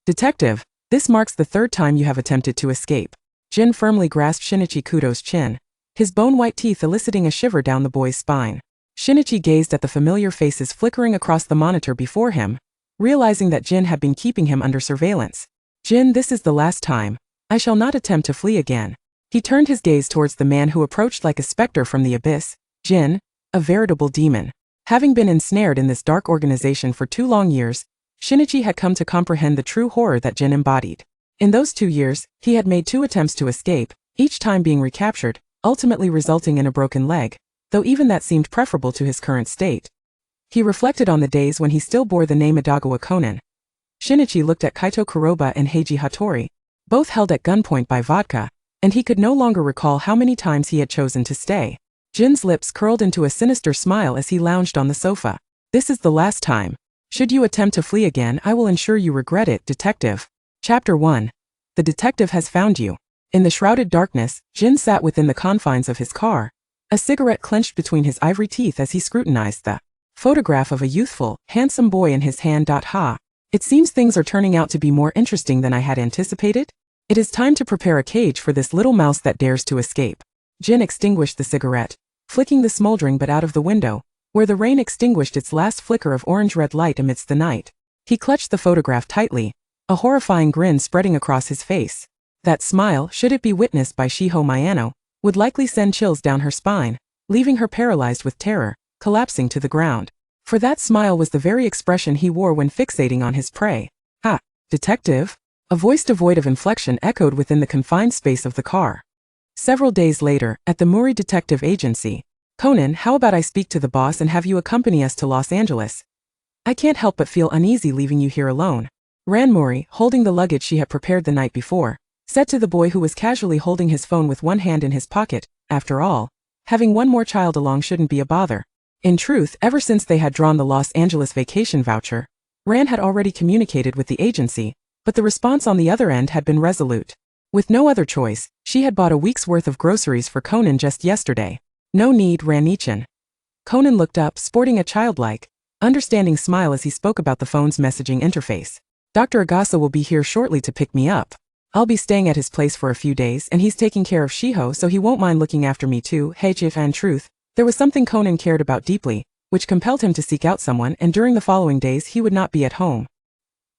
Detective, this marks the third time you have attempted to escape. Jin firmly grasped Shinichi Kudo's chin, his bone-white teeth eliciting a shiver down the boy's spine. Shinichi gazed at the familiar faces flickering across the monitor before him, realizing that Jin had been keeping him under surveillance. Jin, this is the last time. I shall not attempt to flee again. He turned his gaze towards the man who approached like a specter from the abyss. Jin, a veritable demon. Having been ensnared in this dark organization for 2 long years, Shinichi had come to comprehend the true horror that Jin embodied. In those 2 years, he had made 2 attempts to escape, each time being recaptured, ultimately resulting in a broken leg, though even that seemed preferable to his current state. He reflected on the days when he still bore the name Adagawa Conan. Shinichi looked at Kaito Kuroba and Heiji Hattori, both held at gunpoint by vodka, and he could no longer recall how many times he had chosen to stay. Jin's lips curled into a sinister smile as he lounged on the sofa. This is the last time. Should you attempt to flee again, I will ensure you regret it, detective. Chapter 1. The detective has found you. In the shrouded darkness, Jin sat within the confines of his car, a cigarette clenched between his ivory teeth as he scrutinized the photograph of a youthful, handsome boy in his hand. Ha. It seems things are turning out to be more interesting than I had anticipated. It is time to prepare a cage for this little mouse that dares to escape. Jin extinguished the cigarette, flicking the smoldering butt out of the window, where the rain extinguished its last flicker of orange-red light amidst the night. He clutched the photograph tightly, a horrifying grin spreading across his face. That smile, should it be witnessed by Shiho Miyano, would likely send chills down her spine, leaving her paralyzed with terror, collapsing to the ground. For that smile was the very expression he wore when fixating on his prey. Ah, detective? A voice devoid of inflection echoed within the confined space of the car. Several days later, at the Muri Detective Agency, Conan, how about I speak to the boss and have you accompany us to Los Angeles? I can't help but feel uneasy leaving you here alone. Ran Muri, holding the luggage she had prepared the night before, said to the boy who was casually holding his phone with one hand in his pocket. After all, having one more child along shouldn't be a bother. In truth, ever since they had drawn the Los Angeles vacation voucher, Ran had already communicated with the agency, but the response on the other end had been resolute. With no other choice, she had bought a week's worth of groceries for Conan just yesterday. No need, Ran-nichan. Conan looked up, sporting a childlike, understanding smile as he spoke about the phone's messaging interface. Dr. Agasa will be here shortly to pick me up. I'll be staying at his place for a few days and he's taking care of Shiho so he won't mind looking after me too. Hey, in truth, there was something Conan cared about deeply, which compelled him to seek out someone, and during the following days he would not be at home.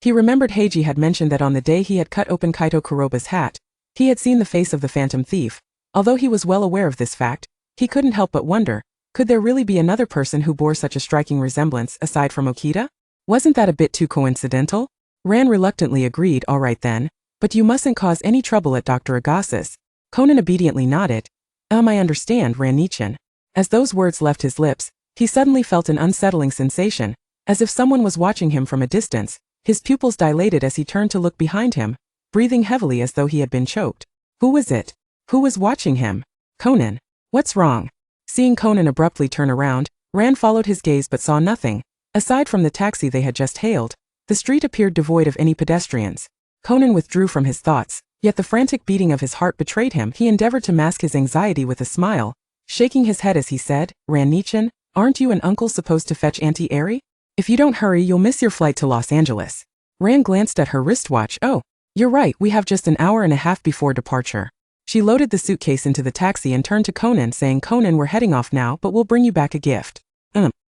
He remembered Heiji had mentioned that on the day he had cut open Kaito Kuroba's hat, he had seen the face of the phantom thief. Although he was well aware of this fact, he couldn't help but wonder, could there really be another person who bore such a striking resemblance aside from Okita? Wasn't that a bit too coincidental? Ran reluctantly agreed. All right then, but you mustn't cause any trouble at Dr. Agasa's. Conan obediently nodded. I understand, Ran-nichan. As those words left his lips, he suddenly felt an unsettling sensation, as if someone was watching him from a distance. His pupils dilated as he turned to look behind him, breathing heavily as though he had been choked. Who was it? Who was watching him? Conan. What's wrong? Seeing Conan abruptly turn around, Ran followed his gaze but saw nothing. Aside from the taxi they had just hailed, the street appeared devoid of any pedestrians. Conan withdrew from his thoughts, yet the frantic beating of his heart betrayed him. He endeavored to mask his anxiety with a smile, shaking his head as he said, Ran-nichan, aren't you and Uncle supposed to fetch Auntie Eri? If you don't hurry you'll miss your flight to Los Angeles. Ran glanced at her wristwatch. Oh, you're right, we have just an hour and a half before departure. She loaded the suitcase into the taxi and turned to Conan saying, Conan, we're heading off now but we'll bring you back a gift.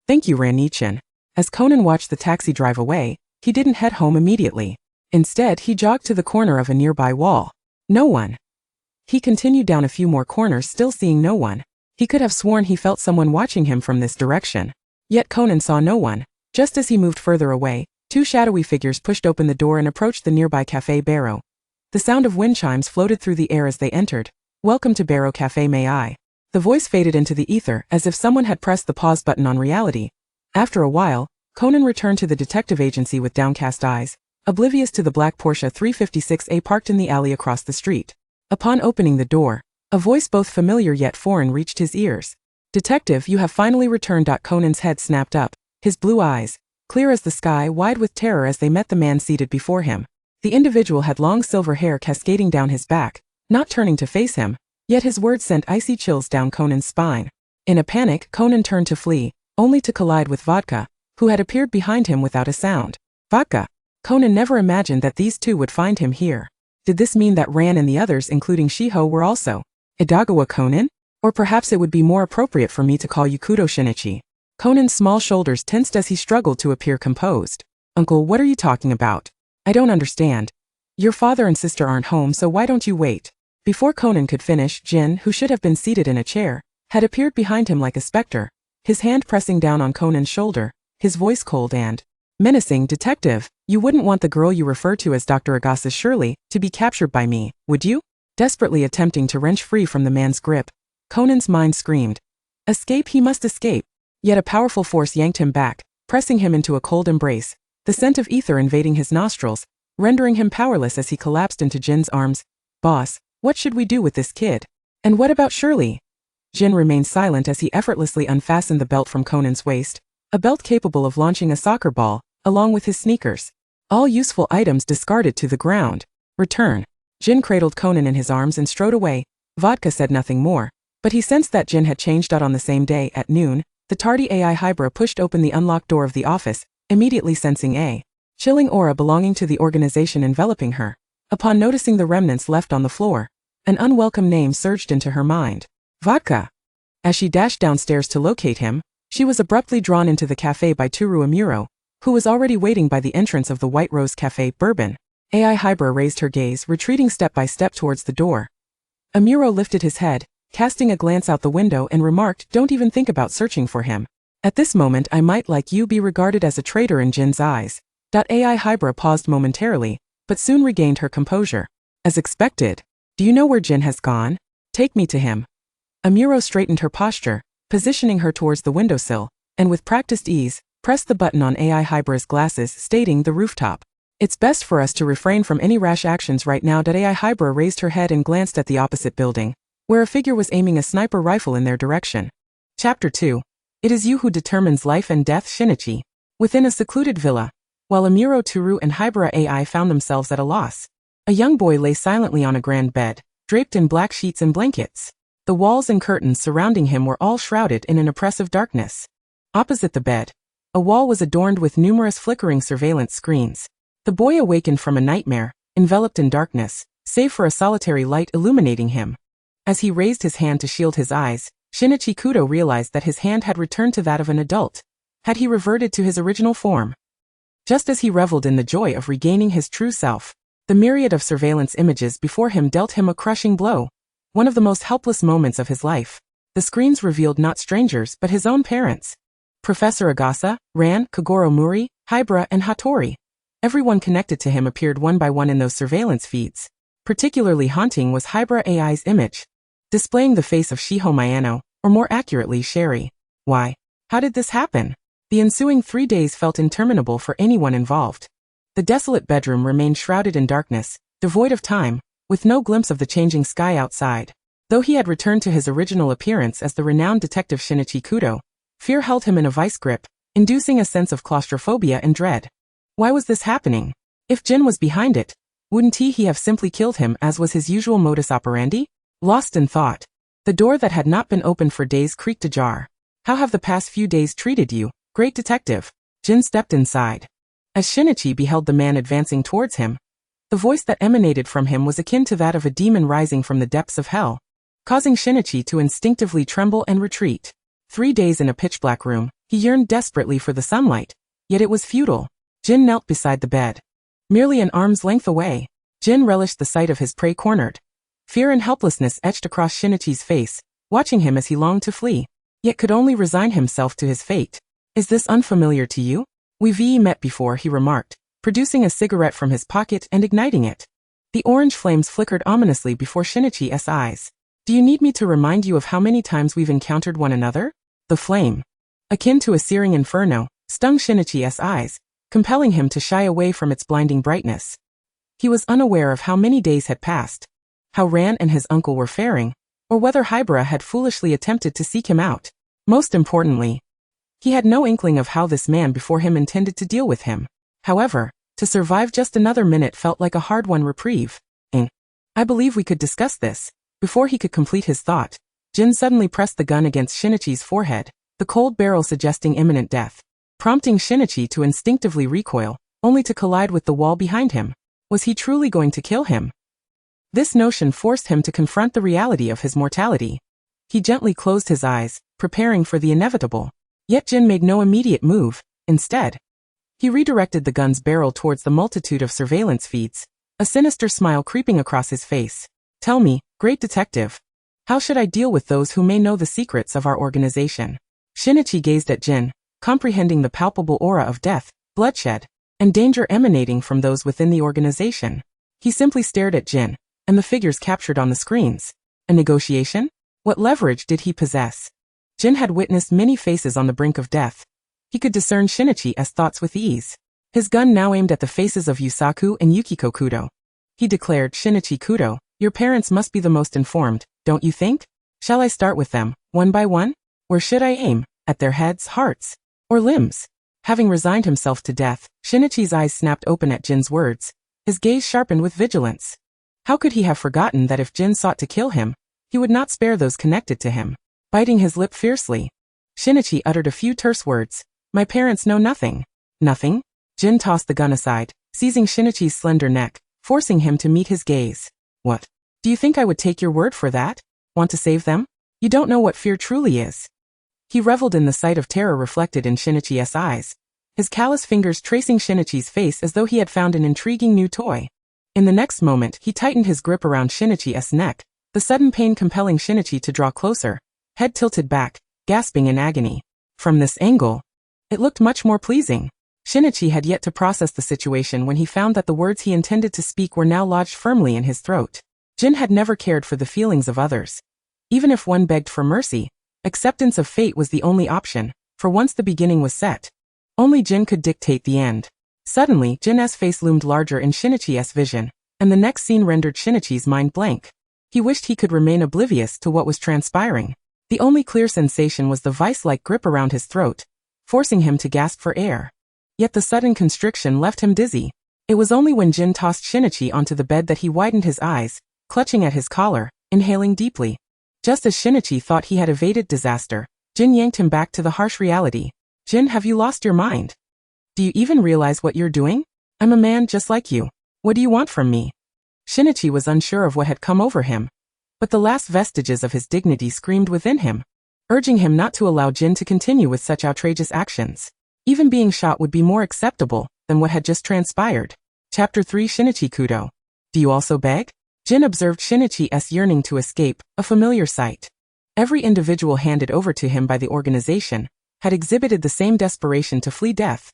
Thank you, Ran-nichan. As Conan watched the taxi drive away, he didn't head home immediately. Instead, he jogged to the corner of a nearby wall. No one. He continued down a few more corners, still seeing no one. He could have sworn he felt someone watching him from this direction. Yet Conan saw no one. Just as he moved further away, 2 shadowy figures pushed open the door and approached the nearby Café Barrow. The sound of wind chimes floated through the air as they entered. Welcome to Barrow Café, may I? The voice faded into the ether as if someone had pressed the pause button on reality. After a while, Conan returned to the detective agency with downcast eyes, oblivious to the black Porsche 356A parked in the alley across the street. Upon opening the door, a voice both familiar yet foreign reached his ears. Detective, you have finally returned. Conan's head snapped up, his blue eyes, clear as the sky, wide with terror as they met the man seated before him. The individual had long silver hair cascading down his back, not turning to face him, yet his words sent icy chills down Conan's spine. In a panic, Conan turned to flee, only to collide with Vodka, who had appeared behind him without a sound. Vodka! Conan never imagined that these two would find him here. Did this mean that Ran and the others, including Shiho, were also Idagawa Conan? Or perhaps it would be more appropriate for me to call you Kudo Shinichi. Conan's small shoulders tensed as he struggled to appear composed. Uncle, what are you talking about? I don't understand. Your father and sister aren't home, so why don't you wait? Before Conan could finish, Jin, who should have been seated in a chair, had appeared behind him like a specter, his hand pressing down on Conan's shoulder, his voice cold and menacing. Detective, you wouldn't want the girl you refer to as Dr. Agasa's Shirley to be captured by me, would you? Desperately attempting to wrench free from the man's grip, Conan's mind screamed. Escape, he must escape. Yet a powerful force yanked him back, pressing him into a cold embrace, the scent of ether invading his nostrils, rendering him powerless as he collapsed into Jin's arms. Boss, what should we do with this kid? And what about Shirley? Jin remained silent as he effortlessly unfastened the belt from Conan's waist, a belt capable of launching a soccer ball, along with his sneakers. All useful items discarded to the ground. Return. Jin cradled Conan in his arms and strode away. Vodka said nothing more, but he sensed that Jin had changed. On the same day, at noon, the tardy AI Hybra pushed open the unlocked door of the office, immediately sensing a chilling aura belonging to the organization enveloping her. Upon noticing the remnants left on the floor, an unwelcome name surged into her mind. Vodka. As she dashed downstairs to locate him, she was abruptly drawn into the cafe by Toru Amuro, who was already waiting by the entrance of the White Rose Cafe Bourbon. AI Hybra raised her gaze, retreating step by step towards the door. Amuro lifted his head, casting a glance out the window, and remarked, "Don't even think about searching for him. At this moment I might, like you, be regarded as a traitor in Jin's eyes." AI Hybra paused momentarily, but soon regained her composure. As expected. Do you know where Jin has gone? Take me to him. Amuro straightened her posture, positioning her towards the windowsill, and with practiced ease, pressed the button on AI Hybra's glasses, stating the rooftop. It's best for us to refrain from any rash actions right now. AI Hybra raised her head and glanced at the opposite building, where a figure was aiming a sniper rifle in their direction. Chapter 2. It is you who determines life and death. Shinichi. Within a secluded villa, while Amuro, Toru, and Hybra AI found themselves at a loss, a young boy lay silently on a grand bed, draped in black sheets and blankets. The walls and curtains surrounding him were all shrouded in an oppressive darkness. Opposite the bed, a wall was adorned with numerous flickering surveillance screens. The boy awakened from a nightmare, enveloped in darkness, save for a solitary light illuminating him. As he raised his hand to shield his eyes, Shinichi Kudo realized that his hand had returned to that of an adult. Had he reverted to his original form? Just as he reveled in the joy of regaining his true self, the myriad of surveillance images before him dealt him a crushing blow. One of the most helpless moments of his life. The screens revealed not strangers but his own parents. Professor Agasa, Ran, Kogoro Muri, Hybra, and Hattori. Everyone connected to him appeared one by one in those surveillance feeds. Particularly haunting was Hybra AI's image, displaying the face of Shiho Miyano, or more accurately Sherry. Why? How did this happen? The ensuing 3 days felt interminable for anyone involved. The desolate bedroom remained shrouded in darkness, devoid of time, with no glimpse of the changing sky outside. Though he had returned to his original appearance as the renowned detective Shinichi Kudo, fear held him in a vice grip, inducing a sense of claustrophobia and dread. Why was this happening? If Jin was behind it, wouldn't he have simply killed him as was his usual modus operandi? Lost in thought, the door that had not been opened for days creaked ajar. How have the past few days treated you, great detective? Jin stepped inside. As Shinichi beheld the man advancing towards him, the voice that emanated from him was akin to that of a demon rising from the depths of hell, causing Shinichi to instinctively tremble and retreat. 3 days in a pitch-black room, he yearned desperately for the sunlight, yet it was futile. Jin knelt beside the bed. Merely an arm's length away, Jin relished the sight of his prey cornered. Fear and helplessness etched across Shinichi's face, watching him as he longed to flee, yet could only resign himself to his fate. Is this unfamiliar to you? We've met before, he remarked, producing a cigarette from his pocket and igniting it. The orange flames flickered ominously before Shinichi's eyes. Do you need me to remind you of how many times we've encountered one another? The flame, akin to a searing inferno, stung Shinichi's eyes, compelling him to shy away from its blinding brightness. He was unaware of how many days had passed, how Ran and his uncle were faring, or whether Hybra had foolishly attempted to seek him out. Most importantly, he had no inkling of how this man before him intended to deal with him. However, to survive just another minute felt like a hard-won reprieve. I believe we could discuss this. Before he could complete his thought, Jin suddenly pressed the gun against Shinichi's forehead, the cold barrel suggesting imminent death, prompting Shinichi to instinctively recoil, only to collide with the wall behind him. Was he truly going to kill him? This notion forced him to confront the reality of his mortality. He gently closed his eyes, preparing for the inevitable. Yet Jin made no immediate move. Instead, he redirected the gun's barrel towards the multitude of surveillance feeds, a sinister smile creeping across his face. Tell me, great detective, how should I deal with those who may know the secrets of our organization? Shinichi gazed at Jin, comprehending the palpable aura of death, bloodshed, and danger emanating from those within the organization. He simply stared at Jin, and the figures captured on the screens. A negotiation? What leverage did he possess? Jin had witnessed many faces on the brink of death. He could discern Shinichi's thoughts with ease. His gun now aimed at the faces of Yusaku and Yukiko Kudo. He declared, Shinichi Kudo, your parents must be the most informed, don't you think? Shall I start with them, one by one? Or should I aim at their heads, hearts, or limbs? Having resigned himself to death, Shinichi's eyes snapped open at Jin's words, his gaze sharpened with vigilance. How could he have forgotten that if Jin sought to kill him, he would not spare those connected to him? Biting his lip fiercely, Shinichi uttered a few terse words. My parents know nothing. Nothing? Jin tossed the gun aside, seizing Shinichi's slender neck, forcing him to meet his gaze. What? Do you think I would take your word for that? Want to save them? You don't know what fear truly is. He reveled in the sight of terror reflected in Shinichi's eyes, his callous fingers tracing Shinichi's face as though he had found an intriguing new toy. In the next moment, he tightened his grip around Shinichi's neck, the sudden pain compelling Shinichi to draw closer, head tilted back, gasping in agony. From this angle, it looked much more pleasing. Shinichi had yet to process the situation when he found that the words he intended to speak were now lodged firmly in his throat. Jin had never cared for the feelings of others. Even if one begged for mercy, acceptance of fate was the only option, for once the beginning was set, only Jin could dictate the end. Suddenly, Jin's face loomed larger in Shinichi's vision, and the next scene rendered Shinichi's mind blank. He wished he could remain oblivious to what was transpiring. The only clear sensation was the vice-like grip around his throat, forcing him to gasp for air. Yet the sudden constriction left him dizzy. It was only when Jin tossed Shinichi onto the bed that he widened his eyes, clutching at his collar, inhaling deeply. Just as Shinichi thought he had evaded disaster, Jin yanked him back to the harsh reality. Jin, have you lost your mind? Do you even realize what you're doing? I'm a man just like you. What do you want from me? Shinichi was unsure of what had come over him, but the last vestiges of his dignity screamed within him, urging him not to allow Jin to continue with such outrageous actions. Even being shot would be more acceptable than what had just transpired. Chapter 3 Shinichi Kudo. Do you also beg? Jin observed Shinichi's yearning to escape, a familiar sight. Every individual handed over to him by the organization had exhibited the same desperation to flee death,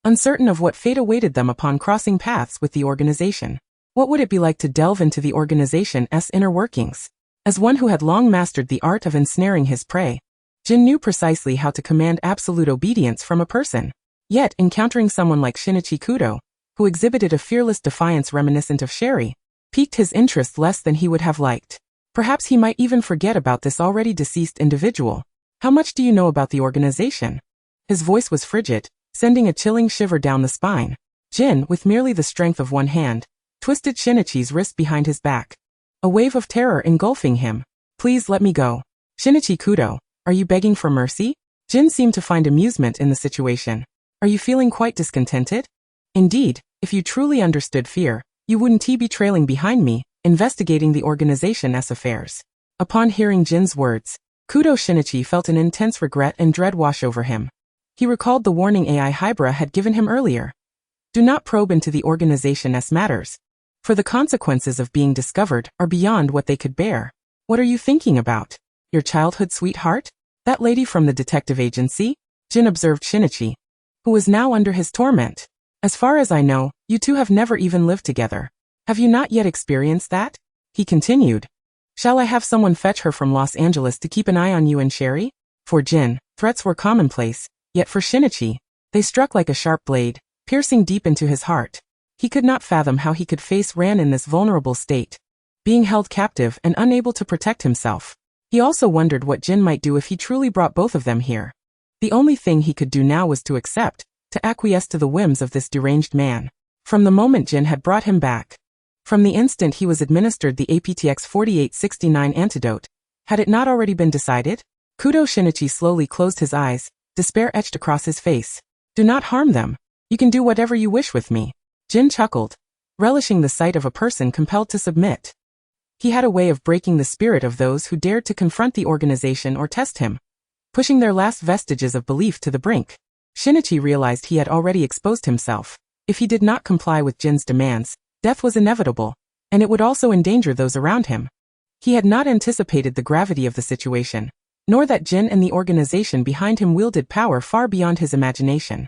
uncertain of what fate awaited them upon crossing paths with the organization. What would it be like to delve into the organization's inner workings? As one who had long mastered the art of ensnaring his prey, Jin knew precisely how to command absolute obedience from a person. Yet, encountering someone like Shinichi Kudo, who exhibited a fearless defiance reminiscent of Sherry, piqued his interest less than he would have liked. Perhaps he might even forget about this already deceased individual. How much do you know about the organization? His voice was frigid, sending a chilling shiver down the spine. Jin, with merely the strength of one hand, twisted Shinichi's wrist behind his back, a wave of terror engulfing him. Please let me go. Shinichi Kudo, are you begging for mercy? Jin seemed to find amusement in the situation. Are you feeling quite discontented? Indeed, if you truly understood fear, you wouldn't be trailing behind me, investigating the organization's affairs. Upon hearing Jin's words, Kudo Shinichi felt an intense regret and dread wash over him. He recalled the warning AI Hybra had given him earlier. Do not probe into the organization's matters, for the consequences of being discovered are beyond what they could bear. What are you thinking about? Your childhood sweetheart? That lady from the detective agency? Jin observed Shinichi, who was now under his torment. As far as I know, you two have never even lived together. Have you not yet experienced that? He continued. Shall I have someone fetch her from Los Angeles to keep an eye on you and Sherry? For Jin, threats were commonplace, yet for Shinichi, they struck like a sharp blade, piercing deep into his heart. He could not fathom how he could face Ran in this vulnerable state, being held captive and unable to protect himself. He also wondered what Jin might do if he truly brought both of them here. The only thing he could do now was to accept, to acquiesce to the whims of this deranged man. From the moment Jin had brought him back, from the instant he was administered the APTX 4869 antidote, had it not already been decided? Kudo Shinichi slowly closed his eyes, despair etched across his face. Do not harm them. You can do whatever you wish with me. Jin chuckled, relishing the sight of a person compelled to submit. He had a way of breaking the spirit of those who dared to confront the organization or test him, pushing their last vestiges of belief to the brink. Shinichi realized he had already exposed himself. If he did not comply with Jin's demands, death was inevitable, and it would also endanger those around him. He had not anticipated the gravity of the situation, nor that Jin and the organization behind him wielded power far beyond his imagination.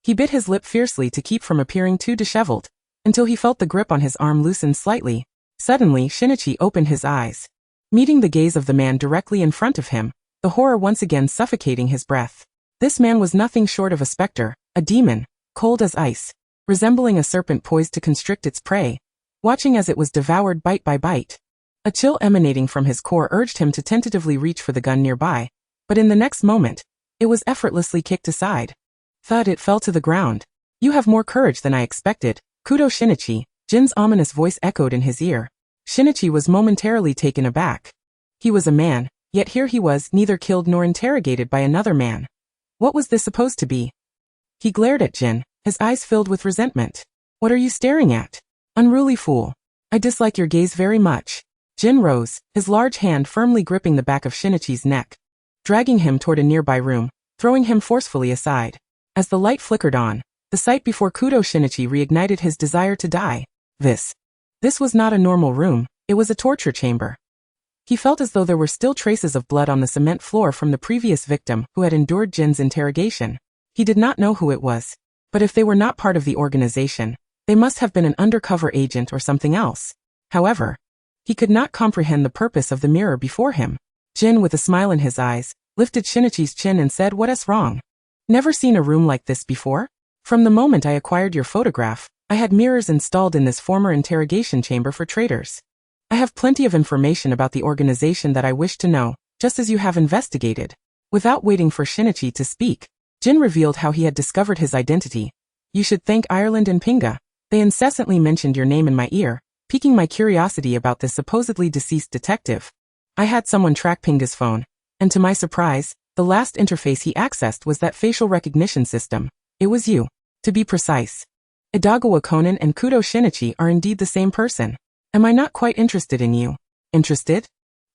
He bit his lip fiercely to keep from appearing too disheveled, until he felt the grip on his arm loosen slightly. Suddenly, Shinichi opened his eyes, meeting the gaze of the man directly in front of him, the horror once again suffocating his breath. This man was nothing short of a specter, a demon, cold as ice, resembling a serpent poised to constrict its prey, watching as it was devoured bite by bite. A chill emanating from his core urged him to tentatively reach for the gun nearby, but in the next moment, it was effortlessly kicked aside. Thud, it fell to the ground. You have more courage than I expected, Kudo Shinichi, Jin's ominous voice echoed in his ear. Shinichi was momentarily taken aback. He was a man, yet here he was, neither killed nor interrogated by another man. What was this supposed to be? He glared at Jin, his eyes filled with resentment. What are you staring at? Unruly fool. I dislike your gaze very much. Jin rose, his large hand firmly gripping the back of Shinichi's neck, dragging him toward a nearby room, throwing him forcefully aside. As the light flickered on, the sight before Kudo Shinichi reignited his desire to die. This was not a normal room, it was a torture chamber. He felt as though there were still traces of blood on the cement floor from the previous victim who had endured Jin's interrogation. He did not know who it was, but if they were not part of the organization, they must have been an undercover agent or something else. However, he could not comprehend the purpose of the mirror before him. Jin, with a smile in his eyes, lifted Shinichi's chin and said, "What's wrong? Never seen a room like this before? From the moment I acquired your photograph, I had mirrors installed in this former interrogation chamber for traitors. I have plenty of information about the organization that I wish to know, just as you have investigated." Without waiting for Shinichi to speak, Jin revealed how he had discovered his identity. "You should thank Ireland and Pinga. They incessantly mentioned your name in my ear, piquing my curiosity about this supposedly deceased detective. I had someone track Pinga's phone, and to my surprise, the last interface he accessed was that facial recognition system. It was you. To be precise. Idagawa Conan and Kudo Shinichi are indeed the same person. Am I not quite interested in you?" Interested?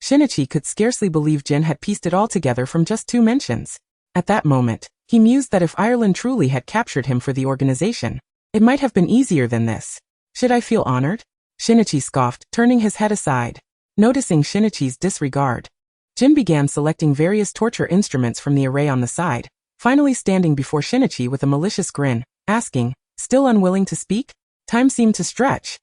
Shinichi could scarcely believe Jin had pieced it all together from just 2 mentions. At that moment, he mused that if Ireland truly had captured him for the organization, it might have been easier than this. Should I feel honored? Shinichi scoffed, turning his head aside. Noticing Shinichi's disregard, Jin began selecting various torture instruments from the array on the side, finally standing before Shinichi with a malicious grin, asking, "Still unwilling to speak?" Time seemed to stretch,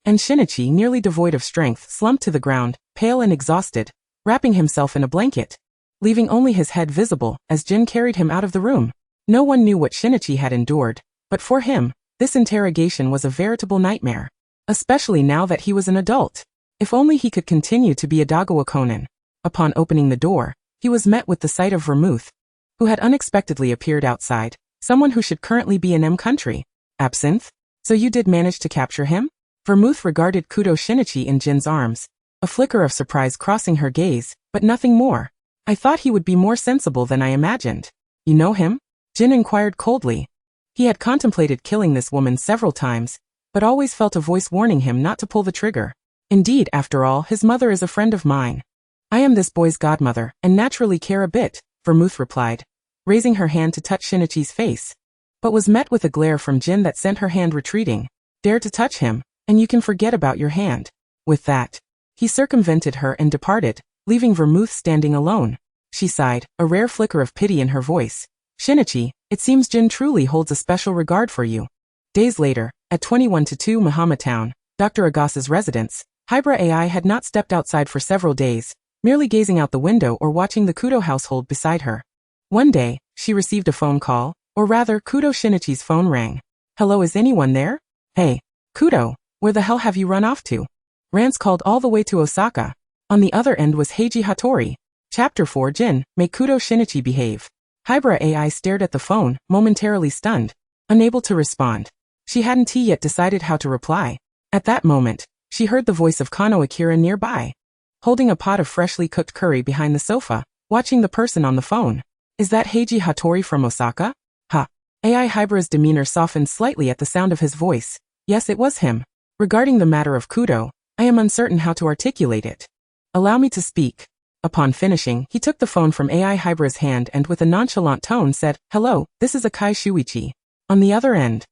and Shinichi, nearly devoid of strength, slumped to the ground, pale and exhausted, wrapping himself in a blanket, leaving only his head visible as Jin carried him out of the room. No one knew what Shinichi had endured, but for him, this interrogation was a veritable nightmare. Especially now that he was an adult. If only he could continue to be Idagawa Conan. Upon opening the door, he was met with the sight of Vermouth, who had unexpectedly appeared outside, someone who should currently be in M country. "Absinthe? So you did manage to capture him?" Vermouth regarded Kudo Shinichi in Jin's arms, a flicker of surprise crossing her gaze, but nothing more. "I thought he would be more sensible than I imagined." "You know him?" Jin inquired coldly. He had contemplated killing this woman several times, but always felt a voice warning him not to pull the trigger. "Indeed, after all, his mother is a friend of mine. I am this boy's godmother, and naturally care a bit," Vermouth replied, raising her hand to touch Shinichi's face, but was met with a glare from Jin that sent her hand retreating. "Dare to touch him, and you can forget about your hand." With that, he circumvented her and departed, leaving Vermouth standing alone. She sighed, a rare flicker of pity in her voice. "Shinichi, it seems Jin truly holds a special regard for you." Days later, at 21-2 Mahama Town, Dr. Agasa's residence, Hybra AI had not stepped outside for several days, merely gazing out the window or watching the Kudo household beside her. One day, she received a phone call, or rather, Kudo Shinichi's phone rang. "Hello, is anyone there?" "Hey, Kudo, where the hell have you run off to?" Rance called all the way to Osaka. On the other end was Heiji Hattori. Chapter 4 Jin, make Kudo Shinichi behave. Hybra AI stared at the phone, momentarily stunned, unable to respond. She hadn't yet decided how to reply. At that moment, she heard the voice of Kano Akira nearby, holding a pot of freshly cooked curry behind the sofa, watching the person on the phone. "Is that Heiji Hattori from Osaka?" "Ha. AI Hybra's demeanor softened slightly at the sound of his voice. Yes, it was him. Regarding the matter of Kudo, I am uncertain how to articulate it. Allow me to speak. Upon finishing, he took the phone from AI Hybra's hand and with a nonchalant tone said, "Hello, this is Akai Shuichi." On the other end,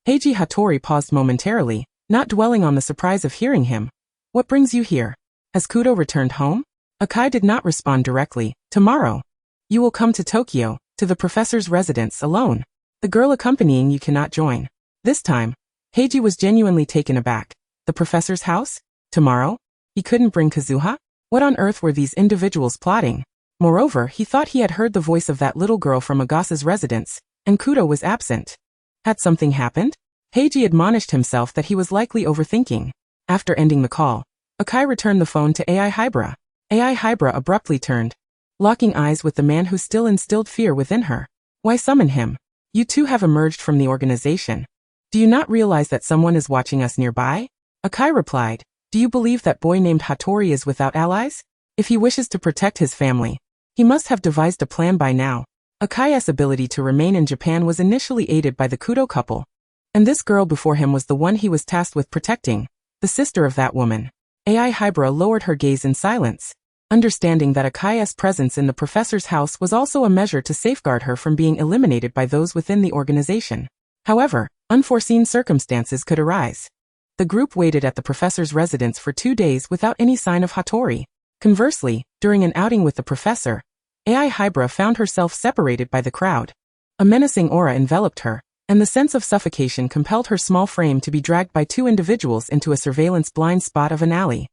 Heiji Hattori paused momentarily, not dwelling on the surprise of hearing him. "What brings you here? Has Kudo returned home?" Akai did not respond directly. "Tomorrow. You will come to Tokyo, to the professor's residence alone. The girl accompanying you cannot join." This time, Heiji was genuinely taken aback. The professor's house? Tomorrow? He couldn't bring Kazuha? What on earth were these individuals plotting? Moreover, he thought he had heard the voice of that little girl from Agasa's residence, and Kudo was absent. Had something happened? Heiji admonished himself that he was likely overthinking. After ending the call, Akai returned the phone to AI Hybra. AI Hybra abruptly turned, locking eyes with the man who still instilled fear within her. "Why summon him? You two have emerged from the organization. Do you not realize that someone is watching us nearby?" Akai replied, "Do you believe that boy named Hattori is without allies? If he wishes to protect his family, he must have devised a plan by now." Akai's ability to remain in Japan was initially aided by the Kudo couple, and this girl before him was the one he was tasked with protecting, the sister of that woman. AI Hybra lowered her gaze in silence, understanding that Akai's presence in the professor's house was also a measure to safeguard her from being eliminated by those within the organization. However, unforeseen circumstances could arise. The group waited at the professor's residence for 2 days without any sign of Hattori. Conversely, during an outing with the professor, AI Hybra found herself separated by the crowd. A menacing aura enveloped her, and the sense of suffocation compelled her small frame to be dragged by 2 individuals into a surveillance blind spot of an alley.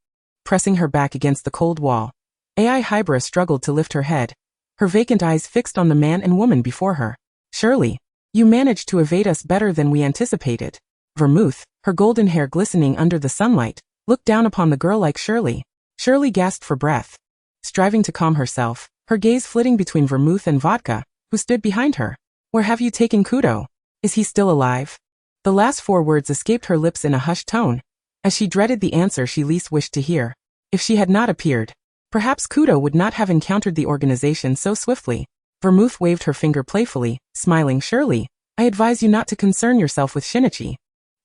Pressing her back against the cold wall, AI Hybra struggled to lift her head, her vacant eyes fixed on the man and woman before her. "Surely, you managed to evade us better than we anticipated." Vermouth, her golden hair glistening under the sunlight, looked down upon the girl like Shirley. Shirley gasped for breath, striving to calm herself, her gaze flitting between Vermouth and Vodka, who stood behind her. "Where have you taken Kudo? Is he still alive?" The last 4 words escaped her lips in a hushed tone, as she dreaded the answer she least wished to hear. If she had not appeared, perhaps Kudo would not have encountered the organization so swiftly. Vermouth waved her finger playfully, smiling. "Shirley, I advise you not to concern yourself with Shinichi.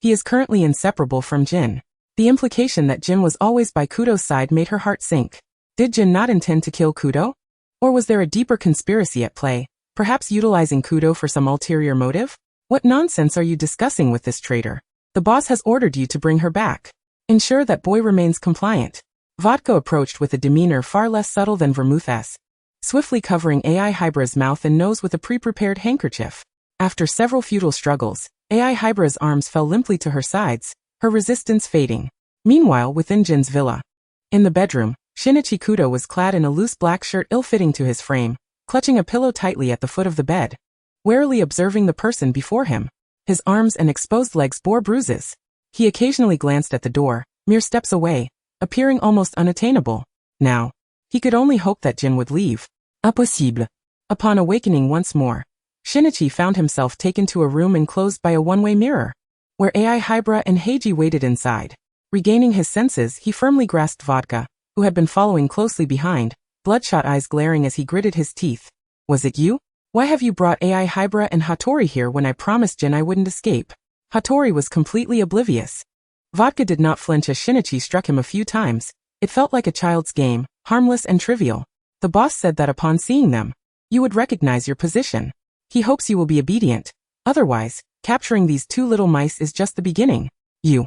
He is currently inseparable from Jin." The implication that Jin was always by Kudo's side made her heart sink. Did Jin not intend to kill Kudo? Or was there a deeper conspiracy at play, perhaps utilizing Kudo for some ulterior motive? "What nonsense are you discussing with this traitor? The boss has ordered you to bring her back. Ensure that boy remains compliant." Vodka approached with a demeanor far less subtle than Vermouth's, swiftly covering AI Hybra's mouth and nose with a pre-prepared handkerchief. After several futile struggles, AI Hybra's arms fell limply to her sides, her resistance fading. Meanwhile, within Jin's villa, in the bedroom, Shinichi Kudo was clad in a loose black shirt ill-fitting to his frame, clutching a pillow tightly at the foot of the bed, warily observing the person before him. His arms and exposed legs bore bruises. He occasionally glanced at the door, mere steps away, appearing almost unattainable. Now, he could only hope that Jin would leave. Impossible. Upon awakening once more, Shinichi found himself taken to a room enclosed by a one-way mirror, where AI Hybra and Heiji waited inside. Regaining his senses, he firmly grasped Vodka, who had been following closely behind, bloodshot eyes glaring as he gritted his teeth. "Was it you? Why have you brought AI Hybra and Hattori here when I promised Jin I wouldn't escape?" Hattori was completely oblivious. Vodka did not flinch as Shinichi struck him a few times. It felt like a child's game, harmless and trivial. "The boss said that upon seeing them, you would recognize your position. He hopes you will be obedient. Otherwise, capturing these 2 little mice is just the beginning." "You."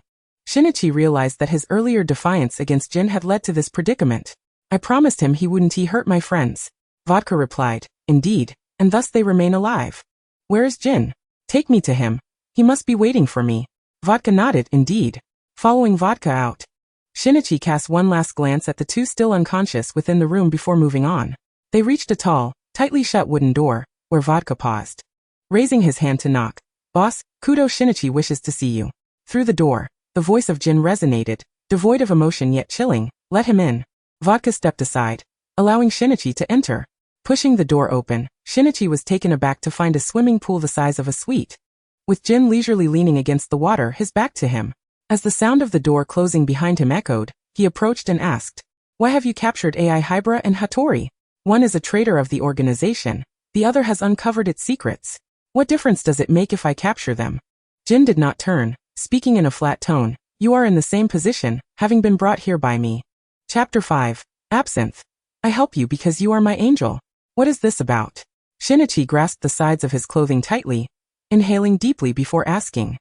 Shinichi realized that his earlier defiance against Jin had led to this predicament. "I promised him he wouldn't hurt my friends." Vodka replied, "Indeed, and thus they remain alive. Where is Jin? Take me to him. He must be waiting for me." Vodka nodded. "Indeed." Following Vodka out, Shinichi cast one last glance at the 2 still unconscious within the room before moving on. They reached a tall, tightly shut wooden door, where Vodka paused, raising his hand to knock. "Boss, Kudo Shinichi wishes to see you." Through the door, the voice of Jin resonated, devoid of emotion yet chilling. "Let him in." Vodka stepped aside, allowing Shinichi to enter. Pushing the door open, Shinichi was taken aback to find a swimming pool the size of a suite, with Jin leisurely leaning against the water, his back to him. As the sound of the door closing behind him echoed, he approached and asked, "Why have you captured AI Hybra and Hattori? One is a traitor of the organization, the other has uncovered its secrets." What difference does it make if I capture them? Jin did not turn, speaking in a flat tone. You are in the same position, having been brought here by me. Chapter 5. Absinthe. I help you because you are my angel. What is this about? Shinichi grasped the sides of his clothing tightly, inhaling deeply before asking.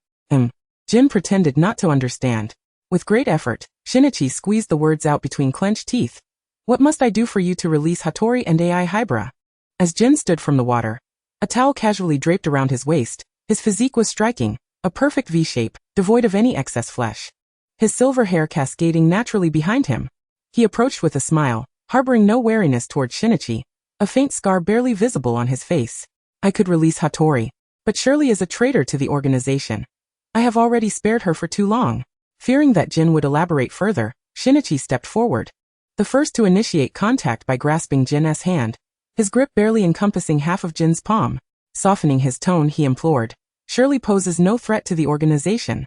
Jin pretended not to understand. With great effort, Shinichi squeezed the words out between clenched teeth. What must I do for you to release Hattori and AI Hybra? As Jin stood from the water, a towel casually draped around his waist, his physique was striking, a perfect V-shape, devoid of any excess flesh. His silver hair cascading naturally behind him. He approached with a smile, harboring no wariness toward Shinichi, a faint scar barely visible on his face. I could release Hattori, but surely is a traitor to the organization. I have already spared her for too long. Fearing that Jin would elaborate further, Shinichi stepped forward, the first to initiate contact by grasping Jin's hand, his grip barely encompassing half of Jin's palm. Softening his tone, he implored, Shirley poses no threat to the organization.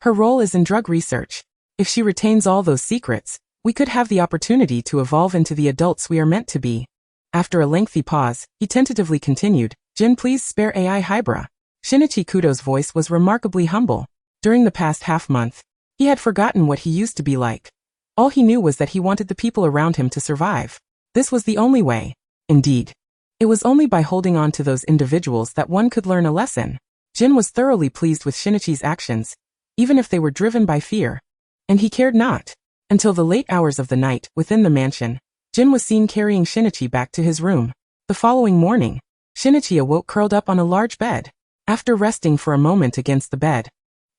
Her role is in drug research. If she retains all those secrets, we could have the opportunity to evolve into the adults we are meant to be. After a lengthy pause, he tentatively continued, Jin, please spare AI Hybra. Shinichi Kudo's voice was remarkably humble. During the past half-month, he had forgotten what he used to be like. All he knew was that he wanted the people around him to survive. This was the only way. Indeed, it was only by holding on to those individuals that one could learn a lesson. Jin was thoroughly pleased with Shinichi's actions, even if they were driven by fear. And he cared not. Until the late hours of the night, within the mansion, Jin was seen carrying Shinichi back to his room. The following morning, Shinichi awoke curled up on a large bed. After resting for a moment against the bed,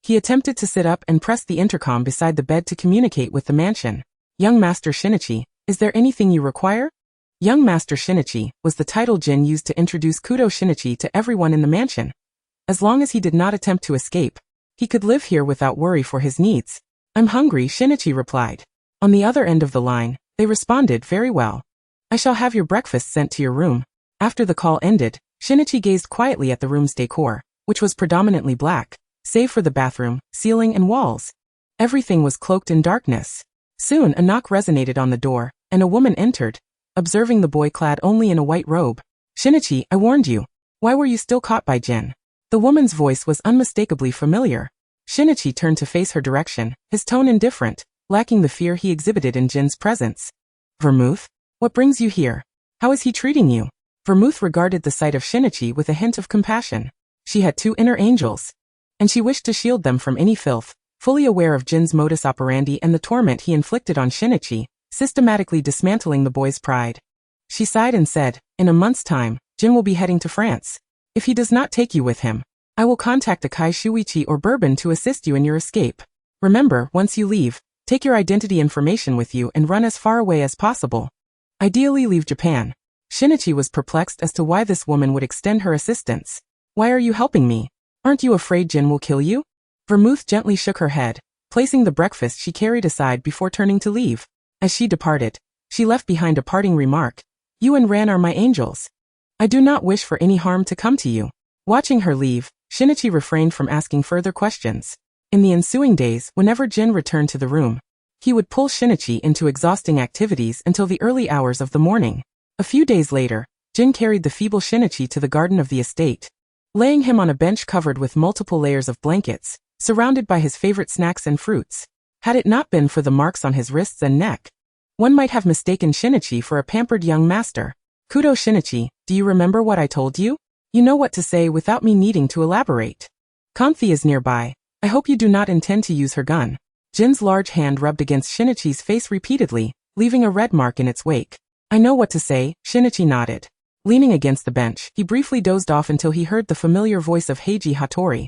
he attempted to sit up and pressed the intercom beside the bed to communicate with the mansion. Young Master Shinichi, is there anything you require? Young Master Shinichi was the title Jin used to introduce Kudo Shinichi to everyone in the mansion. As long as he did not attempt to escape, he could live here without worry for his needs. I'm hungry, Shinichi replied. On the other end of the line, they responded, very well. I shall have your breakfast sent to your room. After the call ended, Shinichi gazed quietly at the room's decor, which was predominantly black, save for the bathroom, ceiling and walls. Everything was cloaked in darkness. Soon a knock resonated on the door, and a woman entered, observing the boy clad only in a white robe. Shinichi, I warned you. Why were you still caught by Jin? The woman's voice was unmistakably familiar. Shinichi turned to face her direction, his tone indifferent, lacking the fear he exhibited in Jin's presence. Vermouth? What brings you here? How is he treating you? Vermouth regarded the sight of Shinichi with a hint of compassion. She had two inner angels, and she wished to shield them from any filth. Fully aware of Jin's modus operandi and the torment he inflicted on Shinichi, systematically dismantling the boy's pride. She sighed and said, in a month's time, Jin will be heading to France. If he does not take you with him, I will contact Akai Shuichi or Bourbon to assist you in your escape. Remember, once you leave, take your identity information with you and run as far away as possible. Ideally leave Japan. Shinichi was perplexed as to why this woman would extend her assistance. Why are you helping me? Aren't you afraid Jin will kill you? Vermouth gently shook her head, placing the breakfast she carried aside before turning to leave. As she departed, she left behind a parting remark. You and Ran are my angels. I do not wish for any harm to come to you. Watching her leave, Shinichi refrained from asking further questions. In the ensuing days, whenever Jin returned to the room, he would pull Shinichi into exhausting activities until the early hours of the morning. A few days later, Jin carried the feeble Shinichi to the garden of the estate, laying him on a bench covered with multiple layers of blankets, surrounded by his favorite snacks and fruits. Had it not been for the marks on his wrists and neck, one might have mistaken Shinichi for a pampered young master. Kudo Shinichi, do you remember what I told you? You know what to say without me needing to elaborate. Kanthi is nearby. I hope you do not intend to use her gun. Jin's large hand rubbed against Shinichi's face repeatedly, leaving a red mark in its wake. I know what to say, Shinichi nodded. Leaning against the bench, he briefly dozed off until he heard the familiar voice of Heiji Hattori.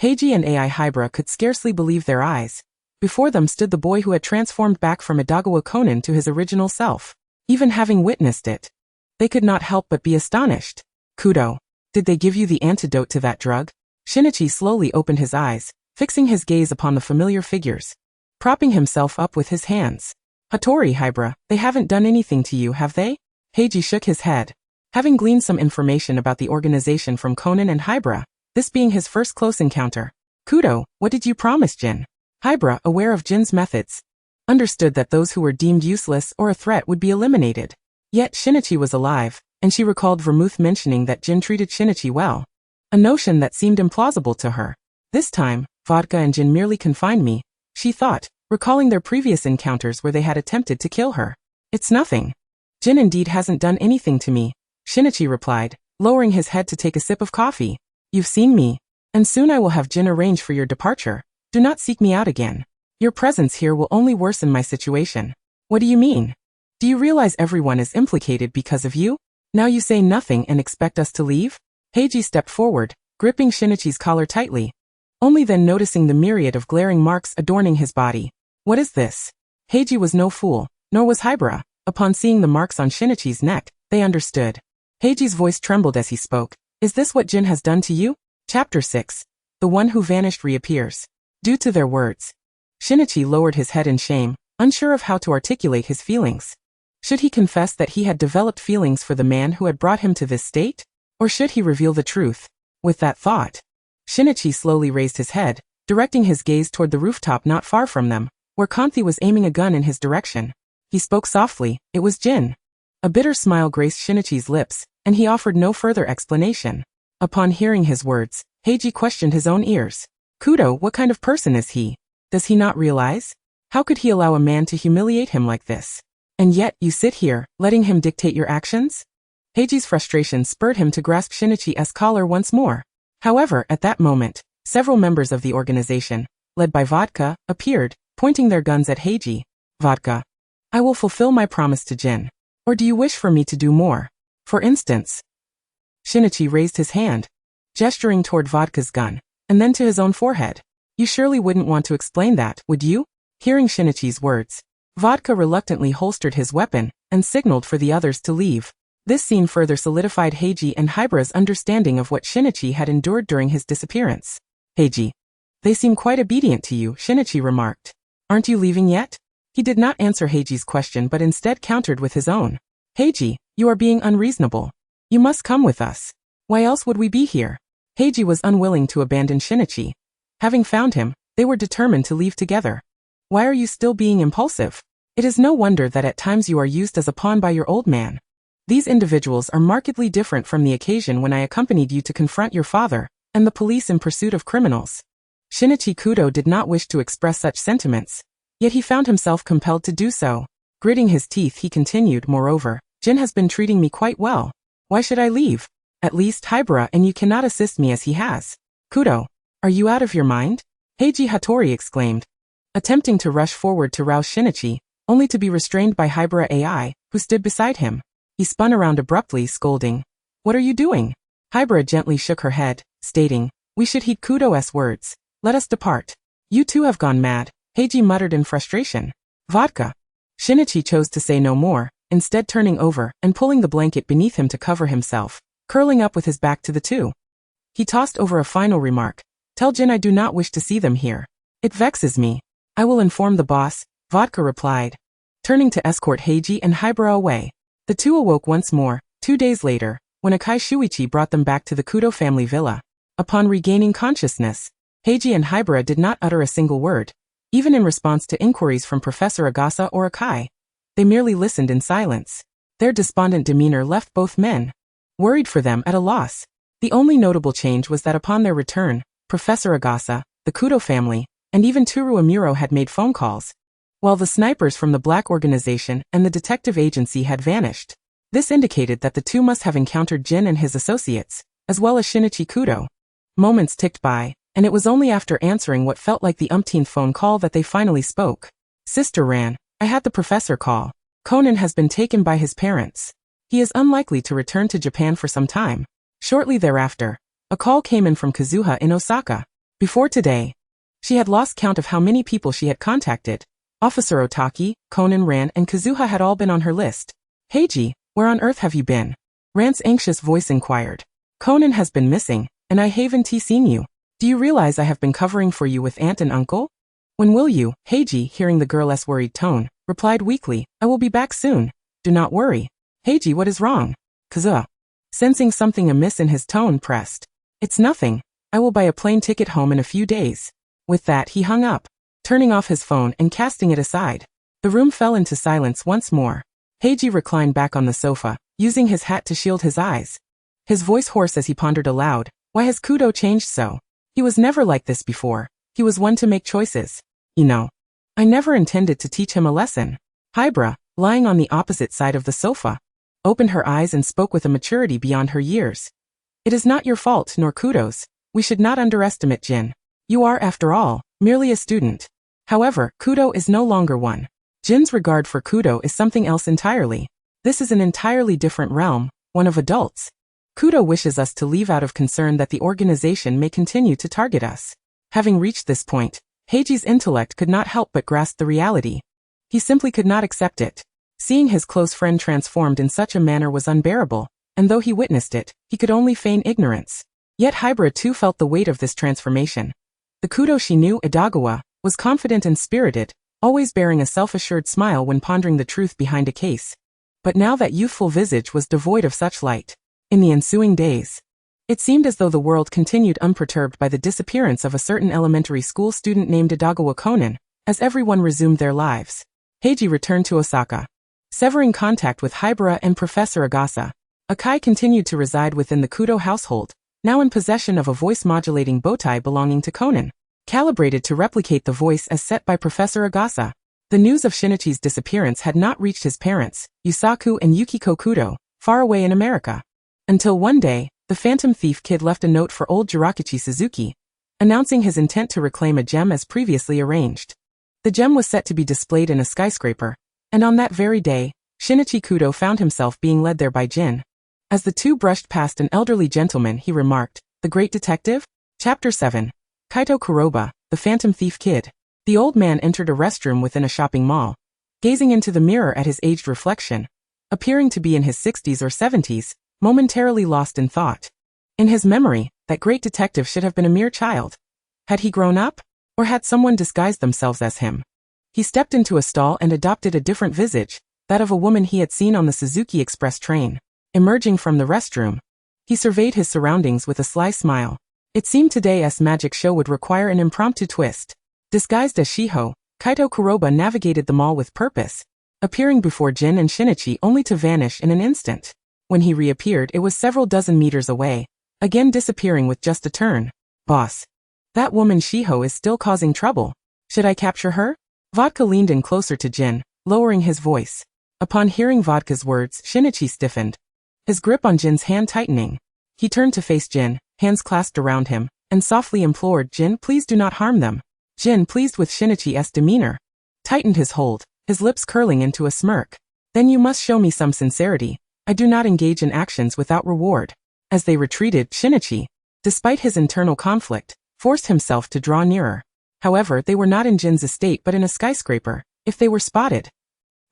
Heiji and AI Hybra could scarcely believe their eyes. Before them stood the boy who had transformed back from Idagawa Conan to his original self. Even having witnessed it, they could not help but be astonished. Kudo, did they give you the antidote to that drug? Shinichi slowly opened his eyes, fixing his gaze upon the familiar figures, propping himself up with his hands. Hattori Hybra, they haven't done anything to you, have they? Heiji shook his head. Having gleaned some information about the organization from Conan and Hybra, this being his first close encounter. Kudo, what did you promise Jin? Hybra, aware of Jin's methods, understood that those who were deemed useless or a threat would be eliminated. Yet Shinichi was alive, and she recalled Vermouth mentioning that Jin treated Shinichi well. a notion that seemed implausible to her. This time, vodka and gin merely confined me, she thought, recalling their previous encounters where they had attempted to kill her. It's nothing. Gin indeed hasn't done anything to me, Shinichi replied, lowering his head to take a sip of coffee. You've seen me, and soon I will have Gin arrange for your departure. Do not seek me out again. Your presence here will only worsen my situation. What do you mean? Do you realize everyone is implicated because of you? Now you say nothing and expect us to leave? Heiji stepped forward, gripping Shinichi's collar tightly, only then noticing the myriad of glaring marks adorning his body. What is this? Heiji was no fool, nor was Hibara. Upon seeing the marks on Shinichi's neck, they understood. Heiji's voice trembled as he spoke. Is this what Jin has done to you? Chapter 6. The one who vanished reappears. Due to their words, Shinichi lowered his head in shame, unsure of how to articulate his feelings. Should he confess that he had developed feelings for the man who had brought him to this state? Or should he reveal the truth? With that thought, Shinichi slowly raised his head, directing his gaze toward the rooftop not far from them, where Kanthi was aiming a gun in his direction. He spoke softly. It was Jin. A bitter smile graced Shinichi's lips, and he offered no further explanation. Upon hearing his words, Heiji questioned his own ears. Kudo, what kind of person is he? Does he not realize? How could he allow a man to humiliate him like this? And yet, you sit here, letting him dictate your actions? Heiji's frustration spurred him to grasp Shinichi's collar once more. However, at that moment, several members of the organization, led by Vodka, appeared, pointing their guns at Heiji. Vodka. I will fulfill my promise to Jin. Or do you wish for me to do more? For instance. Shinichi raised his hand, gesturing toward Vodka's gun, and then to his own forehead. You surely wouldn't want to explain that, would you? Hearing Shinichi's words, Vodka reluctantly holstered his weapon, and signaled for the others to leave. This scene further solidified Heiji and Hibara's understanding of what Shinichi had endured during his disappearance. Heiji. They seem quite obedient to you, Shinichi remarked. Aren't you leaving yet? He did not answer Heiji's question but instead countered with his own. Heiji, you are being unreasonable. You must come with us. Why else would we be here? Heiji was unwilling to abandon Shinichi. Having found him, they were determined to leave together. Why are you still being impulsive? It is no wonder that at times you are used as a pawn by your old man. These individuals are markedly different from the occasion when I accompanied you to confront your father, and the police in pursuit of criminals. Shinichi Kudo did not wish to express such sentiments, yet he found himself compelled to do so. Gritting his teeth he continued, moreover, Jin has been treating me quite well. Why should I leave? At least Hibara and you cannot assist me as he has. Kudo, are you out of your mind? Heiji Hattori exclaimed, attempting to rush forward to rouse Shinichi, only to be restrained by Hibara AI, who stood beside him. He spun around abruptly, scolding. What are you doing? Hibara gently shook her head, stating, we should heed Kudo's words. Let us depart. You two have gone mad, Heiji muttered in frustration. Vodka. Shinichi chose to say no more, instead turning over and pulling the blanket beneath him to cover himself, curling up with his back to the two. He tossed over a final remark. Tell Jin I do not wish to see them here. It vexes me. I will inform the boss, Vodka replied, turning to escort Heiji and Hibara away. The two awoke once more, 2 days later, when Akai Shuichi brought them back to the Kudo family villa. Upon regaining consciousness, Heiji and Hibara did not utter a single word, even in response to inquiries from Professor Agasa or Akai. They merely listened in silence. Their despondent demeanor left both men worried for them, at a loss. The only notable change was that upon their return, Professor Agasa, the Kudo family, and even Toru Amuro had made phone calls, while the snipers from the Black Organization and the detective agency had vanished. This indicated that the two must have encountered Jin and his associates, as well as Shinichi Kudo. Moments ticked by, and it was only after answering what felt like the umpteenth phone call that they finally spoke. Sister Ran, I had the professor call. Conan has been taken by his parents. He is unlikely to return to Japan for some time. Shortly thereafter, a call came in from Kazuha in Osaka. Before today, she had lost count of how many people she had contacted. Officer Otaki, Conan, Ran, and Kazuha had all been on her list. Heiji, where on earth have you been? Ran's anxious voice inquired. Conan has been missing, and I haven't seen you. Do you realize I have been covering for you with aunt and uncle? When will you? Heiji, hearing the girl's worried tone, replied weakly, I will be back soon. Do not worry. Heiji, what is wrong? Kazuha, sensing something amiss in his tone, pressed. It's nothing. I will buy a plane ticket home in a few days. With that he hung up, turning off his phone and casting it aside. The room fell into silence once more. Heiji reclined back on the sofa, using his hat to shield his eyes. His voice hoarse as he pondered aloud, Why has Kudo changed so? He was never like this before. He was one to make choices. You know, I never intended to teach him a lesson. Hybra, lying on the opposite side of the sofa, opened her eyes and spoke with a maturity beyond her years. It is not your fault nor Kudo's. We should not underestimate Jin. You are, after all, merely a student. However, Kudo is no longer one. Jin's regard for Kudo is something else entirely. This is an entirely different realm, one of adults. Kudo wishes us to leave out of concern that the organization may continue to target us. Having reached this point, Heiji's intellect could not help but grasp the reality. He simply could not accept it. Seeing his close friend transformed in such a manner was unbearable, and though he witnessed it, he could only feign ignorance. Yet Hybra too felt the weight of this transformation. The Kudo she knew, Edagawa, was confident and spirited, always bearing a self-assured smile when pondering the truth behind a case. But now that youthful visage was devoid of such light. In the ensuing days, it seemed as though the world continued unperturbed by the disappearance of a certain elementary school student named Edagawa Conan, as everyone resumed their lives. Heiji returned to Osaka. Severing contact with Hybra and Professor Agasa, Akai continued to reside within the Kudo household, now in possession of a voice-modulating bowtie belonging to Conan, calibrated to replicate the voice as set by Professor Agasa. The news of Shinichi's disappearance had not reached his parents, Yusaku and Yukiko Kudo, far away in America. Until one day, the Phantom Thief Kid left a note for old Jirakichi Suzuki, announcing his intent to reclaim a gem as previously arranged. The gem was set to be displayed in a skyscraper, and on that very day, Shinichi Kudo found himself being led there by Jin. As the two brushed past an elderly gentleman, he remarked, "The Great Detective?" Chapter 7. Kaito Kuroba, the Phantom Thief Kid. The old man entered a restroom within a shopping mall, gazing into the mirror at his aged reflection, appearing to be in his 60s or 70s, momentarily lost in thought. In his memory, that great detective should have been a mere child. Had he grown up? Or had someone disguised themselves as him? He stepped into a stall and adopted a different visage, that of a woman he had seen on the Suzuki Express train. Emerging from the restroom, he surveyed his surroundings with a sly smile. It seemed today's magic show would require an impromptu twist. Disguised as Shiho, Kaito Kuroba navigated the mall with purpose, appearing before Jin and Shinichi only to vanish in an instant. When he reappeared, it was several dozen meters away, again disappearing with just a turn. "Boss. That woman Shiho is still causing trouble. Should I capture her?" Vodka leaned in closer to Jin, lowering his voice. Upon hearing Vodka's words, Shinichi stiffened, his grip on Jin's hand tightening. He turned to face Jin, hands clasped around him, and softly implored, "Jin, please do not harm them." Jin, pleased with Shinichi's demeanor, tightened his hold, his lips curling into a smirk. "Then you must show me some sincerity. I do not engage in actions without reward." As they retreated, Shinichi, despite his internal conflict, forced himself to draw nearer. However, they were not in Jin's estate but in a skyscraper. If they were spotted,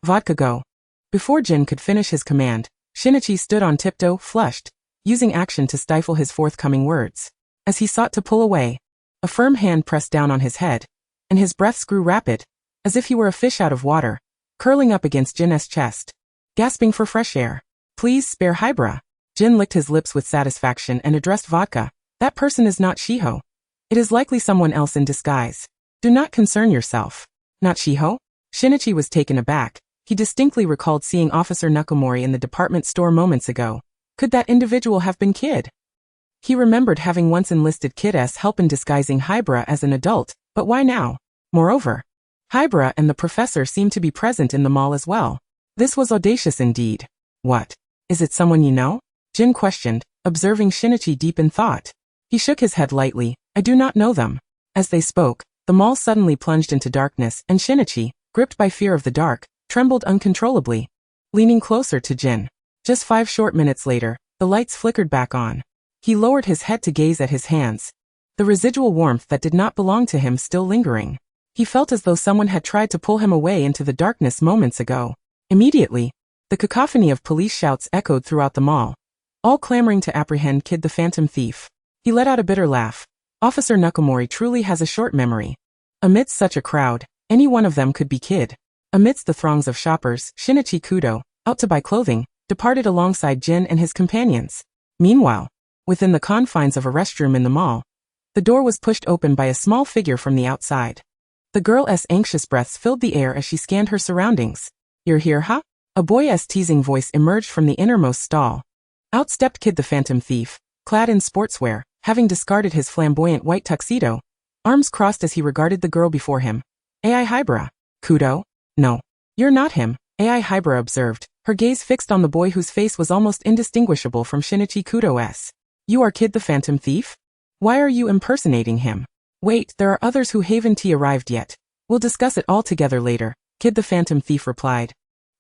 "Vodka, go." Before Jin could finish his command, Shinichi stood on tiptoe, flushed, using action to stifle his forthcoming words. As he sought to pull away, a firm hand pressed down on his head, and his breaths grew rapid, as if he were a fish out of water, curling up against Jin's chest, gasping for fresh air. "Please spare Hybra." Jin licked his lips with satisfaction and addressed Vodka. "That person is not Shiho. It is likely someone else in disguise. Do not concern yourself." "Not Shiho?" Shinichi was taken aback. He distinctly recalled seeing Officer Nakamori in the department store moments ago. Could that individual have been Kid? He remembered having once enlisted Kid's help in disguising Hybra as an adult, but why now? Moreover, Hybra and the professor seemed to be present in the mall as well. This was audacious indeed. "What? Is it someone you know?" Jin questioned, observing Shinichi deep in thought. He shook his head lightly. "I do not know them." As they spoke, the mall suddenly plunged into darkness, and Shinichi, gripped by fear of the dark, trembled uncontrollably, leaning closer to Jin. Just 5 short minutes later, the lights flickered back on. He lowered his head to gaze at his hands, the residual warmth that did not belong to him still lingering. He felt as though someone had tried to pull him away into the darkness moments ago. Immediately, the cacophony of police shouts echoed throughout the mall, all clamoring to apprehend Kid the Phantom Thief. He let out a bitter laugh. Officer Nakamori truly has a short memory. Amidst such a crowd, any one of them could be Kid. Amidst the throngs of shoppers, Shinichi Kudo, out to buy clothing, departed alongside Jin and his companions. Meanwhile, within the confines of a restroom in the mall, the door was pushed open by a small figure from the outside. The girl's anxious breaths filled the air as she scanned her surroundings. "You're here, huh?" A boy's teasing voice emerged from the innermost stall. Out stepped Kid the Phantom Thief, clad in sportswear, having discarded his flamboyant white tuxedo, arms crossed as he regarded the girl before him. Ai Hybra. Kudo? No. You're not him, Ai Hybra observed, her gaze fixed on the boy whose face was almost indistinguishable from Shinichi Kudo's. You are Kid the Phantom Thief? Why are you impersonating him? Wait, there are others who haven't arrived yet. We'll discuss it all together later, Kid the Phantom Thief replied.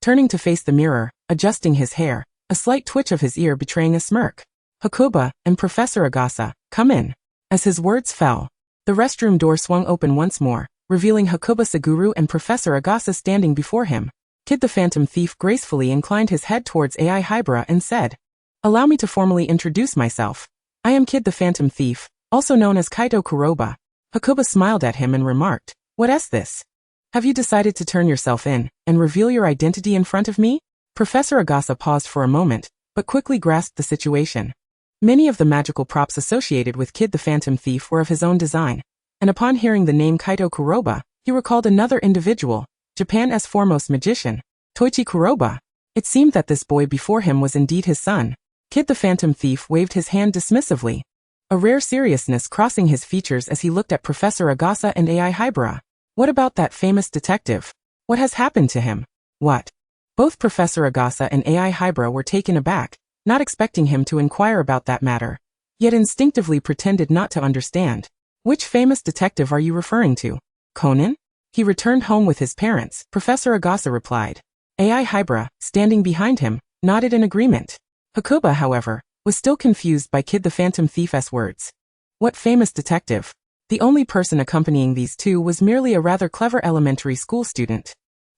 Turning to face the mirror, adjusting his hair, a slight twitch of his ear betraying a smirk. Hakuba and Professor Agasa, come in. As his words fell, the restroom door swung open once more, revealing Hakuba Saguru and Professor Agasa standing before him. Kid the Phantom Thief gracefully inclined his head towards Ai Hybra and said, Allow me to formally introduce myself. I am Kid the Phantom Thief, also known as Kaito Kuroba. Hakuba smiled at him and remarked, What's this? Have you decided to turn yourself in and reveal your identity in front of me? Professor Agasa paused for a moment, but quickly grasped the situation. Many of the magical props associated with Kid the Phantom Thief were of his own design, and upon hearing the name Kaito Kuroba, he recalled another individual, Japan's foremost magician, Toichi Kuroba. It seemed that this boy before him was indeed his son. Kid the Phantom Thief waved his hand dismissively, a rare seriousness crossing his features as he looked at Professor Agasa and Ai Hybra. What about that famous detective? What has happened to him? What? Both Professor Agasa and Ai Hybra were taken aback, not expecting him to inquire about that matter, yet instinctively pretended not to understand. Which famous detective are you referring to? Conan? He returned home with his parents, Professor Agasa replied. Ai Hybra, standing behind him, nodded in agreement. Hakuba, however, was still confused by Kid the Phantom Thief's words. What famous detective? The only person accompanying these two was merely a rather clever elementary school student.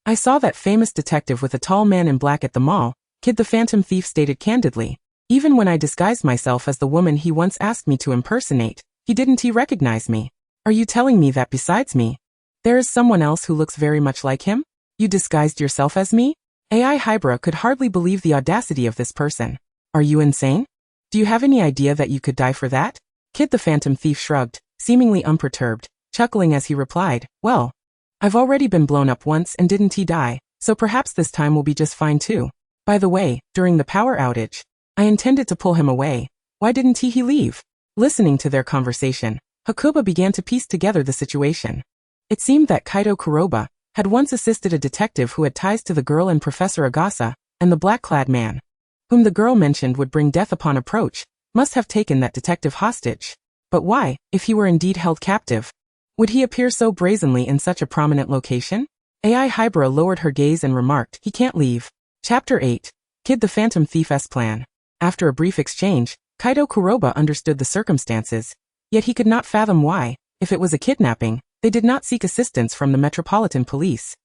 I saw that famous detective with a tall man in black at the mall, Kid the Phantom Thief stated candidly. Even when I disguised myself as the woman he once asked me to impersonate, he didn't recognize me. Are you telling me that besides me, there is someone else who looks very much like him? You disguised yourself as me? Ai Hybra could hardly believe the audacity of this person. Are you insane? Do you have any idea that you could die for that? Kid the Phantom Thief shrugged, seemingly unperturbed, chuckling as he replied, Well, I've already been blown up once and didn't die, so perhaps this time will be just fine too. By the way, during the power outage, I intended to pull him away. Why didn't he leave? Listening to their conversation, Hakuba began to piece together the situation. It seemed that Kaito Kuroba had once assisted a detective who had ties to the girl and Professor Agasa, and the black-clad man, whom the girl mentioned would bring death upon approach, must have taken that detective hostage. But why, if he were indeed held captive, would he appear so brazenly in such a prominent location? Ai Hybra lowered her gaze and remarked, He can't leave. Chapter 8. Kid the Phantom Thief's Plan. After a brief exchange, Kaito Kuroba understood the circumstances, yet he could not fathom why, if it was a kidnapping, they did not seek assistance from the Metropolitan Police.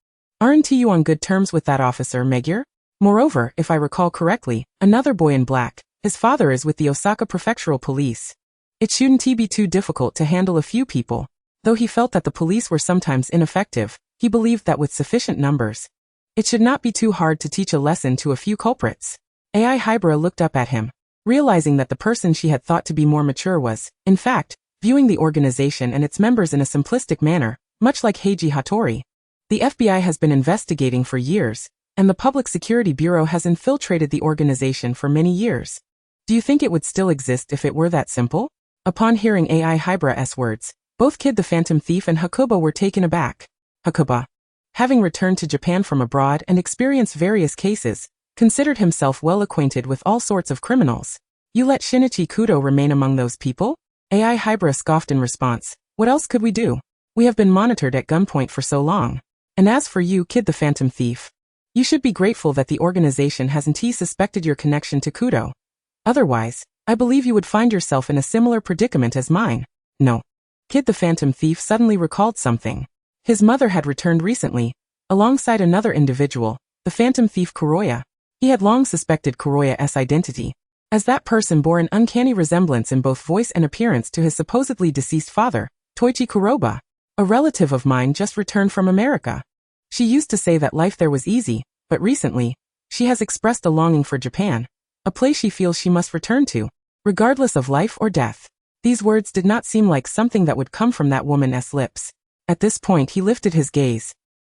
Aren't you on good terms with that officer, Megure? Moreover, if I recall correctly, another boy in black, his father is with the Osaka Prefectural Police. It shouldn't be too difficult to handle a few people. Though he felt that the police were sometimes ineffective, he believed that with sufficient numbers, it should not be too hard to teach a lesson to a few culprits. Ai Hybra looked up at him, realizing that the person she had thought to be more mature was, in fact, viewing the organization and its members in a simplistic manner, much like Heiji Hattori. The FBI has been investigating for years, and the Public Security Bureau has infiltrated the organization for many years. Do you think it would still exist if it were that simple? Upon hearing Ai Hybra's words, both Kid the Phantom Thief and Hakuba were taken aback. Hakuba, having returned to Japan from abroad and experienced various cases, considered himself well acquainted with all sorts of criminals. You let Shinichi Kudo remain among those people? Ai Hybra scoffed in response. What else could we do? We have been monitored at gunpoint for so long. And as for you, Kid the Phantom Thief, you should be grateful that the organization hasn't suspected your connection to Kudo. Otherwise, I believe you would find yourself in a similar predicament as mine. No. Kid the Phantom Thief suddenly recalled something. His mother had returned recently, alongside another individual, the Phantom Thief Kuroya. He had long suspected Kuroya's identity, as that person bore an uncanny resemblance in both voice and appearance to his supposedly deceased father, Toichi Kuroba. A relative of mine just returned from America. She used to say that life there was easy, but recently, she has expressed a longing for Japan, a place she feels she must return to, regardless of life or death. These words did not seem like something that would come from that woman's lips. At this point he lifted his gaze,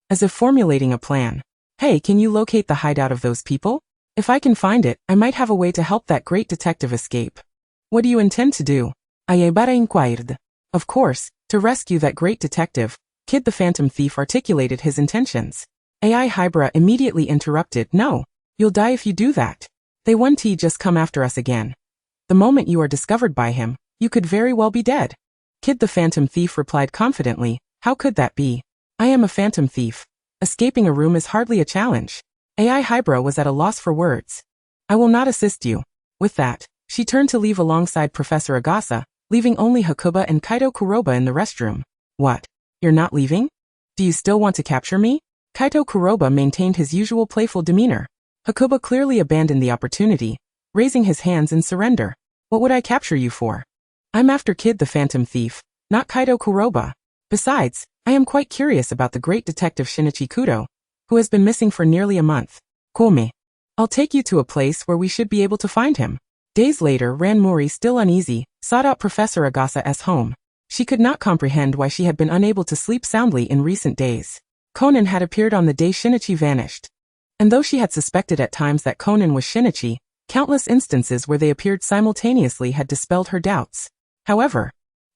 as if formulating a plan. Hey, can you locate the hideout of those people? If I can find it, I might have a way to help that great detective escape. What do you intend to do? Ayebara inquired. Of course, to rescue that great detective, Kid the Phantom Thief articulated his intentions. AI Hybra immediately interrupted. No, you'll die if you do that. They want to just come after us again. The moment you are discovered by him, you could very well be dead. Kid the Phantom Thief replied confidently. How could that be? I am a phantom thief. Escaping a room is hardly a challenge. AI Hybra was at a loss for words. I will not assist you. With that, she turned to leave alongside Professor Agasa, leaving only Hakuba and Kaito Kuroba in the restroom. What? You're not leaving? Do you still want to capture me? Kaito Kuroba maintained his usual playful demeanor. Hakuba clearly abandoned the opportunity, raising his hands in surrender. What would I capture you for? I'm after Kid the Phantom Thief, not Kaito Kuroba. Besides, I am quite curious about the great detective Shinichi Kudo, who has been missing for nearly a month. Come. I'll take you to a place where we should be able to find him. Days later, Ranmori, still uneasy, sought out Professor Agasa's home. She could not comprehend why she had been unable to sleep soundly in recent days. Conan had appeared on the day Shinichi vanished. And though she had suspected at times that Conan was Shinichi, countless instances where they appeared simultaneously had dispelled her doubts. However,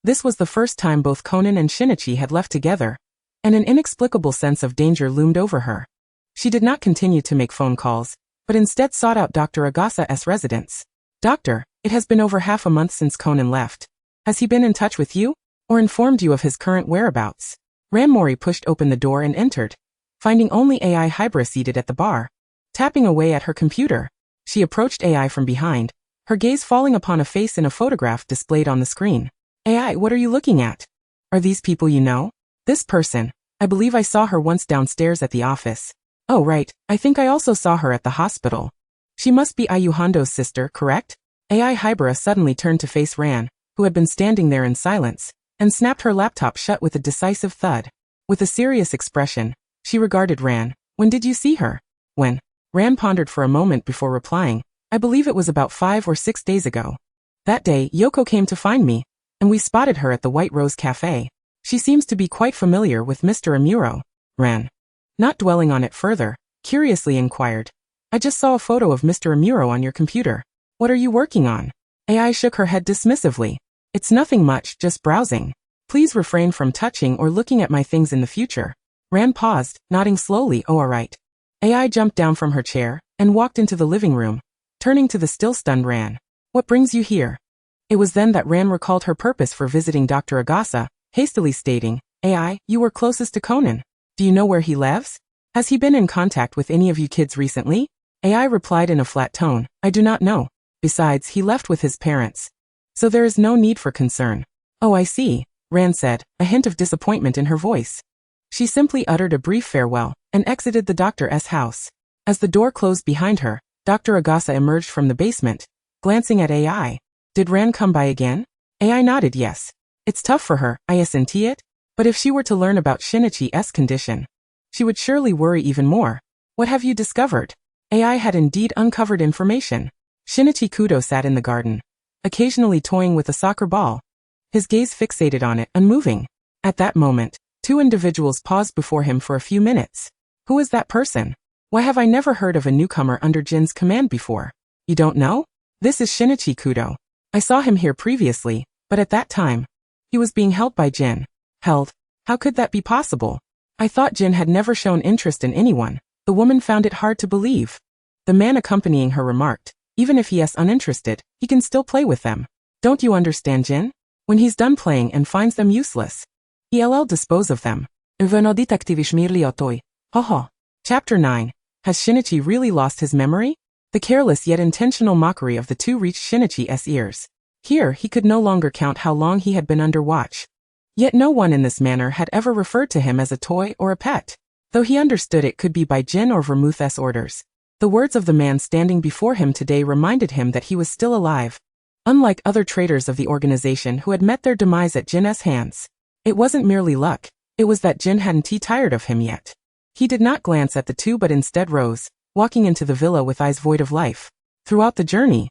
this was the first time both Conan and Shinichi had left together, and an inexplicable sense of danger loomed over her. She did not continue to make phone calls, but instead sought out Dr. Agasa's residence. Doctor, it has been over half a month since Conan left. Has he been in touch with you, or informed you of his current whereabouts? Ranmori pushed open the door and entered, finding only AI Hybra seated at the bar, tapping away at her computer. She approached AI from behind, her gaze falling upon a face in a photograph displayed on the screen. AI, what are you looking at? Are these people you know? This person, I believe I saw her once downstairs at the office. Oh right, I think I also saw her at the hospital. She must be Ayuhando's sister, correct? AI Hybra suddenly turned to face Ran, who had been standing there in silence, and snapped her laptop shut with a decisive thud. With a serious expression, she regarded Ran. When did you see her? When? Ran pondered for a moment before replying. I believe it was about 5 or 6 days ago. That day, Yoko came to find me, and we spotted her at the White Rose Cafe. She seems to be quite familiar with Mr. Amuro. Ran, not dwelling on it further, curiously inquired. I just saw a photo of Mr. Amuro on your computer. What are you working on? AI shook her head dismissively. It's nothing much, just browsing. Please refrain from touching or looking at my things in the future. Ran paused, nodding slowly. Oh, all right. AI jumped down from her chair and walked into the living room, turning to the still stunned Ran. What brings you here? It was then that Ran recalled her purpose for visiting Dr. Agasa, hastily stating, AI, you were closest to Conan. Do you know where he lives? Has he been in contact with any of you kids recently? AI replied in a flat tone, I do not know. Besides, he left with his parents. So there is no need for concern. Oh, I see, Ran said, a hint of disappointment in her voice. She simply uttered a brief farewell and exited the doctor's house. As the door closed behind her, Dr. Agasa emerged from the basement, glancing at AI. Did Ran come by again? AI nodded yes. It's tough for her, I assent it, but if she were to learn about Shinichi's condition, she would surely worry even more. What have you discovered? AI had indeed uncovered information. Shinichi Kudo sat in the garden, occasionally toying with a soccer ball, his gaze fixated on it, unmoving. At that moment, 2 individuals paused before him for a few minutes. Who is that person? Why have I never heard of a newcomer under Jin's command before? You don't know? This is Shinichi Kudo. I saw him here previously, but at that time, he was being held by Jin. Held? How could that be possible? I thought Jin had never shown interest in anyone. The woman found it hard to believe. The man accompanying her remarked, even if he is uninterested, he can still play with them. Don't you understand, Jin? When he's done playing and finds them useless, he'll dispose of them. Haha. Chapter 9. Has Shinichi really lost his memory? The careless yet intentional mockery of the two reached Shinichi's ears. Here he could no longer count how long he had been under watch. Yet no one in this manner had ever referred to him as a toy or a pet, though he understood it could be by Jin or Vermouth's orders. The words of the man standing before him today reminded him that he was still alive. Unlike other traitors of the organization who had met their demise at Jin's hands, it wasn't merely luck, it was that Jin hadn't tired of him yet. He did not glance at the two but instead rose, walking into the villa with eyes void of life. Throughout the journey,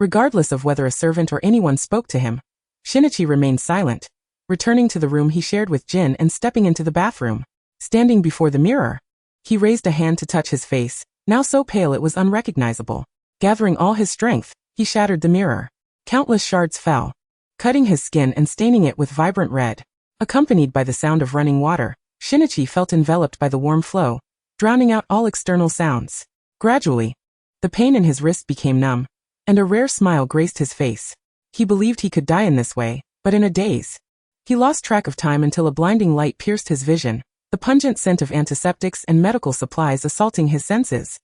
regardless of whether a servant or anyone spoke to him, Shinichi remained silent, returning to the room he shared with Jin and stepping into the bathroom. Standing before the mirror, he raised a hand to touch his face, now so pale it was unrecognizable. Gathering all his strength, he shattered the mirror. Countless shards fell, cutting his skin and staining it with vibrant red. Accompanied by the sound of running water, Shinichi felt enveloped by the warm flow, drowning out all external sounds. Gradually, the pain in his wrist became numb, and a rare smile graced his face. He believed he could die in this way, but in a daze. He lost track of time until a blinding light pierced his vision, the pungent scent of antiseptics and medical supplies assaulting his senses.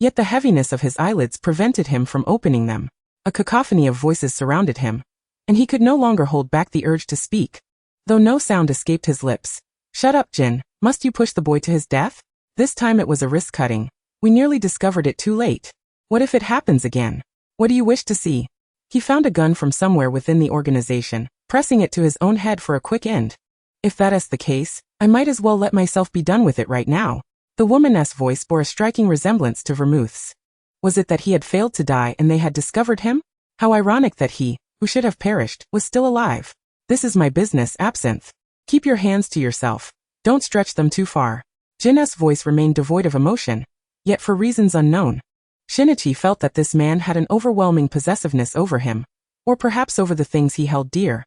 Yet the heaviness of his eyelids prevented him from opening them. A cacophony of voices surrounded him, and he could no longer hold back the urge to speak. Though no sound escaped his lips. "Shut up, Jin. Must you push the boy to his death? This time it was a wrist-cutting. We nearly discovered it too late. What if it happens again? What do you wish to see?" He found a gun from somewhere within the organization, pressing it to his own head for a quick end. "If that is the case, I might as well let myself be done with it right now." The woman's voice bore a striking resemblance to Vermouth's. Was it that he had failed to die and they had discovered him? How ironic that he, who should have perished, was still alive. "This is my business, Absinthe. Keep your hands to yourself. Don't stretch them too far." Jin's voice remained devoid of emotion, yet for reasons unknown. Shinichi felt that this man had an overwhelming possessiveness over him, or perhaps over the things he held dear.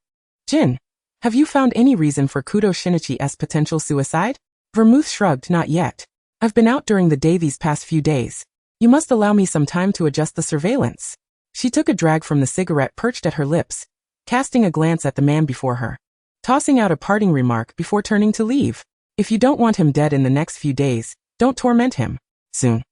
"Jin, have you found any reason for Kudo Shinichi's potential suicide?" Vermouth shrugged. "Not yet. I've been out during the day these past few days. You must allow me some time to adjust the surveillance." She took a drag from the cigarette perched at her lips, casting a glance at the man before her, tossing out a parting remark before turning to leave. "If you don't want him dead in the next few days, don't torment him. Soon."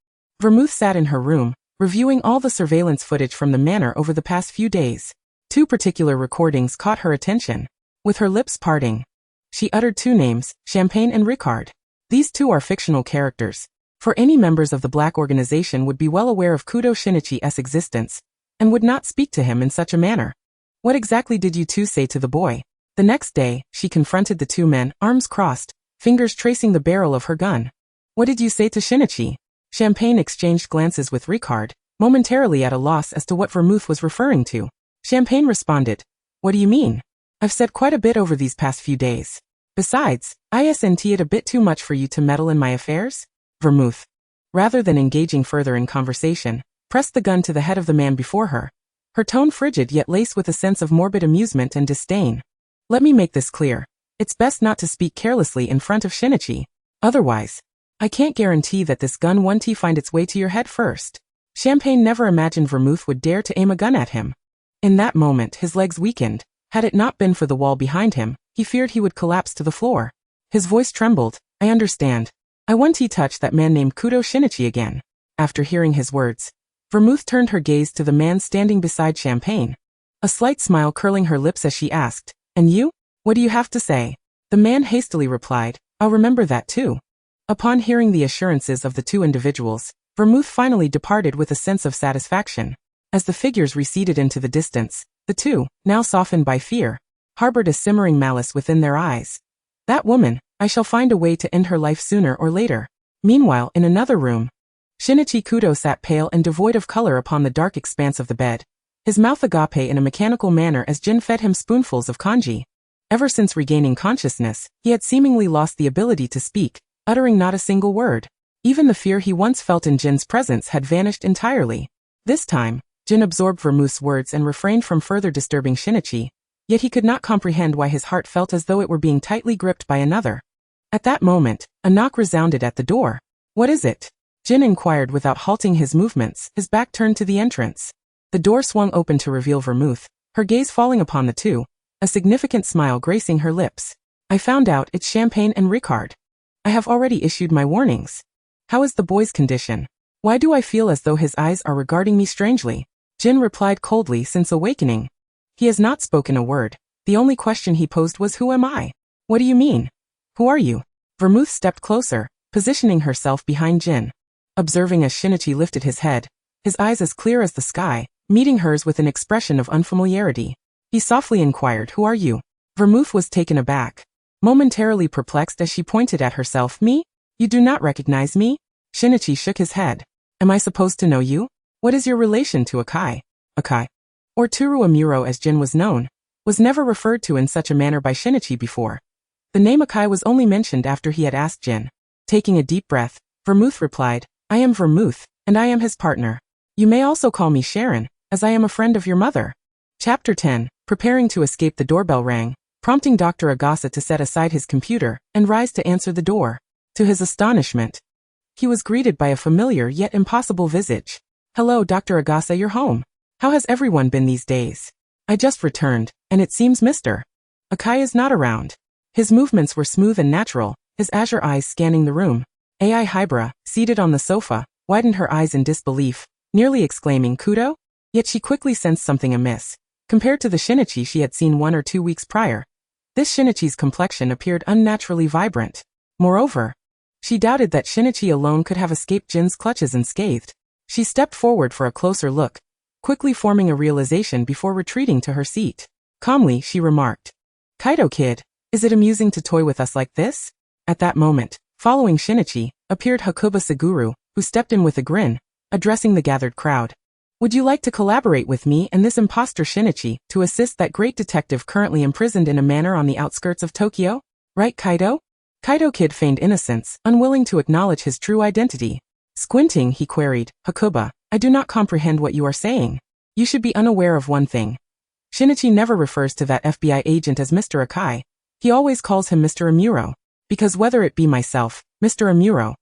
Vermouth sat in her room, reviewing all the surveillance footage from the manor over the past few days. Two particular recordings caught her attention. With her lips parting, she uttered two names, Champagne and Ricard. These two are fictional characters, for any members of the Black organization would be well aware of Kudo Shinichi's existence, and would not speak to him in such a manner. "What exactly did you two say to the boy?" The next day, she confronted the two men, arms crossed, fingers tracing the barrel of her gun. "What did you say to Shinichi?" Champagne exchanged glances with Ricard, momentarily at a loss as to what Vermouth was referring to. Champagne responded, "What do you mean? I've said quite a bit over these past few days. Besides, isn't it a bit too much for you to meddle in my affairs?" Vermouth, rather than engaging further in conversation, pressed the gun to the head of the man before her, her tone frigid yet laced with a sense of morbid amusement and disdain. "Let me make this clear. It's best not to speak carelessly in front of Shinichi. Otherwise, I can't guarantee that this gun won't find its way to your head first." Champagne never imagined Vermouth would dare to aim a gun at him. In that moment his legs weakened. Had it not been for the wall behind him, he feared he would collapse to the floor. His voice trembled. "I understand. I won't touch that man named Kudo Shinichi again." After hearing his words, Vermouth turned her gaze to the man standing beside Champagne, a slight smile curling her lips as she asked, "And you? What do you have to say?" The man hastily replied, "I'll remember that too." Upon hearing the assurances of the two individuals, Vermouth finally departed with a sense of satisfaction. As the figures receded into the distance, the two, now softened by fear, harbored a simmering malice within their eyes. "That woman, I shall find a way to end her life sooner or later." Meanwhile, in another room, Shinichi Kudo sat pale and devoid of color upon the dark expanse of the bed, his mouth agape in a mechanical manner as Jin fed him spoonfuls of kanji. Ever since regaining consciousness, he had seemingly lost the ability to speak, uttering not a single word. Even the fear he once felt in Jin's presence had vanished entirely. This time, Jin absorbed Vermouth's words and refrained from further disturbing Shinichi, yet he could not comprehend why his heart felt as though it were being tightly gripped by another. At that moment, a knock resounded at the door. "What is it?" Jin inquired without halting his movements, his back turned to the entrance. The door swung open to reveal Vermouth, her gaze falling upon the two, a significant smile gracing her lips. "I found out it's Champagne and Ricard. I have already issued my warnings. How is the boy's condition? Why do I feel as though his eyes are regarding me strangely?" Jin replied coldly since awakening. He has not spoken a word. The only question he posed was, "Who am I?" "What do you mean? Who are you?" Vermouth stepped closer, positioning herself behind Jin. Observing as Shinichi lifted his head, his eyes as clear as the sky, meeting hers with an expression of unfamiliarity, he softly inquired, "Who are you?" Vermouth was taken aback, momentarily perplexed as she pointed at herself. "Me? You do not recognize me?" Shinichi shook his head. "Am I supposed to know you? What is your relation to Akai?" Akai, or Turu Amuro as Jin was known, was never referred to in such a manner by Shinichi before. The name Akai was only mentioned after he had asked Jin. Taking a deep breath, Vermouth replied, "I am Vermouth, and I am his partner. You may also call me Sharon, as I am a friend of your mother." Chapter 10, Preparing to escape, the doorbell rang, prompting Dr. Agasa to set aside his computer and rise to answer the door. To his astonishment, he was greeted by a familiar yet impossible visage. "Hello, Dr. Agasa, you're home. How has everyone been these days? I just returned, and it seems Mr. Akai is not around." His movements were smooth and natural, his azure eyes scanning the room. AI Hybra, seated on the sofa, widened her eyes in disbelief, nearly exclaiming, "Kudo?" Yet she quickly sensed something amiss. Compared to the Shinichi she had seen 1 or 2 weeks prior, this Shinichi's complexion appeared unnaturally vibrant. Moreover, she doubted that Shinichi alone could have escaped Jin's clutches unscathed. She stepped forward for a closer look, quickly forming a realization before retreating to her seat. Calmly, she remarked, "Kaido kid, is it amusing to toy with us like this?" At that moment, following Shinichi, appeared Hakuba Suguru, who stepped in with a grin, addressing the gathered crowd. "Would you like to collaborate with me and this imposter Shinichi to assist that great detective currently imprisoned in a manor on the outskirts of Tokyo? Right, Kaido?" Kaido kid feigned innocence, unwilling to acknowledge his true identity. Squinting, he queried, "Hakuba, I do not comprehend what you are saying. You should be unaware of one thing. Shinichi never refers to that FBI agent as Mr. Akai. He always calls him Mr. Amuro. Because whether it be myself, Mr. Amuro,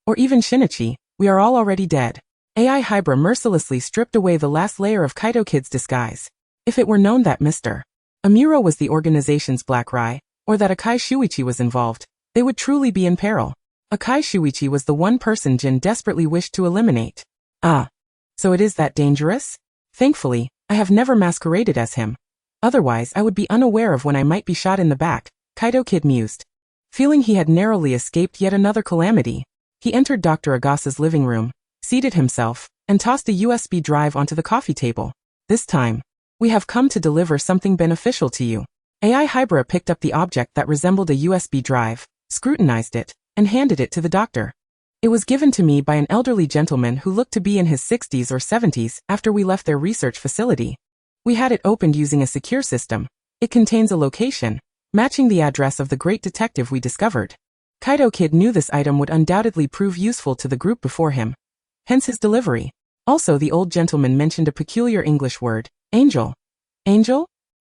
or even Shinichi, we are all already dead." AI Hybra mercilessly stripped away the last layer of Kaido Kid's disguise. If it were known that Mr. Amuro was the organization's Black Rai, or that Akai Shuichi was involved, they would truly be in peril. Akai Shuichi was the one person Jin desperately wished to eliminate. Ah. So it is that dangerous? Thankfully, I have never masqueraded as him. Otherwise I would be unaware of when I might be shot in the back, Kaido Kid mused. Feeling he had narrowly escaped yet another calamity, he entered Dr. Agasa's living room, seated himself, and tossed a USB drive onto the coffee table. "This time, we have come to deliver something beneficial to you." AI Hybra picked up the object that resembled a USB drive, scrutinized it, and handed it to the doctor. "It was given to me by an elderly gentleman who looked to be in his 60s or 70s after we left their research facility. We had it opened using a secure system. It contains a location, matching the address of the great detective we discovered." Kaido Kid knew this item would undoubtedly prove useful to the group before him. Hence his delivery. Also, the old gentleman mentioned a peculiar English word, angel. Angel?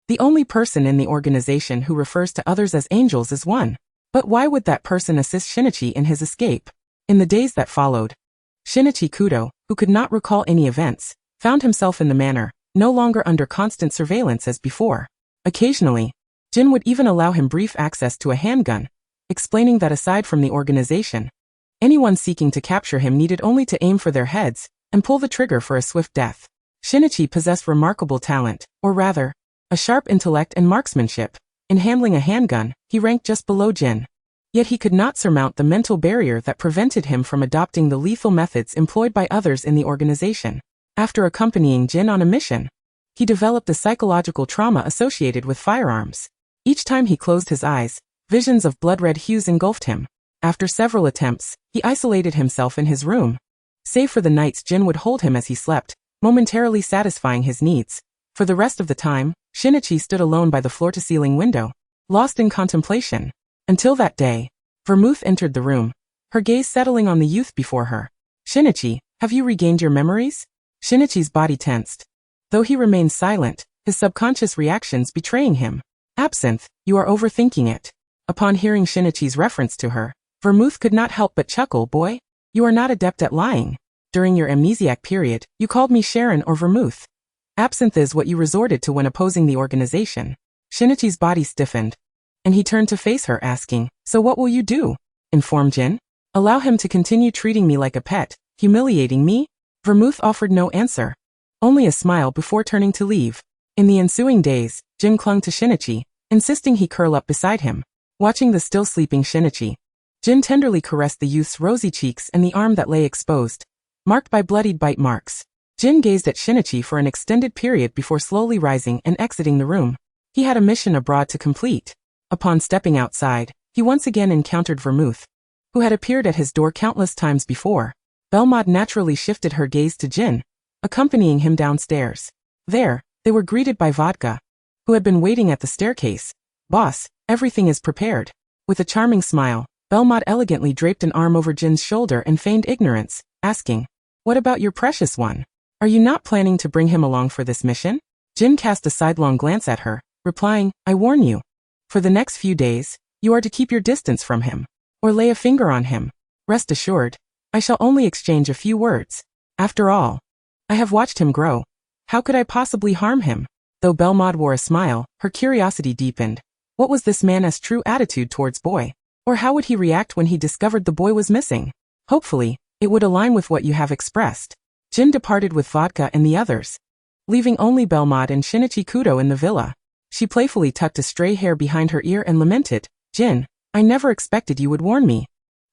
The only person in the organization who refers to others as angels is one. But why would that person assist Shinichi in his escape? In the days that followed, Shinichi Kudo, who could not recall any events, found himself in the manor, no longer under constant surveillance as before. Occasionally, Jin would even allow him brief access to a handgun, explaining that aside from the organization, anyone seeking to capture him needed only to aim for their heads and pull the trigger for a swift death. Shinichi possessed remarkable talent, or rather, a sharp intellect and marksmanship. In handling a handgun, he ranked just below Jin. Yet he could not surmount the mental barrier that prevented him from adopting the lethal methods employed by others in the organization. After accompanying Jin on a mission, he developed a psychological trauma associated with firearms. Each time he closed his eyes, visions of blood-red hues engulfed him. After several attempts, he isolated himself in his room. Save for the nights, Jin would hold him as he slept, momentarily satisfying his needs. For the rest of the time, Shinichi stood alone by the floor-to-ceiling window, lost in contemplation. Until that day, Vermouth entered the room, her gaze settling on the youth before her. "Shinichi, have you regained your memories?" Shinichi's body tensed. Though he remained silent, his subconscious reactions betraying him. "Absinthe, you are overthinking it." Upon hearing Shinichi's reference to her, Vermouth could not help but chuckle. "Boy, you are not adept at lying. During your amnesiac period, you called me Sharon or Vermouth. Absinthe is what you resorted to when opposing the organization." Shinichi's body stiffened, and he turned to face her, asking, "So what will you do? Inform Jin? Allow him to continue treating me like a pet, humiliating me?" Vermouth offered no answer, only a smile before turning to leave. In the ensuing days, Jin clung to Shinichi, insisting he curl up beside him. Watching the still sleeping Shinichi, Jin tenderly caressed the youth's rosy cheeks and the arm that lay exposed, marked by bloodied bite marks. Jin gazed at Shinichi for an extended period before slowly rising and exiting the room. He had a mission abroad to complete. Upon stepping outside, he once again encountered Vermouth, who had appeared at his door countless times before. Belmont naturally shifted her gaze to Jin, accompanying him downstairs. There, they were greeted by Vodka, who had been waiting at the staircase. "Boss, everything is prepared." With a charming smile, Belmont elegantly draped an arm over Jin's shoulder and feigned ignorance, asking, "What about your precious one? Are you not planning to bring him along for this mission?" Jin cast a sidelong glance at her, replying, I warn you. For the next few days, you are to keep your distance from him. Or lay a finger on him. Rest assured, I shall only exchange a few words. After all, I have watched him grow. How could I possibly harm him? Though Belmod wore a smile, her curiosity deepened. What was this man's true attitude towards Boy? Or how would he react when he discovered the boy was missing? Hopefully, it would align with what you have expressed. Jin departed with vodka and the others, leaving only Belmod and Shinichi Kudo in the villa. She playfully tucked a stray hair behind her ear and lamented, Jin, I never expected you would warn me.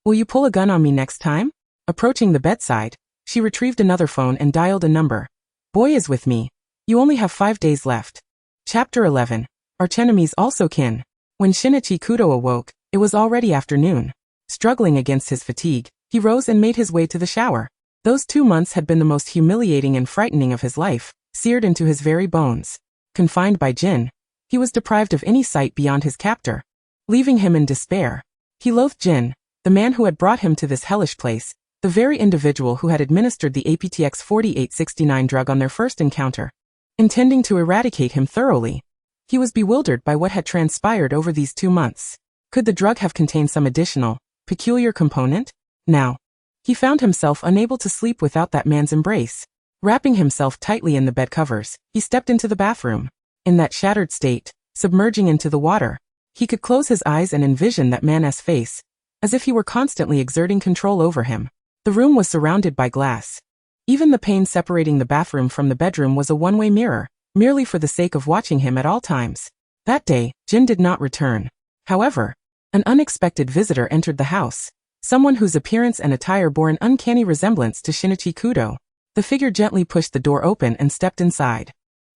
Will you pull a gun on me next time? Approaching the bedside, she retrieved another phone and dialed a number. Boy is with me. You only have 5 days left. Chapter 11. Archenemies also kin. When Shinichi Kudo awoke, it was already afternoon. Struggling against his fatigue, he rose and made his way to the shower. Those 2 months had been the most humiliating and frightening of his life, seared into his very bones. Confined by Jin, he was deprived of any sight beyond his captor, leaving him in despair. He loathed Jin, the man who had brought him to this hellish place, the very individual who had administered the APTX 4869 drug on their first encounter, intending to eradicate him thoroughly. He was bewildered by what had transpired over these 2 months. Could the drug have contained some additional, peculiar component? Now, he found himself unable to sleep without that man's embrace. Wrapping himself tightly in the bed covers, he stepped into the bathroom. In that shattered state, submerging into the water, he could close his eyes and envision that man's face, as if he were constantly exerting control over him. The room was surrounded by glass. Even the pane separating the bathroom from the bedroom was a one-way mirror, merely for the sake of watching him at all times. That day, Jin did not return. However, an unexpected visitor entered the house, someone whose appearance and attire bore an uncanny resemblance to Shinichi Kudo. The figure gently pushed the door open and stepped inside.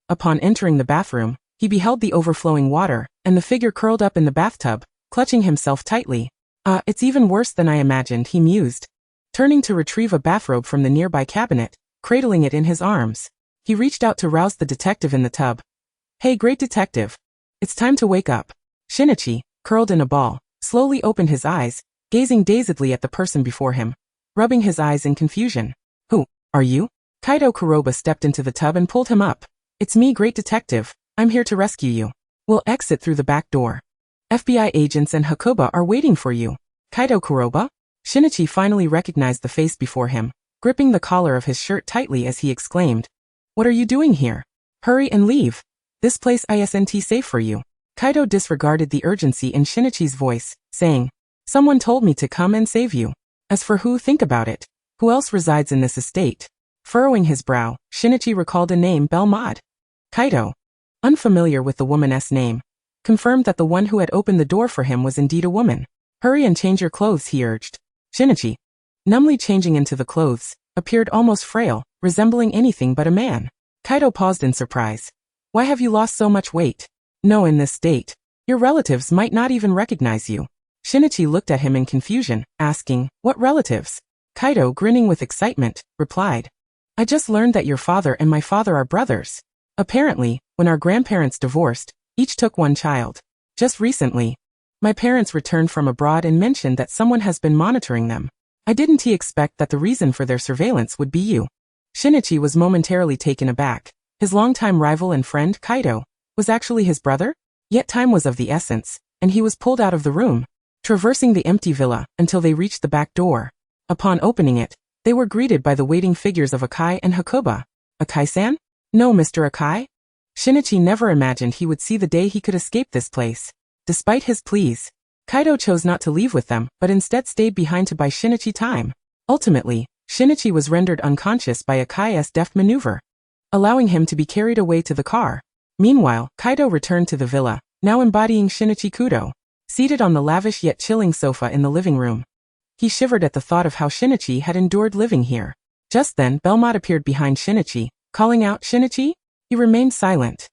Upon entering the bathroom, he beheld the overflowing water, and the figure curled up in the bathtub, clutching himself tightly. It's even worse than I imagined, he mused. Turning to retrieve a bathrobe from the nearby cabinet, cradling it in his arms, he reached out to rouse the detective in the tub. Hey, great detective. It's time to wake up. Shinichi, curled in a ball, slowly opened his eyes, gazing dazedly at the person before him, rubbing his eyes in confusion. Who are you? Kaido Kuroba stepped into the tub and pulled him up. It's me, great detective. I'm here to rescue you. We'll exit through the back door. FBI agents and Hakuba are waiting for you. Kaido Kuroba? Shinichi finally recognized the face before him, gripping the collar of his shirt tightly as he exclaimed, What are you doing here? Hurry and leave. This place isn't safe for you. Kaido disregarded the urgency in Shinichi's voice, saying, Someone told me to come and save you. As for who, think about it. Who else resides in this estate? Furrowing his brow, Shinichi recalled a name, Belmod. Kaido, unfamiliar with the woman's name, confirmed that the one who had opened the door for him was indeed a woman. Hurry and change your clothes, he urged. Shinichi, numbly changing into the clothes, appeared almost frail, resembling anything but a man. Kaido paused in surprise. Why have you lost so much weight? No, in this state, your relatives might not even recognize you. Shinichi looked at him in confusion, asking, What relatives? Kaido, grinning with excitement, replied, I just learned that your father and my father are brothers. Apparently, when our grandparents divorced, each took one child. Just recently, my parents returned from abroad and mentioned that someone has been monitoring them. I didn't expect that the reason for their surveillance would be you. Shinichi was momentarily taken aback. His longtime rival and friend, Kaido, was actually his brother? Yet time was of the essence, and he was pulled out of the room, traversing the empty villa until they reached the back door. Upon opening it, they were greeted by the waiting figures of Akai and Hakuba. Akai-san? No, Mr. Akai? Shinichi never imagined he would see the day he could escape this place. Despite his pleas, Kaido chose not to leave with them, but instead stayed behind to buy Shinichi time. Ultimately, Shinichi was rendered unconscious by Akai's deft maneuver, allowing him to be carried away to the car. Meanwhile, Kaido returned to the villa, now embodying Shinichi Kudo, seated on the lavish yet chilling sofa in the living room. He shivered at the thought of how Shinichi had endured living here. Just then, Belmod appeared behind Shinichi, calling out, Shinichi? He remained silent.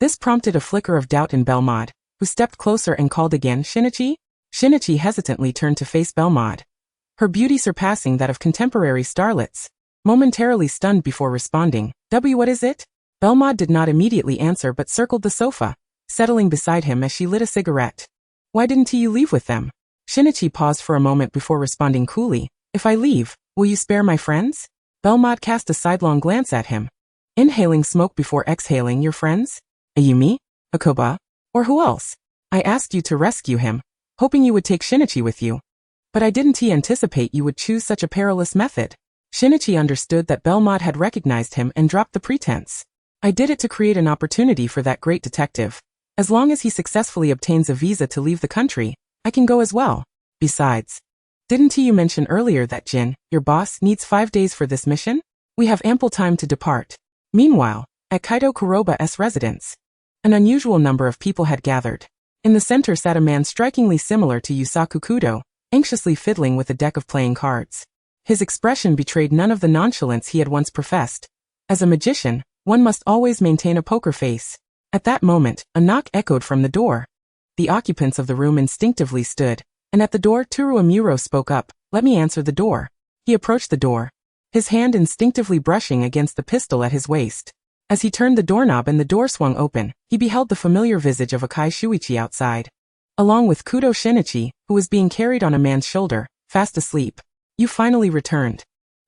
This prompted a flicker of doubt in Belmod, who stepped closer and called again, Shinichi? Shinichi hesitantly turned to face Belmod, her beauty surpassing that of contemporary starlets. Momentarily stunned before responding, What is it? Belmod did not immediately answer but circled the sofa, settling beside him as she lit a cigarette. Why didn't you leave with them? Shinichi paused for a moment before responding coolly, If I leave, will you spare my friends? Belmod cast a sidelong glance at him. Inhaling smoke before exhaling your friends? Ayumi? Akoba? Or who else? I asked you to rescue him, hoping you would take Shinichi with you. But I didn't anticipate you would choose such a perilous method. Shinichi understood that Belmont had recognized him and dropped the pretense. I did it to create an opportunity for that great detective. As long as he successfully obtains a visa to leave the country, I can go as well. Besides, didn't you mention earlier that Jin, your boss, needs 5 days for this mission? We have ample time to depart. Meanwhile, at Kaido Kuroba's residence, an unusual number of people had gathered. In the center sat a man strikingly similar to Yusaku Kudo, anxiously fiddling with a deck of playing cards. His expression betrayed none of the nonchalance he had once professed. As a magician, one must always maintain a poker face. At that moment, a knock echoed from the door. The occupants of the room instinctively stood, and at the door Toru Amuro spoke up, "Let me answer the door." He approached the door, his hand instinctively brushing against the pistol at his waist. As he turned the doorknob and the door swung open, he beheld the familiar visage of Akai Shuichi outside, along with Kudo Shinichi, who was being carried on a man's shoulder, fast asleep. "You finally returned.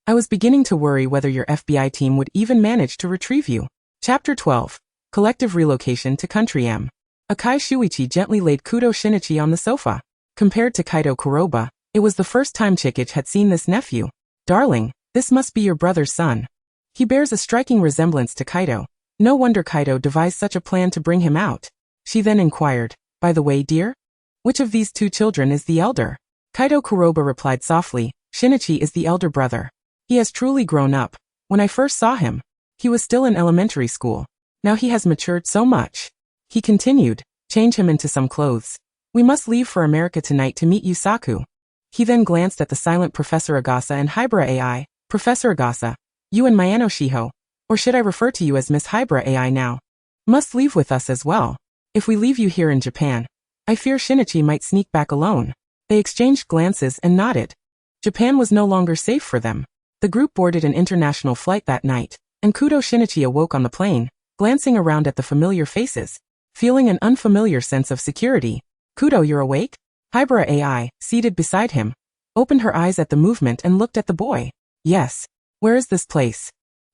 I was beginning to worry whether your FBI team would even manage to retrieve you." Chapter 12. Collective Relocation to Country M. Akai Shuichi gently laid Kudo Shinichi on the sofa. Compared to Kaido Kuroba, it was the first time Chikage had seen this nephew. "Darling, this must be your brother's son. He bears a striking resemblance to Kaido. No wonder Kaido devised such a plan to bring him out." She then inquired, "By the way, dear, which of these two children is the elder?" Kaido Kuroba replied softly, "Shinichi is the elder brother. He has truly grown up. When I first saw him, he was still in elementary school. Now he has matured so much." He continued, "Change him into some clothes. We must leave for America tonight to meet Yusaku." He then glanced at the silent Professor Agasa and Hybra AI. "Professor Agasa, you and Mayano Shiho, or should I refer to you as Miss Hybra AI now, must leave with us as well. If we leave you here in Japan, I fear Shinichi might sneak back alone." They exchanged glances and nodded. Japan was no longer safe for them. The group boarded an international flight that night, and Kudo Shinichi awoke on the plane, glancing around at the familiar faces, feeling an unfamiliar sense of security. "Kudo, you're awake?" Hybra AI, seated beside him, opened her eyes at the movement and looked at the boy. "Yes. Where is this place?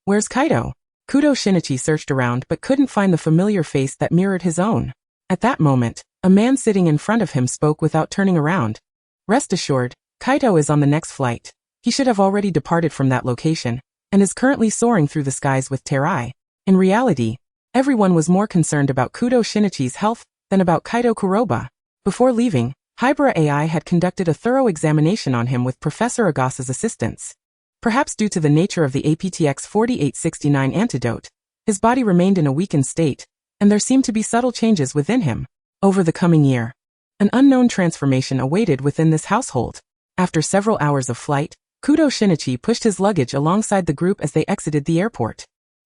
Where's Kaido?" Kudo Shinichi searched around but couldn't find the familiar face that mirrored his own. At that moment, a man sitting in front of him spoke without turning around. "Rest assured, Kaido is on the next flight. He should have already departed from that location, and is currently soaring through the skies with Terai." In reality, everyone was more concerned about Kudo Shinichi's health than about Kaido Kuroba. Before leaving, Hybra AI had conducted a thorough examination on him with Professor Agasa's assistance. Perhaps due to the nature of the APTX 4869 antidote, his body remained in a weakened state, and there seemed to be subtle changes within him. Over the coming year, an unknown transformation awaited within this household. After several hours of flight, Kudo Shinichi pushed his luggage alongside the group as they exited the airport.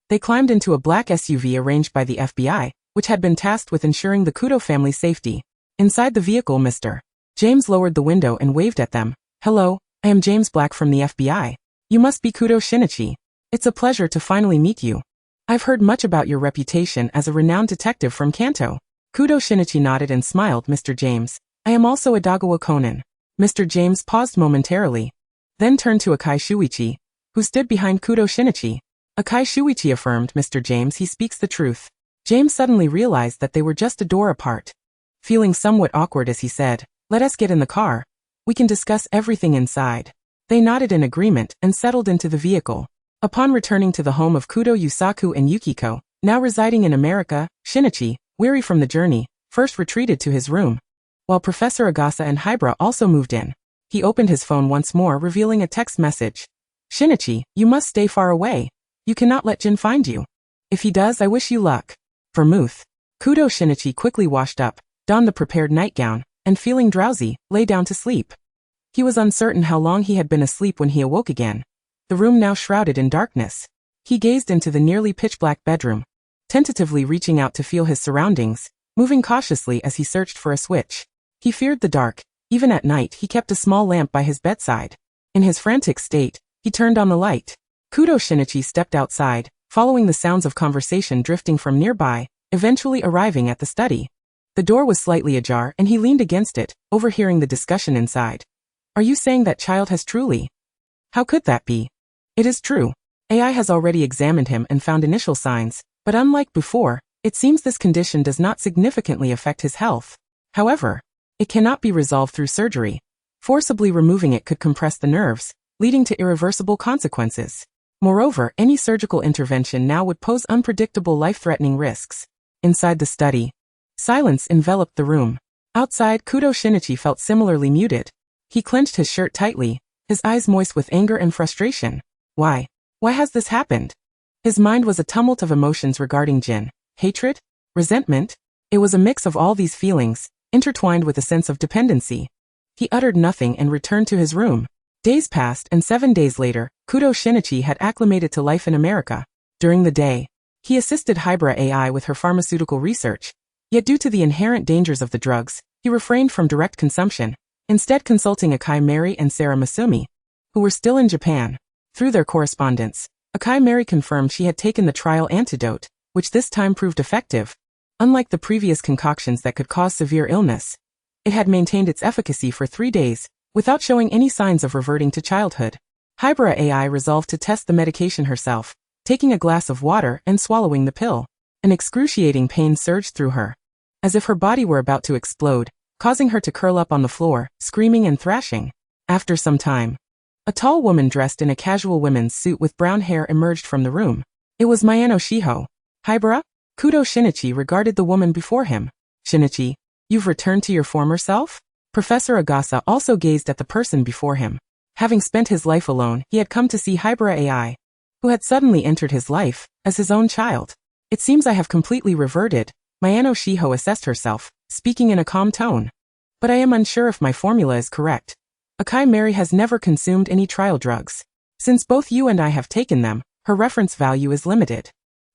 They climbed into a black SUV arranged by the FBI, which had been tasked with ensuring the Kudo family's safety. Inside the vehicle, Mr. James lowered the window and waved at them. "Hello, I am James Black from the FBI. You must be Kudo Shinichi. It's a pleasure to finally meet you. I've heard much about your reputation as a renowned detective from Kanto." Kudo Shinichi nodded and smiled. "Mr. James, I am also Adagawa Conan." Mr. James paused momentarily, then turned to Akai Shuichi, who stood behind Kudo Shinichi. Akai Shuichi affirmed, "Mr. James, he speaks the truth." James suddenly realized that they were just a door apart. Feeling somewhat awkward as he said, "Let us get in the car. We can discuss everything inside." They nodded in agreement and settled into the vehicle. Upon returning to the home of Kudo Yusaku and Yukiko, now residing in America, Shinichi, weary from the journey, first retreated to his room, while Professor Agasa and Hybra also moved in. He opened his phone once more, revealing a text message. "Shinichi, you must stay far away. You cannot let Jin find you. If he does, I wish you luck. Vermouth." Kudo Shinichi quickly washed up, donned the prepared nightgown, and feeling drowsy, lay down to sleep. He was uncertain how long he had been asleep when he awoke again, the room now shrouded in darkness. He gazed into the nearly pitch-black bedroom, tentatively reaching out to feel his surroundings, moving cautiously as he searched for a switch. He feared the dark. Even at night, he kept a small lamp by his bedside. In his frantic state, he turned on the light. Kudo Shinichi stepped outside, following the sounds of conversation drifting from nearby, eventually arriving at the study. The door was slightly ajar and he leaned against it, overhearing the discussion inside. "Are you saying that child has truly? How could that be?" "It is true. AI has already examined him and found initial signs, but unlike before, it seems this condition does not significantly affect his health. However, it cannot be resolved through surgery. Forcibly removing it could compress the nerves, leading to irreversible consequences. Moreover, any surgical intervention now would pose unpredictable life-threatening risks. Inside the study, silence enveloped the room. Outside, Kudo Shinichi felt similarly muted. He clenched his shirt tightly, his eyes moist with anger and frustration. Why? Why has this happened? His mind was a tumult of emotions regarding Jin. Hatred? Resentment? It was a mix of all these feelings, intertwined with a sense of dependency. He uttered nothing and returned to his room. Days passed, and 7 days later, Kudo Shinichi had acclimated to life in America. During the day, he assisted Hybrid AI with her pharmaceutical research. Yet due to the inherent dangers of the drugs, he refrained from direct consumption, instead consulting Akai Mary and Sarah Masumi, who were still in Japan. Through their correspondence, Akai Mary confirmed she had taken the trial antidote, which this time proved effective. Unlike the previous concoctions that could cause severe illness, it had maintained its efficacy for 3 days, without showing any signs of reverting to childhood. Hybrid AI resolved to test the medication herself, taking a glass of water and swallowing the pill. An excruciating pain surged through her, as if her body were about to explode, causing her to curl up on the floor, screaming and thrashing. After some time, a tall woman dressed in a casual women's suit with brown hair emerged from the room. It was Mayano Shiho. Hybrid? Kudo Shinichi regarded the woman before him. Shinichi, you've returned to your former self? Professor Agasa also gazed at the person before him. Having spent his life alone, he had come to see Hybrid AI, who had suddenly entered his life, as his own child. It seems I have completely reverted, Mayano Shiho assessed herself, speaking in a calm tone. But I am unsure if my formula is correct. Akai Mary has never consumed any trial drugs. Since both you and I have taken them, her reference value is limited.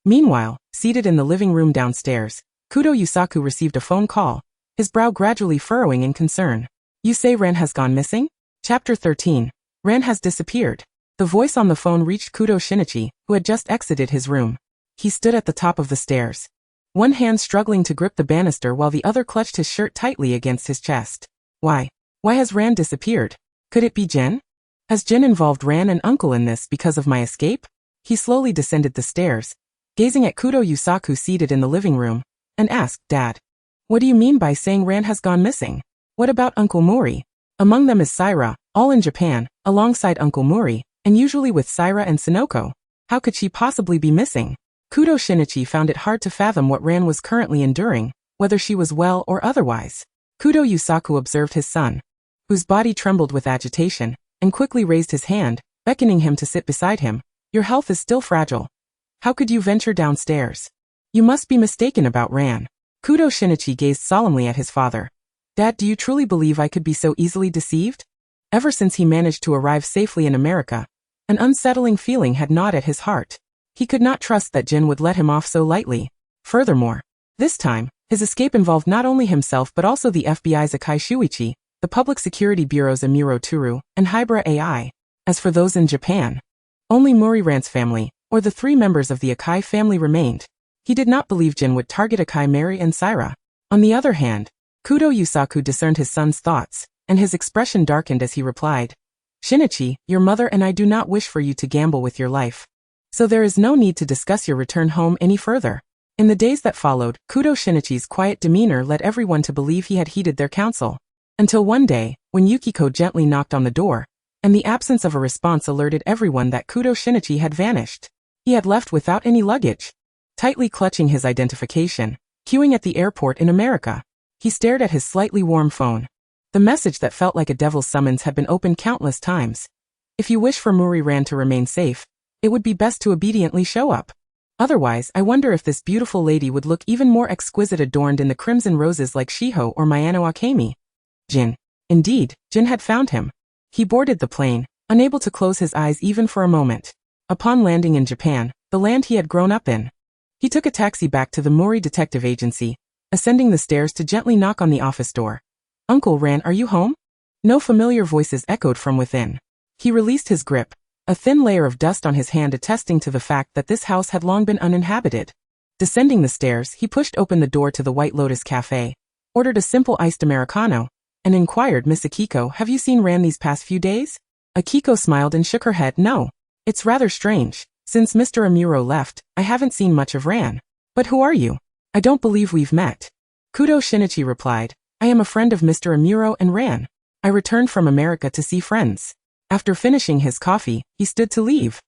Meanwhile, seated in the living room downstairs, Kudo Yusaku received a phone call, his brow gradually furrowing in concern. You say Ran has gone missing? Chapter 13. Ran has disappeared. The voice on the phone reached Kudo Shinichi, who had just exited his room. He stood at the top of the stairs, one hand struggling to grip the banister while the other clutched his shirt tightly against his chest. Why? Why has Ran disappeared? Could it be Jin? Has Jin involved Ran and Uncle in this because of my escape? He slowly descended the stairs, gazing at Kudo Yusaku seated in the living room, and asked, Dad, what do you mean by saying Ran has gone missing? What about Uncle Mori? Among them is Saira, all in Japan, alongside Uncle Mori, and usually with Saira and Sonoko. How could she possibly be missing? Kudo Shinichi found it hard to fathom what Ran was currently enduring, whether she was well or otherwise. Kudo Yusaku observed his son, whose body trembled with agitation, and quickly raised his hand, beckoning him to sit beside him. Your health is still fragile. How could you venture downstairs? You must be mistaken about Ran. Kudo Shinichi gazed solemnly at his father. Dad, do you truly believe I could be so easily deceived? Ever since he managed to arrive safely in America, an unsettling feeling had gnawed at his heart. He could not trust that Jin would let him off so lightly. Furthermore, this time, his escape involved not only himself but also the FBI's Akai Shuichi, the Public Security Bureau's Amuro Turu, and Hybrid AI. As for those in Japan, only Mori Ran's family, or the 3 members of the Akai family remained. He did not believe Jin would target Akai Mary and Saira. On the other hand, Kudo Yusaku discerned his son's thoughts, and his expression darkened as he replied, Shinichi, your mother and I do not wish for you to gamble with your life. So there is no need to discuss your return home any further. In the days that followed, Kudo Shinichi's quiet demeanor led everyone to believe he had heeded their counsel. Until one day, when Yukiko gently knocked on the door, and the absence of a response alerted everyone that Kudo Shinichi had vanished. He had left without any luggage. Tightly clutching his identification, queuing at the airport in America, he stared at his slightly warm phone. The message that felt like a devil's summons had been opened countless times. If you wish for Mori Ran to remain safe, it would be best to obediently show up. Otherwise, I wonder if this beautiful lady would look even more exquisite adorned in the crimson roses like Shiho or Mayano Akemi. Jin. Indeed, Jin had found him. He boarded the plane, unable to close his eyes even for a moment. Upon landing in Japan, the land he had grown up in, he took a taxi back to the Mori Detective Agency, ascending the stairs to gently knock on the office door. Uncle Ran, are you home? No familiar voices echoed from within. He released his grip, a thin layer of dust on his hand attesting to the fact that this house had long been uninhabited. Descending the stairs, he pushed open the door to the White Lotus Cafe, ordered a simple iced Americano, and inquired, Miss Akiko, have you seen Ran these past few days? Akiko smiled and shook her head. No. It's rather strange. Since Mr. Amuro left, I haven't seen much of Ran. But who are you? I don't believe we've met. Kudo Shinichi replied, I am a friend of Mr. Amuro and Ran. I returned from America to see friends. After finishing his coffee, he stood to leave.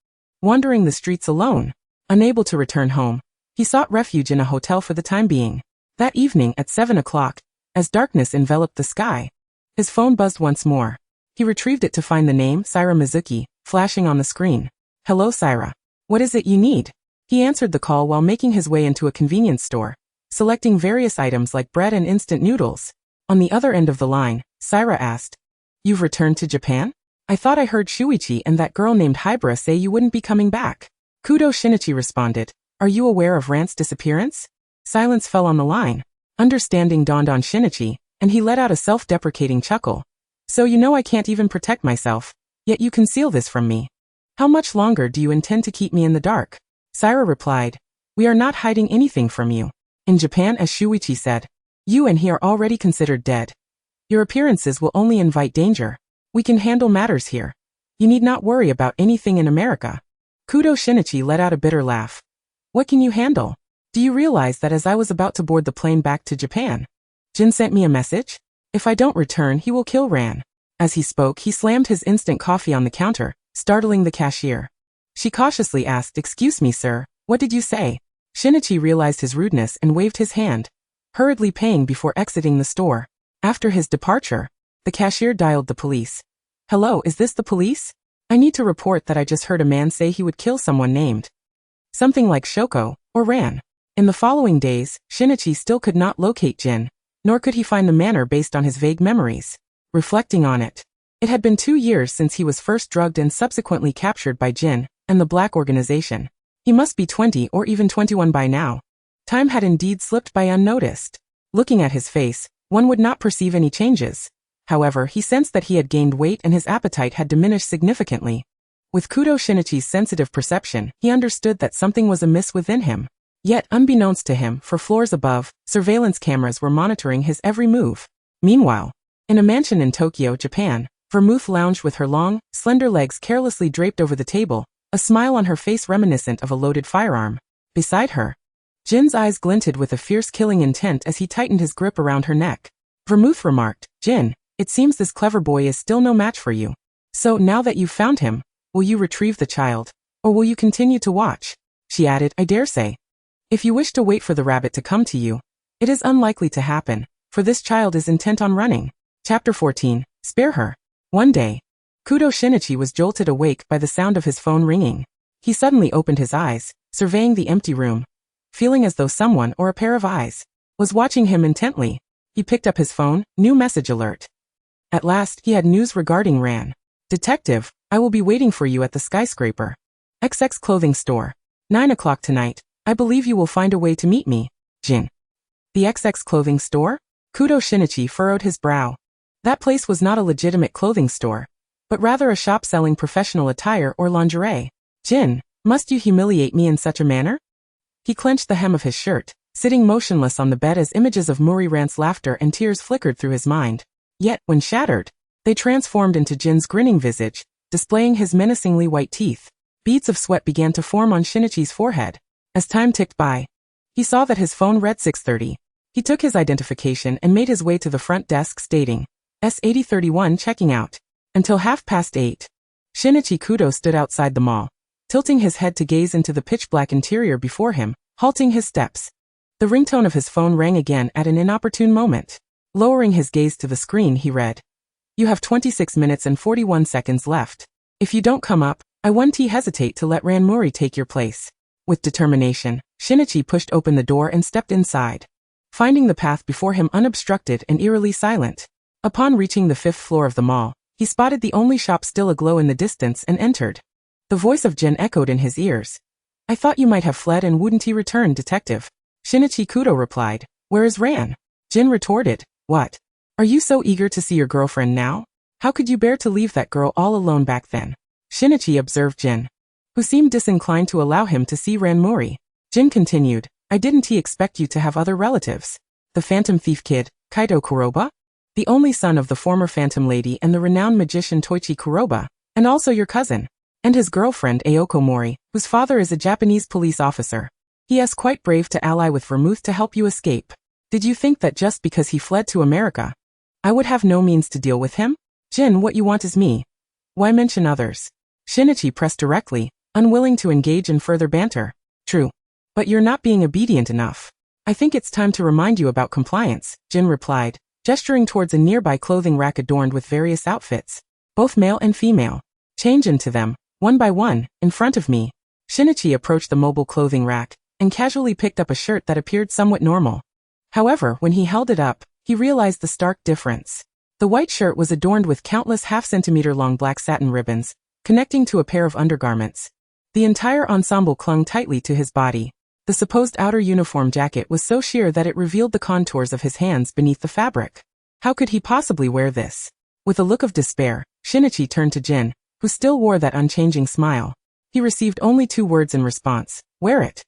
Wandering the streets alone, unable to return home, he sought refuge in a hotel for the time being. That evening at 7 o'clock, as darkness enveloped the sky, his phone buzzed once more. He retrieved it to find the name Saira Mizuki flashing on the screen. Hello Saira. What is it you need? He answered the call while making his way into a convenience store, selecting various items like bread and instant noodles. On the other end of the line, Saira asked, You've returned to Japan? I thought I heard Shuichi and that girl named Hybra say you wouldn't be coming back. Kudo Shinichi responded, Are you aware of Rant's disappearance? Silence fell on the line. Understanding dawned on Shinichi, and he let out a self-deprecating chuckle. So you know I can't even protect myself, yet you conceal this from me. How much longer do you intend to keep me in the dark? Saira replied, We are not hiding anything from you. In Japan, as Shuichi said, you and he are already considered dead. Your appearances will only invite danger. We can handle matters here. You need not worry about anything in America. Kudo Shinichi let out a bitter laugh. What can you handle? Do you realize that as I was about to board the plane back to Japan, Jin sent me a message? If I don't return, he will kill Ran. As he spoke, he slammed his instant coffee on the counter, startling the cashier. She cautiously asked, Excuse me, sir, what did you say? Shinichi realized his rudeness and waved his hand, hurriedly paying before exiting the store. After his departure, the cashier dialed the police. Hello, is this the police? I need to report that I just heard a man say he would kill someone named something like Shoko, or Ran. In the following days, Shinichi still could not locate Jin, nor could he find the manner based on his vague memories. Reflecting on it, it had been 2 years since he was first drugged and subsequently captured by Jin and the Black Organization. He must be 20 or even 21 by now. Time had indeed slipped by unnoticed. Looking at his face, one would not perceive any changes. However, he sensed that he had gained weight and his appetite had diminished significantly. With Kudo Shinichi's sensitive perception, he understood that something was amiss within him. Yet, unbeknownst to him, for floors above, surveillance cameras were monitoring his every move. Meanwhile, in a mansion in Tokyo, Japan, Vermouth lounged with her long, slender legs carelessly draped over the table, a smile on her face reminiscent of a loaded firearm. Beside her, Jin's eyes glinted with a fierce killing intent as he tightened his grip around her neck. Vermouth remarked, Jin, it seems this clever boy is still no match for you. So, now that you've found him, will you retrieve the child? Or will you continue to watch? She added, I dare say. If you wish to wait for the rabbit to come to you, it is unlikely to happen, for this child is intent on running. Chapter 14, Spare Her. One day, Kudo Shinichi was jolted awake by the sound of his phone ringing. He suddenly opened his eyes, surveying the empty room, feeling as though someone or a pair of eyes was watching him intently. He picked up his phone, new message alert. At last, he had news regarding Ran. Detective, I will be waiting for you at the skyscraper. XX clothing store. 9 o'clock tonight. I believe you will find a way to meet me. Jin. The XX clothing store? Kudo Shinichi furrowed his brow. That place was not a legitimate clothing store, but rather a shop selling professional attire or lingerie. Jin, must you humiliate me in such a manner? He clenched the hem of his shirt, sitting motionless on the bed as images of Muri Rant's laughter and tears flickered through his mind. Yet, when shattered, they transformed into Jin's grinning visage, displaying his menacingly white teeth. Beads of sweat began to form on Shinichi's forehead. As time ticked by, he saw that his phone read 6:30. He took his identification and made his way to the front desk stating, S8031 checking out. Until 8:30. Shinichi Kudo stood outside the mall, tilting his head to gaze into the pitch-black interior before him, halting his steps. The ringtone of his phone rang again at an inopportune moment. Lowering his gaze to the screen, he read, You have 26 minutes and 41 seconds left. If you don't come up, I won't hesitate to let Ran Muri take your place. With determination, Shinichi pushed open the door and stepped inside, finding the path before him unobstructed and eerily silent. Upon reaching the 5th floor of the mall, he spotted the only shop still aglow in the distance and entered. The voice of Jin echoed in his ears. I thought you might have fled and wouldn't return, detective. Shinichi Kudo replied, Where is Ran? Jin retorted, What? Are you so eager to see your girlfriend now? How could you bear to leave that girl all alone back then? Shinichi observed Jin, who seemed disinclined to allow him to see Ran Muri. Jin continued, I didn't expect you to have other relatives. The Phantom Thief Kid, Kaito Kuroba? The only son of the former Phantom Lady and the renowned magician Toichi Kuroba, and also your cousin. And his girlfriend Aoko Mori, whose father is a Japanese police officer. He is quite brave to ally with Vermouth to help you escape. Did you think that just because he fled to America, I would have no means to deal with him? Jin, what you want is me. Why mention others? Shinichi pressed directly, unwilling to engage in further banter. True. But you're not being obedient enough. I think it's time to remind you about compliance, Jin replied, gesturing towards a nearby clothing rack adorned with various outfits, both male and female. Change into them, one by one, in front of me. Shinichi approached the mobile clothing rack, and casually picked up a shirt that appeared somewhat normal. However, when he held it up, he realized the stark difference. The white shirt was adorned with countless half-centimeter-long black satin ribbons, connecting to a pair of undergarments. The entire ensemble clung tightly to his body. The supposed outer uniform jacket was so sheer that it revealed the contours of his hands beneath the fabric. How could he possibly wear this? With a look of despair, Shinichi turned to Jin, who still wore that unchanging smile. He received only 2 words in response: wear it.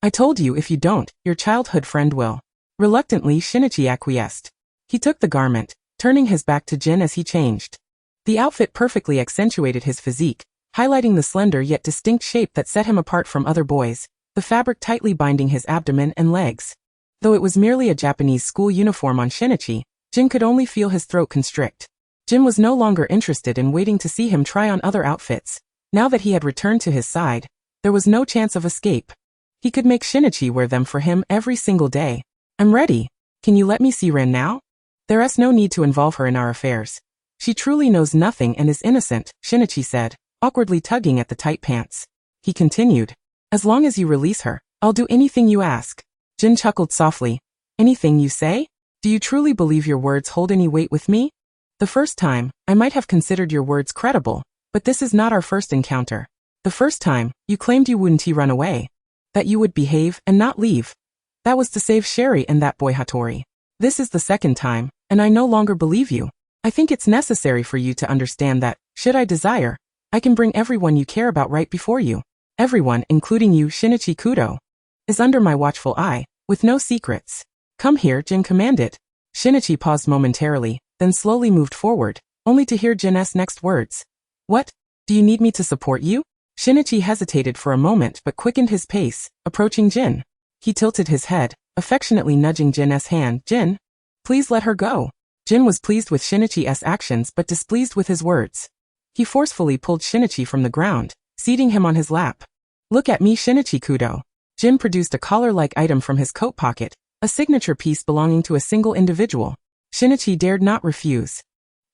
I told you if you don't, your childhood friend will. Reluctantly, Shinichi acquiesced. He took the garment, turning his back to Jin as he changed. The outfit perfectly accentuated his physique, highlighting the slender yet distinct shape that set him apart from other boys, the fabric tightly binding his abdomen and legs. Though it was merely a Japanese school uniform on Shinichi, Jin could only feel his throat constrict. Jin was no longer interested in waiting to see him try on other outfits. Now that he had returned to his side, there was no chance of escape. He could make Shinichi wear them for him every single day. I'm ready. Can you let me see Ren now? There's no need to involve her in our affairs. She truly knows nothing and is innocent, Shinichi said, awkwardly tugging at the tight pants. He continued. As long as you release her, I'll do anything you ask. Jin chuckled softly. Anything you say? Do you truly believe your words hold any weight with me? The first time, I might have considered your words credible, but this is not our first encounter. The first time, you claimed you wouldn't run away. That you would behave and not leave. That was to save Sherry and that boy Hattori. This is the second time, and I no longer believe you. I think it's necessary for you to understand that, should I desire, I can bring everyone you care about right before you. Everyone, including you, Shinichi Kudo, is under my watchful eye, with no secrets. Come here, Jin commanded. Shinichi paused momentarily, then slowly moved forward, only to hear Jin's next words. What? Do you need me to support you? Shinichi hesitated for a moment but quickened his pace, approaching Jin. He tilted his head, affectionately nudging Jin's hand. Jin, please let her go. Jin was pleased with Shinichi's actions but displeased with his words. He forcefully pulled Shinichi from the ground, seating him on his lap. Look at me, Shinichi Kudo. Jin produced a collar-like item from his coat pocket, a signature piece belonging to a single individual. Shinichi dared not refuse.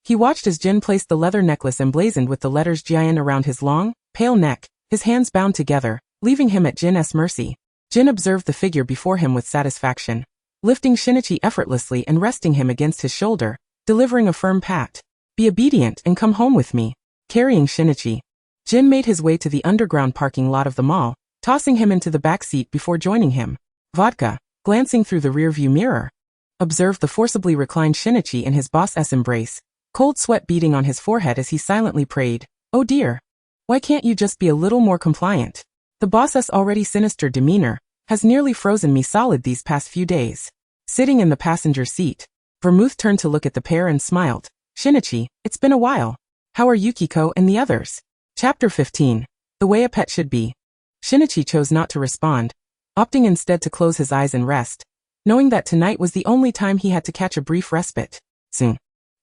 He watched as Jin placed the leather necklace emblazoned with the letters Jian around his long, pale neck, his hands bound together, leaving him at Jin's mercy. Jin observed the figure before him with satisfaction, lifting Shinichi effortlessly and resting him against his shoulder, delivering a firm pat. Be obedient and come home with me. Carrying Shinichi, Jin made his way to the underground parking lot of the mall, tossing him into the back seat before joining him. Vodka, glancing through the rearview mirror, observed the forcibly reclined Shinichi in his boss's embrace, cold sweat beading on his forehead as he silently prayed, "Oh dear. Why can't you just be a little more compliant? The boss's already sinister demeanor has nearly frozen me solid these past few days." Sitting in the passenger seat, Vermouth turned to look at the pair and smiled. Shinichi, it's been a while. How are Yukiko and the others? Chapter 15. The Way a Pet Should Be. Shinichi chose not to respond, opting instead to close his eyes and rest, knowing that tonight was the only time he had to catch a brief respite. Soon,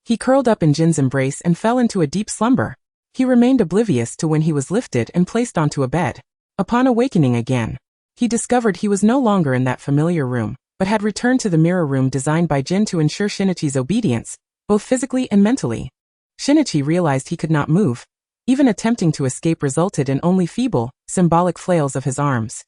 he curled up in Jin's embrace and fell into a deep slumber. He remained oblivious to when he was lifted and placed onto a bed. Upon awakening again, he discovered he was no longer in that familiar room, but had returned to the mirror room designed by Jin to ensure Shinichi's obedience, both physically and mentally. Shinichi realized he could not move. Even attempting to escape resulted in only feeble, symbolic flails of his arms.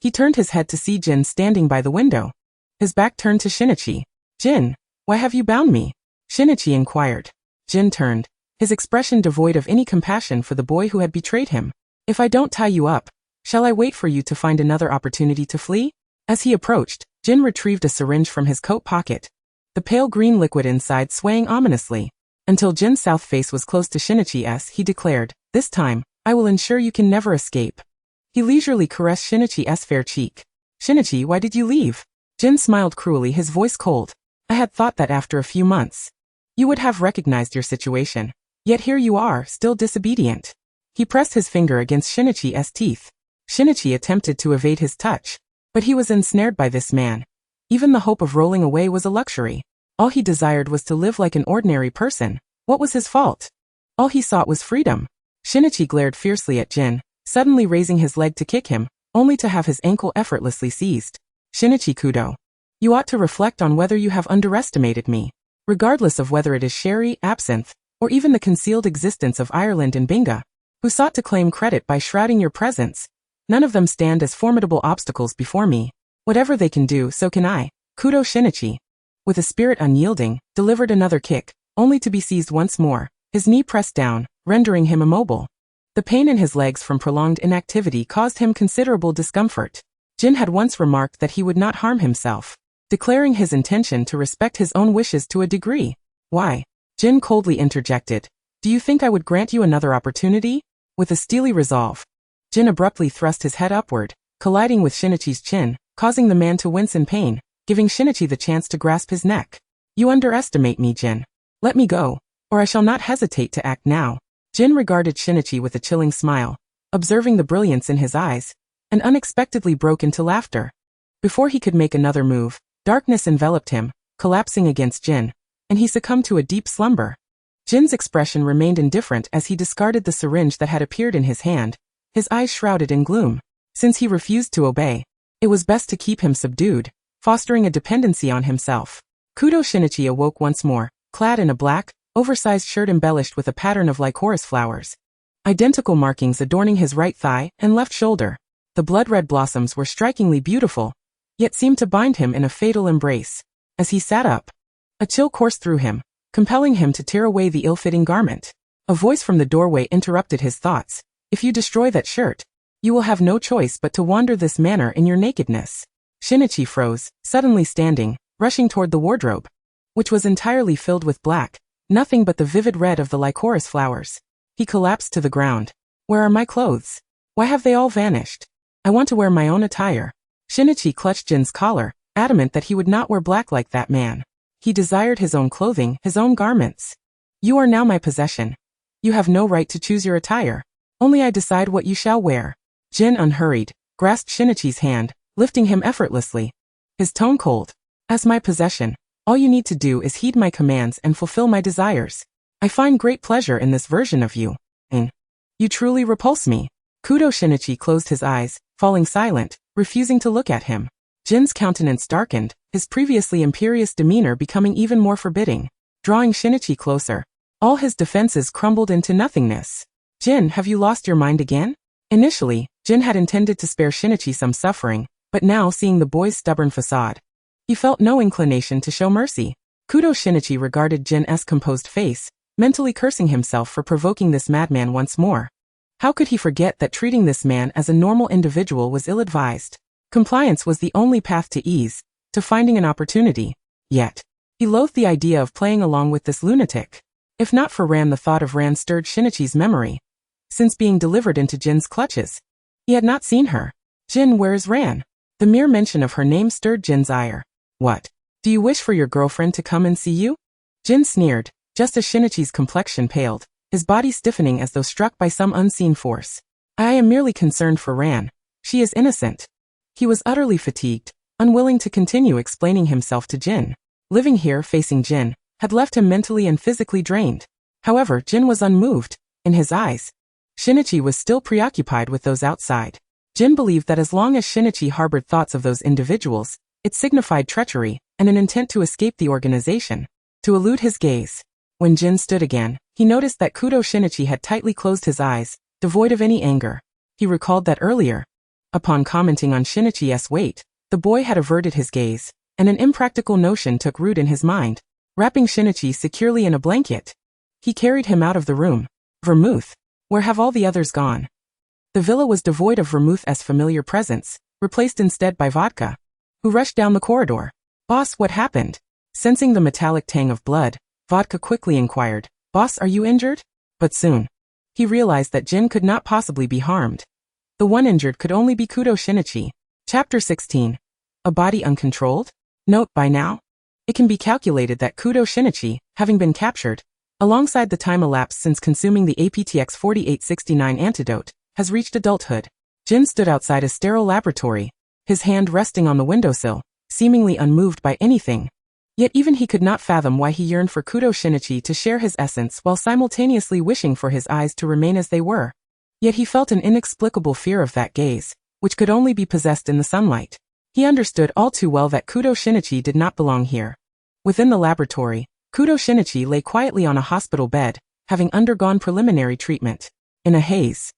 He turned his head to see Jin standing by the window. His back turned to Shinichi. Jin, why have you bound me? Shinichi inquired. Jin turned, his expression devoid of any compassion for the boy who had betrayed him. If I don't tie you up, shall I wait for you to find another opportunity to flee? As he approached, Jin retrieved a syringe from his coat pocket, the pale green liquid inside swaying ominously. Until Jin's south face was close to Shinichi's, he declared, "This time, I will ensure you can never escape." He leisurely caressed Shinichi's fair cheek. "Shinichi, why did you leave?" Jin smiled cruelly, his voice cold. "I had thought that after a few months, you would have recognized your situation. Yet here you are, still disobedient." He pressed his finger against Shinichi's teeth. Shinichi attempted to evade his touch, but he was ensnared by this man. Even the hope of rolling away was a luxury. All he desired was to live like an ordinary person. What was his fault? All he sought was freedom. Shinichi glared fiercely at Jin, suddenly raising his leg to kick him, only to have his ankle effortlessly seized. Shinichi Kudo. You ought to reflect on whether you have underestimated me. Regardless of whether it is sherry, absinthe, or even the concealed existence of Ireland and Binga, who sought to claim credit by shrouding your presence, none of them stand as formidable obstacles before me. Whatever they can do, so can I. Kudo Shinichi, with a spirit unyielding, delivered another kick, only to be seized once more, his knee pressed down, rendering him immobile. The pain in his legs from prolonged inactivity caused him considerable discomfort. Jin had once remarked that he would not harm himself, declaring his intention to respect his own wishes to a degree. Why? Jin coldly interjected. Do you think I would grant you another opportunity? With a steely resolve, Jin abruptly thrust his head upward, colliding with Shinichi's chin, causing the man to wince in pain, giving Shinichi the chance to grasp his neck. You underestimate me, Jin. Let me go, or I shall not hesitate to act now. Jin regarded Shinichi with a chilling smile, observing the brilliance in his eyes, and unexpectedly broke into laughter. Before he could make another move, darkness enveloped him, collapsing against Jin, and he succumbed to a deep slumber. Jin's expression remained indifferent as he discarded the syringe that had appeared in his hand, his eyes shrouded in gloom. Since he refused to obey, it was best to keep him subdued, fostering a dependency on himself. Kudo Shinichi awoke once more, clad in a black, oversized shirt embellished with a pattern of lycoris flowers. Identical markings adorning his right thigh and left shoulder. The blood-red blossoms were strikingly beautiful, yet seemed to bind him in a fatal embrace. As he sat up, a chill coursed through him, compelling him to tear away the ill-fitting garment. A voice from the doorway interrupted his thoughts. If you destroy that shirt, you will have no choice but to wander this manner in your nakedness. Shinichi froze, suddenly standing, rushing toward the wardrobe, which was entirely filled with black, nothing but the vivid red of the lycoris flowers. He collapsed to the ground. Where are my clothes? Why have they all vanished? I want to wear my own attire. Shinichi clutched Jin's collar, adamant that he would not wear black like that man. He desired his own clothing, his own garments. You are now my possession. You have no right to choose your attire. Only I decide what you shall wear. Jin, unhurried, grasped Shinichi's hand, lifting him effortlessly. His tone cold. As my possession, all you need to do is heed my commands and fulfill my desires. I find great pleasure in this version of you. You truly repulse me. Kudo Shinichi closed his eyes, falling silent, refusing to look at him. Jin's countenance darkened, his previously imperious demeanor becoming even more forbidding. Drawing Shinichi closer, all his defenses crumbled into nothingness. Jin, have you lost your mind again? Initially, Jin had intended to spare Shinichi some suffering, but now seeing the boy's stubborn facade, he felt no inclination to show mercy. Kudo Shinichi regarded Jin's composed face, mentally cursing himself for provoking this madman once more. How could he forget that treating this man as a normal individual was ill-advised? Compliance was the only path to ease, to finding an opportunity. Yet, he loathed the idea of playing along with this lunatic. If not for Ran, the thought of Ran stirred Shinichi's memory. Since being delivered into Jin's clutches, he had not seen her. Jin, where is Ran? The mere mention of her name stirred Jin's ire. What? Do you wish for your girlfriend to come and see you? Jin sneered, just as Shinichi's complexion paled, his body stiffening as though struck by some unseen force. I am merely concerned for Ran. She is innocent. He was utterly fatigued, unwilling to continue explaining himself to Jin. Living here facing Jin had left him mentally and physically drained. However, Jin was unmoved. In his eyes, Shinichi was still preoccupied with those outside. Jin believed that as long as Shinichi harbored thoughts of those individuals, it signified treachery and an intent to escape the organization, to elude his gaze. When Jin stood again, he noticed that Kudo Shinichi had tightly closed his eyes, devoid of any anger. He recalled that earlier, upon commenting on Shinichi's weight, the boy had averted his gaze, and an impractical notion took root in his mind. Wrapping Shinichi securely in a blanket, he carried him out of the room. Vermouth. Where have all the others gone? The villa was devoid of Vermouth's familiar presence, replaced instead by Vodka, who rushed down the corridor. Boss, what happened? Sensing the metallic tang of blood, Vodka quickly inquired, Boss, are you injured? But soon, he realized that Jin could not possibly be harmed. The one injured could only be Kudo Shinichi. Chapter 16. A body uncontrolled? Note, by now, it can be calculated that Kudo Shinichi, having been captured, alongside the time elapsed since consuming the APTX 4869 antidote, has reached adulthood. Jin stood outside a sterile laboratory, his hand resting on the windowsill, seemingly unmoved by anything. Yet even he could not fathom why he yearned for Kudo Shinichi to share his essence while simultaneously wishing for his eyes to remain as they were. Yet he felt an inexplicable fear of that gaze, which could only be possessed in the sunlight. He understood all too well that Kudo Shinichi did not belong here. Within the laboratory, Kudo Shinichi lay quietly on a hospital bed, having undergone preliminary treatment. In a haze,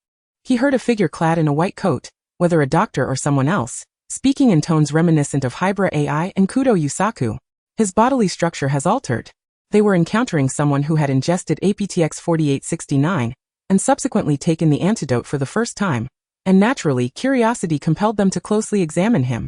he heard a figure clad in a white coat, whether a doctor or someone else, speaking in tones reminiscent of Hybra AI and Kudo Yusaku. His bodily structure has altered. They were encountering someone who had ingested APTX 4869 and subsequently taken the antidote for the first time, and naturally curiosity compelled them to closely examine him.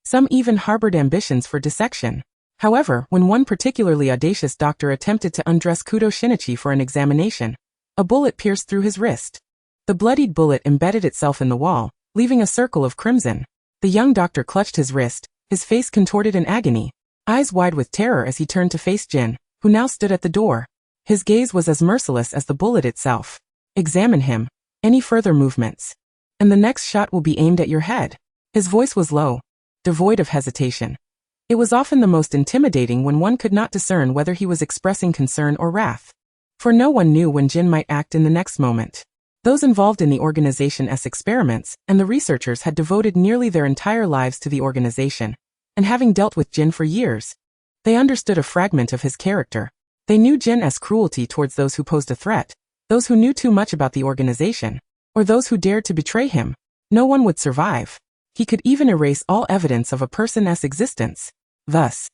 Some even harbored ambitions for dissection. However, when one particularly audacious doctor attempted to undress Kudo Shinichi for an examination, a bullet pierced through his wrist. The bloodied bullet embedded itself in the wall, leaving a circle of crimson. The young doctor clutched his wrist, his face contorted in agony, eyes wide with terror as he turned to face Jin, who now stood at the door. His gaze was as merciless as the bullet itself. Examine him. Any further movements, and the next shot will be aimed at your head. His voice was low, devoid of hesitation. It was often the most intimidating when one could not discern whether he was expressing concern or wrath. For no one knew when Jin might act in the next moment. Those involved in the organization's experiments and the researchers had devoted nearly their entire lives to the organization, and having dealt with Jin for years, they understood a fragment of his character. They knew Jin's cruelty towards those who posed a threat, those who knew too much about the organization, or those who dared to betray him. No one would survive. He could even erase all evidence of a person's existence. Thus,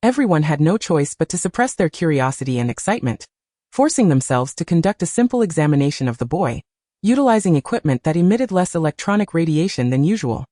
everyone had no choice but to suppress their curiosity and excitement, forcing themselves to conduct a simple examination of the boy, utilizing equipment that emitted less electronic radiation than usual.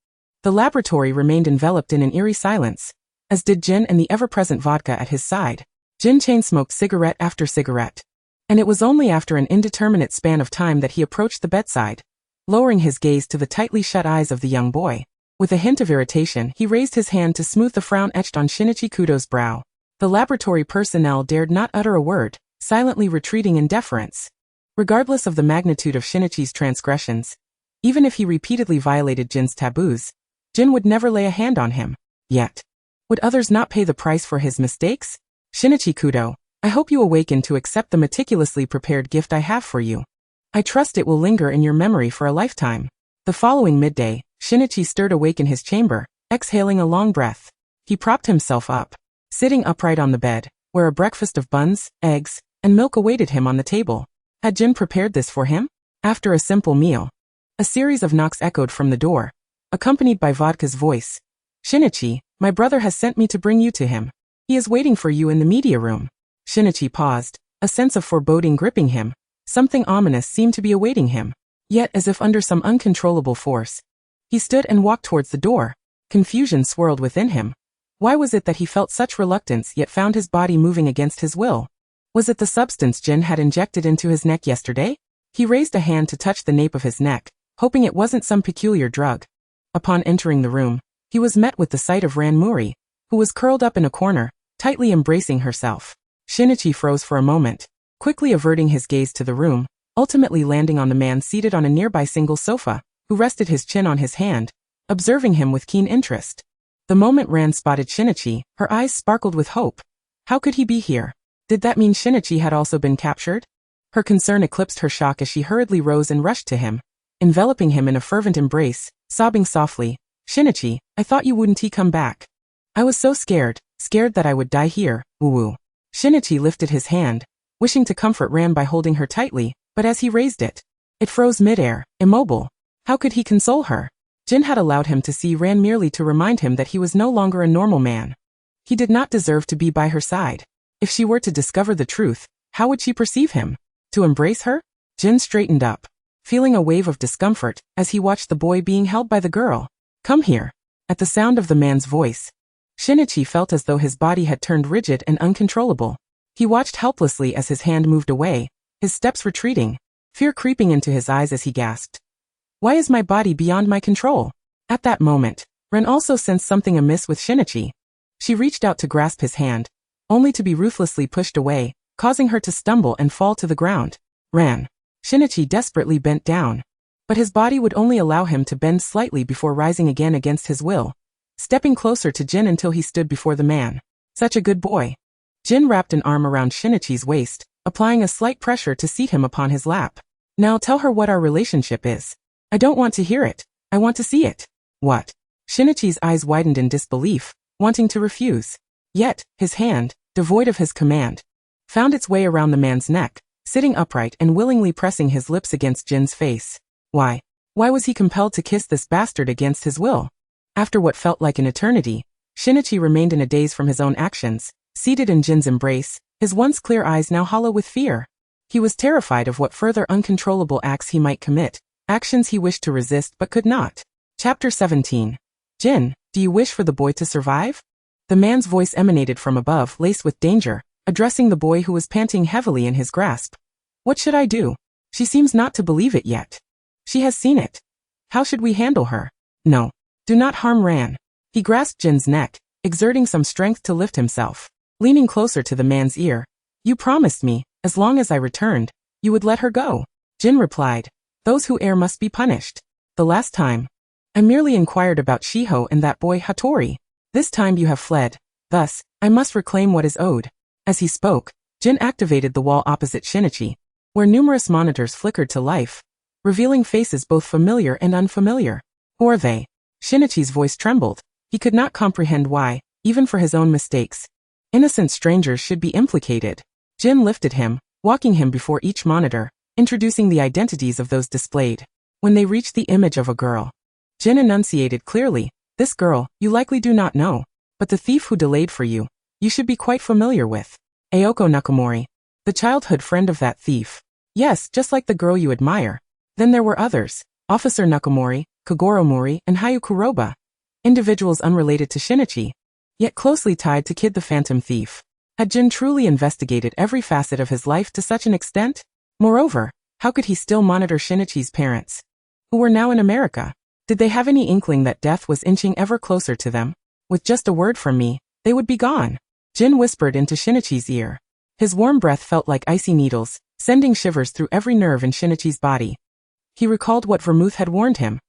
The laboratory remained enveloped in an eerie silence, as did Jin and the ever-present vodka at his side. Jin chain-smoked cigarette after cigarette, and it was only after an indeterminate span of time that he approached the bedside, lowering his gaze to the tightly shut eyes of the young boy. With a hint of irritation, he raised his hand to smooth the frown etched on Shinichi Kudo's brow. The laboratory personnel dared not utter a word, silently retreating in deference. Regardless of the magnitude of Shinichi's transgressions, even if he repeatedly violated Jin's taboos, Jin would never lay a hand on him. Yet, would others not pay the price for his mistakes? Shinichi Kudo, I hope you awaken to accept the meticulously prepared gift I have for you. I trust it will linger in your memory for a lifetime. The following midday, Shinichi stirred awake in his chamber, exhaling a long breath. He propped himself up, sitting upright on the bed, where a breakfast of buns, eggs, and milk awaited him on the table. Had Jin prepared this for him? After a simple meal, a series of knocks echoed from the door, accompanied by Vodka's voice. Shinichi, my brother has sent me to bring you to him. He is waiting for you in the media room. Shinichi paused, a sense of foreboding gripping him. Something ominous seemed to be awaiting him. Yet, as if under some uncontrollable force, he stood and walked towards the door. Confusion swirled within him. Why was it that he felt such reluctance yet found his body moving against his will? Was it the substance Jin had injected into his neck yesterday? He raised a hand to touch the nape of his neck, hoping it wasn't some peculiar drug. Upon entering the room, he was met with the sight of Ran Muri, who was curled up in a corner, tightly embracing herself. Shinichi froze for a moment, quickly averting his gaze to the room, ultimately landing on the man seated on a nearby single sofa, who rested his chin on his hand, observing him with keen interest. The moment Ran spotted Shinichi, her eyes sparkled with hope. How could he be here? Did that mean Shinichi had also been captured? Her concern eclipsed her shock as she hurriedly rose and rushed to him, enveloping him in a fervent embrace, sobbing softly, Shinichi, I thought you wouldn't come back. I was so scared that I would die here, woo-woo. Shinichi lifted his hand, wishing to comfort Ran by holding her tightly, but as he raised it, it froze midair, immobile. How could he console her? Jin had allowed him to see Ran merely to remind him that he was no longer a normal man. He did not deserve to be by her side. If she were to discover the truth, how would she perceive him? To embrace her? Jin straightened up, feeling a wave of discomfort as he watched the boy being held by the girl. Come here. At the sound of the man's voice, Shinichi felt as though his body had turned rigid and uncontrollable. He watched helplessly as his hand moved away, his steps retreating, fear creeping into his eyes as he gasped. Why is my body beyond my control? At that moment, Ren also sensed something amiss with Shinichi. She reached out to grasp his hand, only to be ruthlessly pushed away, causing her to stumble and fall to the ground. Ran. Shinichi desperately bent down. But his body would only allow him to bend slightly before rising again against his will, stepping closer to Jin until he stood before the man. Such a good boy. Jin wrapped an arm around Shinichi's waist, applying a slight pressure to seat him upon his lap. Now tell her what our relationship is. I don't want to hear it. I want to see it. What? Shinichi's eyes widened in disbelief, wanting to refuse. Yet, his hand, devoid of his command, found its way around the man's neck, sitting upright and willingly pressing his lips against Jin's face. Why? Why was he compelled to kiss this bastard against his will? After what felt like an eternity, Shinichi remained in a daze from his own actions, seated in Jin's embrace, his once clear eyes now hollow with fear. He was terrified of what further uncontrollable acts he might commit, actions he wished to resist but could not. Chapter 17. Jin, do you wish for the boy to survive? The man's voice emanated from above, laced with danger, addressing the boy who was panting heavily in his grasp. What should I do? She seems not to believe it yet. She has seen it. How should we handle her? No. Do not harm Ran. He grasped Jin's neck, exerting some strength to lift himself. Leaning closer to the man's ear. You promised me, as long as I returned, you would let her go. Jin replied. Those who err must be punished. The last time. I merely inquired about Shiho and that boy Hattori. This time you have fled. Thus, I must reclaim what is owed. As he spoke, Jin activated the wall opposite Shinichi, where numerous monitors flickered to life, revealing faces both familiar and unfamiliar. Who are they? Shinichi's voice trembled. He could not comprehend why, even for his own mistakes, innocent strangers should be implicated. Jin lifted him, walking him before each monitor, introducing the identities of those displayed. When they reached the image of a girl, Jin enunciated clearly, this girl, you likely do not know, but the thief who delayed for you, you should be quite familiar with. Ayoko Nakamori, the childhood friend of that thief. Yes, just like the girl you admire. Then there were others, Officer Nakamori, Kagoro Mori, and Hayu Kuroba, individuals unrelated to Shinichi, yet closely tied to Kid the Phantom Thief. Had Jin truly investigated every facet of his life to such an extent? Moreover, how could he still monitor Shinichi's parents, who were now in America? Did they have any inkling that death was inching ever closer to them? With just a word from me, they would be gone. Jin whispered into Shinichi's ear. His warm breath felt like icy needles, sending shivers through every nerve in Shinichi's body. He recalled what Vermouth had warned him.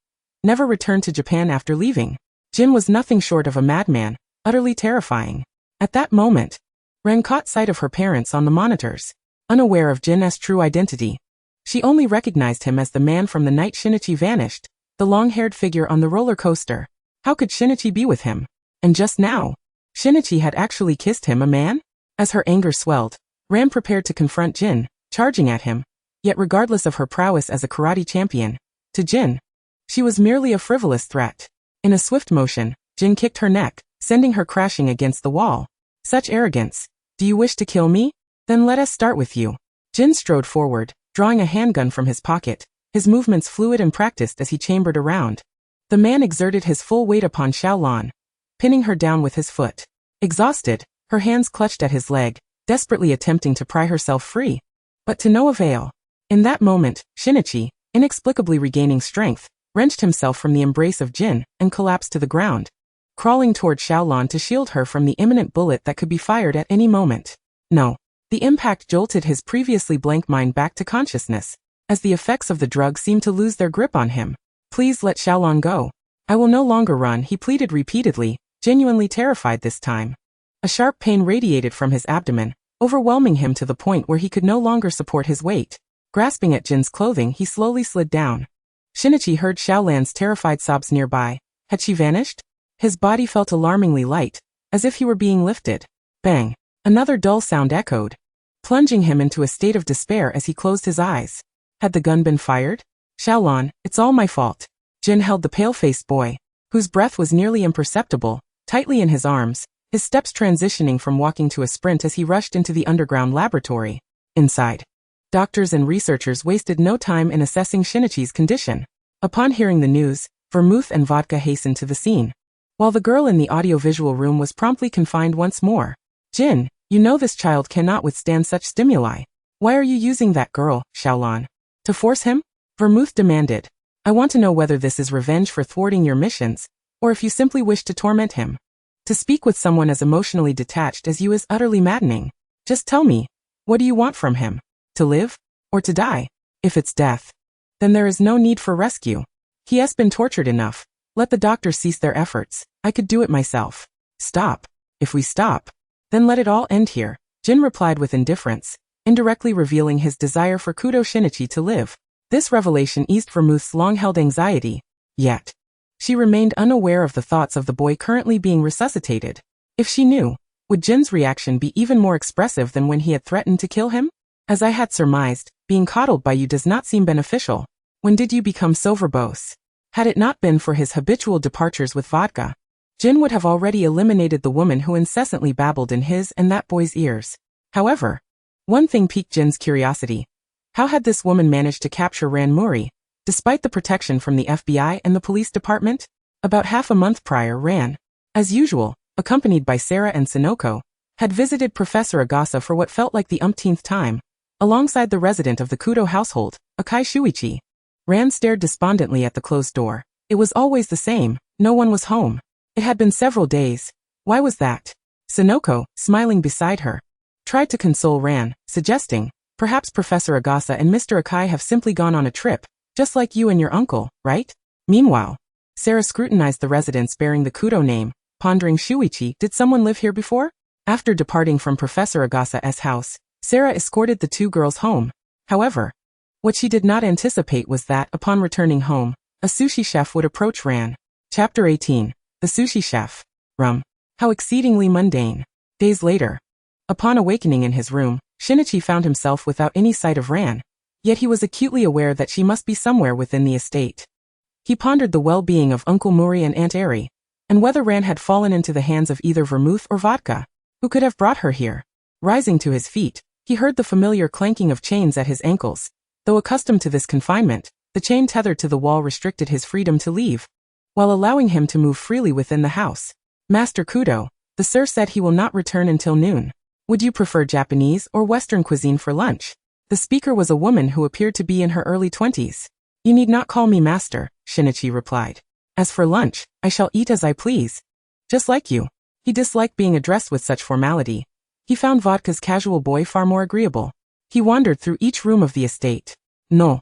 Never return to Japan after leaving. Jin was nothing short of a madman, utterly terrifying. At that moment, Ren caught sight of her parents on the monitors. Unaware of Jin's true identity, she only recognized him as the man from the night Shinichi vanished, the long-haired figure on the roller coaster. How could Shinichi be with him? And just now, Shinichi had actually kissed him, a man? As her anger swelled, Ran prepared to confront Jin, charging at him. Yet regardless of her prowess as a karate champion, to Jin, she was merely a frivolous threat. In a swift motion, Jin kicked her neck, sending her crashing against the wall. Such arrogance. Do you wish to kill me? Then let us start with you. Jin strode forward, drawing a handgun from his pocket, his movements fluid and practiced as he chambered around. The man exerted his full weight upon Xiaolan, pinning her down with his foot. Exhausted, her hands clutched at his leg, desperately attempting to pry herself free. But to no avail. In that moment, Shinichi, inexplicably regaining strength, wrenched himself from the embrace of Jin and collapsed to the ground, crawling toward Xiaolan to shield her from the imminent bullet that could be fired at any moment. No. The impact jolted his previously blank mind back to consciousness, as the effects of the drug seemed to lose their grip on him. Please let Xiaolan go. I will no longer run, he pleaded repeatedly, genuinely terrified this time. A sharp pain radiated from his abdomen, overwhelming him to the point where he could no longer support his weight. Grasping at Jin's clothing, he slowly slid down. Shinichi heard Xiaolan's terrified sobs nearby. Had she vanished? His body felt alarmingly light, as if he were being lifted. Bang! Another dull sound echoed, plunging him into a state of despair as he closed his eyes. Had the gun been fired? Xiaolan, it's all my fault. Jin held the pale-faced boy, whose breath was nearly imperceptible, tightly in his arms, his steps transitioning from walking to a sprint as he rushed into the underground laboratory. Inside, doctors and researchers wasted no time in assessing Shinichi's condition. Upon hearing the news, Vermouth and Vodka hastened to the scene, while the girl in the audiovisual room was promptly confined once more. Jin, you know this child cannot withstand such stimuli. Why are you using that girl, Xiaolan? To force him? Vermouth demanded. I want to know whether this is revenge for thwarting your missions, or if you simply wish to torment him. To speak with someone as emotionally detached as you is utterly maddening. Just tell me, what do you want from him? To live? Or to die? If it's death, Then there is no need for rescue. He has been tortured enough. Let the doctors cease their efforts. I could do it myself. Stop. If we stop, then let it all end here, Jin replied with indifference, indirectly revealing his desire for Kudo Shinichi to live. This revelation eased Vermouth's long-held anxiety. Yet, she remained unaware of the thoughts of the boy currently being resuscitated. If she knew, would Jin's reaction be even more expressive than when he had threatened to kill him? As I had surmised, being coddled by you does not seem beneficial. When did you become so verbose? Had it not been for his habitual departures with vodka, Jin would have already eliminated the woman who incessantly babbled in his and that boy's ears. However, one thing piqued Jin's curiosity. How had this woman managed to capture Ran Muri, despite the protection from the FBI and the police department? About half a month prior, Ran, as usual, accompanied by Sarah and Sonoko, had visited Professor Agasa for what felt like the umpteenth time, alongside the resident of the Kudo household, Akai Shuichi. Ran stared despondently at the closed door. It was always the same, no one was home. It had been several days. Why was that? Sonoko, smiling beside her, tried to console Ran, suggesting, perhaps Professor Agasa and Mr. Akai have simply gone on a trip, just like you and your uncle, right? Meanwhile, Sarah scrutinized the residence bearing the Kudo name, pondering Shuichi, did someone live here before? After departing from Professor Agasa's house, Sarah escorted the two girls home. However, what she did not anticipate was that, upon returning home, a sushi chef would approach Ran. Chapter 18. The Sushi Chef. How exceedingly mundane. Days later, upon awakening in his room, Shinichi found himself without any sight of Ran, yet he was acutely aware that she must be somewhere within the estate. He pondered the well-being of Uncle Muri and Aunt Eri, and whether Ran had fallen into the hands of either vermouth or vodka. Who could have brought her here? Rising to his feet, he heard the familiar clanking of chains at his ankles. Though accustomed to this confinement, the chain tethered to the wall restricted his freedom to leave, while allowing him to move freely within the house. Master Kudo, the sir said he will not return until noon. Would you prefer Japanese or Western cuisine for lunch? The speaker was a woman who appeared to be in her early 20s. You need not call me master, Shinichi replied. As for lunch, I shall eat as I please. Just like you. He disliked being addressed with such formality. He found Vodka's casual boy far more agreeable. He wandered through each room of the estate. No.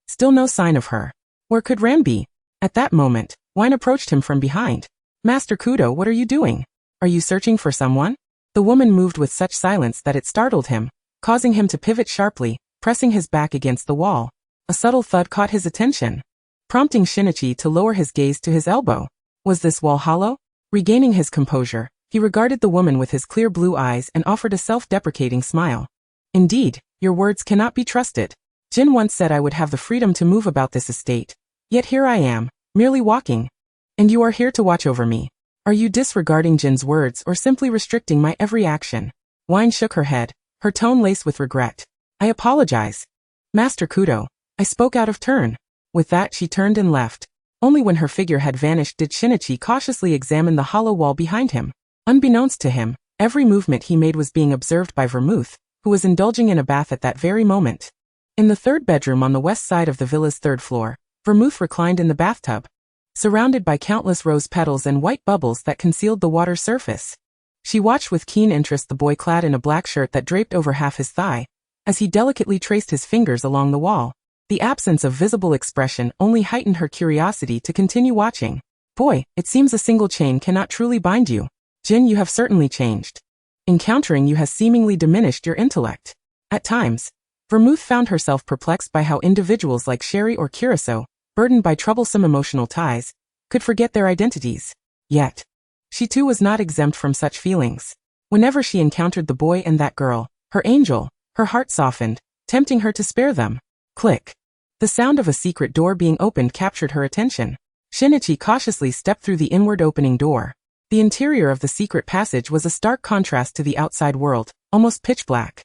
Still no sign of her. Where could Ran be? At that moment, Wine approached him from behind. Master Kudo, what are you doing? Are you searching for someone? The woman moved with such silence that it startled him, causing him to pivot sharply, pressing his back against the wall. A subtle thud caught his attention, prompting Shinichi to lower his gaze to his elbow. Was this wall hollow? Regaining his composure, he regarded the woman with his clear blue eyes and offered a self-deprecating smile. Indeed, your words cannot be trusted. Jin once said I would have the freedom to move about this estate. Yet here I am, merely walking. And you are here to watch over me. Are you disregarding Jin's words or simply restricting my every action? Wine shook her head, her tone laced with regret. I apologize. Master Kudo, I spoke out of turn. With that she turned and left. Only when her figure had vanished did Shinichi cautiously examine the hollow wall behind him. Unbeknownst to him, every movement he made was being observed by Vermouth, who was indulging in a bath at that very moment. In the third bedroom on the west side of the villa's third floor, Vermouth reclined in the bathtub, surrounded by countless rose petals and white bubbles that concealed the water's surface. She watched with keen interest the boy clad in a black shirt that draped over half his thigh, as he delicately traced his fingers along the wall. The absence of visible expression only heightened her curiosity to continue watching. Boy, it seems a single chain cannot truly bind you. Jin, you have certainly changed. Encountering you has seemingly diminished your intellect. At times, Vermouth found herself perplexed by how individuals like Sherry or Curacao, burdened by troublesome emotional ties, could forget their identities. Yet, she too was not exempt from such feelings. Whenever she encountered the boy and that girl, her angel, her heart softened, tempting her to spare them. Click. The sound of a secret door being opened captured her attention. Shinichi cautiously stepped through the inward opening door. The interior of the secret passage was a stark contrast to the outside world, almost pitch black.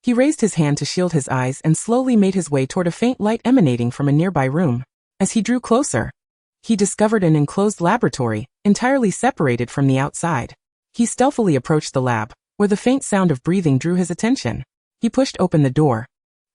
He raised his hand to shield his eyes and slowly made his way toward a faint light emanating from a nearby room. As he drew closer, he discovered an enclosed laboratory, entirely separated from the outside. He stealthily approached the lab, where the faint sound of breathing drew his attention. He pushed open the door,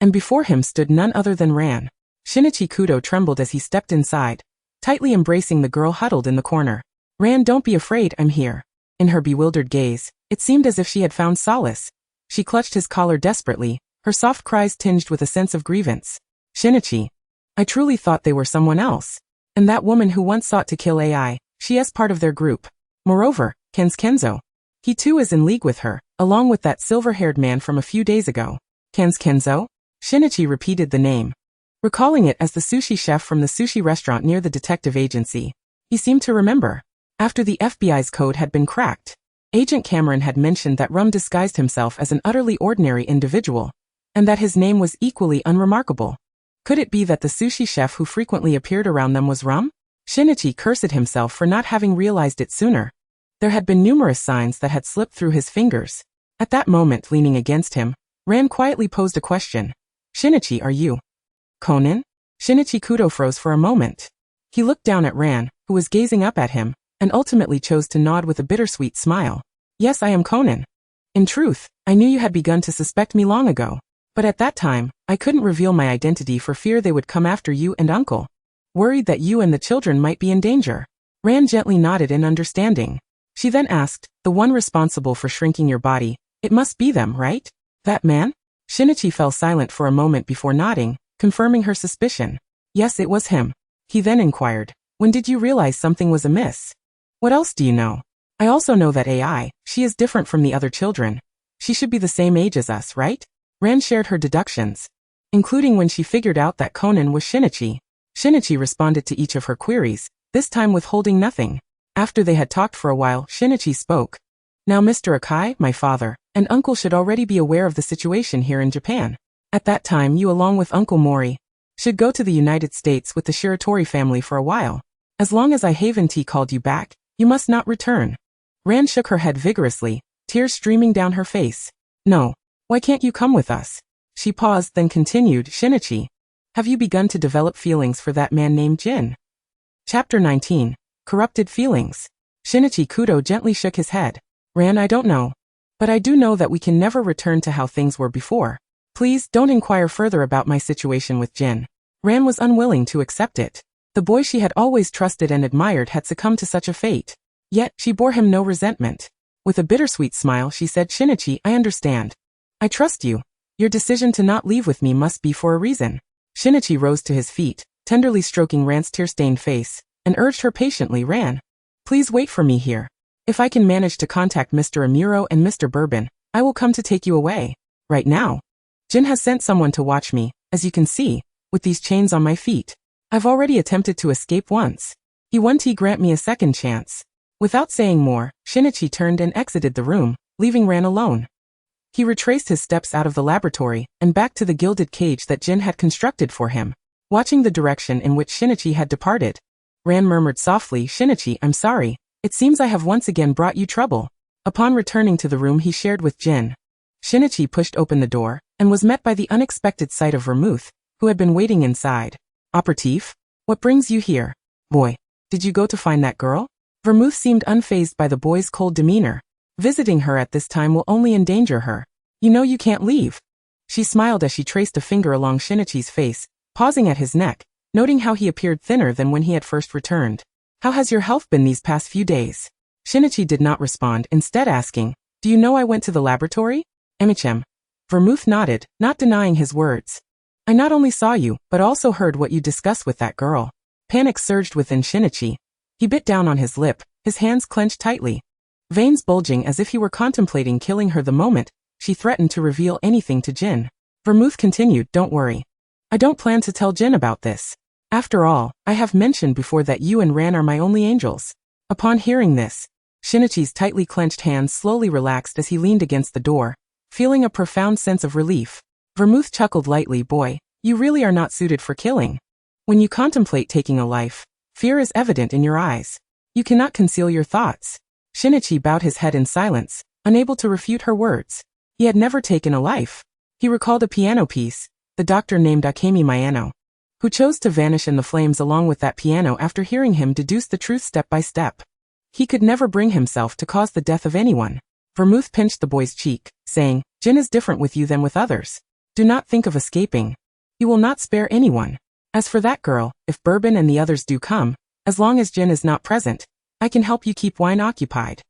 and before him stood none other than Ran. Shinichi Kudo trembled as he stepped inside, tightly embracing the girl huddled in the corner. Ran, don't be afraid, I'm here. In her bewildered gaze, it seemed as if she had found solace. She clutched his collar desperately, her soft cries tinged with a sense of grievance. Shinichi. I truly thought they were someone else. And that woman who once sought to kill AI, she is part of their group. Moreover, Kenzo. He too is in league with her, along with that silver-haired man from a few days ago. Kenzo? Shinichi repeated the name, recalling it as the sushi chef from the sushi restaurant near the detective agency. He seemed to remember. After the FBI's code had been cracked, Agent Cameron had mentioned that Rum disguised himself as an utterly ordinary individual, and that his name was equally unremarkable. Could it be that the sushi chef who frequently appeared around them was Rum? Shinichi cursed himself for not having realized it sooner. There had been numerous signs that had slipped through his fingers. At that moment, leaning against him, Ran quietly posed a question. Shinichi, are you Conan? Shinichi Kudo froze for a moment. He looked down at Ran, who was gazing up at him, and ultimately chose to nod with a bittersweet smile. Yes, I am Conan. In truth, I knew you had begun to suspect me long ago. But at that time, I couldn't reveal my identity for fear they would come after you and Uncle. Worried that you and the children might be in danger. Ran gently nodded in understanding. She then asked, the one responsible for shrinking your body, it must be them, right? That man? Shinichi fell silent for a moment before nodding, confirming her suspicion. Yes, it was him. He then inquired, when did you realize something was amiss? What else do you know? I also know that AI, she is different from the other children. She should be the same age as us, right? Ran shared her deductions, including when she figured out that Conan was Shinichi. Shinichi responded to each of her queries, this time withholding nothing. After they had talked for a while, Shinichi spoke. Now Mr. Akai, my father, and uncle should already be aware of the situation here in Japan. At that time you along with Uncle Mori should go to the United States with the Shiratori family for a while. As long as I Haven Tea called you back, you must not return. Ran shook her head vigorously, tears streaming down her face. No. Why can't you come with us? She paused then continued, Shinichi. Have you begun to develop feelings for that man named Jin? Chapter 19. Corrupted Feelings. Shinichi Kudo gently shook his head. Ran, I don't know. But I do know that we can never return to how things were before. Please don't inquire further about my situation with Jin. Ran was unwilling to accept it. The boy she had always trusted and admired had succumbed to such a fate. Yet, she bore him no resentment. With a bittersweet smile she said, Shinichi, I understand. I trust you. Your decision to not leave with me must be for a reason. Shinichi rose to his feet, tenderly stroking Ran's tear-stained face, and urged her patiently, Ran. Please wait for me here. If I can manage to contact Mr. Amuro and Mr. Bourbon, I will come to take you away. Right now. Jin has sent someone to watch me, as you can see, with these chains on my feet. I've already attempted to escape once. Won't he grant me a second chance? Without saying more, Shinichi turned and exited the room, leaving Ran alone. He retraced his steps out of the laboratory and back to the gilded cage that Jin had constructed for him. Watching the direction in which Shinichi had departed, Ran murmured softly, Shinichi, I'm sorry. It seems I have once again brought you trouble. Upon returning to the room he shared with Jin, Shinichi pushed open the door and was met by the unexpected sight of Vermouth, who had been waiting inside. Aperitif? What brings you here? Boy, did you go to find that girl? Vermouth seemed unfazed by the boy's cold demeanor. Visiting her at this time will only endanger her. You know you can't leave. She smiled as she traced a finger along Shinichi's face, pausing at his neck, noting how he appeared thinner than when he had first returned. How has your health been these past few days? Shinichi did not respond, instead asking, do you know I went to the laboratory? Emichem. Vermouth nodded, not denying his words. I not only saw you, but also heard what you discussed with that girl. Panic surged within Shinichi. He bit down on his lip, his hands clenched tightly. Veins bulging as if he were contemplating killing her the moment she threatened to reveal anything to Jin. Vermouth continued, don't worry. I don't plan to tell Jin about this. After all, I have mentioned before that you and Ran are my only angels. Upon hearing this, Shinichi's tightly clenched hands slowly relaxed as he leaned against the door, feeling a profound sense of relief. Vermouth chuckled lightly, boy, you really are not suited for killing. When you contemplate taking a life, fear is evident in your eyes. You cannot conceal your thoughts. Shinichi bowed his head in silence, unable to refute her words. He had never taken a life. He recalled a piano piece, the doctor named Akemi Mayano, who chose to vanish in the flames along with that piano after hearing him deduce the truth step by step. He could never bring himself to cause the death of anyone. Vermouth pinched the boy's cheek, saying, Jin is different with you than with others. Do not think of escaping. He will not spare anyone. As for that girl, if Bourbon and the others do come, as long as Jin is not present, I can help you keep wine occupied.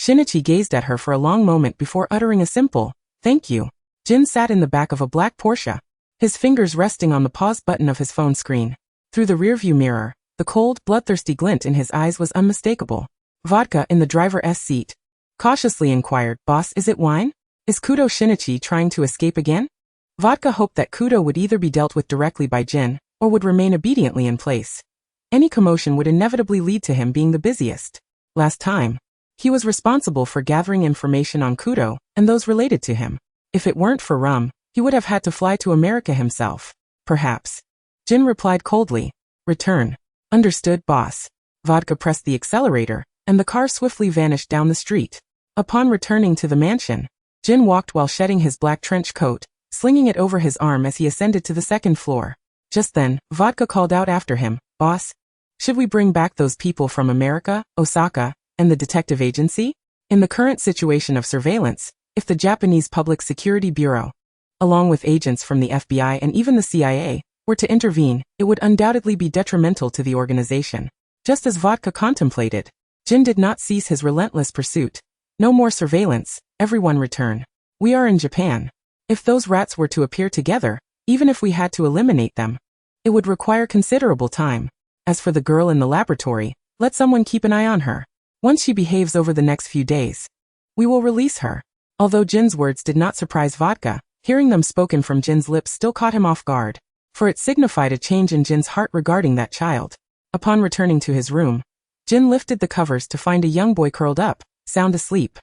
Shinichi gazed at her for a long moment before uttering a simple, thank you. Jin sat in the back of a black Porsche, his fingers resting on the pause button of his phone screen. Through the rearview mirror, the cold, bloodthirsty glint in his eyes was unmistakable. Vodka in the driver's seat. Cautiously inquired, "Boss, is it wine? Is Kudo Shinichi trying to escape again?" Vodka hoped that Kudo would either be dealt with directly by Jin, or would remain obediently in place. Any commotion would inevitably lead to him being the busiest. Last time, he was responsible for gathering information on Kudo and those related to him. If it weren't for rum, he would have had to fly to America himself. Perhaps. Jin replied coldly. "Return." "Understood, boss." Vodka pressed the accelerator, and the car swiftly vanished down the street. Upon returning to the mansion, Jin walked while shedding his black trench coat, slinging it over his arm as he ascended to the second floor. Just then, Vodka called out after him, "Boss, should we bring back those people from America, Osaka, and the detective agency? In the current situation of surveillance, if the Japanese Public Security Bureau, along with agents from the FBI and even the CIA, were to intervene, it would undoubtedly be detrimental to the organization." Just as Vodka contemplated, Jin did not cease his relentless pursuit. "No more surveillance, everyone return. We are in Japan. If those rats were to appear together, even if we had to eliminate them, it would require considerable time. As for the girl in the laboratory, let someone keep an eye on her. Once she behaves over the next few days, we will release her." Although Jin's words did not surprise Vodka, hearing them spoken from Jin's lips still caught him off guard, for it signified a change in Jin's heart regarding that child. Upon returning to his room, Jin lifted the covers to find a young boy curled up, sound asleep.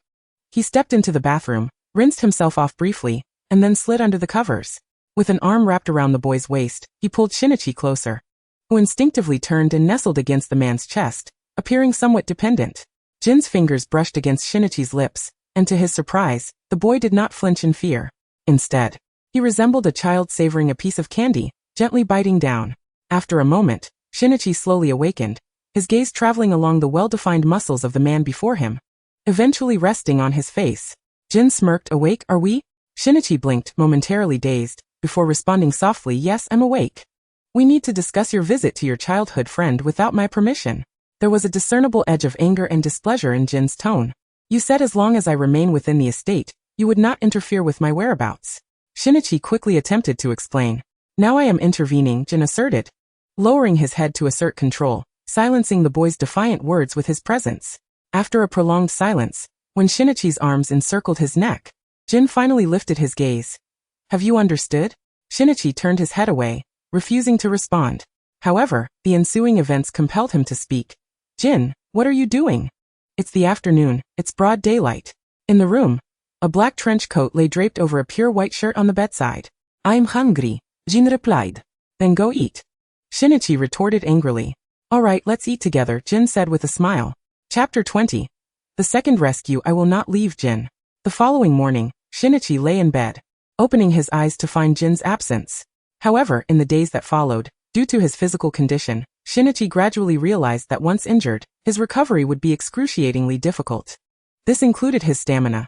He stepped into the bathroom, rinsed himself off briefly, and then slid under the covers. With an arm wrapped around the boy's waist, he pulled Shinichi closer, who instinctively turned and nestled against the man's chest, appearing somewhat dependent. Jin's fingers brushed against Shinichi's lips, and to his surprise, the boy did not flinch in fear. Instead, he resembled a child savoring a piece of candy, gently biting down. After a moment, Shinichi slowly awakened, his gaze traveling along the well-defined muscles of the man before him, eventually resting on his face. Jin smirked. "Awake, are we?" Shinichi blinked, momentarily dazed, before responding softly, "Yes, I'm awake. We need to discuss your visit to your childhood friend without my permission." There was a discernible edge of anger and displeasure in Jin's tone. "You said as long as I remain within the estate, you would not interfere with my whereabouts." Shinichi quickly attempted to explain. "Now I am intervening," Jin asserted, lowering his head to assert control, silencing the boy's defiant words with his presence. After a prolonged silence, when Shinichi's arms encircled his neck, Jin finally lifted his gaze. "Have you understood?" Shinichi turned his head away, refusing to respond. However, the ensuing events compelled him to speak. "Jin, what are you doing?" "It's the afternoon, it's broad daylight." In the room, a black trench coat lay draped over a pure white shirt on the bedside. "I'm hungry," Jin replied. "Then go eat." Shinichi retorted angrily. "All right, let's eat together," Jin said with a smile. Chapter 20. The Second Rescue. I will not leave Jin. The following morning, Shinichi lay in bed, opening his eyes to find Jin's absence. However, in the days that followed, due to his physical condition, Shinichi gradually realized that once injured, his recovery would be excruciatingly difficult. This included his stamina.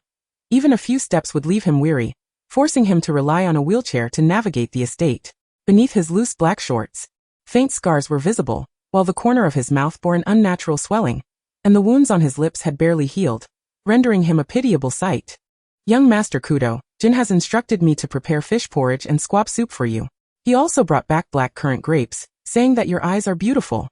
Even a few steps would leave him weary, forcing him to rely on a wheelchair to navigate the estate. Beneath his loose black shorts, faint scars were visible, while the corner of his mouth bore an unnatural swelling, and the wounds on his lips had barely healed, rendering him a pitiable sight. "Young Master Kudo, Jin has instructed me to prepare fish porridge and squab soup for you. He also brought back black currant grapes, saying that your eyes are beautiful."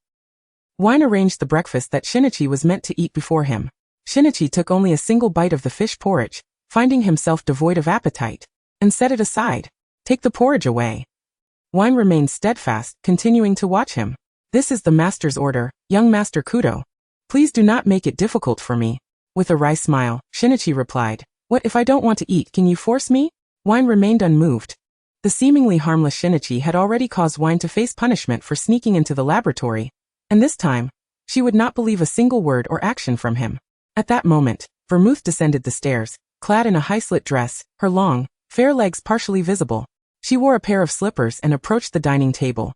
Wine arranged the breakfast that Shinichi was meant to eat before him. Shinichi took only a single bite of the fish porridge, finding himself devoid of appetite, and set it aside. "Take the porridge away." Wine remained steadfast, continuing to watch him. "This is the master's order, young Master Kudo. Please do not make it difficult for me." With a wry smile, Shinichi replied, "What if I don't want to eat? Can you force me?" Wine remained unmoved. The seemingly harmless Shinichi had already caused Wine to face punishment for sneaking into the laboratory, and this time, she would not believe a single word or action from him. At that moment, Vermouth descended the stairs, clad in a high-slit dress, her long, fair legs partially visible. She wore a pair of slippers and approached the dining table,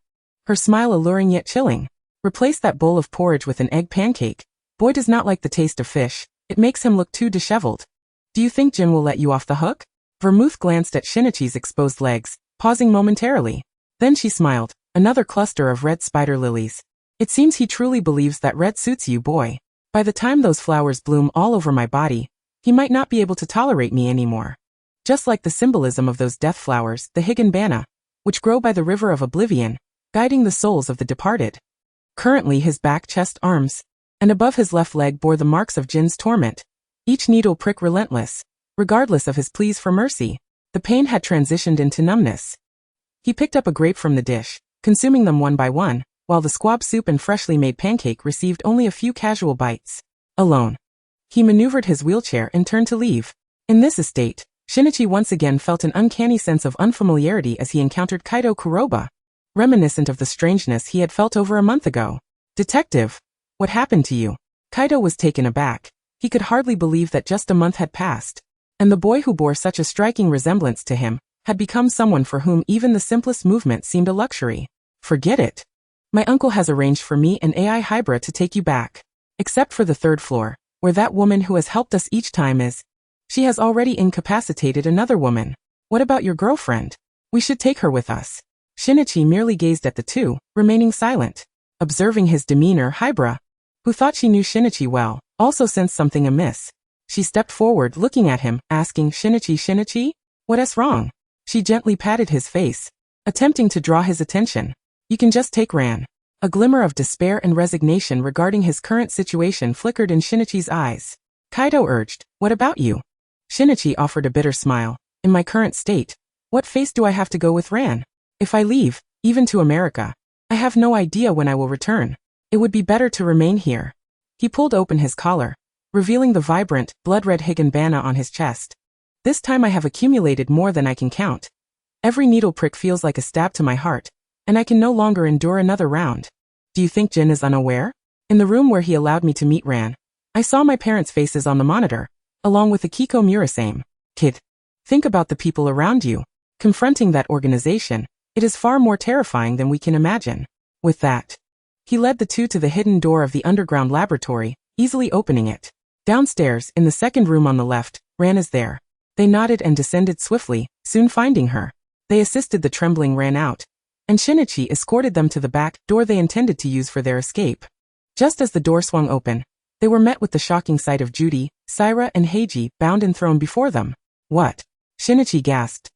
her smile alluring yet chilling. "Replace that bowl of porridge with an egg pancake. Boy does not like the taste of fish. It makes him look too disheveled. Do you think Jin will let you off the hook?" Vermouth glanced at Shinichi's exposed legs, pausing momentarily. Then she smiled, another cluster of red spider lilies. "It seems he truly believes that red suits you, boy. By the time those flowers bloom all over my body, he might not be able to tolerate me anymore. Just like the symbolism of those death flowers, the higanbana, which grow by the river of oblivion, guiding the souls of the departed. Currently his back, chest, arms, and above his left leg bore the marks of Jin's torment, each needle prick relentless, regardless of his pleas for mercy. The pain had transitioned into numbness. He picked up a grape from the dish, consuming them one by one, while the squab soup and freshly made pancake received only a few casual bites. Alone. He maneuvered his wheelchair and turned to leave. In this estate, Shinichi once again felt an uncanny sense of unfamiliarity as he encountered Kaido Kuroba, reminiscent of the strangeness he had felt over a month ago. "Detective, what happened to you?" Kaido was taken aback. He could hardly believe that just a month had passed, and the boy who bore such a striking resemblance to him had become someone for whom even the simplest movement seemed a luxury. "Forget it. My uncle has arranged for me and AI Hybra to take you back. Except for the third floor, where that woman who has helped us each time is. She has already incapacitated another woman. What about your girlfriend? We should take her with us." Shinichi merely gazed at the two, remaining silent. Observing his demeanor, Hybra, who thought she knew Shinichi well, also sensed something amiss. She stepped forward, looking at him, asking, Shinichi, what's wrong?" She gently patted his face, attempting to draw his attention. "You can just take Ran." A glimmer of despair and resignation regarding his current situation flickered in Shinichi's eyes. Kaido urged, "What about you?" Shinichi offered a bitter smile. "In my current state, what face do I have to go with Ran? If I leave, even to America, I have no idea when I will return. It would be better to remain here." He pulled open his collar, revealing the vibrant, blood-red higanbana on his chest. "This time I have accumulated more than I can count. Every needle prick feels like a stab to my heart, and I can no longer endure another round. Do you think Jin is unaware? In the room where he allowed me to meet Ran, I saw my parents' faces on the monitor, along with Akiko Murasame. Kid, think about the people around you. Confronting that organization, it is far more terrifying than we can imagine." With that, he led the two to the hidden door of the underground laboratory, easily opening it. Downstairs, in the second room on the left, Ran is there. They nodded and descended swiftly, soon finding her. They assisted the trembling Ran out, and Shinichi escorted them to the back door they intended to use for their escape. Just as the door swung open, they were met with the shocking sight of Judy, Saira, and Heiji bound and thrown before them. "What?" Shinichi gasped,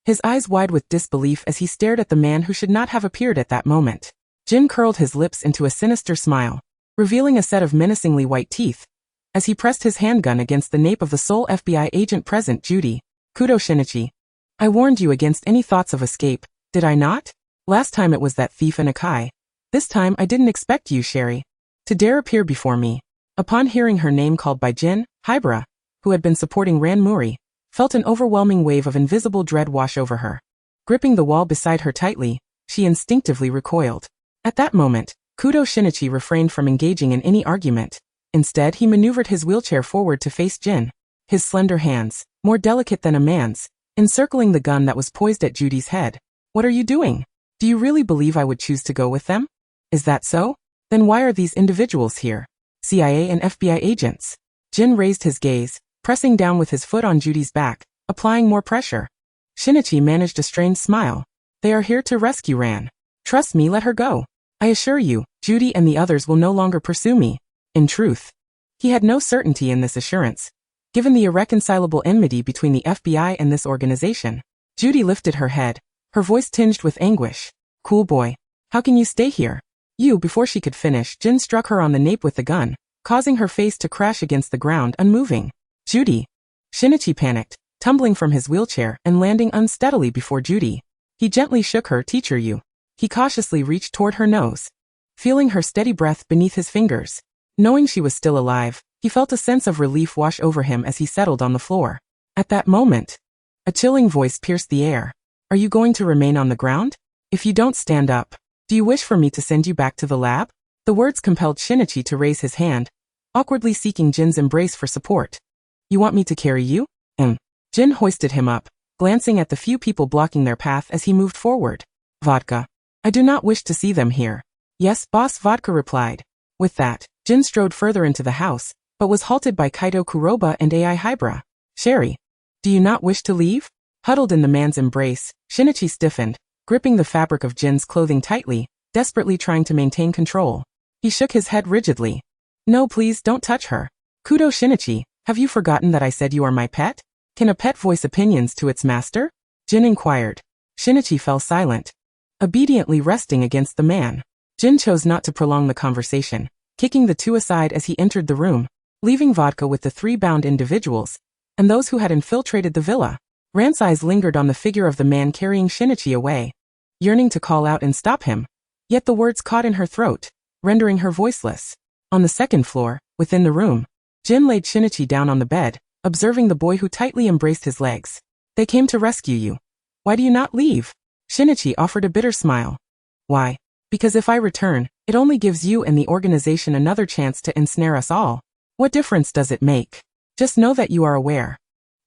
his eyes wide with disbelief as he stared at the man who should not have appeared at that moment. Jin curled his lips into a sinister smile, revealing a set of menacingly white teeth, as he pressed his handgun against the nape of the sole FBI agent present. "Judy, Kudo Shinichi, I warned you against any thoughts of escape, did I not? Last time it was that thief and Akai. This time I didn't expect you, Sherry, to dare appear before me." Upon hearing her name called by Jin, Hybra, who had been supporting Ran Muri, felt an overwhelming wave of invisible dread wash over her. Gripping the wall beside her tightly, she instinctively recoiled. At that moment, Kudo Shinichi refrained from engaging in any argument. Instead, he maneuvered his wheelchair forward to face Jin, his slender hands, more delicate than a man's, encircling the gun that was poised at Judy's head. "What are you doing? Do you really believe I would choose to go with them? Is that so? Then why are these individuals here? CIA and FBI agents?" Jin raised his gaze, pressing down with his foot on Judy's back, applying more pressure. Shinichi managed a strained smile. "They are here to rescue Ran. Trust me, let her go. I assure you, Judy and the others will no longer pursue me." In truth, he had no certainty in this assurance, given the irreconcilable enmity between the FBI and this organization. Judy lifted her head, her voice tinged with anguish. "Cool boy. How can you stay here?" Before she could finish, Jin struck her on the nape with the gun, causing her face to crash against the ground, unmoving. "Judy!" Shinichi panicked, tumbling from his wheelchair and landing unsteadily before Judy. He gently shook her. "Teacher, you." He cautiously reached toward her nose, feeling her steady breath beneath his fingers. Knowing she was still alive, he felt a sense of relief wash over him as he settled on the floor. At that moment, a chilling voice pierced the air. "Are you going to remain on the ground? If you don't stand up, do you wish for me to send you back to the lab?" The words compelled Shinichi to raise his hand, awkwardly seeking Jin's embrace for support. "You want me to carry you?" Jin hoisted him up, glancing at the few people blocking their path as he moved forward. "Vodka. I do not wish to see them here." "Yes, boss," Vodka replied. With that, Jin strode further into the house, but was halted by Kaido Kuroba and AI Hybra. "Sherry, do you not wish to leave?" Huddled in the man's embrace, Shinichi stiffened, gripping the fabric of Jin's clothing tightly, desperately trying to maintain control. He shook his head rigidly. "No, please don't touch her. Kudo Shinichi, have you forgotten that I said you are my pet? Can a pet voice opinions to its master?" Jin inquired. Shinichi fell silent, obediently resting against the man. Jin chose not to prolong the conversation, kicking the two aside as he entered the room, leaving vodka with the three bound individuals, and those who had infiltrated the villa. Ran's eyes lingered on the figure of the man carrying Shinichi away, yearning to call out and stop him, yet the words caught in her throat, rendering her voiceless. On the second floor, within the room, Jin laid Shinichi down on the bed, observing the boy who tightly embraced his legs. They came to rescue you. Why do you not leave? Shinichi offered a bitter smile. Why? Because if I return, it only gives you and the organization another chance to ensnare us all. What difference does it make? Just know that you are aware.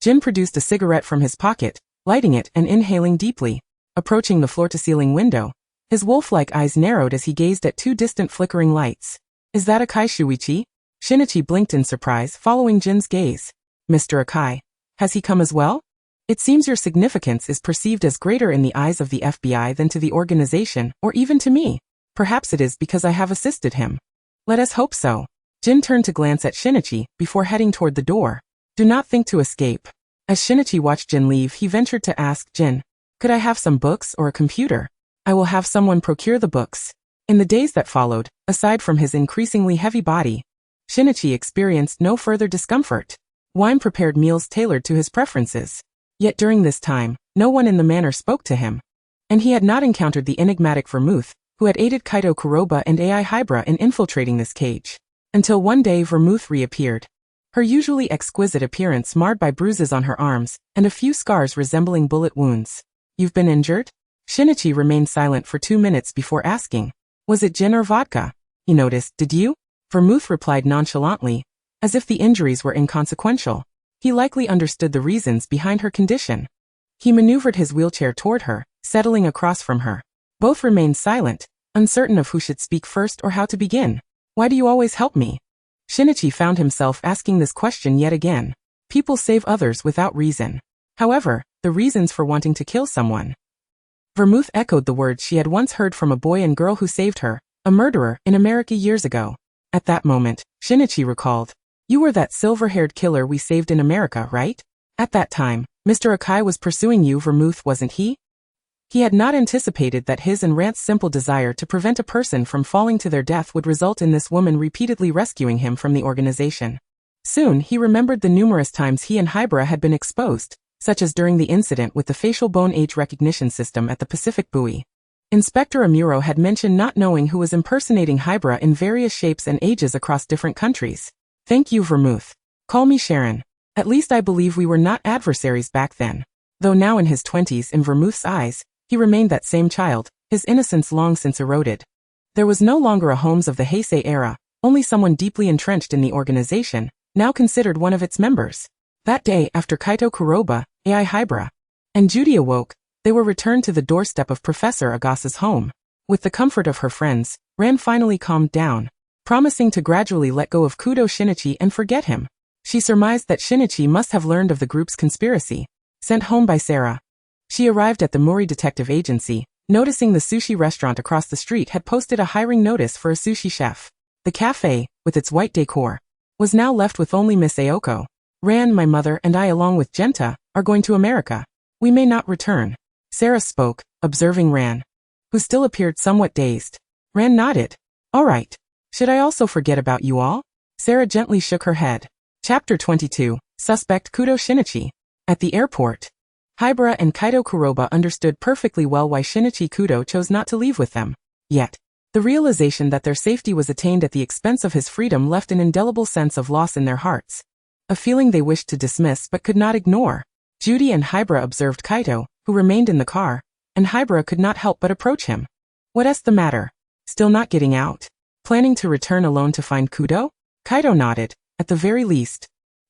Jin produced a cigarette from his pocket, lighting it and inhaling deeply. Approaching the floor-to-ceiling window, his wolf-like eyes narrowed as he gazed at two distant flickering lights. Is that Akai Shuichi? Shinichi blinked in surprise, following Jin's gaze. Mr. Akai. Has he come as well? It seems your significance is perceived as greater in the eyes of the FBI than to the organization, or even to me. Perhaps it is because I have assisted him. Let us hope so. Jin turned to glance at Shinichi before heading toward the door. Do not think to escape. As Shinichi watched Jin leave, he ventured to ask Jin, could I have some books or a computer? I will have someone procure the books. In the days that followed, aside from his increasingly heavy body, Shinichi experienced no further discomfort. Wine prepared meals tailored to his preferences. Yet during this time, no one in the manor spoke to him. And he had not encountered the enigmatic Vermouth, who had aided Kaito Kuroba and Ai Hybra in infiltrating this cage. Until one day Vermouth reappeared. Her usually exquisite appearance marred by bruises on her arms, and a few scars resembling bullet wounds. You've been injured? Shinichi remained silent for 2 minutes before asking. Was it gin or vodka? He noticed, did you? Vermouth replied nonchalantly, as if the injuries were inconsequential. He likely understood the reasons behind her condition. He maneuvered his wheelchair toward her, settling across from her. Both remained silent, uncertain of who should speak first or how to begin. Why do you always help me? Shinichi found himself asking this question yet again. People save others without reason. However, the reasons for wanting to kill someone. Vermouth echoed the words she had once heard from a boy and girl who saved her, a murderer, in America years ago. At that moment, Shinichi recalled. You were that silver-haired killer we saved in America, right? At that time, Mr. Akai was pursuing you, Vermouth, wasn't he? He had not anticipated that his and Rant's simple desire to prevent a person from falling to their death would result in this woman repeatedly rescuing him from the organization. Soon, he remembered the numerous times he and Hybra had been exposed, such as during the incident with the facial bone age recognition system at the Pacific buoy. Inspector Amuro had mentioned not knowing who was impersonating Hybra in various shapes and ages across different countries. Thank you, Vermouth. Call me Sharon. At least I believe we were not adversaries back then. Though now in his 20s, in Vermouth's eyes, he remained that same child, his innocence long since eroded. There was no longer a Holmes of the Heisei era, only someone deeply entrenched in the organization, now considered one of its members. That day, after Kaito Kuroba, Ai Hybra, and Judy awoke, they were returned to the doorstep of Professor Agasa's home. With the comfort of her friends, Ran finally calmed down, promising to gradually let go of Kudo Shinichi and forget him. She surmised that Shinichi must have learned of the group's conspiracy. Sent home by Sarah. She arrived at the Mori Detective Agency, noticing the sushi restaurant across the street had posted a hiring notice for a sushi chef. The cafe, with its white decor, was now left with only Miss Aoko. Ran, my mother, and I along with Genta, are going to America. We may not return. Sarah spoke, observing Ran, who still appeared somewhat dazed. Ran nodded. All right. Should I also forget about you all? Sarah gently shook her head. Chapter 22, Suspect Kudo Shinichi. At the airport, Hybra and Kaito Kuroba understood perfectly well why Shinichi Kudo chose not to leave with them. Yet, the realization that their safety was attained at the expense of his freedom left an indelible sense of loss in their hearts. A feeling they wished to dismiss but could not ignore. Judy and Hybra observed Kaito, who remained in the car, and Hybra could not help but approach him. What's the matter? Still not getting out? Planning to return alone to find Kudo? Kaito nodded. At the very least,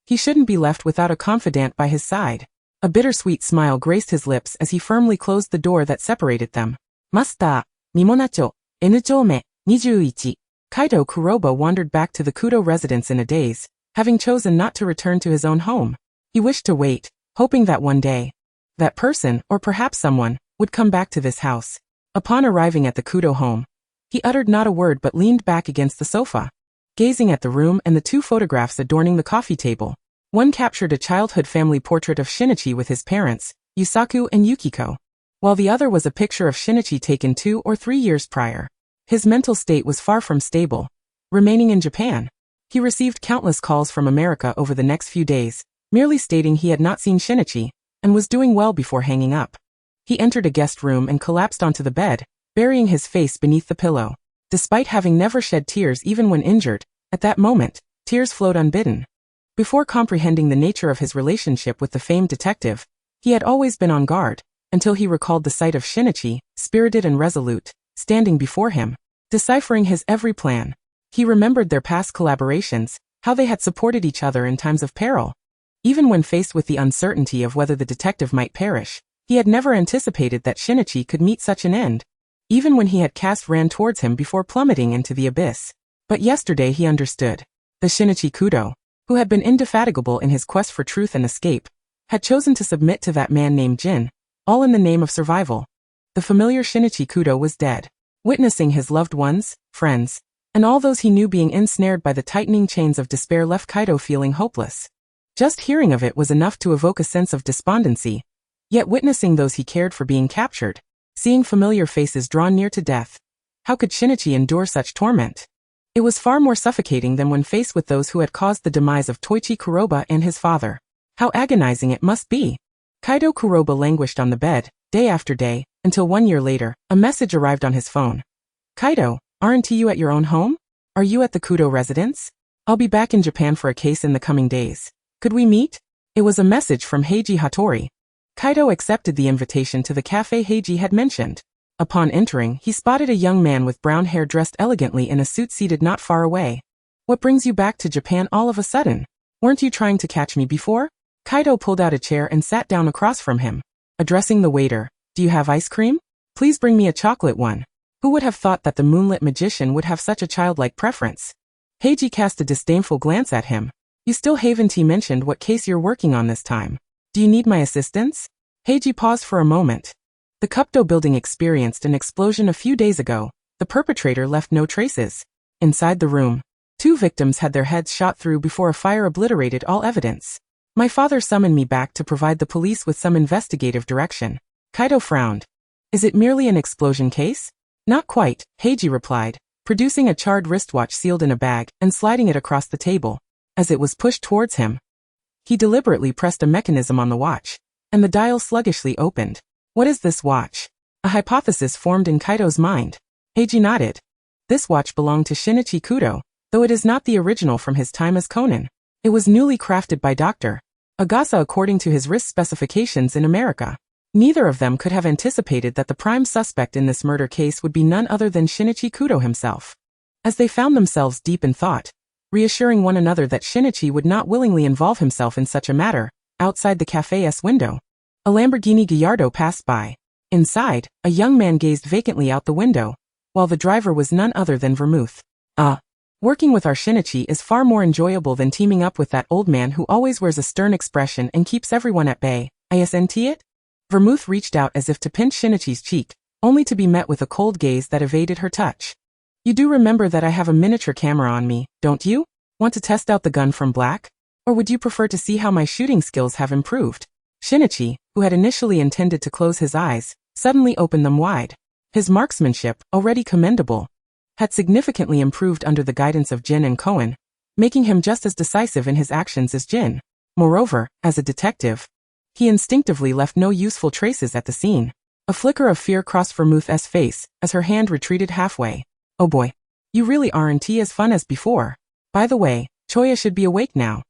he shouldn't be left without a confidant by his side. A bittersweet smile graced his lips as he firmly closed the door that separated them. Master, Mimonacho, N-chome, 21. Kaito Kuroba wandered back to the Kudo residence in a daze, having chosen not to return to his own home. He wished to wait, hoping that one day, that person, or perhaps someone, would come back to this house. Upon arriving at the Kudo home, he uttered not a word but leaned back against the sofa, gazing at the room and the two photographs adorning the coffee table. One captured a childhood family portrait of Shinichi with his parents, Yusaku and Yukiko, while the other was a picture of Shinichi taken 2 or 3 years prior. His mental state was far from stable. Remaining in Japan, he received countless calls from America over the next few days, merely stating he had not seen Shinichi, and was doing well before hanging up. He entered a guest room and collapsed onto the bed, burying his face beneath the pillow. Despite having never shed tears even when injured, at that moment, tears flowed unbidden. Before comprehending the nature of his relationship with the famed detective, he had always been on guard, until he recalled the sight of Shinichi, spirited and resolute, standing before him, deciphering his every plan. He remembered their past collaborations, how they had supported each other in times of peril. Even when faced with the uncertainty of whether the detective might perish, he had never anticipated that Shinichi could meet such an end. Even when he had cast ran towards him before plummeting into the abyss. But yesterday he understood. The Shinichi Kudo, who had been indefatigable in his quest for truth and escape, had chosen to submit to that man named Jin, all in the name of survival. The familiar Shinichi Kudo was dead. Witnessing his loved ones, friends, and all those he knew being ensnared by the tightening chains of despair left Kaido feeling hopeless. Just hearing of it was enough to evoke a sense of despondency. Yet witnessing those he cared for being captured, seeing familiar faces drawn near to death, how could Shinichi endure such torment? It was far more suffocating than when faced with those who had caused the demise of Toichi Kuroba and his father. How agonizing it must be. Kaido Kuroba languished on the bed, day after day, until 1 year later, a message arrived on his phone. Kaido, aren't you at your own home? Are you at the Kudo residence? I'll be back in Japan for a case in the coming days. Could we meet? It was a message from Heiji Hattori. Kaido accepted the invitation to the cafe Heiji had mentioned. Upon entering, he spotted a young man with brown hair dressed elegantly in a suit seated not far away. What brings you back to Japan all of a sudden? Weren't you trying to catch me before? Kaido pulled out a chair and sat down across from him. Addressing the waiter, do you have ice cream? Please bring me a chocolate one. Who would have thought that the moonlit magician would have such a childlike preference? Heiji cast a disdainful glance at him. You still haven't mentioned what case you're working on this time. Do you need my assistance? Heiji paused for a moment. The Kudo building experienced an explosion a few days ago. The perpetrator left no traces. Inside the room, 2 victims had their heads shot through before a fire obliterated all evidence. My father summoned me back to provide the police with some investigative direction. Kaido frowned. Is it merely an explosion case? Not quite, Heiji replied, producing a charred wristwatch sealed in a bag and sliding it across the table. As it was pushed towards him, he deliberately pressed a mechanism on the watch, and the dial sluggishly opened. What is this watch? A hypothesis formed in Kaido's mind. Heiji nodded. This watch belonged to Shinichi Kudo, though it is not the original from his time as Conan. It was newly crafted by Dr. Agasa according to his wrist specifications in America. Neither of them could have anticipated that the prime suspect in this murder case would be none other than Shinichi Kudo himself. As they found themselves deep in thought, reassuring one another that Shinichi would not willingly involve himself in such a matter, outside the cafe's window, a Lamborghini Gallardo passed by. Inside, a young man gazed vacantly out the window, while the driver was none other than Vermouth. Working with our Shinichi is far more enjoyable than teaming up with that old man who always wears a stern expression and keeps everyone at bay. Isn't it? Vermouth reached out as if to pinch Shinichi's cheek, only to be met with a cold gaze that evaded her touch. You do remember that I have a miniature camera on me, don't you? Want to test out the gun from Black? Or would you prefer to see how my shooting skills have improved? Shinichi, who had initially intended to close his eyes, suddenly opened them wide. His marksmanship, already commendable, had significantly improved under the guidance of Jin and Conan, making him just as decisive in his actions as Jin. Moreover, as a detective, he instinctively left no useful traces at the scene. A flicker of fear crossed Vermouth's face as her hand retreated halfway. Oh boy. You really aren't as fun as before. By the way, Choya should be awake now.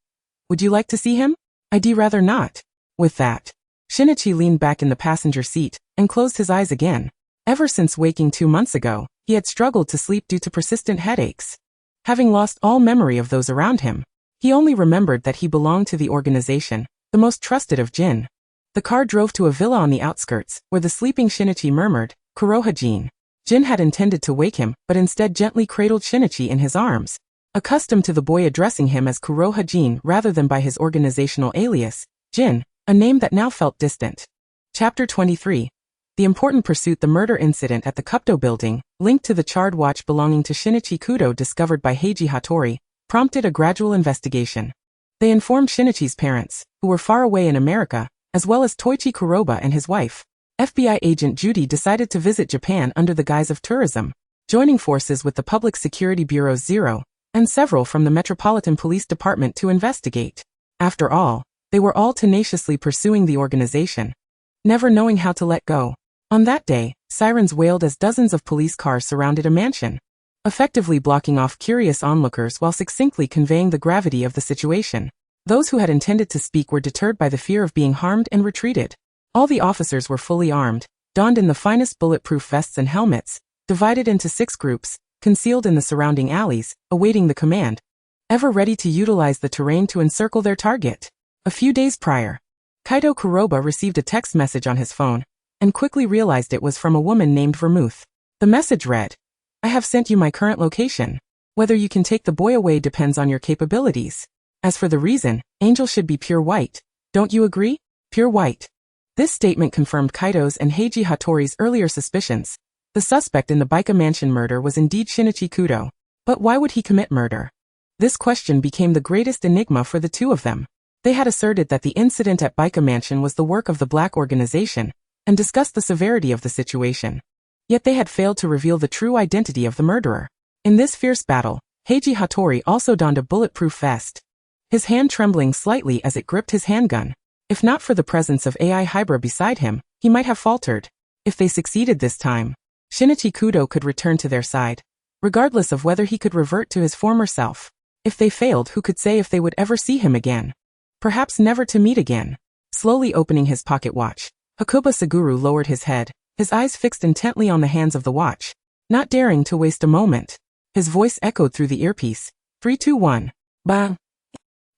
Would you like to see him? I'd rather not. With that, Shinichi leaned back in the passenger seat and closed his eyes again. Ever since waking 2 months ago, he had struggled to sleep due to persistent headaches. Having lost all memory of those around him, he only remembered that he belonged to the organization, the most trusted of Jin. The car drove to a villa on the outskirts, where the sleeping Shinichi murmured, "Kuroha-jin." Jin had intended to wake him, but instead gently cradled Shinichi in his arms. Accustomed to the boy addressing him as Kuroha-jin rather than by his organizational alias, Jin, a name that now felt distant. Chapter 23. The important pursuit. The murder incident at the Kudo building, linked to the charred watch belonging to Shinichi Kudo discovered by Heiji Hattori, prompted a gradual investigation. They informed Shinichi's parents, who were far away in America, as well as Toichi Kuroba and his wife. FBI agent Judy decided to visit Japan under the guise of tourism, joining forces with the Public Security Bureau's Zero and several from the Metropolitan Police Department to investigate. After all, they were all tenaciously pursuing the organization, never knowing how to let go. On that day, sirens wailed as dozens of police cars surrounded a mansion, effectively blocking off curious onlookers while succinctly conveying the gravity of the situation. Those who had intended to speak were deterred by the fear of being harmed and retreated. All the officers were fully armed, donned in the finest bulletproof vests and helmets, divided into 6 groups, concealed in the surrounding alleys, awaiting the command, ever ready to utilize the terrain to encircle their target. A few days prior, Kaito Kuroba received a text message on his phone, and quickly realized it was from a woman named Vermouth. The message read, "I have sent you my current location. Whether you can take the boy away depends on your capabilities. As for the reason, Angel should be pure white. Don't you agree? Pure white." This statement confirmed Kaito's and Heiji Hattori's earlier suspicions. The suspect in the Baika Mansion murder was indeed Shinichi Kudo. But why would he commit murder? This question became the greatest enigma for the two of them. They had asserted that the incident at Baika Mansion was the work of the Black organization, and discussed the severity of the situation. Yet they had failed to reveal the true identity of the murderer. In this fierce battle, Heiji Hattori also donned a bulletproof vest, his hand trembling slightly as it gripped his handgun. If not for the presence of AI Hybra beside him, he might have faltered. If they succeeded this time, Shinichi Kudo could return to their side, regardless of whether he could revert to his former self. If they failed, who could say if they would ever see him again? Perhaps never to meet again. Slowly opening his pocket watch, Hakuba Suguru lowered his head, his eyes fixed intently on the hands of the watch, not daring to waste a moment. His voice echoed through the earpiece. 3-2-1. Bang!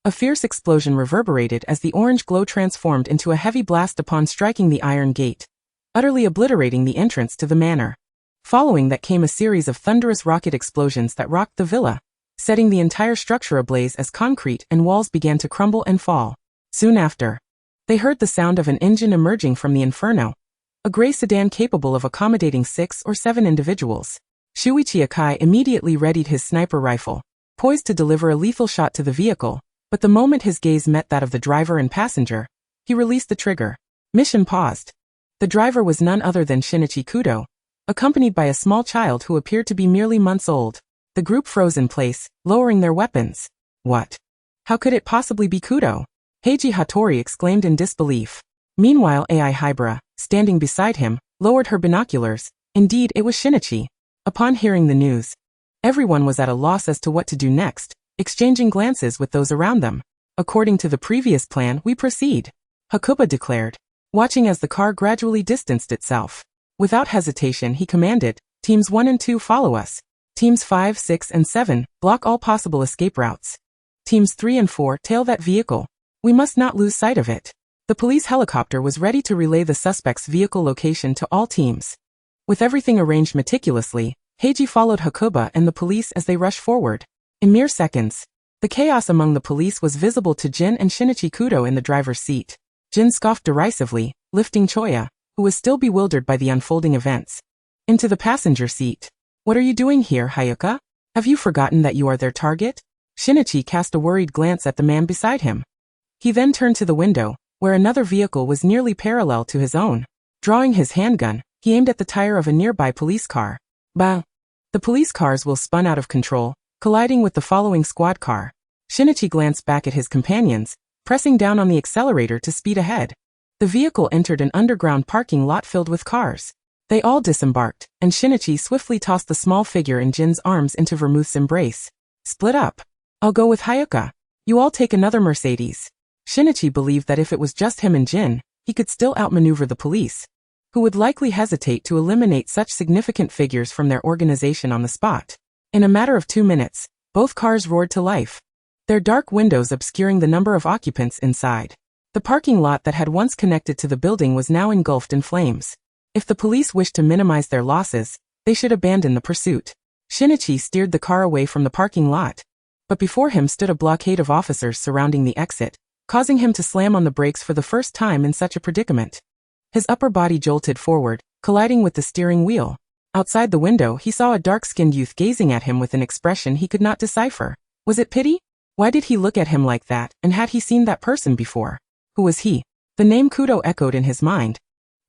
A fierce explosion reverberated as the orange glow transformed into a heavy blast upon striking the iron gate, utterly obliterating the entrance to the manor. Following that came a series of thunderous rocket explosions that rocked the villa, setting the entire structure ablaze as concrete and walls began to crumble and fall. Soon after, they heard the sound of an engine emerging from the inferno, a gray sedan capable of accommodating 6 or 7 individuals. Shuichi Akai immediately readied his sniper rifle, poised to deliver a lethal shot to the vehicle, but the moment his gaze met that of the driver and passenger, he released the trigger. Mission paused. The driver was none other than Shinichi Kudo, accompanied by a small child who appeared to be merely months old. The group froze in place, lowering their weapons. What? How could it possibly be Kudo? Heiji Hattori exclaimed in disbelief. Meanwhile, AI Hybra, standing beside him, lowered her binoculars. Indeed, it was Shinichi. Upon hearing the news, everyone was at a loss as to what to do next, exchanging glances with those around them. According to the previous plan, we proceed, Hakuba declared, watching as the car gradually distanced itself. Without hesitation, he commanded, Teams 1 and 2 follow us. Teams 5, 6, and 7, block all possible escape routes. Teams 3 and 4, tail that vehicle. We must not lose sight of it. The police helicopter was ready to relay the suspect's vehicle location to all teams. With everything arranged meticulously, Heiji followed Hakuba and the police as they rushed forward. In mere seconds, the chaos among the police was visible to Jin and Shinichi Kudo in the driver's seat. Jin scoffed derisively, lifting Choya, who was still bewildered by the unfolding events, into the passenger seat. What are you doing here, Hayuka? Have you forgotten that you are their target? Shinichi cast a worried glance at the man beside him. He then turned to the window, where another vehicle was nearly parallel to his own. Drawing his handgun, he aimed at the tire of a nearby police car. Bang! The police cars will spun out of control, colliding with the following squad car. Shinichi glanced back at his companions, pressing down on the accelerator to speed ahead. The vehicle entered an underground parking lot filled with cars. They all disembarked, and Shinichi swiftly tossed the small figure in Jin's arms into Vermouth's embrace. Split up. I'll go with Hayuka. You all take another Mercedes. Shinichi believed that if it was just him and Jin, he could still outmaneuver the police, who would likely hesitate to eliminate such significant figures from their organization on the spot. In a matter of 2 minutes, both cars roared to life, their dark windows obscuring the number of occupants inside. The parking lot that had once connected to the building was now engulfed in flames. If the police wished to minimize their losses, they should abandon the pursuit. Shinichi steered the car away from the parking lot, but before him stood a blockade of officers surrounding the exit, causing him to slam on the brakes for the first time in such a predicament. His upper body jolted forward, colliding with the steering wheel. Outside the window, he saw a dark-skinned youth gazing at him with an expression he could not decipher. Was it pity? Why did he look at him like that, and had he seen that person before? Who was he? The name Kudo echoed in his mind.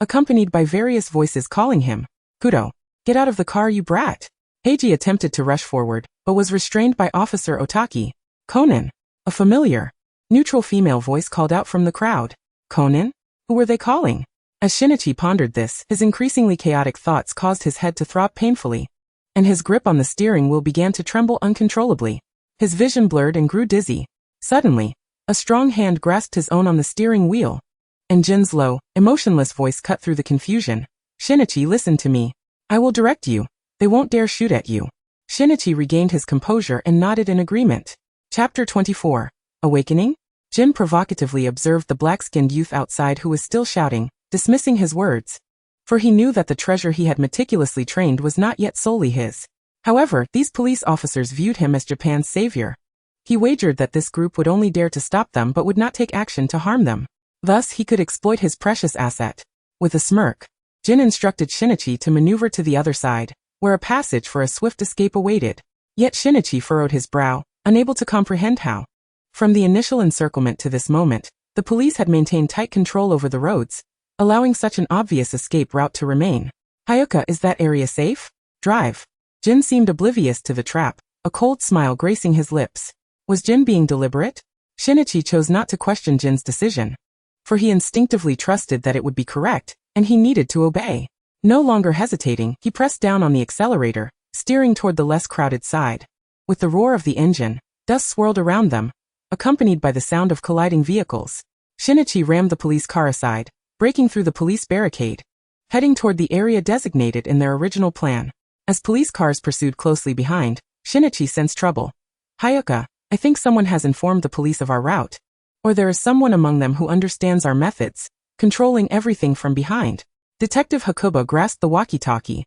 accompanied by various voices calling him, Kudo, get out of the car, you brat. Heiji attempted to rush forward, but was restrained by Officer Otaki. Conan. A familiar, neutral female voice called out from the crowd. Conan? Who were they calling? As Shinichi pondered this, his increasingly chaotic thoughts caused his head to throb painfully, and his grip on the steering wheel began to tremble uncontrollably. His vision blurred and grew dizzy. Suddenly, a strong hand grasped his own on the steering wheel, and Jin's low, emotionless voice cut through the confusion. Shinichi, listen to me. I will direct you. They won't dare shoot at you. Shinichi regained his composure and nodded in agreement. Chapter 24. Awakening? Jin provocatively observed the black-skinned youth outside who was still shouting, dismissing his words. For he knew that the treasure he had meticulously trained was not yet solely his. However, these police officers viewed him as Japan's savior. He wagered that this group would only dare to stop them but would not take action to harm them. Thus, he could exploit his precious asset. With a smirk, Jin instructed Shinichi to maneuver to the other side, where a passage for a swift escape awaited. Yet Shinichi furrowed his brow, unable to comprehend how. From the initial encirclement to this moment, the police had maintained tight control over the roads, allowing such an obvious escape route to remain. Hayuka, is that area safe? Drive. Jin seemed oblivious to the trap, a cold smile gracing his lips. Was Jin being deliberate? Shinichi chose not to question Jin's decision, for he instinctively trusted that it would be correct, and he needed to obey. No longer hesitating, he pressed down on the accelerator, steering toward the less crowded side. With the roar of the engine, dust swirled around them, accompanied by the sound of colliding vehicles. Shinichi rammed the police car aside, breaking through the police barricade, heading toward the area designated in their original plan. As police cars pursued closely behind, Shinichi sensed trouble. Hayuka, I think someone has informed the police of our route. Or there is someone among them who understands our methods, controlling everything from behind. Detective Hakuba grasped the walkie-talkie.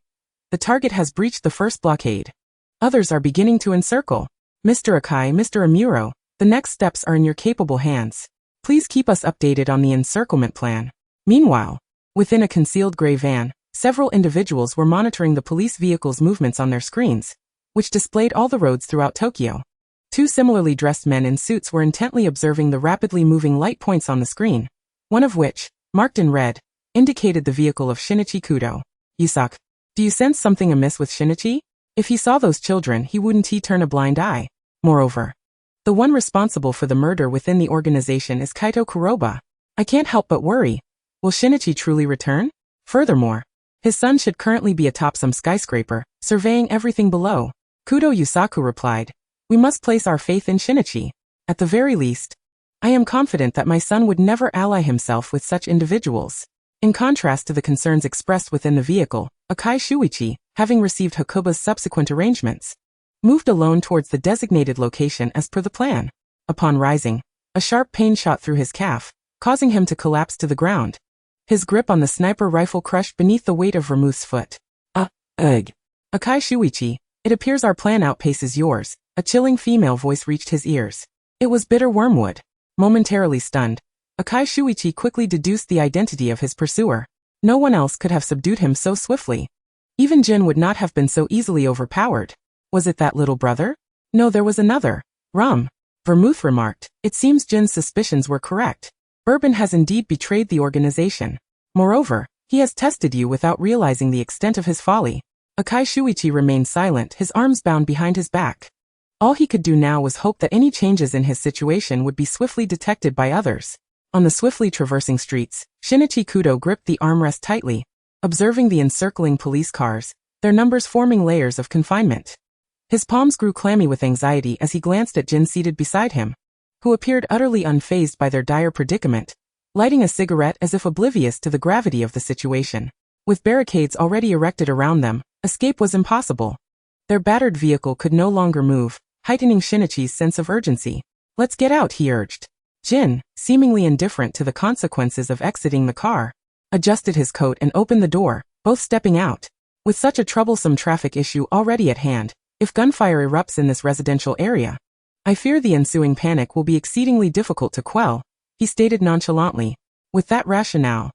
The target has breached the first blockade. Others are beginning to encircle. Mr. Akai, Mr. Amuro, the next steps are in your capable hands. Please keep us updated on the encirclement plan. Meanwhile, within a concealed gray van, several individuals were monitoring the police vehicle's movements on their screens, which displayed all the roads throughout Tokyo. Two similarly dressed men in suits were intently observing the rapidly moving light points on the screen, one of which, marked in red, indicated the vehicle of Shinichi Kudo. Yusak, do you sense something amiss with Shinichi? If he saw those children, wouldn't he turn a blind eye? Moreover, the one responsible for the murder within the organization is Kaito Kuroba. I can't help but worry. Will Shinichi truly return? Furthermore, his son should currently be atop some skyscraper, surveying everything below. Kudo Yusaku replied, we must place our faith in Shinichi. At the very least, I am confident that my son would never ally himself with such individuals. In contrast to the concerns expressed within the vehicle, Akai Shuichi, having received Hakuba's subsequent arrangements, moved alone towards the designated location as per the plan. Upon rising, a sharp pain shot through his calf, causing him to collapse to the ground. His grip on the sniper rifle crushed beneath the weight of Vermouth's foot. Ugh. Akai Shuichi, it appears our plan outpaces yours. A chilling female voice reached his ears. It was Bitter Wormwood. Momentarily stunned, Akai Shuichi quickly deduced the identity of his pursuer. No one else could have subdued him so swiftly. Even Jin would not have been so easily overpowered. Was it that little brother? No, there was another. Rum. Vermouth remarked. It seems Jin's suspicions were correct. Bourbon has indeed betrayed the organization. Moreover, he has tested you without realizing the extent of his folly. Akai Shuichi remained silent, his arms bound behind his back. All he could do now was hope that any changes in his situation would be swiftly detected by others. On the swiftly traversing streets, Shinichi Kudo gripped the armrest tightly, observing the encircling police cars, their numbers forming layers of confinement. His palms grew clammy with anxiety as he glanced at Jin seated beside him, who appeared utterly unfazed by their dire predicament, lighting a cigarette as if oblivious to the gravity of the situation. With barricades already erected around them, escape was impossible. Their battered vehicle could no longer move, heightening Shinichi's sense of urgency. Let's get out, he urged. Jin, seemingly indifferent to the consequences of exiting the car, adjusted his coat and opened the door, both stepping out. With such a troublesome traffic issue already at hand, if gunfire erupts in this residential area, I fear the ensuing panic will be exceedingly difficult to quell, he stated nonchalantly. With that rationale,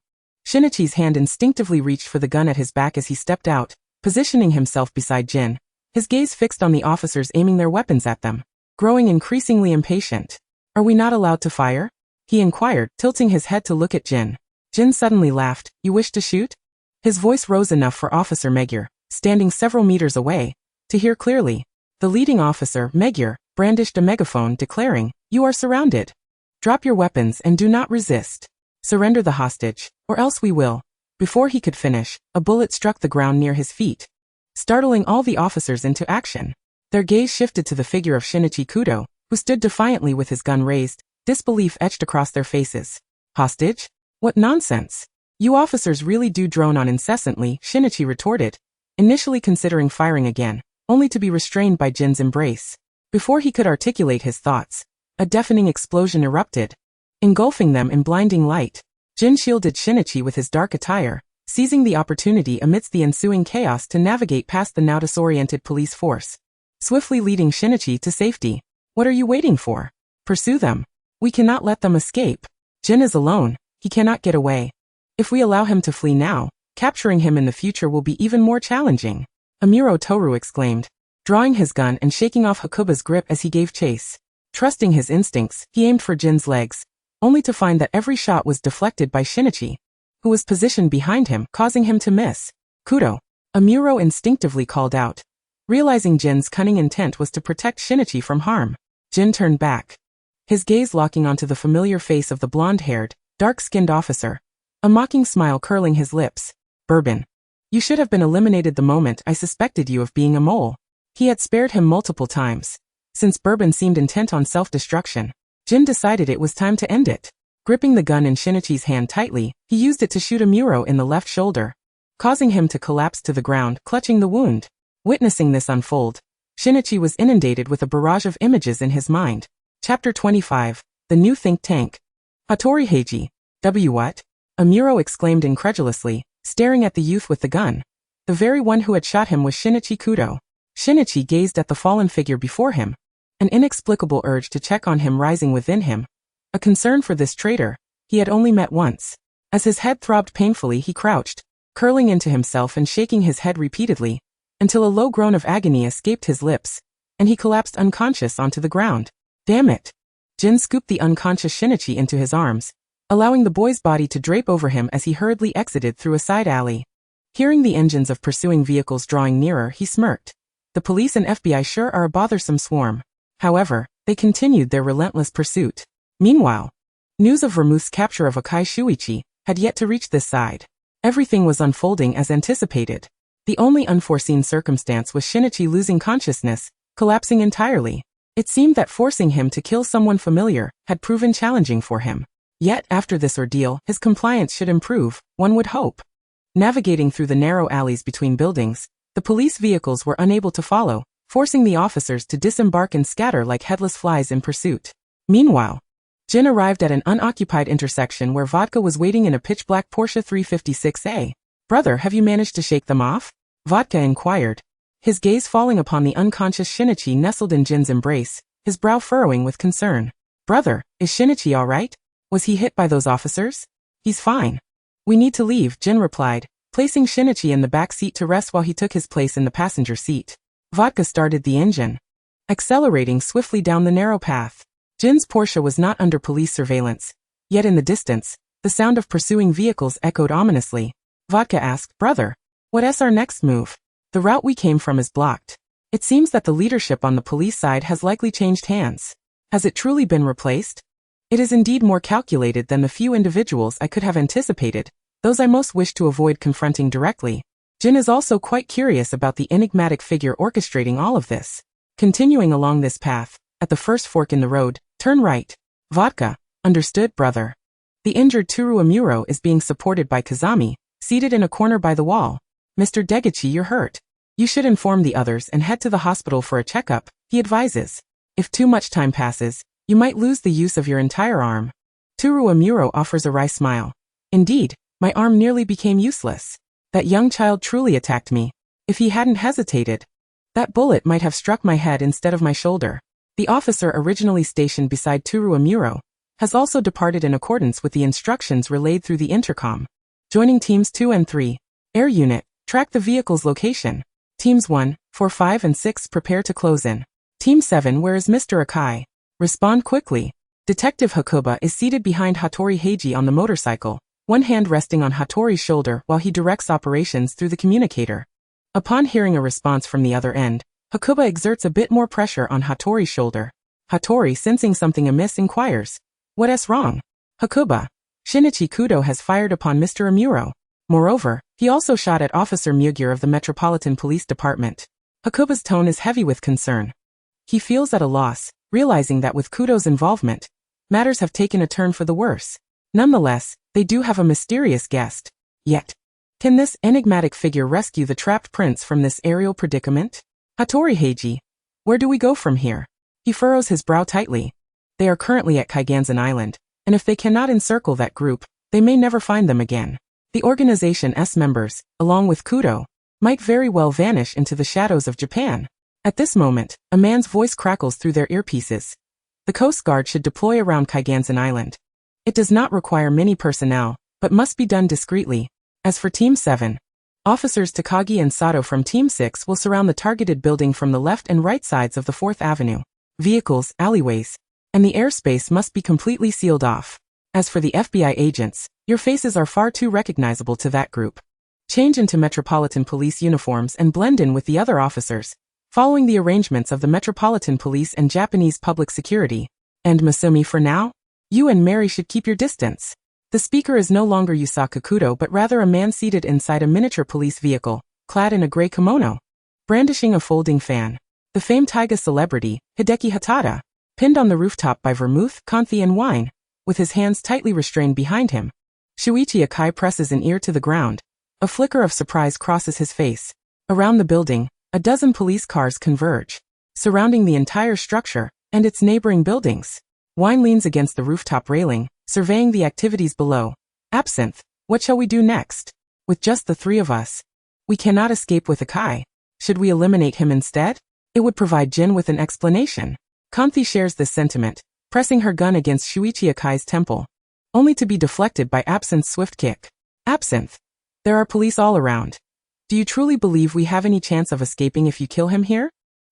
Shinichi's hand instinctively reached for the gun at his back as he stepped out, positioning himself beside Jin, his gaze fixed on the officers aiming their weapons at them. Growing increasingly impatient. Are we not allowed to fire? He inquired, tilting his head to look at Jin. Jin suddenly laughed. You wish to shoot? His voice rose enough for Officer Magyar, standing several meters away, to hear clearly. The leading officer, Magyar, brandished a megaphone declaring, "You are surrounded. Drop your weapons and do not resist. Surrender the hostage, or else we will." Before he could finish, a bullet struck the ground near his feet, startling all the officers into action. Their gaze shifted to the figure of Shinichi Kudo, who stood defiantly with his gun raised, disbelief etched across their faces. Hostage? What nonsense! You officers really do drone on incessantly, Shinichi retorted, initially considering firing again, only to be restrained by Jin's embrace. Before he could articulate his thoughts, a deafening explosion erupted, engulfing them in blinding light. Jin shielded Shinichi with his dark attire, seizing the opportunity amidst the ensuing chaos to navigate past the now disoriented police force, swiftly leading Shinichi to safety. What are you waiting for? Pursue them. We cannot let them escape. Jin is alone. He cannot get away. If we allow him to flee now, capturing him in the future will be even more challenging. Amuro Toru exclaimed, drawing his gun and shaking off Hakuba's grip as he gave chase. Trusting his instincts, he aimed for Jin's legs, only to find that every shot was deflected by Shinichi, who was positioned behind him, causing him to miss. Kudo. Amuro instinctively called out, realizing Jin's cunning intent was to protect Shinichi from harm. Jin turned back, his gaze locking onto the familiar face of the blonde-haired, dark-skinned officer, a mocking smile curling his lips. Bourbon. You should have been eliminated the moment I suspected you of being a mole. He had spared him multiple times. Since Bourbon seemed intent on self-destruction, Jin decided it was time to end it. Gripping the gun in Shinichi's hand tightly, he used it to shoot Amuro in the left shoulder, causing him to collapse to the ground, clutching the wound. Witnessing this unfold, Shinichi was inundated with a barrage of images in his mind. Chapter 25. The New Think Tank. Hattori Heiji. What? Amuro exclaimed incredulously, staring at the youth with the gun. The very one who had shot him was Shinichi Kudo. Shinichi gazed at the fallen figure before him, an inexplicable urge to check on him rising within him. A concern for this traitor he had only met once. As his head throbbed painfully, he crouched, curling into himself and shaking his head repeatedly, until a low groan of agony escaped his lips, and he collapsed unconscious onto the ground. Damn it! Jin scooped the unconscious Shinichi into his arms, allowing the boy's body to drape over him as he hurriedly exited through a side alley. Hearing the engines of pursuing vehicles drawing nearer, he smirked. The police and FBI sure are a bothersome swarm. However, they continued their relentless pursuit. Meanwhile, news of Vermouth's capture of Akai Shuichi had yet to reach this side. Everything was unfolding as anticipated. The only unforeseen circumstance was Shinichi losing consciousness, collapsing entirely. It seemed that forcing him to kill someone familiar had proven challenging for him. Yet, after this ordeal, his compliance should improve, one would hope. Navigating through the narrow alleys between buildings, the police vehicles were unable to follow, forcing the officers to disembark and scatter like headless flies in pursuit. Meanwhile, Jin arrived at an unoccupied intersection where Vodka was waiting in a pitch-black Porsche 356A. Brother, have you managed to shake them off? Vodka inquired, his gaze falling upon the unconscious Shinichi nestled in Jin's embrace, his brow furrowing with concern. Brother, is Shinichi all right? Was he hit by those officers? He's fine. We need to leave, Jin replied, placing Shinichi in the back seat to rest while he took his place in the passenger seat. Vodka started the engine, accelerating swiftly down the narrow path. Jin's Porsche was not under police surveillance, yet in the distance, the sound of pursuing vehicles echoed ominously. Vodka asked, Brother, what's our next move? The route we came from is blocked. It seems that the leadership on the police side has likely changed hands. Has it truly been replaced? It is indeed more calculated than the few individuals I could have anticipated, those I most wish to avoid confronting directly. Jin is also quite curious about the enigmatic figure orchestrating all of this. Continuing along this path, at the first fork in the road, turn right. Vodka. Understood, brother. The injured Toru Amuro is being supported by Kazami, seated in a corner by the wall. Mr. Deguchi, you're hurt. You should inform the others and head to the hospital for a checkup, he advises. If too much time passes, you might lose the use of your entire arm. Toru Amuro offers a wry smile. Indeed, my arm nearly became useless. That young child truly attacked me. If he hadn't hesitated, that bullet might have struck my head instead of my shoulder. The officer originally stationed beside Toru Amuro has also departed in accordance with the instructions relayed through the intercom. Joining Teams 2 and 3. Air Unit, track the vehicle's location. Teams 1, 4, 5 and 6 prepare to close in. Team 7, where is Mr. Akai? Respond quickly. Detective Hakuba is seated behind Hattori Heiji on the motorcycle, one hand resting on Hattori's shoulder while he directs operations through the communicator. Upon hearing a response from the other end, Hakuba exerts a bit more pressure on Hattori's shoulder. Hattori, sensing something amiss, inquires, "What's wrong?" "Hakuba, Shinichi Kudo has fired upon Mr. Amuro. Moreover, he also shot at Officer Mugir of the Metropolitan Police Department." Hakuba's tone is heavy with concern. He feels at a loss, realizing that with Kudo's involvement, matters have taken a turn for the worse. Nonetheless, they do have a mysterious guest. Yet, can this enigmatic figure rescue the trapped prince from this aerial predicament? "Hattori Heiji, where do we go from here?" He furrows his brow tightly. They are currently at Kaiganzen Island, and if they cannot encircle that group, they may never find them again. The organization's members, along with Kudo, might very well vanish into the shadows of Japan. At this moment, a man's voice crackles through their earpieces. The Coast Guard should deploy around Kaiganzen Island. It does not require many personnel, but must be done discreetly. As for Team 7, Officers Takagi and Sato from Team 6 will surround the targeted building from the left and right sides of the 4th Avenue. Vehicles, alleyways, and the airspace must be completely sealed off. As for the FBI agents, your faces are far too recognizable to that group. Change into Metropolitan Police uniforms and blend in with the other officers, following the arrangements of the Metropolitan Police and Japanese Public Security. And Masumi, for now, you and Mary should keep your distance. The speaker is no longer Yusaku Kudo but rather a man seated inside a miniature police vehicle, clad in a gray kimono, brandishing a folding fan. The famed Taiga celebrity, Hideki Hatada, pinned on the rooftop by vermouth, confit and wine, with his hands tightly restrained behind him. Shuichi Akai presses an ear to the ground. A flicker of surprise crosses his face. Around the building, a dozen police cars converge, surrounding the entire structure and its neighboring buildings. Wine leans against the rooftop railing, surveying the activities below. "Absinthe, what shall we do next? With just the three of us, we cannot escape with Akai. Should we eliminate him instead? It would provide Jin with an explanation." Kanthi shares this sentiment, pressing her gun against Shuichi Akai's temple, only to be deflected by Absinthe's swift kick. "Absinthe, there are police all around. Do you truly believe we have any chance of escaping if you kill him here?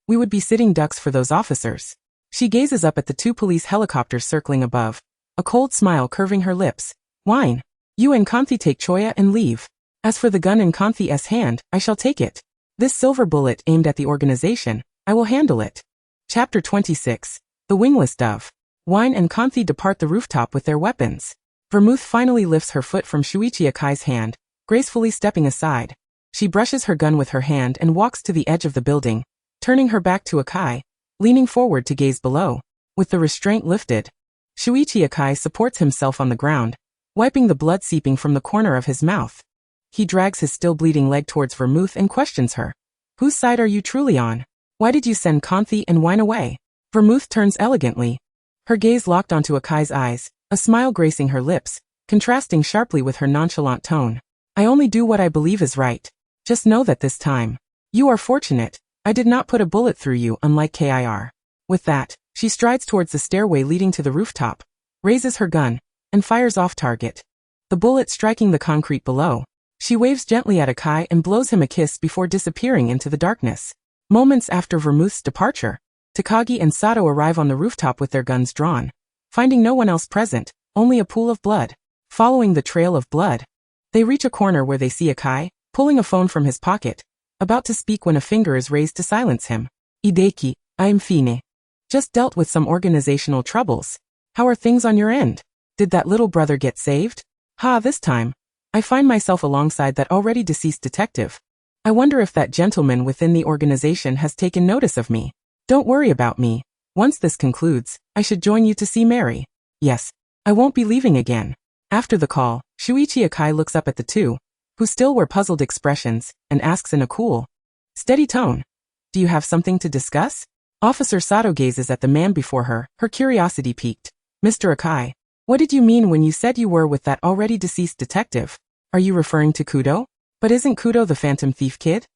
We would be sitting ducks for those officers." She gazes up at the two police helicopters circling above, a cold smile curving her lips. "Wine. You and Kanthi take Choya and leave. As for the gun in Kanthi's hand, I shall take it. This silver bullet aimed at the organization, I will handle it." Chapter 26. The Wingless Dove. Wine and Kanthi depart the rooftop with their weapons. Vermouth finally lifts her foot from Shuichi Akai's hand, gracefully stepping aside. She brushes her gun with her hand and walks to the edge of the building, turning her back to Akai, leaning forward to gaze below. With the restraint lifted, Shuichi Akai supports himself on the ground, wiping the blood seeping from the corner of his mouth. He drags his still bleeding leg towards Vermouth and questions her. "Whose side are you truly on? Why did you send Kanthi and Wine away?" Vermouth turns elegantly, her gaze locked onto Akai's eyes, a smile gracing her lips, contrasting sharply with her nonchalant tone. "I only do what I believe is right. Just know that this time, you are fortunate. I did not put a bullet through you, unlike Kir." With that, she strides towards the stairway leading to the rooftop, raises her gun, and fires off target. The bullet striking the concrete below. She waves gently at Akai and blows him a kiss before disappearing into the darkness. Moments after Vermouth's departure, Takagi and Sato arrive on the rooftop with their guns drawn, finding no one else present, only a pool of blood. Following the trail of blood, they reach a corner where they see Akai, pulling a phone from his pocket, about to speak when a finger is raised to silence him. "Hideki, I am Fine. Just dealt with some organizational troubles. How are things on your end? Did that little brother get saved?" This time, I find myself alongside that already deceased detective. I wonder if that gentleman within the organization has taken notice of me. Don't worry about me. Once this concludes, I should join you to see Mary. Yes, I won't be leaving again. After the call, Shuichi Akai looks up at the two, who still wear puzzled expressions, and asks in a cool, steady tone, "Do you have something to discuss?" Officer Sato gazes at the man before her, her curiosity piqued. "Mr. Akai, what did you mean when you said you were with that already deceased detective? Are you referring to Kudo? But isn't Kudo the Phantom Thief kid?"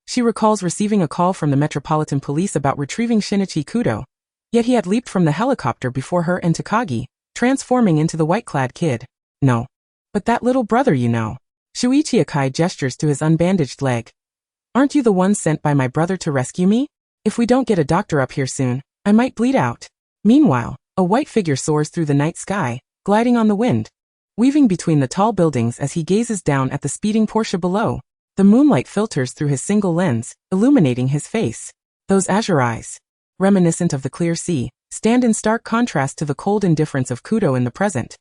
She recalls receiving a call from the Metropolitan Police about retrieving Shinichi Kudo, yet he had leaped from the helicopter before her and Takagi, transforming into the white-clad kid. "No. But that little brother you know." Shuichi Akai gestures to his unbandaged leg. "Aren't you the one sent by my brother to rescue me? If we don't get a doctor up here soon, I might bleed out." Meanwhile, a white figure soars through the night sky, gliding on the wind. weaving between the tall buildings as he gazes down at the speeding Porsche below. The moonlight filters through his single lens, illuminating his face. Those azure eyes, reminiscent of the clear sea, stand in stark contrast to the cold indifference of Kudo in the present.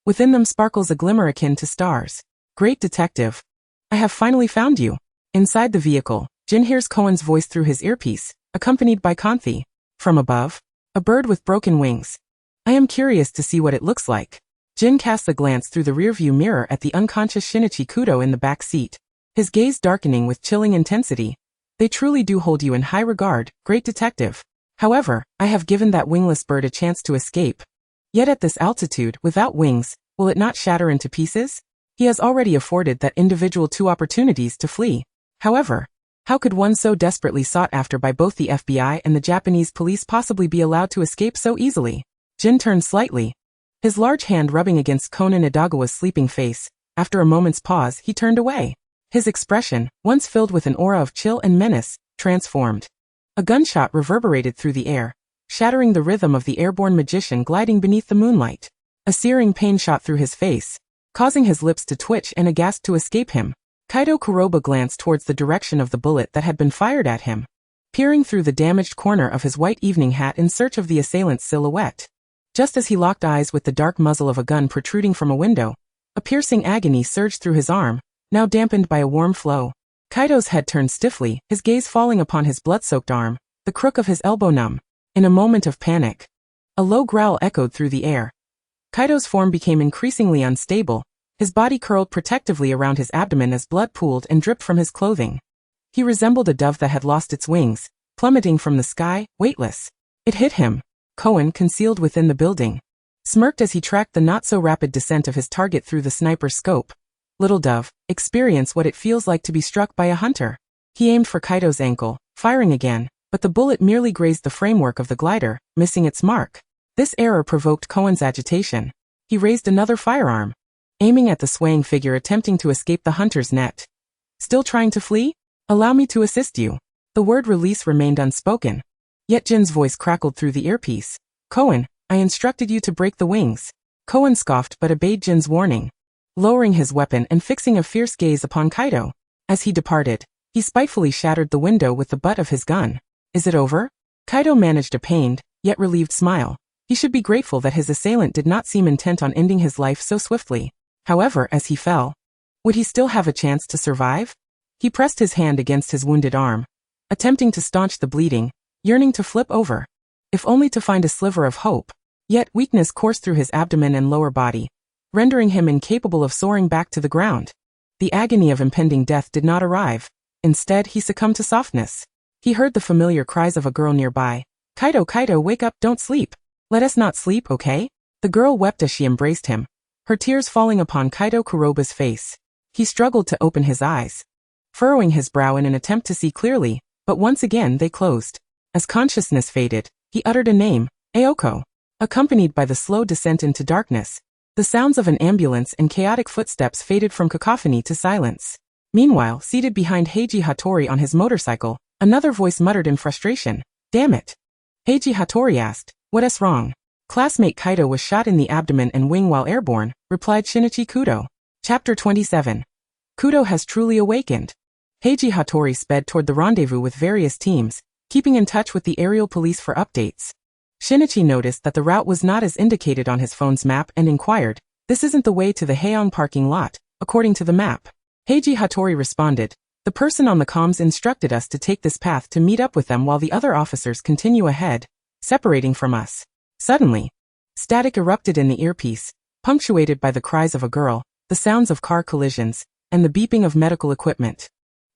Within them sparkles a glimmer akin to stars. Great detective. I have finally found you. Inside the vehicle, Jin hears Cohen's voice through his earpiece, accompanied by Kanthi. From above, a bird with broken wings. I am curious to see what it looks like. Jin casts a glance through the rearview mirror at the unconscious Shinichi Kudo in the back seat, his gaze darkening with chilling intensity. They truly do hold you in high regard, great detective. However, I have given that wingless bird a chance to escape. Yet at this altitude, without wings, will it not shatter into pieces? He has already afforded that individual 2 opportunities to flee. However, how could one so desperately sought after by both the FBI and the Japanese police possibly be allowed to escape so easily? Jin turned slightly, his large hand rubbing against Conan Edagawa's sleeping face. After a moment's pause, he turned away. His expression, once filled with an aura of chill and menace, transformed. A gunshot reverberated through the air, shattering the rhythm of the airborne magician gliding beneath the moonlight. A searing pain shot through his face, causing his lips to twitch and a gasp to escape him. Kaido Kuroba glanced towards the direction of the bullet that had been fired at him, peering through the damaged corner of his white evening hat in search of the assailant's silhouette. Just as he locked eyes with the dark muzzle of a gun protruding from a window, a piercing agony surged through his arm, now dampened by a warm flow. Kaido's head turned stiffly, his gaze falling upon his blood-soaked arm, the crook of his elbow numb. In a moment of panic, a low growl echoed through the air. Kaido's form became increasingly unstable, his body curled protectively around his abdomen as blood pooled and dripped from his clothing. He resembled a dove that had lost its wings, plummeting from the sky, weightless. It hit him. Cohen, concealed within the building, smirked as he tracked the not-so-rapid descent of his target through the sniper's scope. Little dove, experience what it feels like to be struck by a hunter. He aimed for Kaido's ankle, firing again, but the bullet merely grazed the framework of the glider, missing its mark. This error provoked Cohen's agitation. He raised another firearm, aiming at the swaying figure attempting to escape the hunter's net. Still trying to flee? Allow me to assist you. The word release remained unspoken. Yet Jin's voice crackled through the earpiece. Cohen, I instructed you to break the wings. Cohen scoffed but obeyed Jin's warning, lowering his weapon and fixing a fierce gaze upon Kaido. As he departed, he spitefully shattered the window with the butt of his gun. Is it over? Kaido managed a pained, yet relieved smile. He should be grateful that his assailant did not seem intent on ending his life so swiftly. However, as he fell, would he still have a chance to survive? He pressed his hand against his wounded arm, attempting to staunch the bleeding, yearning to flip over, if only to find a sliver of hope. Yet weakness coursed through his abdomen and lower body, rendering him incapable of soaring back to the ground. The agony of impending death did not arrive. Instead, he succumbed to softness. He heard the familiar cries of a girl nearby. Kaido, Kaido, wake up, don't sleep. Let us not sleep, okay? The girl wept as she embraced him, her tears falling upon Kaido Kuroba's face. He struggled to open his eyes, furrowing his brow in an attempt to see clearly, but once again they closed. As consciousness faded, he uttered a name, Aoko, accompanied by the slow descent into darkness. The sounds of an ambulance and chaotic footsteps faded from cacophony to silence. Meanwhile, seated behind Heiji Hattori on his motorcycle, another voice muttered in frustration. Damn it. Heiji Hattori asked, what's wrong? Classmate Kaido was shot in the abdomen and wing while airborne, replied Shinichi Kudo. Chapter 27. Kudo has truly awakened. Heiji Hattori sped toward the rendezvous with various teams, keeping in touch with the aerial police for updates. Shinichi noticed that the route was not as indicated on his phone's map and inquired, this isn't the way to the Heian parking lot, according to the map. Heiji Hattori responded, the person on the comms instructed us to take this path to meet up with them while the other officers continue ahead, separating from us. Suddenly, static erupted in the earpiece, punctuated by the cries of a girl, the sounds of car collisions, and the beeping of medical equipment.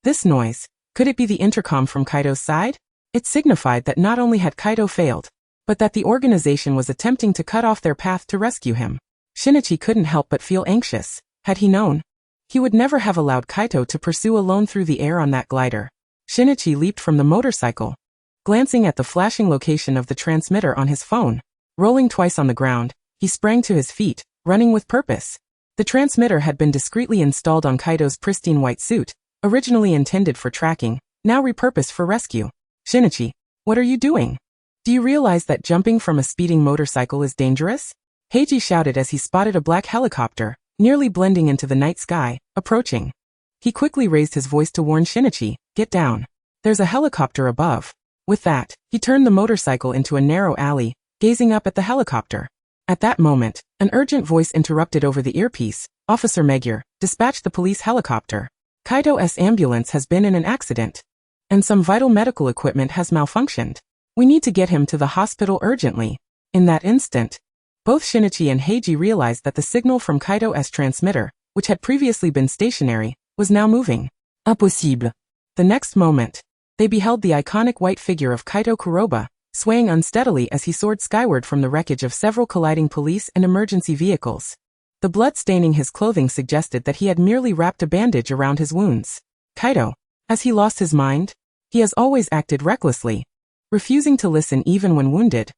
This noise, could it be the intercom from Kaido's side? It signified that not only had Kaido failed, but that the organization was attempting to cut off their path to rescue him. Shinichi couldn't help but feel anxious. Had he known, he would never have allowed Kaido to pursue alone through the air on that glider. Shinichi leaped from the motorcycle, glancing at the flashing location of the transmitter on his phone. Rolling twice on the ground, he sprang to his feet, running with purpose. The transmitter had been discreetly installed on Kaido's pristine white suit, originally intended for tracking, now repurposed for rescue. Shinichi, what are you doing? Do you realize that jumping from a speeding motorcycle is dangerous? Heiji shouted as he spotted a black helicopter, nearly blending into the night sky, approaching. He quickly raised his voice to warn Shinichi, "Get down. There's a helicopter above." With that, he turned the motorcycle into a narrow alley, gazing up at the helicopter. At that moment, an urgent voice interrupted over the earpiece. "Officer Magyar, dispatch the police helicopter. Kaido's ambulance has been in an accident, and some vital medical equipment has malfunctioned. We need to get him to the hospital urgently." In that instant, both Shinichi and Heiji realized that the signal from Kaido's transmitter, which had previously been stationary, was now moving. Impossible. The next moment, they beheld the iconic white figure of Kaido Kuroba, swaying unsteadily as he soared skyward from the wreckage of several colliding police and emergency vehicles. The blood staining his clothing suggested that he had merely wrapped a bandage around his wounds. Kaido, has he lost his mind? He has always acted recklessly, refusing to listen even when wounded,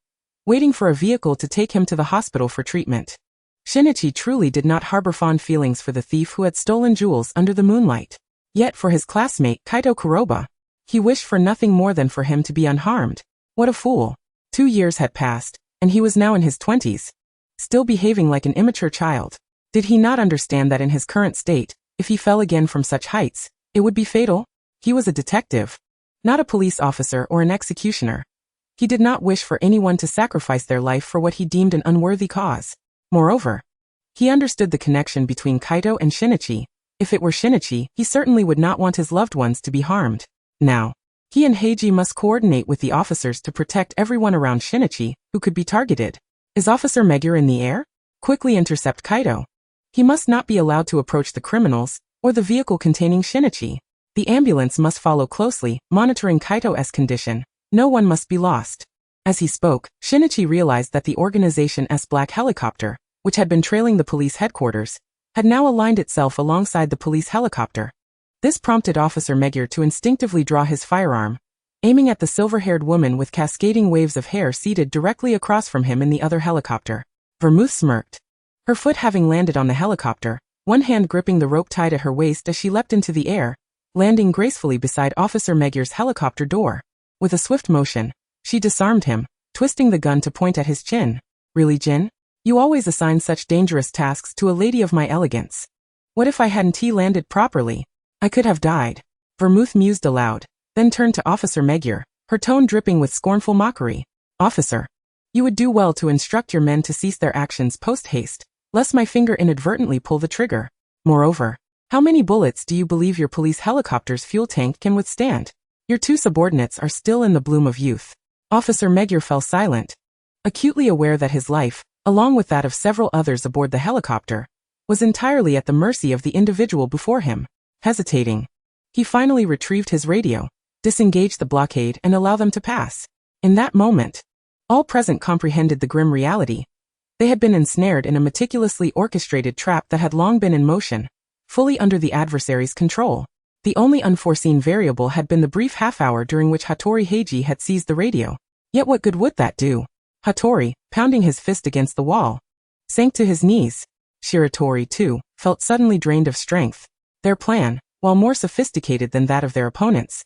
waiting for a vehicle to take him to the hospital for treatment. Shinichi truly did not harbor fond feelings for the thief who had stolen jewels under the moonlight. Yet for his classmate Kaido Kuroba, he wished for nothing more than for him to be unharmed. What a fool. 2 years had passed, and he was now in his 20s, still behaving like an immature child. Did he not understand that in his current state, if he fell again from such heights, it would be fatal? He was a detective, not a police officer or an executioner. He did not wish for anyone to sacrifice their life for what he deemed an unworthy cause. Moreover, he understood the connection between Kaido and Shinichi. If it were Shinichi, he certainly would not want his loved ones to be harmed. Now, he and Heiji must coordinate with the officers to protect everyone around Shinichi, who could be targeted. Is Officer Magyar in the air? Quickly intercept Kaido. He must not be allowed to approach the criminals, or the vehicle containing Shinichi. The ambulance must follow closely, monitoring Kaido's condition. No one must be lost. As he spoke, Shinichi realized that the organization's black helicopter, which had been trailing the police headquarters, had now aligned itself alongside the police helicopter. This prompted Officer Magyar to instinctively draw his firearm, aiming at the silver-haired woman with cascading waves of hair seated directly across from him in the other helicopter. Vermouth smirked, her foot having landed on the helicopter, one hand gripping the rope tied at her waist as she leapt into the air, landing gracefully beside Officer Magyar's helicopter door. With a swift motion, she disarmed him, twisting the gun to point at his chin. "Really, Jin? You always assign such dangerous tasks to a lady of my elegance. What if I hadn't landed properly? I could have died." Vermouth mused aloud, then turned to Officer Magyar, her tone dripping with scornful mockery. "Officer, you would do well to instruct your men to cease their actions post-haste, lest my finger inadvertently pull the trigger. Moreover, how many bullets do you believe your police helicopter's fuel tank can withstand? Your 2 subordinates are still in the bloom of youth." Officer Magyar fell silent, acutely aware that his life, along with that of several others aboard the helicopter, was entirely at the mercy of the individual before him. Hesitating, he finally retrieved his radio, disengaged the blockade and allowed them to pass. In that moment, all present comprehended the grim reality. They had been ensnared in a meticulously orchestrated trap that had long been in motion, fully under the adversary's control. The only unforeseen variable had been the brief half-hour during which Hattori Heiji had seized the radio. Yet what good would that do? Hattori, pounding his fist against the wall, sank to his knees. Shiratori, too, felt suddenly drained of strength. Their plan, while more sophisticated than that of their opponents,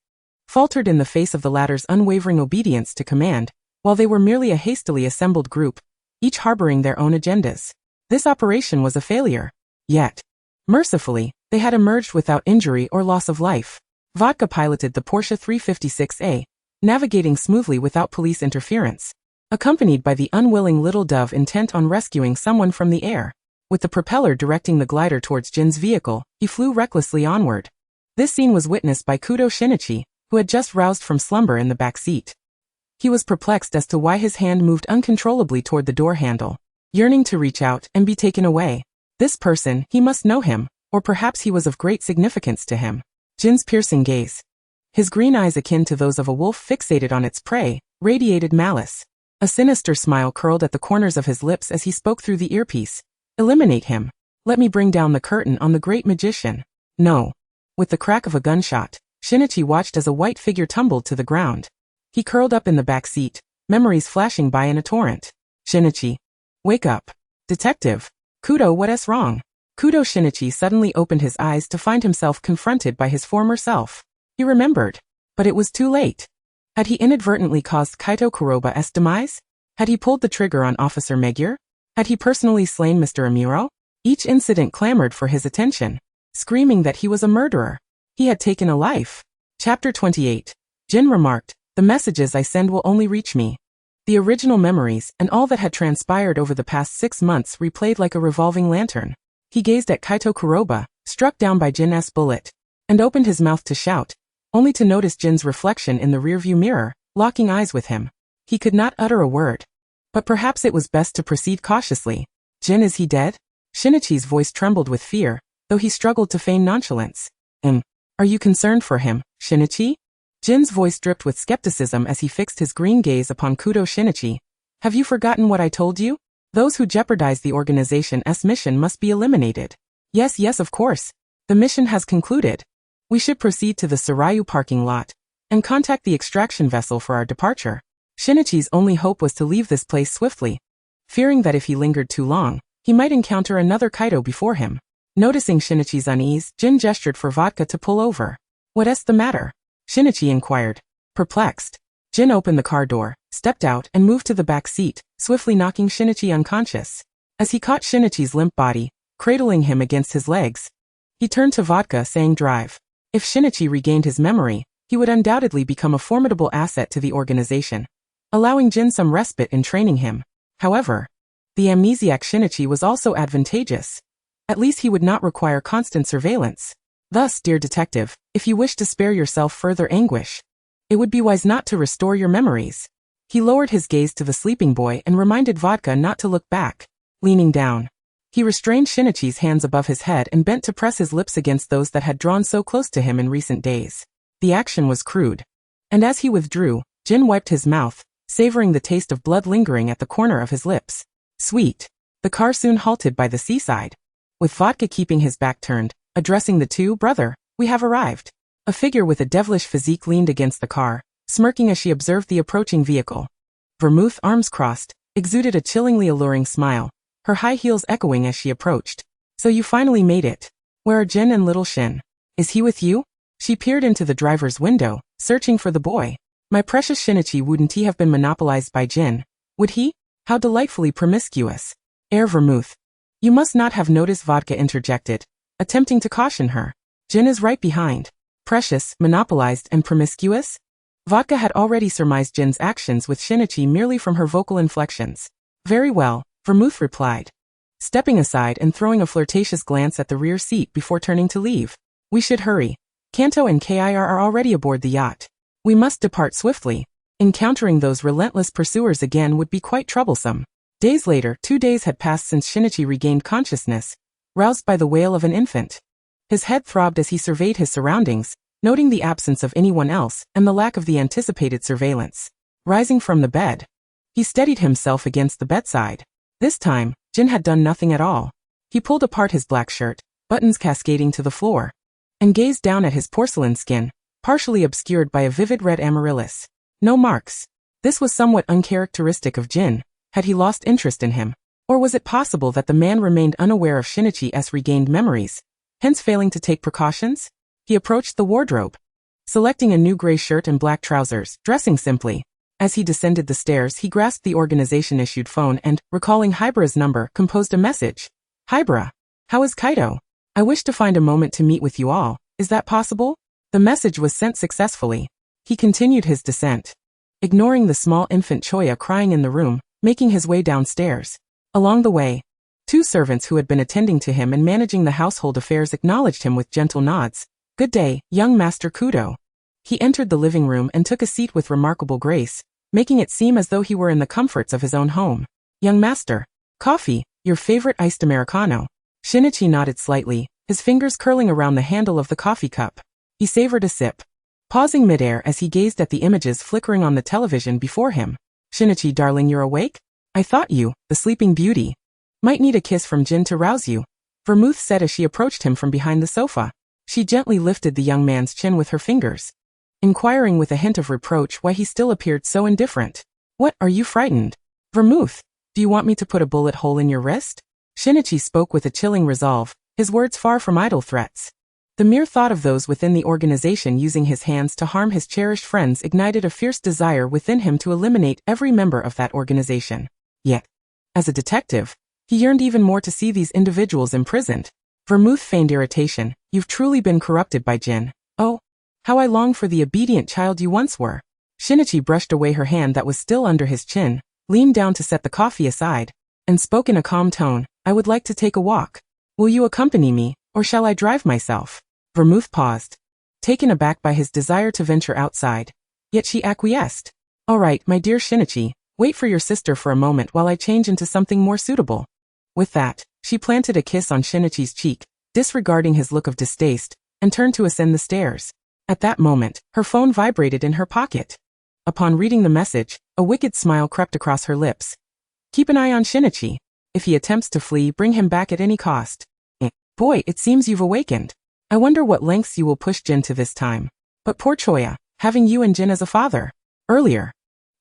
faltered in the face of the latter's unwavering obedience to command, while they were merely a hastily assembled group, each harboring their own agendas. This operation was a failure. Yet, mercifully, they had emerged without injury or loss of life. Vodka piloted the Porsche 356A, navigating smoothly without police interference, accompanied by the unwilling little dove intent on rescuing someone from the air. With the propeller directing the glider towards Jin's vehicle, he flew recklessly onward. This scene was witnessed by Kudo Shinichi, who had just roused from slumber in the back seat. He was perplexed as to why his hand moved uncontrollably toward the door handle, yearning to reach out and be taken away. This person, he must know him, or perhaps he was of great significance to him. Jin's piercing gaze, his green eyes akin to those of a wolf fixated on its prey, radiated malice. A sinister smile curled at the corners of his lips as he spoke through the earpiece. "Eliminate him. Let me bring down the curtain on the great magician." No. With the crack of a gunshot, Shinichi watched as a white figure tumbled to the ground. He curled up in the back seat, memories flashing by in a torrent. "Shinichi, wake up. Detective. Kudo, what's wrong?" Kudo Shinichi suddenly opened his eyes to find himself confronted by his former self. He remembered. But it was too late. Had he inadvertently caused Kaido Kuroba's demise? Had he pulled the trigger on Officer Magyar? Had he personally slain Mr. Amuro? Each incident clamored for his attention, screaming that he was a murderer. He had taken a life. Chapter 28. Jin remarked, "The messages I send will only reach me." The original memories and all that had transpired over the past 6 months replayed like a revolving lantern. He gazed at Kaito Kuroba, struck down by Jin's bullet, and opened his mouth to shout, only to notice Jin's reflection in the rearview mirror, locking eyes with him. He could not utter a word. But perhaps it was best to proceed cautiously. "Jin, is he dead?" Shinichi's voice trembled with fear, though he struggled to feign nonchalance. Are you concerned for him, Shinichi?" Jin's voice dripped with skepticism as he fixed his green gaze upon Kudo. "Shinichi, have you forgotten what I told you? Those who jeopardize the organization's mission must be eliminated." Yes, of course. The mission has concluded. We should proceed to the Sarayu parking lot and contact the extraction vessel for our departure." Shinichi's only hope was to leave this place swiftly, fearing that if he lingered too long, he might encounter another Kaito before him. Noticing Shinichi's unease, Jin gestured for vodka to pull over. "What's the matter?" Shinichi inquired, perplexed. Jin opened the car door, stepped out, and moved to the back seat, swiftly knocking Shinichi unconscious. As he caught Shinichi's limp body, cradling him against his legs, he turned to vodka, saying, "Drive." If Shinichi regained his memory, he would undoubtedly become a formidable asset to the organization, allowing Jin some respite in training him. However, the amnesiac Shinichi was also advantageous. At least he would not require constant surveillance. Thus, dear detective, if you wish to spare yourself further anguish, it would be wise not to restore your memories. He lowered his gaze to the sleeping boy and reminded vodka not to look back. Leaning down, he restrained Shinichi's hands above his head and bent to press his lips against those that had drawn so close to him in recent days. The action was crude. And as he withdrew, Jin wiped his mouth, savoring the taste of blood lingering at the corner of his lips. Sweet. The car soon halted by the seaside. With vodka keeping his back turned, addressing the two, "Brother, we have arrived." A figure with a devilish physique leaned against the car, smirking as she observed the approaching vehicle. Vermouth, arms crossed, exuded a chillingly alluring smile, her high heels echoing as she approached. "So you finally made it. Where are Jin and little Shin? Is he with you?" She peered into the driver's window, searching for the boy. "My precious Shinichi, wouldn't he have been monopolized by Jin? Would he? How delightfully promiscuous." Air Vermouth. "You must not have noticed," vodka interjected, attempting to caution her. "Jin is right behind." Precious, monopolized, and promiscuous? Vodka had already surmised Jin's actions with Shinichi merely from her vocal inflections. "Very well," Vermouth replied, stepping aside and throwing a flirtatious glance at the rear seat before turning to leave. "We should hurry. Kanto and Kir are already aboard the yacht. We must depart swiftly. Encountering those relentless pursuers again would be quite troublesome." Days later, 2 days had passed since Shinichi regained consciousness, roused by the wail of an infant. His head throbbed as he surveyed his surroundings, noting the absence of anyone else and the lack of the anticipated surveillance. Rising from the bed, he steadied himself against the bedside. This time, Jin had done nothing at all. He pulled apart his black shirt, buttons cascading to the floor, and gazed down at his porcelain skin, partially obscured by a vivid red amaryllis. No marks. This was somewhat uncharacteristic of Jin. Had he lost interest in him? Or was it possible that the man remained unaware of Shinichi's regained memories, hence failing to take precautions? He approached the wardrobe, selecting a new gray shirt and black trousers, dressing simply. As he descended the stairs, he grasped the organization-issued phone and, recalling Hybera's number, composed a message. "Hybera, how is Kaito? I wish to find a moment to meet with you all. Is that possible?" The message was sent successfully. He continued his descent, ignoring the small infant Choya crying in the room, making his way downstairs. Along the way, 2 servants who had been attending to him and managing the household affairs acknowledged him with gentle nods. "Good day, young Master Kudo." He entered the living room and took a seat with remarkable grace, making it seem as though he were in the comforts of his own home. "Young Master, coffee, your favorite iced Americano." Shinichi nodded slightly, his fingers curling around the handle of the coffee cup. He savored a sip, pausing midair as he gazed at the images flickering on the television before him. "Shinichi, darling, you're awake? I thought you, the sleeping beauty, might need a kiss from Jin to rouse you," Vermouth said as she approached him from behind the sofa. She gently lifted the young man's chin with her fingers, inquiring with a hint of reproach why he still appeared so indifferent. "What, are you frightened? Vermouth, do you want me to put a bullet hole in your wrist?" Shinichi spoke with a chilling resolve, his words far from idle threats. The mere thought of those within the organization using his hands to harm his cherished friends ignited a fierce desire within him to eliminate every member of that organization. Yet, as a detective, He yearned even more to see these individuals imprisoned. Vermouth feigned irritation. You've truly been corrupted by Jin. Oh, how I long for the obedient child you once were. Shinichi brushed away her hand that was still under his chin, leaned down to set the coffee aside, and spoke in a calm tone. I would like to take a walk. Will you accompany me, or shall I drive myself? Vermouth paused, taken aback by his desire to venture outside. Yet she acquiesced. All right, my dear Shinichi, wait for your sister for a moment while I change into something more suitable. With that, she planted a kiss on Shinichi's cheek, disregarding his look of distaste, and turned to ascend the stairs. At that moment, her phone vibrated in her pocket. Upon reading the message, a wicked smile crept across her lips. Keep an eye on Shinichi. If he attempts to flee, bring him back at any cost. Boy, it seems you've awakened. I wonder what lengths you will push Jin to this time. But poor Choya, having you and Jin as a father. Earlier,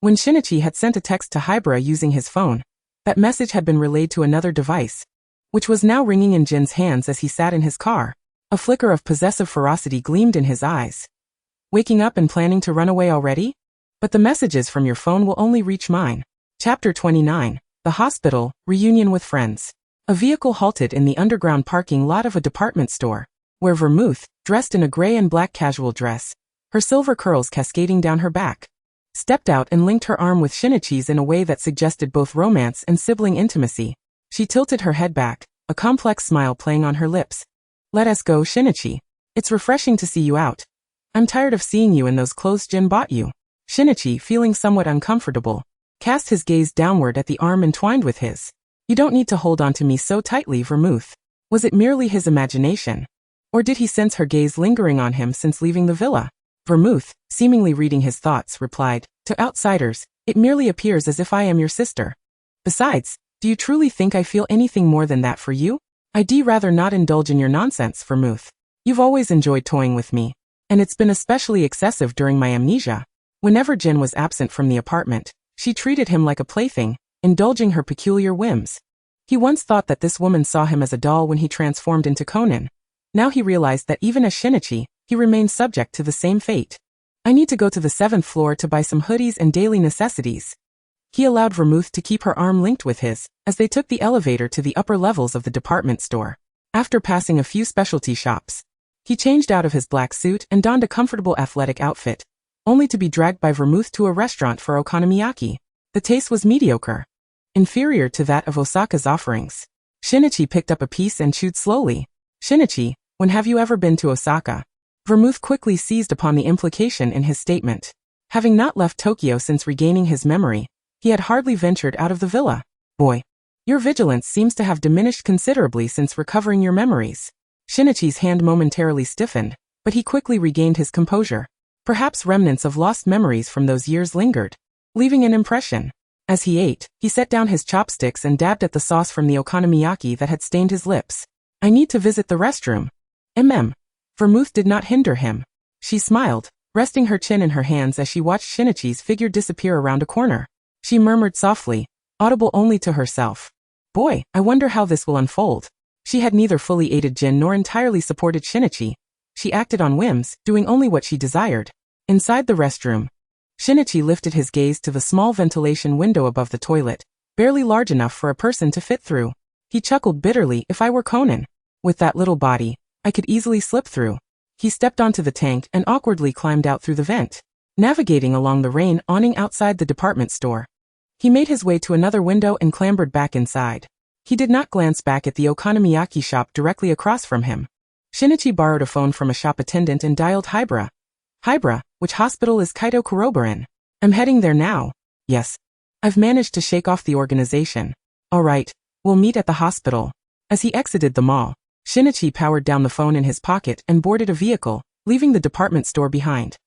when Shinichi had sent a text to Hibara using his phone, that message had been relayed to another device, which was now ringing in Jin's hands as he sat in his car. A flicker of possessive ferocity gleamed in his eyes. Waking up and planning to run away already? But the messages from your phone will only reach mine. Chapter 29, The Hospital, Reunion with Friends. A vehicle halted in the underground parking lot of a department store, where Vermouth, dressed in a gray and black casual dress, her silver curls cascading down her back, stepped out and linked her arm with Shinichi's in a way that suggested both romance and sibling intimacy. She tilted her head back, a complex smile playing on her lips. Let us go, Shinichi. It's refreshing to see you out. I'm tired of seeing you in those clothes Jin bought you. Shinichi, feeling somewhat uncomfortable, cast his gaze downward at the arm entwined with his. You don't need to hold on to me so tightly, Vermouth. Was it merely his imagination? Or did he sense her gaze lingering on him since leaving the villa? Vermouth, seemingly reading his thoughts, replied, To outsiders, it merely appears as if I am your sister. Besides, do you truly think I feel anything more than that for you? I'd rather not indulge in your nonsense, Vermouth. You've always enjoyed toying with me, and it's been especially excessive during my amnesia. Whenever Jin was absent from the apartment, she treated him like a plaything, indulging her peculiar whims. He once thought that this woman saw him as a doll when he transformed into Conan. Now he realized that even as Shinichi, he remained subject to the same fate. I need to go to the 7th floor to buy some hoodies and daily necessities. He allowed Vermouth to keep her arm linked with his, as they took the elevator to the upper levels of the department store. After passing a few specialty shops, he changed out of his black suit and donned a comfortable athletic outfit, only to be dragged by Vermouth to a restaurant for okonomiyaki. The taste was mediocre, inferior to that of Osaka's offerings. Shinichi picked up a piece and chewed slowly. Shinichi, when have you ever been to Osaka? Vermouth quickly seized upon the implication in his statement. Having not left Tokyo since regaining his memory, he had hardly ventured out of the villa. Boy, your vigilance seems to have diminished considerably since recovering your memories. Shinichi's hand momentarily stiffened, but he quickly regained his composure. Perhaps remnants of lost memories from those years lingered, leaving an impression. As he ate, he set down his chopsticks and dabbed at the sauce from the okonomiyaki that had stained his lips. I need to visit the restroom. Vermouth did not hinder him. She smiled, resting her chin in her hands as she watched Shinichi's figure disappear around a corner. She murmured softly, audible only to herself. Boy, I wonder how this will unfold. She had neither fully aided Jin nor entirely supported Shinichi. She acted on whims, doing only what she desired. Inside the restroom, Shinichi lifted his gaze to the small ventilation window above the toilet, barely large enough for a person to fit through. He chuckled bitterly. If I were Conan, with that little body, I could easily slip through. He stepped onto the tank and awkwardly climbed out through the vent, navigating along the rain awning outside the department store. He made his way to another window and clambered back inside. He did not glance back at the okonomiyaki shop directly across from him. Shinichi borrowed a phone from a shop attendant and dialed Hibara. Hibara, which hospital is Kaito Kuroba in? I'm heading there now. Yes. I've managed to shake off the organization. All right, we'll meet at the hospital. As he exited the mall, Shinichi powered down the phone in his pocket and boarded a vehicle, leaving the department store behind.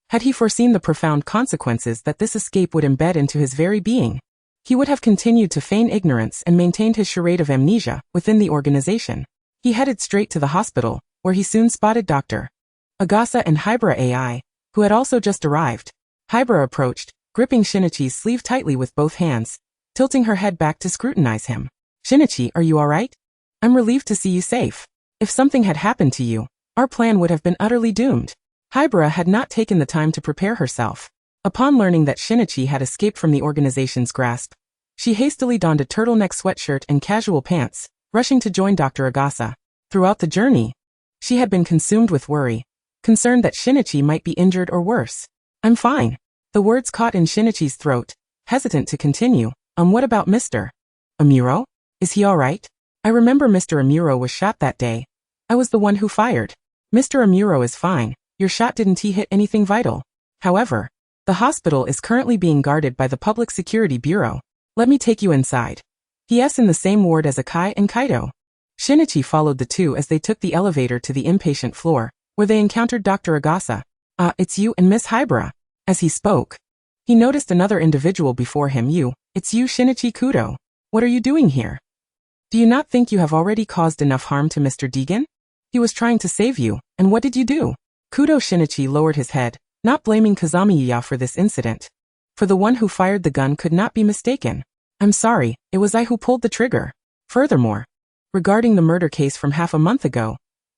Had he foreseen the profound consequences that this escape would embed into his very being, he would have continued to feign ignorance and maintained his charade of amnesia within the organization. He headed straight to the hospital, where he soon spotted Dr. Agasa and Hibara AI, who had also just arrived. Hibara approached, gripping Shinichi's sleeve tightly with both hands, tilting her head back to scrutinize him. Shinichi, are you alright? I'm relieved to see you safe. If something had happened to you, our plan would have been utterly doomed. Hibara had not taken the time to prepare herself. Upon learning that Shinichi had escaped from the organization's grasp, She hastily donned a turtleneck sweatshirt and casual pants, rushing to join Dr. Agasa. Throughout the journey, she had been consumed with worry, concerned that Shinichi might be injured or worse. I'm fine. The words caught in Shinichi's throat, hesitant to continue. What about Mr. Amuro? Is he alright? I remember Mr. Amuro was shot that day. I was the one who fired. Mr. Amuro is fine. Your shot didn't hit anything vital. However, the hospital is currently being guarded by the Public Security Bureau. Let me take you inside. He is in the same ward as Akai and Kaido. Shinichi followed the two as they took the elevator to the inpatient floor, where they encountered Dr. Agasa. It's you and Miss Hybra. As he spoke, he noticed another individual before him. It's you, Shinichi Kudo. What are you doing here? Do you not think you have already caused enough harm to Mr. Deegan? He was trying to save you, and what did you do? Kudo Shinichi lowered his head, not blaming Kazamiya for this incident. For the one who fired the gun could not be mistaken. I'm sorry, it was I who pulled the trigger. Furthermore, regarding the murder case from half a month ago,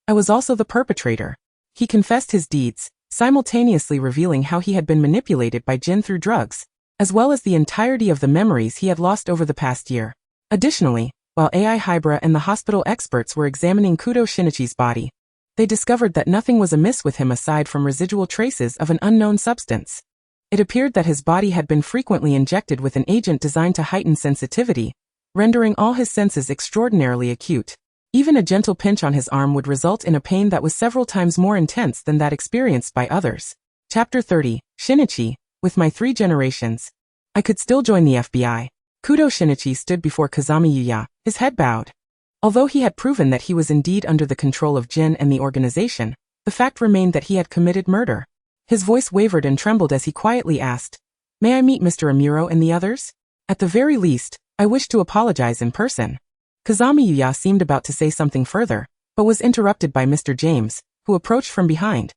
I was also the perpetrator. He confessed his deeds, simultaneously revealing how he had been manipulated by Jin through drugs, as well as the entirety of the memories he had lost over the past year. Additionally, while AI Hybra and the hospital experts were examining Kudo Shinichi's body, they discovered that nothing was amiss with him aside from residual traces of an unknown substance. It appeared that his body had been frequently injected with an agent designed to heighten sensitivity, rendering all his senses extraordinarily acute. Even a gentle pinch on his arm would result in a pain that was several times more intense than that experienced by others. Chapter 30, Shinichi, with my 3 generations. I could still join the FBI. Kudo Shinichi stood before Kazami, his head bowed. Although he had proven that he was indeed under the control of Jin and the organization, the fact remained that he had committed murder. His voice wavered and trembled as he quietly asked, "May I meet Mr. Amuro and the others? At the very least, I wish to apologize in person." Kazami seemed about to say something further, but was interrupted by Mr. James, who approached from behind.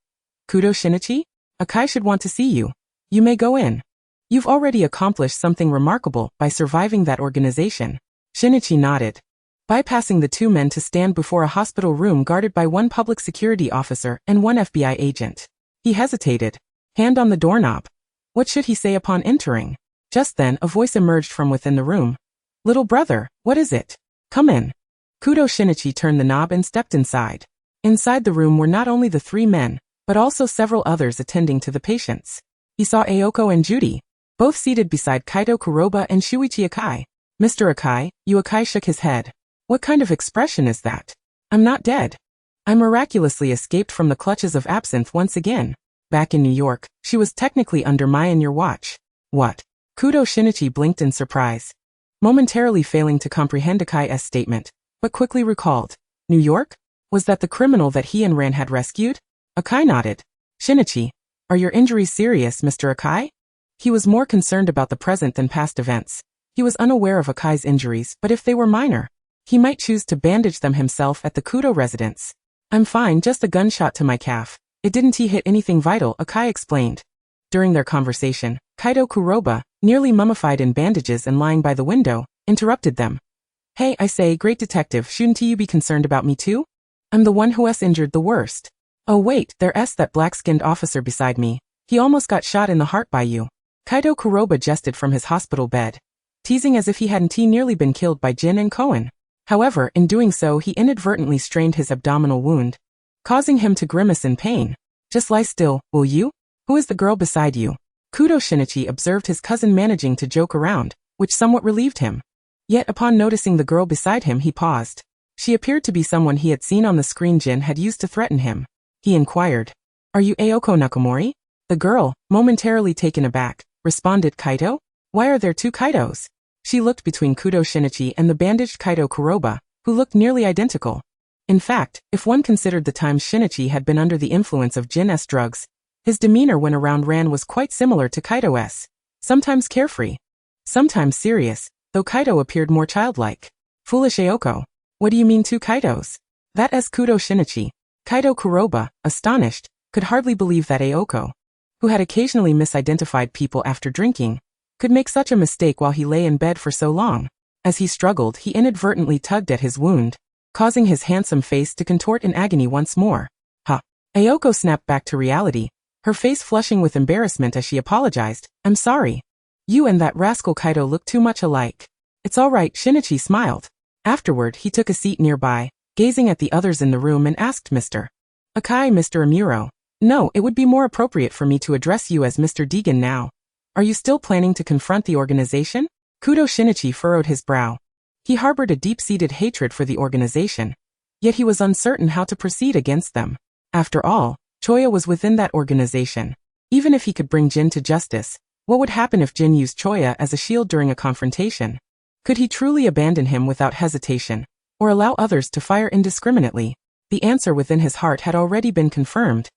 "Kudo Shinichi? Akai should want to see you. You may go in. You've already accomplished something remarkable by surviving that organization." Shinichi nodded, bypassing the 2 men to stand before a hospital room guarded by 1 public security officer and 1 FBI agent. He hesitated, hand on the doorknob. What should he say upon entering? Just then, a voice emerged from within the room. "Little brother, what is it? Come in." Kudo Shinichi turned the knob and stepped inside. Inside the room were not only the 3 men, but also several others attending to the patients. He saw Aoko and Judy, both seated beside Kaido Kuroba and Shuichi Akai. "Mr. Akai," Akai shook his head. "What kind of expression is that? I'm not dead. I miraculously escaped from the clutches of absinthe once again. Back in New York, she was technically under my and your watch." "What?" Kudo Shinichi blinked in surprise, momentarily failing to comprehend Akai's statement, but quickly recalled. New York? Was that the criminal that he and Ran had rescued? Akai nodded. "Shinichi, are your injuries serious, Mr. Akai?" He was more concerned about the present than past events. He was unaware of Akai's injuries, but if they were minor, he might choose to bandage them himself at the Kudo residence. "I'm fine, just a gunshot to my calf. It didn't hit anything vital," Akai explained. During their conversation, Kaido Kuroba, nearly mummified in bandages and lying by the window, interrupted them. "Hey, I say, great detective, shouldn't you be concerned about me too? I'm the one who's injured the worst." "Oh wait, there's that black-skinned officer beside me. He almost got shot in the heart by you." Kaido Kuroba jested from his hospital bed, teasing as if he hadn't nearly been killed by Jin and Conan. However, in doing so he inadvertently strained his abdominal wound, causing him to grimace in pain. "Just lie still, will you? Who is the girl beside you?" Kudo Shinichi observed his cousin managing to joke around, which somewhat relieved him. Yet upon noticing the girl beside him he paused. She appeared to be someone he had seen on the screen Jin had used to threaten him. He inquired, "Are you Aoko Nakamori?" The girl, momentarily taken aback, responded, "Kaido? Why are there 2 Kaidos?" She looked between Kudo Shinichi and the bandaged Kaido Kuroba, who looked nearly identical. In fact, if one considered the times Shinichi had been under the influence of Jin's drugs, his demeanor when around Ran was quite similar to Kaido's. Sometimes carefree, sometimes serious, though Kaido appeared more childlike. "Foolish Aoko. What do you mean 2 Kaidos?" That as Kudo Shinichi. Kaido Kuroba, astonished, could hardly believe that Aoko, who had occasionally misidentified people after drinking, could make such a mistake while he lay in bed for so long. As he struggled, he inadvertently tugged at his wound, causing his handsome face to contort in agony once more. "Huh." Aoko snapped back to reality, her face flushing with embarrassment as she apologized. "I'm sorry. You and that rascal Kaido look too much alike." It's all right, Shinichi smiled. Afterward, he took a seat nearby, gazing at the others in the room and asked Mr. Akai, Mr. Amuro. No, it would be more appropriate for me to address you as Mr. Deegan now. Are you still planning to confront the organization? Kudo Shinichi furrowed his brow. He harbored a deep-seated hatred for the organization, yet he was uncertain how to proceed against them. After all, Choya was within that organization. Even if he could bring Jin to justice, what would happen if Jin used Choya as a shield during a confrontation? Could he truly abandon him without hesitation, or allow others to fire indiscriminately? The answer within his heart had already been confirmed.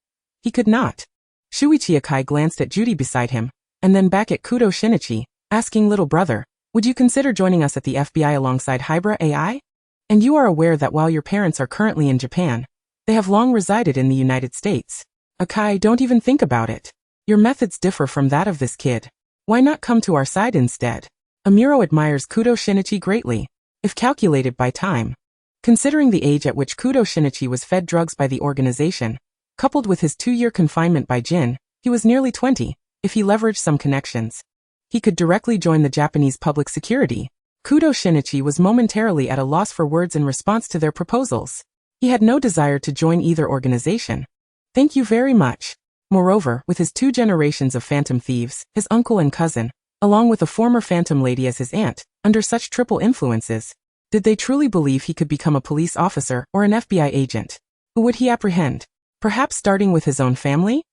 He could not. Shuichi Akai glanced at Judy beside him, and then back at Kudo Shinichi, asking little brother, would you consider joining us at the FBI alongside Hybra AI? And you are aware that while your parents are currently in Japan, they have long resided in the United States. Akai, don't even think about it. Your methods differ from that of this kid. Why not come to our side instead? Amuro admires Kudo Shinichi greatly, if calculated by time. Considering the age at which Kudo Shinichi was fed drugs by the organization, coupled with his 2-year confinement by Jin, he was nearly 20. If he leveraged some connections, he could directly join the Japanese public security. Kudo Shinichi was momentarily at a loss for words in response to their proposals. He had no desire to join either organization. Thank you very much. Moreover, with his 2 generations of phantom thieves, his uncle and cousin, along with a former phantom lady as his aunt, under such triple influences, did they truly believe he could become a police officer or an FBI agent? Who would he apprehend? Perhaps starting with his own family?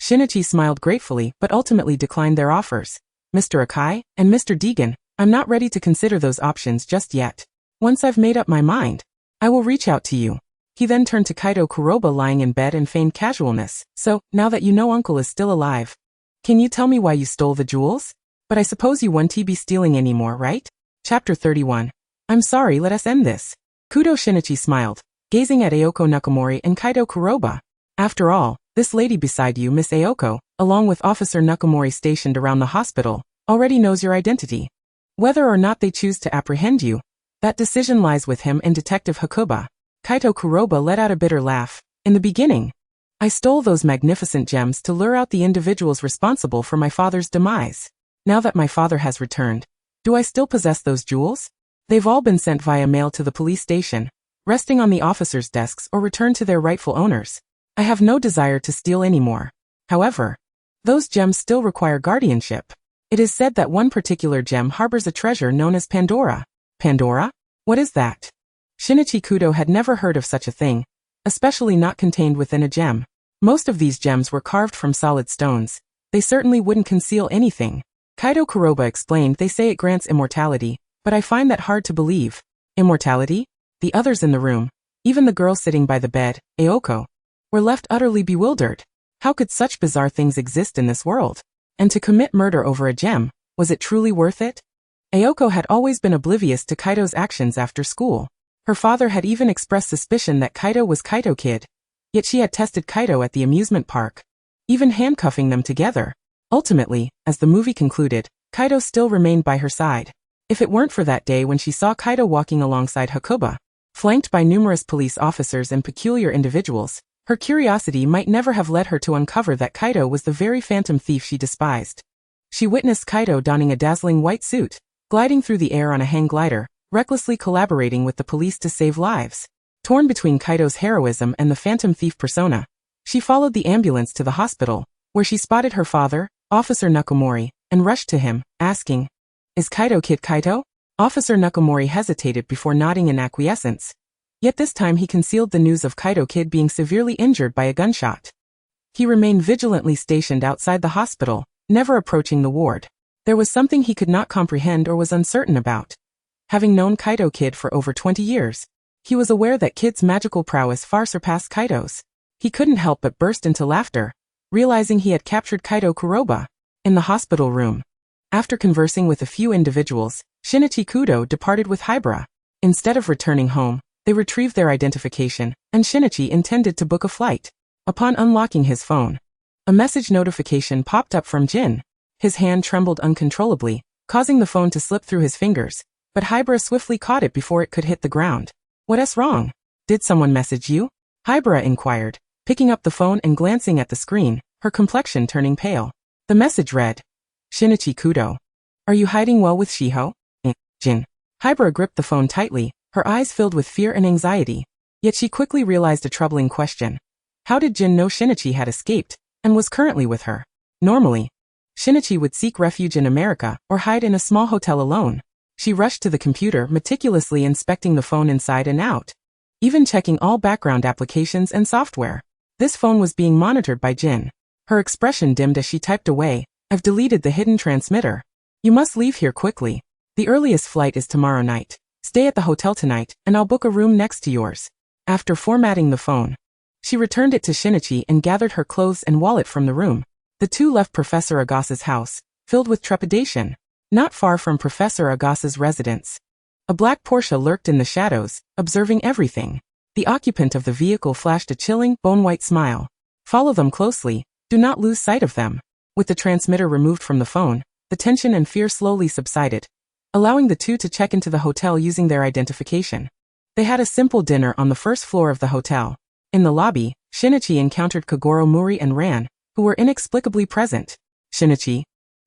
Shinichi smiled gratefully but ultimately declined their offers. Mr. Akai and Mr. Deegan, I'm not ready to consider those options just yet. Once I've made up my mind, I will reach out to you. He then turned to Kaido Kuroba lying in bed and feigned casualness. So, now that you know uncle is still alive, can you tell me why you stole the jewels? But I suppose you won't be stealing anymore, right? Chapter 31. I'm sorry, let us end this. Kudo Shinichi smiled, gazing at Aoko Nakamori and Kaido Kuroba. After all, this lady beside you, Miss Aoko, along with Officer Nakamori stationed around the hospital, already knows your identity. Whether or not they choose to apprehend you, that decision lies with him and Detective Hakuba. Kaido Kuroba let out a bitter laugh. In the beginning, I stole those magnificent gems to lure out the individuals responsible for my father's demise. Now that my father has returned, do I still possess those jewels? They've all been sent via mail to the police station, resting on the officers' desks or returned to their rightful owners. I have no desire to steal anymore. However, those gems still require guardianship. It is said that one particular gem harbors a treasure known as Pandora. Pandora? What is that? Shinichi Kudo had never heard of such a thing, especially not contained within a gem. Most of these gems were carved from solid stones. They certainly wouldn't conceal anything. Kaido Kuroba explained they say it grants immortality, but I find that hard to believe. Immortality? The others in the room, even the girl sitting by the bed, Aoko, were left utterly bewildered. How could such bizarre things exist in this world? And to commit murder over a gem, was it truly worth it? Aoko had always been oblivious to Kaido's actions after school. Her father had even expressed suspicion that Kaido was Kaido Kid, yet she had tested Kaido at the amusement park, even handcuffing them together. Ultimately, as the movie concluded, Kaido still remained by her side. If it weren't for that day when she saw Kaido walking alongside Hakuba, flanked by numerous police officers and peculiar individuals, her curiosity might never have led her to uncover that Kaido was the very phantom thief she despised. She witnessed Kaido donning a dazzling white suit, gliding through the air on a hang glider, recklessly collaborating with the police to save lives. Torn between Kaido's heroism and the phantom thief persona, she followed the ambulance to the hospital, where she spotted her father, Officer Nakamori, and rushed to him, asking, "Is Kaido Kid Kaido?" Officer Nakamori hesitated before nodding in acquiescence. Yet this time he concealed the news of Kaido Kid being severely injured by a gunshot. He remained vigilantly stationed outside the hospital, never approaching the ward. There was something he could not comprehend or was uncertain about. Having known Kaido Kid for over 20 years, he was aware that Kid's magical prowess far surpassed Kaido's. He couldn't help but burst into laughter, realizing he had captured Kaido Kuroba. In the hospital room, after conversing with a few individuals, Shinichi Kudo departed with Hybra. Instead of returning home, they retrieved their identification, and Shinichi intended to book a flight. Upon unlocking his phone, a message notification popped up from Jin. His hand trembled uncontrollably, causing the phone to slip through his fingers, but Hybra swiftly caught it before it could hit the ground. "What's wrong? Did someone message you?" Hybra inquired, picking up the phone and glancing at the screen, her complexion turning pale. The message read, "Shinichi Kudo. Are you hiding well with Shiho? Jin. Hybra gripped the phone tightly, her eyes filled with fear and anxiety. Yet she quickly realized a troubling question. How did Jin know Shinichi had escaped and was currently with her? Normally, Shinichi would seek refuge in America or hide in a small hotel alone. She rushed to the computer, meticulously inspecting the phone inside and out, even checking all background applications and software. This phone was being monitored by Jin. Her expression dimmed as she typed away, "I've deleted the hidden transmitter. You must leave here quickly. The earliest flight is tomorrow night. Stay at the hotel tonight, and I'll book a room next to yours." After formatting the phone, she returned it to Shinichi and gathered her clothes and wallet from the room. The two left Professor Agasa's house, filled with trepidation. Not far from Professor Agasa's residence, a black Porsche lurked in the shadows, observing everything. The occupant of the vehicle flashed a chilling, bone-white smile. "Follow them closely. Do not lose sight of them." With the transmitter removed from the phone, the tension and fear slowly subsided, allowing the two to check into the hotel using their identification. They had a simple dinner on the first floor of the hotel. In the lobby, Shinichi encountered Kogoro Muri and Ran, who were inexplicably present. "Shinichi,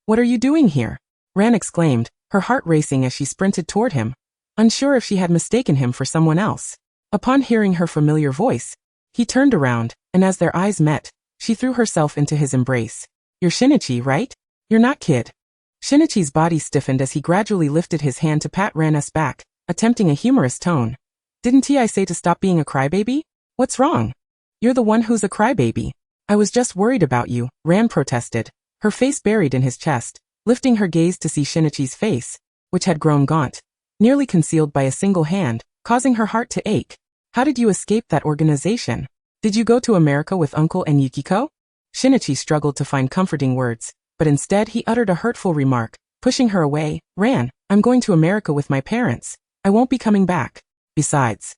what are you doing here?" Ran exclaimed, her heart racing as she sprinted toward him, unsure if she had mistaken him for someone else. Upon hearing her familiar voice, he turned around, and as their eyes met, she threw herself into his embrace. "You're Shinichi, right? You're not Kid." Shinichi's body stiffened as he gradually lifted his hand to pat Ran's back, attempting a humorous tone. "Didn't I say to stop being a crybaby? What's wrong? You're the one who's a crybaby." "I was just worried about you," Ran protested, her face buried in his chest, lifting her gaze to see Shinichi's face, which had grown gaunt, nearly concealed by a single hand, causing her heart to ache. "How did you escape that organization? Did you go to America with Uncle and Yukiko?" Shinichi struggled to find comforting words, but instead he uttered a hurtful remark, pushing her away. "Ran, I'm going to America with my parents. I won't be coming back. Besides,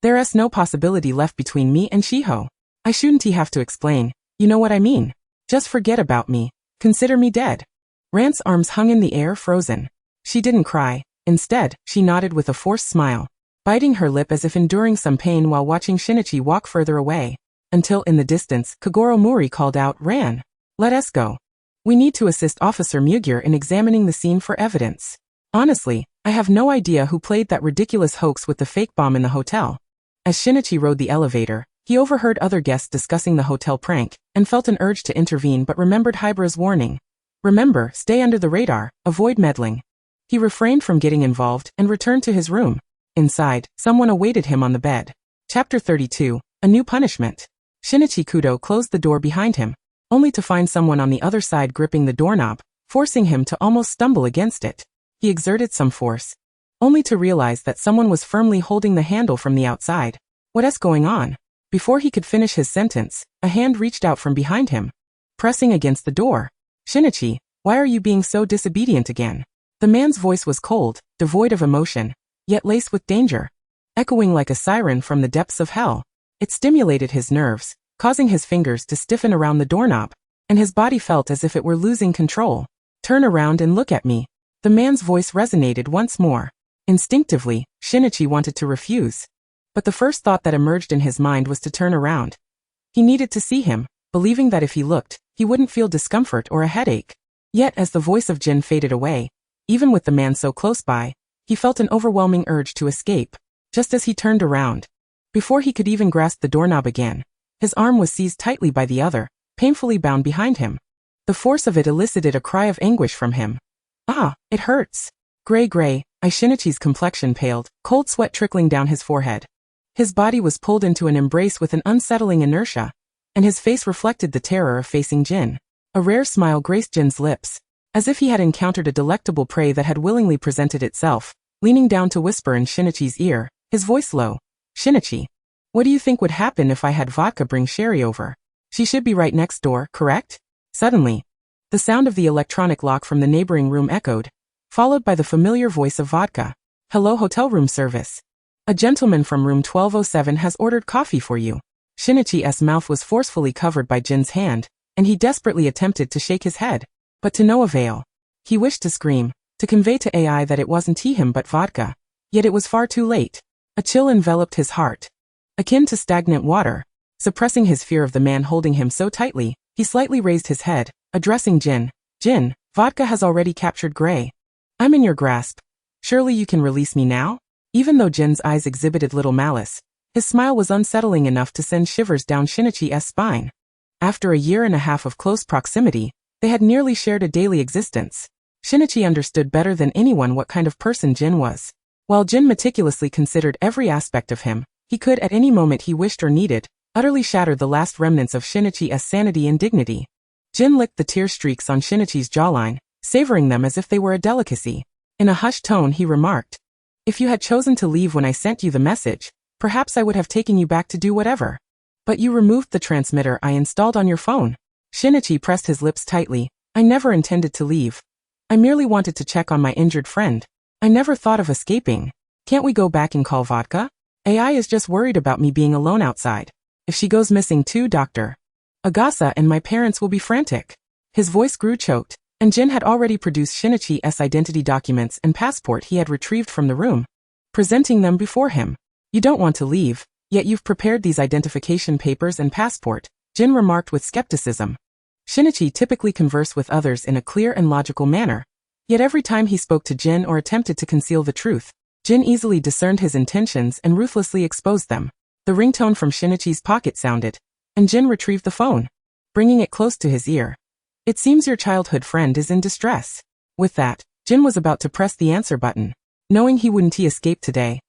there's no possibility left between me and Shiho. I shouldn't have to explain. You know what I mean. Just forget about me. Consider me dead." Ran's arms hung in the air, frozen. She didn't cry. Instead, she nodded with a forced smile, biting her lip as if enduring some pain while watching Shinichi walk further away. Until in the distance, Kogoro Muri called out, "Ran, let us go. We need to assist Officer Mugir in examining the scene for evidence. Honestly, I have no idea who played that ridiculous hoax with the fake bomb in the hotel." As Shinichi rode the elevator, he overheard other guests discussing the hotel prank, and felt an urge to intervene but remembered Hybra's warning. "Remember, stay under the radar, avoid meddling." He refrained from getting involved and returned to his room. Inside, someone awaited him on the bed. Chapter 32, A New Punishment. Shinichi Kudo closed the door behind him, only to find someone on the other side gripping the doorknob, forcing him to almost stumble against it. He exerted some force, only to realize that someone was firmly holding the handle from the outside. "What's going on?" Before he could finish his sentence, a hand reached out from behind him, pressing against the door. "Shinichi, why are you being so disobedient again?" The man's voice was cold, devoid of emotion, yet laced with danger, echoing like a siren from the depths of hell. It stimulated his nerves, causing his fingers to stiffen around the doorknob, and his body felt as if it were losing control. "Turn around and look at me." The man's voice resonated once more. Instinctively, Shinichi wanted to refuse, but the first thought that emerged in his mind was to turn around. He needed to see him, believing that if he looked, he wouldn't feel discomfort or a headache. Yet as the voice of Jin faded away, even with the man so close by, he felt an overwhelming urge to escape. Just as he turned around, before he could even grasp the doorknob again, his arm was seized tightly by the other, painfully bound behind him. The force of it elicited a cry of anguish from him. "Ah, it hurts." Gray. Shinichi's complexion paled, cold sweat trickling down his forehead. His body was pulled into an embrace with an unsettling inertia, and his face reflected the terror of facing Jin. A rare smile graced Jin's lips, as if he had encountered a delectable prey that had willingly presented itself. Leaning down to whisper in Shinichi's ear, his voice low. "Shinichi, what do you think would happen if I had vodka bring Sherry over? She should be right next door, correct?" Suddenly, the sound of the electronic lock from the neighboring room echoed, followed by the familiar voice of Vodka. "Hello, hotel room service. A gentleman from room 1207 has ordered coffee for you." Shinichi's mouth was forcefully covered by Jin's hand, and he desperately attempted to shake his head, but to no avail. He wished to scream, to convey to AI that it wasn't him but Vodka, yet it was far too late. A chill enveloped his heart, akin to stagnant water. Suppressing his fear of the man holding him so tightly, he slightly raised his head, addressing Jin. "Jin, Vodka has already captured Gray. I'm in your grasp." Surely you can release me now? Even though Jin's eyes exhibited little malice, his smile was unsettling enough to send shivers down Shinichi's spine. After a year and a half of close proximity, they had nearly shared a daily existence. Shinichi understood better than anyone what kind of person Jin was. While Jin meticulously considered every aspect of him, he could at any moment he wished or needed, utterly shatter the last remnants of Shinichi's sanity and dignity. Jin licked the tear streaks on Shinichi's jawline, savoring them as if they were a delicacy. In a hushed tone he remarked, "If you had chosen to leave when I sent you the message, perhaps I would have taken you back to do whatever. But you removed the transmitter I installed on your phone." Shinichi pressed his lips tightly. "I never intended to leave. I merely wanted to check on my injured friend. I never thought of escaping. Can't we go back and call vodka? AI is just worried about me being alone outside. If she goes missing too, Dr. Agasa and my parents will be frantic." His voice grew choked, and Jin had already produced Shinichi's identity documents and passport he had retrieved from the room, presenting them before him. "You don't want to leave, yet you've prepared these identification papers and passport," Jin remarked with skepticism. Shinichi typically conversed with others in a clear and logical manner, yet every time he spoke to Jin or attempted to conceal the truth, Jin easily discerned his intentions and ruthlessly exposed them. The ringtone from Shinichi's pocket sounded, and Jin retrieved the phone, bringing it close to his ear. "It seems your childhood friend is in distress." With that, Jin was about to press the answer button, knowing he wouldn't escape today.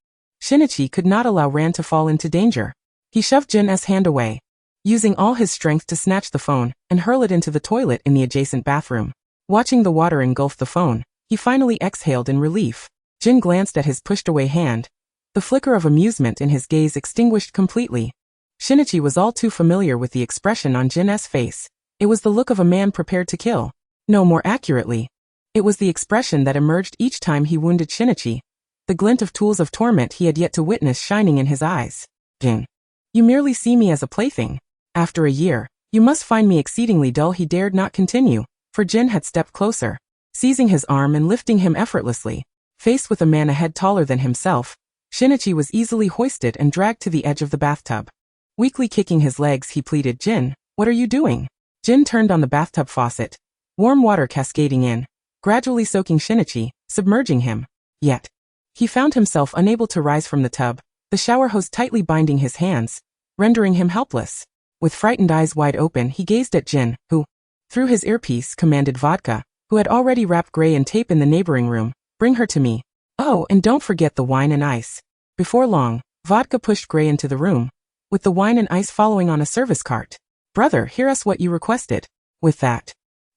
Shinichi could not allow Ran to fall into danger. He shoved Jin's hand away, using all his strength to snatch the phone and hurl it into the toilet in the adjacent bathroom. Watching the water engulf the phone, he finally exhaled in relief. Jin glanced at his pushed-away hand. The flicker of amusement in his gaze extinguished completely. Shinichi was all too familiar with the expression on Jin's face. It was the look of a man prepared to kill. No, more accurately, it was the expression that emerged each time he wounded Shinichi, the glint of tools of torment he had yet to witness shining in his eyes. "Jin, you merely see me as a plaything. After a year, you must find me exceedingly dull." He dared not continue, for Jin had stepped closer, seizing his arm and lifting him effortlessly. Faced with a man a head taller than himself, Shinichi was easily hoisted and dragged to the edge of the bathtub. Weakly kicking his legs, he pleaded, "Jin, what are you doing?" Jin turned on the bathtub faucet, warm water cascading in, gradually soaking Shinichi, submerging him. Yet, he found himself unable to rise from the tub, the shower hose tightly binding his hands, rendering him helpless. With frightened eyes wide open, he gazed at Jin, who, through his earpiece, commanded Vodka, who had already wrapped Gray in tape in the neighboring room, "Bring her to me. Oh, and don't forget the wine and ice." Before long, Vodka pushed Gray into the room, with the wine and ice following on a service cart. "Brother, hear us what you requested." With that,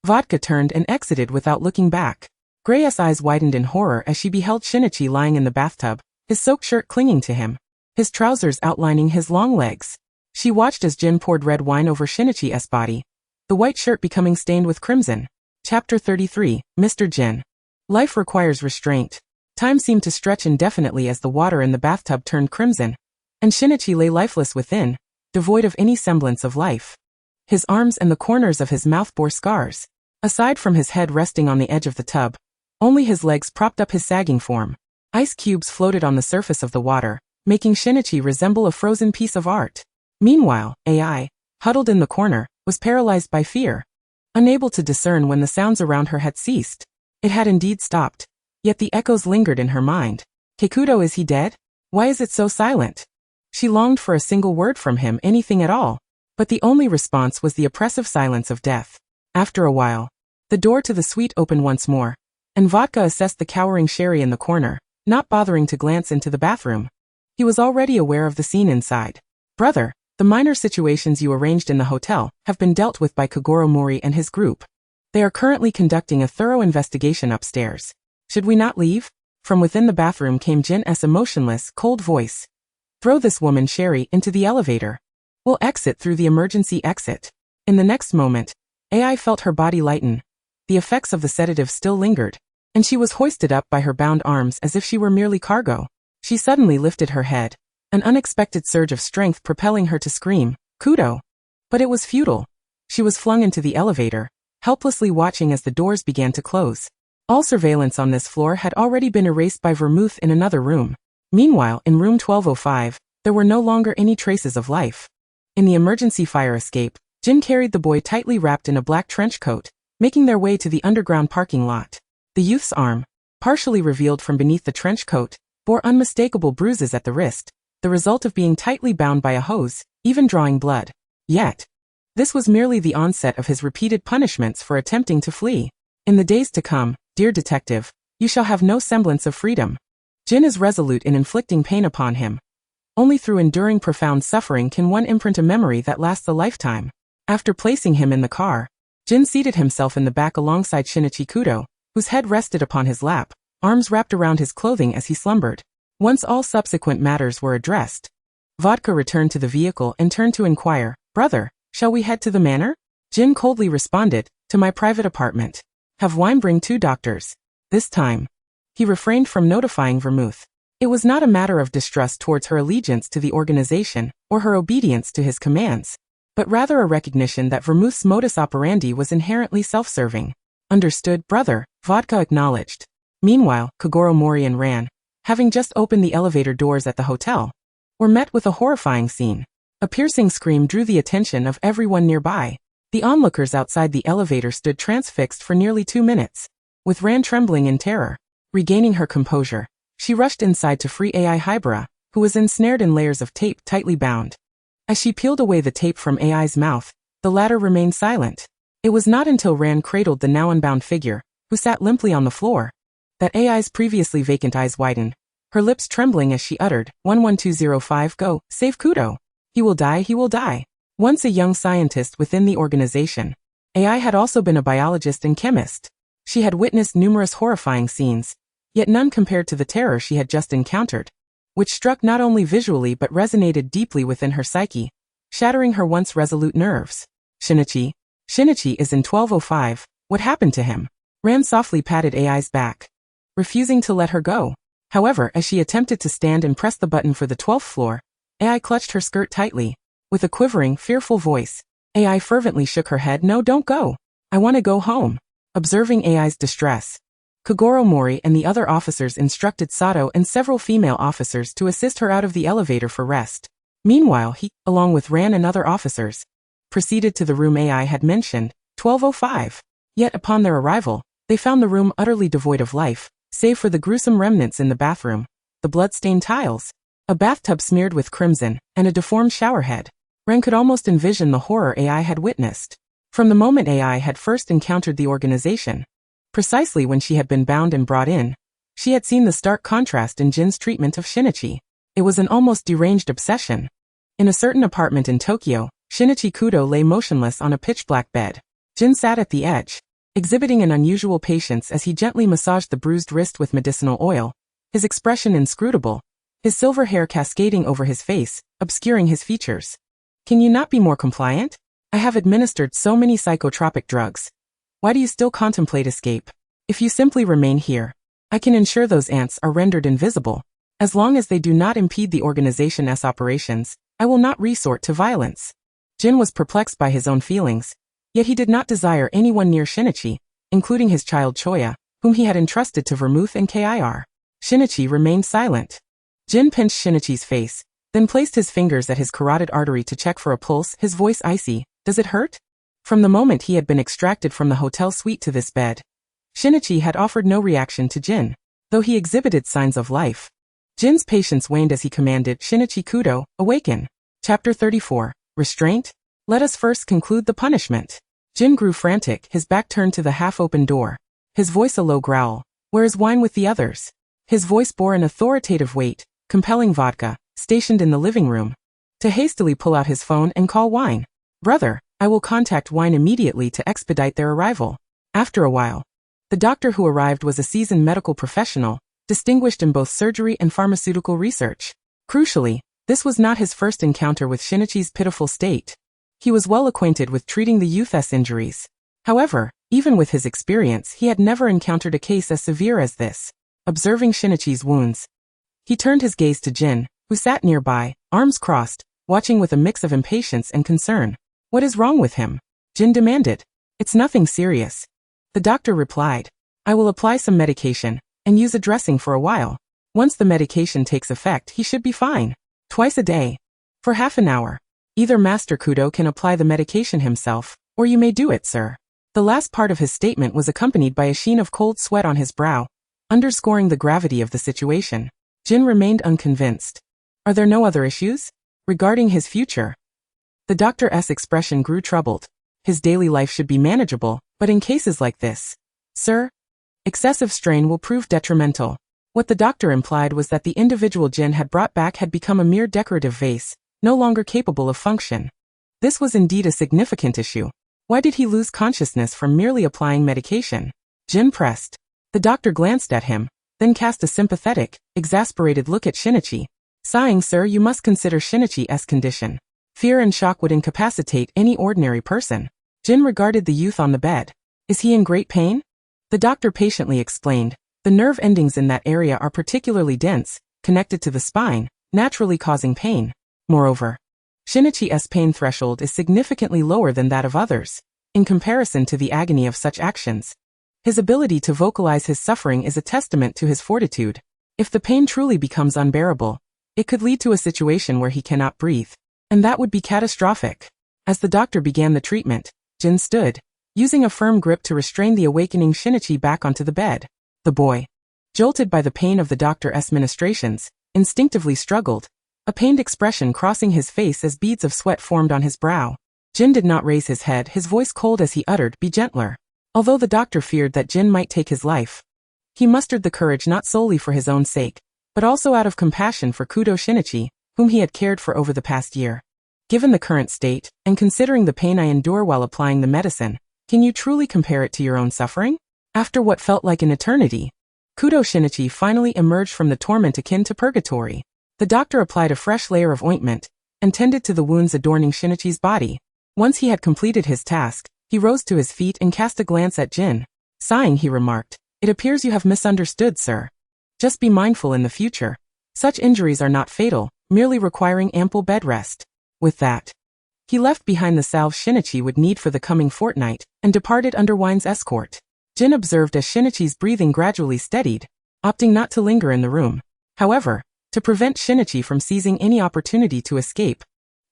Vodka turned and exited without looking back. Gray's eyes widened in horror as she beheld Shinichi lying in the bathtub, his soaked shirt clinging to him, his trousers outlining his long legs. She watched as Jin poured red wine over Shinichi's body, the white shirt becoming stained with crimson. Chapter 33, Mr. Jin. Life requires restraint. Time seemed to stretch indefinitely as the water in the bathtub turned crimson, and Shinichi lay lifeless within, devoid of any semblance of life. His arms and the corners of his mouth bore scars. Aside from his head resting on the edge of the tub, only his legs propped up his sagging form. Ice cubes floated on the surface of the water, making Shinichi resemble a frozen piece of art. Meanwhile, AI, huddled in the corner, was paralyzed by fear, unable to discern when the sounds around her had ceased. It had indeed stopped, yet the echoes lingered in her mind. "Kudo, is he dead? Why is it so silent?" She longed for a single word from him, anything at all, but the only response was the oppressive silence of death. After a while, the door to the suite opened once more, and Vodka assessed the cowering Sherry in the corner, not bothering to glance into the bathroom. He was already aware of the scene inside. "Brother, the minor situations you arranged in the hotel have been dealt with by Kogoro Mori and his group. They are currently conducting a thorough investigation upstairs. Should we not leave?" From within the bathroom came Jin's emotionless, cold voice. "Throw this woman, Sherry, into the elevator. We'll exit through the emergency exit." In the next moment, AI felt her body lighten. The effects of the sedative still lingered, and she was hoisted up by her bound arms as if she were merely cargo. She suddenly lifted her head, an unexpected surge of strength propelling her to scream, "Kudo!" But it was futile. She was flung into the elevator, helplessly watching as the doors began to close. All surveillance on this floor had already been erased by Vermouth in another room. Meanwhile, in room 1205, there were no longer any traces of life. In the emergency fire escape, Jin carried the boy tightly wrapped in a black trench coat, making their way to the underground parking lot. The youth's arm, partially revealed from beneath the trench coat, bore unmistakable bruises at the wrist, the result of being tightly bound by a hose, even drawing blood. Yet, this was merely the onset of his repeated punishments for attempting to flee. In the days to come, dear detective, you shall have no semblance of freedom. Jin is resolute in inflicting pain upon him. Only through enduring profound suffering can one imprint a memory that lasts a lifetime. After placing him in the car, Jin seated himself in the back alongside Shinichi Kudo, whose head rested upon his lap, arms wrapped around his clothing as he slumbered. Once all subsequent matters were addressed, Vodka returned to the vehicle and turned to inquire, "Brother, shall we head to the manor?" Jin coldly responded, "To my private apartment. Have wine bring 2 doctors." This time, he refrained from notifying Vermouth. It was not a matter of distrust towards her allegiance to the organization or her obedience to his commands, but rather a recognition that Vermouth's modus operandi was inherently self-serving. "Understood, brother," Vodka acknowledged. Meanwhile, Kogoro Mori and Ran, having just opened the elevator doors at the hotel, were met with a horrifying scene. A piercing scream drew the attention of everyone nearby. The onlookers outside the elevator stood transfixed for nearly 2 minutes, with Ran trembling in terror. Regaining her composure, she rushed inside to free AI Hybera, who was ensnared in layers of tape tightly bound. As she peeled away the tape from AI's mouth, the latter remained silent. It was not until Ran cradled the now unbound figure, who sat limply on the floor, that AI's previously vacant eyes widened, her lips trembling as she uttered, 11205 go, save Kudo. He will die, he will die. Once a young scientist within the organization, AI had also been a biologist and chemist. She had witnessed numerous horrifying scenes, yet none compared to the terror she had just encountered, which struck not only visually but resonated deeply within her psyche, shattering her once resolute nerves. Shinichi is in 1205, what happened to him? Ran softly patted AI's back, refusing to let her go. However, as she attempted to stand and press the button for the 12th floor, AI clutched her skirt tightly. With a quivering, fearful voice, AI fervently shook her head. "No, don't go. I want to go home." Observing AI's distress, Kogoro Mori and the other officers instructed Sato and several female officers to assist her out of the elevator for rest. Meanwhile, he, along with Ran and other officers, proceeded to the room AI had mentioned, 1205. Yet upon their arrival, they found the room utterly devoid of life, save for the gruesome remnants in the bathroom, the blood-stained tiles, a bathtub smeared with crimson, and a deformed showerhead. Ran could almost envision the horror AI had witnessed. From the moment AI had first encountered the organization, precisely when she had been bound and brought in, she had seen the stark contrast in Jin's treatment of Shinichi. It was an almost deranged obsession. In a certain apartment in Tokyo, Shinichi Kudo lay motionless on a pitch-black bed. Jin sat at the edge, exhibiting an unusual patience as he gently massaged the bruised wrist with medicinal oil, his expression inscrutable, his silver hair cascading over his face, obscuring his features. "Can you not be more compliant? I have administered so many psychotropic drugs. Why do you still contemplate escape? If you simply remain here, I can ensure those ants are rendered invisible. As long as they do not impede the organization's operations, I will not resort to violence." Jin was perplexed by his own feelings, yet he did not desire anyone near Shinichi, including his child Choya, whom he had entrusted to Vermouth and Kir. Shinichi remained silent. Jin pinched Shinichi's face, then placed his fingers at his carotid artery to check for a pulse, his voice icy. "Does it hurt?" From the moment he had been extracted from the hotel suite to this bed, Shinichi had offered no reaction to Jin, though he exhibited signs of life. Jin's patience waned as he commanded, "Shinichi Kudo, awaken." Chapter 34. Restraint? Let us first conclude the punishment. Jin grew frantic, his back turned to the half-open door, his voice a low growl. "Where is wine with the others?" His voice bore an authoritative weight, compelling Vodka, stationed in the living room, to hastily pull out his phone and call Wine. "Brother, I will contact Wine immediately to expedite their arrival." After a while, the doctor who arrived was a seasoned medical professional, distinguished in both surgery and pharmaceutical research. Crucially, this was not his first encounter with Shinichi's pitiful state. He was well acquainted with treating the youth's injuries. However, even with his experience, he had never encountered a case as severe as this. Observing Shinichi's wounds, he turned his gaze to Jin, who sat nearby, arms crossed, watching with a mix of impatience and concern. "What is wrong with him?" Jin demanded. "It's nothing serious," the doctor replied. "I will apply some medication and use a dressing for a while. Once the medication takes effect, he should be fine. Twice a day, for half an hour. Either Master Kudo can apply the medication himself, or you may do it, sir." The last part of his statement was accompanied by a sheen of cold sweat on his brow, underscoring the gravity of the situation. Jin remained unconvinced. Are there no other issues? Regarding his future, the doctor's expression grew troubled. His daily life should be manageable, but in cases like this, sir, excessive strain will prove detrimental. What the doctor implied was that the individual Jin had brought back had become a mere decorative vase, no longer capable of function. This was indeed a significant issue. Why did he lose consciousness from merely applying medication? Jin pressed. The doctor glanced at him, then cast a sympathetic, exasperated look at Shinichi. Sighing, sir, you must consider Shinichi's condition. Fear and shock would incapacitate any ordinary person. Jin regarded the youth on the bed. Is he in great pain? The doctor patiently explained. The nerve endings in that area are particularly dense, connected to the spine, naturally causing pain. Moreover, Shinichi's pain threshold is significantly lower than that of others, in comparison to the agony of such actions. His ability to vocalize his suffering is a testament to his fortitude. If the pain truly becomes unbearable, it could lead to a situation where he cannot breathe, and that would be catastrophic. As the doctor began the treatment, Jin stood, using a firm grip to restrain the awakening Shinichi back onto the bed. The boy, jolted by the pain of the doctor's ministrations, instinctively struggled, a pained expression crossing his face as beads of sweat formed on his brow. Jin did not raise his head, his voice cold as he uttered, "Be gentler." Although the doctor feared that Jin might take his life, he mustered the courage not solely for his own sake, but also out of compassion for Kudo Shinichi, whom he had cared for over the past year. Given the current state, and considering the pain I endure while applying the medicine, can you truly compare it to your own suffering? After what felt like an eternity, Kudo Shinichi finally emerged from the torment akin to purgatory. The doctor applied a fresh layer of ointment, and tended to the wounds adorning Shinichi's body. Once he had completed his task, he rose to his feet and cast a glance at Jin. Sighing, he remarked, "It appears you have misunderstood, sir. Just be mindful in the future. Such injuries are not fatal, merely requiring ample bed rest." With that, he left behind the salve Shinichi would need for the coming fortnight, and departed under Wine's escort. Jin observed as Shinichi's breathing gradually steadied, opting not to linger in the room. However, to prevent Shinichi from seizing any opportunity to escape,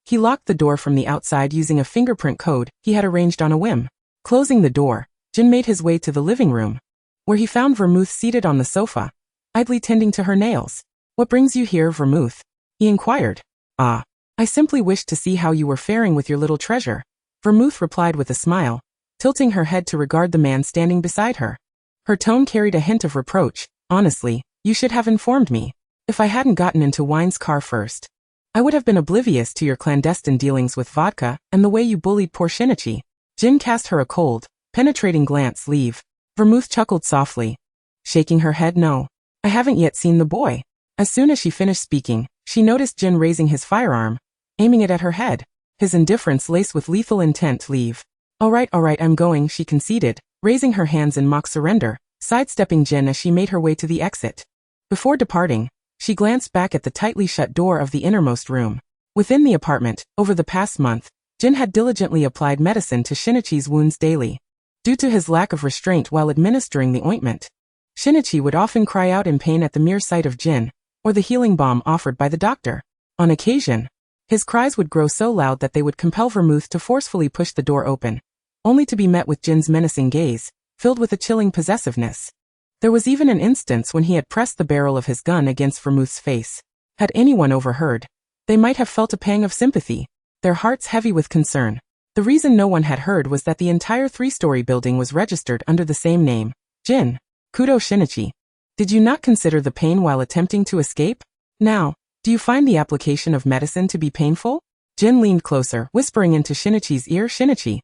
he locked the door from the outside using a fingerprint code he had arranged on a whim. Closing the door, Jin made his way to the living room, where he found Vermouth seated on the sofa, idly tending to her nails. "What brings you here, Vermouth?" he inquired. "Ah, I simply wished to see how you were faring with your little treasure," Vermouth replied with a smile, tilting her head to regard the man standing beside her. Her tone carried a hint of reproach. "Honestly, you should have informed me. If I hadn't gotten into Wine's car first, I would have been oblivious to your clandestine dealings with vodka and the way you bullied poor Shinichi." Jin cast her a cold, penetrating glance. "Leave." Vermouth chuckled softly, shaking her head. "No, I haven't yet seen the boy." As soon as she finished speaking, she noticed Jin raising his firearm, aiming it at her head, his indifference laced with lethal intent. "Leave." All right, I'm going," she conceded, raising her hands in mock surrender, sidestepping Jin as she made her way to the exit. Before departing, she glanced back at the tightly shut door of the innermost room. Within the apartment, over the past month, Jin had diligently applied medicine to Shinichi's wounds daily. Due to his lack of restraint while administering the ointment, Shinichi would often cry out in pain at the mere sight of Jin, or the healing balm offered by the doctor. On occasion, his cries would grow so loud that they would compel Vermouth to forcefully push the door open, only to be met with Jin's menacing gaze, filled with a chilling possessiveness. There was even an instance when he had pressed the barrel of his gun against Vermouth's face. Had anyone overheard, they might have felt a pang of sympathy, their hearts heavy with concern. The reason no one had heard was that the entire three-story building was registered under the same name, Jin, Kudo Shinichi. Did you not consider the pain while attempting to escape? Now, do you find the application of medicine to be painful? Jin leaned closer, whispering into Shinichi's ear. "Shinichi,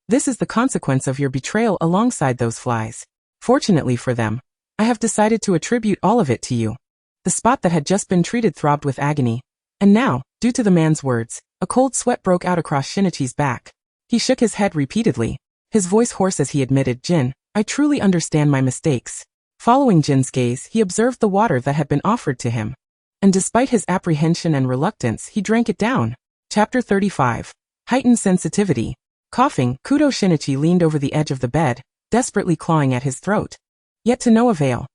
this is the consequence of your betrayal alongside those flies. Fortunately for them, I have decided to attribute all of it to you." The spot that had just been treated throbbed with agony, and now, due to the man's words, a cold sweat broke out across Shinichi's back. He shook his head repeatedly, his voice hoarse as he admitted, "Jin, I truly understand my mistakes." Following Jin's gaze, he observed the water that had been offered to him, and despite his apprehension and reluctance, he drank it down. Chapter 35. Heightened Sensitivity. Coughing, Kudo Shinichi leaned over the edge of the bed, desperately clawing at his throat. Yet to no avail.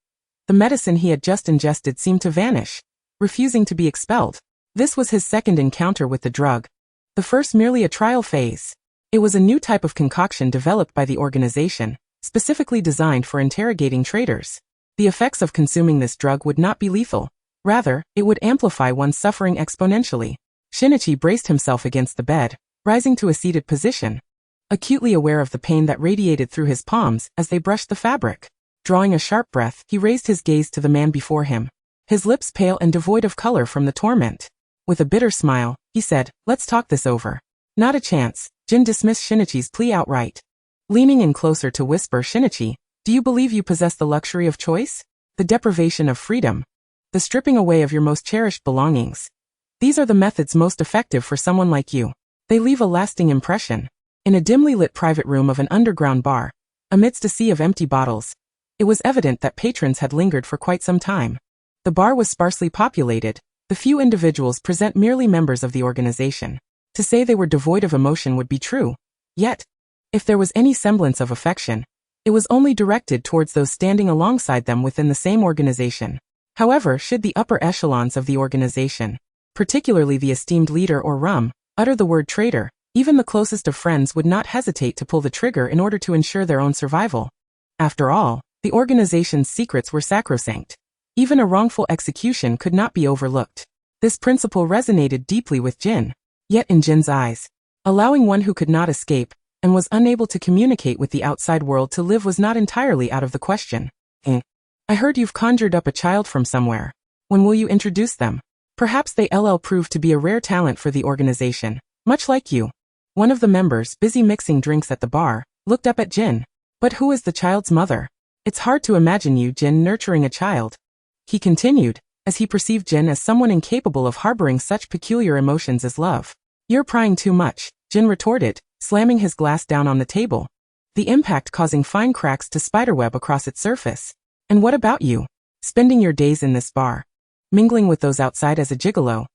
The medicine he had just ingested seemed to vanish, refusing to be expelled. This was his second encounter with the drug. The first merely a trial phase. It was a new type of concoction developed by the organization, specifically designed for interrogating traitors. The effects of consuming this drug would not be lethal. Rather, it would amplify one's suffering exponentially. Shinichi braced himself against the bed, rising to a seated position, acutely aware of the pain that radiated through his palms as they brushed the fabric. Drawing a sharp breath, he raised his gaze to the man before him, his lips pale and devoid of color from the torment. With a bitter smile, he said, "Let's talk this over." Not a chance. Jin dismissed Shinichi's plea outright. Leaning in closer to whisper, "Shinichi, do you believe you possess the luxury of choice? The deprivation of freedom? The stripping away of your most cherished belongings? These are the methods most effective for someone like you. They leave a lasting impression." In a dimly lit private room of an underground bar, amidst a sea of empty bottles, it was evident that patrons had lingered for quite some time. The bar was sparsely populated, the few individuals present merely members of the organization. To say they were devoid of emotion would be true. Yet, if there was any semblance of affection, it was only directed towards those standing alongside them within the same organization. However, should the upper echelons of the organization, particularly the esteemed leader or rum, utter the word traitor, even the closest of friends would not hesitate to pull the trigger in order to ensure their own survival. After all, the organization's secrets were sacrosanct. Even a wrongful execution could not be overlooked. This principle resonated deeply with Jin. Yet in Jin's eyes, allowing one who could not escape and was unable to communicate with the outside world to live was not entirely out of the question. I heard you've conjured up a child from somewhere. When will you introduce them? Perhaps they prove to be a rare talent for the organization, much like you." One of the members, busy mixing drinks at the bar, looked up at Jin. "But who is the child's mother? It's hard to imagine you, Jin, nurturing a child," he continued, as he perceived Jin as someone incapable of harboring such peculiar emotions as love. "You're prying too much," Jin retorted, slamming his glass down on the table, the impact causing fine cracks to spiderweb across its surface. "And what about you? Spending your days in this bar, mingling with those outside as a gigolo.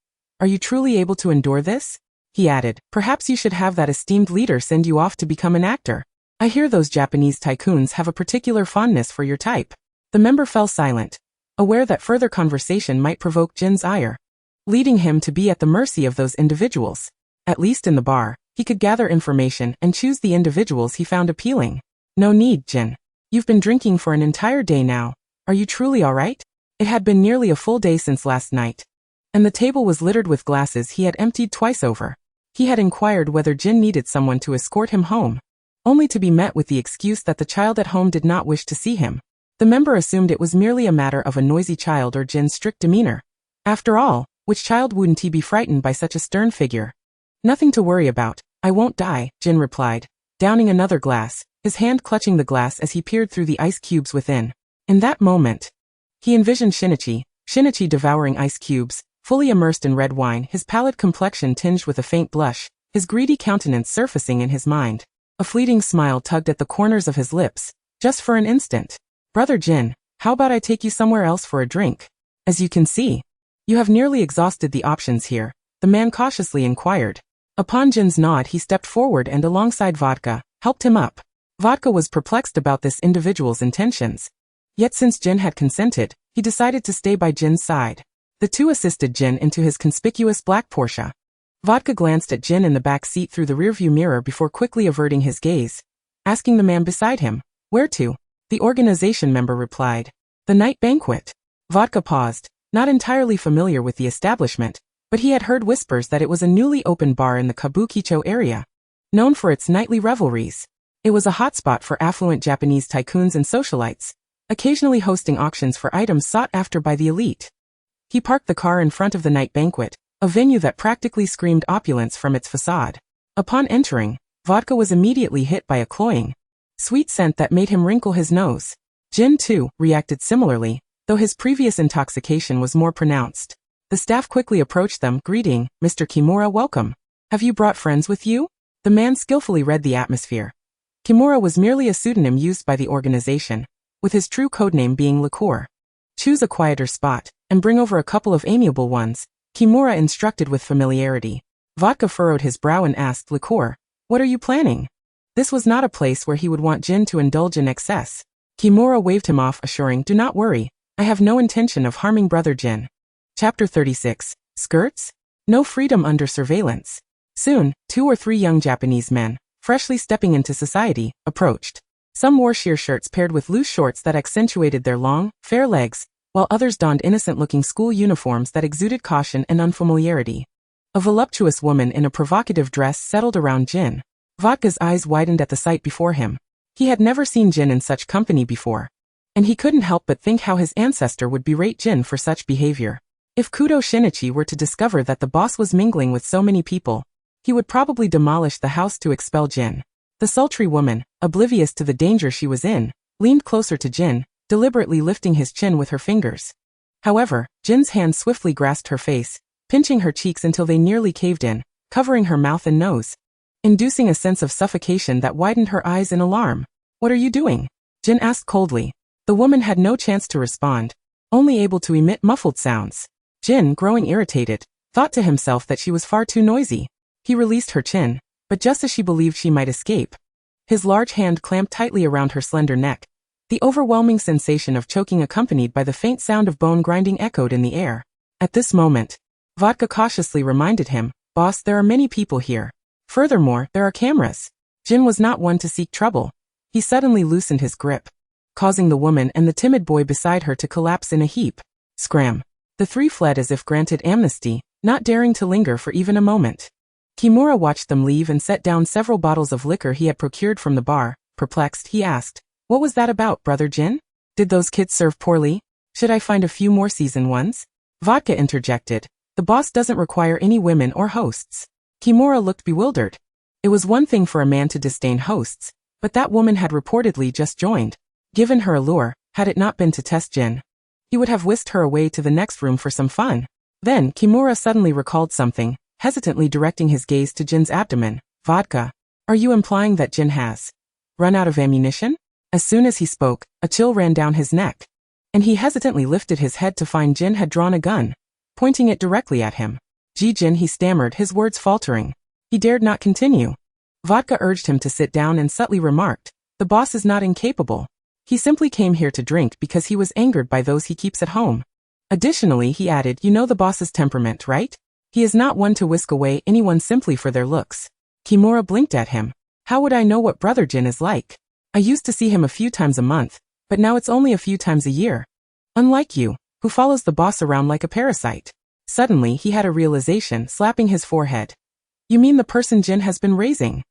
Are you truly able to endure this?" He added, "Perhaps you should have that esteemed leader send you off to become an actor. I hear those Japanese tycoons have a particular fondness for your type." The member fell silent, aware that further conversation might provoke Jin's ire, leading him to be at the mercy of those individuals. At least in the bar, he could gather information and choose the individuals he found appealing. "No need, Jin. You've been drinking for an entire day now. Are you truly all right?" It had been nearly a full day since last night, and the table was littered with glasses he had emptied twice over. He had inquired whether Jin needed someone to escort him home, only to be met with the excuse that the child at home did not wish to see him. The member assumed it was merely a matter of a noisy child or Jin's strict demeanor. After all, which child wouldn't he be frightened by such a stern figure? "Nothing to worry about. I won't die," Jin replied, downing another glass, his hand clutching the glass as he peered through the ice cubes within. In that moment, he envisioned Shinichi devouring ice cubes, fully immersed in red wine, his pallid complexion tinged with a faint blush, his greedy countenance surfacing in his mind. A fleeting smile tugged at the corners of his lips, just for an instant. "Brother Jin, how about I take you somewhere else for a drink? As you can see, you have nearly exhausted the options here," the man cautiously inquired. Upon Jin's nod, he stepped forward and alongside Vodka, helped him up. Vodka was perplexed about this individual's intentions. Yet since Jin had consented, he decided to stay by Jin's side. The two assisted Jin into his conspicuous black Porsche. Vodka glanced at Jin in the back seat through the rearview mirror before quickly averting his gaze, asking the man beside him, "Where to?" The organization member replied, "The night banquet." Vodka paused, not entirely familiar with the establishment, but he had heard whispers that it was a newly opened bar in the Kabukicho area, known for its nightly revelries. It was a hotspot for affluent Japanese tycoons and socialites, occasionally hosting auctions for items sought after by the elite. He parked the car in front of the night banquet, a venue that practically screamed opulence from its facade. Upon entering, Vodka was immediately hit by a cloying, sweet scent that made him wrinkle his nose. Jin, too, reacted similarly, though his previous intoxication was more pronounced. The staff quickly approached them, greeting, "Mr. Kimura, welcome. Have you brought friends with you?" The man skillfully read the atmosphere. Kimura was merely a pseudonym used by the organization, with his true codename being Liqueur. "Choose a quieter spot, and bring over a couple of amiable ones," Kimura instructed with familiarity. Vodka furrowed his brow and asked Liqueur, "What are you planning?" This was not a place where he would want Jin to indulge in excess. Kimura waved him off, assuring, "Do not worry, I have no intention of harming Brother Jin." Chapter 36. Skirts? No freedom under surveillance. Soon, 2 or 3 young Japanese men, freshly stepping into society, approached. Some wore sheer shirts paired with loose shorts that accentuated their long, fair legs, while others donned innocent-looking school uniforms that exuded caution and unfamiliarity. A voluptuous woman in a provocative dress settled around Jin. Vodka's eyes widened at the sight before him. He had never seen Jin in such company before, and he couldn't help but think how his ancestor would berate Jin for such behavior. If Kudo Shinichi were to discover that the boss was mingling with so many people, he would probably demolish the house to expel Jin. The sultry woman, oblivious to the danger she was in, leaned closer to Jin, deliberately lifting his chin with her fingers. However, Jin's hand swiftly grasped her face, pinching her cheeks until they nearly caved in, covering her mouth and nose, inducing a sense of suffocation that widened her eyes in alarm. "What are you doing?" Jin asked coldly. The woman had no chance to respond, only able to emit muffled sounds. Jin, growing irritated, thought to himself that she was far too noisy. He released her chin, but just as she believed she might escape, his large hand clamped tightly around her slender neck. The overwhelming sensation of choking accompanied by the faint sound of bone grinding echoed in the air. At this moment, Vodka cautiously reminded him, "Boss, there are many people here. Furthermore, there are cameras." Jin was not one to seek trouble. He suddenly loosened his grip, causing the woman and the timid boy beside her to collapse in a heap. Scram. The three fled as if granted amnesty, not daring to linger for even a moment. Kimura watched them leave and set down several bottles of liquor he had procured from the bar. Perplexed, he asked, "What was that about, Brother Jin? Did those kids serve poorly? Should I find a few more seasoned ones?" Vodka interjected, "The boss doesn't require any women or hosts." Kimura looked bewildered. It was one thing for a man to disdain hosts, but that woman had reportedly just joined. Given her allure, had it not been to test Jin, he would have whisked her away to the next room for some fun. Then, Kimura suddenly recalled something, hesitantly directing his gaze to Jin's abdomen. "Vodka, are you implying that Jin has run out of ammunition?" As soon as he spoke, a chill ran down his neck, and he hesitantly lifted his head to find Jin had drawn a gun, pointing it directly at him. "Jin," he stammered, his words faltering. He dared not continue. Vodka urged him to sit down and subtly remarked, "The boss is not incapable. He simply came here to drink because he was angered by those he keeps at home." Additionally, he added, "You know the boss's temperament, right? He is not one to whisk away anyone simply for their looks." Kimura blinked at him. "How would I know what Brother Jin is like? I used to see him a few times a month, but now it's only a few times a year. Unlike you, who follows the boss around like a parasite." Suddenly, he had a realization, slapping his forehead. "You mean the person Jin has been raising?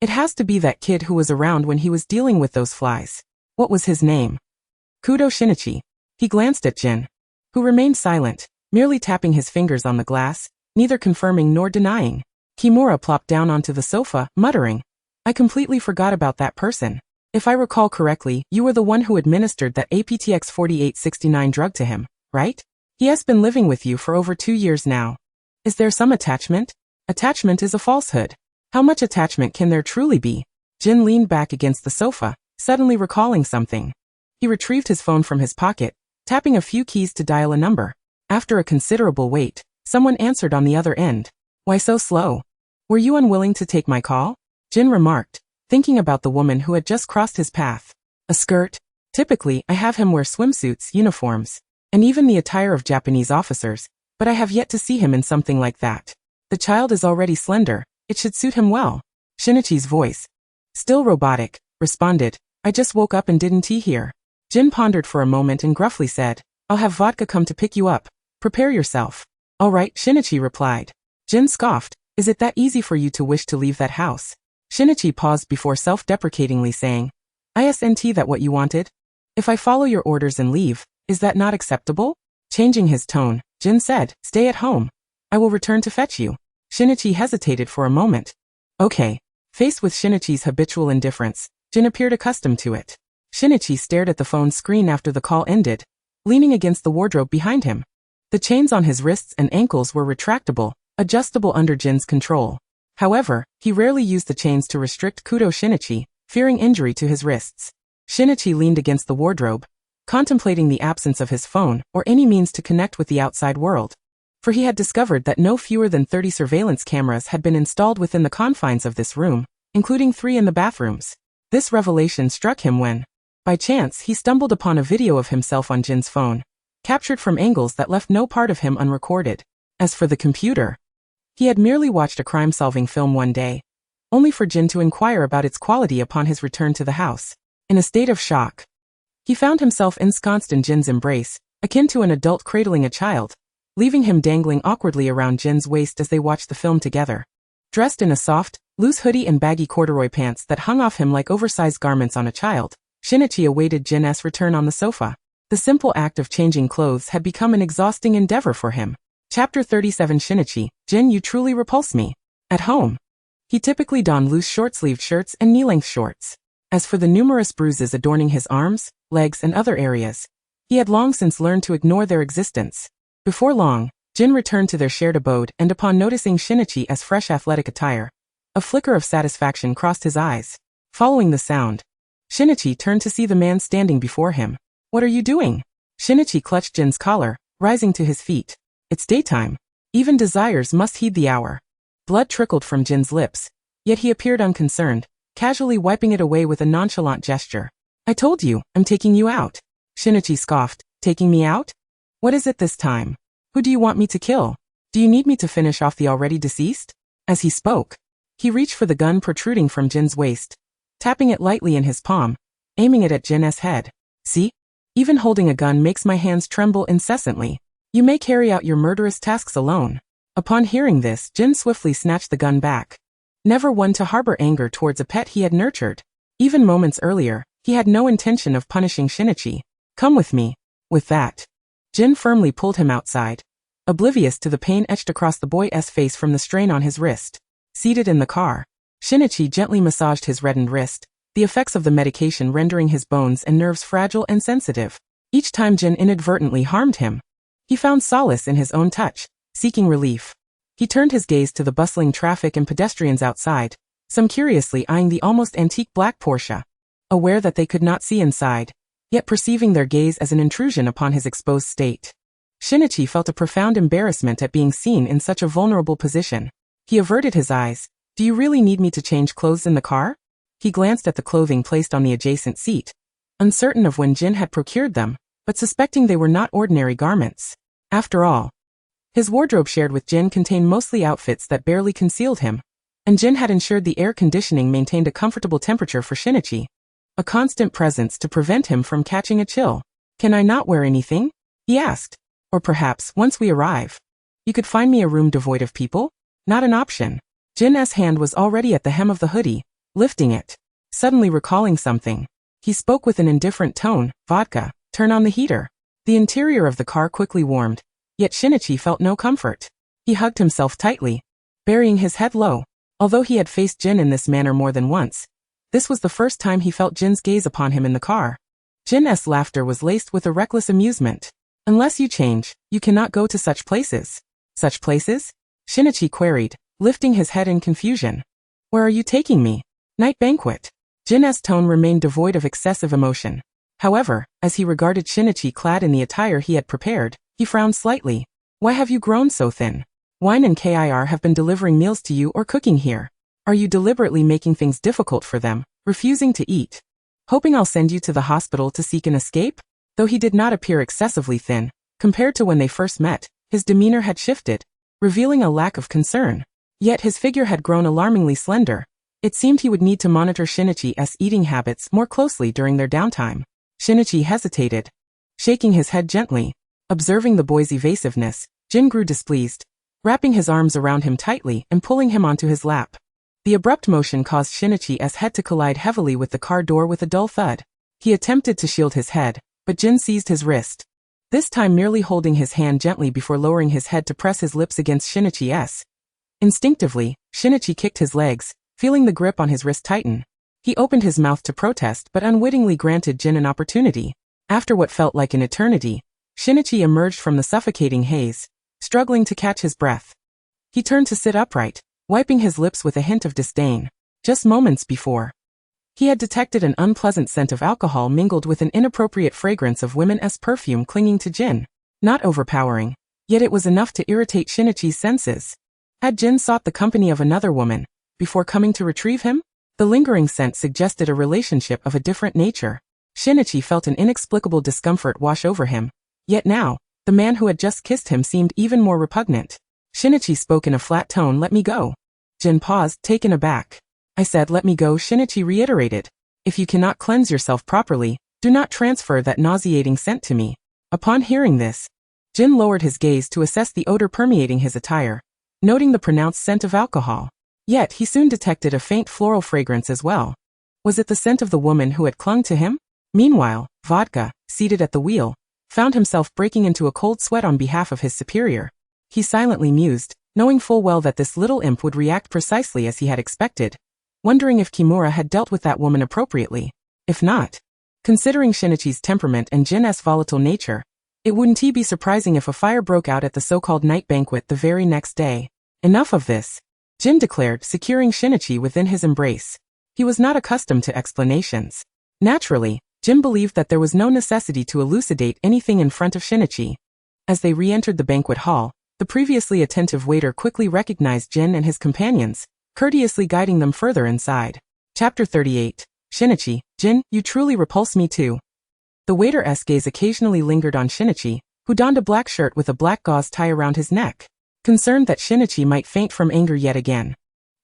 It has to be that kid who was around when he was dealing with those flies. What was his name?" "Kudo Shinichi." He glanced at Jin, who remained silent, merely tapping his fingers on the glass, neither confirming nor denying. Kimura plopped down onto the sofa, muttering, "I completely forgot about that person. If I recall correctly, you were the one who administered that APTX 4869 drug to him, right? He has been living with you for over 2 years now. Is there some attachment?" "Attachment is a falsehood. How much attachment can there truly be?" Jin leaned back against the sofa, suddenly recalling something. He retrieved his phone from his pocket, tapping a few keys to dial a number. After a considerable wait, someone answered on the other end. "Why so slow? Were you unwilling to take my call?" Jin remarked, thinking about the woman who had just crossed his path. "A skirt? Typically, I have him wear swimsuits, uniforms, and even the attire of Japanese officers, but I have yet to see him in something like that. The child is already slender, it should suit him well." Shinichi's voice, still robotic, responded, "I just woke up and didn't eat here." Jin pondered for a moment and gruffly said, "I'll have Vodka come to pick you up. Prepare yourself." "All right," Shinichi replied. Jin scoffed, "Is it that easy for you to wish to leave that house?" Shinichi paused before self-deprecatingly saying, "Isn't that what you wanted? If I follow your orders and leave, is that not acceptable?" Changing his tone, Jin said, "Stay at home. I will return to fetch you." Shinichi hesitated for a moment. "Okay." Faced with Shinichi's habitual indifference, Jin appeared accustomed to it. Shinichi stared at the phone screen after the call ended, leaning against the wardrobe behind him. The chains on his wrists and ankles were retractable, adjustable under Jin's control. However, he rarely used the chains to restrict Kudo Shinichi, fearing injury to his wrists. Shinichi leaned against the wardrobe, contemplating the absence of his phone or any means to connect with the outside world. For he had discovered that no fewer than 30 surveillance cameras had been installed within the confines of this room, including 3 in the bathrooms. This revelation struck him when, by chance, he stumbled upon a video of himself on Jin's phone, captured from angles that left no part of him unrecorded. As for the computer, he had merely watched a crime-solving film one day, only for Jin to inquire about its quality upon his return to the house. in a state of shock. He found himself ensconced in Jin's embrace, akin to an adult cradling a child, leaving him dangling awkwardly around Jin's waist as they watched the film together. Dressed in a soft, loose hoodie and baggy corduroy pants that hung off him like oversized garments on a child, Shinichi awaited Jin's return on the sofa. The simple act of changing clothes had become an exhausting endeavor for him. Chapter 37 Shinichi, Jin, you truly repulse me. At home, he typically donned loose short-sleeved shirts and knee-length shorts. As for the numerous bruises adorning his arms, legs, and other areas, he had long since learned to ignore their existence. Before long, Jin returned to their shared abode, and upon noticing Shinichi's fresh athletic attire, a flicker of satisfaction crossed his eyes. Following the sound, Shinichi turned to see the man standing before him. What are you doing? Shinichi clutched Jin's collar, rising to his feet. It's daytime. Even desires must heed the hour. Blood trickled from Jin's lips, yet he appeared unconcerned, casually wiping it away with a nonchalant gesture. I told you, I'm taking you out. Shinichi scoffed. Taking me out? What is it this time? Who do you want me to kill? Do you need me to finish off the already deceased? As he spoke, he reached for the gun protruding from Jin's waist, tapping it lightly in his palm, aiming it at Jin's head. See? Even holding a gun makes my hands tremble incessantly. You may carry out your murderous tasks alone. Upon hearing this, Jin swiftly snatched the gun back. Never one to harbor anger towards a pet he had nurtured. Even moments earlier, he had no intention of punishing Shinichi. Come with me. With that, Jin firmly pulled him outside, oblivious to the pain etched across the boy's face from the strain on his wrist. Seated in the car, Shinichi gently massaged his reddened wrist, the effects of the medication rendering his bones and nerves fragile and sensitive. Each time Jin inadvertently harmed him, he found solace in his own touch. Seeking relief, he turned his gaze to the bustling traffic and pedestrians outside, some curiously eyeing the almost antique black Porsche. Aware that they could not see inside, yet perceiving their gaze as an intrusion upon his exposed state, Shinichi felt a profound embarrassment at being seen in such a vulnerable position. He averted his eyes. Do you really need me to change clothes in the car? He glanced at the clothing placed on the adjacent seat, uncertain of when Jin had procured them, but suspecting they were not ordinary garments. After all, his wardrobe shared with Jin contained mostly outfits that barely concealed him, and Jin had ensured the air conditioning maintained a comfortable temperature for Shinichi, a constant presence to prevent him from catching a chill. Can I not wear anything? He asked. Or perhaps, once we arrive, you could find me a room devoid of people? Not an option. Jin's hand was already at the hem of the hoodie, lifting it. Suddenly recalling something, he spoke with an indifferent tone. Vodka, turn on the heater. The interior of the car quickly warmed, yet Shinichi felt no comfort. He hugged himself tightly, burying his head low. Although he had faced Jin in this manner more than once, this was the first time he felt Jin's gaze upon him in the car. Jin's laughter was laced with a reckless amusement. Unless you change, you cannot go to such places. Such places? Shinichi queried, lifting his head in confusion. Where are you taking me? Night banquet. Jin's tone remained devoid of excessive emotion. However, as he regarded Shinichi clad in the attire he had prepared, he frowned slightly. Why have you grown so thin? Wine and Kir have been delivering meals to you or cooking here. Are you deliberately making things difficult for them, refusing to eat? Hoping I'll send you to the hospital to seek an escape? Though he did not appear excessively thin, compared to when they first met, his demeanor had shifted, revealing a lack of concern. Yet his figure had grown alarmingly slender. It seemed he would need to monitor Shinichi's eating habits more closely during their downtime. Shinichi hesitated, shaking his head gently. Observing the boy's evasiveness, Jin grew displeased, wrapping his arms around him tightly and pulling him onto his lap. The abrupt motion caused Shinichi's head to collide heavily with the car door with a dull thud. He attempted to shield his head, but Jin seized his wrist, this time merely holding his hand gently before lowering his head to press his lips against Shinichi's. Instinctively, Shinichi kicked his legs, feeling the grip on his wrist tighten. He opened his mouth to protest but unwittingly granted Jin an opportunity. After what felt like an eternity, Shinichi emerged from the suffocating haze, struggling to catch his breath. He turned to sit upright, wiping his lips with a hint of disdain. Just moments before, he had detected an unpleasant scent of alcohol mingled with an inappropriate fragrance of women's perfume clinging to Jin. Not overpowering, yet it was enough to irritate Shinichi's senses. Had Jin sought the company of another woman before coming to retrieve him? The lingering scent suggested a relationship of a different nature. Shinichi felt an inexplicable discomfort wash over him. Yet now, the man who had just kissed him seemed even more repugnant. Shinichi spoke in a flat tone. Let me go. Jin paused, taken aback. I said let me go, Shinichi reiterated. If you cannot cleanse yourself properly, do not transfer that nauseating scent to me. Upon hearing this, Jin lowered his gaze to assess the odor permeating his attire, noting the pronounced scent of alcohol. Yet he soon detected a faint floral fragrance as well. Was it the scent of the woman who had clung to him? Meanwhile, Vodka, seated at the wheel, found himself breaking into a cold sweat on behalf of his superior. He silently mused, knowing full well that this little imp would react precisely as he had expected, wondering if Kimura had dealt with that woman appropriately. If not, considering Shinichi's temperament and Jin's volatile nature, it wouldn't be surprising if a fire broke out at the so-called night banquet the very next day. Enough of this, Jin declared, securing Shinichi within his embrace. He was not accustomed to explanations. Naturally, Jin believed that there was no necessity to elucidate anything in front of Shinichi. As they re-entered the banquet hall, the previously attentive waiter quickly recognized Jin and his companions, courteously guiding them further inside. Chapter 38. Shinichi, Jin, you truly repulse me too. The waiter's gaze occasionally lingered on Shinichi, who donned a black shirt with a black gauze tie around his neck, concerned that Shinichi might faint from anger yet again.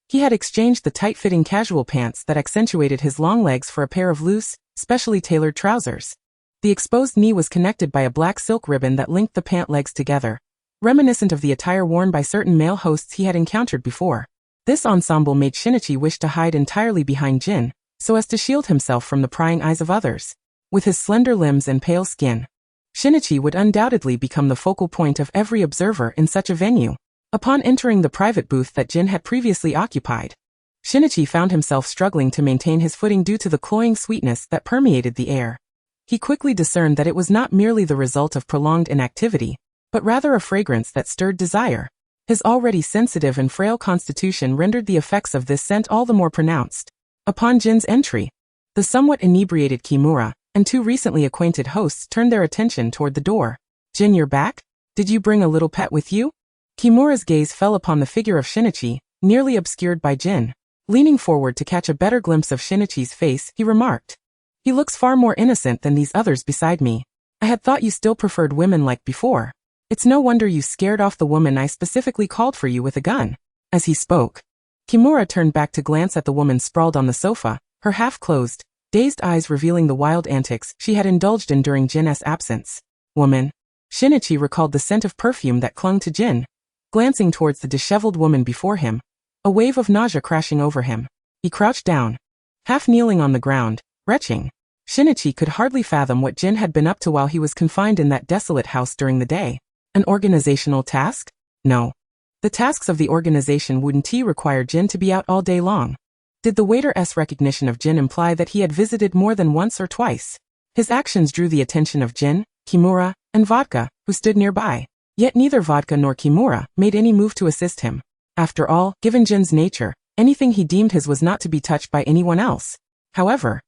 He had exchanged the tight-fitting casual pants that accentuated his long legs for a pair of loose, specially tailored trousers. The exposed knee was connected by a black silk ribbon that linked the pant legs together, reminiscent of the attire worn by certain male hosts he had encountered before. This ensemble made Shinichi wish to hide entirely behind Jin, so as to shield himself from the prying eyes of others. With his slender limbs and pale skin, Shinichi would undoubtedly become the focal point of every observer in such a venue. Upon entering the private booth that Jin had previously occupied, Shinichi found himself struggling to maintain his footing due to the cloying sweetness that permeated the air. He quickly discerned that it was not merely the result of prolonged inactivity, but rather a fragrance that stirred desire. His already sensitive and frail constitution rendered the effects of this scent all the more pronounced. Upon Jin's entry, the somewhat inebriated Kimura and two recently acquainted hosts turned their attention toward the door. Jin, you're back? Did you bring a little pet with you? Kimura's gaze fell upon the figure of Shinichi, nearly obscured by Jin. Leaning forward to catch a better glimpse of Shinichi's face, he remarked, "He looks far more innocent than these others beside me. I had thought you still preferred women like before. It's no wonder you scared off the woman I specifically called for you with a gun." As he spoke, Kimura turned back to glance at the woman sprawled on the sofa, her half-closed, dazed eyes revealing the wild antics she had indulged in during Jin's absence. Woman. Shinichi recalled the scent of perfume that clung to Jin. Glancing towards the disheveled woman before him, a wave of nausea crashing over him, he crouched down, half kneeling on the ground, retching. Shinichi could hardly fathom what Jin had been up to while he was confined in that desolate house during the day. An organizational task? No. The tasks of the organization wouldn't require Jin to be out all day long. Did the waiter's recognition of Jin imply that he had visited more than once or twice? His actions drew the attention of Jin, Kimura, and Vodka, who stood nearby. Yet neither Vodka nor Kimura made any move to assist him. After all, given Jin's nature, anything he deemed his was not to be touched by anyone else. However,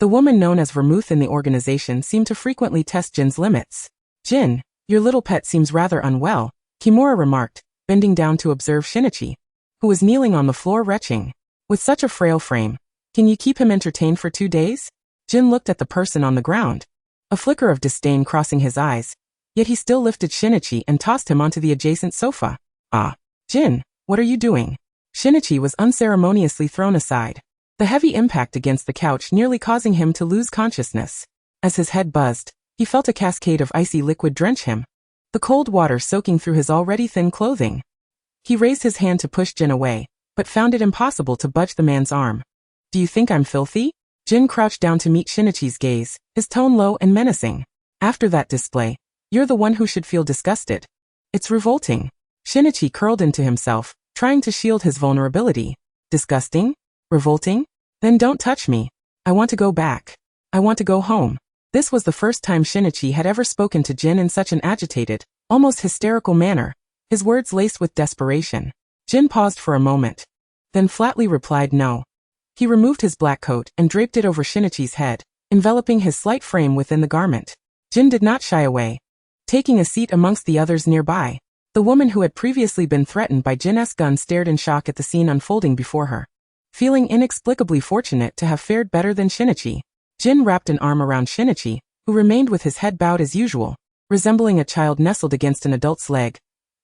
the woman known as Vermouth in the organization seemed to frequently test Jin's limits. "Jin, your little pet seems rather unwell," Kimura remarked, bending down to observe Shinichi, who was kneeling on the floor retching. "With such a frail frame, can you keep him entertained for 2 days?" Jin looked at the person on the ground, a flicker of disdain crossing his eyes, yet he still lifted Shinichi and tossed him onto the adjacent sofa. "Ah, Jin, what are you doing?" Shinichi was unceremoniously thrown aside, the heavy impact against the couch nearly causing him to lose consciousness. As his head buzzed, he felt a cascade of icy liquid drench him, the cold water soaking through his already thin clothing. He raised his hand to push Jin away, but found it impossible to budge the man's arm. "Do you think I'm filthy?" Jin crouched down to meet Shinichi's gaze, his tone low and menacing. "After that display, you're the one who should feel disgusted. It's revolting." Shinichi curled into himself, trying to shield his vulnerability. "Disgusting? Revolting? Then don't touch me. I want to go back. I want to go home." This was the first time Shinichi had ever spoken to Jin in such an agitated, almost hysterical manner, his words laced with desperation. Jin paused for a moment, then flatly replied no. He removed his black coat and draped it over Shinichi's head, enveloping his slight frame within the garment. Jin did not shy away, taking a seat amongst the others nearby. The woman who had previously been threatened by Jin's gun stared in shock at the scene unfolding before her. Feeling inexplicably fortunate to have fared better than Shinichi, Jin wrapped an arm around Shinichi, who remained with his head bowed as usual, resembling a child nestled against an adult's leg,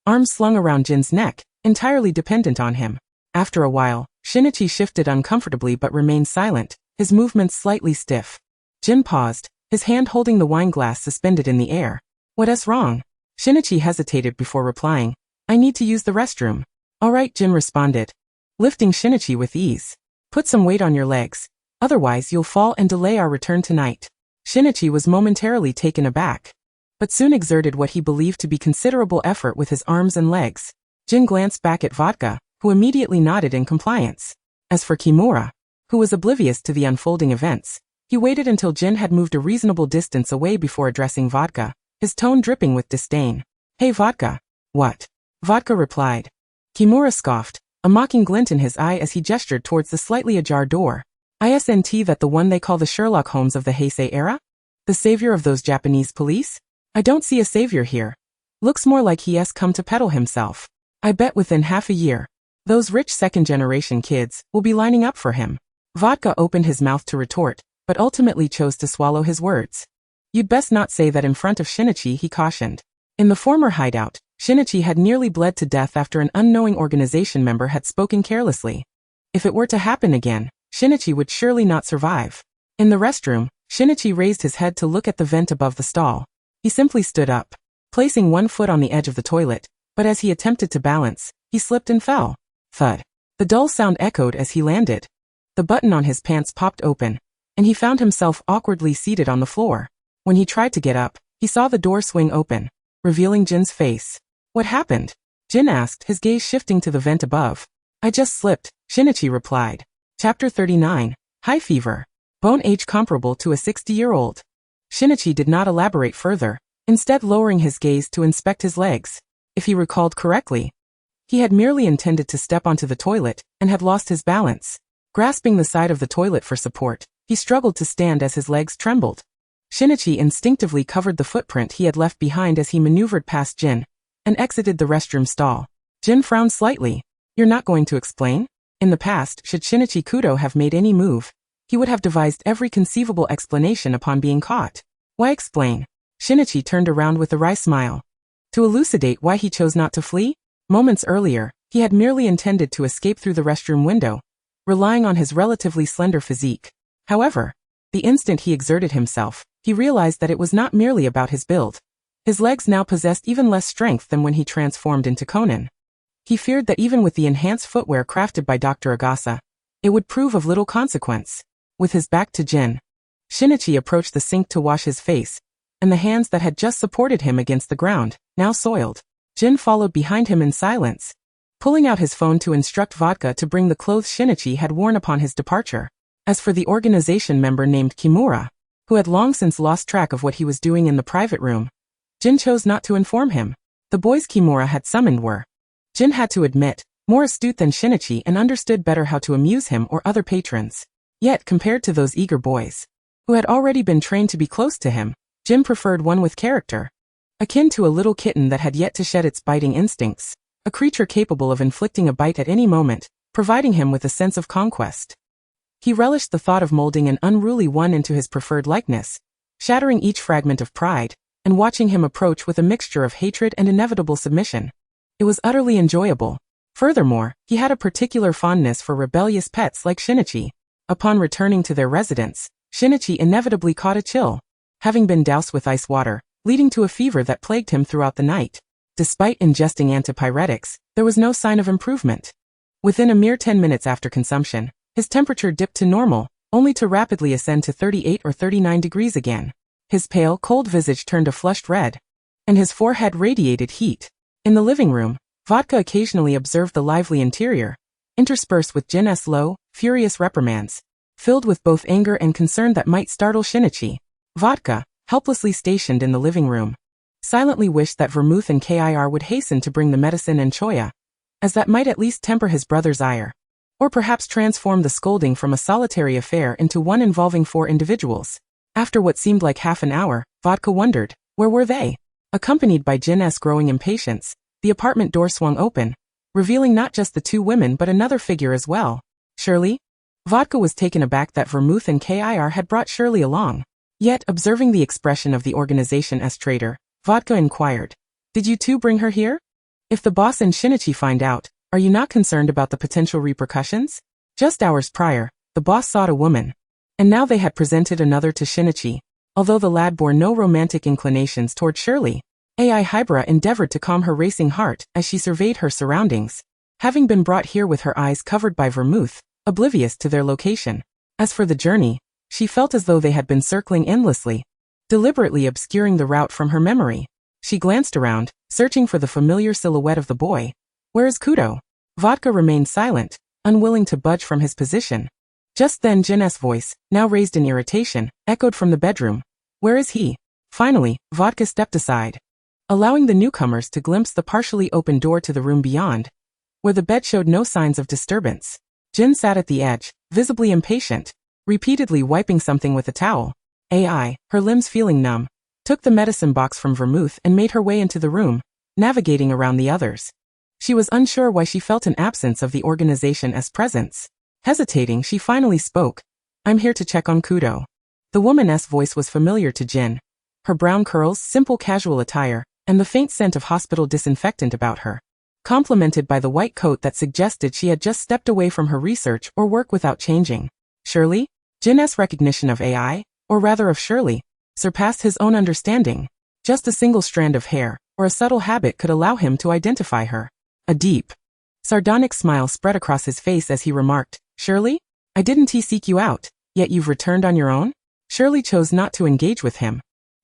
arms slung around Jin's neck, entirely dependent on him. After a while, Shinichi shifted uncomfortably but remained silent, his movements slightly stiff. Jin paused, his hand holding the wine glass suspended in the air. What's wrong? Shinichi hesitated before replying. I need to use the restroom. Alright, Jin responded, lifting Shinichi with ease. Put some weight on your legs. Otherwise you'll fall and delay our return tonight. Shinichi was momentarily taken aback, but soon exerted what he believed to be considerable effort with his arms and legs. Jin glanced back at Vodka, who immediately nodded in compliance. As for Kimura, who was oblivious to the unfolding events, he waited until Jin had moved a reasonable distance away before addressing Vodka, his tone dripping with disdain. Hey Vodka. What? Vodka replied. Kimura scoffed, a mocking glint in his eye as he gestured towards the slightly ajar door. Isn't that the one they call the Sherlock Holmes of the Heisei era? The savior of those Japanese police? I don't see a savior here. Looks more like he has come to peddle himself. I bet within half a year, those rich second-generation kids will be lining up for him. Vodka opened his mouth to retort, but ultimately chose to swallow his words. You'd best not say that in front of Shinichi, he cautioned. In the former hideout, Shinichi had nearly bled to death after an unknowing organization member had spoken carelessly. If it were to happen again, Shinichi would surely not survive. In the restroom, Shinichi raised his head to look at the vent above the stall. He simply stood up, placing one foot on the edge of the toilet, but as he attempted to balance, he slipped and fell. Thud. The dull sound echoed as he landed. The button on his pants popped open, and he found himself awkwardly seated on the floor. When he tried to get up, he saw the door swing open, revealing Jin's face. What happened? Jin asked, his gaze shifting to the vent above. I just slipped, Shinichi replied. Chapter 39. High fever. Bone age comparable to a 60-year-old. Shinichi did not elaborate further, instead lowering his gaze to inspect his legs. If he recalled correctly, he had merely intended to step onto the toilet and had lost his balance. Grasping the side of the toilet for support, he struggled to stand as his legs trembled. Shinichi instinctively covered the footprint he had left behind as he maneuvered past Jin and exited the restroom stall. Jin frowned slightly. You're not going to explain? In the past, should Shinichi Kudo have made any move, he would have devised every conceivable explanation upon being caught. Why explain? Shinichi turned around with a wry smile. To elucidate why he chose not to flee? Moments earlier, he had merely intended to escape through the restroom window, relying on his relatively slender physique. However, the instant he exerted himself, he realized that it was not merely about his build. His legs now possessed even less strength than when he transformed into Conan. He feared that even with the enhanced footwear crafted by Dr. Agasa, it would prove of little consequence. With his back to Jin, Shinichi approached the sink to wash his face, and the hands that had just supported him against the ground, now soiled. Jin followed behind him in silence, pulling out his phone to instruct Vodka to bring the clothes Shinichi had worn upon his departure. As for the organization member named Kimura, who had long since lost track of what he was doing in the private room, Jin chose not to inform him. The boys Kimura had summoned were, Jin had to admit, more astute than Shinichi and understood better how to amuse him or other patrons. Yet, compared to those eager boys, who had already been trained to be close to him, Jin preferred one with character. Akin to a little kitten that had yet to shed its biting instincts, a creature capable of inflicting a bite at any moment, providing him with a sense of conquest. He relished the thought of molding an unruly one into his preferred likeness, shattering each fragment of pride, and watching him approach with a mixture of hatred and inevitable submission. It was utterly enjoyable. Furthermore, he had a particular fondness for rebellious pets like Shinichi. Upon returning to their residence, Shinichi inevitably caught a chill, having been doused with ice water, leading to a fever that plagued him throughout the night. Despite ingesting antipyretics, there was no sign of improvement. Within a mere 10 minutes after consumption, his temperature dipped to normal, only to rapidly ascend to 38 or 39 degrees again. His pale, cold visage turned a flushed red, and his forehead radiated heat. In the living room, Vodka occasionally observed the lively interior, interspersed with Jin's low, furious reprimands, filled with both anger and concern that might startle Shinichi. Vodka, helplessly stationed in the living room, silently wished that Vermouth and Kir would hasten to bring the medicine and choya, as that might at least temper his brother's ire, or perhaps transform the scolding from a solitary affair into one involving 4 individuals. After what seemed like half an hour, Vodka wondered, where were they? Accompanied by Jin's growing impatience, the apartment door swung open, revealing not just the 2 women but another figure as well. Shirley? Vodka was taken aback that Vermouth and Kir had brought Shirley along. Yet, observing the expression of the organization as traitor, Vodka inquired, did you 2 bring her here? If the boss and Shinichi find out, are you not concerned about the potential repercussions? Just hours prior, the boss sought a woman, And now they had presented another to Shinichi. Although the lad bore no romantic inclinations toward Shirley, AI Hybra endeavored to calm her racing heart as she surveyed her surroundings, having been brought here with her eyes covered by vermouth, oblivious to their location. As for the journey, she felt as though they had been circling endlessly, deliberately obscuring the route from her memory. She glanced around, searching for the familiar silhouette of the boy. Where is Kudo? Vodka remained silent, unwilling to budge from his position. Just then Jin's voice, now raised in irritation, echoed from the bedroom. Where is he? Finally, Vodka stepped aside, allowing the newcomers to glimpse the partially open door to the room beyond, where the bed showed no signs of disturbance. Jin sat at the edge, visibly impatient, repeatedly wiping something with a towel. AI, her limbs feeling numb, took the medicine box from Vermouth and made her way into the room, navigating around the others. She was unsure why she felt an absence of the organization as presence. Hesitating, she finally spoke. I'm here to check on Kudo. The woman's voice was familiar to Jin. Her brown curls, simple casual attire, and the faint scent of hospital disinfectant about her, complemented by the white coat that suggested she had just stepped away from her research or work without changing. Shirley? Jin's recognition of AI, or rather of Shirley, surpassed his own understanding. Just a single strand of hair, or a subtle habit could allow him to identify her. A deep, sardonic smile spread across his face as he remarked, Shirley? I didn't seek you out, yet you've returned on your own? Shirley chose not to engage with him,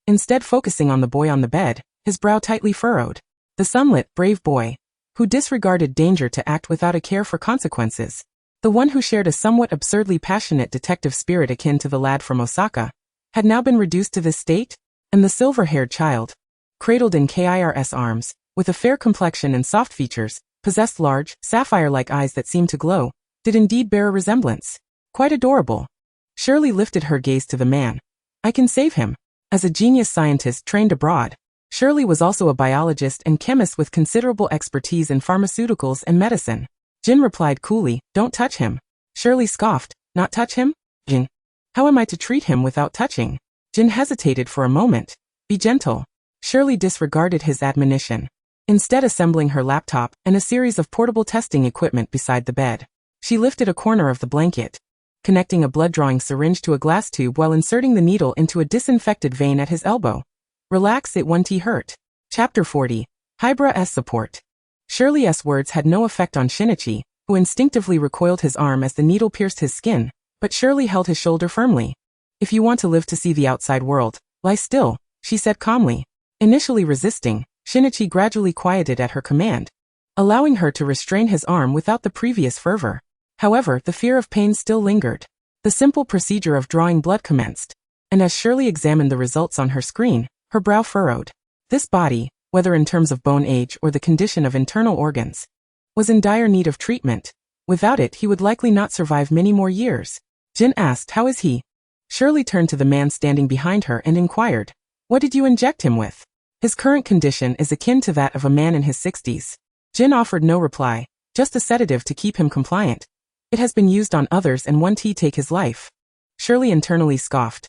instead focusing on the boy on the bed, his brow tightly furrowed. The sunlit, brave boy, who disregarded danger to act without a care for consequences. The one who shared a somewhat absurdly passionate detective spirit akin to the lad from Osaka, had now been reduced to this state? And the silver-haired child, cradled in Kir's arms, with a fair complexion and soft features, possessed large, sapphire-like eyes that seemed to glow, did indeed bear a resemblance. Quite adorable. Shirley lifted her gaze to the man. I can save him. As a genius scientist trained abroad, Shirley was also a biologist and chemist with considerable expertise in pharmaceuticals and medicine. Jin replied coolly, Don't touch him. Shirley scoffed, Not touch him? Jin. How am I to treat him without touching? Jin hesitated for a moment. Be gentle. Shirley disregarded his admonition, instead assembling her laptop and a series of portable testing equipment beside the bed. She lifted a corner of the blanket, connecting a blood-drawing syringe to a glass tube while inserting the needle into a disinfected vein at his elbow. Relax, it won't hurt. Chapter 40. Hybra's support. Shirley's words had no effect on Shinichi, who instinctively recoiled his arm as the needle pierced his skin, but Shirley held his shoulder firmly. If you want to live to see the outside world, lie still, she said calmly. Initially resisting, Shinichi gradually quieted at her command, allowing her to restrain his arm without the previous fervor. However, the fear of pain still lingered. The simple procedure of drawing blood commenced, and as Shirley examined the results on her screen, her brow furrowed. This body, whether in terms of bone age or the condition of internal organs, was in dire need of treatment. Without it, he would likely not survive many more years. Jin asked, How is he? Shirley turned to the man standing behind her and inquired, What did you inject him with? His current condition is akin to that of a man in his 60s. Jin offered no reply, just a sedative to keep him compliant. It has been used on others and won't take his life. Shirley internally scoffed.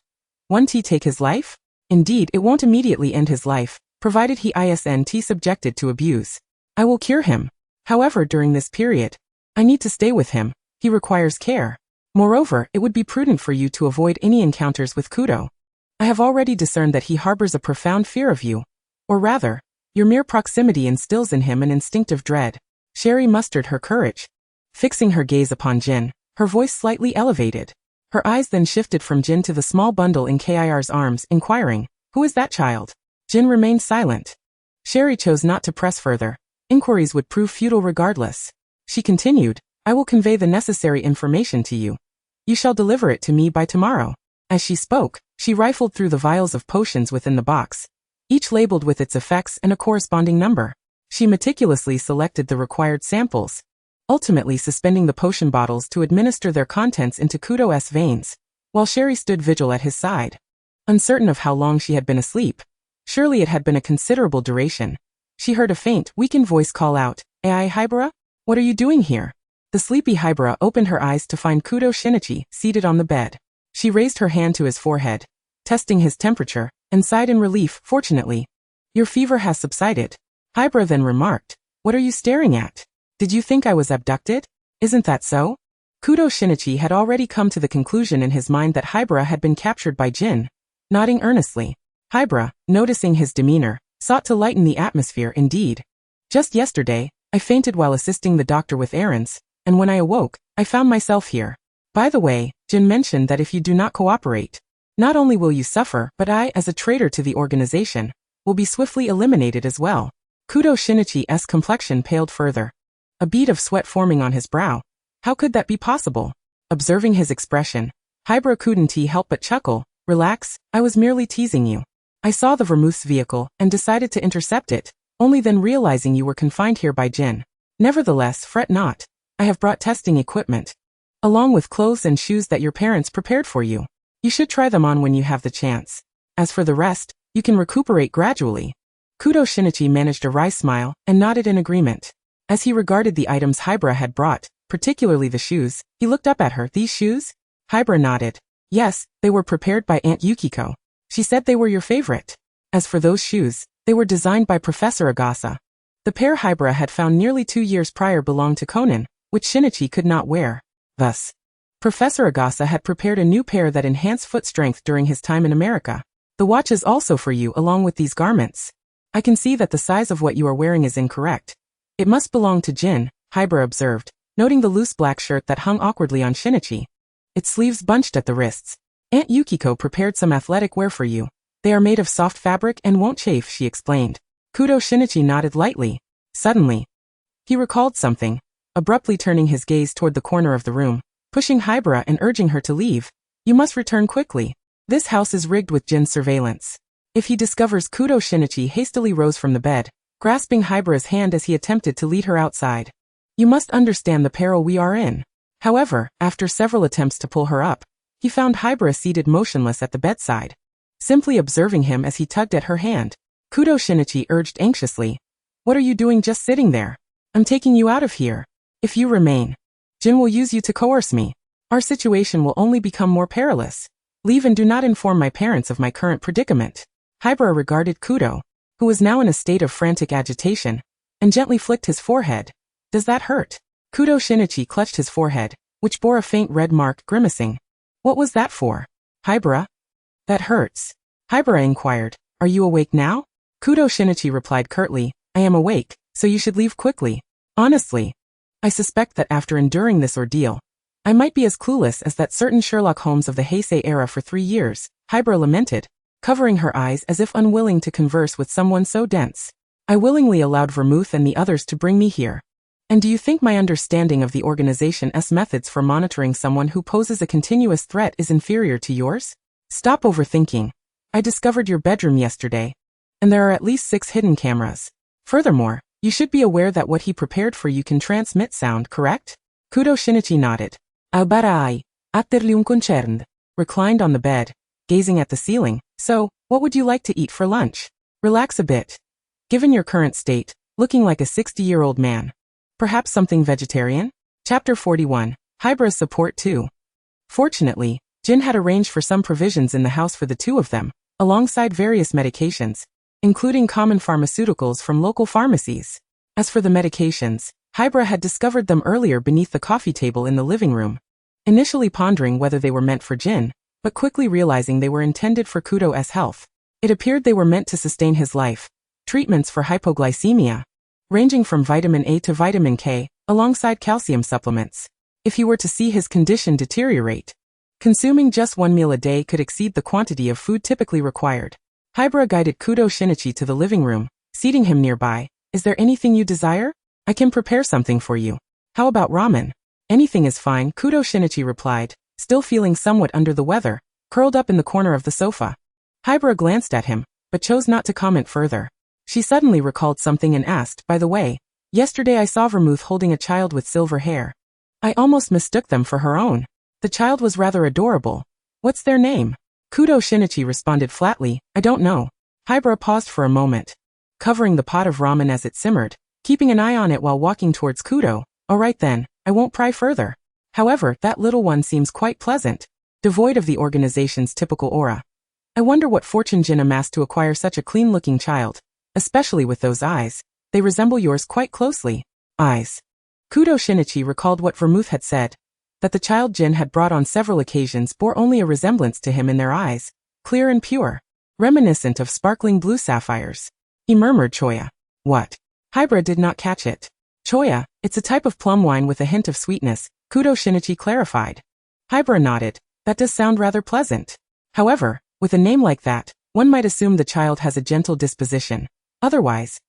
Won't take his life? Indeed, it won't immediately end his life, provided he isn't subjected to abuse. I will cure him. However, during this period, I need to stay with him. He requires care. Moreover, it would be prudent for you to avoid any encounters with Kudo. I have already discerned that he harbors a profound fear of you. Or rather, your mere proximity instills in him an instinctive dread. Sherry mustered her courage, fixing her gaze upon Jin, her voice slightly elevated. Her eyes then shifted from Jin to the small bundle in Kir's arms, inquiring, Who is that child? Jin remained silent. Sherry chose not to press further. Inquiries would prove futile regardless. She continued, I will convey the necessary information to you. You shall deliver it to me by tomorrow. As she spoke, she rifled through the vials of potions within the box, each labeled with its effects and a corresponding number. She meticulously selected the required samples, ultimately suspending the potion bottles to administer their contents into Kudo's veins, while Sherry stood vigil at his side. Uncertain of how long she had been asleep, surely it had been a considerable duration, she heard a faint, weakened voice call out, Ai Hybra? What are you doing here? The sleepy Hybra opened her eyes to find Kudo Shinichi seated on the bed. She raised her hand to his forehead, testing his temperature, and sighed in relief. Fortunately, your fever has subsided. Hybra then remarked, What are you staring at? Did you think I was abducted? Isn't that so? Kudo Shinichi had already come to the conclusion in his mind that Hybra had been captured by Jin. Nodding earnestly, Hybra, noticing his demeanor, sought to lighten the atmosphere. Indeed. Just yesterday, I fainted while assisting the doctor with errands, and when I awoke, I found myself here. By the way, Jin mentioned that if you do not cooperate, not only will you suffer, but I, as a traitor to the organization, will be swiftly eliminated as well. Kudo Shinichi's complexion paled further. A bead of sweat forming on his brow. How could that be possible? Observing his expression, Hybra couldn't help but chuckle. Relax, I was merely teasing you. I saw the Vermouth's vehicle and decided to intercept it, only then realizing you were confined here by Jin. Nevertheless, fret not. I have brought testing equipment, along with clothes and shoes that your parents prepared for you. You should try them on when you have the chance. As for the rest, you can recuperate gradually. Kudo Shinichi managed a wry smile and nodded in agreement. As he regarded the items Hybra had brought, particularly the shoes, he looked up at her. These shoes? Hybra nodded. Yes, they were prepared by Aunt Yukiko. She said they were your favorite. As for those shoes, they were designed by Professor Agasa. The pair Hybra had found nearly 2 years prior belonged to Conan, which Shinichi could not wear. Thus, Professor Agasa had prepared a new pair that enhanced foot strength during his time in America. The watch is also for you along with these garments. I can see that the size of what you are wearing is incorrect. It must belong to Jin, Hybra observed, noting the loose black shirt that hung awkwardly on Shinichi. Its sleeves bunched at the wrists. Aunt Yukiko prepared some athletic wear for you. They are made of soft fabric and won't chafe, she explained. Kudo Shinichi nodded lightly. Suddenly, he recalled something, abruptly turning his gaze toward the corner of the room, pushing Hybra and urging her to leave. You must return quickly. This house is rigged with Jin's surveillance. If he discovers Kudo Shinichi hastily rose from the bed, grasping Hybra's hand as he attempted to lead her outside. You must understand the peril we are in. However, after several attempts to pull her up, he found Hybra seated motionless at the bedside. Simply observing him as he tugged at her hand, Kudo Shinichi urged anxiously. What are you doing just sitting there? I'm taking you out of here. If you remain, Jin will use you to coerce me. Our situation will only become more perilous. Leave and do not inform my parents of my current predicament. Hybra regarded Kudo, who was now in a state of frantic agitation, and gently flicked his forehead. Does that hurt? Kudo Shinichi clutched his forehead, which bore a faint red mark, grimacing. What was that for? Hybra? That hurts. Hybra inquired. Are you awake now? Kudo Shinichi replied curtly. I am awake, so you should leave quickly. Honestly, I suspect that after enduring this ordeal, I might be as clueless as that certain Sherlock Holmes of the Heisei era for 3 years, Hybra lamented, covering her eyes as if unwilling to converse with someone so dense. I willingly allowed Vermouth and the others to bring me here. And do you think my understanding of the organization's methods for monitoring someone who poses a continuous threat is inferior to yours? Stop overthinking. I discovered your bedroom yesterday, and there are at least 6 hidden cameras. Furthermore, you should be aware that what he prepared for you can transmit sound, correct? Kudo Shinichi nodded. Albarai, atterli un concern. Reclined on the bed, gazing at the ceiling. So, what would you like to eat for lunch? Relax a bit. Given your current state, looking like a 60-year-old man. Perhaps something vegetarian? Chapter 41. Hybra's support too. Fortunately, Jin had arranged for some provisions in the house for the two of them, alongside various medications, including common pharmaceuticals from local pharmacies. As for the medications, Hybra had discovered them earlier beneath the coffee table in the living room, initially pondering whether they were meant for Jin, but quickly realizing they were intended for Kudo's health. It appeared they were meant to sustain his life. Treatments for hypoglycemia, ranging from vitamin A to vitamin K, alongside calcium supplements. If he were to see his condition deteriorate, consuming just 1 meal a day could exceed the quantity of food typically required. Hybra guided Kudo Shinichi to the living room, seating him nearby. Is there anything you desire? I can prepare something for you. How about ramen? Anything is fine, Kudo Shinichi replied, still feeling somewhat under the weather, curled up in the corner of the sofa. Hybra glanced at him, but chose not to comment further. She suddenly recalled something and asked, by the way, yesterday I saw Vermouth holding a child with silver hair. I almost mistook them for her own. The child was rather adorable. What's their name? Kudo Shinichi responded flatly, I don't know. Hybra paused for a moment, covering the pot of ramen as it simmered, keeping an eye on it while walking towards Kudo. Alright then, I won't pry further. However, that little one seems quite pleasant, devoid of the organization's typical aura. I wonder what fortune Jin amassed to acquire such a clean-looking child. Especially with those eyes. They resemble yours quite closely. Eyes. Kudo Shinichi recalled what Vermouth had said. that the child Jin had brought on several occasions bore only a resemblance to him in their eyes, clear and pure, reminiscent of sparkling blue sapphires. He murmured Choya. What? Hybra did not catch it. Choya, it's a type of plum wine with a hint of sweetness, Kudo Shinichi clarified. Hybra nodded. That does sound rather pleasant. However, with a name like that, one might assume the child has a gentle disposition. Otherwise,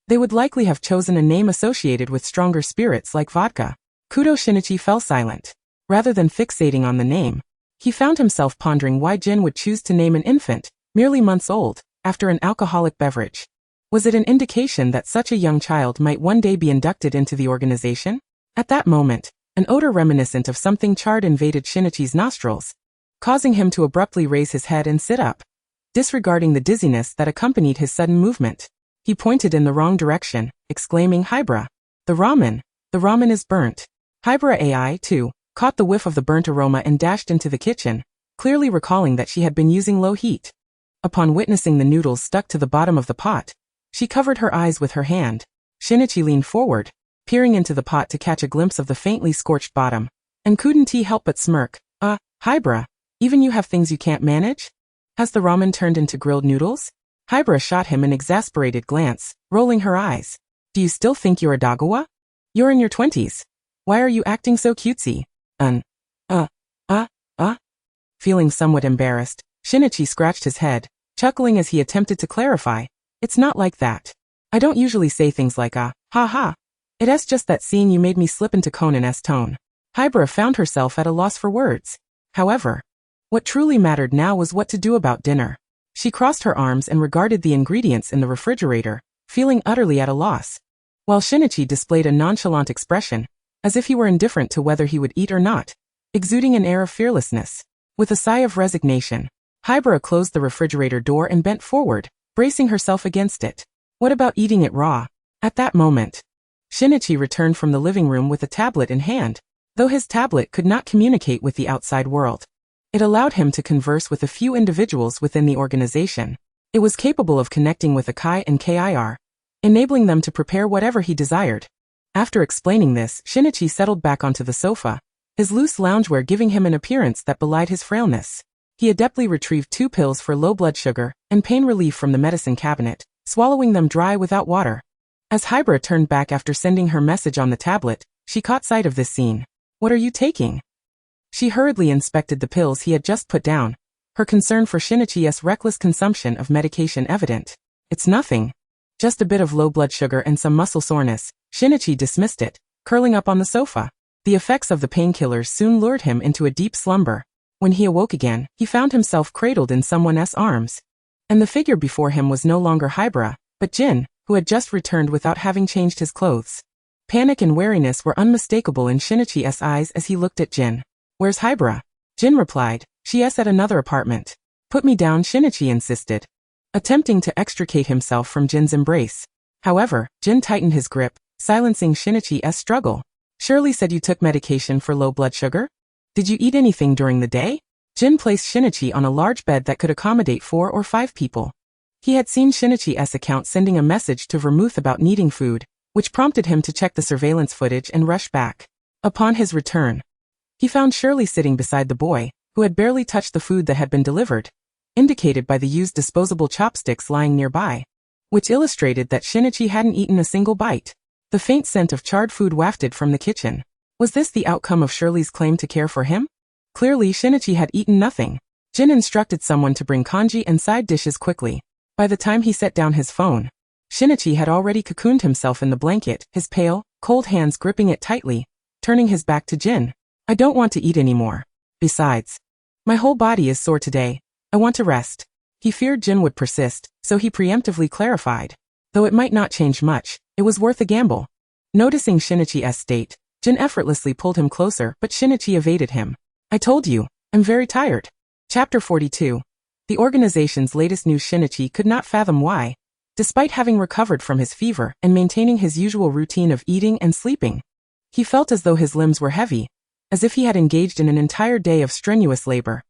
they would likely have chosen a name associated with stronger spirits like vodka. Kudo Shinichi fell silent. Rather than fixating on the name, he found himself pondering why Jin would choose to name an infant, merely months old, after an alcoholic beverage. Was it an indication that such a young child might one day be inducted into the organization? At that moment, an odor reminiscent of something charred invaded Shinichi's nostrils, causing him to abruptly raise his head and sit up. Disregarding the dizziness that accompanied his sudden movement, he pointed in the wrong direction, exclaiming, Hybra, the ramen is burnt. Hybra AI, too, caught the whiff of the burnt aroma and dashed into the kitchen, clearly recalling that she had been using low heat. Upon witnessing the noodles stuck to the bottom of the pot, she covered her eyes with her hand. Shinichi leaned forward, peering into the pot to catch a glimpse of the faintly scorched bottom, and couldn't he help but smirk. Hybra, even you have things you can't manage? Has the ramen turned into grilled noodles? Hybra shot him an exasperated glance, rolling her eyes. Do you still think you're a Dagawa? You're in your 20s. Why are you acting so cutesy? Feeling somewhat embarrassed, Shinichi scratched his head, chuckling as he attempted to clarify. It's not like that. I don't usually say things like ha. It's just that seeing you made me slip into Conan's tone. Hybra found herself at a loss for words. However, what truly mattered now was what to do about dinner. She crossed her arms and regarded the ingredients in the refrigerator, feeling utterly at a loss. While Shinichi displayed a nonchalant expression, as if he were indifferent to whether he would eat or not, exuding an air of fearlessness. With a sigh of resignation, Hybra closed the refrigerator door and bent forward, bracing herself against it. What about eating it raw? At that moment, Shinichi returned from the living room with a tablet in hand. Though his tablet could not communicate with the outside world, it allowed him to converse with a few individuals within the organization. It was capable of connecting with Akai and KIR, enabling them to prepare whatever he desired. After explaining this, Shinichi settled back onto the sofa, his loose loungewear giving him an appearance that belied his frailness. He adeptly retrieved 2 pills for low blood sugar and pain relief from the medicine cabinet, swallowing them dry without water. As Hybra turned back after sending her message on the tablet, she caught sight of this scene. What are you taking? She hurriedly inspected the pills he had just put down, her concern for Shinichi's reckless consumption of medication evident. It's nothing. Just a bit of low blood sugar and some muscle soreness. Shinichi dismissed it, curling up on the sofa. The effects of the painkillers soon lured him into a deep slumber. When he awoke again, he found himself cradled in someone's arms. And the figure before him was no longer Hybra, but Jin, who had just returned without having changed his clothes. Panic and wariness were unmistakable in Shinichi's eyes as he looked at Jin. Where's Hybra? Jin replied, she's at another apartment. Put me down, Shinichi insisted, attempting to extricate himself from Jin's embrace. However, Jin tightened his grip, silencing Shinichi's struggle. Shirley said you took medication for low blood sugar? Did you eat anything during the day? Jin placed Shinichi on a large bed that could accommodate 4 or 5 people. He had seen Shinichi's account sending a message to Vermouth about needing food, which prompted him to check the surveillance footage and rush back. Upon his return, he found Shirley sitting beside the boy, who had barely touched the food that had been delivered, indicated by the used disposable chopsticks lying nearby, which illustrated that Shinichi hadn't eaten a single bite. The faint scent of charred food wafted from the kitchen. Was this the outcome of Shirley's claim to care for him? Clearly, Shinichi had eaten nothing. Jin instructed someone to bring kanji and side dishes quickly. By the time he set down his phone, Shinichi had already cocooned himself in the blanket, his pale, cold hands gripping it tightly, turning his back to Jin. I don't want to eat anymore. Besides, my whole body is sore today. I want to rest. He feared Jin would persist, so he preemptively clarified. Though it might not change much, it was worth a gamble. Noticing Shinichi's state, Jin effortlessly pulled him closer, but Shinichi evaded him. I told you, I'm very tired. Chapter 42. The organization's latest news. Shinichi could not fathom why, despite having recovered from his fever and maintaining his usual routine of eating and sleeping, he felt as though his limbs were heavy, as if he had engaged in an entire day of strenuous labor.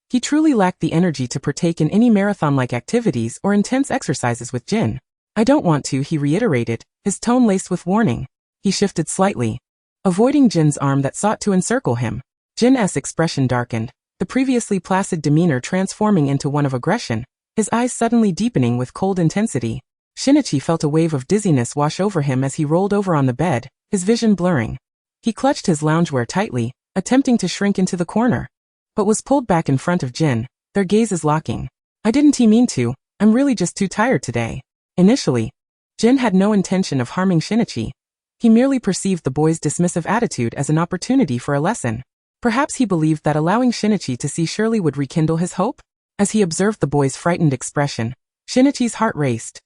He truly lacked the energy to partake in any marathon-like activities or intense exercises with Jin. I don't want to, he reiterated, his tone laced with warning. He shifted slightly, avoiding Jin's arm that sought to encircle him. Jin's expression darkened, the previously placid demeanor transforming into one of aggression, his eyes suddenly deepening with cold intensity. Shinichi felt a wave of dizziness wash over him as he rolled over on the bed, his vision blurring. He clutched his loungewear tightly, attempting to shrink into the corner, but was pulled back in front of Jin, their gazes locking. I didn't mean to, I'm really just too tired today. Initially, Jin had no intention of harming Shinichi. He merely perceived the boy's dismissive attitude as an opportunity for a lesson. Perhaps he believed that allowing Shinichi to see Shirley would rekindle his hope? As he observed the boy's frightened expression, Shinichi's heart raced.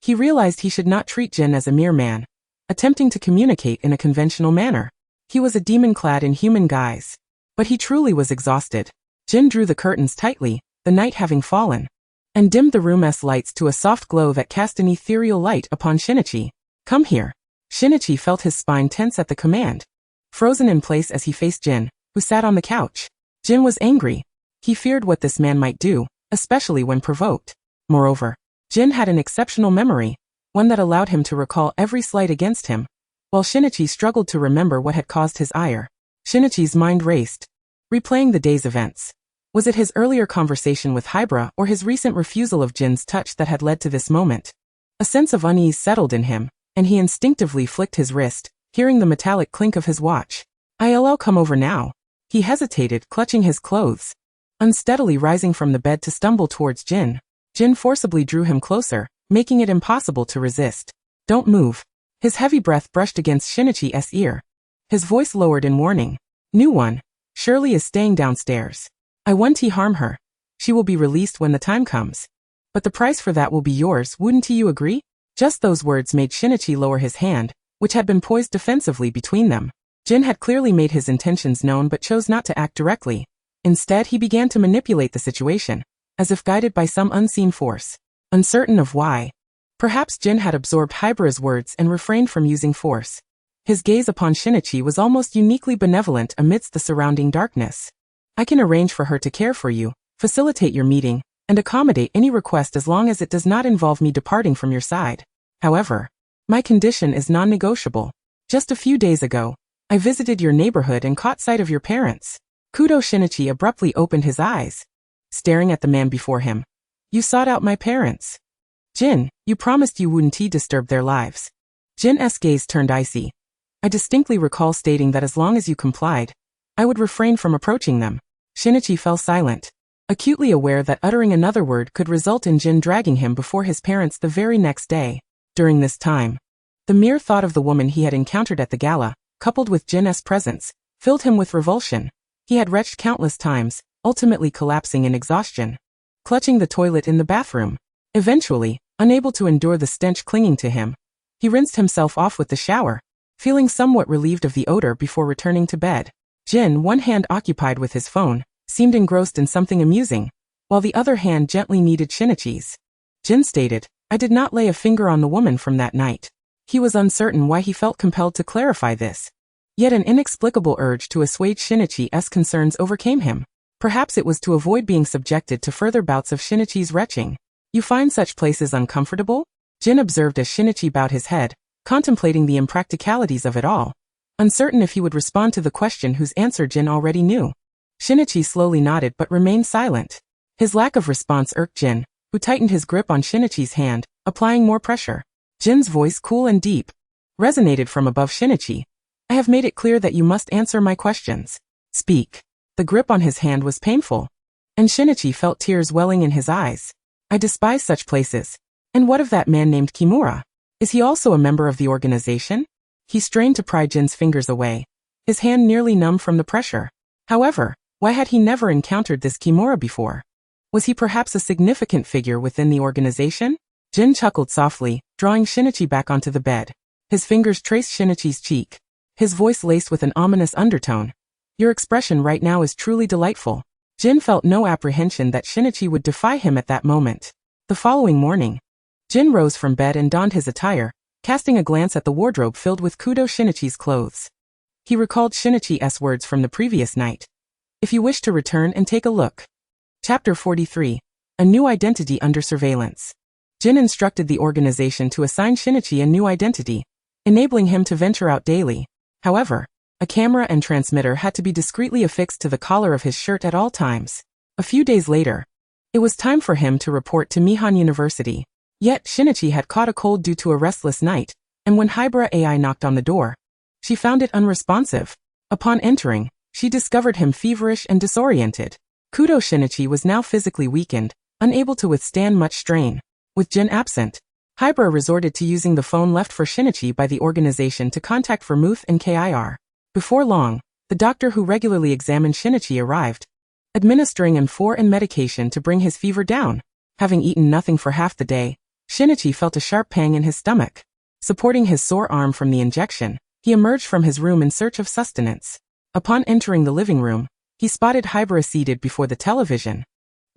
He realized he should not treat Jin as a mere man, attempting to communicate in a conventional manner. He was a demon clad in human guise. But he truly was exhausted. Jin drew the curtains tightly, the night having fallen, and dimmed the room's lights to a soft glow that cast an ethereal light upon Shinichi. Come here. Shinichi felt his spine tense at the command, frozen in place as he faced Jin, who sat on the couch. Jin was angry. He feared what this man might do, especially when provoked. Moreover, Jin had an exceptional memory, one that allowed him to recall every slight against him, while Shinichi struggled to remember what had caused his ire. Shinichi's mind raced, replaying the day's events. Was it his earlier conversation with Hybra or his recent refusal of Jin's touch that had led to this moment? A sense of unease settled in him, and he instinctively flicked his wrist, hearing the metallic clink of his watch. "I'll come over now." He hesitated, clutching his clothes, unsteadily rising from the bed to stumble towards Jin. Jin forcibly drew him closer, making it impossible to resist. "Don't move." His heavy breath brushed against Shinichi's ear. His voice lowered in warning. "New one. Shirley is staying downstairs. I won't harm her. She will be released when the time comes. But the price for that will be yours, wouldn't you agree?" Just those words made Shinichi lower his hand, which had been poised defensively between them. Jin had clearly made his intentions known but chose not to act directly. Instead, he began to manipulate the situation, as if guided by some unseen force. Uncertain of why. Perhaps Jin had absorbed Hybra's words and refrained from using force. His gaze upon Shinichi was almost uniquely benevolent amidst the surrounding darkness. "I can arrange for her to care for you, facilitate your meeting, and accommodate any request as long as it does not involve me departing from your side. However, my condition is non-negotiable. Just a few days ago, I visited your neighborhood and caught sight of your parents." Kudo. Shinichi abruptly opened his eyes, staring at the man before him. "You sought out my parents. Jin, you promised you wouldn't disturb their lives." Jin's gaze turned icy. "I distinctly recall stating that as long as you complied, I would refrain from approaching them." Shinichi fell silent, acutely aware that uttering another word could result in Jin dragging him before his parents the very next day. During this time, the mere thought of the woman he had encountered at the gala, coupled with Jin's presence, filled him with revulsion. He had retched countless times, ultimately collapsing in exhaustion, clutching the toilet in the bathroom. Eventually, unable to endure the stench clinging to him, he rinsed himself off with the shower, feeling somewhat relieved of the odor before returning to bed. Jin, one hand occupied with his phone, seemed engrossed in something amusing, while the other hand gently kneaded Shinichi's. Jin stated, "I did not lay a finger on the woman from that night." He was uncertain why he felt compelled to clarify this. Yet an inexplicable urge to assuage Shinichi's concerns overcame him. Perhaps it was to avoid being subjected to further bouts of Shinichi's retching. "You find such places uncomfortable?" Jin observed as Shinichi bowed his head, contemplating the impracticalities of it all, uncertain if he would respond to the question whose answer Jin already knew. Shinichi slowly nodded but remained silent. His lack of response irked Jin, who tightened his grip on Shinichi's hand, applying more pressure. Jin's voice, cool and deep, resonated from above Shinichi. "I have made it clear that you must answer my questions. Speak." The grip on his hand was painful, and Shinichi felt tears welling in his eyes. "I despise such places. And what of that man named Kimura? Is he also a member of the organization?" He strained to pry Jin's fingers away, his hand nearly numb from the pressure. However, why had he never encountered this Kimura before? Was he perhaps a significant figure within the organization? Jin chuckled softly, drawing Shinichi back onto the bed. His fingers traced Shinichi's cheek, his voice laced with an ominous undertone. "Your expression right now is truly delightful." Jin felt no apprehension that Shinichi would defy him at that moment. The following morning, Jin rose from bed and donned his attire, casting a glance at the wardrobe filled with Kudo Shinichi's clothes. He recalled Shinichi's words from the previous night. "If you wish to return and take a look." Chapter 43. A New Identity Under Surveillance. Jin instructed the organization to assign Shinichi a new identity, enabling him to venture out daily. However, A camera and transmitter had to be discreetly affixed to the collar of his shirt at all times. A few days later, it was time for him to report to Mihan University. Yet, Shinichi had caught a cold due to a restless night, and when Hybera AI knocked on the door, she found it unresponsive. Upon entering, she discovered him feverish and disoriented. Kudo Shinichi was now physically weakened, unable to withstand much strain. With Jin absent, Hybera resorted to using the phone left for Shinichi by the organization to contact Vermouth and KIR. Before long, the doctor who regularly examined Shinichi arrived, administering amphour and medication to bring his fever down. Having eaten nothing for half the day, Shinichi felt a sharp pang in his stomach. Supporting his sore arm from the injection, he emerged from his room in search of sustenance. Upon entering the living room, he spotted Hybera seated before the television,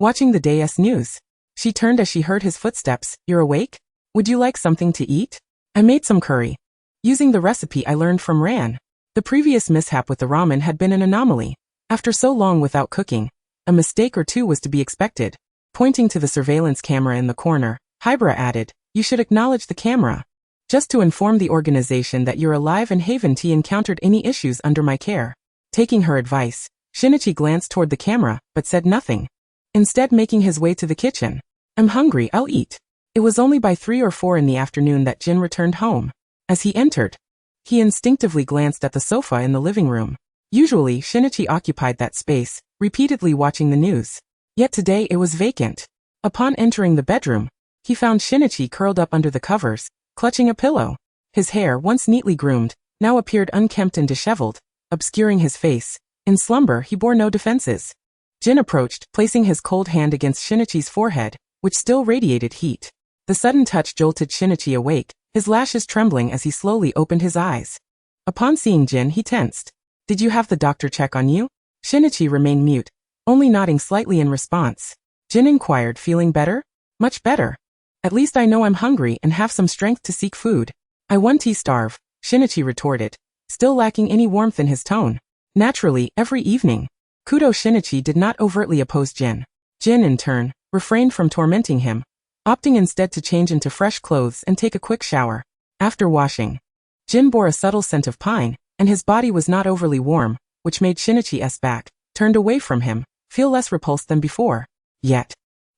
watching the day's news. She turned as she heard his footsteps. "You're awake? Would you like something to eat? I made some curry, using the recipe I learned from Ran." The previous mishap with the ramen had been an anomaly. After so long without cooking, a mistake or two was to be expected. Pointing to the surveillance camera in the corner, Hybera added, "You should acknowledge the camera, just to inform the organization that you're alive and haven't encountered any issues under my care." Taking her advice, Shinichi glanced toward the camera, but said nothing, instead making his way to the kitchen. "I'm hungry, I'll eat." It was only by 3 or 4 in the afternoon that Jin returned home. As he entered, he instinctively glanced at the sofa in the living room. Usually, Shinichi occupied that space, repeatedly watching the news. Yet today it was vacant. Upon entering the bedroom, he found Shinichi curled up under the covers, clutching a pillow. His hair, once neatly groomed, now appeared unkempt and disheveled, obscuring his face. In slumber, he bore no defenses. Jin approached, placing his cold hand against Shinichi's forehead, which still radiated heat. The sudden touch jolted Shinichi awake, his lashes trembling as he slowly opened his eyes. Upon seeing Jin, he tensed. "Did you have the doctor check on you?" Shinichi remained mute, only nodding slightly in response. Jin inquired, "Feeling better?" "Much better. At least I know I'm hungry and have some strength to seek food." "I want to starve," Shinichi retorted, still lacking any warmth in his tone. Naturally, every evening, Kudo Shinichi did not overtly oppose Jin. Jin, in turn, refrained from tormenting him, opting instead to change into fresh clothes and take a quick shower. After washing, Jin bore a subtle scent of pine, and his body was not overly warm, which made Shinichi's back, turned away from him, feel less repulsed than before. Yet,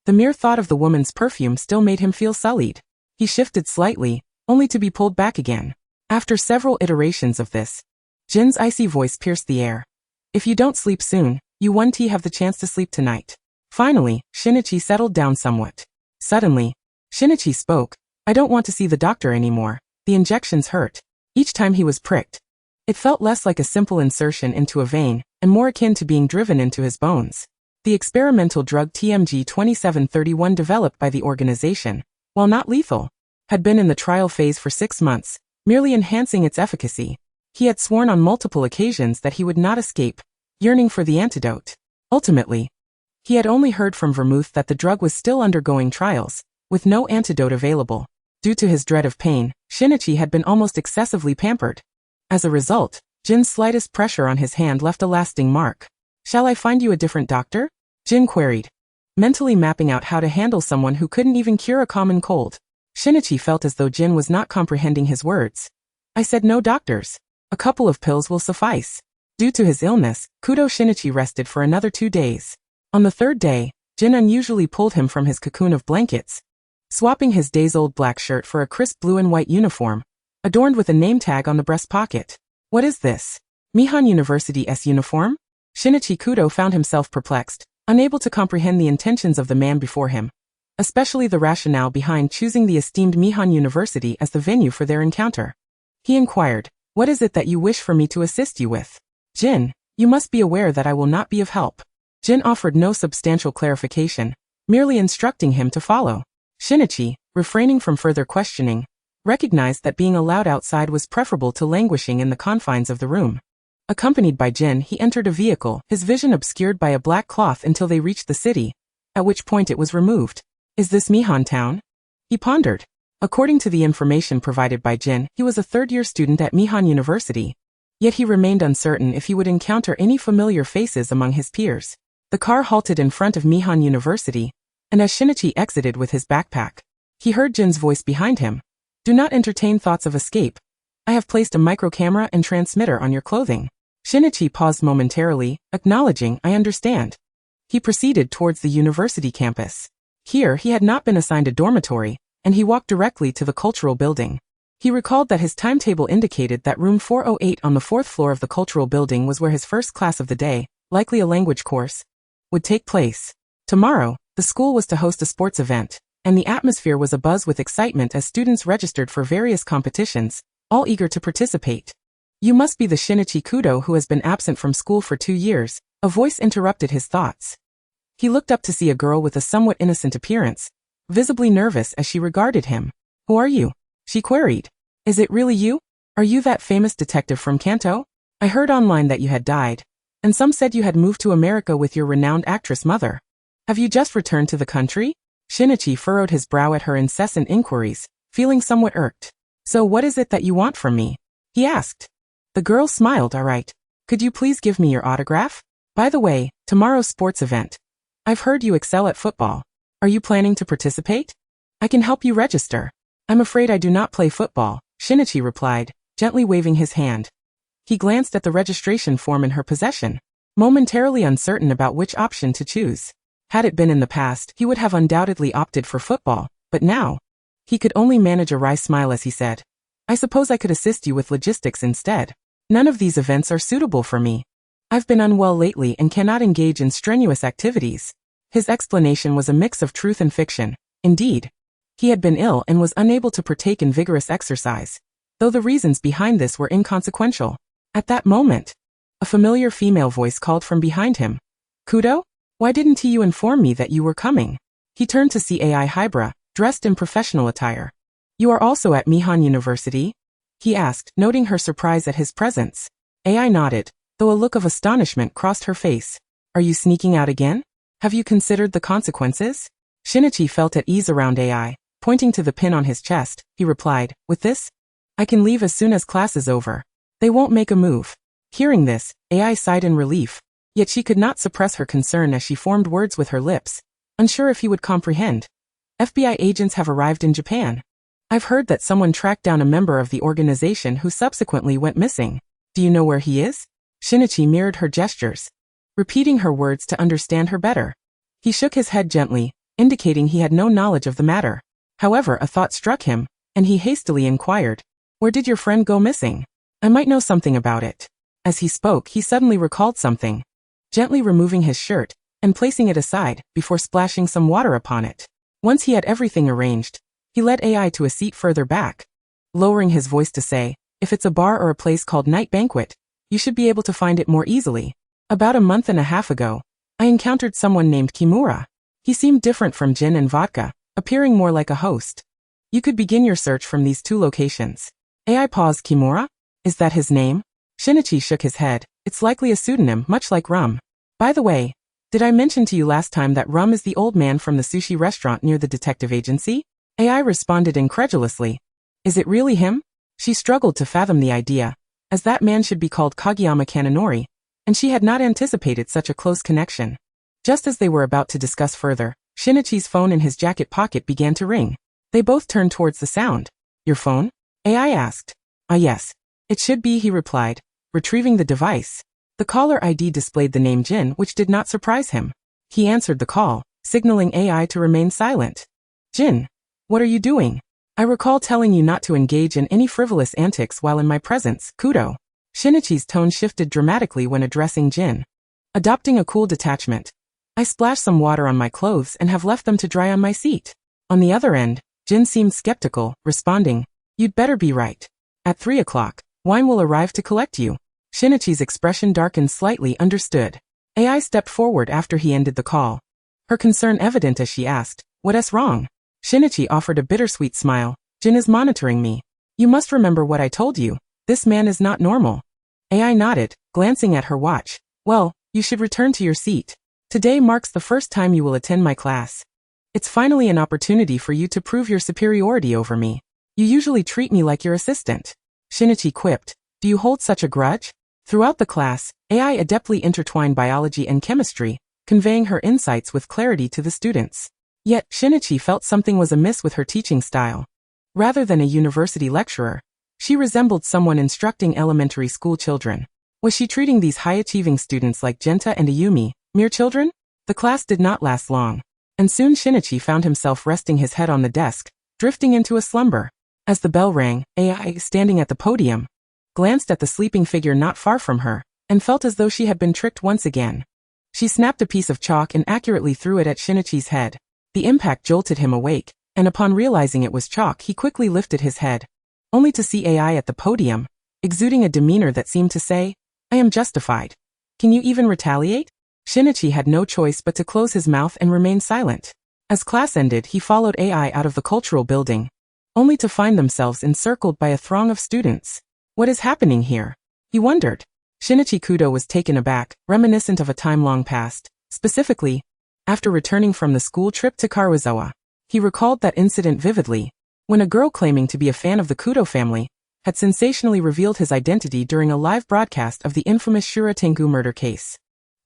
the mere thought of the woman's perfume still made him feel sullied. He shifted slightly, only to be pulled back again. After several iterations of this, Jin's icy voice pierced the air. "If you don't sleep soon, you won't have the chance to sleep tonight." Finally, Shinichi settled down somewhat. Suddenly, Shinichi spoke. "I don't want to see the doctor anymore. The injections hurt." Each time he was pricked, it felt less like a simple insertion into a vein, and more akin to being driven into his bones. The experimental drug TMG 2731 developed by the organization, while not lethal, had been in the trial phase for 6 months, merely enhancing its efficacy. He had sworn on multiple occasions that he would not escape, yearning for the antidote. Ultimately, he had only heard from Vermouth that the drug was still undergoing trials, with no antidote available. Due to his dread of pain, Shinichi had been almost excessively pampered. As a result, Jin's slightest pressure on his hand left a lasting mark. "Shall I find you a different doctor?" Jin queried, mentally mapping out how to handle someone who couldn't even cure a common cold. Shinichi felt as though Jin was not comprehending his words. "I said no doctors. A couple of pills will suffice." Due to his illness, Kudo Shinichi rested for another 2 days. On the 3rd day, Jin unusually pulled him from his cocoon of blankets, swapping his days-old black shirt for a crisp blue and white uniform, adorned with a name tag on the breast pocket. "What is this? Mihan University's uniform?" Shinichi Kudo found himself perplexed, unable to comprehend the intentions of the man before him, especially the rationale behind choosing the esteemed Mihan University as the venue for their encounter. He inquired, "What is it that you wish for me to assist you with?" "Jin, you must be aware that I will not be of help." Jin offered no substantial clarification, merely instructing him to follow. Shinichi, refraining from further questioning, recognized that being allowed outside was preferable to languishing in the confines of the room. Accompanied by Jin, he entered a vehicle, his vision obscured by a black cloth until they reached the city, at which point it was removed. "Is this Mihan town?" he pondered. According to the information provided by Jin, he was a 3rd-year student at Mihan University, yet he remained uncertain if he would encounter any familiar faces among his peers. The car halted in front of Mihan University, and as Shinichi exited with his backpack, he heard Jin's voice behind him. "Do not entertain thoughts of escape. I have placed a micro camera and transmitter on your clothing." Shinichi paused momentarily, acknowledging, I understand. He proceeded towards the university campus. Here he had not been assigned a dormitory, and he walked directly to the cultural building. He recalled that his timetable indicated that room 408 on the 4th floor of the cultural building was where his first class of the day, likely a language course, would take place. Tomorrow, the school was to host a sports event, and the atmosphere was abuzz with excitement as students registered for various competitions, all eager to participate. You must be the Shinichi Kudo who has been absent from school for 2 years, a voice interrupted his thoughts. He looked up to see a girl with a somewhat innocent appearance, visibly nervous as she regarded him. Who are you? She queried. Is it really you? Are you that famous detective from Kanto? I heard online that you had died, and some said you had moved to America with your renowned actress mother. Have you just returned to the country? Shinichi furrowed his brow at her incessant inquiries, feeling somewhat irked. So what is it that you want from me? He asked. The girl smiled. All right. Could you please give me your autograph? By the way, tomorrow's sports event. I've heard you excel at football. Are you planning to participate? I can help you register. I'm afraid I do not play football, Shinichi replied, gently waving his hand. He glanced at the registration form in her possession, momentarily uncertain about which option to choose. Had it been in the past, he would have undoubtedly opted for football, but now, he could only manage a wry smile as he said, I suppose I could assist you with logistics instead. None of these events are suitable for me. I've been unwell lately and cannot engage in strenuous activities. His explanation was a mix of truth and fiction. Indeed, he had been ill and was unable to partake in vigorous exercise, though the reasons behind this were inconsequential. At that moment, a familiar female voice called from behind him. Kudo? Why didn't you inform me that you were coming? He turned to see Ai Hybra, dressed in professional attire. You are also at Mihan University? He asked, noting her surprise at his presence. Ai nodded, though a look of astonishment crossed her face. Are you sneaking out again? Have you considered the consequences? Shinichi felt at ease around Ai, pointing to the pin on his chest. He replied, with this, I can leave as soon as class is over. They won't make a move. Hearing this, Ai sighed in relief, yet she could not suppress her concern as she formed words with her lips, unsure if he would comprehend. FBI agents have arrived in Japan. I've heard that someone tracked down a member of the organization who subsequently went missing. Do you know where he is? Shinichi mirrored her gestures, repeating her words to understand her better. He shook his head gently, indicating he had no knowledge of the matter. However, a thought struck him, and he hastily inquired, where did your friend go missing? I might know something about it. As he spoke, he suddenly recalled something, gently removing his shirt and placing it aside before splashing some water upon it. Once he had everything arranged, he led Ai to a seat further back, lowering his voice to say, if it's a bar or a place called Night Banquet, you should be able to find it more easily. About a month and a half ago, I encountered someone named Kimura. He seemed different from gin and vodka, appearing more like a host. You could begin your search from these 2 locations. Ai paused. Kimura? Is that his name? Shinichi shook his head. It's likely a pseudonym, much like Rum. By the way, did I mention to you last time that Rum is the old man from the sushi restaurant near the detective agency? Ai responded incredulously. Is it really him? She struggled to fathom the idea, as that man should be called Kageyama Kanonori, and she had not anticipated such a close connection. Just as they were about to discuss further, Shinichi's phone in his jacket pocket began to ring. They both turned towards the sound. Your phone? Ai asked. Ah yes. It should be, he replied, retrieving the device. The caller ID displayed the name Jin, which did not surprise him. He answered the call, signaling Ai to remain silent. Jin, what are you doing? I recall telling you not to engage in any frivolous antics while in my presence, Kudo. Shinichi's tone shifted dramatically when addressing Jin. Adopting a cool detachment. I splashed some water on my clothes and have left them to dry on my seat. On the other end, Jin seemed skeptical, responding, you'd better be right. At 3 o'clock, wine will arrive to collect you. Shinichi's expression darkened slightly. Understood. Ai stepped forward after he ended the call, her concern evident as she asked, what's wrong? Shinichi offered a bittersweet smile. Jin is monitoring me. You must remember what I told you. This man is not normal. Ai nodded, glancing at her watch. Well, you should return to your seat. Today marks the first time you will attend my class. It's finally an opportunity for you to prove your superiority over me. You usually treat me like your assistant. Shinichi quipped. Do you hold such a grudge? Throughout the class, Ai adeptly intertwined biology and chemistry, conveying her insights with clarity to the students. Yet, Shinichi felt something was amiss with her teaching style. Rather than a university lecturer, she resembled someone instructing elementary school children. Was she treating these high-achieving students like Genta and Ayumi, mere children? The class did not last long, and soon Shinichi found himself resting his head on the desk, drifting into a slumber. As the bell rang, AI, standing at the podium, glanced at the sleeping figure not far from her, and felt as though she had been tricked once again. She snapped a piece of chalk and accurately threw it at Shinichi's head. The impact jolted him awake, and upon realizing it was chalk he quickly lifted his head, only to see AI at the podium, exuding a demeanor that seemed to say, "I am justified. Can you even retaliate?" Shinichi had no choice but to close his mouth and remain silent. As class ended, he followed AI out of the cultural building, only to find themselves encircled by a throng of students. What is happening here? He wondered. Shinichi Kudo was taken aback, reminiscent of a time long past. Specifically, after returning from the school trip to Karuizawa, he recalled that incident vividly, when a girl claiming to be a fan of the Kudo family had sensationally revealed his identity during a live broadcast of the infamous Shura Tengu murder case.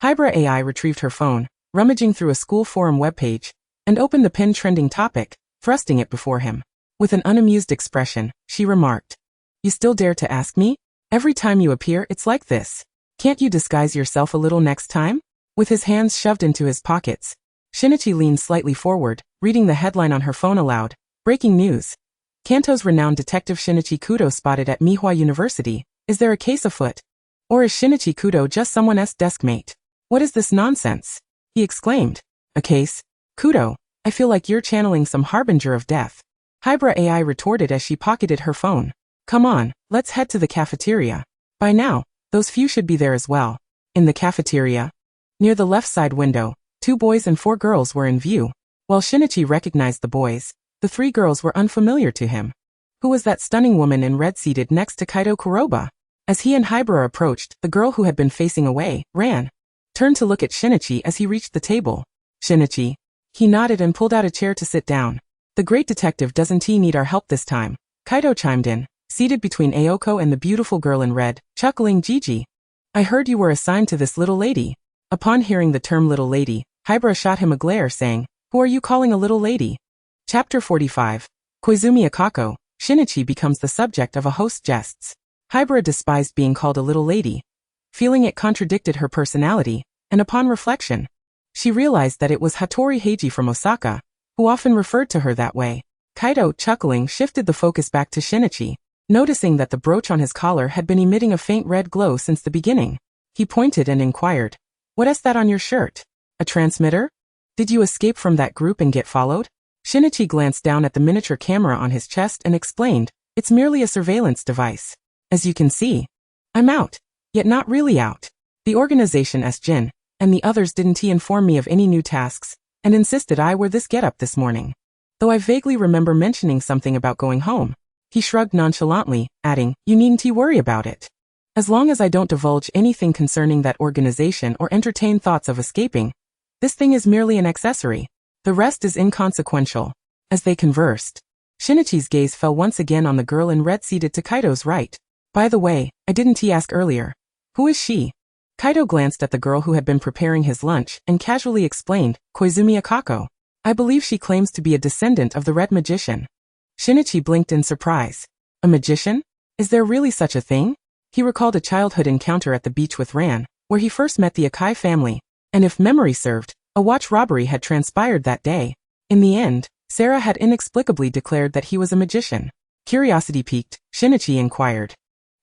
Hybra AI retrieved her phone, rummaging through a school forum webpage, and opened the pinned trending topic, thrusting it before him. With an unamused expression, she remarked, "You still dare to ask me? Every time you appear, it's like this. Can't you disguise yourself a little next time?" With his hands shoved into his pockets, Shinichi leaned slightly forward, reading the headline on her phone aloud. Breaking news. Kanto's renowned detective Shinichi Kudo spotted at Mihua University. Is there a case afoot? Or is Shinichi Kudo just someone's deskmate? What is this nonsense? He exclaimed. A case? Kudo, I feel like you're channeling some harbinger of death. Hybra AI retorted as she pocketed her phone. Come on, let's head to the cafeteria. By now, those few should be there as well. In the cafeteria, near the left side window, 2 boys and 4 girls were in view. While Shinichi recognized the boys, the 3 girls were unfamiliar to him. Who was that stunning woman in red seated next to Kaido Kuroba? As he and Hybra approached, the girl who had been facing away, ran, turned to look at Shinichi as he reached the table. Shinichi. He nodded and pulled out a chair to sit down. The great detective doesn't he need our help this time? Kaido chimed in, seated between Aoko and the beautiful girl in red, chuckling Gigi. I heard you were assigned to this little lady. Upon hearing the term little lady, Hybra shot him a glare saying, Who are you calling a little lady? Chapter 45. Koizumi Akako, Shinichi becomes the subject of a host's jests. Hybra despised being called a little lady, feeling it contradicted her personality, and upon reflection, she realized that it was Hattori Heiji from Osaka, who often referred to her that way. Kaido, chuckling, shifted the focus back to Shinichi, noticing that the brooch on his collar had been emitting a faint red glow since the beginning. He pointed and inquired, What is that on your shirt? A transmitter? Did you escape from that group and get followed? Shinichi glanced down at the miniature camera on his chest and explained, It's merely a surveillance device. As you can see, I'm out, yet not really out. The organization Jin and the others didn't inform me of any new tasks, and insisted I wear this getup this morning. Though I vaguely remember mentioning something about going home. He shrugged nonchalantly, adding, You needn't worry about it. As long as I don't divulge anything concerning that organization or entertain thoughts of escaping, this thing is merely an accessory. The rest is inconsequential. As they conversed, Shinichi's gaze fell once again on the girl in red seated to Kaido's right. By the way, I didn't ask earlier. Who is she? Kaido glanced at the girl who had been preparing his lunch and casually explained, Koizumi Akako. I believe she claims to be a descendant of the Red Magician. Shinichi blinked in surprise. A magician? Is there really such a thing? He recalled a childhood encounter at the beach with Ran, where he first met the Akai family, and if memory served, a watch robbery had transpired that day. In the end, Sarah had inexplicably declared that he was a magician. Curiosity piqued, Shinichi inquired.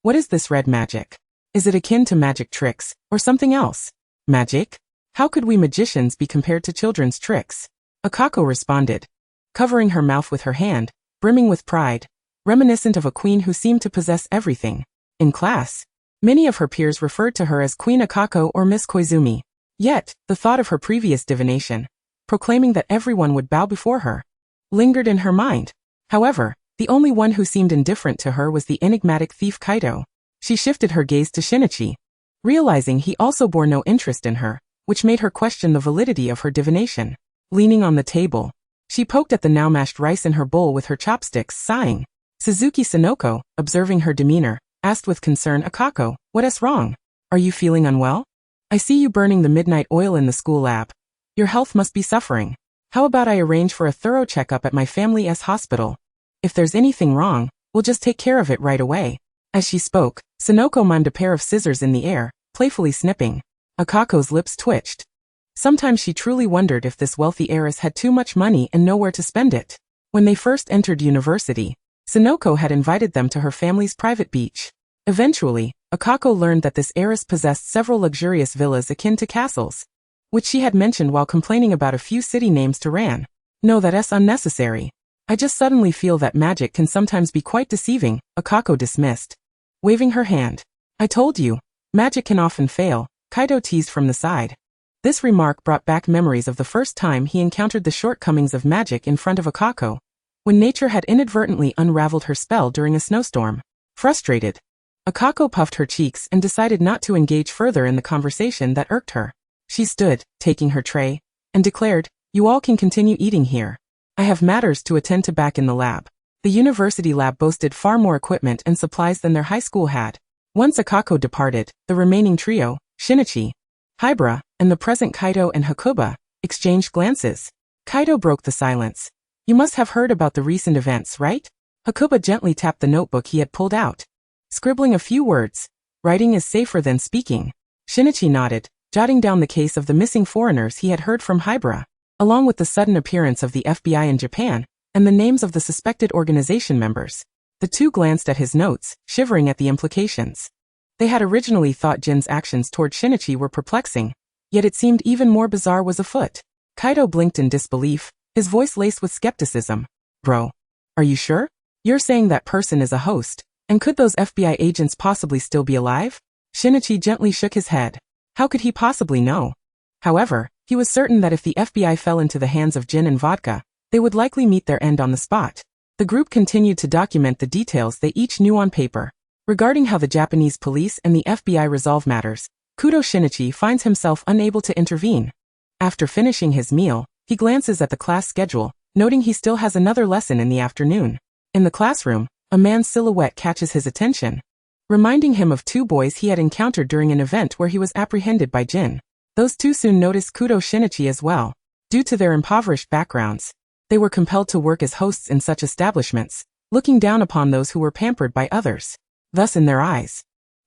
What is this red magic? Is it akin to magic tricks, or something else? Magic? How could we magicians be compared to children's tricks? Akako responded, covering her mouth with her hand, brimming with pride, reminiscent of a queen who seemed to possess everything. In class, many of her peers referred to her as Queen Akako or Miss Koizumi. Yet, the thought of her previous divination, proclaiming that everyone would bow before her, lingered in her mind. However, the only one who seemed indifferent to her was the enigmatic thief Kaido. She shifted her gaze to Shinichi, realizing he also bore no interest in her, which made her question the validity of her divination. Leaning on the table, she poked at the now mashed rice in her bowl with her chopsticks, sighing. Suzuki Sonoko, observing her demeanor, asked with concern, Akako, what is wrong? Are you feeling unwell? I see you burning the midnight oil in the school lab. Your health must be suffering. How about I arrange for a thorough checkup at my family's hospital? If there's anything wrong, we'll just take care of it right away. As she spoke, Sonoko mimed a pair of scissors in the air, playfully snipping. Akako's lips twitched. Sometimes she truly wondered if this wealthy heiress had too much money and nowhere to spend it. When they first entered university, Sonoko had invited them to her family's private beach. Eventually, Akako learned that this heiress possessed several luxurious villas akin to castles, which she had mentioned while complaining about a few city names to Ran. No, that's unnecessary. I just suddenly feel that magic can sometimes be quite deceiving, Akako dismissed, waving her hand. I told you, magic can often fail, Kaido teased from the side. This remark brought back memories of the first time he encountered the shortcomings of magic in front of Akako, when nature had inadvertently unraveled her spell during a snowstorm. Frustrated, Akako puffed her cheeks and decided not to engage further in the conversation that irked her. She stood, taking her tray, and declared, "You all can continue eating here. I have matters to attend to back in the lab." The university lab boasted far more equipment and supplies than their high school had. Once Akako departed, the remaining trio, Shinichi, Hybra, and the present Kaido and Hakuba, exchanged glances. Kaido broke the silence. "You must have heard about the recent events, right?" Hakuba gently tapped the notebook he had pulled out, scribbling a few words. "Writing is safer than speaking." Shinichi nodded, jotting down the case of the missing foreigners he had heard from Hybra, along with the sudden appearance of the FBI in Japan, and the names of the suspected organization members. The two glanced at his notes, shivering at the implications. They had originally thought Jin's actions toward Shinichi were perplexing, yet it seemed even more bizarre was afoot. Kaido blinked in disbelief, his voice laced with skepticism. "Bro, are you sure? You're saying that person is a host, and could those FBI agents possibly still be alive?" Shinichi gently shook his head. How could he possibly know? However, he was certain that if the FBI fell into the hands of gin and vodka, they would likely meet their end on the spot. The group continued to document the details they each knew on paper. Regarding how the Japanese police and the FBI resolve matters, Kudo Shinichi finds himself unable to intervene. After finishing his meal, he glances at the class schedule, noting he still has another lesson in the afternoon. In the classroom, a man's silhouette catches his attention, reminding him of two boys he had encountered during an event where he was apprehended by Jin. Those two soon noticed Kudo Shinichi as well. Due to their impoverished backgrounds, they were compelled to work as hosts in such establishments, looking down upon those who were pampered by others. Thus in their eyes,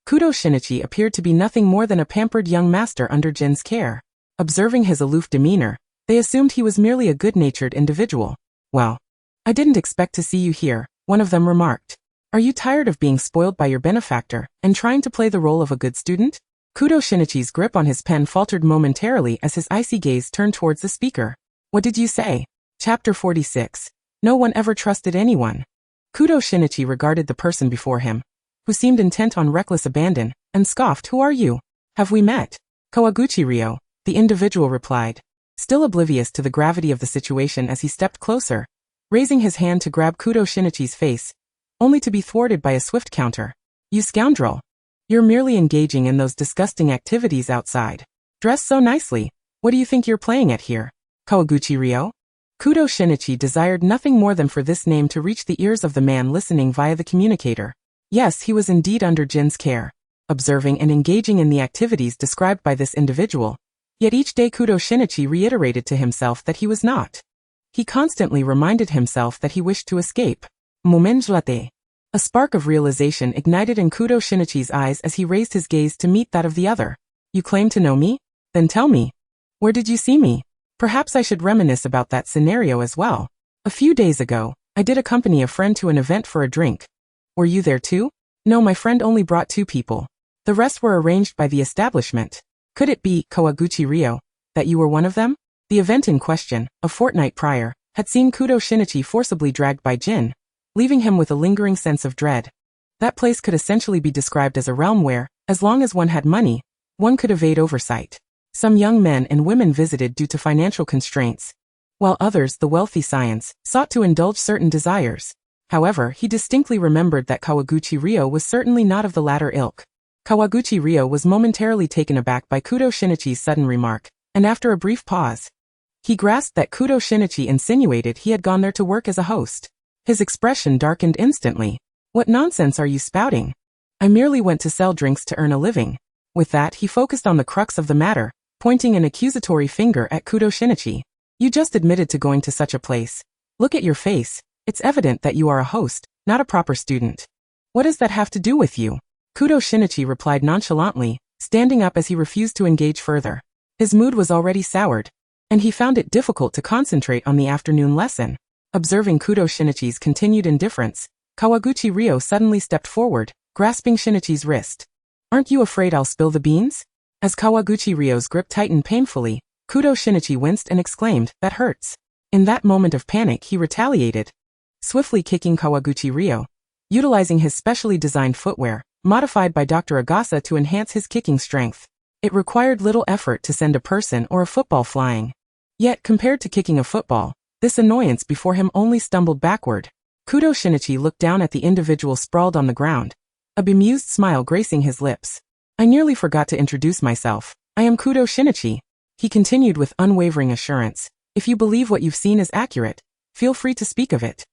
Kudo Shinichi appeared to be nothing more than a pampered young master under Jin's care. Observing his aloof demeanor, they assumed he was merely a good-natured individual. "Well, I didn't expect to see you here," one of them remarked. "Are you tired of being spoiled by your benefactor and trying to play the role of a good student?" Kudo Shinichi's grip on his pen faltered momentarily as his icy gaze turned towards the speaker. "What did you say?" Chapter 46. No one ever trusted anyone. Kudo Shinichi regarded the person before him, who seemed intent on reckless abandon, and scoffed. "Who are you? Have we met?" "Kawaguchi Ryo," the individual replied, still oblivious to the gravity of the situation as he stepped closer, raising his hand to grab Kudo Shinichi's face, only to be thwarted by a swift counter. "You scoundrel. You're merely engaging in those disgusting activities outside. Dressed so nicely, what do you think you're playing at here? Kawaguchi Ryo?" Kudo Shinichi desired nothing more than for this name to reach the ears of the man listening via the communicator. Yes, he was indeed under Jin's care, observing and engaging in the activities described by this individual. Yet each day Kudo Shinichi reiterated to himself that he was not. He constantly reminded himself that he wished to escape. Momenjlate. A spark of realization ignited in Kudo Shinichi's eyes as he raised his gaze to meet that of the other. "You claim to know me? Then tell me. Where did you see me? Perhaps I should reminisce about that scenario as well. A few days ago, I did accompany a friend to an event for a drink. Were you there too?" "No, my friend only brought 2 people. The rest were arranged by the establishment." "Could it be, Kawaguchi Ryo, that you were one of them?" The event in question, a fortnight prior, had seen Kudo Shinichi forcibly dragged by Jin, leaving him with a lingering sense of dread. That place could essentially be described as a realm where, as long as one had money, one could evade oversight. Some young men and women visited due to financial constraints, while others, the wealthy scions, sought to indulge certain desires. However, he distinctly remembered that Kawaguchi Ryo was certainly not of the latter ilk. Kawaguchi Ryo was momentarily taken aback by Kudo Shinichi's sudden remark, and after a brief pause, he grasped that Kudo Shinichi insinuated he had gone there to work as a host. His expression darkened instantly. "What nonsense are you spouting? I merely went to sell drinks to earn a living." With that, he focused on the crux of the matter, pointing an accusatory finger at Kudo Shinichi. "You just admitted to going to such a place. Look at your face. It's evident that you are a host, not a proper student. What does that have to do with you?" Kudo Shinichi replied nonchalantly, standing up as he refused to engage further. His mood was already soured, and he found it difficult to concentrate on the afternoon lesson. Observing Kudo Shinichi's continued indifference, Kawaguchi Ryo suddenly stepped forward, grasping Shinichi's wrist. "Aren't you afraid I'll spill the beans?" As Kawaguchi Ryo's grip tightened painfully, Kudo Shinichi winced and exclaimed, "That hurts." In that moment of panic he retaliated, swiftly kicking Kawaguchi Ryo, utilizing his specially designed footwear, modified by Dr. Agasa to enhance his kicking strength. It required little effort to send a person or a football flying. Yet, compared to kicking a football, this annoyance before him only stumbled backward. Kudo Shinichi looked down at the individual sprawled on the ground, a bemused smile gracing his lips. "I nearly forgot to introduce myself. I am Kudo Shinichi," he continued with unwavering assurance. "If you believe what you've seen is accurate, feel free to speak of it.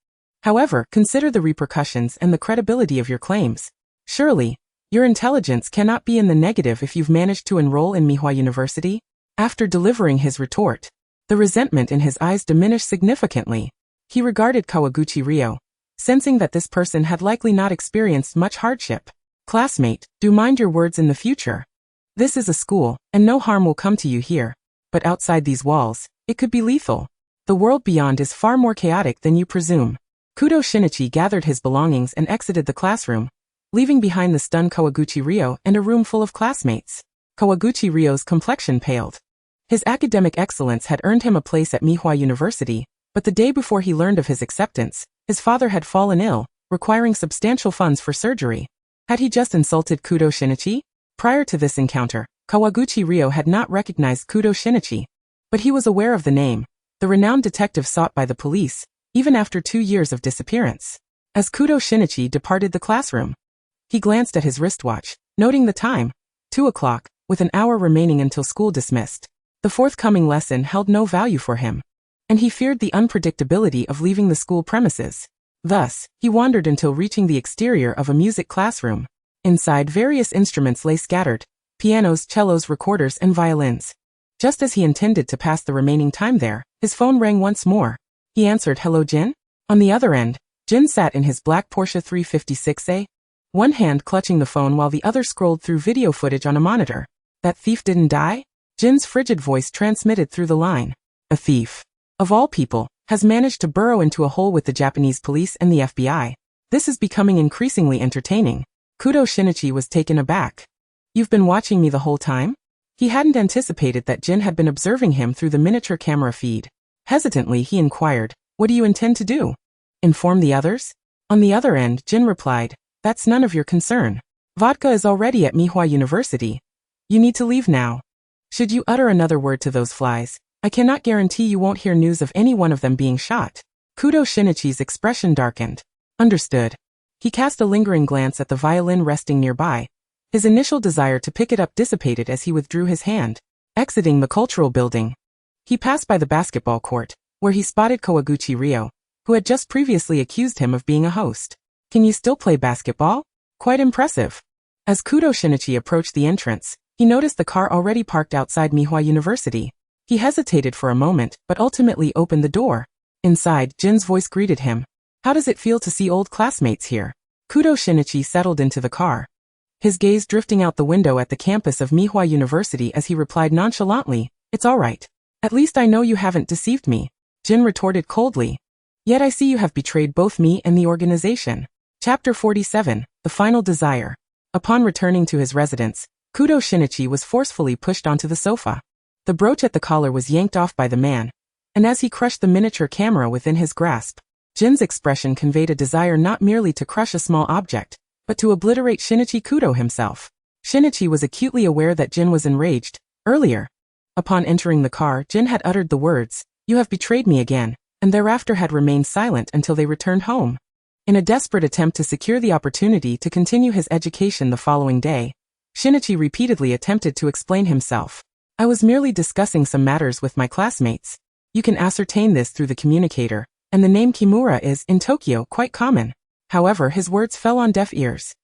However, consider the repercussions and the credibility of your claims. Surely, your intelligence cannot be in the negative if you've managed to enroll in Mihwa University?" After delivering his retort, the resentment in his eyes diminished significantly. He regarded Kawaguchi Ryo, sensing that this person had likely not experienced much hardship. "Classmate, do mind your words in the future. This is a school, and no harm will come to you here. But outside these walls, it could be lethal. The world beyond is far more chaotic than you presume." Kudo Shinichi gathered his belongings and exited the classroom, leaving behind the stunned Kawaguchi Ryo and a room full of classmates. Kawaguchi Ryo's complexion paled. His academic excellence had earned him a place at Mihwa University, but the day before he learned of his acceptance, his father had fallen ill, requiring substantial funds for surgery. Had he just insulted Kudo Shinichi? Prior to this encounter, Kawaguchi Ryo had not recognized Kudo Shinichi, but he was aware of the name, the renowned detective sought by the police, even after 2 years of disappearance. As Kudo Shinichi departed the classroom, he glanced at his wristwatch, noting the time, 2 o'clock, with an hour remaining until school dismissed. The forthcoming lesson held no value for him, and he feared the unpredictability of leaving the school premises. Thus, he wandered until reaching the exterior of a music classroom. Inside, various instruments lay scattered: pianos, cellos, recorders, and violins. Just as he intended to pass the remaining time there, his phone rang once more. He answered, "Hello, Jin?" On the other end, Jin sat in his black Porsche 356A, one hand clutching the phone while the other scrolled through video footage on a monitor. "That thief didn't die?" Jin's frigid voice transmitted through the line. "A thief, of all people, has managed to burrow into a hole with the Japanese police and the FBI. This is becoming increasingly entertaining." Kudo Shinichi was taken aback. "You've been watching me the whole time?" He hadn't anticipated that Jin had been observing him through the miniature camera feed. Hesitantly, he inquired, "What do you intend to do? Inform the others?" On the other end, Jin replied, "That's none of your concern. Vodka is already at Mihwa University. You need to leave now. Should you utter another word to those flies, I cannot guarantee you won't hear news of any one of them being shot." Kudo Shinichi's expression darkened. "Understood." He cast a lingering glance at the violin resting nearby. His initial desire to pick it up dissipated as he withdrew his hand. Exiting the cultural building, he passed by the basketball court, where he spotted Kawaguchi Ryo, who had just previously accused him of being a host. "Can you still play basketball? Quite impressive." As Kudo Shinichi approached the entrance, he noticed the car already parked outside Mihwa University. He hesitated for a moment, but ultimately opened the door. Inside, Jin's voice greeted him. "How does it feel to see old classmates here?" Kudo Shinichi settled into the car, his gaze drifting out the window at the campus of Mihwa University as he replied nonchalantly, "It's all right. At least I know you haven't deceived me." Jin retorted coldly, "Yet I see you have betrayed both me and the organization." Chapter 47, The Final Desire. Upon returning to his residence, Kudo Shinichi was forcefully pushed onto the sofa. The brooch at the collar was yanked off by the man, and as he crushed the miniature camera within his grasp, Jin's expression conveyed a desire not merely to crush a small object, but to obliterate Shinichi Kudo himself. Shinichi was acutely aware that Jin was enraged. Earlier, upon entering the car, Jin had uttered the words, "You have betrayed me again," and thereafter had remained silent until they returned home. In a desperate attempt to secure the opportunity to continue his education the following day, Shinichi repeatedly attempted to explain himself. "I was merely discussing some matters with my classmates. You can ascertain this through the communicator, and the name Kimura is, in Tokyo, quite common." However, his words fell on deaf ears.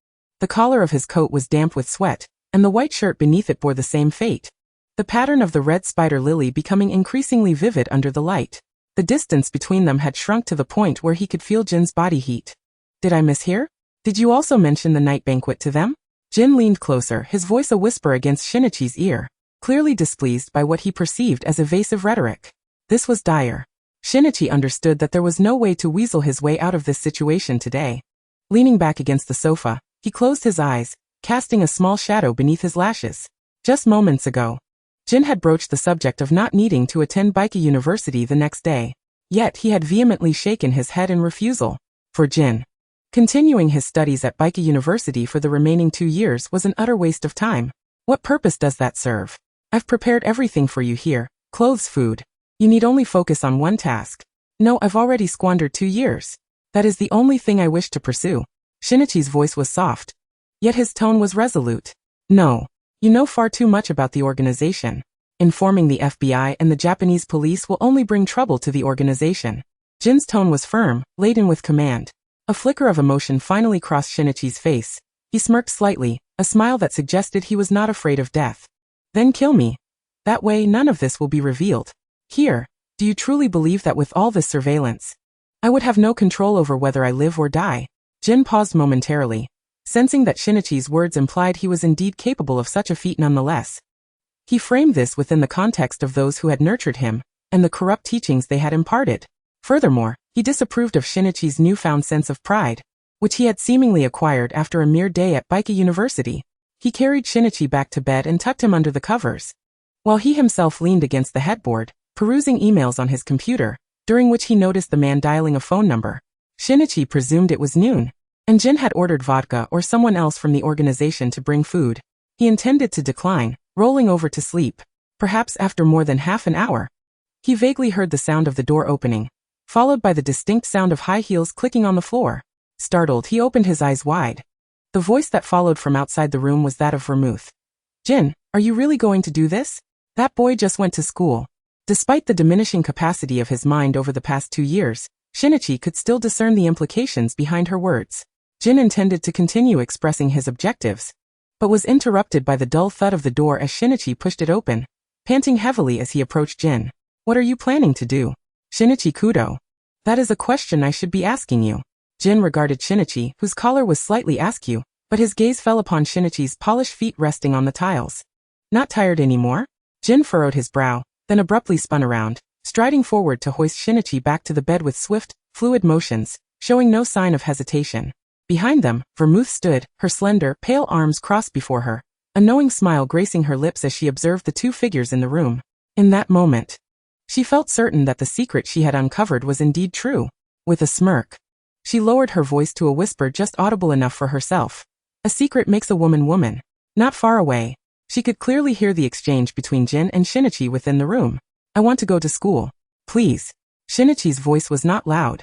The collar of his coat was damp with sweat, and the white shirt beneath it bore the same fate, the pattern of the red spider lily becoming increasingly vivid under the light. The distance between them had shrunk to the point where he could feel Jin's body heat. "Did I mishear? Did you also mention the night banquet to them?" Jin leaned closer, his voice a whisper against Shinichi's ear, clearly displeased by what he perceived as evasive rhetoric. This was dire. Shinichi understood that there was no way to weasel his way out of this situation today. Leaning back against the sofa, he closed his eyes, casting a small shadow beneath his lashes. Just moments ago, Jin had broached the subject of not needing to attend Baika University the next day. Yet he had vehemently shaken his head in refusal. For Jin, continuing his studies at Baika University for the remaining 2 years was an utter waste of time. What purpose does that serve? I've prepared everything for you here, clothes, food. You need only focus on one task. No, I've already squandered 2 years. That is the only thing I wish to pursue. Shinichi's voice was soft, yet his tone was resolute. No, you know far too much about the organization. Informing the FBI and the Japanese police will only bring trouble to the organization. Jin's tone was firm, laden with command. A flicker of emotion finally crossed Shinichi's face. He smirked slightly, a smile that suggested he was not afraid of death. Then kill me. That way none of this will be revealed. Here, do you truly believe that with all this surveillance, I would have no control over whether I live or die? Jin paused momentarily, sensing that Shinichi's words implied he was indeed capable of such a feat nonetheless. He framed this within the context of those who had nurtured him, and the corrupt teachings they had imparted. Furthermore, he disapproved of Shinichi's newfound sense of pride, which he had seemingly acquired after a mere day at Baika University. He carried Shinichi back to bed and tucked him under the covers, while he himself leaned against the headboard, perusing emails on his computer, during which he noticed the man dialing a phone number. Shinichi presumed it was noon, and Jin had ordered vodka or someone else from the organization to bring food. He intended to decline, rolling over to sleep. Perhaps after more than half an hour, he vaguely heard the sound of the door opening, followed by the distinct sound of high heels clicking on the floor. Startled, he opened his eyes wide. The voice that followed from outside the room was that of Vermouth. Jin, are you really going to do this? That boy just went to school. Despite the diminishing capacity of his mind over the past 2 years, Shinichi could still discern the implications behind her words. Jin intended to continue expressing his objectives, but was interrupted by the dull thud of the door as Shinichi pushed it open, panting heavily as he approached Jin. What are you planning to do? Shinichi Kudo. That is a question I should be asking you. Jin regarded Shinichi, whose collar was slightly askew, but his gaze fell upon Shinichi's polished feet resting on the tiles. Not tired anymore? Jin furrowed his brow, then abruptly spun around, striding forward to hoist Shinichi back to the bed with swift, fluid motions, showing no sign of hesitation. Behind them, Vermouth stood, her slender, pale arms crossed before her, a knowing smile gracing her lips as she observed the 2 figures in the room. In that moment, she felt certain that the secret she had uncovered was indeed true. With a smirk, she lowered her voice to a whisper just audible enough for herself. A secret makes a woman woman. Not far away, she could clearly hear the exchange between Jin and Shinichi within the room. I want to go to school. Please. Shinichi's voice was not loud.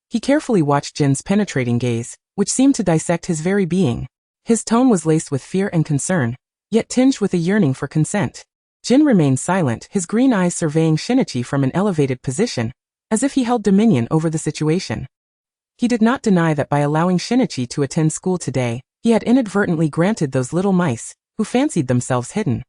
He carefully watched Jin's penetrating gaze, which seemed to dissect his very being. His tone was laced with fear and concern, yet tinged with a yearning for consent. Jin remained silent, his green eyes surveying Shinichi from an elevated position, as if he held dominion over the situation. He did not deny that by allowing Shinichi to attend school today, he had inadvertently granted those little mice, who fancied themselves hidden,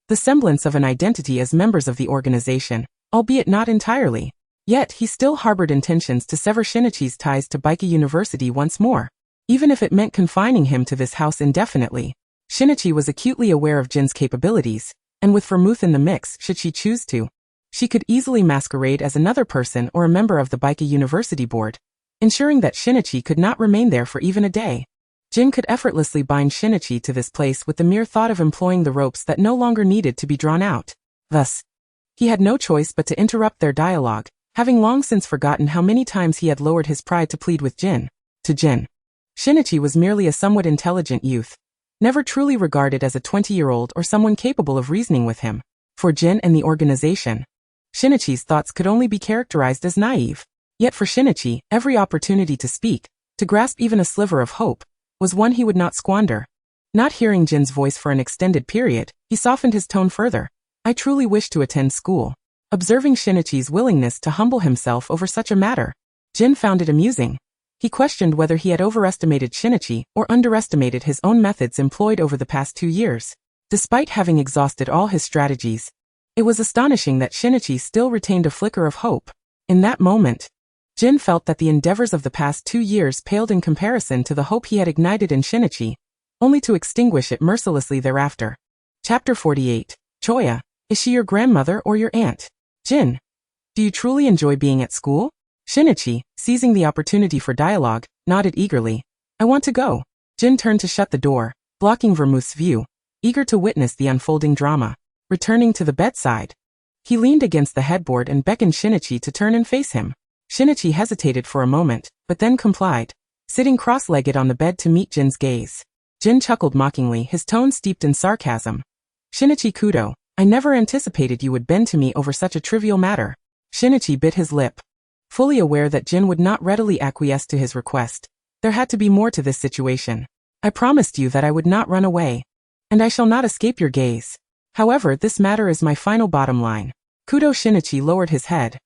the semblance of an identity as members of the organization, albeit not entirely. Yet he still harbored intentions to sever Shinichi's ties to Baika University once more, even if it meant confining him to this house indefinitely. Shinichi was acutely aware of Jin's capabilities, and with Vermouth in the mix, should she choose to, she could easily masquerade as another person or a member of the Baika University board, ensuring that Shinichi could not remain there for even a day. Jin could effortlessly bind Shinichi to this place with the mere thought of employing the ropes that no longer needed to be drawn out. Thus, he had no choice but to interrupt their dialogue, having long since forgotten how many times he had lowered his pride to plead with Jin. To Jin, Shinichi was merely a somewhat intelligent youth, never truly regarded as a 20-year-old or someone capable of reasoning with him. For Jin and the organization, Shinichi's thoughts could only be characterized as naive. Yet for Shinichi, every opportunity to speak, to grasp even a sliver of hope, was one he would not squander. Not hearing Jin's voice for an extended period, he softened his tone further. I truly wish to attend school. Observing Shinichi's willingness to humble himself over such a matter, Jin found it amusing. He questioned whether he had overestimated Shinichi or underestimated his own methods employed over the past 2 years. Despite having exhausted all his strategies, it was astonishing that Shinichi still retained a flicker of hope. In that moment, Jin felt that the endeavors of the past 2 years paled in comparison to the hope he had ignited in Shinichi. only to extinguish it mercilessly thereafter. Chapter 48. Choya, is she your grandmother or your aunt? Jin, do you truly enjoy being at school? Shinichi, seizing the opportunity for dialogue, nodded eagerly. I want to go. Jin turned to shut the door, blocking Vermouth's view, eager to witness the unfolding drama. Returning to the bedside, he leaned against the headboard and beckoned Shinichi to turn and face him. Shinichi hesitated for a moment, but then complied, sitting cross-legged on the bed to meet Jin's gaze. Jin chuckled mockingly, his tone steeped in sarcasm. Shinichi Kudo, I never anticipated you would bend to me over such a trivial matter. Shinichi bit his lip, fully aware that Jin would not readily acquiesce to his request. There had to be more to this situation. I promised you that I would not run away, and I shall not escape your gaze. However, this matter is my final bottom line. Kudo. Shinichi lowered his head,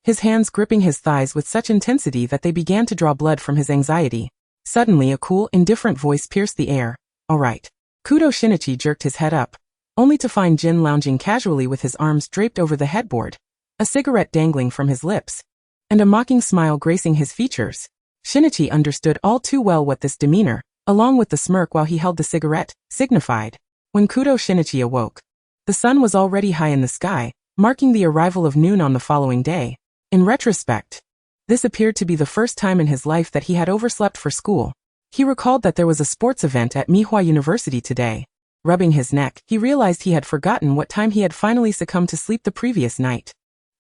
his hands gripping his thighs with such intensity that they began to draw blood from his anxiety. Suddenly a cool, indifferent voice pierced the air. All right. Kudo. Shinichi jerked his head up, only to find Jin lounging casually with his arms draped over the headboard, a cigarette dangling from his lips, and a mocking smile gracing his features. Shinichi understood all too well what this demeanor, along with the smirk while he held the cigarette, signified. When Kudo. Shinichi awoke, the sun was already high in the sky, marking the arrival of noon on the following day. In retrospect, this appeared to be the first time in his life that he had overslept for school. He recalled that there was a sports event at Mihua University today. Rubbing his neck, he realized he had forgotten what time he had finally succumbed to sleep the previous night.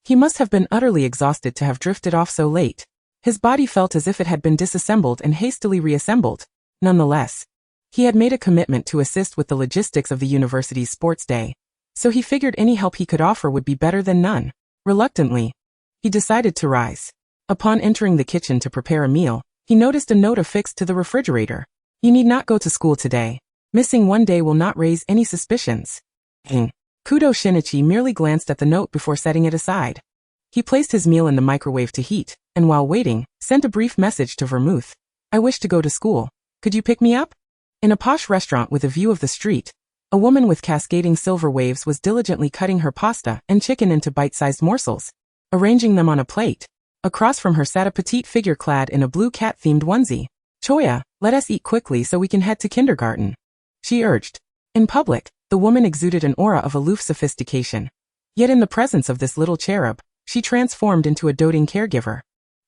He must have been utterly exhausted to have drifted off so late. His body felt as if it had been disassembled and hastily reassembled. Nonetheless, he had made a commitment to assist with the logistics of the university's sports day, so he figured any help he could offer would be better than none. Reluctantly, he decided to rise. Upon entering the kitchen to prepare a meal, he noticed a note affixed to the refrigerator. You need not go to school today. Missing one day will not raise any suspicions. Kudo. Shinichi merely glanced at the note before setting it aside. He placed his meal in the microwave to heat, and while waiting, sent a brief message to Vermouth. I wish to go to school. Could you pick me up? In a posh restaurant with a view of the street, a woman with cascading silver waves was diligently cutting her pasta and chicken into bite-sized morsels, arranging them on a plate. Across from her sat a petite figure clad in a blue cat-themed onesie. Choya, let us eat quickly so we can head to kindergarten, she urged. In public, the woman exuded an aura of aloof sophistication. Yet in the presence of this little cherub, she transformed into a doting caregiver.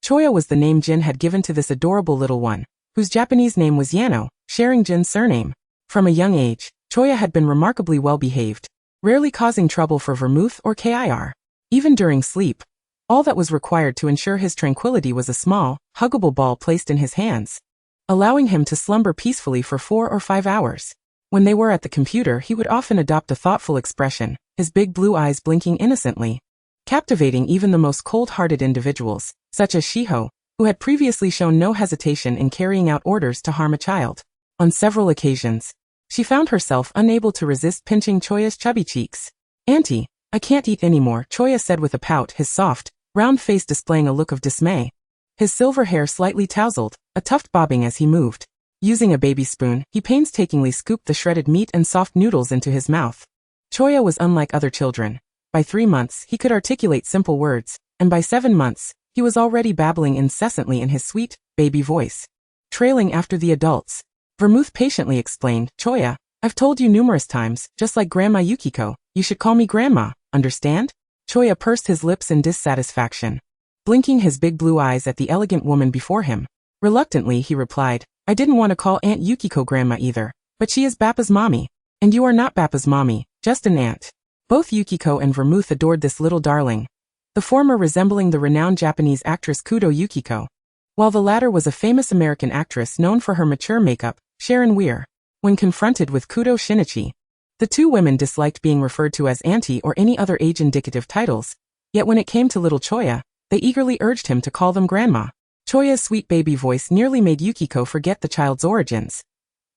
Choya was the name Jin had given to this adorable little one, whose Japanese name was Yano, sharing Jin's surname. From a young age, Choya had been remarkably well-behaved, rarely causing trouble for Vermouth or Kir. Even during sleep, all that was required to ensure his tranquility was a small, huggable ball placed in his hands, allowing him to slumber peacefully for 4 or 5 hours. When they were at the computer, he would often adopt a thoughtful expression, his big blue eyes blinking innocently, captivating even the most cold-hearted individuals, such as Shiho, who had previously shown no hesitation in carrying out orders to harm a child. On several occasions, she found herself unable to resist pinching Choya's chubby cheeks. Auntie, I can't eat anymore, Choya said with a pout, his soft, round face displaying a look of dismay. His silver hair slightly tousled, a tuft bobbing as he moved. Using a baby spoon, he painstakingly scooped the shredded meat and soft noodles into his mouth. Choya was unlike other children. By 3 months, he could articulate simple words, and by 7 months, he was already babbling incessantly in his sweet, baby voice, trailing after the adults. Vermouth patiently explained, Choya, I've told you numerous times, just like Grandma Yukiko, you should call me Grandma, understand? Choya pursed his lips in dissatisfaction, blinking his big blue eyes at the elegant woman before him. Reluctantly, he replied, I didn't want to call Aunt Yukiko Grandma either, but she is Bappa's mommy. And you are not Bappa's mommy, just an aunt. Both Yukiko and Vermouth adored this little darling, the former resembling the renowned Japanese actress Kudo Yukiko, while the latter was a famous American actress known for her mature makeup, Sharon Weir. When confronted with Kudo Shinichi, the two women disliked being referred to as auntie or any other age-indicative titles, yet when it came to little Choya, they eagerly urged him to call them Grandma. Choya's sweet baby voice nearly made Yukiko forget the child's origins.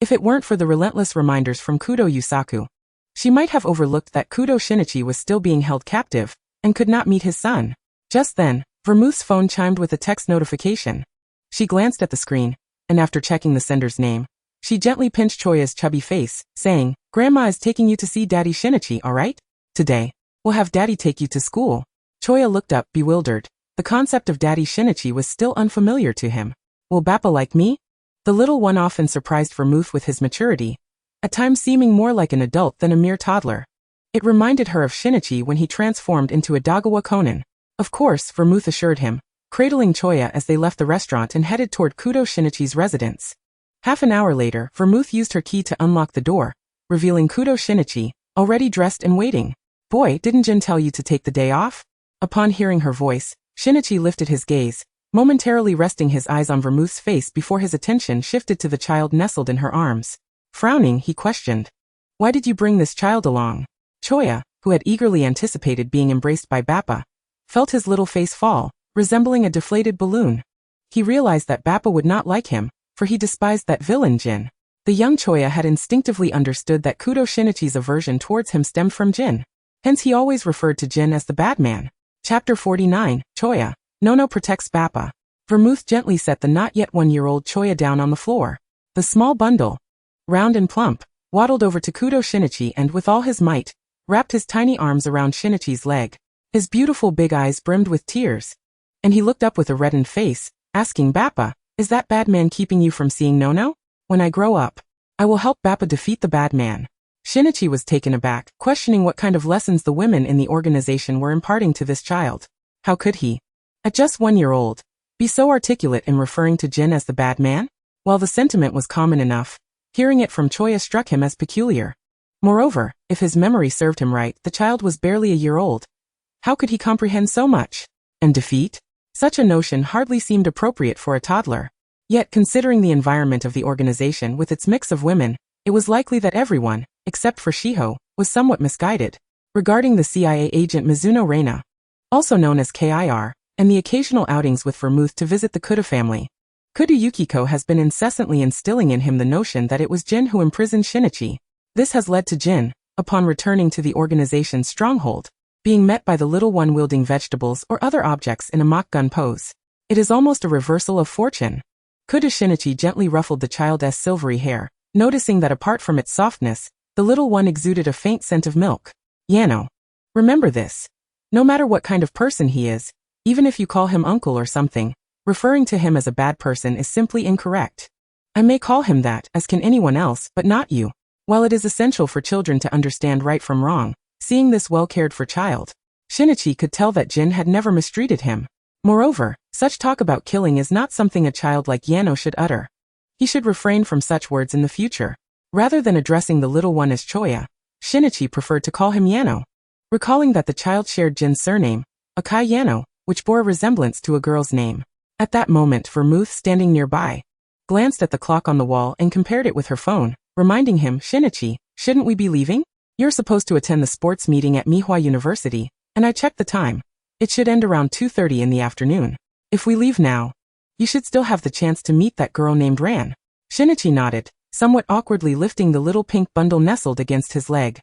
If it weren't for the relentless reminders from Kudo Yusaku, she might have overlooked that Kudo Shinichi was still being held captive, and could not meet his son. Just then, Vermouth's phone chimed with a text notification. She glanced at the screen, and after checking the sender's name, she gently pinched Choya's chubby face, saying, Grandma is taking you to see Daddy Shinichi, alright? Today, we'll have Daddy take you to school. Choya looked up, bewildered. The concept of Daddy Shinichi was still unfamiliar to him. Will Bappa like me? The little one often surprised Vermouth with his maturity, at times seeming more like an adult than a mere toddler. It reminded her of Shinichi when he transformed into a Dagawa Conan. Of course, Vermouth assured him, cradling Choya as they left the restaurant and headed toward Kudo Shinichi's residence. Half an hour later, Vermouth used her key to unlock the door, revealing Kudo Shinichi, already dressed and waiting. "Boy, didn't Jin tell you to take the day off?" Upon hearing her voice, Shinichi lifted his gaze, momentarily resting his eyes on Vermouth's face before his attention shifted to the child nestled in her arms. Frowning, he questioned, "Why did you bring this child along?" Choya, who had eagerly anticipated being embraced by Bappa, felt his little face fall, resembling a deflated balloon. He realized that Bappa would not like him, for he despised that villain Jin. The young Choya had instinctively understood that Kudo Shinichi's aversion towards him stemmed from Jin. Hence he always referred to Jin as the bad man. Chapter 49, Choya. Nono protects Bappa. Vermouth gently set the not yet 1-year-old Choya down on the floor. The small bundle, round and plump, waddled over to Kudo Shinichi and with all his might, wrapped his tiny arms around Shinichi's leg. His beautiful big eyes brimmed with tears, and he looked up with a reddened face, asking Bappa, "Is that bad man keeping you from seeing Nono? When I grow up, I will help Bappa defeat the bad man." Shinichi was taken aback, questioning what kind of lessons the women in the organization were imparting to this child. How could he, at just 1 year old, be so articulate in referring to Jin as the bad man? While the sentiment was common enough, hearing it from Choya struck him as peculiar. Moreover, if his memory served him right, the child was barely a year old. How could he comprehend so much? And defeat? Such a notion hardly seemed appropriate for a toddler. Yet, considering the environment of the organization with its mix of women, it was likely that everyone, except for Shiho, was somewhat misguided. Regarding the CIA agent Mizuno Reina, also known as KIR, and the occasional outings with Vermouth to visit the Kudo family, Kudo Yukiko has been incessantly instilling in him the notion that it was Jin who imprisoned Shinichi. This has led to Jin, upon returning to the organization's stronghold, being met by the little one wielding vegetables or other objects in a mock gun pose. It is almost a reversal of fortune. Kudo Shinichi gently ruffled the child's silvery hair, noticing that apart from its softness, the little one exuded a faint scent of milk. Yano. Remember this. No matter what kind of person he is, even if you call him uncle or something, referring to him as a bad person is simply incorrect. I may call him that, as can anyone else, but not you. While it is essential for children to understand right from wrong, seeing this well-cared-for child, Shinichi could tell that Jin had never mistreated him. Moreover, such talk about killing is not something a child like Yano should utter. He should refrain from such words in the future. Rather than addressing the little one as Choya, Shinichi preferred to call him Yano. Recalling that the child shared Jin's surname, Akai Yano, which bore a resemblance to a girl's name. At that moment, Vermouth, standing nearby, glanced at the clock on the wall and compared it with her phone, reminding him, "Shinichi, shouldn't we be leaving? You're supposed to attend the sports meeting at Mihua University, and I checked the time. It should end around 2:30 in the afternoon. If we leave now, you should still have the chance to meet that girl named Ran." Shinichi nodded, somewhat awkwardly lifting the little pink bundle nestled against his leg.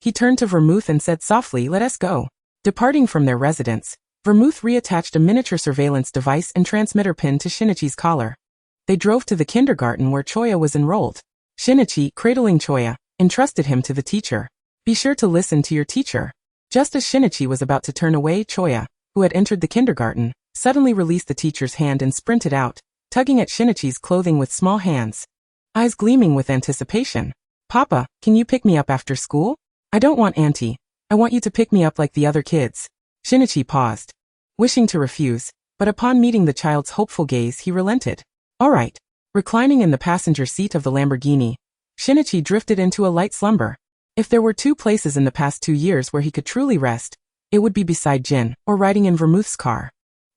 He turned to Vermouth and said softly, "Let us go." Departing from their residence, Vermouth reattached a miniature surveillance device and transmitter pin to Shinichi's collar. They drove to the kindergarten where Choya was enrolled. Shinichi, cradling Choya, entrusted him to the teacher. "Be sure to listen to your teacher." Just as Shinichi was about to turn away, Choya, who had entered the kindergarten, suddenly released the teacher's hand and sprinted out, tugging at Shinichi's clothing with small hands. Eyes gleaming with anticipation. "Papa, can you pick me up after school? I don't want Auntie. I want you to pick me up like the other kids." Shinichi paused, wishing to refuse, but upon meeting the child's hopeful gaze he relented. "All right." Reclining in the passenger seat of the Lamborghini, Shinichi drifted into a light slumber. If there were 2 places in the past 2 years where he could truly rest, it would be beside Jin, or riding in Vermouth's car.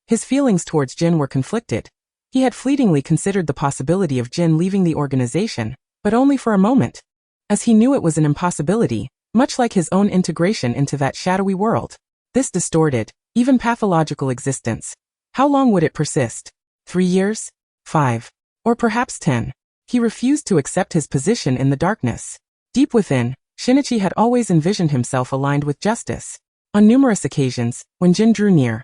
His feelings towards Jin were conflicted. He had fleetingly considered the possibility of Jin leaving the organization, but only for a moment, as he knew it was an impossibility, much like his own integration into that shadowy world. This distorted, even pathological existence. How long would it persist? 3 years? 5? Or perhaps 10? He refused to accept his position in the darkness. Deep within, Shinichi had always envisioned himself aligned with justice. On numerous occasions, when Jin drew near,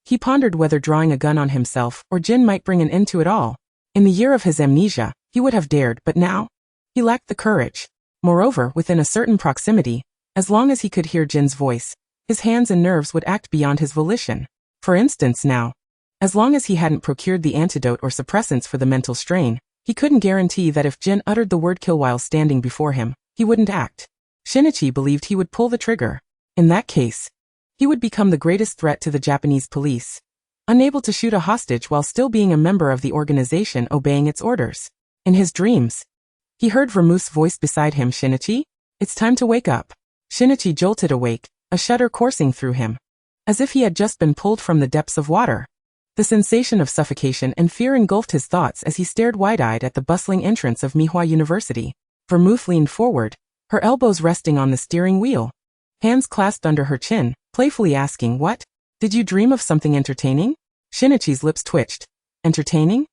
he pondered whether drawing a gun on himself or Jin might bring an end to it all. In the year of his amnesia, he would have dared, but now, he lacked the courage. Moreover, within a certain proximity, as long as he could hear Jin's voice, his hands and nerves would act beyond his volition. For instance now, as long as he hadn't procured the antidote or suppressants for the mental strain, He couldn't guarantee that if Jin uttered the word kill while standing before him, he wouldn't act. Shinichi believed he would pull the trigger. In that case, he would become the greatest threat to the Japanese police, unable to shoot a hostage while still being a member of the organization obeying its orders. In his dreams, he heard Vermouth's voice beside him. Shinichi? It's time to wake up. Shinichi jolted awake, a shudder coursing through him, as if he had just been pulled from the depths of water. The sensation of suffocation and fear engulfed his thoughts as he stared wide-eyed at the bustling entrance of Mihua University. Vermouth leaned forward, her elbows resting on the steering wheel, hands clasped under her chin, playfully asking, "What? Did you dream of something entertaining?" Shinichi's lips twitched. Entertaining?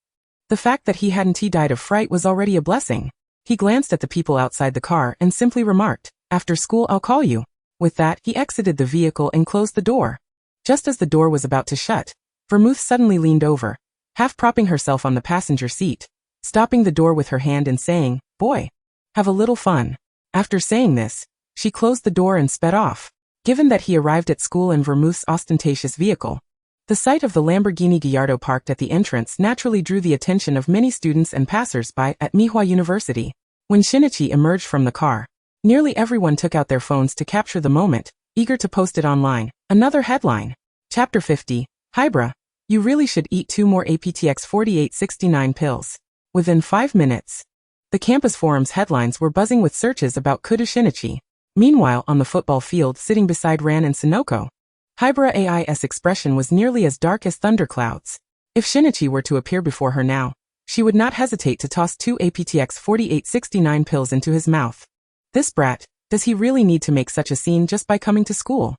The fact that he hadn't died of fright was already a blessing. He glanced at the people outside the car and simply remarked, "After school I'll call you." With that, he exited the vehicle and closed the door. Just as the door was about to shut, Vermouth suddenly leaned over, half propping herself on the passenger seat, stopping the door with her hand and saying, "Boy, have a little fun." After saying this, she closed the door and sped off. Given that he arrived at school in Vermouth's ostentatious vehicle, the sight of the Lamborghini Gallardo parked at the entrance naturally drew the attention of many students and passers-by at Mihua University. When Shinichi emerged from the car, nearly everyone took out their phones to capture the moment, eager to post it online. Another headline. Chapter 50. Hybra, you really should eat 2 more APTX 4869 pills. Within 5 minutes, the campus forum's headlines were buzzing with searches about Kudo Shinichi. Meanwhile, on the football field sitting beside Ran and Sonoko, Hybra AI's expression was nearly as dark as thunderclouds. If Shinichi were to appear before her now, she would not hesitate to toss 2 APTX 4869 pills into his mouth. This brat, does he really need to make such a scene just by coming to school?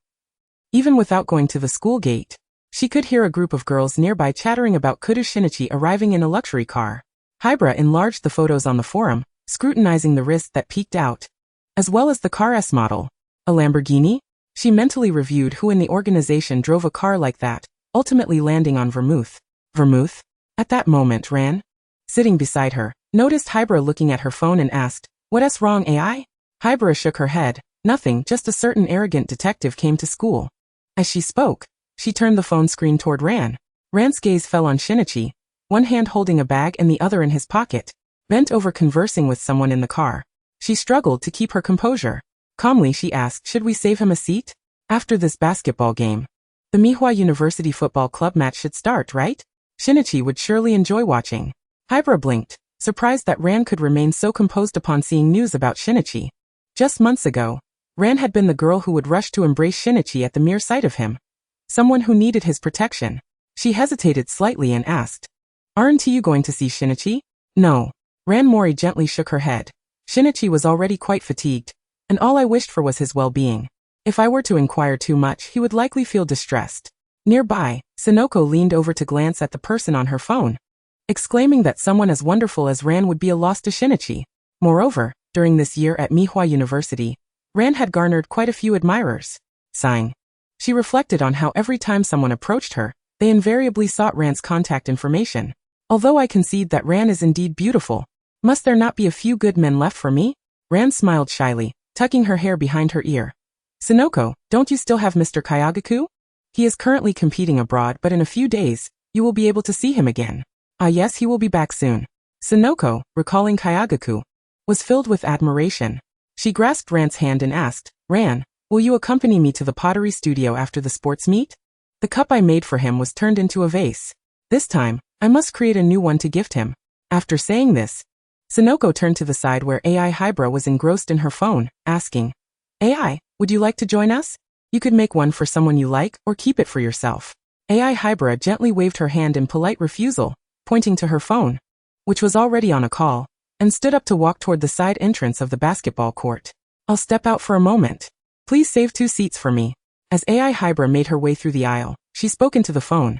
Even without going to the school gate, she could hear a group of girls nearby chattering about Kudo Shinichi arriving in a luxury car. Hybra enlarged the photos on the forum, scrutinizing the wrist that peeked out, as well as the car's model. A Lamborghini? She mentally reviewed who in the organization drove a car like that, ultimately landing on Vermouth. Vermouth? At that moment, Ran, sitting beside her, noticed Hybra looking at her phone and asked, "What's wrong, AI?" Hybra shook her head. "Nothing, just a certain arrogant detective came to school." As she spoke, she turned the phone screen toward Ran. Ran's gaze fell on Shinichi, one hand holding a bag and the other in his pocket, bent over conversing with someone in the car. She struggled to keep her composure. Calmly she asked, "Should we save him a seat? After this basketball game, the Mihua University football club match should start, right? Shinichi would surely enjoy watching." Hybra blinked, surprised that Ran could remain so composed upon seeing news about Shinichi. Just months ago, Ran had been the girl who would rush to embrace Shinichi at the mere sight of him. Someone who needed his protection. She hesitated slightly and asked, "Aren't you going to see Shinichi?" "No." Ran Mori gently shook her head. Shinichi was already quite fatigued, and all I wished for was his well-being. If I were to inquire too much, he would likely feel distressed. Nearby, Sonoko leaned over to glance at the person on her phone, exclaiming that someone as wonderful as Ran would be a loss to Shinichi. Moreover, during this year at Mihua University, Ran had garnered quite a few admirers. Sighing, she reflected on how every time someone approached her, they invariably sought Ran's contact information. Although I concede that Ran is indeed beautiful, must there not be a few good men left for me? Ran smiled shyly, tucking her hair behind her ear. "Sonoko, don't you still have Mr. Kayagaku? He is currently competing abroad, but in a few days, you will be able to see him again." "Ah yes, he will be back soon." Sonoko, recalling Kayagaku, was filled with admiration. She grasped Ran's hand and asked, "Ran, will you accompany me to the pottery studio after the sports meet? The cup I made for him was turned into a vase. This time, I must create a new one to gift him." After saying this, Sonoko turned to the side where AI Hybra was engrossed in her phone, asking, "AI, would you like to join us? You could make one for someone you like or keep it for yourself." AI Hybra gently waved her hand in polite refusal, pointing to her phone, which was already on a call, and stood up to walk toward the side entrance of the basketball court. "I'll step out for a moment. Please save 2 seats for me." As AI Hybra made her way through the aisle, she spoke into the phone.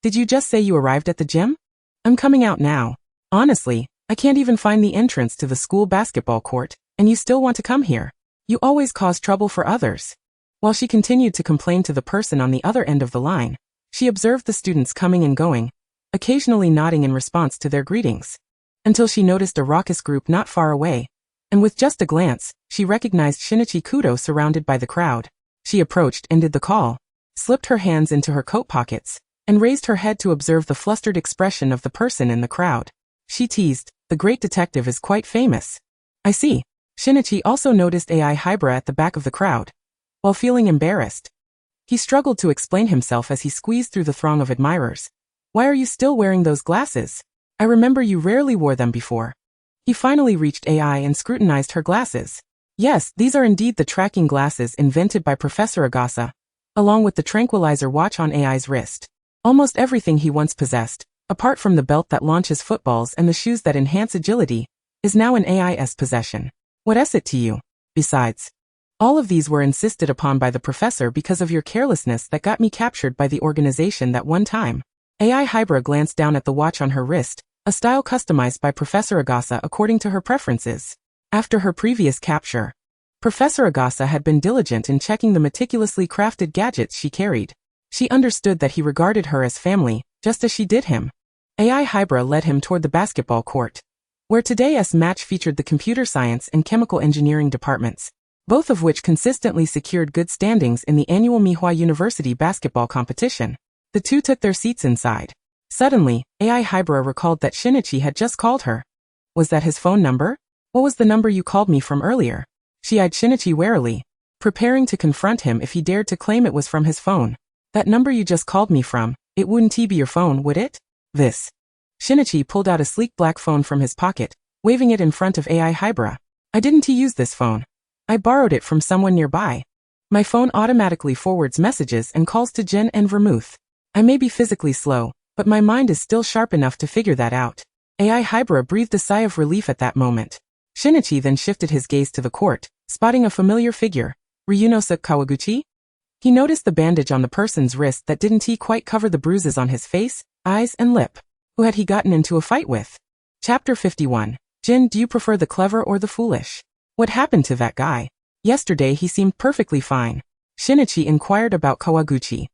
"Did you just say you arrived at the gym? I'm coming out now. Honestly, I can't even find the entrance to the school basketball court, and you still want to come here. You always cause trouble for others." While she continued to complain to the person on the other end of the line, she observed the students coming and going, occasionally nodding in response to their greetings, until she noticed a raucous group not far away, and with just a glance, she recognized Shinichi Kudo surrounded by the crowd. She approached and did the call, slipped her hands into her coat pockets, and raised her head to observe the flustered expression of the person in the crowd. She teased, The great detective is quite famous. I see. Shinichi also noticed AI Hybra at the back of the crowd. While feeling embarrassed, he struggled to explain himself as he squeezed through the throng of admirers. Why are you still wearing those glasses? I remember you rarely wore them before. He finally reached AI and scrutinized her glasses. Yes, these are indeed the tracking glasses invented by Professor Agasa, along with the tranquilizer watch on AI's wrist. Almost everything he once possessed, apart from the belt that launches footballs and the shoes that enhance agility, is now in AI's possession. What is it to you? Besides, all of these were insisted upon by the professor because of your carelessness that got me captured by the organization that one time. AI Hybra glanced down at the watch on her wrist, a style customized by Professor Agasa according to her preferences. After her previous capture, Professor Agasa had been diligent in checking the meticulously crafted gadgets she carried. She understood that he regarded her as family, just as she did him. AI Hybra led him toward the basketball court, where today's match featured the computer science and chemical engineering departments, both of which consistently secured good standings in the annual Mihua University basketball competition. The two took their seats inside. Suddenly, AI Hybra recalled that Shinichi had just called her. Was that his phone number? What was the number you called me from earlier? She eyed Shinichi warily, preparing to confront him if he dared to claim it was from his phone. That number you just called me from, it wouldn't be your phone, would it? This. Shinichi pulled out a sleek black phone from his pocket, waving it in front of AI Hybra. I didn't use this phone. I borrowed it from someone nearby. My phone automatically forwards messages and calls to Jin and Vermouth. I may be physically slow, but my mind is still sharp enough to figure that out. AI Hybra breathed a sigh of relief at that moment. Shinichi then shifted his gaze to the court, spotting a familiar figure. Ryunosuke Kawaguchi? He noticed the bandage on the person's wrist that didn't quite cover the bruises on his face, eyes, and lip. Who had he gotten into a fight with? Chapter 51. Jin, do you prefer the clever or the foolish? What happened to that guy? Yesterday he seemed perfectly fine. Shinichi inquired about Kawaguchi.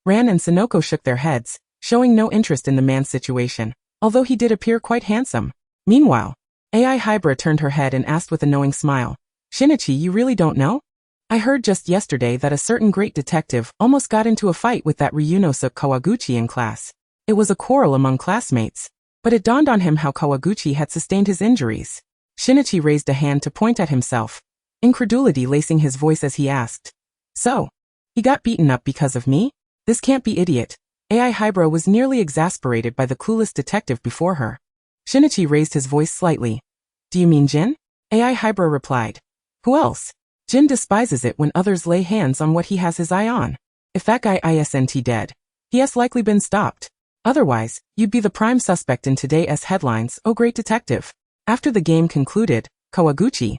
Ran and Sonoko shook their heads, showing no interest in the man's situation, although he did appear quite handsome. Meanwhile, AI Hybra turned her head and asked with a knowing smile, Shinichi, you really don't know? I heard just yesterday that a certain great detective almost got into a fight with that Ryunosuke Kawaguchi in class. It was a quarrel among classmates, but it dawned on him how Kawaguchi had sustained his injuries. Shinichi raised a hand to point at himself, incredulity lacing his voice as he asked, So, he got beaten up because of me? This can't be idiot. AI Hybra was nearly exasperated by the clueless detective before her. Shinichi raised his voice slightly. Do you mean Jin? AI Hybra replied. Who else? Jin despises it when others lay hands on what he has his eye on. If that guy isn't dead, he has likely been stopped. Otherwise, you'd be the prime suspect in today's headlines, oh great detective. After the game concluded, Kawaguchi,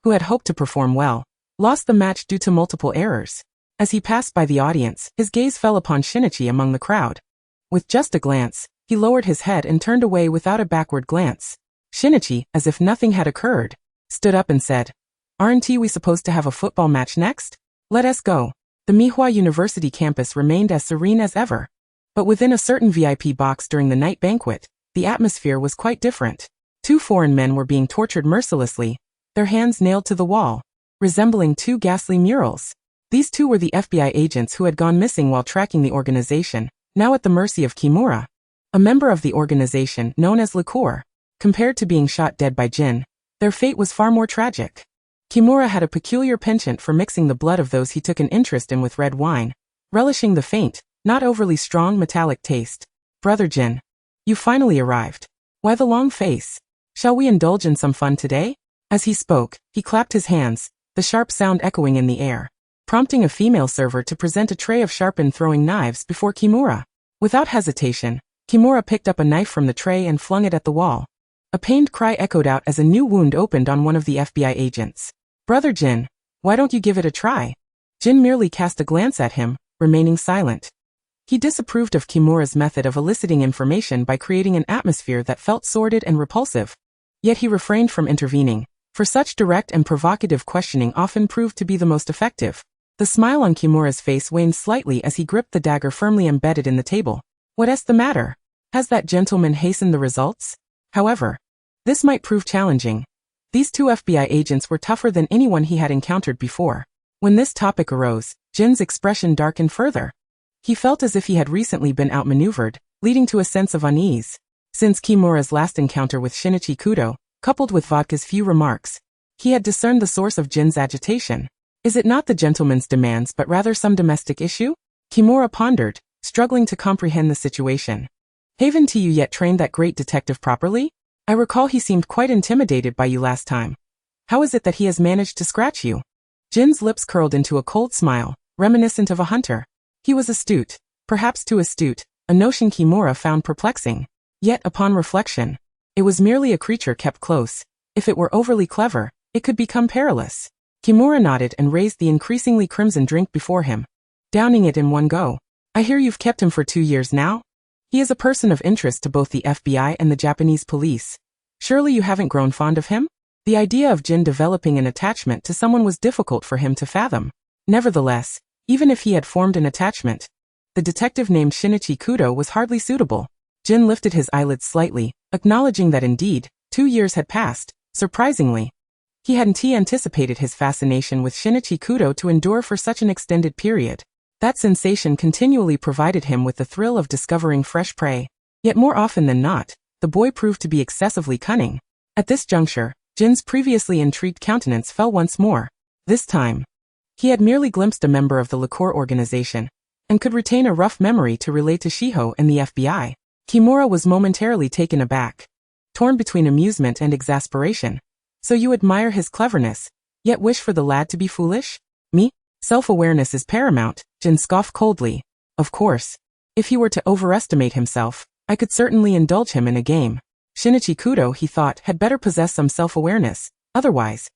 who had hoped to perform well, lost the match due to multiple errors. As he passed by the audience, his gaze fell upon Shinichi among the crowd. With just a glance, he lowered his head and turned away without a backward glance. Shinichi, as if nothing had occurred, stood up and said, Aren't we supposed to have a football match next? Let us go. The Mihua University campus remained as serene as ever. But within a certain VIP box during the night banquet, the atmosphere was quite different. Two foreign men were being tortured mercilessly, their hands nailed to the wall, resembling two ghastly murals. These two were the FBI agents who had gone missing while tracking the organization, now at the mercy of Kimura, a member of the organization known as Liqueur. Compared to being shot dead by Jin, their fate was far more tragic. Kimura had a peculiar penchant for mixing the blood of those he took an interest in with red wine, relishing the faint, not overly strong metallic taste. Brother Jin, you finally arrived. Why the long face? Shall we indulge in some fun today? As he spoke, he clapped his hands, the sharp sound echoing in the air, prompting a female server to present a tray of sharpened throwing knives before Kimura. Without hesitation, Kimura picked up a knife from the tray and flung it at the wall. A pained cry echoed out as a new wound opened on one of the FBI agents. Brother Jin, why don't you give it a try? Jin merely cast a glance at him, remaining silent. He disapproved of Kimura's method of eliciting information by creating an atmosphere that felt sordid and repulsive. Yet he refrained from intervening, for such direct and provocative questioning often proved to be the most effective. The smile on Kimura's face waned slightly as he gripped the dagger firmly embedded in the table. What's the matter? Has that gentleman hastened the results? However, this might prove challenging. These two FBI agents were tougher than anyone he had encountered before. When this topic arose, Jin's expression darkened further. He felt as if he had recently been outmaneuvered, leading to a sense of unease. Since Kimura's last encounter with Shinichi Kudo, coupled with Vodka's few remarks, he had discerned the source of Jin's agitation. Is it not the gentleman's demands but rather some domestic issue? Kimura pondered, struggling to comprehend the situation. Haven't you yet trained that great detective properly? I recall he seemed quite intimidated by you last time. How is it that he has managed to scratch you? Jin's lips curled into a cold smile, reminiscent of a hunter. He was astute, perhaps too astute, a notion Kimura found perplexing. Yet, upon reflection, it was merely a creature kept close. If it were overly clever, it could become perilous. Kimura nodded and raised the increasingly crimson drink before him, downing it in one go. I hear you've kept him for 2 years now? He is a person of interest to both the FBI and the Japanese police. Surely you haven't grown fond of him? The idea of Jin developing an attachment to someone was difficult for him to fathom. Nevertheless, even if he had formed an attachment, the detective named Shinichi Kudo was hardly suitable. Jin lifted his eyelids slightly, acknowledging that indeed, 2 years had passed. Surprisingly, he hadn't anticipated his fascination with Shinichi Kudo to endure for such an extended period. That sensation continually provided him with the thrill of discovering fresh prey. Yet more often than not, the boy proved to be excessively cunning. At this juncture, Jin's previously intrigued countenance fell once more. This time, he had merely glimpsed a member of the liqueur organization, and could retain a rough memory to relate to Shiho and the FBI. Kimura was momentarily taken aback, torn between amusement and exasperation. So you admire his cleverness, yet wish for the lad to be foolish? Me? Self-awareness is paramount, Jin scoffed coldly. Of course, if he were to overestimate himself, I could certainly indulge him in a game. Shinichi Kudo, he thought, had better possess some self-awareness. Otherwise,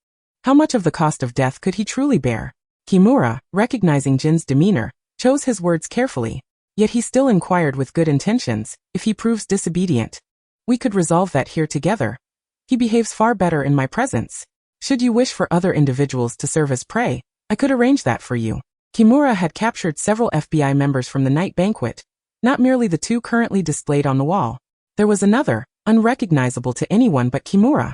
how much of the cost of death could he truly bear? Kimura, recognizing Jin's demeanor, chose his words carefully. Yet he still inquired with good intentions, if he proves disobedient, we could resolve that here together. He behaves far better in my presence. Should you wish for other individuals to serve as prey, I could arrange that for you. Kimura had captured several FBI members from the night banquet, not merely the 2 currently displayed on the wall. There was another, unrecognizable to anyone but Kimura.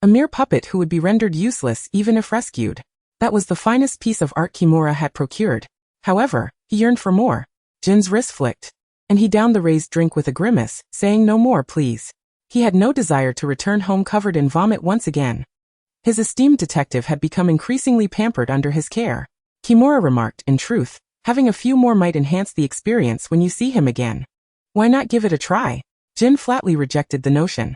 A mere puppet who would be rendered useless even if rescued. That was the finest piece of art Kimura had procured. However, he yearned for more. Jin's wrist flicked, and he downed the raised drink with a grimace, saying no more please. He had no desire to return home covered in vomit once again. His esteemed detective had become increasingly pampered under his care. Kimura remarked, in truth, having a few more might enhance the experience when you see him again. Why not give it a try? Jin flatly rejected the notion.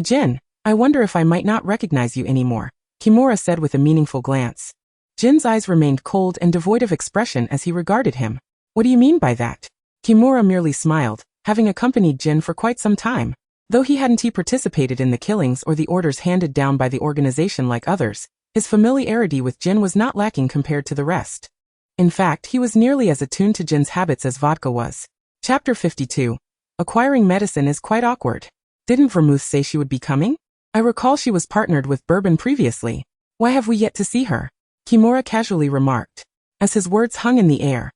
Jin, I wonder if I might not recognize you anymore, Kimura said with a meaningful glance. Jin's eyes remained cold and devoid of expression as he regarded him. What do you mean by that? Kimura merely smiled, having accompanied Jin for quite some time. Though he hadn't participated in the killings or the orders handed down by the organization like others, his familiarity with Jin was not lacking compared to the rest. In fact, he was nearly as attuned to Jin's habits as Vodka was. Chapter 52. Acquiring medicine is quite awkward. Didn't Vermouth say she would be coming? I recall she was partnered with Bourbon previously. Why have we yet to see her? Kimura casually remarked. As his words hung in the air,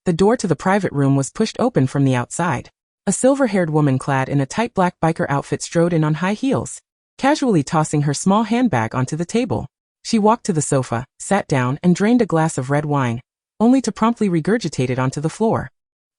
the door to the private room was pushed open from the outside. A silver-haired woman clad in a tight black biker outfit strode in on high heels, casually tossing her small handbag onto the table. She walked to the sofa, sat down and drained a glass of red wine, only to promptly regurgitate it onto the floor.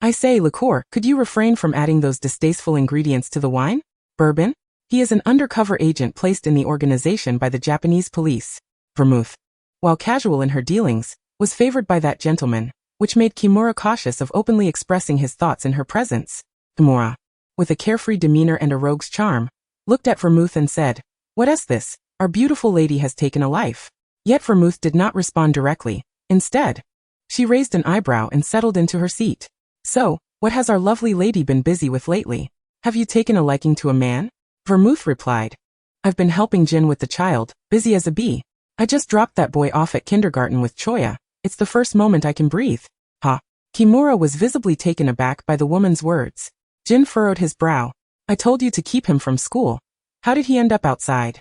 I say, liqueur, could you refrain from adding those distasteful ingredients to the wine? Bourbon? He is an undercover agent placed in the organization by the Japanese police. Vermouth, while casual in her dealings, was favored by that gentleman, which made Kimura cautious of openly expressing his thoughts in her presence. Kimura, with a carefree demeanor and a rogue's charm, looked at Vermouth and said, "What is this? Our beautiful lady has taken a life." Yet Vermouth did not respond directly. Instead, she raised an eyebrow and settled into her seat. "So, what has our lovely lady been busy with lately? Have you taken a liking to a man?" Vermouth replied, "I've been helping Jin with the child, busy as a bee. I just dropped that boy off at kindergarten with Choya. It's the first moment I can breathe." Ha! Kimura was visibly taken aback by the woman's words. Jin furrowed his brow. "I told you to keep him from school. How did he end up outside?"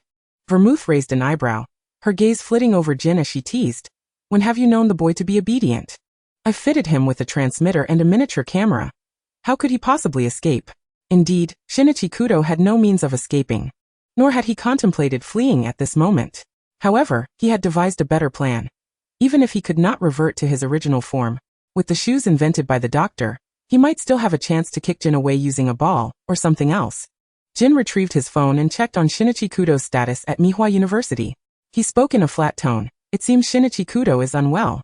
Vermouth raised an eyebrow, her gaze flitting over Jin as she teased. "When have you known the boy to be obedient? I fitted him with a transmitter and a miniature camera. How could he possibly escape?" Indeed, Shinichi Kudo had no means of escaping, nor had he contemplated fleeing at this moment. However, he had devised a better plan. Even if he could not revert to his original form, with the shoes invented by the doctor, he might still have a chance to kick Jin away using a ball, or something else. Jin retrieved his phone and checked on Shinichi Kudo's status at Mihua University. He spoke in a flat tone. It seems Shinichi Kudo is unwell.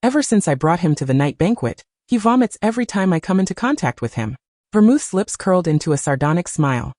Ever since I brought him to the night banquet, he vomits every time I come into contact with him. Vermouth's lips curled into a sardonic smile.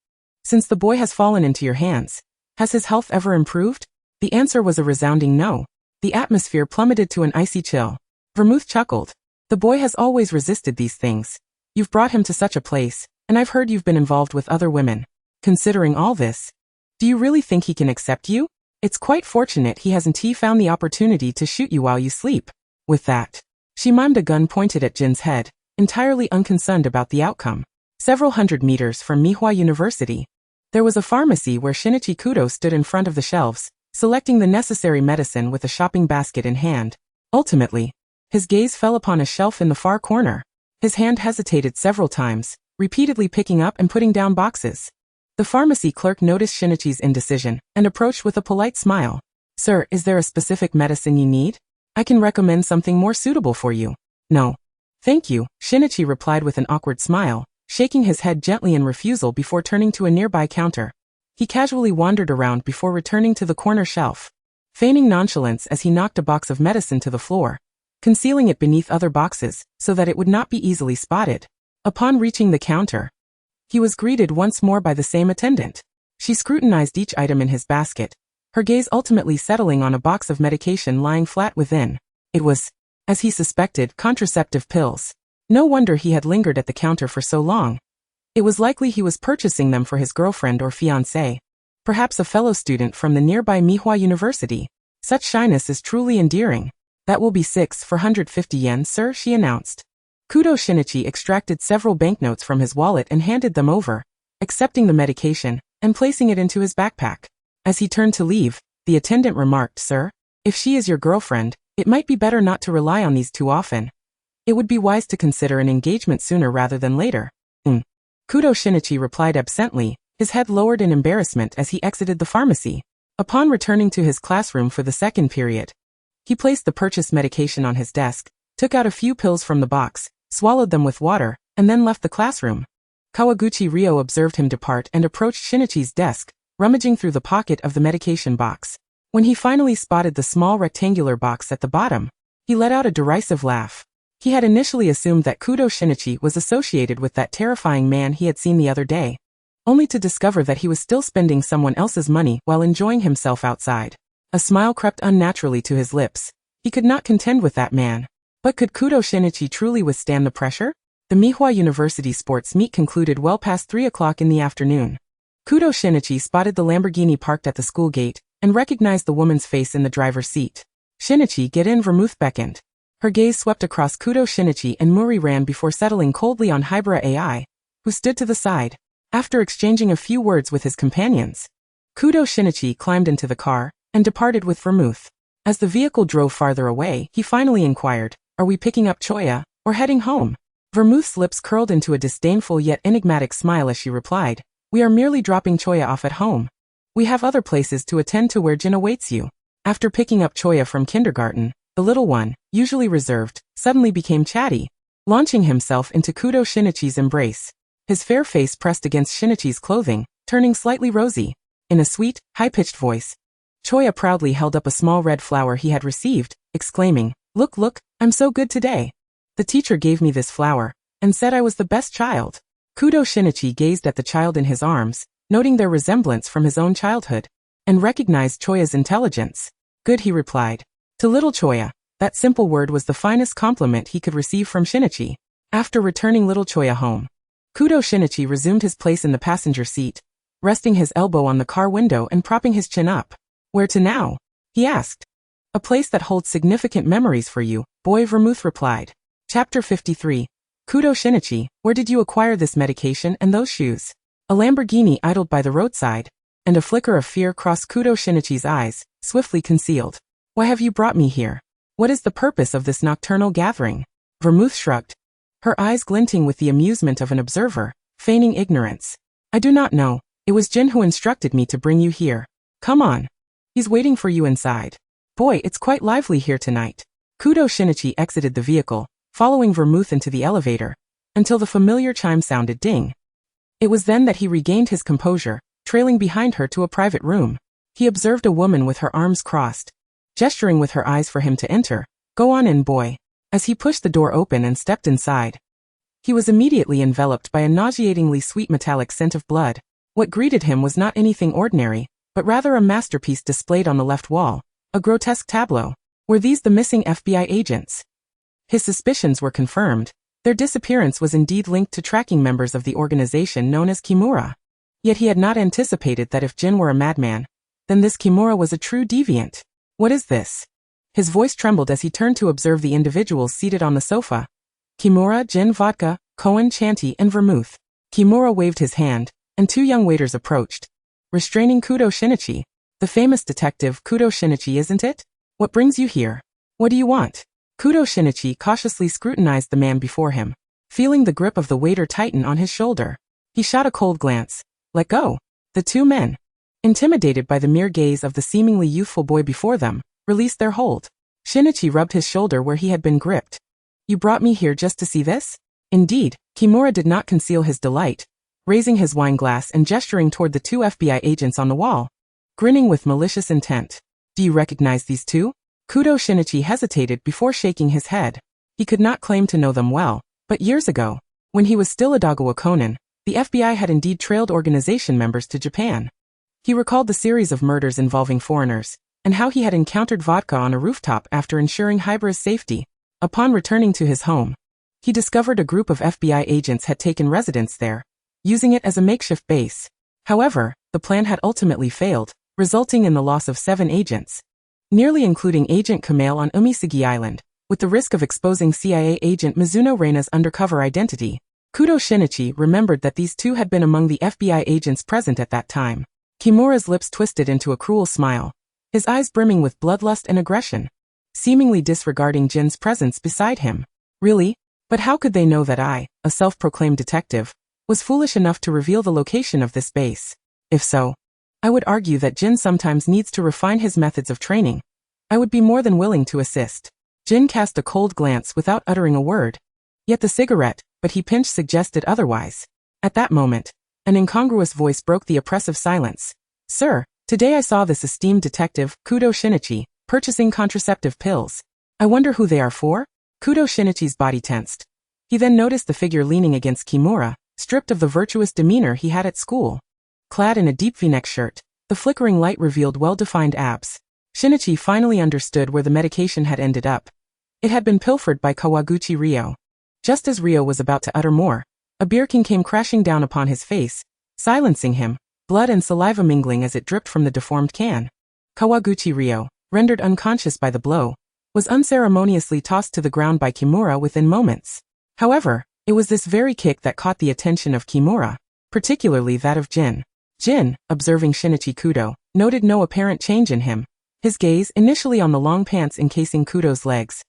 Since the boy has fallen into your hands, has his health ever improved? The answer was a resounding no. The atmosphere plummeted to an icy chill. Vermouth chuckled. The boy has always resisted these things. You've brought him to such a place, and I've heard you've been involved with other women. Considering all this, do you really think he can accept you? It's quite fortunate he hasn't found the opportunity to shoot you while you sleep. With that, she mimed a gun pointed at Jin's head, entirely unconcerned about the outcome. Several hundred meters from Mihua University, there was a pharmacy where Shinichi Kudo stood in front of the shelves, selecting the necessary medicine with a shopping basket in hand. Ultimately, his gaze fell upon a shelf in the far corner. His hand hesitated several times, repeatedly picking up and putting down boxes. The pharmacy clerk noticed Shinichi's indecision and approached with a polite smile. Sir, is there a specific medicine you need? I can recommend something more suitable for you. No. Thank you, Shinichi replied with an awkward smile, shaking his head gently in refusal before turning to a nearby counter. He casually wandered around before returning to the corner shelf, feigning nonchalance as he knocked a box of medicine to the floor, concealing it beneath other boxes so that it would not be easily spotted. Upon reaching the counter, he was greeted once more by the same attendant. She scrutinized each item in his basket, her gaze ultimately settling on a box of medication lying flat within. It was, as he suspected, contraceptive pills. No wonder he had lingered at the counter for so long. It was likely he was purchasing them for his girlfriend or fiancée. Perhaps a fellow student from the nearby Mihua University. Such shyness is truly endearing. That will be 650 yen, sir, she announced. Kudo Shinichi extracted several banknotes from his wallet and handed them over, accepting the medication and placing it into his backpack. As he turned to leave, the attendant remarked, Sir, if she is your girlfriend, it might be better not to rely on these too often. It would be wise to consider an engagement sooner rather than later. Kudo Shinichi replied absently, his head lowered in embarrassment as he exited the pharmacy. Upon returning to his classroom for the second period, he placed the purchased medication on his desk, took out a few pills from the box, swallowed them with water, and then left the classroom. Kawaguchi Ryo observed him depart and approached Shinichi's desk, rummaging through the pocket of the medication box. When he finally spotted the small rectangular box at the bottom, he let out a derisive laugh. He had initially assumed that Kudo Shinichi was associated with that terrifying man he had seen the other day, only to discover that he was still spending someone else's money while enjoying himself outside. A smile crept unnaturally to his lips. He could not contend with that man. But could Kudo Shinichi truly withstand the pressure? The Mihua University sports meet concluded well past 3 o'clock in the afternoon. Kudo Shinichi spotted the Lamborghini parked at the school gate and recognized the woman's face in the driver's seat. Shinichi, get in, Vermouth beckoned. Her gaze swept across Kudo Shinichi and Muri ran before settling coldly on Hybera AI, who stood to the side. After exchanging a few words with his companions, Kudo Shinichi climbed into the car and departed with Vermouth. As the vehicle drove farther away, he finally inquired, Are we picking up Choya, or heading home? Vermouth's lips curled into a disdainful yet enigmatic smile as she replied, We are merely dropping Choya off at home. We have other places to attend to where Jin awaits you. After picking up Choya from kindergarten, the little one, usually reserved, suddenly became chatty, launching himself into Kudo Shinichi's embrace. His fair face pressed against Shinichi's clothing, turning slightly rosy. In a sweet, high-pitched voice, Choya proudly held up a small red flower he had received, exclaiming, Look, look, I'm so good today. The teacher gave me this flower, and said I was the best child. Kudo Shinichi gazed at the child in his arms, noting their resemblance from his own childhood, and recognized Choya's intelligence. Good, he replied. To little Choya, that simple word was the finest compliment he could receive from Shinichi. After returning little Choya home, Kudo Shinichi resumed his place in the passenger seat, resting his elbow on the car window and propping his chin up. Where to now? He asked. A place that holds significant memories for you, boy, Vermouth replied. Chapter 53. Kudo Shinichi, where did you acquire this medication and those shoes? A Lamborghini idled by the roadside, and a flicker of fear crossed Kudo Shinichi's eyes, swiftly concealed. Why have you brought me here? What is the purpose of this nocturnal gathering? Vermouth shrugged, her eyes glinting with the amusement of an observer, feigning ignorance. I do not know. It was Jin who instructed me to bring you here. Come on. He's waiting for you inside. Boy, it's quite lively here tonight. Kudo Shinichi exited the vehicle, following Vermouth into the elevator, until the familiar chime sounded ding. It was then that he regained his composure, trailing behind her to a private room. He observed a woman with her arms crossed, gesturing with her eyes for him to enter. "Go on in, boy." As he pushed the door open and stepped inside, he was immediately enveloped by a nauseatingly sweet metallic scent of blood. What greeted him was not anything ordinary, but rather a masterpiece displayed on the left wall, a grotesque tableau. Were these the missing FBI agents? His suspicions were confirmed. Their disappearance was indeed linked to tracking members of the organization known as Kimura. Yet he had not anticipated that if Jin were a madman, then this Kimura was a true deviant. "What is this?" His voice trembled as he turned to observe the individuals seated on the sofa. Kimura, gin, vodka, Cohen, Chanty, and vermouth. Kimura waved his hand, and two young waiters approached, restraining Kudo Shinichi. "The famous detective Kudo Shinichi, isn't it? What brings you here? What do you want?" Kudo Shinichi cautiously scrutinized the man before him, feeling the grip of the waiter tighten on his shoulder. He shot a cold glance. "Let go." The two men, intimidated by the mere gaze of the seemingly youthful boy before them, released their hold. Shinichi rubbed his shoulder where he had been gripped. "You brought me here just to see this?" Indeed, Kimura did not conceal his delight, raising his wine glass and gesturing toward the two FBI agents on the wall, grinning with malicious intent. "Do you recognize these two?" Kudo Shinichi hesitated before shaking his head. He could not claim to know them well, but years ago, when he was still Adagawa Conan, the FBI had indeed trailed organization members to Japan. He recalled the series of murders involving foreigners, and how he had encountered vodka on a rooftop after ensuring Hybera's safety. Upon returning to his home, he discovered a group of FBI agents had taken residence there, using it as a makeshift base. However, the plan had ultimately failed, resulting in the loss of 7 agents, nearly including Agent Kamale on Umisagi Island, with the risk of exposing CIA agent Mizuno Reina's undercover identity. Kudo Shinichi remembered that these two had been among the FBI agents present at that time. Kimura's lips twisted into a cruel smile, his eyes brimming with bloodlust and aggression, seemingly disregarding Jin's presence beside him. "Really? But how could they know that I, a self-proclaimed detective, was foolish enough to reveal the location of this base? If so, I would argue that Jin sometimes needs to refine his methods of training. I would be more than willing to assist." Jin cast a cold glance without uttering a word. Yet the cigarette, but he pinched, suggested otherwise. At that moment, an incongruous voice broke the oppressive silence. "Sir, today I saw this esteemed detective, Kudo Shinichi, purchasing contraceptive pills. I wonder who they are for?" Kudo Shinichi's body tensed. He then noticed the figure leaning against Kimura, stripped of the virtuous demeanor he had at school. Clad in a deep V-neck shirt, the flickering light revealed well-defined abs. Shinichi finally understood where the medication had ended up. It had been pilfered by Kawaguchi Ryo. Just as Ryo was about to utter more, a beer can came crashing down upon his face, silencing him, blood and saliva mingling as it dripped from the deformed can. Kawaguchi Ryo, rendered unconscious by the blow, was unceremoniously tossed to the ground by Kimura within moments. However, it was this very kick that caught the attention of Kimura, particularly that of Jin. Jin, observing Shinichi Kudo, noted no apparent change in him. His gaze, initially on the long pants encasing Kudo's legs,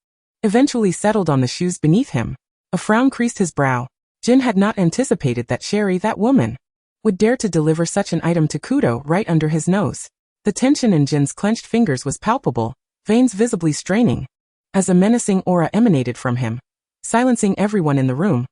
eventually settled on the shoes beneath him. A frown creased his brow. Jin had not anticipated that Sherry, that woman, would dare to deliver such an item to Kudo right under his nose. The tension in Jin's clenched fingers was palpable, veins visibly straining, as a menacing aura emanated from him, silencing everyone in the room,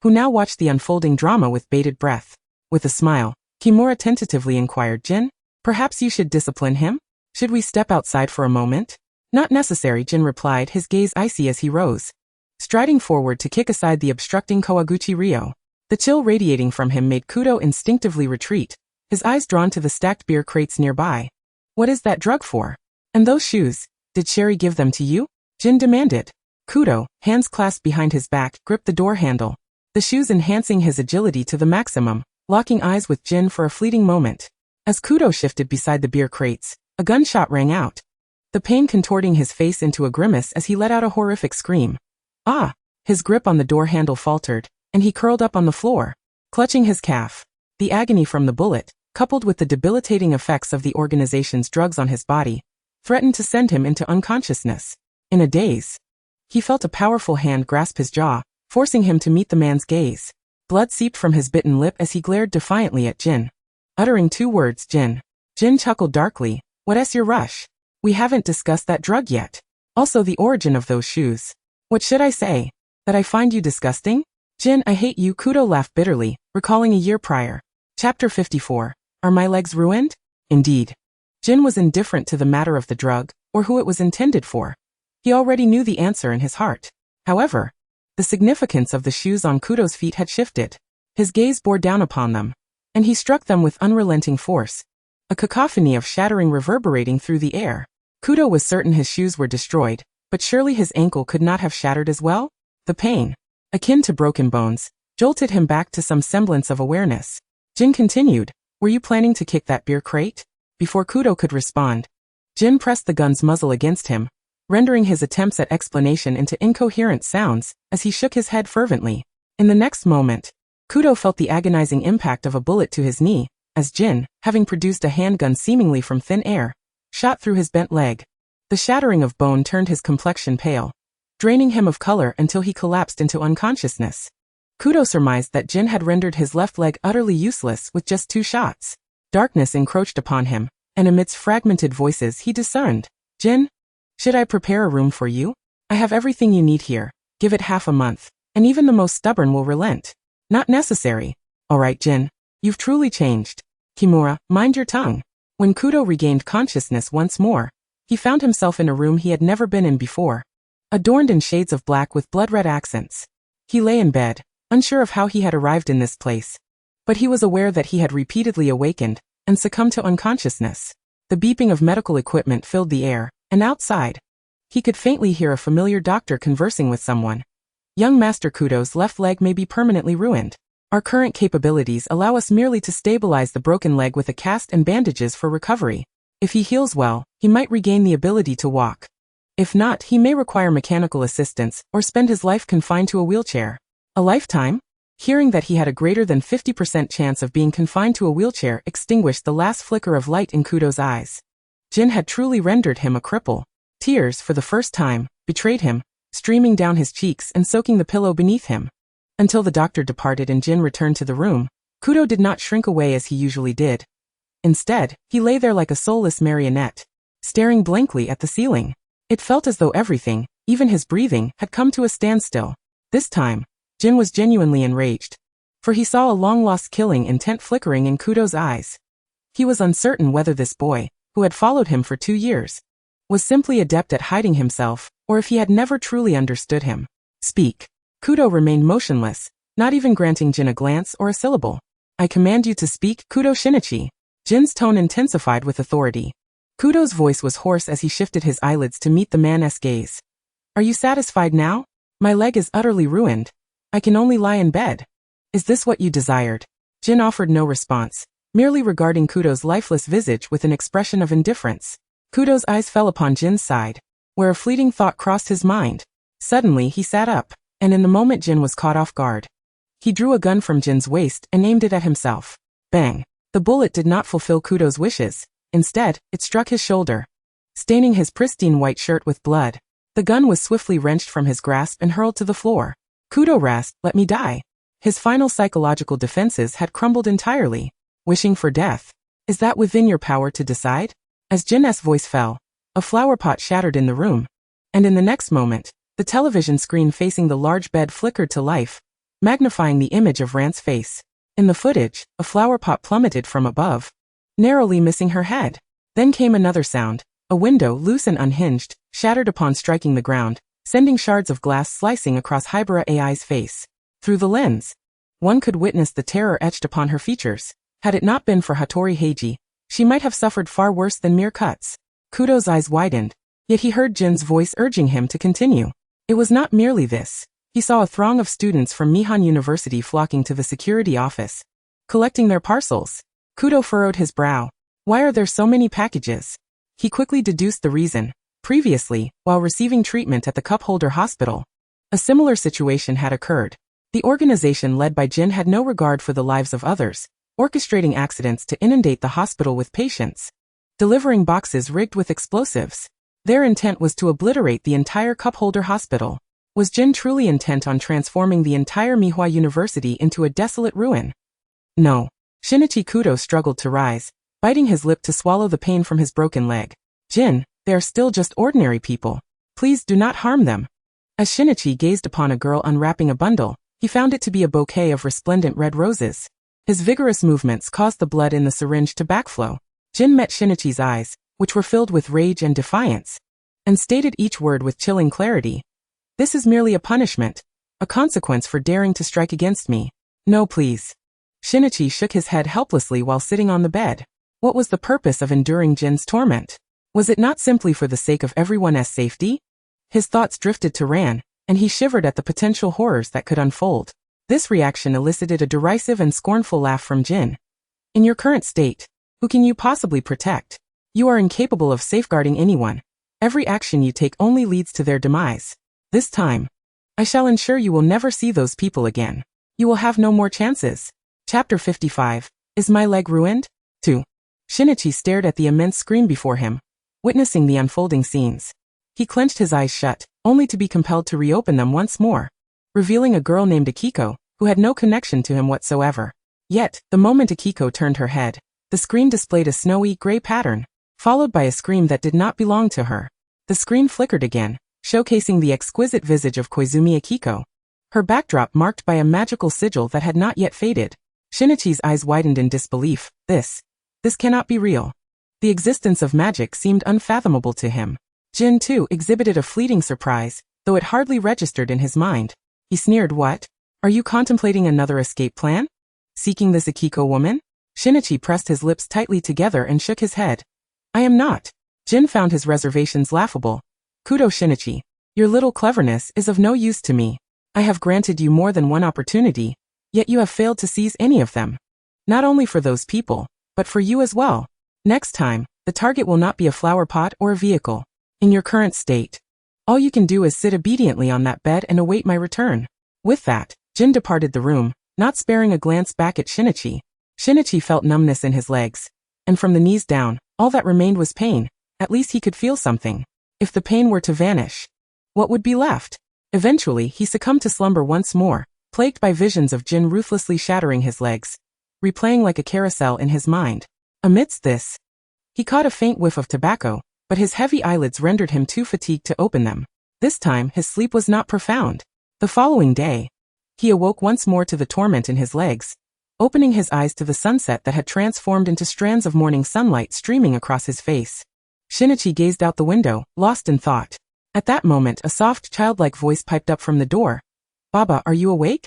who now watched the unfolding drama with bated breath. With a smile, Kimura tentatively inquired, "Jin, perhaps you should discipline him? Should we step outside for a moment?" "Not necessary," Jin replied, his gaze icy as he rose, striding forward to kick aside the obstructing Kawaguchi Ryo. The chill radiating from him made Kudo instinctively retreat, his eyes drawn to the stacked beer crates nearby. "What is that drug for? And those shoes, did Sherry give them to you?" Jin demanded. Kudo, hands clasped behind his back, gripped the door handle, the shoes enhancing his agility to the maximum, locking eyes with Jin for a fleeting moment. As Kudo shifted beside the beer crates, a gunshot rang out, the pain contorting his face into a grimace as he let out a horrific scream. "Ah!" His grip on the door handle faltered, and he curled up on the floor, clutching his calf. The agony from the bullet, coupled with the debilitating effects of the organization's drugs on his body, threatened to send him into unconsciousness. In a daze, he felt a powerful hand grasp his jaw, forcing him to meet the man's gaze. Blood seeped from his bitten lip as he glared defiantly at Jin. Uttering 2 words, "Jin." Jin chuckled darkly. "What's your rush? We haven't discussed that drug yet. Also the origin of those shoes. What should I say? That I find you disgusting?" Jin, I hate you, Kudo laughed bitterly, recalling a year prior. Chapter 54. Are my legs ruined? Indeed. Jin was indifferent to the matter of the drug, or who it was intended for. He already knew the answer in his heart. However, the significance of the shoes on Kudo's feet had shifted. His gaze bore down upon them, and he struck them with unrelenting force. A cacophony of shattering reverberating through the air. Kudo was certain his shoes were destroyed, but surely his ankle could not have shattered as well? The pain, akin to broken bones, jolted him back to some semblance of awareness. Jin continued, were you planning to kick that beer crate? Before Kudo could respond, Jin pressed the gun's muzzle against him, rendering his attempts at explanation into incoherent sounds as he shook his head fervently. In the next moment, Kudo felt the agonizing impact of a bullet to his knee, as Jin, having produced a handgun seemingly from thin air, shot through his bent leg. The shattering of bone turned his complexion pale, draining him of color until he collapsed into unconsciousness. Kudo surmised that Jin had rendered his left leg utterly useless with just 2 shots. Darkness encroached upon him, and amidst fragmented voices he discerned, Jin, should I prepare a room for you? I have everything you need here. Give it half a month, and even the most stubborn will relent. Not necessary. All right, Jin. You've truly changed. Kimura, mind your tongue. When Kudo regained consciousness once more, he found himself in a room he had never been in before. Adorned in shades of black with blood-red accents. He lay in bed, unsure of how he had arrived in this place. But he was aware that he had repeatedly awakened and succumbed to unconsciousness. The beeping of medical equipment filled the air, and outside, he could faintly hear a familiar doctor conversing with someone. Young Master Kudo's left leg may be permanently ruined. Our current capabilities allow us merely to stabilize the broken leg with a cast and bandages for recovery. If he heals well, he might regain the ability to walk. If not, he may require mechanical assistance or spend his life confined to a wheelchair. A lifetime? Hearing that he had a greater than 50% chance of being confined to a wheelchair extinguished the last flicker of light in Kudo's eyes. Jin had truly rendered him a cripple. Tears, for the first time, betrayed him, streaming down his cheeks and soaking the pillow beneath him. Until the doctor departed and Jin returned to the room, Kudo did not shrink away as he usually did. Instead, he lay there like a soulless marionette, staring blankly at the ceiling. It felt as though everything, even his breathing, had come to a standstill. This time, Jin was genuinely enraged, for he saw a long-lost killing intent flickering in Kudo's eyes. He was uncertain whether this boy, who had followed him for 2 years, was simply adept at hiding himself, or if he had never truly understood him. Speak. Kudo remained motionless, not even granting Jin a glance or a syllable. I command you to speak, Kudo Shinichi. Jin's tone intensified with authority. Kudo's voice was hoarse as he shifted his eyelids to meet the man's gaze. Are you satisfied now? My leg is utterly ruined. I can only lie in bed. Is this what you desired? Jin offered no response, merely regarding Kudo's lifeless visage with an expression of indifference. Kudo's eyes fell upon Jin's side, where a fleeting thought crossed his mind. Suddenly he sat up, and in the moment Jin was caught off guard. He drew a gun from Jin's waist and aimed it at himself. Bang! The bullet did not fulfill Kudo's wishes. Instead, it struck his shoulder, staining his pristine white shirt with blood. The gun was swiftly wrenched from his grasp and hurled to the floor. Kudo rasped, let me die. His final psychological defenses had crumbled entirely. Wishing for death. Is that within your power to decide? As Jin's voice fell, a flower pot shattered in the room. And in the next moment, the television screen facing the large bed flickered to life, magnifying the image of Rant's face. In the footage, a flower pot plummeted from above, narrowly missing her head. Then came another sound. A window, loose and unhinged, shattered upon striking the ground, sending shards of glass slicing across Hibara AI's face. Through the lens, one could witness the terror etched upon her features. Had it not been for Hattori Heiji, she might have suffered far worse than mere cuts. Kudo's eyes widened, yet he heard Jin's voice urging him to continue. It was not merely this. He saw a throng of students from Mihan University flocking to the security office, collecting their parcels. Kudo furrowed his brow. Why are there so many packages? He quickly deduced the reason. Previously, while receiving treatment at the Cupholder Hospital, a similar situation had occurred. The organization led by Jin had no regard for the lives of others, orchestrating accidents to inundate the hospital with patients, delivering boxes rigged with explosives. Their intent was to obliterate the entire Cupholder Hospital. Was Jin truly intent on transforming the entire Mihua University into a desolate ruin? No. Shinichi Kudo struggled to rise, biting his lip to swallow the pain from his broken leg. Jin, they are still just ordinary people. Please do not harm them. As Shinichi gazed upon a girl unwrapping a bundle, He found it to be a bouquet of resplendent red roses. His vigorous movements caused the blood in the syringe to backflow. Jin met Shinichi's eyes, which were filled with rage and defiance, and stated each word with chilling clarity. This is merely a punishment, a consequence for daring to strike against me. No, please. Shinichi shook his head helplessly while sitting on the bed. What was the purpose of enduring Jin's torment? Was it not simply for the sake of everyone's safety? His thoughts drifted to Ran, and he shivered at the potential horrors that could unfold. This reaction elicited a derisive and scornful laugh from Jin. In your current state, who can you possibly protect? You are incapable of safeguarding anyone. Every action you take only leads to their demise. This time, I shall ensure you will never see those people again. You will have no more chances. Chapter 55. Is my leg ruined? 2. Shinichi stared at the immense screen before him, witnessing the unfolding scenes. He clenched his eyes shut, only to be compelled to reopen them once more, revealing a girl named Akiko, who had no connection to him whatsoever. Yet, the moment Akiko turned her head, the screen displayed a snowy, gray pattern, followed by a scream that did not belong to her. The screen flickered again, showcasing the exquisite visage of Koizumi Akiko, her backdrop marked by a magical sigil that had not yet faded. Shinichi's eyes widened in disbelief. This cannot be real. The existence of magic seemed unfathomable to him. Jin, too, exhibited a fleeting surprise, though it hardly registered in his mind. He sneered. What? Are you contemplating another escape plan? Seeking this Akiko woman? Shinichi pressed his lips tightly together and shook his head. I am not. Jin found his reservations laughable. Kudo, Shinichi. Your little cleverness is of no use to me. I have granted you more than one opportunity, yet you have failed to seize any of them. Not only for those people, but for you as well. Next time, the target will not be a flower pot or a vehicle. In your current state, all you can do is sit obediently on that bed and await my return. With that, Jin departed the room, not sparing a glance back at Shinichi. Shinichi felt numbness in his legs, and from the knees down, all that remained was pain. At least he could feel something. If the pain were to vanish, what would be left? Eventually, he succumbed to slumber once more, plagued by visions of Jin ruthlessly shattering his legs, replaying like a carousel in his mind. Amidst this, he caught a faint whiff of tobacco, but his heavy eyelids rendered him too fatigued to open them. This time, his sleep was not profound. The following day, he awoke once more to the torment in his legs, opening his eyes to the sunset that had transformed into strands of morning sunlight streaming across his face. Shinichi gazed out the window, lost in thought. At that moment, a soft, childlike voice piped up from the door. Baba, are you awake?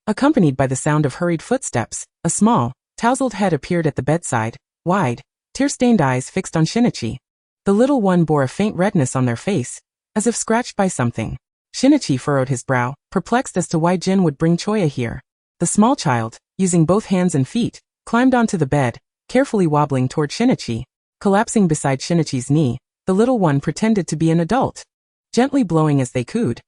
Accompanied by the sound of hurried footsteps, a small, tousled head appeared at the bedside, wide, tear-stained eyes fixed on Shinichi. The little one bore a faint redness on their face, as if scratched by something. Shinichi furrowed his brow, perplexed as to why Jin would bring Choya here. The small child, using both hands and feet, climbed onto the bed, carefully wobbling toward Shinichi. Collapsing beside Shinichi's knee, the little one pretended to be an adult, gently blowing as they cooed.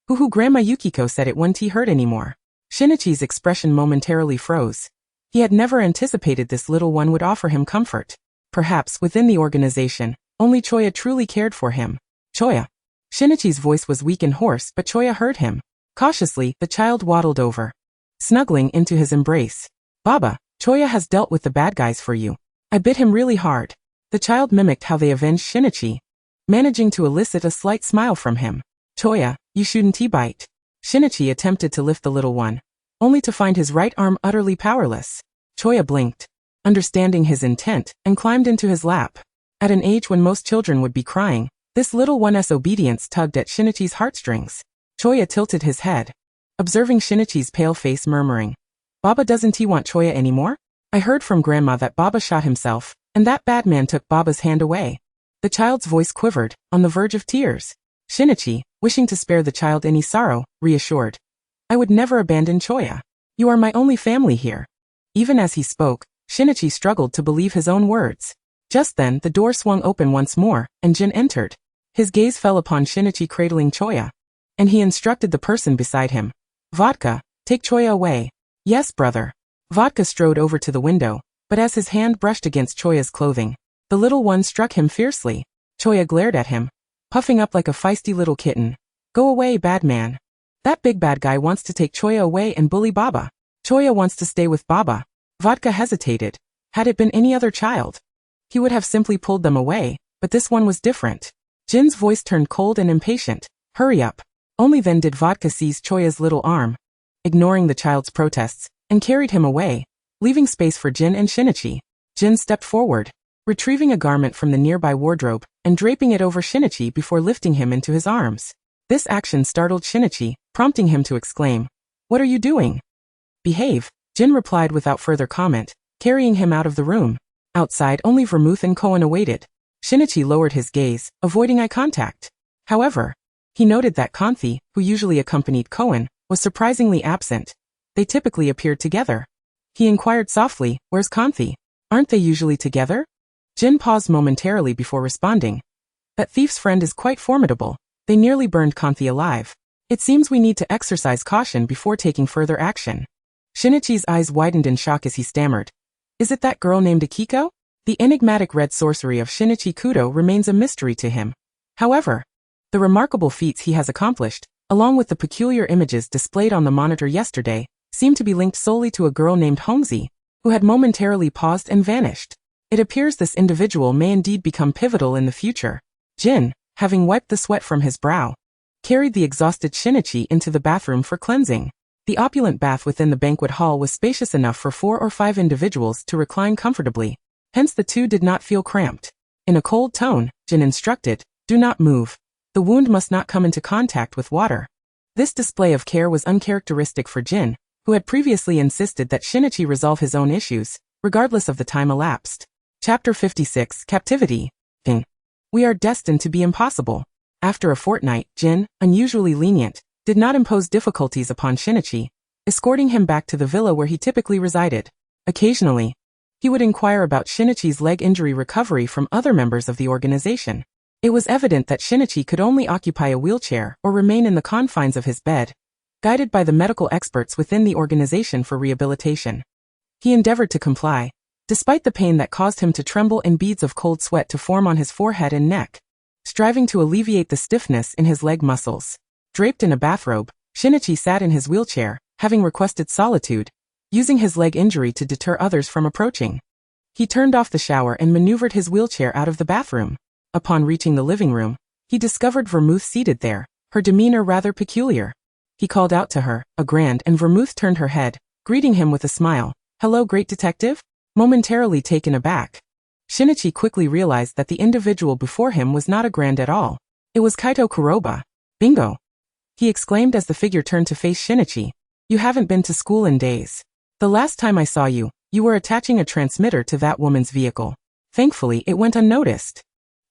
Hoo-hoo, Grandma Yukiko said it wouldn't hurt anymore. Shinichi's expression momentarily froze. He had never anticipated this little one would offer him comfort. Perhaps within the organization, only Choya truly cared for him. Choya. Shinichi's voice was weak and hoarse, but Choya heard him. Cautiously, the child waddled over, snuggling into his embrace. Baba, Choya has dealt with the bad guys for you. I bit him really hard. The child mimicked how they avenged Shinichi, managing to elicit a slight smile from him. Choya, you shouldn't bite. Shinichi attempted to lift the little one, only to find his right arm utterly powerless. Choya blinked, understanding his intent, and climbed into his lap. At an age when most children would be crying, this little one's obedience tugged at Shinichi's heartstrings. Choya tilted his head, observing Shinichi's pale face, murmuring, Baba, doesn't he want Choya anymore? I heard from Grandma that Baba shot himself, and that bad man took Baba's hand away. The child's voice quivered, on the verge of tears. Shinichi, wishing to spare the child any sorrow, reassured, I would never abandon Choya. You are my only family here. Even as he spoke, Shinichi struggled to believe his own words. Just then, the door swung open once more, and Jin entered. His gaze fell upon Shinichi cradling Choya, and he instructed the person beside him. Vodka, take Choya away. Yes, brother. Vodka strode over to the window, but as his hand brushed against Choya's clothing, the little one struck him fiercely. Choya glared at him, puffing up like a feisty little kitten. Go away, bad man. That big bad guy wants to take Choya away and bully Baba. Choya wants to stay with Baba. Vodka hesitated. Had it been any other child, he would have simply pulled them away, but this one was different. Jin's voice turned cold and impatient. Hurry up. Only then did Vodka seize Choya's little arm, ignoring the child's protests, and carried him away, leaving space for Jin and Shinichi. Jin stepped forward, retrieving a garment from the nearby wardrobe and draping it over Shinichi before lifting him into his arms. This action startled Shinichi, prompting him to exclaim, "What are you doing?" "Behave," Jin replied without further comment, carrying him out of the room. Outside, only Vermouth and Cohen awaited. Shinichi lowered his gaze, avoiding eye contact. However, he noted that Kanthi, who usually accompanied Cohen, was surprisingly absent. They typically appeared together. He inquired softly, "Where's Kanthi? Aren't they usually together?" Jin paused momentarily before responding. "That thief's friend is quite formidable. They nearly burned Kanthi alive. It seems we need to exercise caution before taking further action." Shinichi's eyes widened in shock as he stammered, "Is it that girl named Akiko?" The enigmatic red sorcery of Shinichi Kudo remains a mystery to him. However, the remarkable feats he has accomplished, along with the peculiar images displayed on the monitor yesterday, seem to be linked solely to a girl named Hongzi, who had momentarily paused and vanished. It appears this individual may indeed become pivotal in the future. Jin, having wiped the sweat from his brow, carried the exhausted Shinichi into the bathroom for cleansing. The opulent bath within the banquet hall was spacious enough for 4 or 5 individuals to recline comfortably. Hence the two did not feel cramped. In a cold tone, Jin instructed, "Do not move. The wound must not come into contact with water." This display of care was uncharacteristic for Jin, who had previously insisted that Shinichi resolve his own issues, regardless of the time elapsed. Chapter 56, Captivity. We are destined to be impossible. After a fortnight, Jin, unusually lenient, did not impose difficulties upon Shinichi, escorting him back to the villa where he typically resided. Occasionally, he would inquire about Shinichi's leg injury recovery from other members of the organization. It was evident that Shinichi could only occupy a wheelchair or remain in the confines of his bed, guided by the medical experts within the organization for rehabilitation. He endeavored to comply, despite the pain that caused him to tremble and beads of cold sweat to form on his forehead and neck, striving to alleviate the stiffness in his leg muscles. Draped in a bathrobe, Shinichi sat in his wheelchair, having requested solitude, using his leg injury to deter others from approaching. He turned off the shower and maneuvered his wheelchair out of the bathroom. Upon reaching the living room, he discovered Vermouth seated there, her demeanor rather peculiar. He called out to her, a grand, and Vermouth turned her head, greeting him with a smile. "Hello, great detective?" Momentarily taken aback, Shinichi quickly realized that the individual before him was not a grand at all. It was Kaito Kuroba. "Bingo!" he exclaimed as the figure turned to face Shinichi. "You haven't been to school in days. The last time I saw you, you were attaching a transmitter to that woman's vehicle. Thankfully, it went unnoticed."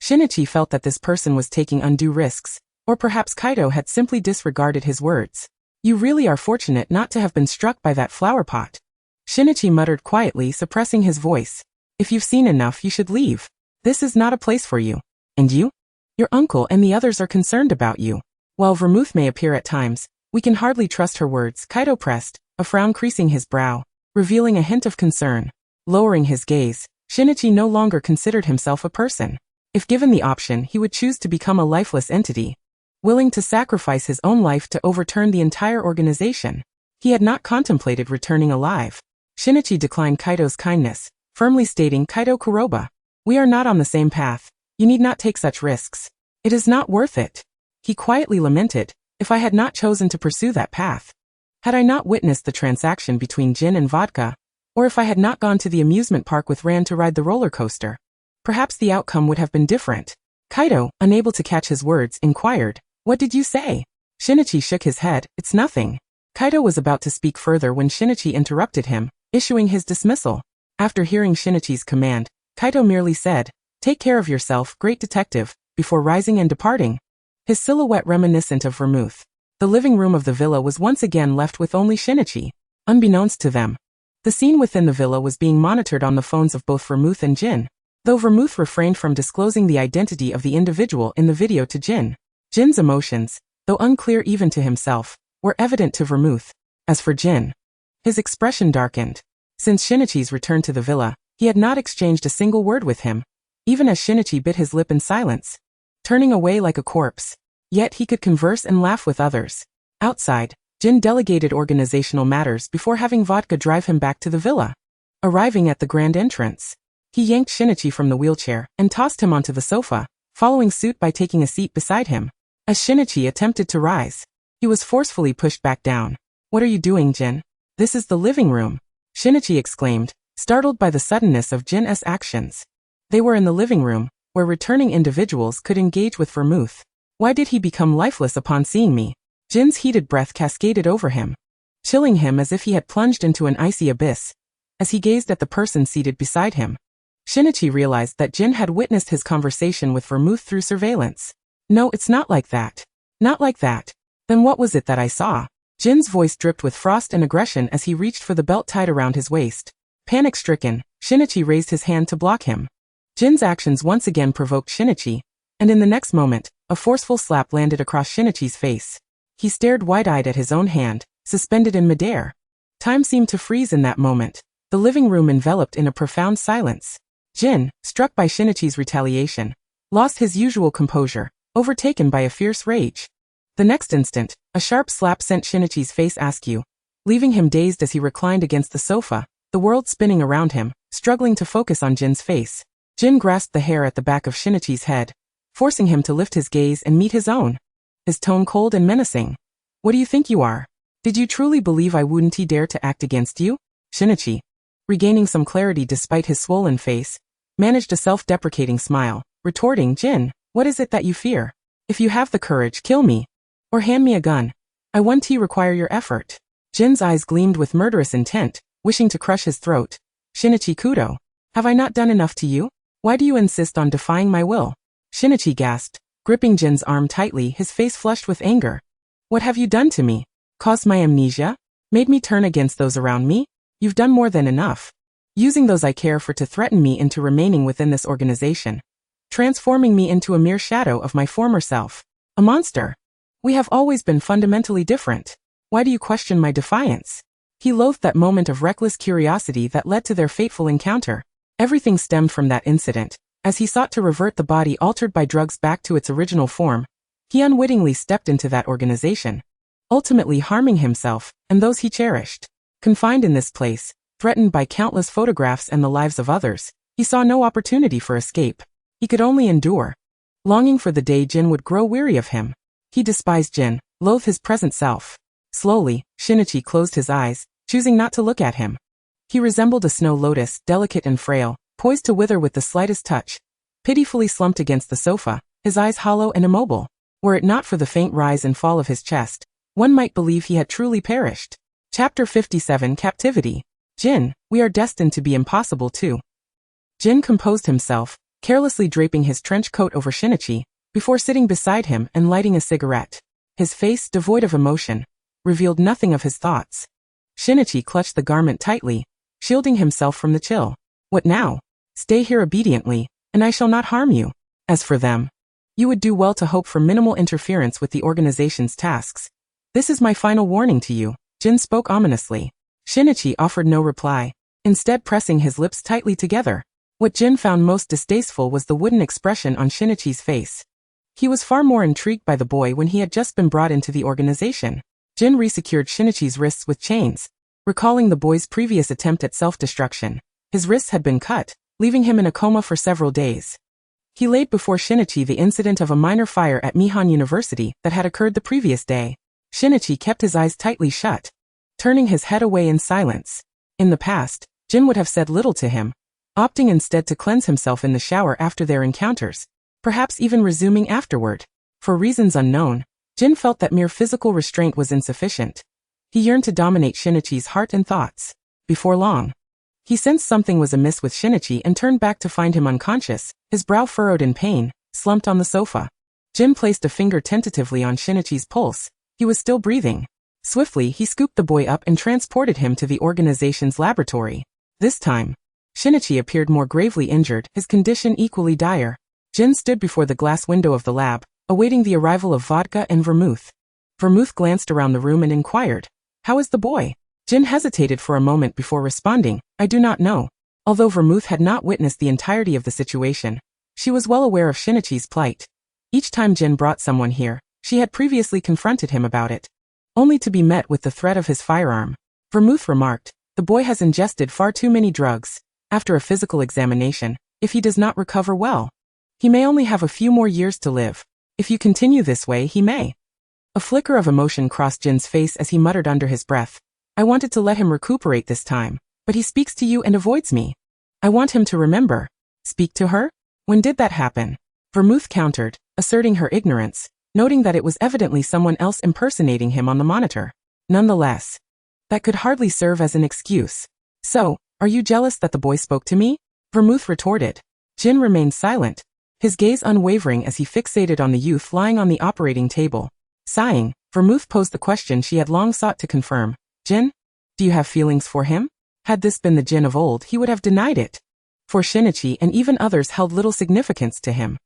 Shinichi felt that this person was taking undue risks, or perhaps Kaito had simply disregarded his words. "You really are fortunate not to have been struck by that flower pot." Shinichi muttered quietly, suppressing his voice. "If you've seen enough, you should leave. This is not a place for you. And you? Your uncle and the others are concerned about you. While Vermouth may appear at times, we can hardly trust her words," Kaito pressed, a frown creasing his brow, revealing a hint of concern. Lowering his gaze, Shinichi no longer considered himself a person. If given the option, he would choose to become a lifeless entity, willing to sacrifice his own life to overturn the entire organization. He had not contemplated returning alive. Shinichi declined Kaito's kindness, firmly stating, "Kaito Kuroba, we are not on the same path. You need not take such risks. It is not worth it." He quietly lamented, "If I had not chosen to pursue that path, had I not witnessed the transaction between gin and vodka, or if I had not gone to the amusement park with Ran to ride the roller coaster, perhaps the outcome would have been different." Kaito, unable to catch his words, inquired, "What did you say?" Shinichi shook his head, "It's nothing." Kaito was about to speak further when Shinichi interrupted him, issuing his dismissal. After hearing Shinichi's command, Kaito merely said, "Take care of yourself, great detective," before rising and departing. His silhouette reminiscent of Vermouth. The living room of the villa was once again left with only Shinichi. Unbeknownst to them, the scene within the villa was being monitored on the phones of both Vermouth and Jin, though Vermouth refrained from disclosing the identity of the individual in the video to Jin. Jin's emotions, though unclear even to himself, were evident to Vermouth. As for Jin, his expression darkened. Since Shinichi's return to the villa, he had not exchanged a single word with him, even as Shinichi bit his lip in silence, turning away like a corpse. Yet he could converse and laugh with others. Outside, Jin delegated organizational matters before having Vodka drive him back to the villa. Arriving at the grand entrance, he yanked Shinichi from the wheelchair and tossed him onto the sofa, following suit by taking a seat beside him. As Shinichi attempted to rise, he was forcefully pushed back down. What are you doing, Jin? This is the living room, Shinichi exclaimed, startled by the suddenness of Jin's actions. They were in the living room, where returning individuals could engage with vermouth. Why did he become lifeless upon seeing me? Jin's heated breath cascaded over him, chilling him as if he had plunged into an icy abyss. As he gazed at the person seated beside him, Shinichi realized that Jin had witnessed his conversation with vermouth through surveillance. No, it's not like that. Not like that. Then what was it that I saw? Jin's voice dripped with frost and aggression as he reached for the belt tied around his waist. Panic-stricken, Shinichi raised his hand to block him. Jin's actions once again provoked Shinichi, and in the next moment, a forceful slap landed across Shinichi's face. He stared wide-eyed at his own hand, suspended in midair. Time seemed to freeze in that moment, the living room enveloped in a profound silence. Jin, struck by Shinichi's retaliation, lost his usual composure, overtaken by a fierce rage. The next instant, a sharp slap sent Shinichi's face askew, leaving him dazed as he reclined against the sofa, the world spinning around him, struggling to focus on Jin's face. Jin grasped the hair at the back of Shinichi's head, forcing him to lift his gaze and meet his own. His tone cold and menacing. What do you think you are? Did you truly believe I wouldn't dare to act against you? Shinichi, regaining some clarity despite his swollen face, managed a self-deprecating smile, retorting, Jin, what is it that you fear? If you have the courage, kill me. Or hand me a gun. I won't require your effort. Jin's eyes gleamed with murderous intent, wishing to crush his throat. Shinichi Kudo, have I not done enough to you? Why do you insist on defying my will? Shinichi gasped, gripping Jin's arm tightly, his face flushed with anger. What have you done to me? Caused my amnesia? Made me turn against those around me? You've done more than enough. Using those I care for to threaten me into remaining within this organization. Transforming me into a mere shadow of my former self. A monster. We have always been fundamentally different. Why do you question my defiance? He loathed that moment of reckless curiosity that led to their fateful encounter. Everything stemmed from that incident. As he sought to revert the body altered by drugs back to its original form, he unwittingly stepped into that organization, ultimately harming himself and those he cherished. Confined in this place, threatened by countless photographs and the lives of others, he saw no opportunity for escape. He could only endure, longing for the day Jin would grow weary of him. He despised Jin, loathed his present self. Slowly, Shinichi closed his eyes, choosing not to look at him. He resembled a snow lotus, delicate and frail, poised to wither with the slightest touch. Pitifully slumped against the sofa, his eyes hollow and immobile. Were it not for the faint rise and fall of his chest, one might believe he had truly perished. Chapter 57 Captivity. Jin, we are destined to be impossible too. Jin composed himself, carelessly draping his trench coat over Shinichi, before sitting beside him and lighting a cigarette. His face, devoid of emotion, revealed nothing of his thoughts. Shinichi clutched the garment tightly, shielding himself from the chill. What now? Stay here obediently, and I shall not harm you. As for them, you would do well to hope for minimal interference with the organization's tasks. This is my final warning to you, Jin spoke ominously. Shinichi offered no reply, instead pressing his lips tightly together. What Jin found most distasteful was the wooden expression on Shinichi's face. He was far more intrigued by the boy when he had just been brought into the organization. Jin resecured Shinichi's wrists with chains, recalling the boy's previous attempt at self-destruction. His wrists had been cut, leaving him in a coma for several days. He laid before Shinichi the incident of a minor fire at Mihan University that had occurred the previous day. Shinichi kept his eyes tightly shut, turning his head away in silence. In the past, Jin would have said little to him, opting instead to cleanse himself in the shower after their encounters, perhaps even resuming afterward. For reasons unknown, Jin felt that mere physical restraint was insufficient. He yearned to dominate Shinichi's heart and thoughts. Before long, he sensed something was amiss with Shinichi and turned back to find him unconscious, his brow furrowed in pain, slumped on the sofa. Jin placed a finger tentatively on Shinichi's pulse. He was still breathing. Swiftly, he scooped the boy up and transported him to the organization's laboratory. This time, Shinichi appeared more gravely injured, his condition equally dire. Jin stood before the glass window of the lab, awaiting the arrival of vodka and vermouth. Vermouth glanced around the room and inquired, "How is the boy?" Jin hesitated for a moment before responding, "I do not know." Although Vermouth had not witnessed the entirety of the situation, she was well aware of Shinichi's plight. Each time Jin brought someone here, she had previously confronted him about it, only to be met with the threat of his firearm. Vermouth remarked, "The boy has ingested far too many drugs. After a physical examination, if he does not recover well, he may only have a few more years to live. If you continue this way, he may." A flicker of emotion crossed Jin's face as he muttered under his breath. I wanted to let him recuperate this time, but he speaks to you and avoids me. I want him to remember. Speak to her? When did that happen? Vermouth countered, asserting her ignorance, noting that it was evidently someone else impersonating him on the monitor. Nonetheless, that could hardly serve as an excuse. So, are you jealous that the boy spoke to me? Vermouth retorted. Jin remained silent, his gaze unwavering as he fixated on the youth lying on the operating table. Sighing, Vermouth posed the question she had long sought to confirm. Jin? Do you have feelings for him? Had this been the Jin of old, he would have denied it. For Shinichi and even others held little significance to him.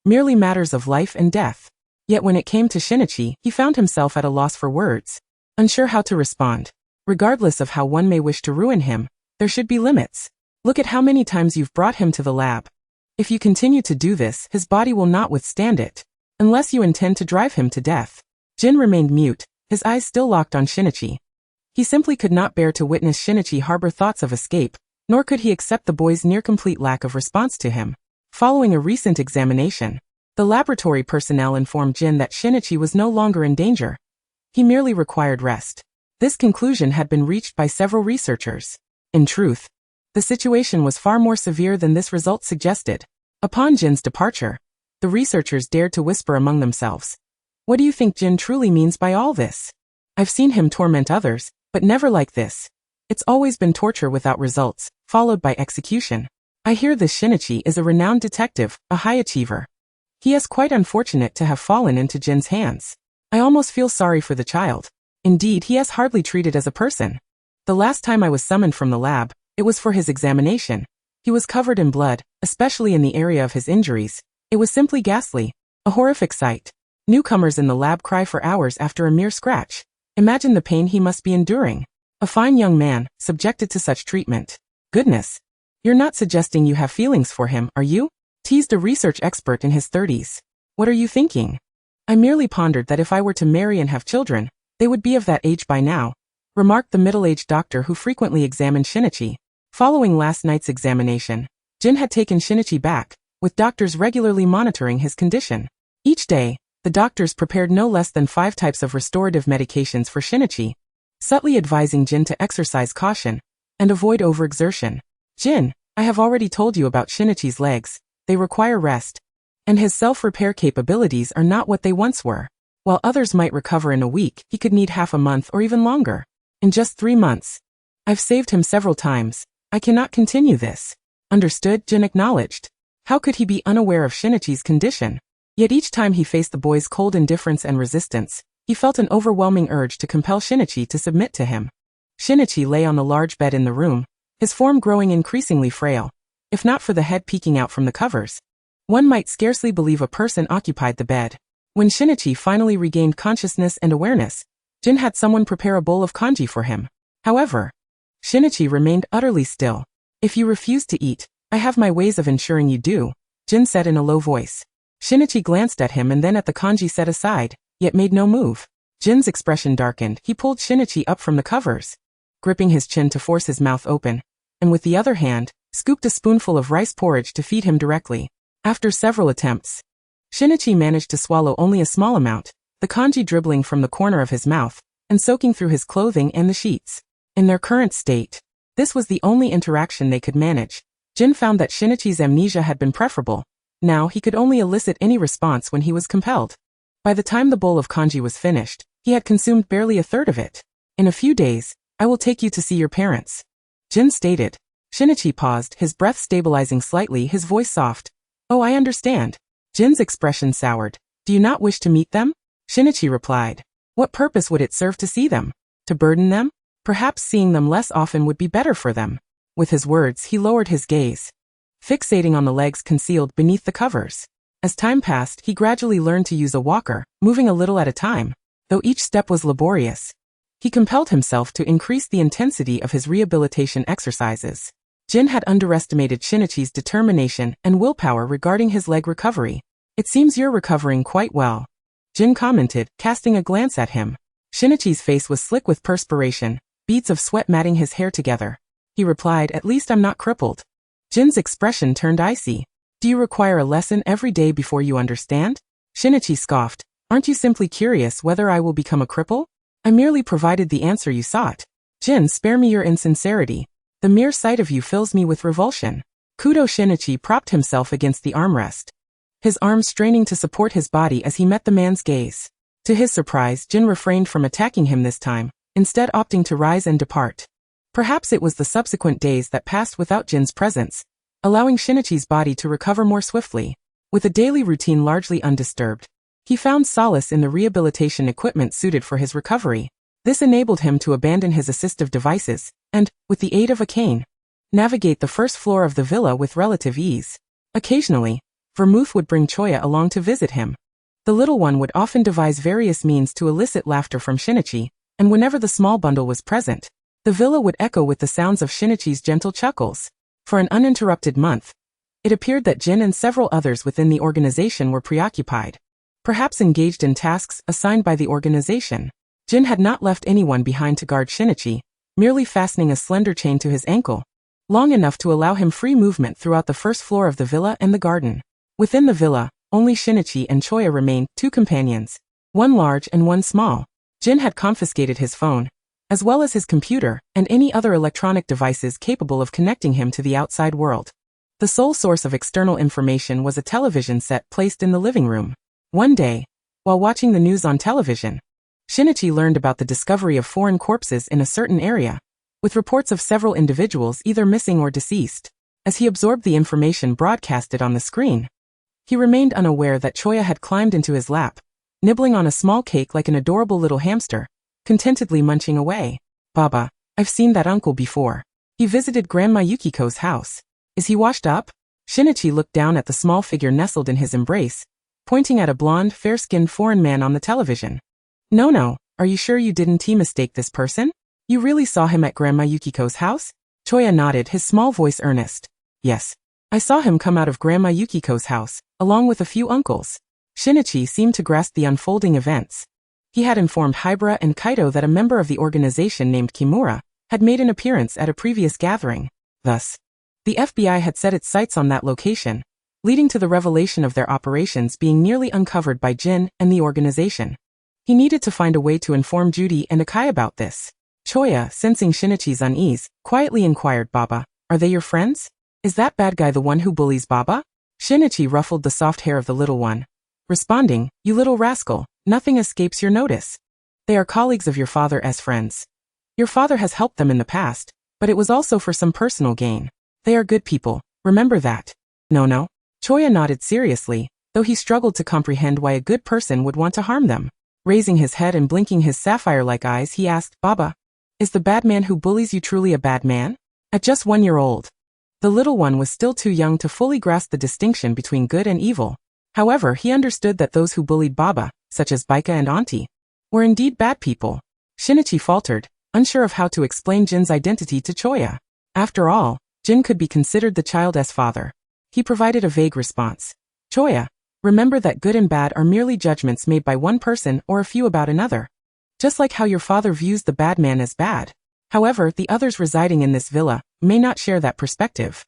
Merely matters of life and death. Yet when it came to Shinichi, he found himself at a loss for words, unsure how to respond. Regardless of how one may wish to ruin him, there should be limits. Look at how many times you've brought him to the lab. If you continue to do this, his body will not withstand it. Unless you intend to drive him to death. Jin remained mute, his eyes still locked on Shinichi. He simply could not bear to witness Shinichi harbor thoughts of escape, nor could he accept the boy's near-complete lack of response to him. Following a recent examination, the laboratory personnel informed Jin that Shinichi was no longer in danger. He merely required rest. This conclusion had been reached by several researchers. In truth, the situation was far more severe than this result suggested. Upon Jin's departure, the researchers dared to whisper among themselves. What do you think Jin truly means by all this? I've seen him torment others, but never like this. It's always been torture without results, followed by execution. I hear this Shinichi is a renowned detective, a high achiever. He is quite unfortunate to have fallen into Jin's hands. I almost feel sorry for the child. Indeed, he is hardly treated as a person. The last time I was summoned from the lab, it was for his examination. He was covered in blood, especially in the area of his injuries. It was simply ghastly. A horrific sight. Newcomers in the lab cry for hours after a mere scratch. Imagine the pain he must be enduring. A fine young man, subjected to such treatment. Goodness. You're not suggesting you have feelings for him, are you? Teased a research expert in his 30s. What are you thinking? I merely pondered that if I were to marry and have children, they would be of that age by now, remarked the middle-aged doctor who frequently examined Shinichi. Following last night's examination, Jin had taken Shinichi back, with doctors regularly monitoring his condition. Each day, the doctors prepared no less than 5 types of restorative medications for Shinichi, subtly advising Jin to exercise caution and avoid overexertion. Jin, I have already told you about Shinichi's legs. They require rest, and his self-repair capabilities are not what they once were. While others might recover in a week, he could need half a month or even longer. In just 3 months. I've saved him several times. I cannot continue this. Understood, Jin acknowledged. How could he be unaware of Shinichi's condition? Yet each time he faced the boy's cold indifference and resistance, he felt an overwhelming urge to compel Shinichi to submit to him. Shinichi lay on the large bed in the room, his form growing increasingly frail. If not for the head peeking out from the covers, one might scarcely believe a person occupied the bed. When Shinichi finally regained consciousness and awareness, Jin had someone prepare a bowl of kanji for him. However, Shinichi remained utterly still. If you refuse to eat, I have my ways of ensuring you do, Jin said in a low voice. Shinichi glanced at him and then at the kanji set aside, yet made no move. Jin's expression darkened. He pulled Shinichi up from the covers, gripping his chin to force his mouth open, and with the other hand, scooped a spoonful of rice porridge to feed him directly. After several attempts, Shinichi managed to swallow only a small amount, the kanji dribbling from the corner of his mouth and soaking through his clothing and the sheets. In their current state, this was the only interaction they could manage. Jin found that Shinichi's amnesia had been preferable. Now he could only elicit any response when he was compelled. By the time the bowl of kanji was finished, he had consumed barely a third of it. In a few days, I will take you to see your parents, Jin stated. Shinichi paused, his breath stabilizing slightly, his voice soft. Oh, I understand. Jin's expression soured. Do you not wish to meet them? Shinichi replied. What purpose would it serve to see them? To burden them? Perhaps seeing them less often would be better for them. With his words, he lowered his gaze, fixating on the legs concealed beneath the covers. As time passed, he gradually learned to use a walker, moving a little at a time. Though each step was laborious, he compelled himself to increase the intensity of his rehabilitation exercises. Jin had underestimated Shinichi's determination and willpower regarding his leg recovery. It seems you're recovering quite well, Jin commented, casting a glance at him. Shinichi's face was slick with perspiration, beads of sweat matting his hair together. He replied, at least I'm not crippled. Jin's expression turned icy. Do you require a lesson every day before you understand? Shinichi scoffed, Aren't you simply curious whether I will become a cripple? I merely provided the answer you sought. Jin, spare me your insincerity. The mere sight of you fills me with revulsion. Kudo Shinichi propped himself against the armrest, his arms straining to support his body as he met the man's gaze. To his surprise, Jin refrained from attacking him this time, instead opting to rise and depart. Perhaps it was the subsequent days that passed without Jin's presence, allowing Shinichi's body to recover more swiftly. With a daily routine largely undisturbed, he found solace in the rehabilitation equipment suited for his recovery. This enabled him to abandon his assistive devices and, with the aid of a cane, navigate the first floor of the villa with relative ease. Occasionally, Vermouth would bring Choya along to visit him. The little one would often devise various means to elicit laughter from Shinichi, and whenever the small bundle was present, the villa would echo with the sounds of Shinichi's gentle chuckles. For an uninterrupted month, it appeared that Jin and several others within the organization were preoccupied, perhaps engaged in tasks assigned by the organization. Jin had not left anyone behind to guard Shinichi, merely fastening a slender chain to his ankle, long enough to allow him free movement throughout the first floor of the villa and the garden. Within the villa, only Shinichi and Choya remained, two companions, one large and one small. Jin had confiscated his phone, as well as his computer and any other electronic devices capable of connecting him to the outside world. The sole source of external information was a television set placed in the living room. One day, while watching the news on television, Shinichi learned about the discovery of foreign corpses in a certain area, with reports of several individuals either missing or deceased. As he absorbed the information broadcasted on the screen, he remained unaware that Choya had climbed into his lap, nibbling on a small cake like an adorable little hamster, contentedly munching away. Baba, I've seen that uncle before. He visited Grandma Yukiko's house. Is he washed up? Shinichi looked down at the small figure nestled in his embrace, pointing at a blonde, fair-skinned foreign man on the television. No, are you sure you didn't mistake this person? You really saw him at Grandma Yukiko's house? Choya nodded, his small voice earnest. Yes. I saw him come out of Grandma Yukiko's house, along with a few uncles. Shinichi seemed to grasp the unfolding events. He had informed Hybra and Kaito that a member of the organization named Kimura had made an appearance at a previous gathering. Thus, the FBI had set its sights on that location, leading to the revelation of their operations being nearly uncovered by Jin and the organization. He needed to find a way to inform Judy and Akai about this. Choya, sensing Shinichi's unease, quietly inquired, Baba, are they your friends? Is that bad guy the one who bullies Baba? Shinichi ruffled the soft hair of the little one, responding, you little rascal, nothing escapes your notice. They are colleagues of your father's friends. Your father has helped them in the past, but it was also for some personal gain. They are good people, remember that. No. Choya nodded seriously, though he struggled to comprehend why a good person would want to harm them. Raising his head and blinking his sapphire-like eyes, he asked, Baba, is the bad man who bullies you truly a bad man? At just 1 year old, the little one was still too young to fully grasp the distinction between good and evil. However, he understood that those who bullied Baba, such as Baika and Auntie, were indeed bad people. Shinichi faltered, unsure of how to explain Jin's identity to Choya. After all, Jin could be considered the child's father. He provided a vague response. Choya, remember that good and bad are merely judgments made by one person or a few about another. Just like how your father views the bad man as bad. However, the others residing in this villa may not share that perspective.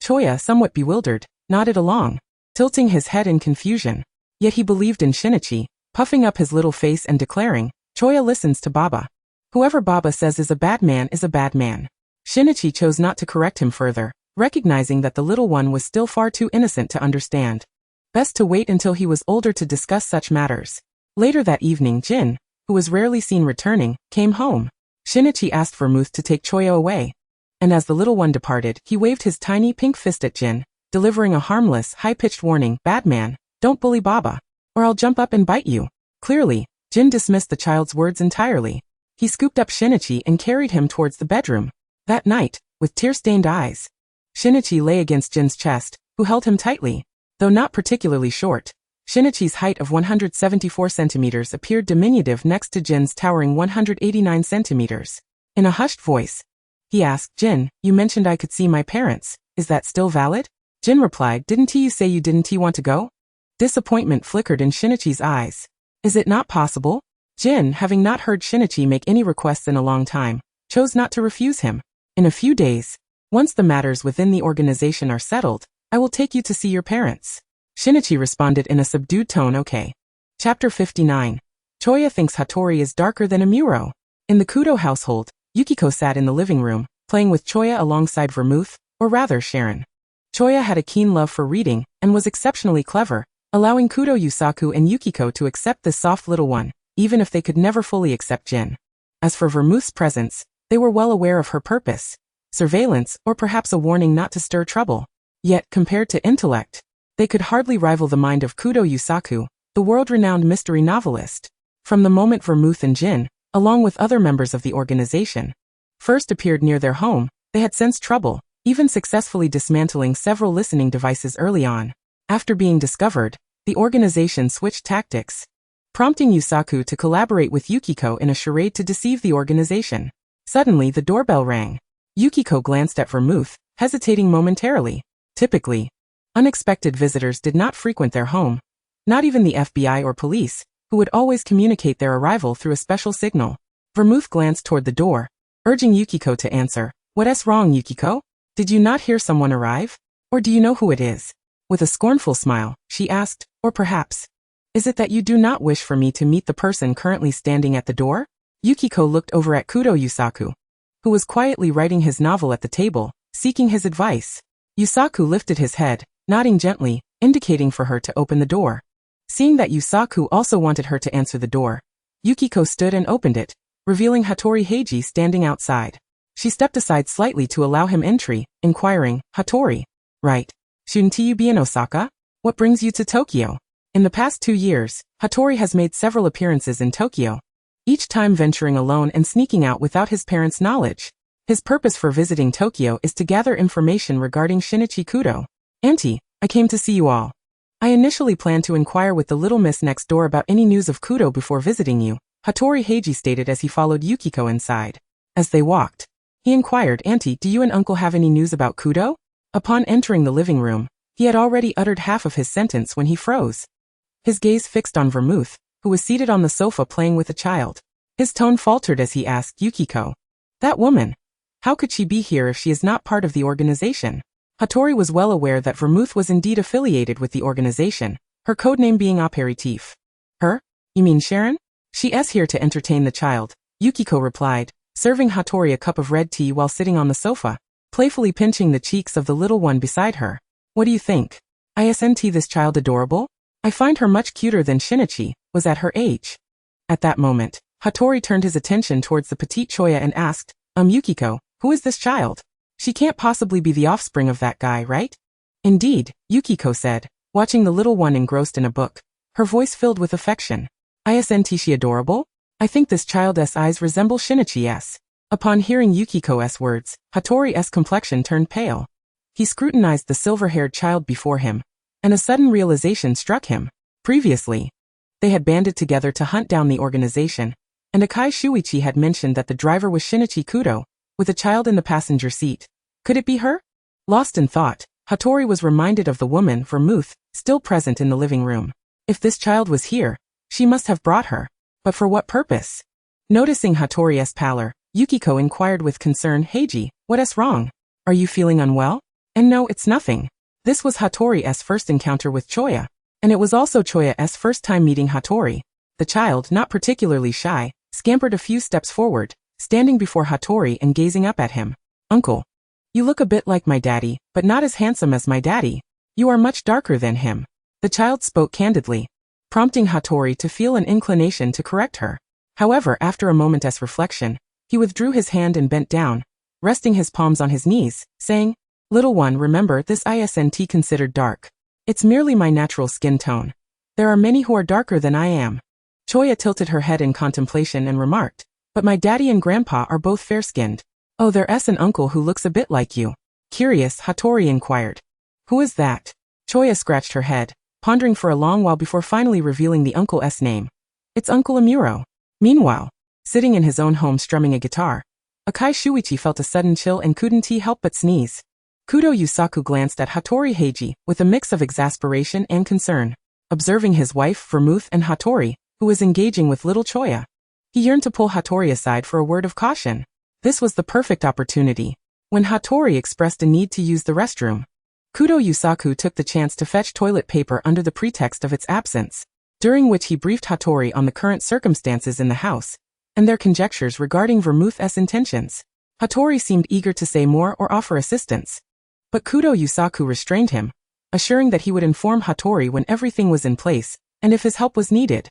Choya, somewhat bewildered, nodded along, tilting his head in confusion. Yet he believed in Shinichi, puffing up his little face and declaring, Choya listens to Baba. Whoever Baba says is a bad man is a bad man. Shinichi chose not to correct him further, recognizing that the little one was still far too innocent to understand. Best to wait until he was older to discuss such matters. Later that evening, Jin, who was rarely seen returning, came home. Shinichi asked Vermouth to take Choya away, and as the little one departed, he waved his tiny pink fist at Jin, delivering a harmless, high-pitched warning, bad man, don't bully Baba, or I'll jump up and bite you. Clearly, Jin dismissed the child's words entirely. He scooped up Shinichi and carried him towards the bedroom. That night, with tear-stained eyes, Shinichi lay against Jin's chest, who held him tightly. Though not particularly short, Shinichi's height of 174 centimeters appeared diminutive next to Jin's towering 189 centimeters. In a hushed voice, he asked, Jin, you mentioned I could see my parents. Is that still valid? Jin replied, didn't you say you didn't want to go? Disappointment flickered in Shinichi's eyes. Is it not possible? Jin, having not heard Shinichi make any requests in a long time, chose not to refuse him. In a few days, once the matters within the organization are settled, I will take you to see your parents. Shinichi responded in a subdued tone, okay. Chapter 59. Choya thinks Hattori is darker than a Muro. In the Kudo household, Yukiko sat in the living room, playing with Choya alongside Vermouth, or rather Sharon. Choya had a keen love for reading, and was exceptionally clever, allowing Kudo Yusaku and Yukiko to accept this soft little one, even if they could never fully accept Jin. As for Vermouth's presence, they were well aware of her purpose, surveillance, or perhaps a warning not to stir trouble. Yet, compared to intellect, they could hardly rival the mind of Kudo Yusaku, the world-renowned mystery novelist. From the moment Vermouth and Jin, along with other members of the organization, first appeared near their home, they had sensed trouble, even successfully dismantling several listening devices early on. After being discovered, the organization switched tactics, prompting Yusaku to collaborate with Yukiko in a charade to deceive the organization. Suddenly the doorbell rang. Yukiko glanced at Vermouth, hesitating momentarily. Typically, unexpected visitors did not frequent their home. Not even the FBI or police, who would always communicate their arrival through a special signal. Vermouth glanced toward the door, urging Yukiko to answer. "What's wrong, Yukiko? Did you not hear someone arrive? Or do you know who it is?" With a scornful smile, she asked, "Or perhaps, is it that you do not wish for me to meet the person currently standing at the door?" Yukiko looked over at Kudo Yusaku, who was quietly writing his novel at the table, seeking his advice. Yusaku lifted his head, nodding gently, indicating for her to open the door. Seeing that Yusaku also wanted her to answer the door, Yukiko stood and opened it, revealing Hattori Heiji standing outside. She stepped aside slightly to allow him entry, inquiring, "Hattori, right? Shouldn't you be in Osaka? What brings you to Tokyo?" In the past 2 years, Hattori has made several appearances in Tokyo, each time venturing alone and sneaking out without his parents' knowledge. His purpose for visiting Tokyo is to gather information regarding Shinichi Kudo. "Auntie, I came to see you all. I initially planned to inquire with the little miss next door about any news of Kudo before visiting you," Hattori Heiji stated as he followed Yukiko inside. As they walked, he inquired, "Auntie, do you and uncle have any news about Kudo?" Upon entering the living room, he had already uttered half of his sentence when he froze. His gaze fixed on Vermouth, who was seated on the sofa playing with a child. His tone faltered as he asked Yukiko, "That woman, how could she be here if she is not part of the organization?" Hattori was well aware that Vermouth was indeed affiliated with the organization, her codename being Aperitif. "Her? You mean Sharon? She's here to entertain the child," Yukiko replied, serving Hattori a cup of red tea while sitting on the sofa, playfully pinching the cheeks of the little one beside her. "What do you think? Isn't this child adorable? I find her much cuter than Shinichi was at her age." At that moment, Hattori turned his attention towards the petite Choya and asked, Yukiko, who is this child? She can't possibly be the offspring of that guy, right?" "Indeed," Yukiko said, watching the little one engrossed in a book, her voice filled with affection. "Isn't she adorable? I think this child's eyes resemble Shinichi's." Upon hearing Yukiko's words, Hattori's complexion turned pale. He scrutinized the silver-haired child before him, and a sudden realization struck him. Previously, they had banded together to hunt down the organization, and Akai Shuichi had mentioned that the driver was Shinichi Kudo, with a child in the passenger seat. Could it be her? Lost in thought, Hattori was reminded of the woman, Vermouth, still present in the living room. If this child was here, she must have brought her. But for what purpose? Noticing Hattori's pallor, Yukiko inquired with concern, "Heiji, what's wrong? Are you feeling unwell?" "And no, it's nothing." This was Hattori's first encounter with Choya, and it was also Choya's first time meeting Hattori. The child, not particularly shy, scampered a few steps forward, standing before Hattori and gazing up at him. "Uncle, you look a bit like my daddy, but not as handsome as my daddy. You are much darker than him." The child spoke candidly, prompting Hattori to feel an inclination to correct her. However, after a moment's reflection, he withdrew his hand and bent down, resting his palms on his knees, saying, "Little one, remember this isn't considered dark. It's merely my natural skin tone. There are many who are darker than I am." Choya tilted her head in contemplation and remarked, "But my daddy and grandpa are both fair-skinned." "Oh, there's an uncle who looks a bit like you." Curious, Hattori inquired, "Who is that?" Choya scratched her head, pondering for a long while before finally revealing the uncle's name. "It's Uncle Amuro." Meanwhile, sitting in his own home strumming a guitar, Akai Shuichi felt a sudden chill and couldn't help but sneeze. Kudo Yusaku glanced at Hattori Heiji with a mix of exasperation and concern, observing his wife, Vermouth, and Hattori, who was engaging with little Choya. He yearned to pull Hattori aside for a word of caution. This was the perfect opportunity. When Hattori expressed a need to use the restroom, Kudo Yusaku took the chance to fetch toilet paper under the pretext of its absence. during which he briefed Hattori on the current circumstances in the house, and their conjectures regarding Vermouth's intentions. Hattori seemed eager to say more or offer assistance, but Kudo Yusaku restrained him, assuring that he would inform Hattori when everything was in place, and if his help was needed.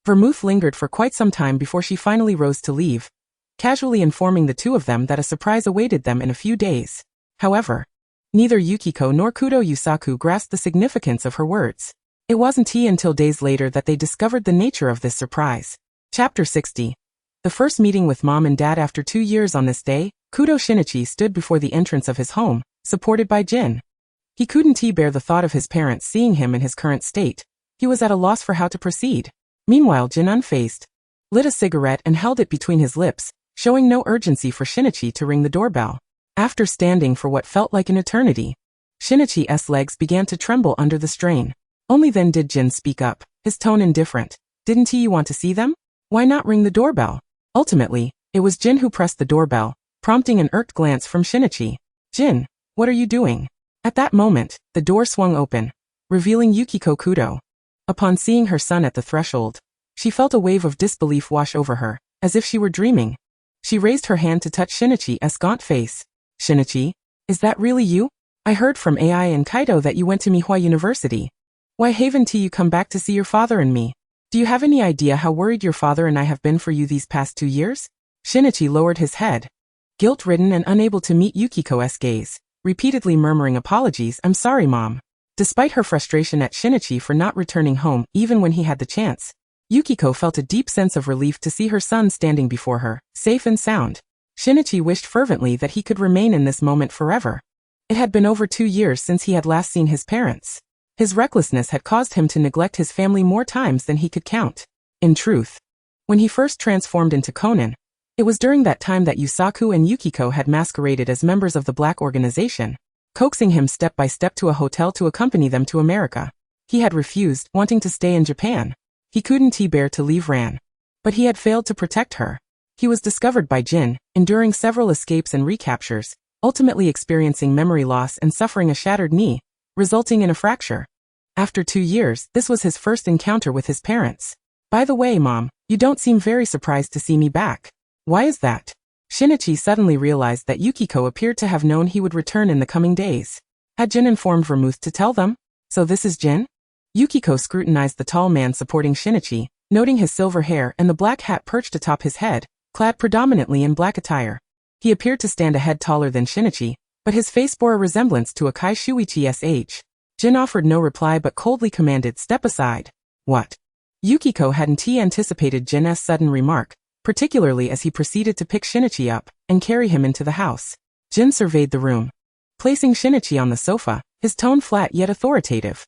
Vermouth lingered for quite some time before she finally rose to leave, casually informing the two of them that a surprise awaited them in a few days. However, neither Yukiko nor Kudo Yusaku grasped the significance of her words. It wasn't until days later that they discovered the nature of this surprise. Chapter 60. The first meeting with Mom and Dad after 2 years. On this day, Kudo Shinichi stood before the entrance of his home, supported by Jin. He couldn't bear the thought of his parents seeing him in his current state. He was at a loss for how to proceed. Meanwhile, Jin, unfazed, lit a cigarette and held it between his lips, showing no urgency for Shinichi to ring the doorbell. After standing for what felt like an eternity, Shinichi's legs began to tremble under the strain. Only then did Jin speak up, his tone indifferent. Didn't you want to see them? Why not ring the doorbell? Ultimately, it was Jin who pressed the doorbell, prompting an irked glance from Shinichi. Jin, what are you doing? At that moment, the door swung open, revealing Yukiko Kudo. Upon seeing her son at the threshold, she felt a wave of disbelief wash over her, as if she were dreaming. She raised her hand to touch Shinichi's gaunt face. Shinichi, is that really you? I heard from AI and Kaido that you went to Mihua University. Why haven't you come back to see your father and me? Do you have any idea how worried your father and I have been for you these past 2 years? Shinichi lowered his head, guilt-ridden and unable to meet Yukiko's gaze, repeatedly murmuring apologies. I'm sorry, Mom. Despite her frustration at Shinichi for not returning home even when he had the chance, Yukiko felt a deep sense of relief to see her son standing before her, safe and sound. Shinichi wished fervently that he could remain in this moment forever. It had been over 2 years since he had last seen his parents. His recklessness had caused him to neglect his family more times than he could count. In truth, when he first transformed into Conan, it was during that time that Yusaku and Yukiko had masqueraded as members of the Black Organization, coaxing him step by step to a hotel to accompany them to America. He had refused, wanting to stay in Japan. He couldn't bear to leave Ran. But he had failed to protect her. He was discovered by Jin, enduring several escapes and recaptures, ultimately experiencing memory loss and suffering a shattered knee, resulting in a fracture. After 2 years, this was his first encounter with his parents. By the way, Mom, you don't seem very surprised to see me back. Why is that? Shinichi suddenly realized that Yukiko appeared to have known he would return in the coming days. Had Jin informed Vermouth to tell them? So this is Jin? Yukiko scrutinized the tall man supporting Shinichi, noting his silver hair and the black hat perched atop his head, clad predominantly in black attire. He appeared to stand a head taller than Shinichi, but his face bore a resemblance to Akai Shuichi's age. Jin offered no reply but coldly commanded, "Step aside." What? Yukiko hadn't anticipated Jin's sudden remark, particularly as he proceeded to pick Shinichi up and carry him into the house. Jin surveyed the room, placing Shinichi on the sofa, his tone flat yet authoritative.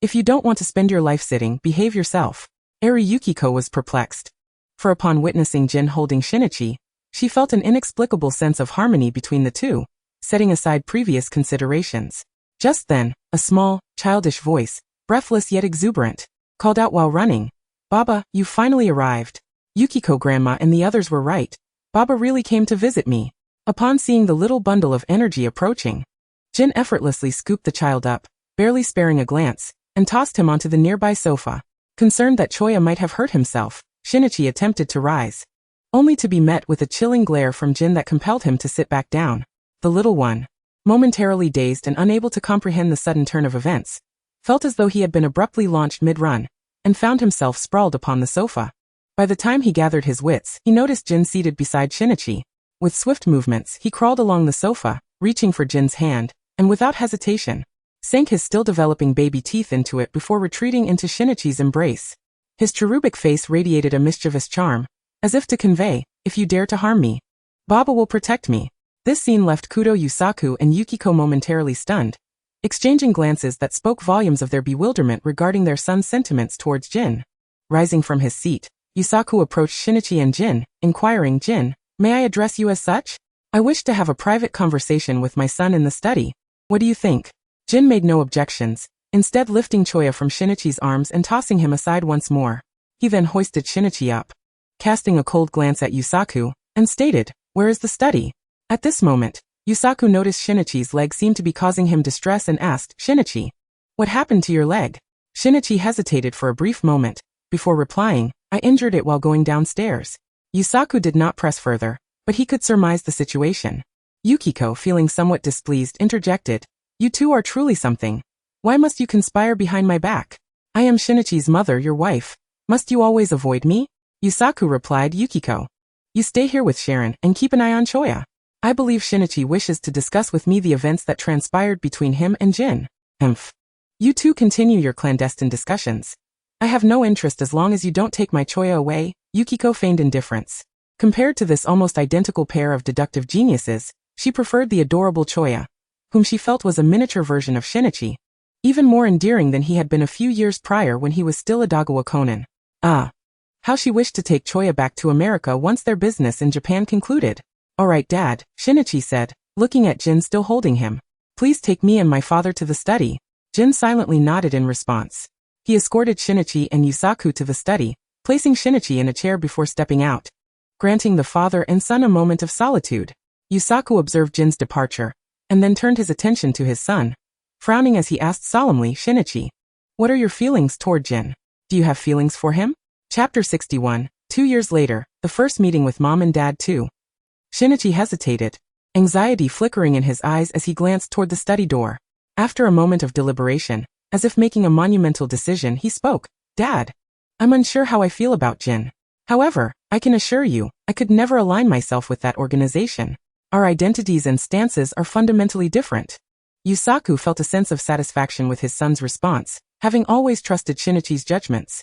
If you don't want to spend your life sitting, behave yourself. Eri Yukiko was perplexed. For upon witnessing Jin holding Shinichi, she felt an inexplicable sense of harmony between the two, setting aside previous considerations. Just then, a small, childish voice, breathless yet exuberant, called out while running, "Baba, you finally arrived." Yukiko grandma and the others were right. Baba really came to visit me. Upon seeing the little bundle of energy approaching, Jin effortlessly scooped the child up, barely sparing a glance, and tossed him onto the nearby sofa. Concerned that Choya might have hurt himself, Shinichi attempted to rise, only to be met with a chilling glare from Jin that compelled him to sit back down. The little one, momentarily dazed and unable to comprehend the sudden turn of events, felt as though he had been abruptly launched mid-run, and found himself sprawled upon the sofa. By the time he gathered his wits, he noticed Jin seated beside Shinichi. With swift movements, he crawled along the sofa, reaching for Jin's hand, and without hesitation, sank his still-developing baby teeth into it before retreating into Shinichi's embrace. His cherubic face radiated a mischievous charm, as if to convey, "If you dare to harm me, Baba will protect me." This scene left Kudo Yusaku and Yukiko momentarily stunned, exchanging glances that spoke volumes of their bewilderment regarding their son's sentiments towards Jin. Rising from his seat, Yusaku approached Shinichi and Jin, inquiring, "Jin, may I address you as such? I wish to have a private conversation with my son in the study. What do you think?" Jin made no objections, instead lifting Choya from Shinichi's arms and tossing him aside once more. He then hoisted Shinichi up, casting a cold glance at Yusaku, and stated, "Where is the study?" At this moment, Yusaku noticed Shinichi's leg seemed to be causing him distress and asked, "Shinichi, what happened to your leg?" Shinichi hesitated for a brief moment, Before replying, I injured it while going downstairs. Yusaku did not press further, but he could surmise the situation. Yukiko, feeling somewhat displeased, interjected, "You two are truly something. Why must you conspire behind my back? I am Shinichi's mother, your wife. Must you always avoid me?" Yusaku replied, "Yukiko, you stay here with Sharon and keep an eye on Choya. I believe Shinichi wishes to discuss with me the events that transpired between him and Jin. You two continue your clandestine discussions. I have no interest as long as you don't take my Choya away." Yukiko feigned indifference. Compared to this almost identical pair of deductive geniuses, she preferred the adorable Choya, whom she felt was a miniature version of Shinichi, even more endearing than he had been a few years prior when he was still Adagawa Conan. How she wished to take Choya back to America once their business in Japan concluded. "Alright, Dad," Shinichi said, looking at Jin still holding him. "Please take me and my father to the study." Jin silently nodded in response. He escorted Shinichi and Yusaku to the study, placing Shinichi in a chair before stepping out, granting the father and son a moment of solitude. Yusaku observed Jin's departure, and then turned his attention to his son, frowning as he asked solemnly, "Shinichi, what are your feelings toward Jin? Do you have feelings for him?" Chapter 61. 2 years later, the first meeting with Mom and Dad too. Shinichi hesitated, anxiety flickering in his eyes as he glanced toward the study door. After a moment of deliberation, as if making a monumental decision, he spoke, "Dad, I'm unsure how I feel about Jin. However, I can assure you, I could never align myself with that organization. Our identities and stances are fundamentally different." Yusaku felt a sense of satisfaction with his son's response, having always trusted Shinichi's judgments.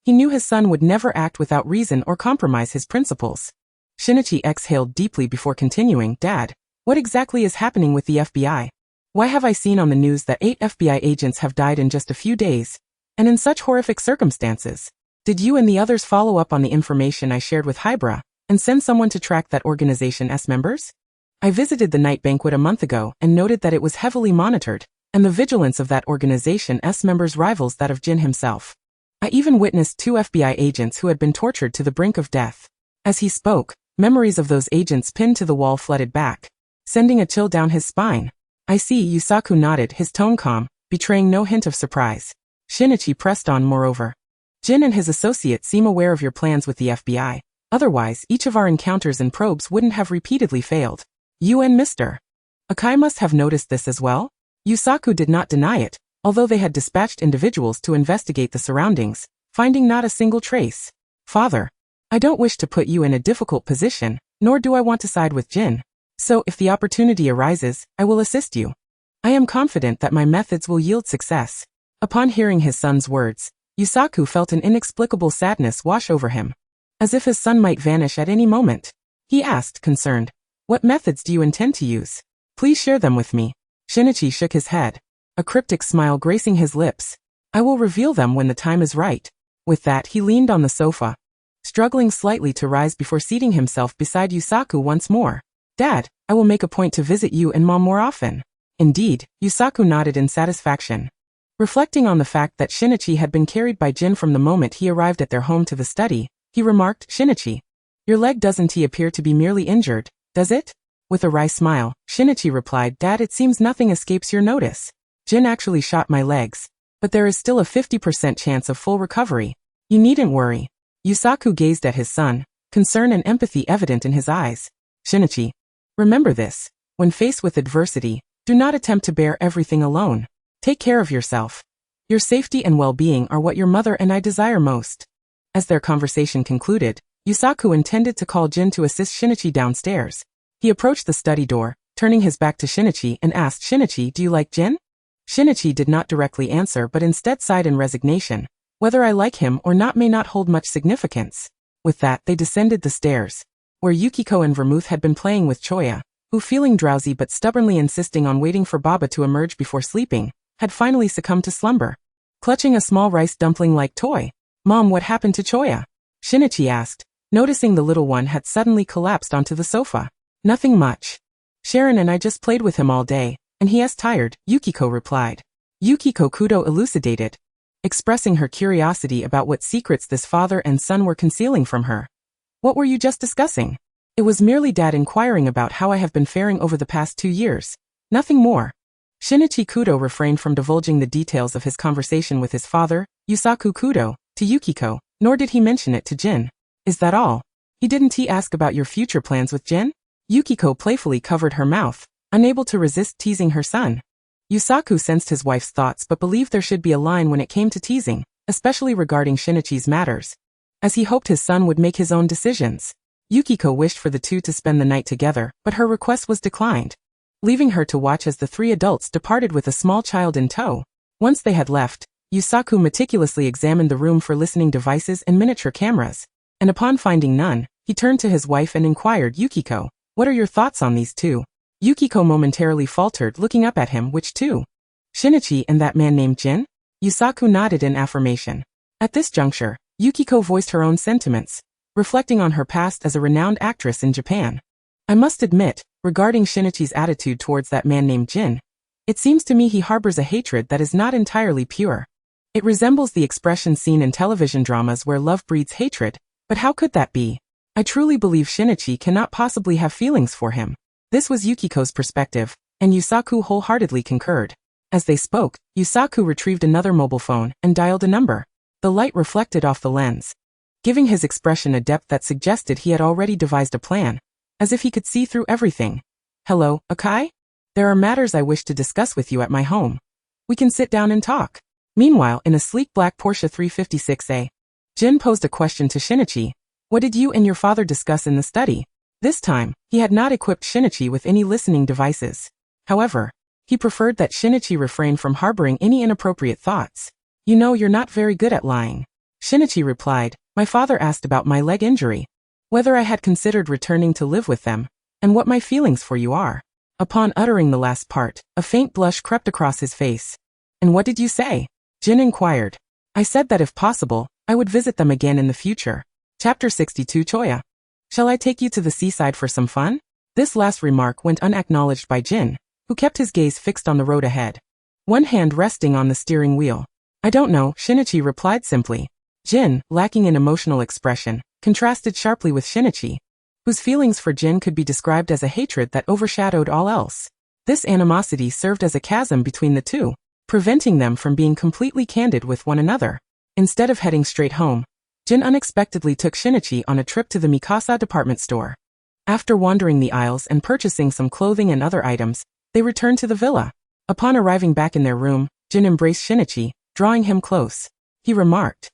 He knew his son would never act without reason or compromise his principles. Shinichi exhaled deeply before continuing, "Dad, what exactly is happening with the FBI? Why have I seen on the news that 8 FBI agents have died in just a few days, and in such horrific circumstances? Did you and the others follow up on the information I shared with Hybra, and send someone to track that organization's members? I visited the night banquet a month ago and noted that it was heavily monitored, and the vigilance of that organization's members rivals that of Jin himself. I even witnessed 2 FBI agents who had been tortured to the brink of death." As he spoke, memories of those agents pinned to the wall flooded back, sending a chill down his spine. "I see," Yusaku nodded, his tone calm, betraying no hint of surprise. Shinichi pressed on, "Moreover, Jin and his associates seem aware of your plans with the FBI. Otherwise, each of our encounters and probes wouldn't have repeatedly failed. You and Mr. Akai must have noticed this as well?" Yusaku did not deny it, although they had dispatched individuals to investigate the surroundings, finding not a single trace. "Father, I don't wish to put you in a difficult position, nor do I want to side with Jin. So if the opportunity arises, I will assist you. I am confident that my methods will yield success." Upon hearing his son's words, Yusaku felt an inexplicable sadness wash over him, as if his son might vanish at any moment. He asked, concerned, "What methods do you intend to use? Please share them with me." Shinichi shook his head, a cryptic smile gracing his lips. "I will reveal them when the time is right." With that, he leaned on the sofa, struggling slightly to rise before seating himself beside Yusaku once more. "Dad, I will make a point to visit you and Mom more often." Indeed, Yusaku nodded in satisfaction. Reflecting on the fact that Shinichi had been carried by Jin from the moment he arrived at their home to the study, he remarked, "Shinichi, your leg doesn't appear to be merely injured, does it?" With a wry smile, Shinichi replied, "Dad, it seems nothing escapes your notice. Jin actually shot my legs, but there is still a 50% chance of full recovery. You needn't worry." Yusaku gazed at his son, concern and empathy evident in his eyes. "Shinichi, remember this. When faced with adversity, do not attempt to bear everything alone. Take care of yourself. Your safety and well-being are what your mother and I desire most." As their conversation concluded, Yusaku intended to call Jin to assist Shinichi downstairs. He approached the study door, turning his back to Shinichi and asked, "Shinichi, do you like Jin?" Shinichi did not directly answer but instead sighed in resignation. "Whether I like him or not may not hold much significance." With that, they descended the stairs, where Yukiko and Vermouth had been playing with Choya, who, feeling drowsy but stubbornly insisting on waiting for Baba to emerge before sleeping, had finally succumbed to slumber. Clutching a small rice dumpling-like toy, "Mom, what happened to Choya?" Shinichi asked, noticing the little one had suddenly collapsed onto the sofa. "Nothing much. Sharon and I just played with him all day, and he is tired," Yukiko replied. Yukiko Kudo elucidated, expressing her curiosity about what secrets this father and son were concealing from her. "What were you just discussing?" "It was merely Dad inquiring about how I have been faring over the past 2 years. Nothing more." Shinichi Kudo refrained from divulging the details of his conversation with his father, Yusaku Kudo, to Yukiko, Nor did he mention it to Jin. Is that all? Didn't he ask about your future plans with Jin? Yukiko playfully covered her mouth, unable to resist teasing her son. Yusaku sensed his wife's thoughts but believed there should be a line when it came to teasing, especially regarding Shinichi's matters, as he hoped his son would make his own decisions. Yukiko wished for the two to spend the night together, but her request was declined, leaving her to watch as the three adults departed with a small child in tow. Once they had left, Yusaku meticulously examined the room for listening devices and miniature cameras, and upon finding none, he turned to his wife and inquired, Yukiko, what are your thoughts on these two? Yukiko momentarily faltered, looking up at him. Which two? Shinichi and that man named Jin? Yusaku nodded in affirmation. At this juncture, Yukiko voiced her own sentiments, reflecting on her past as a renowned actress in Japan. I must admit, regarding Shinichi's attitude towards that man named Jin, it seems to me he harbors a hatred that is not entirely pure. It resembles the expression seen in television dramas where love breeds hatred, but how could that be? I truly believe Shinichi cannot possibly have feelings for him. This was Yukiko's perspective, and Yusaku wholeheartedly concurred. As they spoke, Yusaku retrieved another mobile phone and dialed a number. The light reflected off the lens, giving his expression a depth that suggested he had already devised a plan, as if he could see through everything. Hello, Akai? There are matters I wish to discuss with you at my home. We can sit down and talk. Meanwhile, in a sleek black Porsche 356A, Jin posed a question to Shinichi. What did you and your father discuss in the study? This time, he had not equipped Shinichi with any listening devices. However, he preferred that Shinichi refrain from harboring any inappropriate thoughts. You know you're not very good at lying. Shinichi replied, my father asked about my leg injury, whether I had considered returning to live with them, and what my feelings for you are. Upon uttering the last part, a faint blush crept across his face. And what did you say? Jin inquired. I said that if possible, I would visit them again in the future. Chapter 62 Choya. Shall I take you to the seaside for some fun? This last remark went unacknowledged by Jin, who kept his gaze fixed on the road ahead, one hand resting on the steering wheel. I don't know, Shinichi replied simply. Jin, lacking in emotional expression, contrasted sharply with Shinichi, whose feelings for Jin could be described as a hatred that overshadowed all else. This animosity served as a chasm between the two, preventing them from being completely candid with one another. Instead of heading straight home, Jin unexpectedly took Shinichi on a trip to the Mikasa department store. After wandering the aisles and purchasing some clothing and other items, they returned to the villa. Upon arriving back in their room, Jin embraced Shinichi, drawing him close. He remarked,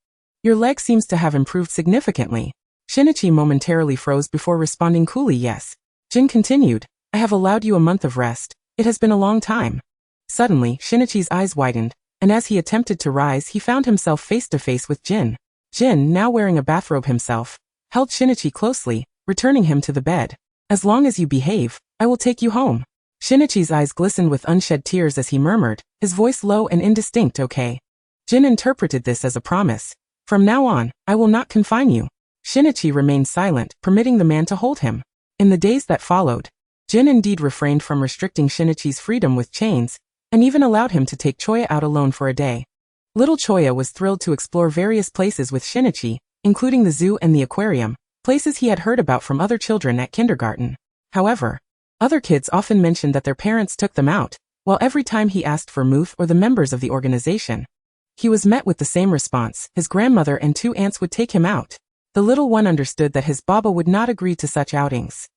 your leg seems to have improved significantly. Shinichi momentarily froze before responding coolly yes. Jin continued, I have allowed you a month of rest. It has been a long time. Suddenly, Shinichi's eyes widened, and as he attempted to rise he found himself face to face with Jin. Jin, now wearing a bathrobe himself, held Shinichi closely, returning him to the bed. As long as you behave, I will take you home. Shinichi's eyes glistened with unshed tears as he murmured, his voice low and indistinct, okay. Jin interpreted this as a promise. From now on, I will not confine you. Shinichi remained silent, permitting the man to hold him. In the days that followed, Jin indeed refrained from restricting Shinichi's freedom with chains, and even allowed him to take Choya out alone for a day. Little Choya was thrilled to explore various places with Shinichi, including the zoo and the aquarium, places he had heard about from other children at kindergarten. However, other kids often mentioned that their parents took them out, while every time he asked for Muth or the members of the organization, he was met with the same response. His grandmother and 2 aunts would take him out. The little one understood that his baba would not agree to such outings.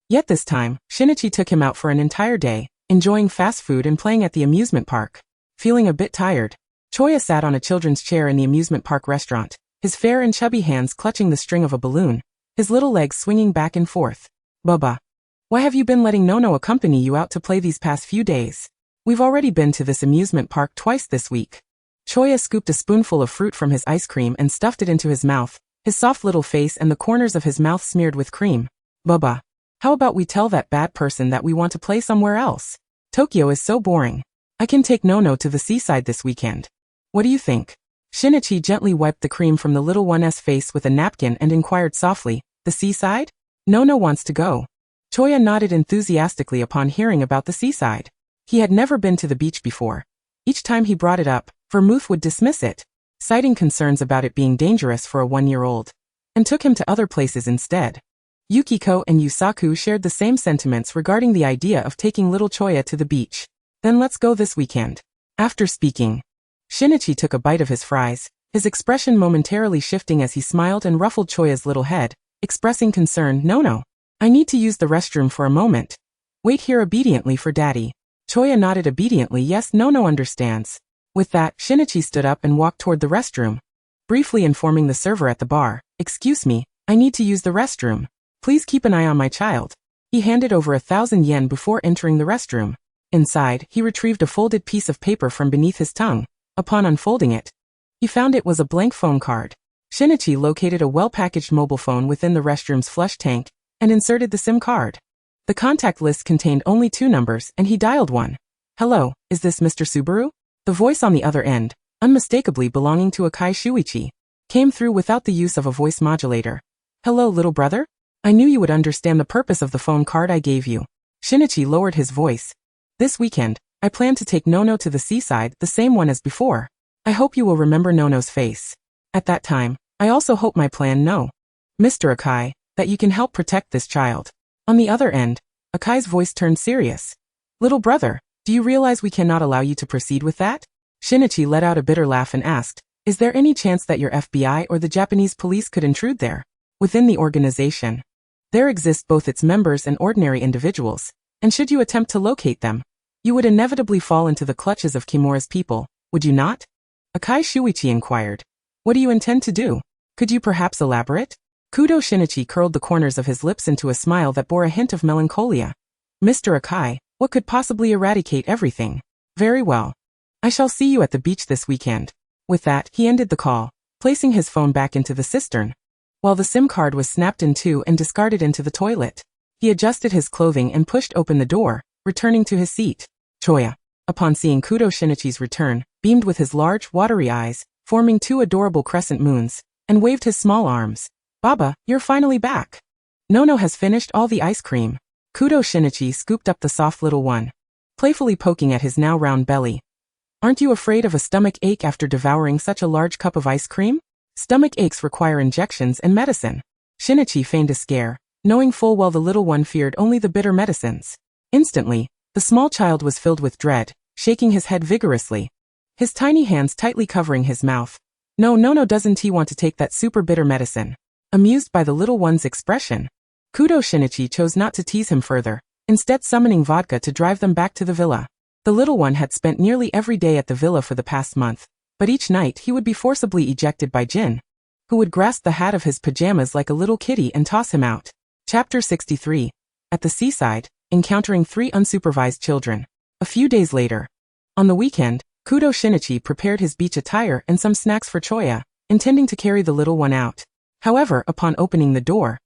Yet this time, Shinichi took him out for an entire day, enjoying fast food and playing at the amusement park. Feeling a bit tired, Choya sat on a children's chair in the amusement park restaurant, his fair and chubby hands clutching the string of a balloon, his little legs swinging back and forth. Baba, why have you been letting Nono accompany you out to play these past few days? We've already been to this amusement park twice this week. Choya scooped a spoonful of fruit from his ice cream and stuffed it into his mouth, his soft little face and the corners of his mouth smeared with cream. Baba, how about we tell that bad person that we want to play somewhere else? Tokyo is so boring. I can take Nono to the seaside this weekend. What do you think? Shinichi gently wiped the cream from the little one's face with a napkin and inquired softly, the seaside? Nono wants to go. Choya nodded enthusiastically upon hearing about the seaside. He had never been to the beach before. Each time he brought it up, Vermouth would dismiss it, citing concerns about it being dangerous for a 1-year-old, and took him to other places instead. Yukiko and Yusaku shared the same sentiments regarding the idea of taking little Choya to the beach. Then let's go this weekend. After speaking, Shinichi took a bite of his fries, his expression momentarily shifting as he smiled and ruffled Choya's little head, expressing concern. No. I need to use the restroom for a moment. Wait here obediently for daddy. Choya nodded obediently. Yes, no understands. With that, Shinichi stood up and walked toward the restroom, briefly informing the server at the bar, excuse me, I need to use the restroom. Please keep an eye on my child. He handed over 1,000 yen before entering the restroom. Inside, he retrieved a folded piece of paper from beneath his tongue. Upon unfolding it, he found it was a blank phone card. Shinichi located a well-packaged mobile phone within the restroom's flush tank and inserted the SIM card. The contact list contained only 2 numbers and he dialed one. Hello, is this Mr. Subaru? The voice on the other end, unmistakably belonging to Akai Shuichi, came through without the use of a voice modulator. Hello, little brother? I knew you would understand the purpose of the phone card I gave you. Shinichi lowered his voice. This weekend, I plan to take Nono to the seaside, the same one as before. I hope you will remember Nono's face. At that time, I also hope my plan Mr. Akai, that you can help protect this child. On the other end, Akai's voice turned serious. Little brother, do you realize we cannot allow you to proceed with that? Shinichi let out a bitter laugh and asked, is there any chance that your FBI or the Japanese police could intrude there? Within the organization, there exist both its members and ordinary individuals, and should you attempt to locate them, you would inevitably fall into the clutches of Kimura's people, would you not? Akai Shuichi inquired. What do you intend to do? Could you perhaps elaborate? Kudo Shinichi curled the corners of his lips into a smile that bore a hint of melancholia. Mr. Akai, what could possibly eradicate everything? Very well. I shall see you at the beach this weekend. With that, he ended the call, placing his phone back into the cistern, while the SIM card was snapped in two and discarded into the toilet. He adjusted his clothing and pushed open the door, returning to his seat. Choya, upon seeing Kudo Shinichi's return, beamed with his large, watery eyes, forming 2 adorable crescent moons, and waved his small arms. Baba, you're finally back. Nono has finished all the ice cream. Kudo Shinichi scooped up the soft little one, playfully poking at his now round belly. Aren't you afraid of a stomach ache after devouring such a large cup of ice cream? Stomach aches require injections and medicine. Shinichi feigned a scare, knowing full well the little one feared only the bitter medicines. Instantly, the small child was filled with dread, shaking his head vigorously, his tiny hands tightly covering his mouth. No, doesn't he want to take that super bitter medicine? Amused by the little one's expression, Kudo Shinichi chose not to tease him further, instead summoning vodka to drive them back to the villa. The little one had spent nearly every day at the villa for the past month, but each night he would be forcibly ejected by Jin, who would grasp the hat of his pajamas like a little kitty and toss him out. Chapter 63. At the seaside, encountering 3 unsupervised children. A few days later, on the weekend, Kudo Shinichi prepared his beach attire and some snacks for Choya, intending to carry the little one out. However, upon opening the door,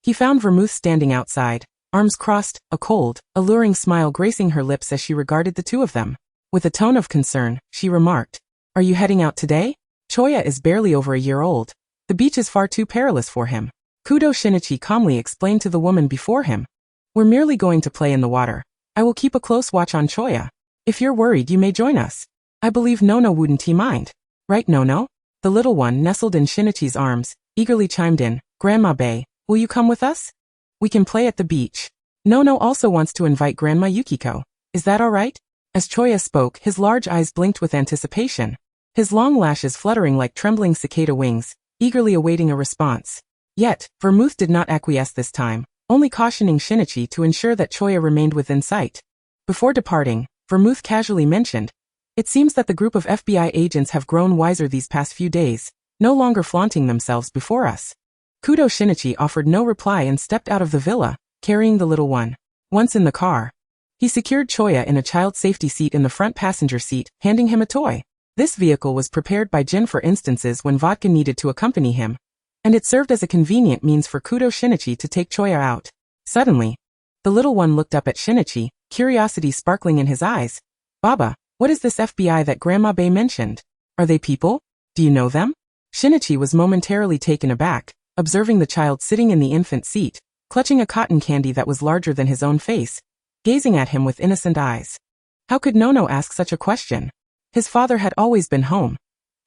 he found Vermouth standing outside, arms crossed, a cold, alluring smile gracing her lips as she regarded the 2 of them. With a tone of concern, she remarked, "Are you heading out today? Choya is barely over a year old. The beach is far too perilous for him." Kudo Shinichi calmly explained to the woman before him, "We're merely going to play in the water. I will keep a close watch on Choya. If you're worried, you may join us. I believe Nono wouldn't mind. Right, Nono?" The little one, nestled in Shinichi's arms, eagerly chimed in, "Grandma Bae, will you come with us? We can play at the beach. Nono also wants to invite Grandma Yukiko. Is that all right?" As Choya spoke, his large eyes blinked with anticipation, his long lashes fluttering like trembling cicada wings, eagerly awaiting a response. Yet, Vermouth did not acquiesce this time, only cautioning Shinichi to ensure that Choya remained within sight. Before departing, Vermouth casually mentioned, "It seems that the group of FBI agents have grown wiser these past few days, no longer flaunting themselves before us." Kudo Shinichi offered no reply and stepped out of the villa, carrying the little one. Once in the car, he secured Choya in a child safety seat in the front passenger seat, handing him a toy. This vehicle was prepared by Jin for instances when vodka needed to accompany him, and it served as a convenient means for Kudo Shinichi to take Choya out. Suddenly, the little one looked up at Shinichi, curiosity sparkling in his eyes. "Baba, what is this FBI that Grandma Bae mentioned? Are they people? Do you know them?" Shinichi was momentarily taken aback, observing the child sitting in the infant seat, clutching a cotton candy that was larger than his own face, gazing at him with innocent eyes. How could Nono ask such a question? His father had always been home.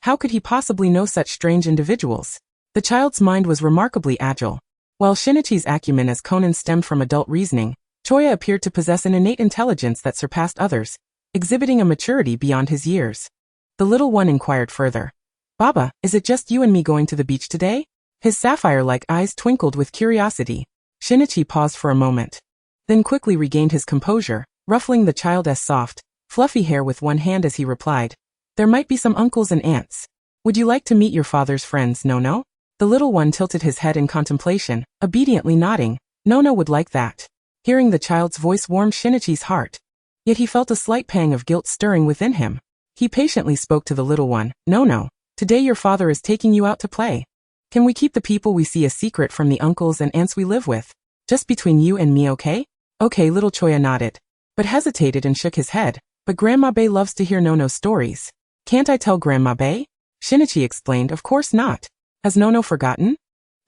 How could he possibly know such strange individuals? The child's mind was remarkably agile. While Shinichi's acumen as Conan stemmed from adult reasoning, Choya appeared to possess an innate intelligence that surpassed others, exhibiting a maturity beyond his years. The little one inquired further, Baba, is it just you and me going to the beach today? His sapphire-like eyes twinkled with curiosity. Shinichi paused for a moment, then quickly regained his composure, ruffling the child's soft, fluffy hair with one hand as he replied, "There might be some uncles and aunts. Would you like to meet your father's friends, Nono?" The little one tilted his head in contemplation, obediently nodding. Nono would like that. Hearing the child's voice warmed Shinichi's heart. Yet he felt a slight pang of guilt stirring within him. He patiently spoke to the little one. "Nono, today your father is taking you out to play. Can we keep the people we see a secret from the uncles and aunts we live with? Just between you and me, okay?" "Okay," little Choya nodded, but hesitated and shook his head. "But Grandma Bay loves to hear Nono's stories." "Can't I tell Grandma Bay?" Shinichi explained. "Of course not. Has Nono forgotten?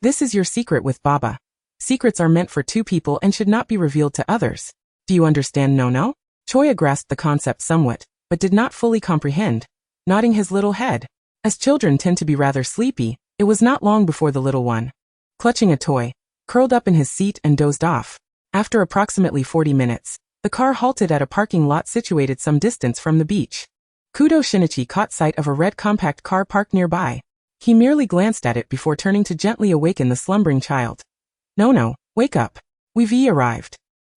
This is your secret with Baba. Secrets are meant for two people and should not be revealed to others. Do you understand, Nono?" Choya grasped the concept somewhat, but did not fully comprehend, nodding his little head. As children tend to be rather sleepy, it was not long before the little one, clutching a toy, curled up in his seat and dozed off. After approximately 40 minutes, the car halted at a parking lot situated some distance from the beach. Kudo Shinichi caught sight of a red compact car parked nearby. He merely glanced at it before turning to gently awaken the slumbering child. "Nono, wake up. We've arrived."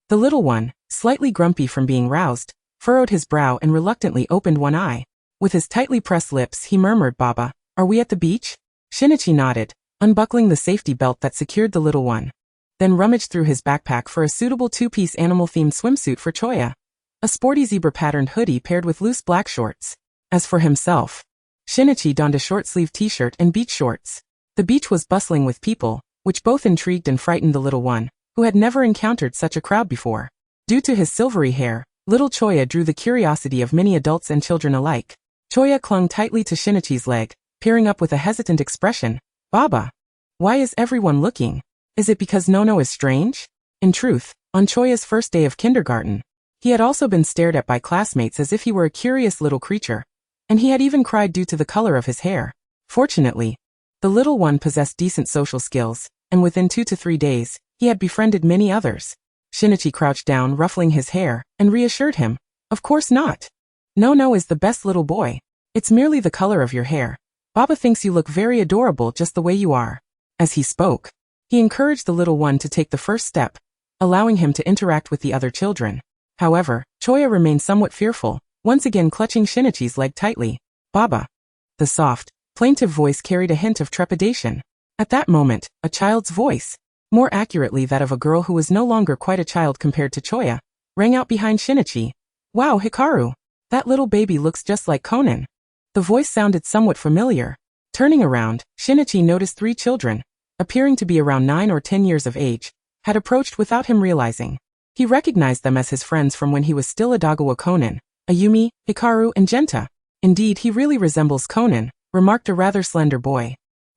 The little one, slightly grumpy from being roused, furrowed his brow and reluctantly opened one eye. With his tightly pressed lips he murmured, "Baba, are we at the beach?" Shinichi nodded, unbuckling the safety belt that secured the little one. Then rummaged through his backpack for a suitable two-piece animal-themed swimsuit for Choya. A sporty zebra-patterned hoodie paired with loose black shorts. As for himself, Shinichi donned a short-sleeved t-shirt and beach shorts. The beach was bustling with people, which both intrigued and frightened the little one, who had never encountered such a crowd before. Due to his silvery hair, little Choya drew the curiosity of many adults and children alike. Choya clung tightly to Shinichi's leg, peering up with a hesitant expression. "Baba, why is everyone looking? Is it because Nono is strange?" In truth, on Choya's first day of kindergarten, he had also been stared at by classmates as if he were a curious little creature, and he had even cried due to the color of his hair. Fortunately, the little one possessed decent social skills, and within 2 to 3 days, he had befriended many others. Shinichi crouched down, ruffling his hair, and reassured him. "Of course not. Nono is the best little boy. It's merely the color of your hair. Baba thinks you look very adorable just the way you are." As he spoke, he encouraged the little one to take the first step, allowing him to interact with the other children. However, Choya remained somewhat fearful, once again clutching Shinichi's leg tightly. "Baba." The soft, plaintive voice carried a hint of trepidation. At that moment, a child's voice, more accurately that of a girl who was no longer quite a child compared to Choya, rang out behind Shinichi. "Wow, Hikaru! That little baby looks just like Conan." The voice sounded somewhat familiar. Turning around, Shinichi noticed 3 children, appearing to be around 9 or 10 years of age, had approached without him realizing. He recognized them as his friends from when he was still a Dagawa Conan, Ayumi, Hikaru, and Genta. "Indeed, he really resembles Conan," remarked a rather slender boy.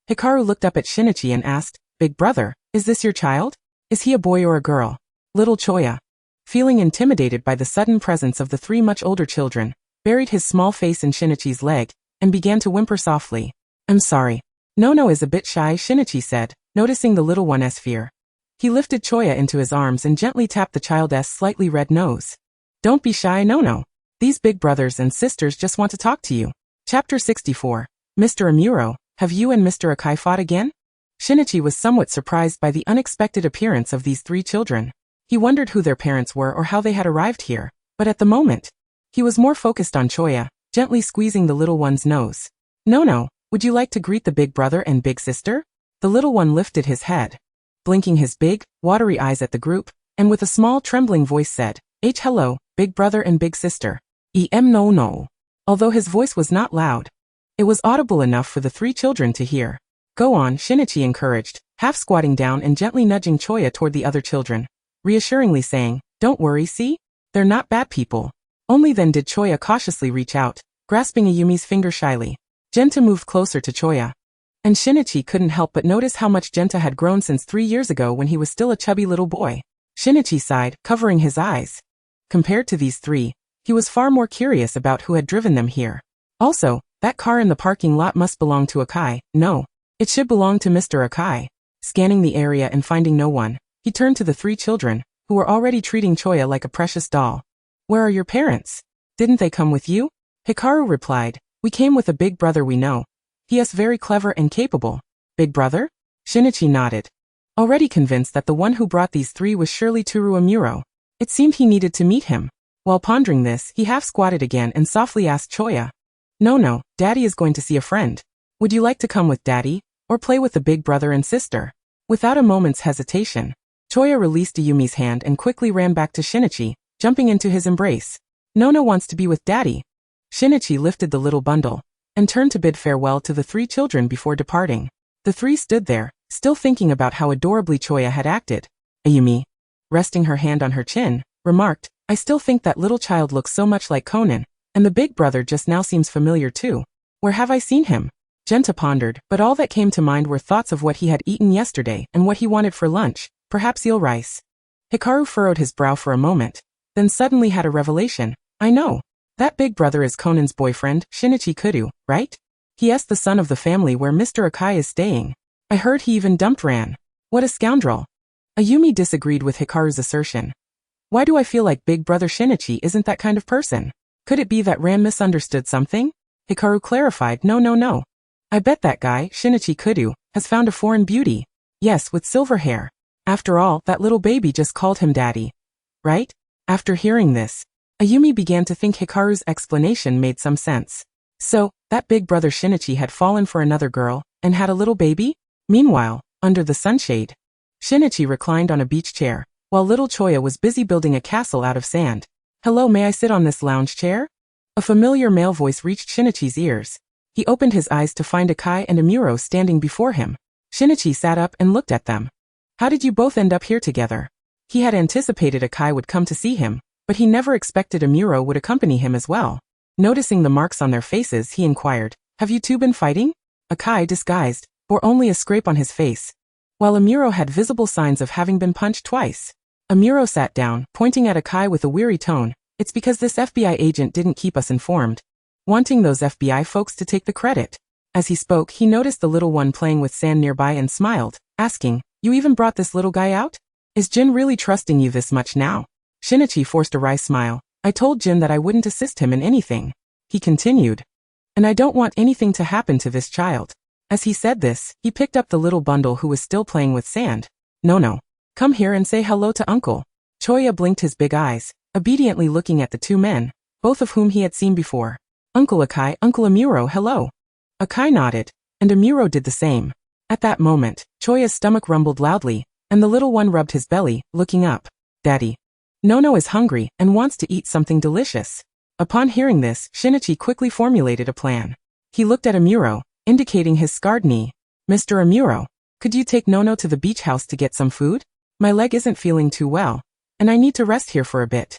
Hikaru looked up at Shinichi and asked, "Big brother, is this your child? Is he a boy or a girl?" Little Choya, feeling intimidated by the sudden presence of the 3 much older children, buried his small face in Shinichi's leg, and began to whimper softly. "I'm sorry. Nono is a bit shy," Shinichi said, noticing the little one's fear. He lifted Choya into his arms and gently tapped the child's slightly red nose. "Don't be shy, Nono. These big brothers and sisters just want to talk to you." Chapter 64. Mr. Amuro, have you and Mr. Akai fought again? Shinichi was somewhat surprised by the unexpected appearance of these 3 children. He wondered who their parents were or how they had arrived here, but at the moment, he was more focused on Choya, gently squeezing the little one's nose. "Nono, would you like to greet the big brother and big sister?" The little one lifted his head, blinking his big, watery eyes at the group, and with a small trembling voice said, Hello, big brother and big sister. No. Although his voice was not loud, it was audible enough for the 3 children to hear. "Go on," Shinichi encouraged, half squatting down and gently nudging Choya toward the other children, reassuringly saying, "Don't worry, see? They're not bad people." Only then did Choya cautiously reach out, grasping Ayumi's finger shyly. Genta moved closer to Choya, and Shinichi couldn't help but notice how much Genta had grown since 3 years ago when he was still a chubby little boy. Shinichi sighed, covering his eyes. Compared to these 3, he was far more curious about who had driven them here. Also, that car in the parking lot must belong to Akai. No, it should belong to Mr. Akai. Scanning the area and finding no one, he turned to the 3 children, who were already treating Choya like a precious doll. "Where are your parents? Didn't they come with you?" Hikaru replied, "We came with a big brother we know. He is very clever and capable. Big brother? Shinichi nodded. Already convinced that the one who brought these three was surely Toru Amuro. It seemed he needed to meet him. While pondering this, he half-squatted again and softly asked Choya. No, Daddy is going to see a friend. Would you like to come with Daddy, or play with the big brother and sister? Without a moment's hesitation, Choya released Ayumi's hand and quickly ran back to Shinichi, jumping into his embrace. Nono wants to be with Daddy. Shinichi lifted the little bundle and turned to bid farewell to the three children before departing. The three stood there, still thinking about how adorably Choya had acted. Ayumi, resting her hand on her chin, remarked, I still think that little child looks so much like Conan, and the big brother just now seems familiar too. Where have I seen him? Genta pondered, but all that came to mind were thoughts of what he had eaten yesterday and what he wanted for lunch, perhaps eel rice. Hikaru furrowed his brow for a moment, then suddenly had a revelation. I know. That big brother is Conan's boyfriend, Shinichi Kudo, right? He is the son of the family where Mr. Akai is staying. I heard he even dumped Ran. What a scoundrel. Ayumi disagreed with Hikaru's assertion. Why do I feel like big brother Shinichi isn't that kind of person? Could it be that Ran misunderstood something? Hikaru clarified, no. I bet that guy, Shinichi Kudo, has found a foreign beauty. Yes, with silver hair. After all, that little baby just called him daddy. Right? After hearing this, Ayumi began to think Hikaru's explanation made some sense. So, that big brother Shinichi had fallen for another girl, and had a little baby? Meanwhile, under the sunshade, Shinichi reclined on a beach chair, while little Choya was busy building a castle out of sand. Hello, may I sit on this lounge chair? A familiar male voice reached Shinichi's ears. He opened his eyes to find Akai and Amuro standing before him. Shinichi sat up and looked at them. How did you both end up here together? He had anticipated Akai would come to see him, but he never expected Amuro would accompany him as well. Noticing the marks on their faces, he inquired, have you two been fighting? Akai, disguised, bore only a scrape on his face, while Amuro had visible signs of having been punched twice. Amuro sat down, pointing at Akai with a weary tone. It's because this FBI agent didn't keep us informed, wanting those FBI folks to take the credit. As he spoke, he noticed the little one playing with sand nearby and smiled, asking, you even brought this little guy out? Is Jin really trusting you this much now? Shinichi forced a wry smile. I told Jin that I wouldn't assist him in anything. He continued. And I don't want anything to happen to this child. As he said this, he picked up the little bundle who was still playing with sand. No. Come here and say hello to Uncle. Choya blinked his big eyes, obediently looking at the two men, both of whom he had seen before. Uncle Akai, Uncle Amuro, hello. Akai nodded, and Amuro did the same. At that moment, Choya's stomach rumbled loudly, and the little one rubbed his belly, looking up. Daddy. Nono is hungry and wants to eat something delicious. Upon hearing this, Shinichi quickly formulated a plan. He looked at Amuro, indicating his scarred knee. Mr. Amuro, could you take Nono to the beach house to get some food? My leg isn't feeling too well, and I need to rest here for a bit.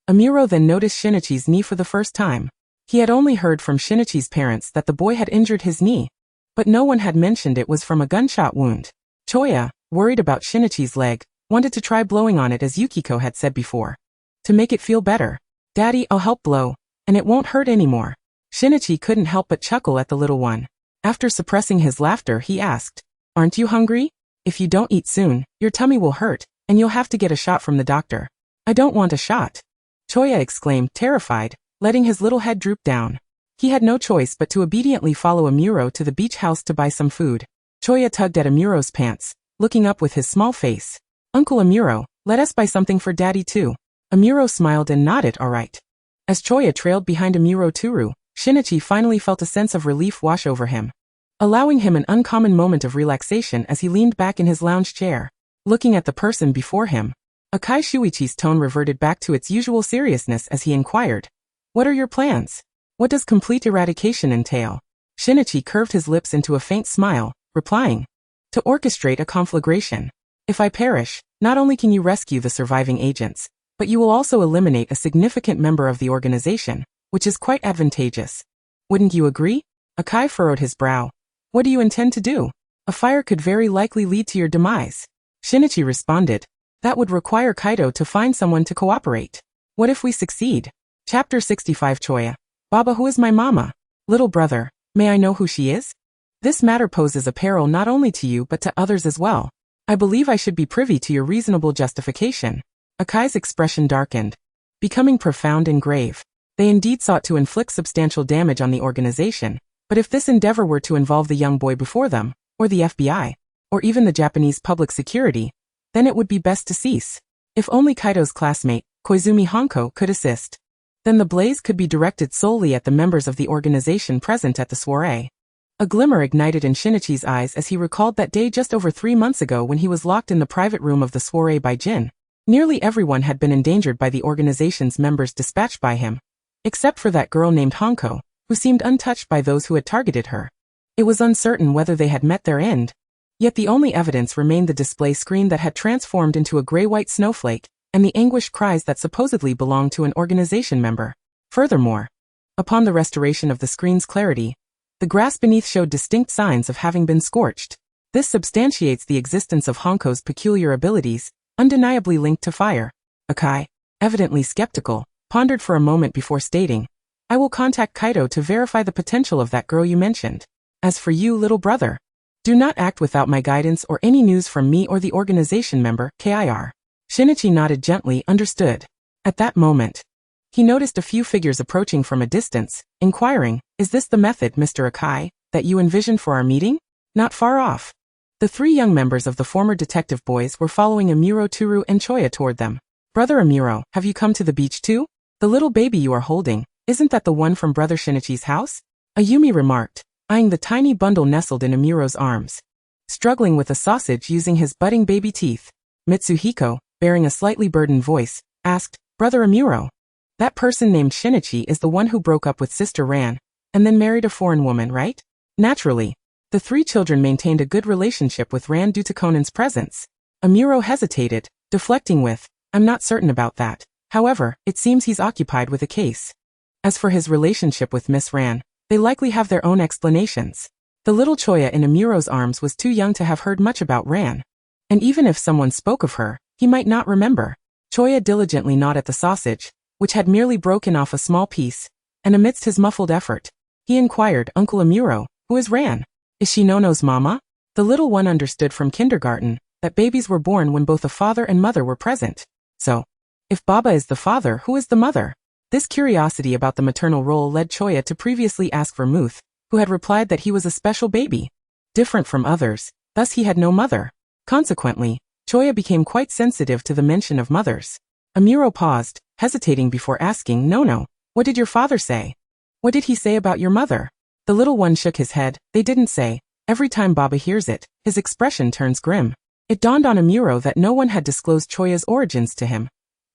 Amuro then noticed Shinichi's knee for the first time. He had only heard from Shinichi's parents that the boy had injured his knee, but no one had mentioned it was from a gunshot wound. Choya, worried about Shinichi's leg, wanted to try blowing on it as Yukiko had said before. To make it feel better. Daddy, I'll help blow, and it won't hurt anymore. Shinichi couldn't help but chuckle at the little one. After suppressing his laughter, he asked, aren't you hungry? If you don't eat soon, your tummy will hurt, and you'll have to get a shot from the doctor. I don't want a shot. Choya exclaimed, terrified, letting his little head droop down. He had no choice but to obediently follow Amuro to the beach house to buy some food. Choya tugged at Amuro's pants, looking up with his small face. Uncle Amuro, let us buy something for Daddy too. Amuro smiled and nodded, all right. As Choya trailed behind Amuro Turu, Shinichi finally felt a sense of relief wash over him, allowing him an uncommon moment of relaxation as he leaned back in his lounge chair, looking at the person before him. Akai Shuichi's tone reverted back to its usual seriousness as he inquired, what are your plans? What does complete eradication entail? Shinichi curved his lips into a faint smile, replying, to orchestrate a conflagration. If I perish, not only can you rescue the surviving agents, but you will also eliminate a significant member of the organization, which is quite advantageous. Wouldn't you agree? Akai furrowed his brow. What do you intend to do? A fire could very likely lead to your demise. Shinichi responded, that would require Kaido to find someone to cooperate. What if we succeed? Chapter 65 Choya. Baba, who is my mama? Little brother, may I know who she is? This matter poses a peril not only to you but to others as well. I believe I should be privy to your reasonable justification. Akai's expression darkened, becoming profound and grave. They indeed sought to inflict substantial damage on the organization, But if this endeavor were to involve the young boy before them, or the FBI, or even the Japanese public security, then it would be best to cease. If only Kaido's classmate, Koizumi Honko, could assist. Then the blaze could be directed solely at the members of the organization present at the soiree. A glimmer ignited in Shinichi's eyes as he recalled that day just over 3 months ago when he was locked in the private room of the soiree by Jin. Nearly everyone had been endangered by the organization's members dispatched by him, except for that girl named Honko, who seemed untouched by those who had targeted her. It was uncertain whether they had met their end. Yet the only evidence remained the display screen that had transformed into a gray-white snowflake, and the anguished cries that supposedly belonged to an organization member. Furthermore, upon the restoration of the screen's clarity, the grass beneath showed distinct signs of having been scorched. This substantiates the existence of Honko's peculiar abilities, undeniably linked to fire. Akai, evidently skeptical, pondered for a moment before stating, "I will contact Kaido to verify the potential of that girl you mentioned. As for you, little brother, do not act without my guidance or any news from me or the organization member, KIR." Shinichi nodded gently, understood. At that moment, he noticed a few figures approaching from a distance, inquiring, "Is this the method, Mr. Akai, that you envisioned for our meeting?" Not far off. The 3 young members of the former detective boys were following Amuro, Toru, and Choya toward them. "Brother Amuro, have you come to the beach too? The little baby you are holding, isn't that the one from Brother Shinichi's house?" Ayumi remarked, eyeing the tiny bundle nestled in Amuro's arms. Struggling with a sausage using his budding baby teeth, Mitsuhiko, bearing a slightly burdened voice, asked, "Brother Amuro, that person named Shinichi is the one who broke up with Sister Ran, and then married a foreign woman, right?" Naturally, the 3 children maintained a good relationship with Ran due to Conan's presence. Amuro hesitated, deflecting with, "I'm not certain about that. However, it seems he's occupied with a case. As for his relationship with Miss Ran, they likely have their own explanations." The little Choya in Amuro's arms was too young to have heard much about Ran. And even if someone spoke of her, he might not remember. Choya diligently gnawed at the sausage, which had merely broken off a small piece, and amidst his muffled effort, he inquired, "Uncle Amuro, who is Ran? Is she Nono's mama?" The little one understood from kindergarten that babies were born when both a father and mother were present. So, if Baba is the father, who is the mother? This curiosity about the maternal role led Choya to previously ask Vermouth, who had replied that he was a special baby, different from others, thus he had no mother. Consequently, Choya became quite sensitive to the mention of mothers. Amuro paused, hesitating before asking, "Nono, what did your father say? What did he say about your mother?" The little one shook his head. "They didn't say. Every time Baba hears it, his expression turns grim." It dawned on Amuro that no one had disclosed Choya's origins to him,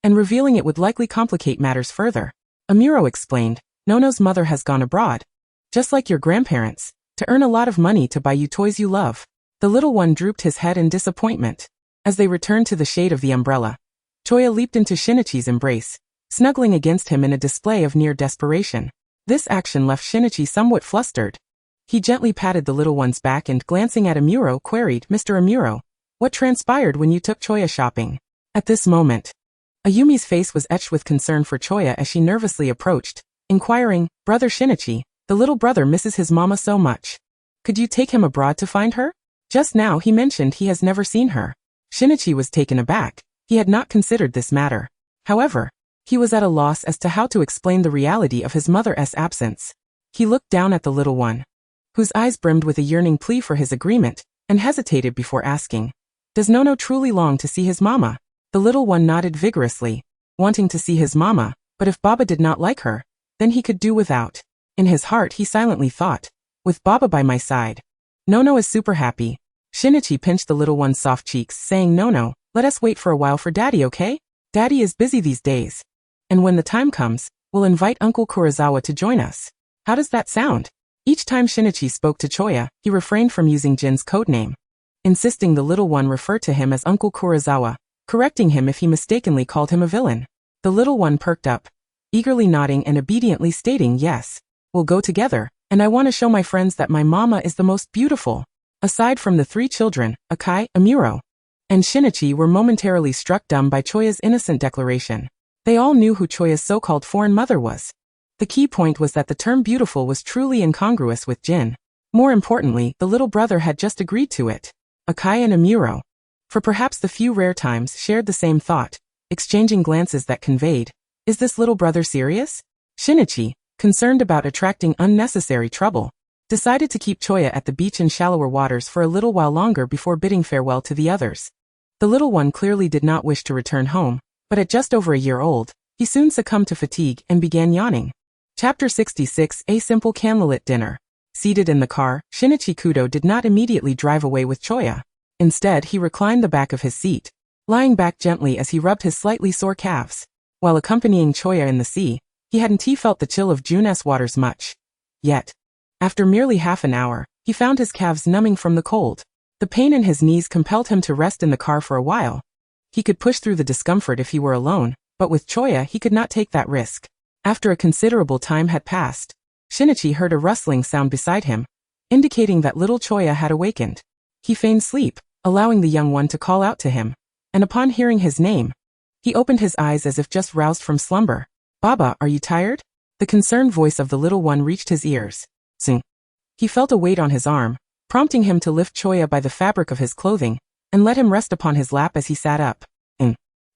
and revealing it would likely complicate matters further. Amuro explained, "Nono's mother has gone abroad, just like your grandparents, to earn a lot of money to buy you toys you love." The little one drooped his head in disappointment. As they returned to the shade of the umbrella, Choya leaped into Shinichi's embrace, snuggling against him in a display of near desperation. This action left Shinichi somewhat flustered. He gently patted the little one's back and, glancing at Amuro, queried, "Mr. Amuro, what transpired when you took Choya shopping?" At this moment, Ayumi's face was etched with concern for Choya as she nervously approached, inquiring, "Brother Shinichi, the little brother misses his mama so much. Could you take him abroad to find her? Just now he mentioned he has never seen her." Shinichi was taken aback. He had not considered this matter. However, he was at a loss as to how to explain the reality of his mother's absence. He looked down at the little one, whose eyes brimmed with a yearning plea for his agreement, and hesitated before asking, "Does Nono truly long to see his mama?" The little one nodded vigorously, wanting to see his mama, but if Baba did not like her, then he could do without. In his heart he silently thought, "With Baba by my side, Nono is super happy." Shinichi pinched the little one's soft cheeks, saying, "Nono, let us wait for a while for Daddy, okay? Daddy is busy these days. And when the time comes, we'll invite Uncle Kurosawa to join us. How does that sound?" Each time Shinichi spoke to Choya, he refrained from using Jin's codename, insisting the little one refer to him as Uncle Kurosawa, correcting him if he mistakenly called him a villain. The little one perked up, eagerly nodding and obediently stating, "Yes, we'll go together, and I want to show my friends that my mama is the most beautiful." Aside from the 3 children, Akai, Amuro, and Shinichi were momentarily struck dumb by Choya's innocent declaration. They all knew who Choya's so-called foreign mother was. The key point was that the term beautiful was truly incongruous with Jin. More importantly, the little brother had just agreed to it. Akai and Amuro, for perhaps the few rare times, shared the same thought, exchanging glances that conveyed, "Is this little brother serious?" Shinichi, concerned about attracting unnecessary trouble, decided to keep Choya at the beach in shallower waters for a little while longer before bidding farewell to the others. The little one clearly did not wish to return home, but at just over a year old, he soon succumbed to fatigue and began yawning. Chapter 66: A Simple Candlelit Dinner. Seated in the car, Shinichi Kudo did not immediately drive away with Choya. Instead, he reclined the back of his seat, lying back gently as he rubbed his slightly sore calves. While accompanying Choya in the sea, he hadn't felt the chill of June's waters much. Yet, after merely half an hour, he found his calves numbing from the cold. The pain in his knees compelled him to rest in the car for a while. He could push through the discomfort if he were alone, but with Choya he could not take that risk. After a considerable time had passed, Shinichi heard a rustling sound beside him, indicating that little Choya had awakened. He feigned sleep, allowing the young one to call out to him, and upon hearing his name, he opened his eyes as if just roused from slumber. "Baba, are you tired?" The concerned voice of the little one reached his ears. Zing. He felt a weight on his arm, prompting him to lift Choya by the fabric of his clothing, and let him rest upon his lap as he sat up.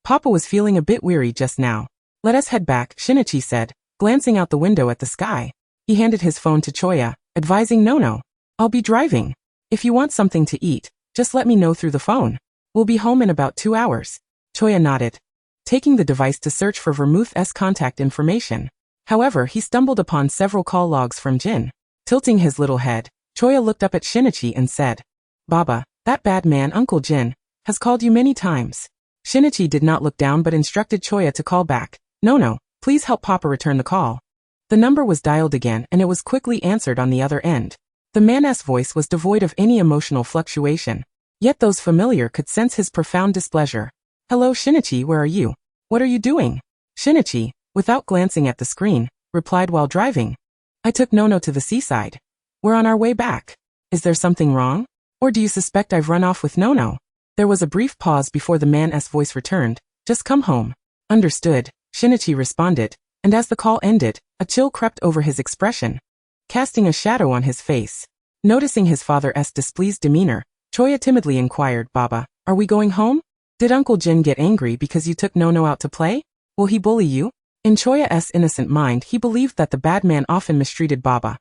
Papa was feeling a bit weary just now. "Let us head back," Shinichi said, glancing out the window at the sky. He handed his phone to Choya, advising, "No, I'll be driving. If you want something to eat, just let me know through the phone. We'll be home in about 2 hours. Choya nodded, taking the device to search for Vermouth's contact information. However, he stumbled upon several call logs from Jin. Tilting his little head, Choya looked up at Shinichi and said, "Baba, that bad man Uncle Jin has called you many times." Shinichi did not look down but instructed Choya to call back. No, please help Papa return the call." The number was dialed again and it was quickly answered on the other end. The man's voice was devoid of any emotional fluctuation, yet those familiar could sense his profound displeasure. "Hello Shinichi, where are you? What are you doing?" Shinichi, without glancing at the screen, replied while driving. "I took Nono to the seaside. We're on our way back. Is there something wrong? Or do you suspect I've run off with Nono?" There was a brief pause before the man's voice returned. "Just come home." "Understood," Shinichi responded, and as the call ended, a chill crept over his expression, casting a shadow on his face. Noticing his father's displeased demeanor, Choya timidly inquired, "Baba, are we going home? Did Uncle Jin get angry because you took Nono out to play? Will he bully you?" In Choya's innocent mind, he believed that the bad man often mistreated Baba.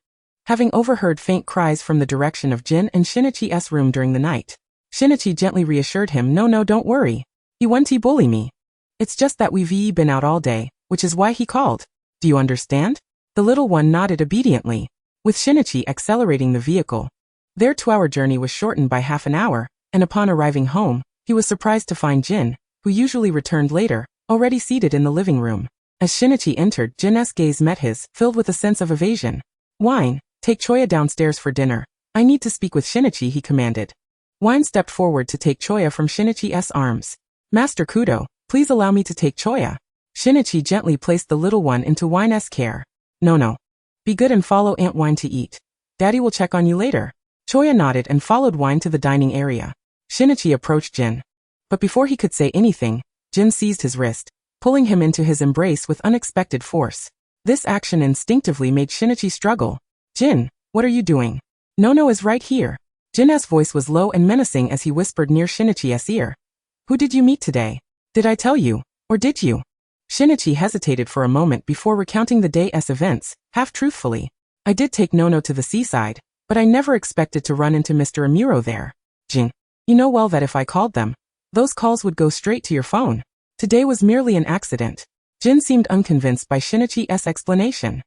Having overheard faint cries from the direction of Jin and Shinichi's room during the night, Shinichi gently reassured him, No, don't worry. He won't bully me. It's just that we've been out all day, which is why he called. Do you understand?" The little one nodded obediently, with Shinichi accelerating the vehicle. Their 2-hour journey was shortened by half an hour, and upon arriving home, he was surprised to find Jin, who usually returned later, already seated in the living room. As Shinichi entered, Jin's gaze met his, filled with a sense of evasion. "Wine, take Choya downstairs for dinner. I need to speak with Shinichi," he commanded. Wine stepped forward to take Choya from Shinichi's arms. "Master Kudo, please allow me to take Choya." Shinichi gently placed the little one into Wine's care. No. Be good and follow Aunt Wine to eat. Daddy will check on you later." Choya nodded and followed Wine to the dining area. Shinichi approached Jin. But before he could say anything, Jin seized his wrist, pulling him into his embrace with unexpected force. This action instinctively made Shinichi struggle. "Jin, what are you doing? Nono is right here." Jin's voice was low and menacing as he whispered near Shinichi's ear. "Who did you meet today? Did I tell you, or did you?" Shinichi hesitated for a moment before recounting the day's events, half-truthfully. "I did take Nono to the seaside, but I never expected to run into Mr. Amuro there." "Jin, you know well that if I called them, those calls would go straight to your phone. Today was merely an accident." Jin seemed unconvinced by Shinichi's explanation.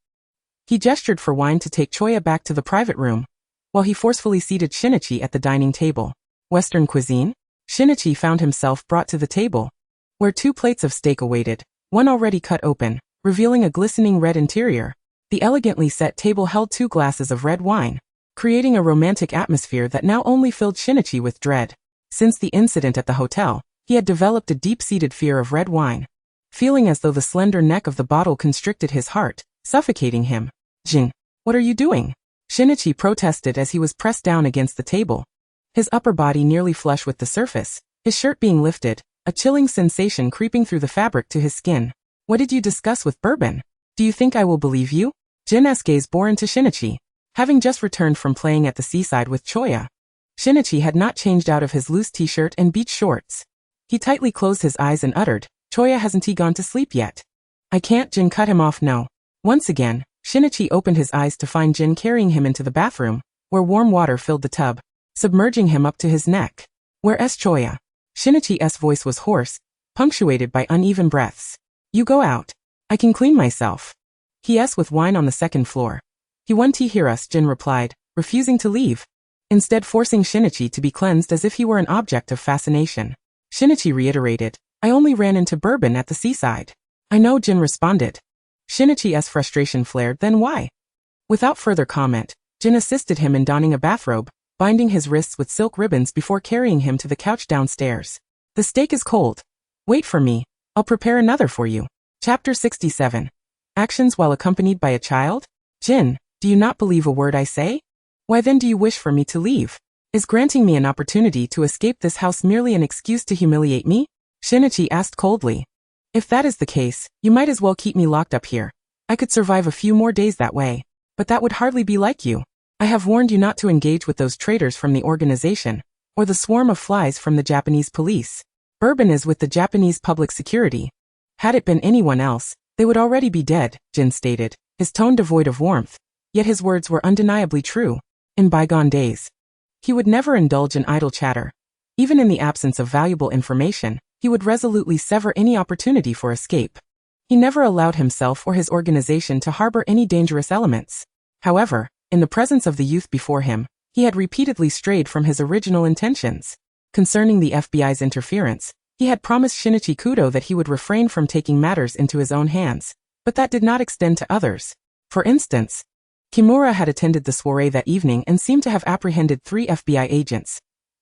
He gestured for Wine to take Choya back to the private room, while he forcefully seated Shinichi at the dining table. Western cuisine? Shinichi found himself brought to the table, where 2 plates of steak awaited, one already cut open, revealing a glistening red interior. The elegantly set table held 2 glasses of red wine, creating a romantic atmosphere that now only filled Shinichi with dread. Since the incident at the hotel, he had developed a deep-seated fear of red wine, feeling as though the slender neck of the bottle constricted his heart, suffocating him. "Jin, what are you doing?" Shinichi protested as he was pressed down against the table, his upper body nearly flush with the surface, his shirt being lifted, a chilling sensation creeping through the fabric to his skin. "What did you discuss with Bourbon? Do you think I will believe you?" Jin's gaze bore into Shinichi. Having just returned from playing at the seaside with Choya, Shinichi had not changed out of his loose t-shirt and beach shorts. He tightly closed his eyes and uttered, "Choya, hasn't he gone to sleep yet?" "I can't," Jin cut him off. "No." Once again, Shinichi opened his eyes to find Jin carrying him into the bathroom, where warm water filled the tub, submerging him up to his neck. "Where's Choya?" Shinichi's voice was hoarse, punctuated by uneven breaths. "You go out. I can clean myself." "He with wine on the second floor." "He won't hear us," Jin replied, refusing to leave, instead forcing Shinichi to be cleansed as if he were an object of fascination. Shinichi reiterated, "I only ran into Bourbon at the seaside." "I know," Jin responded. Shinichi's frustration flared, "Then why?" Without further comment, Jin assisted him in donning a bathrobe, binding his wrists with silk ribbons before carrying him to the couch downstairs. "The steak is cold. Wait for me. I'll prepare another for you." Chapter 67. Actions while accompanied by a child? "Jin, do you not believe a word I say? Why then do you wish for me to leave? Is granting me an opportunity to escape this house merely an excuse to humiliate me?" Shinichi asked coldly. "If that is the case, you might as well keep me locked up here. I could survive a few more days that way. But that would hardly be like you. I have warned you not to engage with those traitors from the organization, or the swarm of flies from the Japanese police. Bourbon is with the Japanese public security. Had it been anyone else, they would already be dead," Jin stated, his tone devoid of warmth. Yet his words were undeniably true. In bygone days, he would never indulge in idle chatter. Even in the absence of valuable information, he would resolutely sever any opportunity for escape. He never allowed himself or his organization to harbor any dangerous elements. However, in the presence of the youth before him, he had repeatedly strayed from his original intentions. Concerning the FBI's interference, he had promised Shinichi Kudo that he would refrain from taking matters into his own hands, but that did not extend to others. For instance, Kimura had attended the soiree that evening and seemed to have apprehended 3 FBI agents.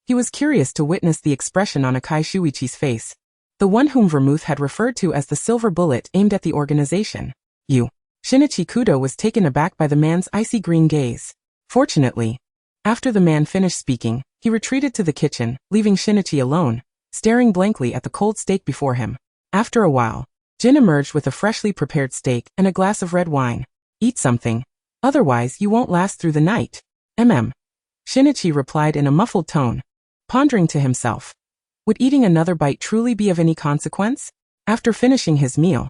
He was curious to witness the expression on Akai Shuichi's face, the one whom Vermouth had referred to as the silver bullet aimed at the organization. "You." Shinichi Kudo was taken aback by the man's icy green gaze. Fortunately, after the man finished speaking, he retreated to the kitchen, leaving Shinichi alone, staring blankly at the cold steak before him. After a while, Jin emerged with a freshly prepared steak and a glass of red wine. "Eat something. Otherwise you won't last through the night." Shinichi replied in a muffled tone, pondering to himself. Would eating another bite truly be of any consequence? After finishing his meal,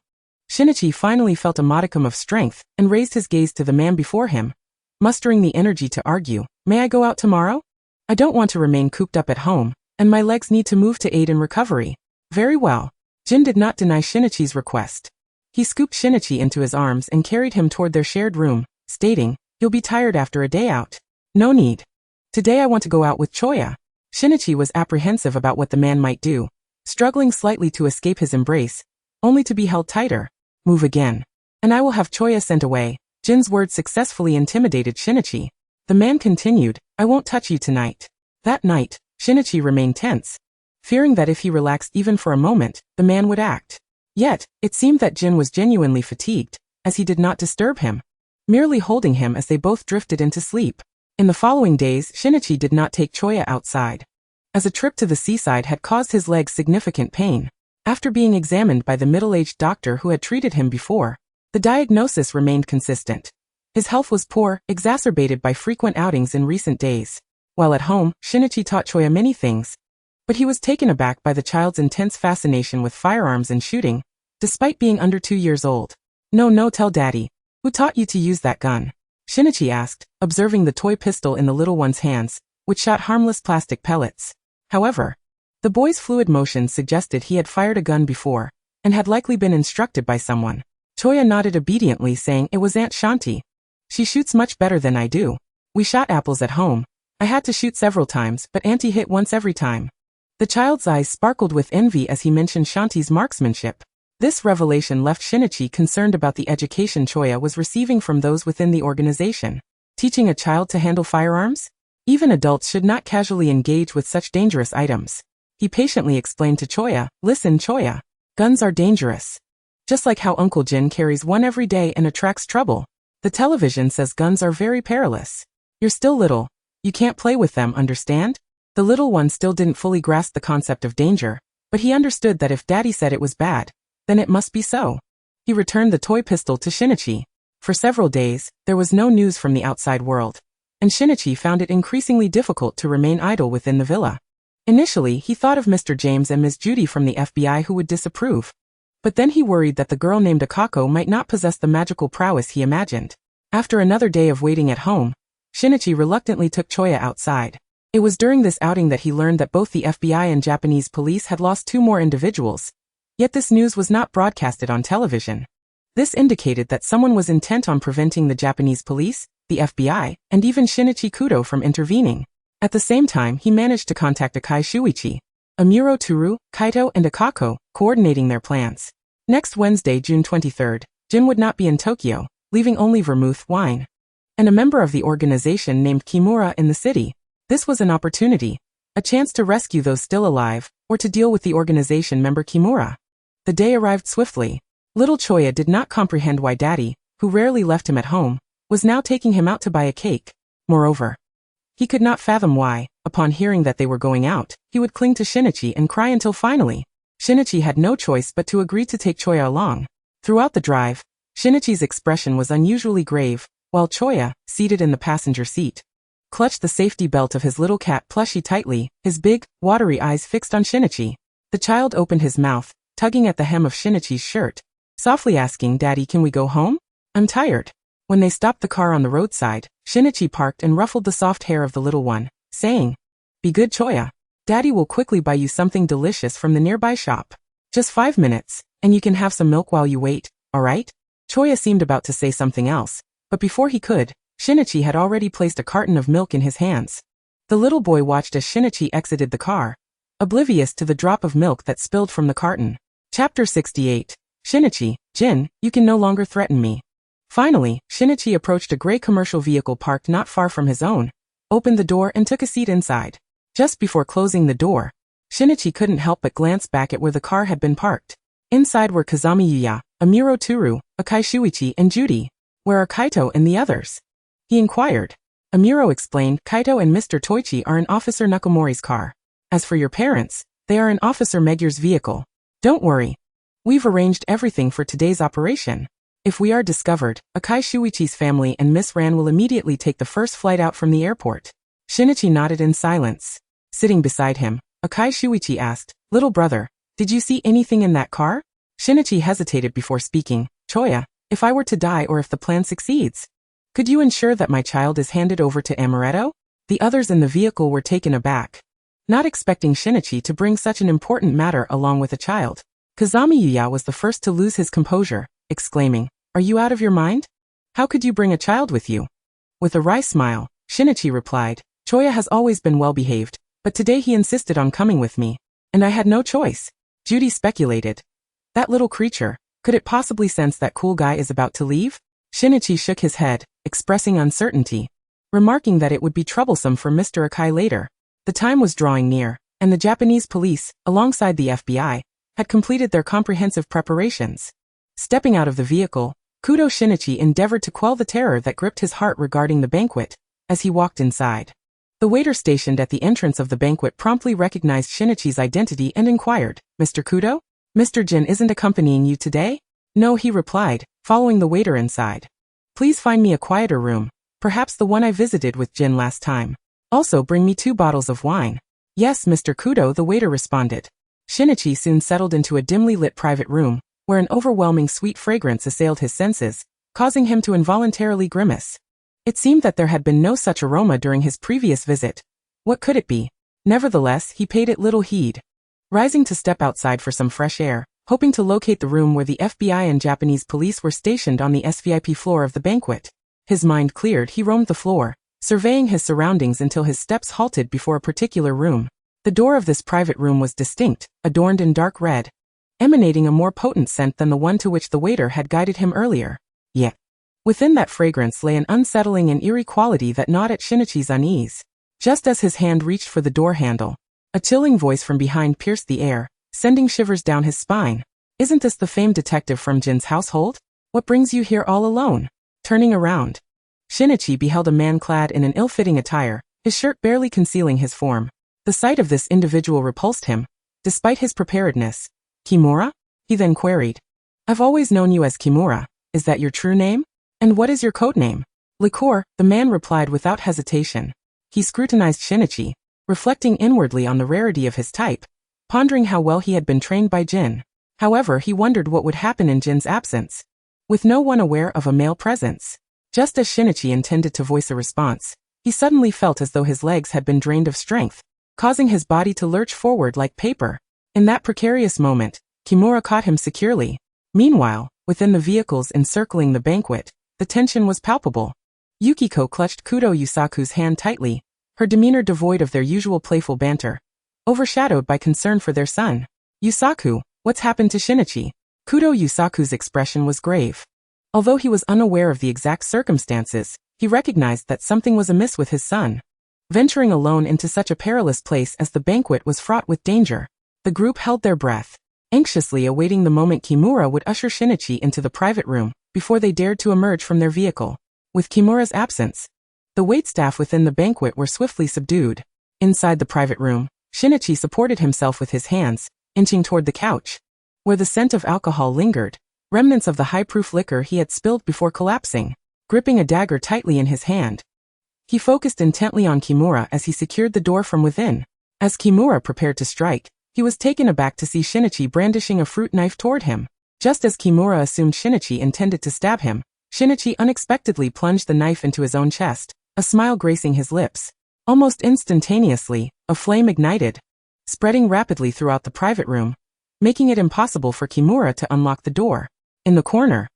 Shinichi finally felt a modicum of strength and raised his gaze to the man before him, mustering the energy to argue, "May I go out tomorrow? I don't want to remain cooped up at home, and my legs need to move to aid in recovery." "Very well." Jin did not deny Shinichi's request. He scooped Shinichi into his arms and carried him toward their shared room, stating, "You'll be tired after a day out." "No need. Today I want to go out with Choya." Shinichi was apprehensive about what the man might do, struggling slightly to escape his embrace, only to be held tighter. "Move again, and I will have Choya sent away." Jin's words successfully intimidated Shinichi. The man continued, "I won't touch you tonight." That night, Shinichi remained tense, fearing that if he relaxed even for a moment, the man would act. Yet, it seemed that Jin was genuinely fatigued, as he did not disturb him, merely holding him as they both drifted into sleep. In the following days, Shinichi did not take Choya outside, as a trip to the seaside had caused his legs significant pain. After being examined by the middle-aged doctor who had treated him before, the diagnosis remained consistent. His health was poor, exacerbated by frequent outings in recent days. While at home, Shinichi taught Choya many things, but he was taken aback by the child's intense fascination with firearms and shooting, despite being under 2 years old. No, tell daddy. Who taught you to use that gun?" Shinichi asked, observing the toy pistol in the little one's hands, which shot harmless plastic pellets. However, the boy's fluid motions suggested he had fired a gun before, and had likely been instructed by someone. Choya nodded obediently, saying it was Aunt Shanti. "She shoots much better than I do. We shot apples at home. I had to shoot several times, but Auntie hit once every time." The child's eyes sparkled with envy as he mentioned Shanti's marksmanship. This revelation left Shinichi concerned about the education Choya was receiving from those within the organization. Teaching a child to handle firearms? Even adults should not casually engage with such dangerous items. He patiently explained to Choya, "Listen, Choya. Guns are dangerous. Just like how Uncle Jin carries one every day and attracts trouble. The television says guns are very perilous. You're still little. You can't play with them, understand?" The little one still didn't fully grasp the concept of danger, but he understood that if Daddy said it was bad, then it must be so. He returned the toy pistol to Shinichi. For several days, there was no news from the outside world, and Shinichi found it increasingly difficult to remain idle within the villa. Initially, he thought of Mr. James and Ms. Judy from the FBI who would disapprove. But then he worried that the girl named Akako might not possess the magical prowess he imagined. After another day of waiting at home, Shinichi reluctantly took Choya outside. It was during this outing that he learned that both the FBI and Japanese police had lost 2 more individuals. Yet this news was not broadcasted on television. This indicated that someone was intent on preventing the Japanese police, the FBI, and even Shinichi Kudo from intervening. At the same time, he managed to contact Akai Shuichi, Amuro Turu, Kaito, and Akako, coordinating their plans. Next Wednesday, June 23rd, Jin would not be in Tokyo, leaving only vermouth wine and a member of the organization named Kimura in the city. This was an opportunity, a chance to rescue those still alive, or to deal with the organization member Kimura. The day arrived swiftly. Little Choya did not comprehend why Daddy, who rarely left him at home, was now taking him out to buy a cake. Moreover, he could not fathom why, upon hearing that they were going out, he would cling to Shinichi and cry until finally, Shinichi had no choice but to agree to take Choya along. Throughout the drive, Shinichi's expression was unusually grave, while Choya, seated in the passenger seat, clutched the safety belt of his little cat plushie tightly, his big, watery eyes fixed on Shinichi. The child opened his mouth, tugging at the hem of Shinichi's shirt, softly asking, "Daddy, can we go home? I'm tired." When they stopped the car on the roadside, Shinichi parked and ruffled the soft hair of the little one, saying, "Be good, Choya. Daddy will quickly buy you something delicious from the nearby shop. Just 5 minutes, and you can have some milk while you wait, alright?" Choya seemed about to say something else, but before he could, Shinichi had already placed a carton of milk in his hands. The little boy watched as Shinichi exited the car, oblivious to the drop of milk that spilled from the carton. Chapter 68. Shinichi, Jin, you can no longer threaten me. Finally, Shinichi approached a gray commercial vehicle parked not far from his own, opened the door and took a seat inside. Just before closing the door, Shinichi couldn't help but glance back at where the car had been parked. Inside were Kazami Yuya, Amuro Turu, Akai Shuichi, and Judy. "Where are Kaito and the others?" he inquired. Amuro explained, "Kaito and Mr. Toichi are in Officer Nakamori's car. As for your parents, they are in Officer Megur's vehicle. Don't worry. We've arranged everything for today's operation. If we are discovered, Akai Shuichi's family and Miss Ran will immediately take the first flight out from the airport." Shinichi nodded in silence. Sitting beside him, Akai Shuichi asked, "Little brother, did you see anything in that car?" Shinichi hesitated before speaking. "Choya, if I were to die or if the plan succeeds, could you ensure that my child is handed over to Amaretto?" The others in the vehicle were taken aback, not expecting Shinichi to bring such an important matter along with a child. Kazami Yuya was the first to lose his composure, exclaiming, "Are you out of your mind? How could you bring a child with you?" With a wry smile, Shinichi replied, "Choya has always been well behaved, but today he insisted on coming with me, and I had no choice." Judy speculated, "That little creature, could it possibly sense that cool guy is about to leave?" Shinichi shook his head, expressing uncertainty, remarking that it would be troublesome for Mr. Akai later. The time was drawing near, and the Japanese police, alongside the FBI, had completed their comprehensive preparations. Stepping out of the vehicle, Kudo Shinichi endeavored to quell the terror that gripped his heart regarding the banquet. As he walked inside, the waiter stationed at the entrance of the banquet promptly recognized Shinichi's identity and inquired, "Mr. Kudo? Mr. Jin isn't accompanying you today?" "No," he replied, following the waiter inside. "Please find me a quieter room, perhaps the one I visited with Jin last time. Also bring me 2 bottles of wine." "Yes, Mr. Kudo," the waiter responded. Shinichi soon settled into a dimly lit private room, where an overwhelming sweet fragrance assailed his senses, causing him to involuntarily grimace. It seemed that there had been no such aroma during his previous visit. What could it be? Nevertheless, he paid it little heed. Rising to step outside for some fresh air, hoping to locate the room where the FBI and Japanese police were stationed on the SVIP floor of the banquet. His mind cleared, he roamed the floor, surveying his surroundings until his steps halted before a particular room. The door of this private room was distinct, adorned in dark red, emanating a more potent scent than the one to which the waiter had guided him earlier. Yet, within that fragrance lay an unsettling and eerie quality that gnawed at Shinichi's unease. Just as his hand reached for the door handle, a chilling voice from behind pierced the air, sending shivers down his spine. "Isn't this the famed detective from Jin's household? What brings you here all alone?" Turning around, Shinichi beheld a man clad in an ill-fitting attire, his shirt barely concealing his form. The sight of this individual repulsed him, despite his preparedness. "Kimura?" he then queried. "I've always known you as Kimura. Is that your true name? And what is your code name?" "Liqueur," the man replied without hesitation. He scrutinized Shinichi, reflecting inwardly on the rarity of his type, pondering how well he had been trained by Jin. However, he wondered what would happen in Jin's absence. With no one aware of a male presence, Just as Shinichi intended to voice a response, he suddenly felt as though his legs had been drained of strength, causing his body to lurch forward like paper. In that precarious moment, Kimura caught him securely. Meanwhile, within the vehicles encircling the banquet, the tension was palpable. Yukiko clutched Kudo Yusaku's hand tightly, her demeanor devoid of their usual playful banter, overshadowed by concern for their son. Yusaku, what's happened to Shinichi? Kudo Yusaku's expression was grave. Although he was unaware of the exact circumstances, he recognized that something was amiss with his son. Venturing alone into such a perilous place as the banquet was fraught with danger. The group held their breath, anxiously awaiting the moment Kimura would usher Shinichi into the private room, before they dared to emerge from their vehicle. With Kimura's absence, the waitstaff within the banquet were swiftly subdued. Inside the private room, Shinichi supported himself with his hands, inching toward the couch, where the scent of alcohol lingered, remnants of the high-proof liquor he had spilled before collapsing. Gripping a dagger tightly in his hand, he focused intently on Kimura as he secured the door from within. As Kimura prepared to strike, he was taken aback to see Shinichi brandishing a fruit knife toward him. Just as Kimura assumed Shinichi intended to stab him, Shinichi unexpectedly plunged the knife into his own chest, a smile gracing his lips. Almost instantaneously, a flame ignited, spreading rapidly throughout the private room, making it impossible for Kimura to unlock the door. In the corner,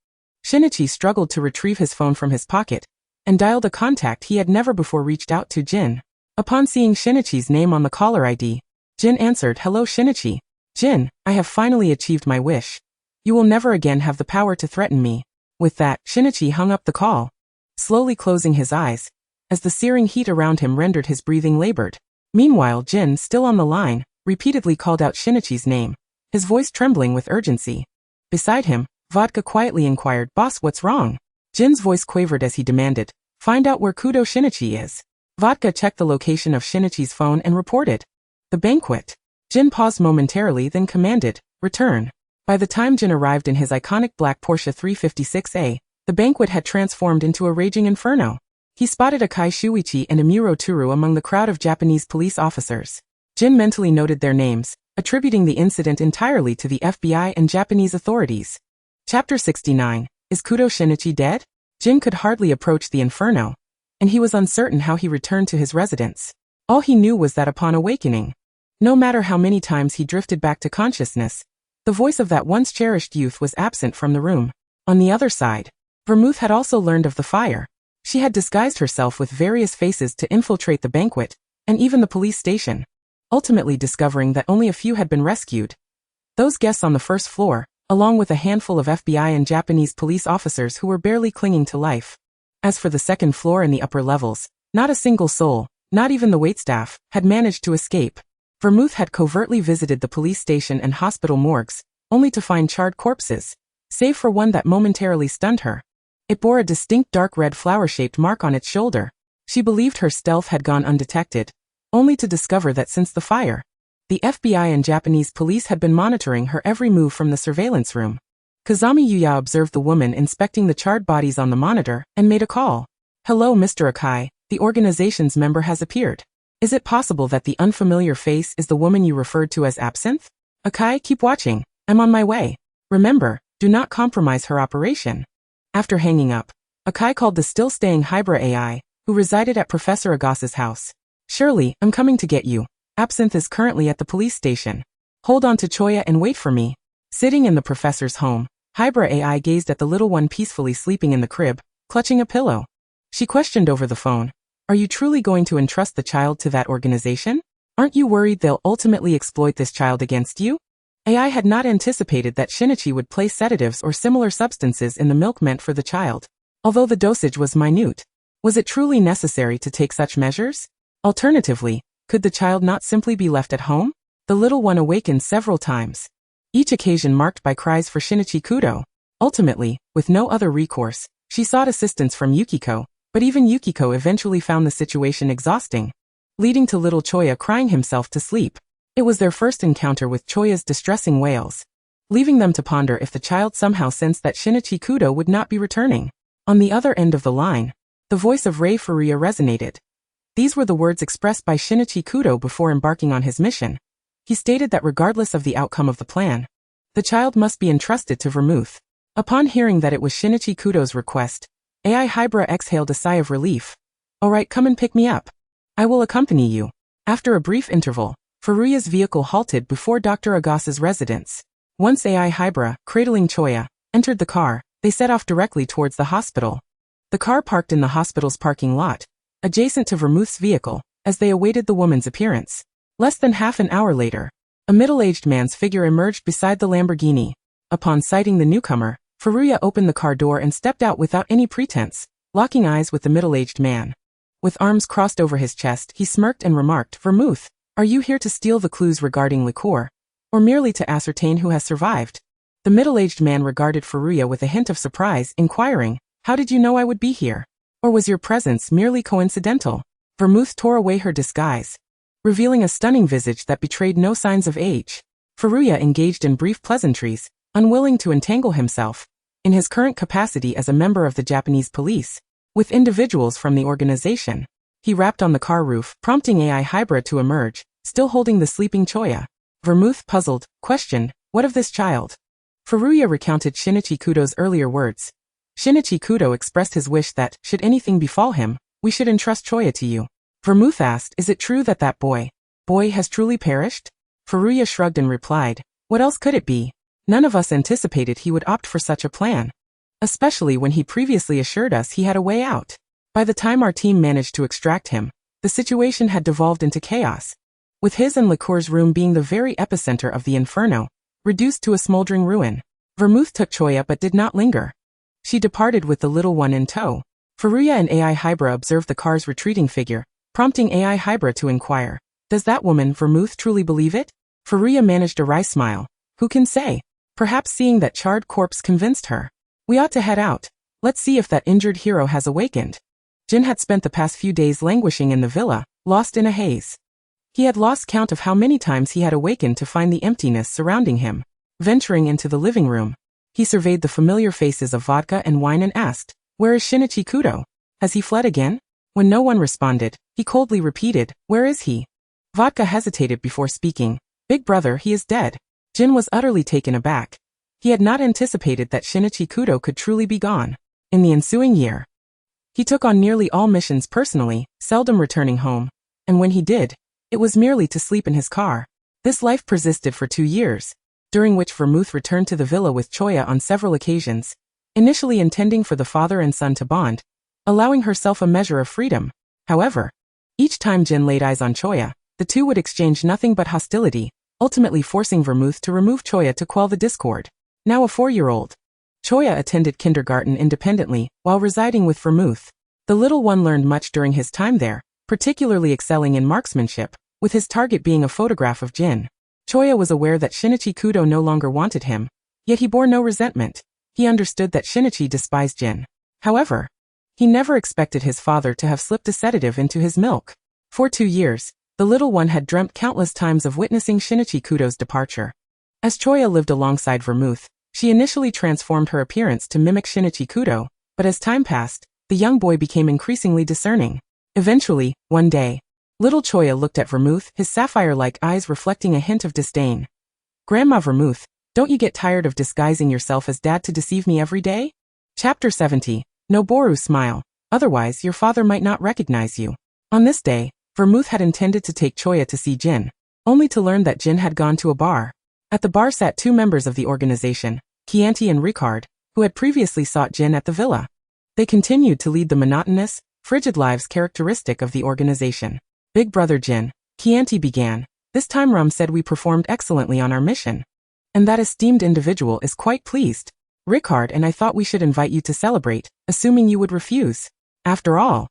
Shinichi struggled to retrieve his phone from his pocket, and dialed a contact he had never before reached out to, Jin. Upon seeing Shinichi's name on the caller ID, Jin answered, "Hello Shinichi. Jin, I have finally achieved my wish. You will never again have the power to threaten me." With that, Shinichi hung up the call, slowly closing his eyes, as the searing heat around him rendered his breathing labored. Meanwhile, Jin, still on the line, repeatedly called out Shinichi's name, his voice trembling with urgency. Beside him, Vodka quietly inquired, "Boss, what's wrong?" Jin's voice quavered as he demanded, "Find out where Kudo Shinichi is." Vodka checked the location of Shinichi's phone and reported, "The banquet." Jin paused momentarily, then commanded, "Return." By the time Jin arrived in his iconic black Porsche 356A, the banquet had transformed into a raging inferno. He spotted Akai Shuichi and Amuro Turu among the crowd of Japanese police officers. Jin mentally noted their names, attributing the incident entirely to the FBI and Japanese authorities. Chapter 69, Is Kudo Shinichi dead? Jin could hardly approach the inferno, and he was uncertain how he returned to his residence. All he knew was that upon awakening, no matter how many times he drifted back to consciousness, the voice of that once cherished youth was absent from the room. On the other side, Vermouth had also learned of the fire. She had disguised herself with various faces to infiltrate the banquet, and even the police station, ultimately discovering that only a few had been rescued. Those guests on the first floor, along with a handful of FBI and Japanese police officers who were barely clinging to life. As for the second floor and the upper levels, not a single soul, not even the waitstaff, had managed to escape. Vermouth had covertly visited the police station and hospital morgues, only to find charred corpses, save for one that momentarily stunned her. It bore a distinct dark red flower-shaped mark on its shoulder. She believed her stealth had gone undetected, only to discover that since the fire, the FBI and Japanese police had been monitoring her every move from the surveillance room. Kazami Yuya observed the woman inspecting the charred bodies on the monitor and made a call. "Hello, Mr. Akai, the organization's member has appeared. Is it possible that the unfamiliar face is the woman you referred to as Absinthe? Akai, keep watching. I'm on my way. Remember, do not compromise her operation." After hanging up, Akai called the still-staying Hybra AI, who resided at Professor Agasa's house. "Shirley, I'm coming to get you. Absinthe is currently at the police station. Hold on to Choya and wait for me." Sitting in the professor's home, Hybra AI gazed at the little one peacefully sleeping in the crib, clutching a pillow. She questioned over the phone, "Are you truly going to entrust the child to that organization? Aren't you worried they'll ultimately exploit this child against you?" AI had not anticipated that Shinichi would place sedatives or similar substances in the milk meant for the child. Although the dosage was minute, was it truly necessary to take such measures? Alternatively, could the child not simply be left at home? The little one awakened several times, each occasion marked by cries for Shinichi Kudo. Ultimately, with no other recourse, she sought assistance from Yukiko, but even Yukiko eventually found the situation exhausting, leading to little Choya crying himself to sleep. It was their first encounter with Choya's distressing wails, leaving them to ponder if the child somehow sensed that Shinichi Kudo would not be returning. On the other end of the line, the voice of Rei Furuya resonated. These were the words expressed by Shinichi Kudo before embarking on his mission. He stated that regardless of the outcome of the plan, the child must be entrusted to Vermouth. Upon hearing that it was Shinichi Kudo's request, AI Hybra exhaled a sigh of relief. Alright, come and pick me up. I will accompany you. After a brief interval, Furuya's vehicle halted before Dr. Agasa's residence. Once AI Hybra, cradling Choya, entered the car, they set off directly towards the hospital. The car parked in the hospital's parking lot, adjacent to Vermouth's vehicle, as they awaited the woman's appearance. Less than half an hour later, a middle-aged man's figure emerged beside the Lamborghini. Upon sighting the newcomer, Furuya opened the car door and stepped out without any pretense, locking eyes with the middle-aged man. With arms crossed over his chest, he smirked and remarked, "Vermouth, are you here to steal the clues regarding liqueur, or merely to ascertain who has survived?" The middle-aged man regarded Furuya with a hint of surprise, inquiring, "How did you know I would be here? Or was your presence merely coincidental?" Vermouth tore away her disguise, revealing a stunning visage that betrayed no signs of age. Furuya engaged in brief pleasantries, unwilling to entangle himself, in his current capacity as a member of the Japanese police, with individuals from the organization. He rapped on the car roof, prompting AI Hybra to emerge, still holding the sleeping Choya. Vermouth, puzzled, questioned, "What of this child?" Furuya recounted Shinichi Kudo's earlier words. Shinichi Kudo expressed his wish that, should anything befall him, we should entrust Choya to you. Vermouth asked, "Is it true that that boy has truly perished?" Furuya shrugged and replied, "What else could it be? None of us anticipated he would opt for such a plan. Especially when he previously assured us he had a way out. By the time our team managed to extract him, the situation had devolved into chaos, with his and Liqueur's room being the very epicenter of the inferno, reduced to a smoldering ruin." Vermouth took Choya but did not linger. She departed with the little one in tow. Furuya and AI Hybra observed the car's retreating figure, prompting AI Hybra to inquire, "Does that woman, Vermouth, truly believe it?" Furuya managed a wry smile. "Who can say? Perhaps seeing that charred corpse convinced her. We ought to head out. Let's see if that injured hero has awakened." Jin had spent the past few days languishing in the villa, lost in a haze. He had lost count of how many times he had awakened to find the emptiness surrounding him. Venturing into the living room, he surveyed the familiar faces of vodka and wine and asked, "Where is Shinichi Kudo? Has he fled again?" When no one responded, he coldly repeated, "Where is he?" Vodka hesitated before speaking. "Big brother, he is dead." Jin was utterly taken aback. He had not anticipated that Shinichi Kudo could truly be gone. In the ensuing year, he took on nearly all missions personally, seldom returning home, and when he did, it was merely to sleep in his car. This life persisted for 2 years, during which Vermouth returned to the villa with Choya on several occasions, initially intending for the father and son to bond, allowing herself a measure of freedom. However, each time Jin laid eyes on Choya, the two would exchange nothing but hostility, ultimately forcing Vermouth to remove Choya to quell the discord. Now a 4-year-old, Choya attended kindergarten independently, while residing with Vermouth. The little one learned much during his time there, particularly excelling in marksmanship, with his target being a photograph of Jin. Choya was aware that Shinichi Kudo no longer wanted him, yet he bore no resentment. He understood that Shinichi despised Jin. However, he never expected his father to have slipped a sedative into his milk. For 2 years, the little one had dreamt countless times of witnessing Shinichi Kudo's departure. As Choya lived alongside Vermouth, she initially transformed her appearance to mimic Shinichi Kudo, but as time passed, the young boy became increasingly discerning. Eventually, one day, little Choya looked at Vermouth, his sapphire-like eyes reflecting a hint of disdain. "Grandma Vermouth, don't you get tired of disguising yourself as dad to deceive me every day?" Chapter 70. Noboru smile. "Otherwise, your father might not recognize you." On this day, Vermouth had intended to take Choya to see Jin, only to learn that Jin had gone to a bar. At the bar sat 2 members of the organization, Chianti and Ricard, who had previously sought Jin at the villa. They continued to lead the monotonous, frigid lives characteristic of the organization. "Big brother Jin," Chianti began, "this time Rum said we performed excellently on our mission, and that esteemed individual is quite pleased. Ricard and I thought we should invite you to celebrate, assuming you would refuse. After all,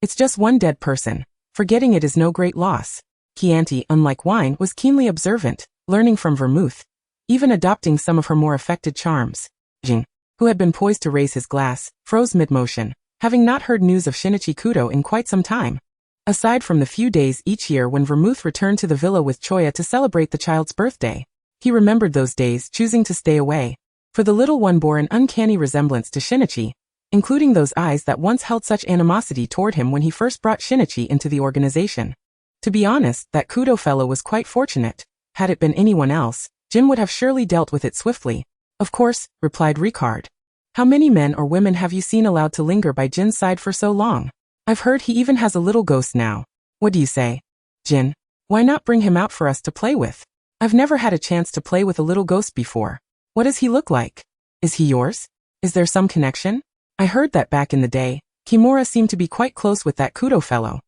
it's just one dead person. Forgetting it is no great loss." Chianti, unlike wine, was keenly observant, learning from Vermouth, even adopting some of her more affected charms. Jin, who had been poised to raise his glass, froze mid-motion, having not heard news of Shinichi Kudo in quite some time. Aside from the few days each year when Vermouth returned to the villa with Choya to celebrate the child's birthday, he remembered those days, choosing to stay away. For the little one bore an uncanny resemblance to Shinichi, including those eyes that once held such animosity toward him when he first brought Shinichi into the organization. To be honest, that Kudo fellow was quite fortunate. Had it been anyone else, Jin would have surely dealt with it swiftly. "Of course," replied Ricard. How many men or women have you seen allowed to linger by Jin's side for so long? I've heard he even has a little ghost now. What do you say? Jin, why not bring him out for us to play with? I've never had a chance to play with a little ghost before. What does he look like? Is he yours? Is there some connection? I heard that back in the day, Kimura seemed to be quite close with that Kudo fellow.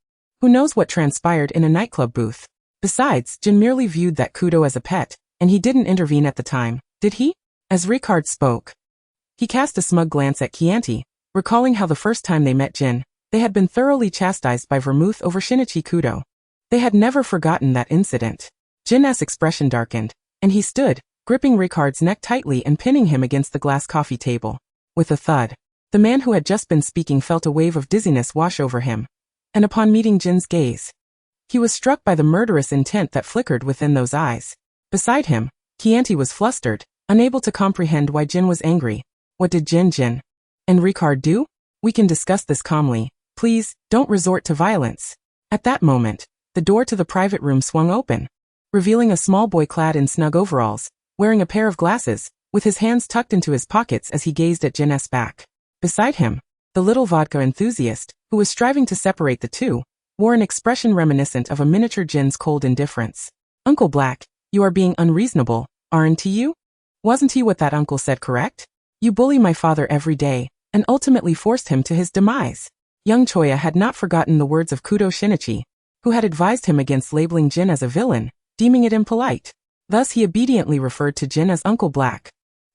Who knows what transpired in a nightclub booth? Besides, Jin merely viewed that Kudo as a pet, and he didn't intervene at the time, did he? As Ricard spoke, he cast a smug glance at Chianti, recalling how the first time they met Jin, they had been thoroughly chastised by Vermouth over Shinichi Kudo. They had never forgotten that incident. Jin's expression darkened, and he stood, gripping Ricard's neck tightly and pinning him against the glass coffee table. With a thud, the man who had just been speaking felt a wave of dizziness wash over him, and upon meeting Jin's gaze, he was struck by the murderous intent that flickered within those eyes. Beside him, Chianti was flustered, unable to comprehend why Jin was angry. What did Jin and Ricard do? We can discuss this calmly. Please, don't resort to violence. At that moment, the door to the private room swung open, revealing a small boy clad in snug overalls, wearing a pair of glasses, with his hands tucked into his pockets as he gazed at Jin's back. Beside him, the little vodka enthusiast, who was striving to separate the two, wore an expression reminiscent of a miniature Jin's cold indifference. Uncle Black, you are being unreasonable, aren't you? Wasn't he what that uncle said correct? You bully my father every day, and ultimately forced him to his demise. Young Choya had not forgotten the words of Kudo Shinichi, who had advised him against labeling Jin as a villain, deeming it impolite. Thus he obediently referred to Jin as Uncle Black.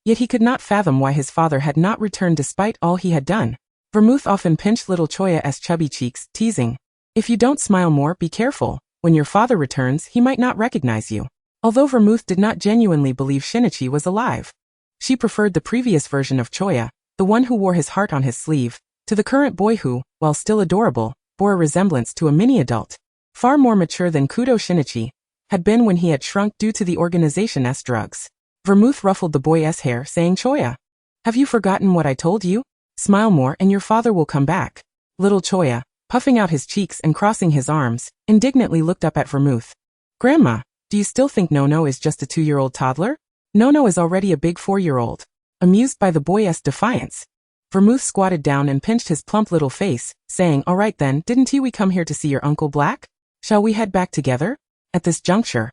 Yet he could not fathom why his father had not returned despite all he had done. Vermouth often pinched little Choya's chubby cheeks, teasing, "If you don't smile more, be careful. When your father returns, he might not recognize you." Although Vermouth did not genuinely believe Shinichi was alive, she preferred the previous version of Choya, the one who wore his heart on his sleeve, to the current boy who, while still adorable, bore a resemblance to a mini-adult, far more mature than Kudo Shinichi had been when he had shrunk due to the organization's drugs. Vermouth ruffled the boy's hair, saying, "Choya, have you forgotten what I told you? Smile more and your father will come back." Little Choya, puffing out his cheeks and crossing his arms, indignantly looked up at Vermouth. "Grandma, do you still think Nono is just a 2-year-old toddler? Nono is already a big 4-year-old. Amused by the boy's defiance, Vermouth squatted down and pinched his plump little face, saying, "All right then, didn't we come here to see your Uncle Black? Shall we head back together?" At this juncture,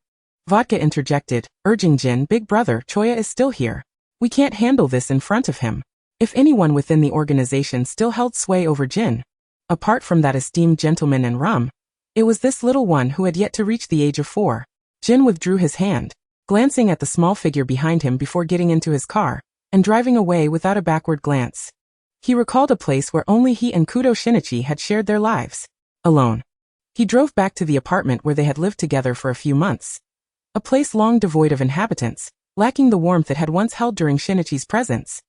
Vodka interjected, urging Jin, "Big brother, Choya is still here. We can't handle this in front of him." If anyone within the organization still held sway over Jin, apart from that esteemed gentleman and Rum, it was this little one who had yet to reach the age of 4. Jin withdrew his hand, glancing at the small figure behind him before getting into his car, and driving away without a backward glance. He recalled a place where only he and Kudo Shinichi had shared their lives. Alone, he drove back to the apartment where they had lived together for a few months. A place long devoid of inhabitants, lacking the warmth it had once held during Shinichi's presence.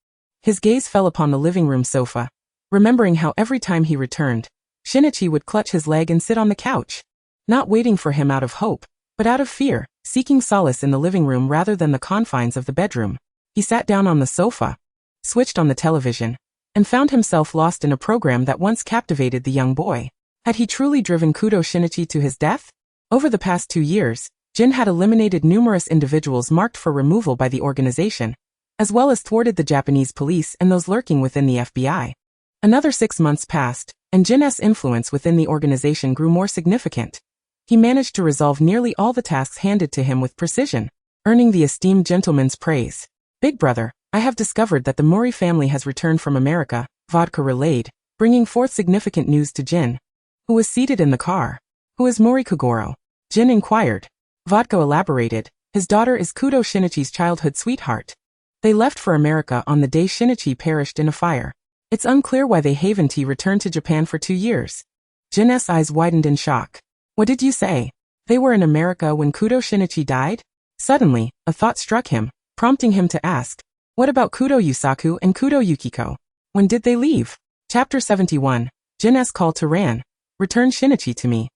His gaze fell upon the living room sofa, remembering how every time he returned, Shinichi would clutch his leg and sit on the couch, not waiting for him out of hope, but out of fear, seeking solace in the living room rather than the confines of the bedroom. He sat down on the sofa, switched on the television, and found himself lost in a program that once captivated the young boy. Had he truly driven Kudo Shinichi to his death? Over the past 2 years, Jin had eliminated numerous individuals marked for removal by the organization, as well as thwarted the Japanese police and those lurking within the FBI. Another 6 months passed, and Jin's influence within the organization grew more significant. He managed to resolve nearly all the tasks handed to him with precision, earning the esteemed gentleman's praise. "Big brother, I have discovered that the Mori family has returned from America," Vodka relayed, bringing forth significant news to Jin, who was seated in the car. "Who is Mori Kogoro?" Jin inquired. Vodka elaborated, "His daughter is Kudo Shinichi's childhood sweetheart. They left for America on the day Shinichi perished in a fire. It's unclear why they haven't returned to Japan for 2 years." Jin's eyes widened in shock. "What did you say? They were in America when Kudo Shinichi died?" Suddenly, a thought struck him, prompting him to ask, "What about Kudo Yusaku and Kudo Yukiko? When did they leave?" Chapter 71, Jin's call to Ran. "Return Shinichi to me."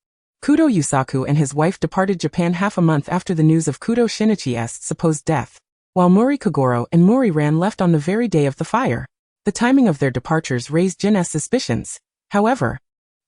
Kudo Yusaku and his wife departed Japan half a month after the news of Kudo Shinichi's supposed death, while Mori Kogoro and Mori Ran left on the very day of the fire. The timing of their departures raised Jin's suspicions. However,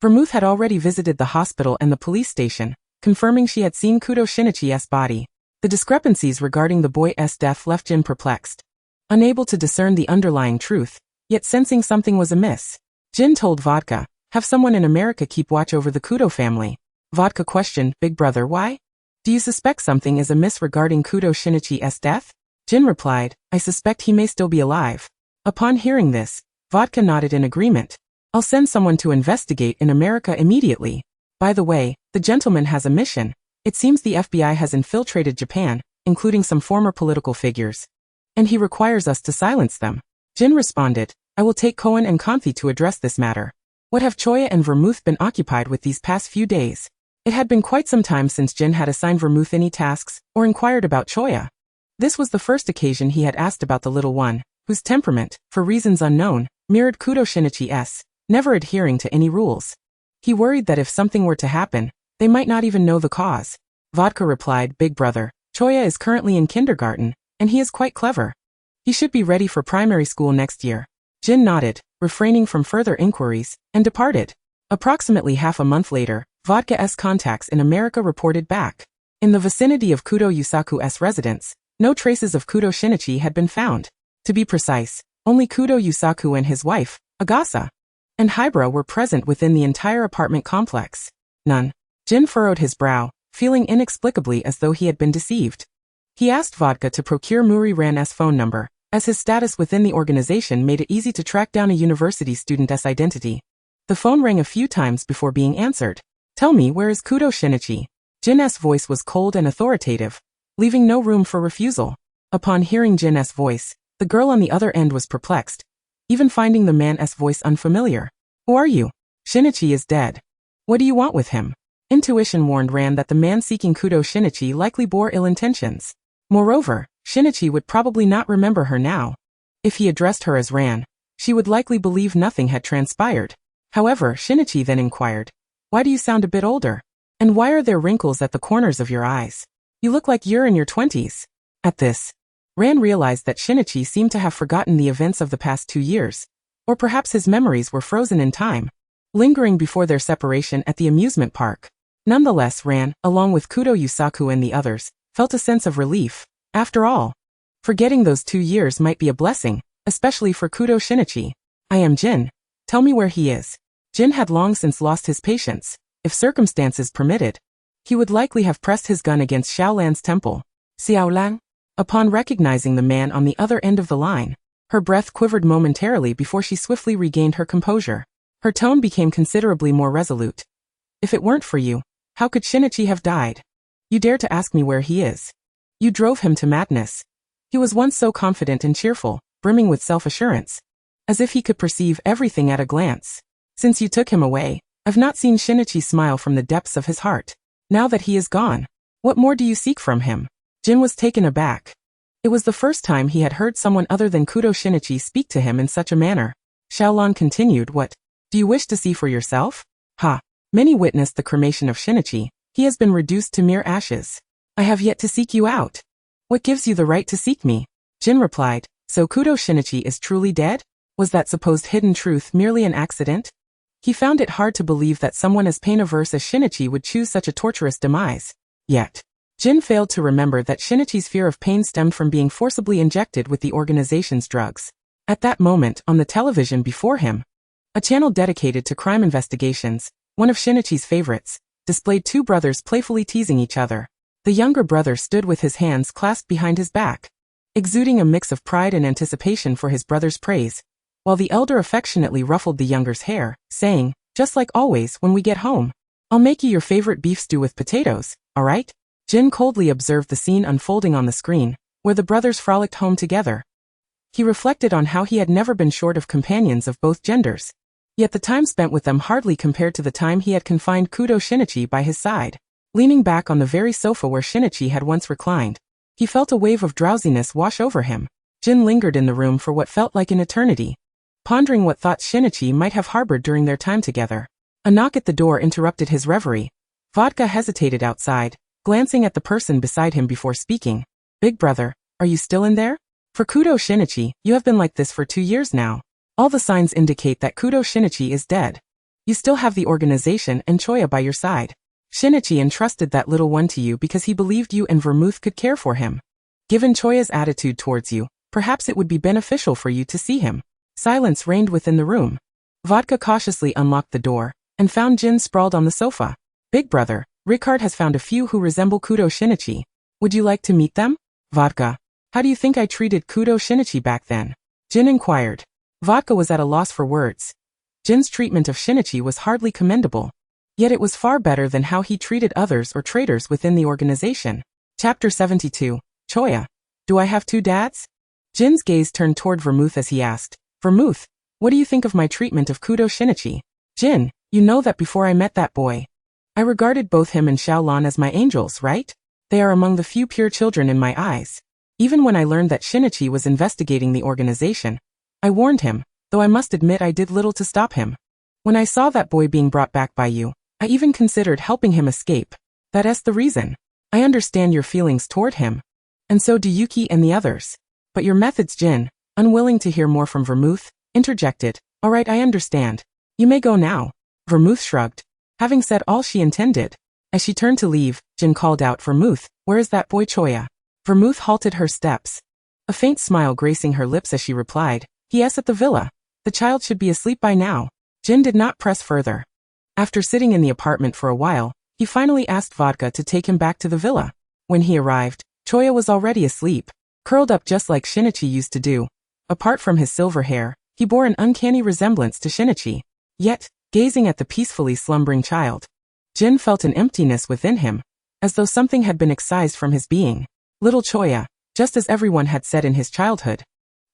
Vermouth had already visited the hospital and the police station, confirming she had seen Kudo Shinichi's body. The discrepancies regarding the boy's death left Jin perplexed. Unable to discern the underlying truth, yet sensing something was amiss. Jin told Vodka, have someone in America keep watch over the Kudo family. Vodka questioned, Big Brother, why? Do you suspect something is amiss regarding Kudo Shinichi's death? Jin replied, I suspect he may still be alive. Upon hearing this, Vodka nodded in agreement. I'll send someone to investigate in America immediately. By the way, the gentleman has a mission. It seems the FBI has infiltrated Japan, including some former political figures. And he requires us to silence them. Jin responded, I will take Cohen and Kanthi to address this matter. What have Choya and Vermouth been occupied with these past few days? It had been quite some time since Jin had assigned Vermouth any tasks, or inquired about Choya. This was the first occasion he had asked about the little one, whose temperament, for reasons unknown, mirrored Kudo Shinichi's, never adhering to any rules. He worried that if something were to happen, they might not even know the cause. Vodka replied, Big Brother, Choya is currently in kindergarten, and he is quite clever. He should be ready for primary school next year. Jin nodded, refraining from further inquiries, and departed. Approximately half a month later, Vodka's contacts in America reported back. In the vicinity of Kudo Yusaku's residence, no traces of Kudo Shinichi had been found. To be precise, only Kudo Yusaku and his wife, Agasa, and Hybra were present within the entire apartment complex. None. Jin furrowed his brow, feeling inexplicably as though he had been deceived. He asked Vodka to procure Muri Ran's phone number, as his status within the organization made it easy to track down a university student's identity. The phone rang a few times before being answered. Tell me, where is Kudo Shinichi? Jin's voice was cold and authoritative, leaving no room for refusal. Upon hearing Jin's voice, the girl on the other end was perplexed, even finding the man's voice unfamiliar. Who are you? Shinichi is dead. What do you want with him? Intuition warned Ran that the man seeking Kudo Shinichi likely bore ill intentions. Moreover, Shinichi would probably not remember her now. If he addressed her as Ran, she would likely believe nothing had transpired. However, Shinichi then inquired, why do you sound a bit older? And why are there wrinkles at the corners of your eyes? You look like you're in your 20s. At this, Ran realized that Shinichi seemed to have forgotten the events of the past 2 years, or perhaps his memories were frozen in time, lingering before their separation at the amusement park. Nonetheless, Ran, along with Kudo Yusaku and the others, felt a sense of relief. After all, forgetting those 2 years might be a blessing, especially for Kudo Shinichi. I am Jin. Tell me where he is. Jin had long since lost his patience. If circumstances permitted, he would likely have pressed his gun against Xiaolan's temple. Xiaolan? Upon recognizing the man on the other end of the line, her breath quivered momentarily before she swiftly regained her composure. Her tone became considerably more resolute. If it weren't for you, how could Shinichi have died? You dare to ask me where he is. You drove him to madness. He was once so confident and cheerful, brimming with self-assurance, as if he could perceive everything at a glance. Since you took him away, I've not seen Shinichi smile from the depths of his heart. Now that he is gone, what more do you seek from him? Jin was taken aback. It was the first time he had heard someone other than Kudo Shinichi speak to him in such a manner. Xiaolan continued, what? Do you wish to see for yourself? Ha! Many witnessed the cremation of Shinichi. He has been reduced to mere ashes. I have yet to seek you out. What gives you the right to seek me? Jin replied, so Kudo Shinichi is truly dead? Was that supposed hidden truth merely an accident? He found it hard to believe that someone as pain-averse as Shinichi would choose such a torturous demise. Yet, Jin failed to remember that Shinichi's fear of pain stemmed from being forcibly injected with the organization's drugs. At that moment, on the television before him, a channel dedicated to crime investigations, one of Shinichi's favorites, displayed two brothers playfully teasing each other. The younger brother stood with his hands clasped behind his back, exuding a mix of pride and anticipation for his brother's praise, while the elder affectionately ruffled the younger's hair, saying, just like always when we get home, I'll make you your favorite beef stew with potatoes, alright? Jin coldly observed the scene unfolding on the screen, where the brothers frolicked home together. He reflected on how he had never been short of companions of both genders. Yet the time spent with them hardly compared to the time he had confined Kudo Shinichi by his side. Leaning back on the very sofa where Shinichi had once reclined, he felt a wave of drowsiness wash over him. Jin lingered in the room for what felt like an eternity, pondering what thoughts Shinichi might have harbored during their time together. A knock at the door interrupted his reverie. Vodka hesitated outside, glancing at the person beside him before speaking. Big brother, are you still in there? For Kudo Shinichi, you have been like this for 2 years now. All the signs indicate that Kudo Shinichi is dead. You still have the organization and Choya by your side. Shinichi entrusted that little one to you because he believed you and Vermouth could care for him. Given Choya's attitude towards you, perhaps it would be beneficial for you to see him. Silence reigned within the room. Vodka cautiously unlocked the door and found Jin sprawled on the sofa. Big brother, Ricard has found a few who resemble Kudo Shinichi. Would you like to meet them? Vodka. How do you think I treated Kudo Shinichi back then? Jin inquired. Vodka was at a loss for words. Jin's treatment of Shinichi was hardly commendable. Yet it was far better than how he treated others or traitors within the organization. Chapter 72. Choya. Do I have two dads? Jin's gaze turned toward Vermouth as he asked, Vermouth, what do you think of my treatment of Kudo Shinichi? Jin, you know that before I met that boy, I regarded both him and Xiaolan as my angels, right? They are among the few pure children in my eyes. Even when I learned that Shinichi was investigating the organization, I warned him, though I must admit I did little to stop him. When I saw that boy being brought back by you, I even considered helping him escape. That's the reason. I understand your feelings toward him. And so do Yuki and the others. But your methods, Jin, unwilling to hear more from Vermouth, interjected, All right, I understand. You may go now. Vermouth shrugged, having said all she intended. As she turned to leave, Jin called out, Vermouth, where is that boy Choya? Vermouth halted her steps. A faint smile gracing her lips as she replied, Yes, at the villa. The child should be asleep by now. Jin did not press further. After sitting in the apartment for a while, he finally asked Vodka to take him back to the villa. When he arrived, Choya was already asleep, curled up just like Shinichi used to do. Apart from his silver hair, he bore an uncanny resemblance to Shinichi. Yet, gazing at the peacefully slumbering child, Jin felt an emptiness within him, as though something had been excised from his being. Little Choya, just as everyone had said in his childhood,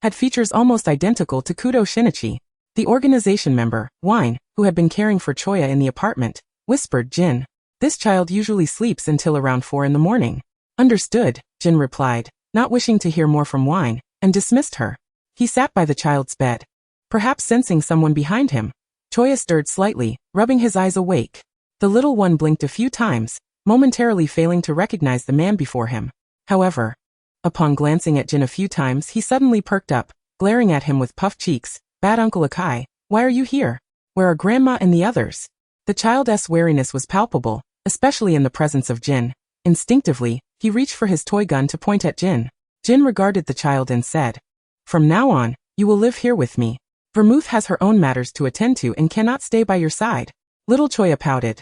had features almost identical to Kudo Shinichi. The organization member, Wine, who had been caring for Choya in the apartment, whispered, Jin, this child usually sleeps until around 4 in the morning. Understood, Jin replied, not wishing to hear more from Wine, and dismissed her. He sat by the child's bed. Perhaps sensing someone behind him, Choya stirred slightly, rubbing his eyes awake. The little one blinked a few times, momentarily failing to recognize the man before him. However, upon glancing at Jin a few times, he suddenly perked up, glaring at him with puffed cheeks. Bad Uncle Akai, why are you here? Where are Grandma and the others? The child's wariness was palpable, especially in the presence of Jin. Instinctively, he reached for his toy gun to point at Jin. Jin regarded the child and said, From now on, you will live here with me. Vermouth has her own matters to attend to and cannot stay by your side. Little Choya pouted.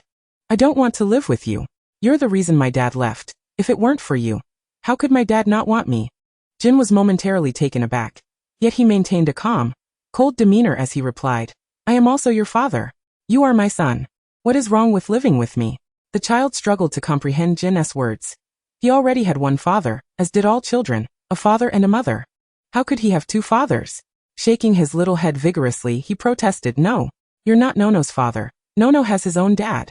I don't want to live with you. You're the reason my dad left. If it weren't for you, how could my dad not want me? Jin was momentarily taken aback. Yet he maintained a calm, cold demeanor as he replied, I am also your father. You are my son. What is wrong with living with me? The child struggled to comprehend Jin's words. He already had one father, as did all children, a father and a mother. How could he have two fathers? Shaking his little head vigorously, he protested, No, you're not Nono's father. Nono has his own dad.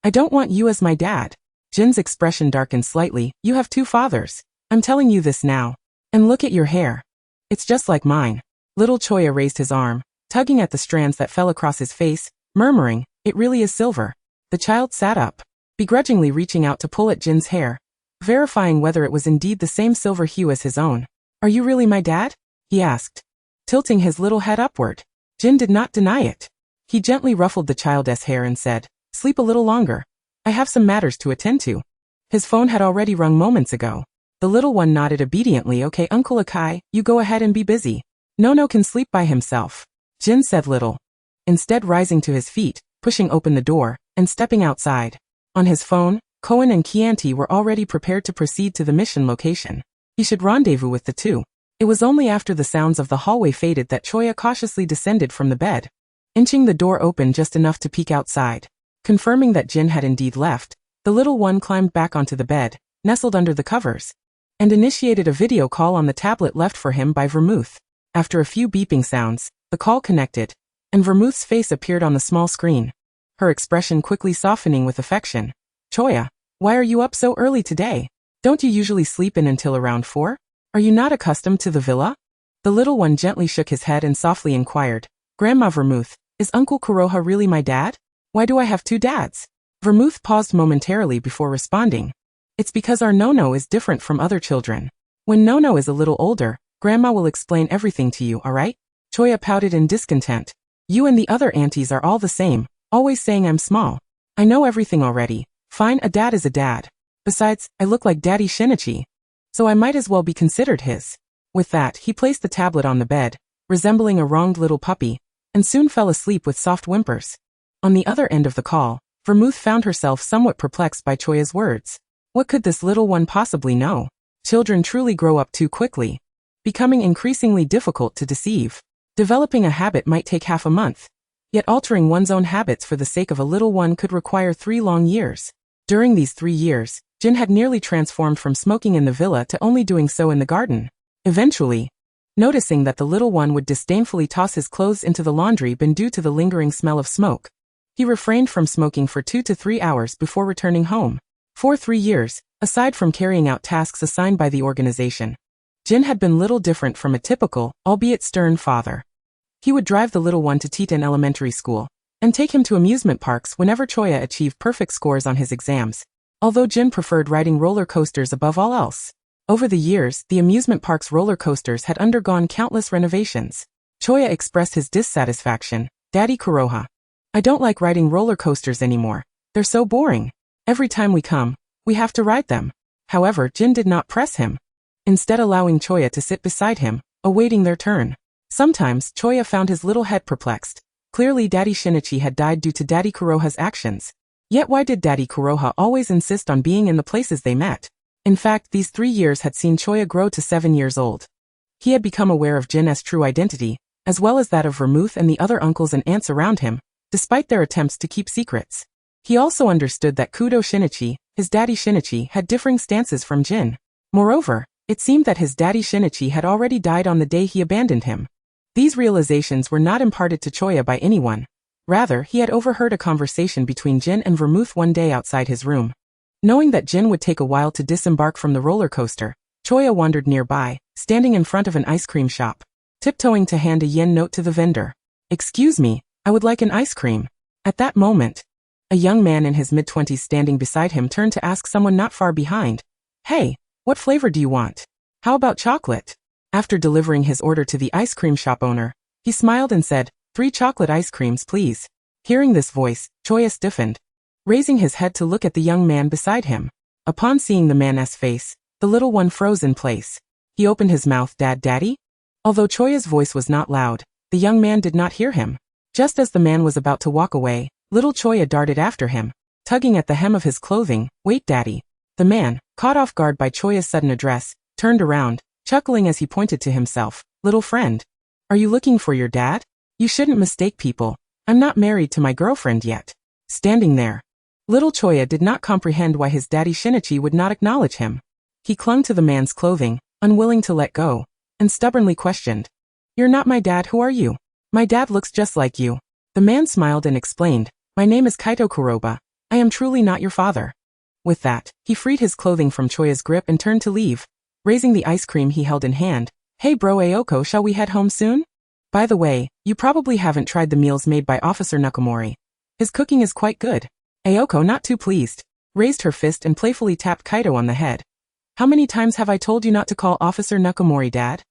I don't want you as my dad. Jin's expression darkened slightly. You have two fathers. I'm telling you this now. And look at your hair. It's just like mine. Little Choya raised his arm, tugging at the strands that fell across his face, murmuring, It really is silver. The child sat up, begrudgingly reaching out to pull at Jin's hair, verifying whether it was indeed the same silver hue as his own. Are you really my dad? He asked, tilting his little head upward. Jin did not deny it. He gently ruffled the child's hair and said, Sleep a little longer. I have some matters to attend to. His phone had already rung moments ago. The little one nodded obediently. Okay, Uncle Akai, you go ahead and be busy. Nono can sleep by himself. Jin said little, instead rising to his feet, pushing open the door, and stepping outside. On his phone, Conan and Chianti were already prepared to proceed to the mission location. He should rendezvous with the two. It was only after the sounds of the hallway faded that Choya cautiously descended from the bed, inching the door open just enough to peek outside. Confirming that Jin had indeed left, the little one climbed back onto the bed, nestled under the covers, and initiated a video call on the tablet left for him by Vermouth. After a few beeping sounds, the call connected, and Vermouth's face appeared on the small screen, her expression quickly softening with affection. Choya, why are you up so early today? Don't you usually sleep in until around 4? Are you not accustomed to the villa? The little one gently shook his head and softly inquired, Grandma Vermouth, is Uncle Kuroha really my dad? Why do I have two dads? Vermouth paused momentarily before responding. It's because our Nono is different from other children. When Nono is a little older, Grandma will explain everything to you, alright? Choya pouted in discontent. You and the other aunties are all the same, always saying I'm small. I know everything already. Fine, a dad is a dad. Besides, I look like Daddy Shinichi, so I might as well be considered his. With that, he placed the tablet on the bed, resembling a wronged little puppy, and soon fell asleep with soft whimpers. On the other end of the call, Vermouth found herself somewhat perplexed by Choya's words. What could this little one possibly know? Children truly grow up too quickly, becoming increasingly difficult to deceive. Developing a habit might take half a month, yet altering one's own habits for the sake of a little one could require 3 long years. During these 3 years, Jin had nearly transformed from smoking in the villa to only doing so in the garden. Eventually, noticing that the little one would disdainfully toss his clothes into the laundry bin due to the lingering smell of smoke, he refrained from smoking for 2 to 3 hours before returning home. For 3 years, aside from carrying out tasks assigned by the organization, Jin had been little different from a typical, albeit stern, father. He would drive the little one to Titan Elementary School, and take him to amusement parks whenever Choya achieved perfect scores on his exams, although Jin preferred riding roller coasters above all else. Over the years, the amusement park's roller coasters had undergone countless renovations. Choya expressed his dissatisfaction. Daddy Kuroha, I don't like riding roller coasters anymore. They're so boring. Every time we come, we have to ride them. However, Jin did not press him, instead allowing Choya to sit beside him, awaiting their turn. Sometimes, Choya found his little head perplexed. Clearly Daddy Shinichi had died due to Daddy Kuroha's actions. Yet why did Daddy Kuroha always insist on being in the places they met? In fact, these 3 years had seen Choya grow to 7 years old. He had become aware of Jin's true identity, as well as that of Vermouth and the other uncles and aunts around him, despite their attempts to keep secrets. He also understood that Kudo Shinichi, his daddy Shinichi, had differing stances from Jin. Moreover, it seemed that his daddy Shinichi had already died on the day he abandoned him. These realizations were not imparted to Choya by anyone. Rather, he had overheard a conversation between Jin and Vermouth one day outside his room. Knowing that Jin would take a while to disembark from the roller coaster, Choya wandered nearby, standing in front of an ice cream shop, tiptoeing to hand a yen note to the vendor. "Excuse me, I would like an ice cream." At that moment, a young man in his mid-20s standing beside him turned to ask someone not far behind, "Hey, what flavor do you want? How about chocolate?" After delivering his order to the ice cream shop owner, he smiled and said, "3 chocolate ice creams, please." Hearing this voice, Choya stiffened, raising his head to look at the young man beside him. Upon seeing the man's face, the little one froze in place. He opened his mouth, Daddy?" Although Choya's voice was not loud, the young man did not hear him. Just as the man was about to walk away, little Choya darted after him, tugging at the hem of his clothing. "Wait, Daddy." The man, caught off guard by Choya's sudden address, turned around, chuckling as he pointed to himself. "Little friend, are you looking for your dad? You shouldn't mistake people. I'm not married to my girlfriend yet." Standing there, little Choya did not comprehend why his daddy Shinichi would not acknowledge him. He clung to the man's clothing, unwilling to let go, and stubbornly questioned, "You're not my dad, who are you?" "My dad looks just like you." The man smiled and explained, "My name is Kaito Kuroba. I am truly not your father." With that, he freed his clothing from Choya's grip and turned to leave, raising the ice cream he held in hand. "Hey bro Ayoko, shall we head home soon? By the way, you probably haven't tried the meals made by Officer Nakamori. His cooking is quite good." Ayoko, not too pleased, raised her fist and playfully tapped Kaito on the head. "How many times have I told you not to call Officer Nakamori Dad?"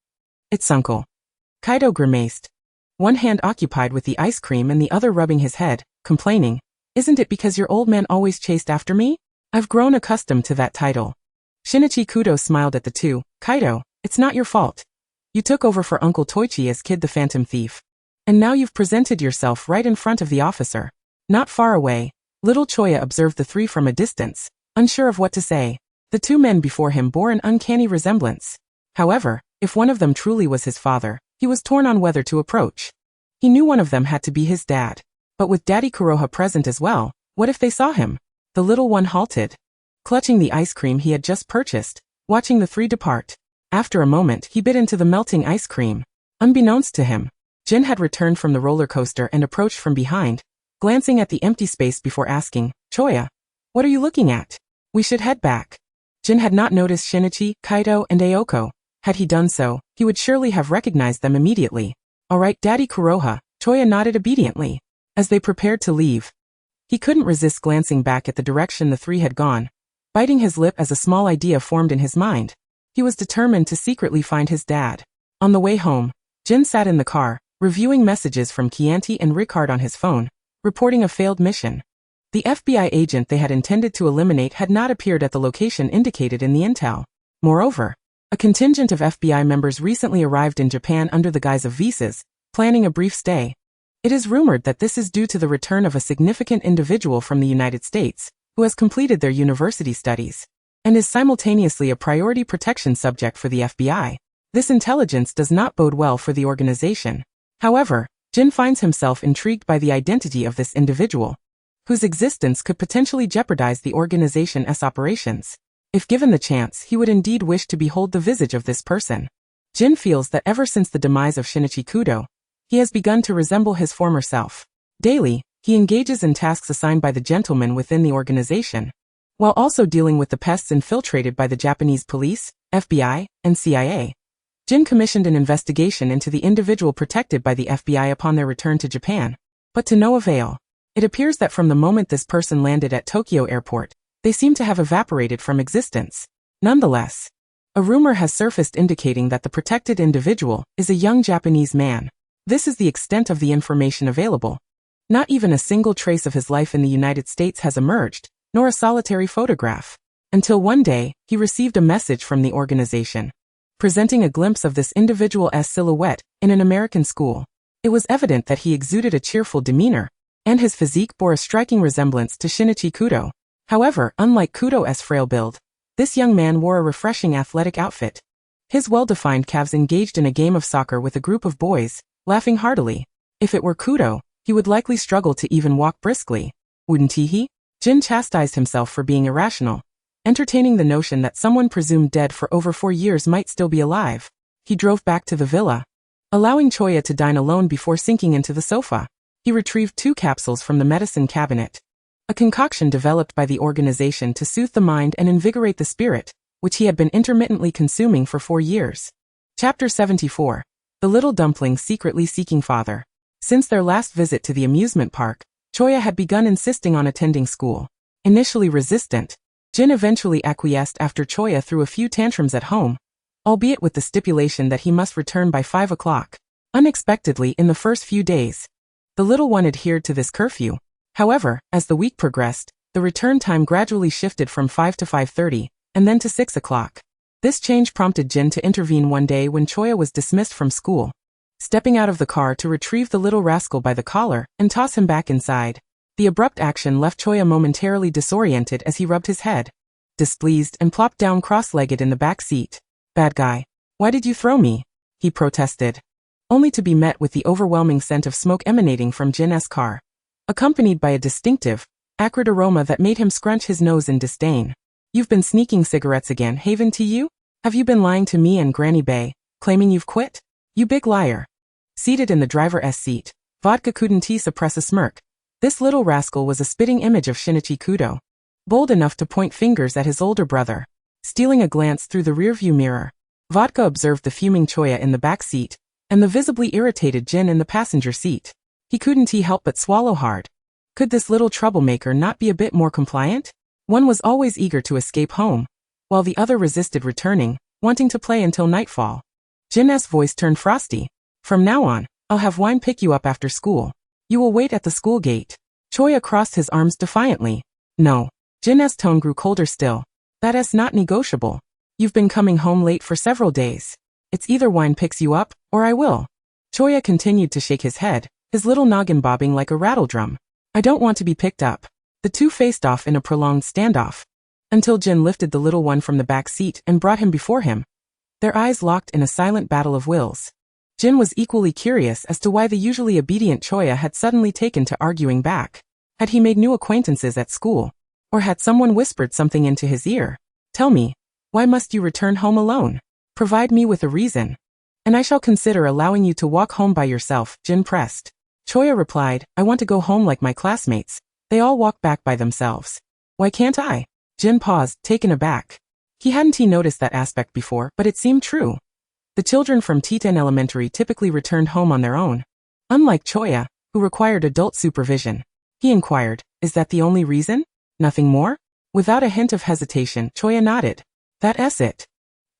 "It's uncle." Kaito grimaced, one hand occupied with the ice cream and the other rubbing his head, complaining, "Isn't it because your old man always chased after me? I've grown accustomed to that title." Shinichi Kudo smiled at the two. "Kaito, it's not your fault. You took over for Uncle Toichi as Kid the Phantom Thief. And now you've presented yourself right in front of the officer." Not far away, little Choya observed the three from a distance, unsure of what to say. The 2 men before him bore an uncanny resemblance. However, if one of them truly was his father, he was torn on whether to approach. He knew one of them had to be his dad. But with Daddy Kuroha present as well, what if they saw him? The little one halted, clutching the ice cream he had just purchased, watching the 3 depart. After a moment, he bit into the melting ice cream. Unbeknownst to him, Jin had returned from the roller coaster and approached from behind, glancing at the empty space before asking, "Choya, what are you looking at? We should head back." Jin had not noticed Shinichi, Kaito, and Ayoko. Had he done so, he would surely have recognized them immediately. "All right, Daddy Kuroha," Choya nodded obediently. As they prepared to leave, he couldn't resist glancing back at the direction the 3 had gone, biting his lip as a small idea formed in his mind. He was determined to secretly find his dad. On the way home, Jin sat in the car, reviewing messages from Chianti and Ricard on his phone, reporting a failed mission. The FBI agent they had intended to eliminate had not appeared at the location indicated in the intel. Moreover, A contingent of FBI members recently arrived in Japan under the guise of visas, planning a brief stay. It is rumored that this is due to the return of a significant individual from the United States, who has completed their university studies, and is simultaneously a priority protection subject for the FBI. This intelligence does not bode well for the organization. However, Jin finds himself intrigued by the identity of this individual, whose existence could potentially jeopardize the organization's operations. If given the chance, he would indeed wish to behold the visage of this person. Jin feels that ever since the demise of Shinichi Kudo, he has begun to resemble his former self. Daily, he engages in tasks assigned by the gentlemen within the organization, while also dealing with the pests infiltrated by the Japanese police, FBI, and CIA. Jin commissioned an investigation into the individual protected by the FBI upon their return to Japan, but to no avail. It appears that from the moment this person landed at Tokyo Airport, they seem to have evaporated from existence. Nonetheless, a rumor has surfaced indicating that the protected individual is a young Japanese man. This is the extent of the information available. Not even a single trace of his life in the United States has emerged, nor a solitary photograph. Until one day, he received a message from the organization, presenting a glimpse of this individual's silhouette in an American school. It was evident that he exuded a cheerful demeanor, and his physique bore a striking resemblance to Shinichi Kudo. However, unlike Kudo's frail build, this young man wore a refreshing athletic outfit. His well-defined calves engaged in a game of soccer with a group of boys, laughing heartily. If it were Kudo, he would likely struggle to even walk briskly. Wouldn't he? Jin chastised himself for being irrational, entertaining the notion that someone presumed dead for over 4 years might still be alive. He drove back to the villa, allowing Choya to dine alone before sinking into the sofa. He retrieved 2 capsules from the medicine cabinet, a concoction developed by the organization to soothe the mind and invigorate the spirit, which he had been intermittently consuming for 4 years. Chapter 74. The Little Dumpling Secretly Seeking Father. Since their last visit to the amusement park, Choya had begun insisting on attending school. Initially resistant, Jin eventually acquiesced after Choya threw a few tantrums at home, albeit with the stipulation that he must return by 5 o'clock. Unexpectedly, in the first few days, the little one adhered to this curfew. However, as the week progressed, the return time gradually shifted from 5 to 5:30, and then to 6 o'clock. This change prompted Jin to intervene one day when Choya was dismissed from school, stepping out of the car to retrieve the little rascal by the collar and toss him back inside. The abrupt action left Choya momentarily disoriented as he rubbed his head, displeased, and plopped down cross-legged in the back seat. "Bad guy. Why did you throw me?" he protested, only to be met with the overwhelming scent of smoke emanating from Jin's car, accompanied by a distinctive, acrid aroma that made him scrunch his nose in disdain. "You've been sneaking cigarettes again, haven't you? Have you been lying to me and Granny Bay, claiming you've quit? You big liar." Seated in the driver's seat, Vodka couldn't suppress a smirk. This little rascal was a spitting image of Shinichi Kudo, bold enough to point fingers at his older brother. Stealing a glance through the rearview mirror, Vodka observed the fuming Choya in the back seat, and the visibly irritated Jin in the passenger seat. He couldn't help but swallow hard. Could this little troublemaker not be a bit more compliant? One was always eager to escape home, while the other resisted returning, wanting to play until nightfall. Jin's voice turned frosty. "From now on, I'll have wine pick you up after school. You will wait at the school gate." Choya crossed his arms defiantly. "No." Jin's tone grew colder still. "That's not negotiable. You've been coming home late for several days. It's either wine picks you up, or I will." Choya continued to shake his head, his little noggin bobbing like a rattledrum. "I don't want to be picked up." The two faced off in a prolonged standoff, until Jin lifted the little one from the back seat and brought him before him. Their eyes locked in a silent battle of wills. Jin was equally curious as to why the usually obedient Choya had suddenly taken to arguing back. Had he made new acquaintances at school? Or had someone whispered something into his ear? "Tell me, why must you return home alone? Provide me with a reason, and I shall consider allowing you to walk home by yourself," Jin pressed. Choya replied, "I want to go home like my classmates. They all walk back by themselves. Why can't I?" Jin paused, taken aback. He hadn't noticed that aspect before, but it seemed true. The children from Titen Elementary typically returned home on their own. Unlike Choya, who required adult supervision. He inquired, "Is that the only reason? Nothing more?" Without a hint of hesitation, Choya nodded. "That's it."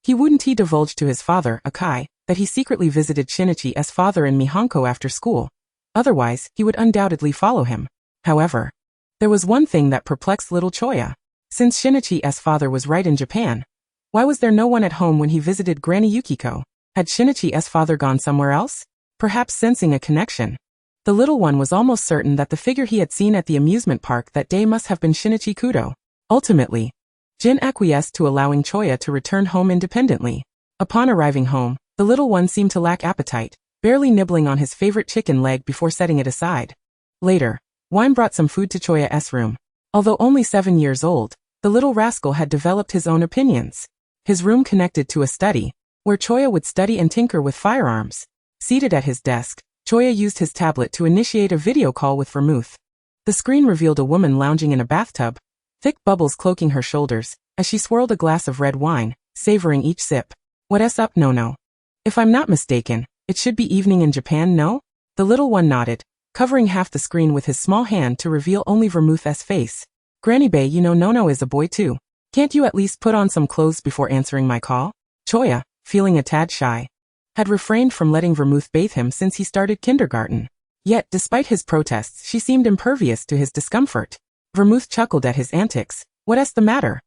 He wouldn't divulge to his father, Akai, that he secretly visited Shinichi's father in Mihonko after school. Otherwise, he would undoubtedly follow him. However, there was one thing that perplexed little Choya. Since Shinichi's father was right in Japan, Why was there no one at home when he visited Granny Yukiko? Had Shinichi's father gone somewhere else? Perhaps sensing a connection. The little one was almost certain that the figure he had seen at the amusement park that day must have been Shinichi Kudo. Ultimately, Jin acquiesced to allowing Choya to return home independently. Upon arriving home, the little one seemed to lack appetite, barely nibbling on his favorite chicken leg before setting it aside. Later, Wime brought some food to Choya's room. Although only 7 years old, the little rascal had developed his own opinions. His room connected to a study, where Choya would study and tinker with firearms. Seated at his desk, Choya used his tablet to initiate a video call with Vermouth. The screen revealed a woman lounging in a bathtub, thick bubbles cloaking her shoulders, as she swirled a glass of red wine, savoring each sip. What's up, no? If I'm not mistaken, it should be evening in Japan, no? The little one nodded, covering half the screen with his small hand to reveal only Vermouth's face. Granny Bae, you know Nono is a boy too. Can't you at least put on some clothes before answering my call? Choya, feeling a tad shy, had refrained from letting Vermouth bathe him since he started kindergarten. Yet, despite his protests, she seemed impervious to his discomfort. Vermouth chuckled at his antics. What's the matter?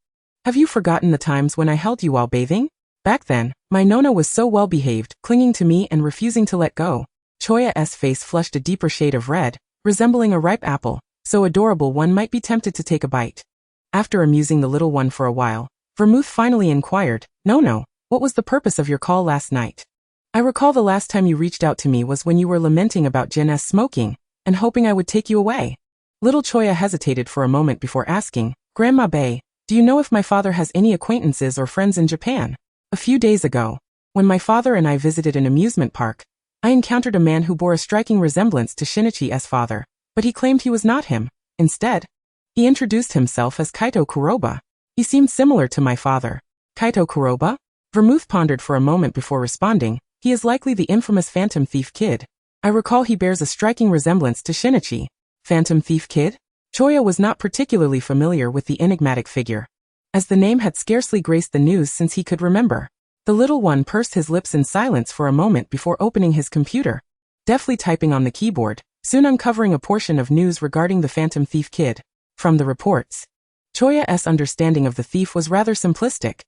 Have you forgotten the times when I held you while bathing? Back then, my Nona was so well behaved, clinging to me and refusing to let go. Choya's face flushed a deeper shade of red, resembling a ripe apple, so adorable one might be tempted to take a bite. After amusing the little one for a while, Vermouth finally inquired, No, what was the purpose of your call last night? I recall the last time you reached out to me was when you were lamenting about Jin's smoking, and hoping I would take you away. Little Choya hesitated for a moment before asking, Grandma Bae, do you know if my father has any acquaintances or friends in Japan? A few days ago, when my father and I visited an amusement park, I encountered a man who bore a striking resemblance to Shinichi's father, but he claimed he was not him. Instead, he introduced himself as Kaito Kuroba. He seemed similar to my father. Kaito Kuroba? Vermouth pondered for a moment before responding, he is likely the infamous Phantom Thief Kid. I recall he bears a striking resemblance to Shinichi. Phantom Thief Kid? Choya was not particularly familiar with the enigmatic figure, as the name had scarcely graced the news since he could remember. The little one pursed his lips in silence for a moment before opening his computer, deftly typing on the keyboard, soon uncovering a portion of news regarding the Phantom Thief Kid. From the reports, Choya's understanding of the thief was rather simplistic.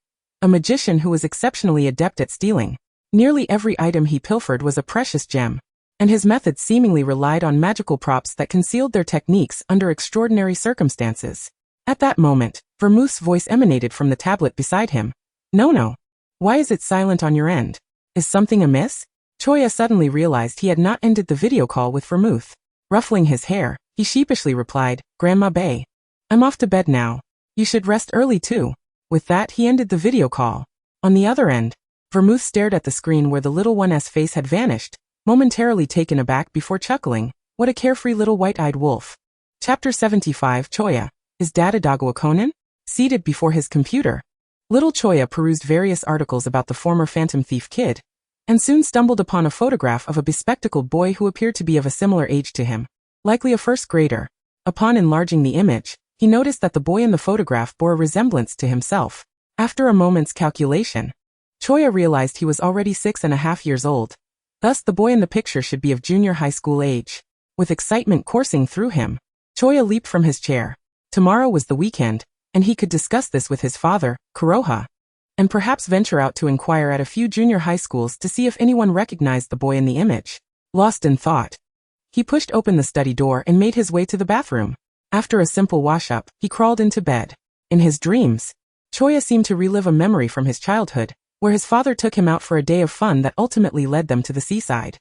A magician who was exceptionally adept at stealing. Nearly every item he pilfered was a precious gem, and his methods seemingly relied on magical props that concealed their techniques under extraordinary circumstances. At that moment, Vermouth's voice emanated from the tablet beside him. No. Why is it silent on your end? Is something amiss? Choya suddenly realized he had not ended the video call with Vermouth. Ruffling his hair, he sheepishly replied, Grandma Bae, I'm off to bed now. You should rest early too. With that, he ended the video call. On the other end, Vermouth stared at the screen where the little one's face had vanished, momentarily taken aback before chuckling, what a carefree little white-eyed wolf. Chapter 75 Choya. Is Dad a Dagawa Conan? Seated before his computer, little Choya perused various articles about the former Phantom Thief Kid, and soon stumbled upon a photograph of a bespectacled boy who appeared to be of a similar age to him, likely a first grader. Upon enlarging the image, he noticed that the boy in the photograph bore a resemblance to himself. After a moment's calculation, Choya realized he was already 6.5 years old. Thus the boy in the picture should be of junior high school age. With excitement coursing through him, Choya leaped from his chair. Tomorrow was the weekend, and he could discuss this with his father, Kuroha, and perhaps venture out to inquire at a few junior high schools to see if anyone recognized the boy in the image. Lost in thought, he pushed open the study door and made his way to the bathroom. After a simple wash-up, he crawled into bed. In his dreams, Choya seemed to relive a memory from his childhood, where his father took him out for a day of fun that ultimately led them to the seaside.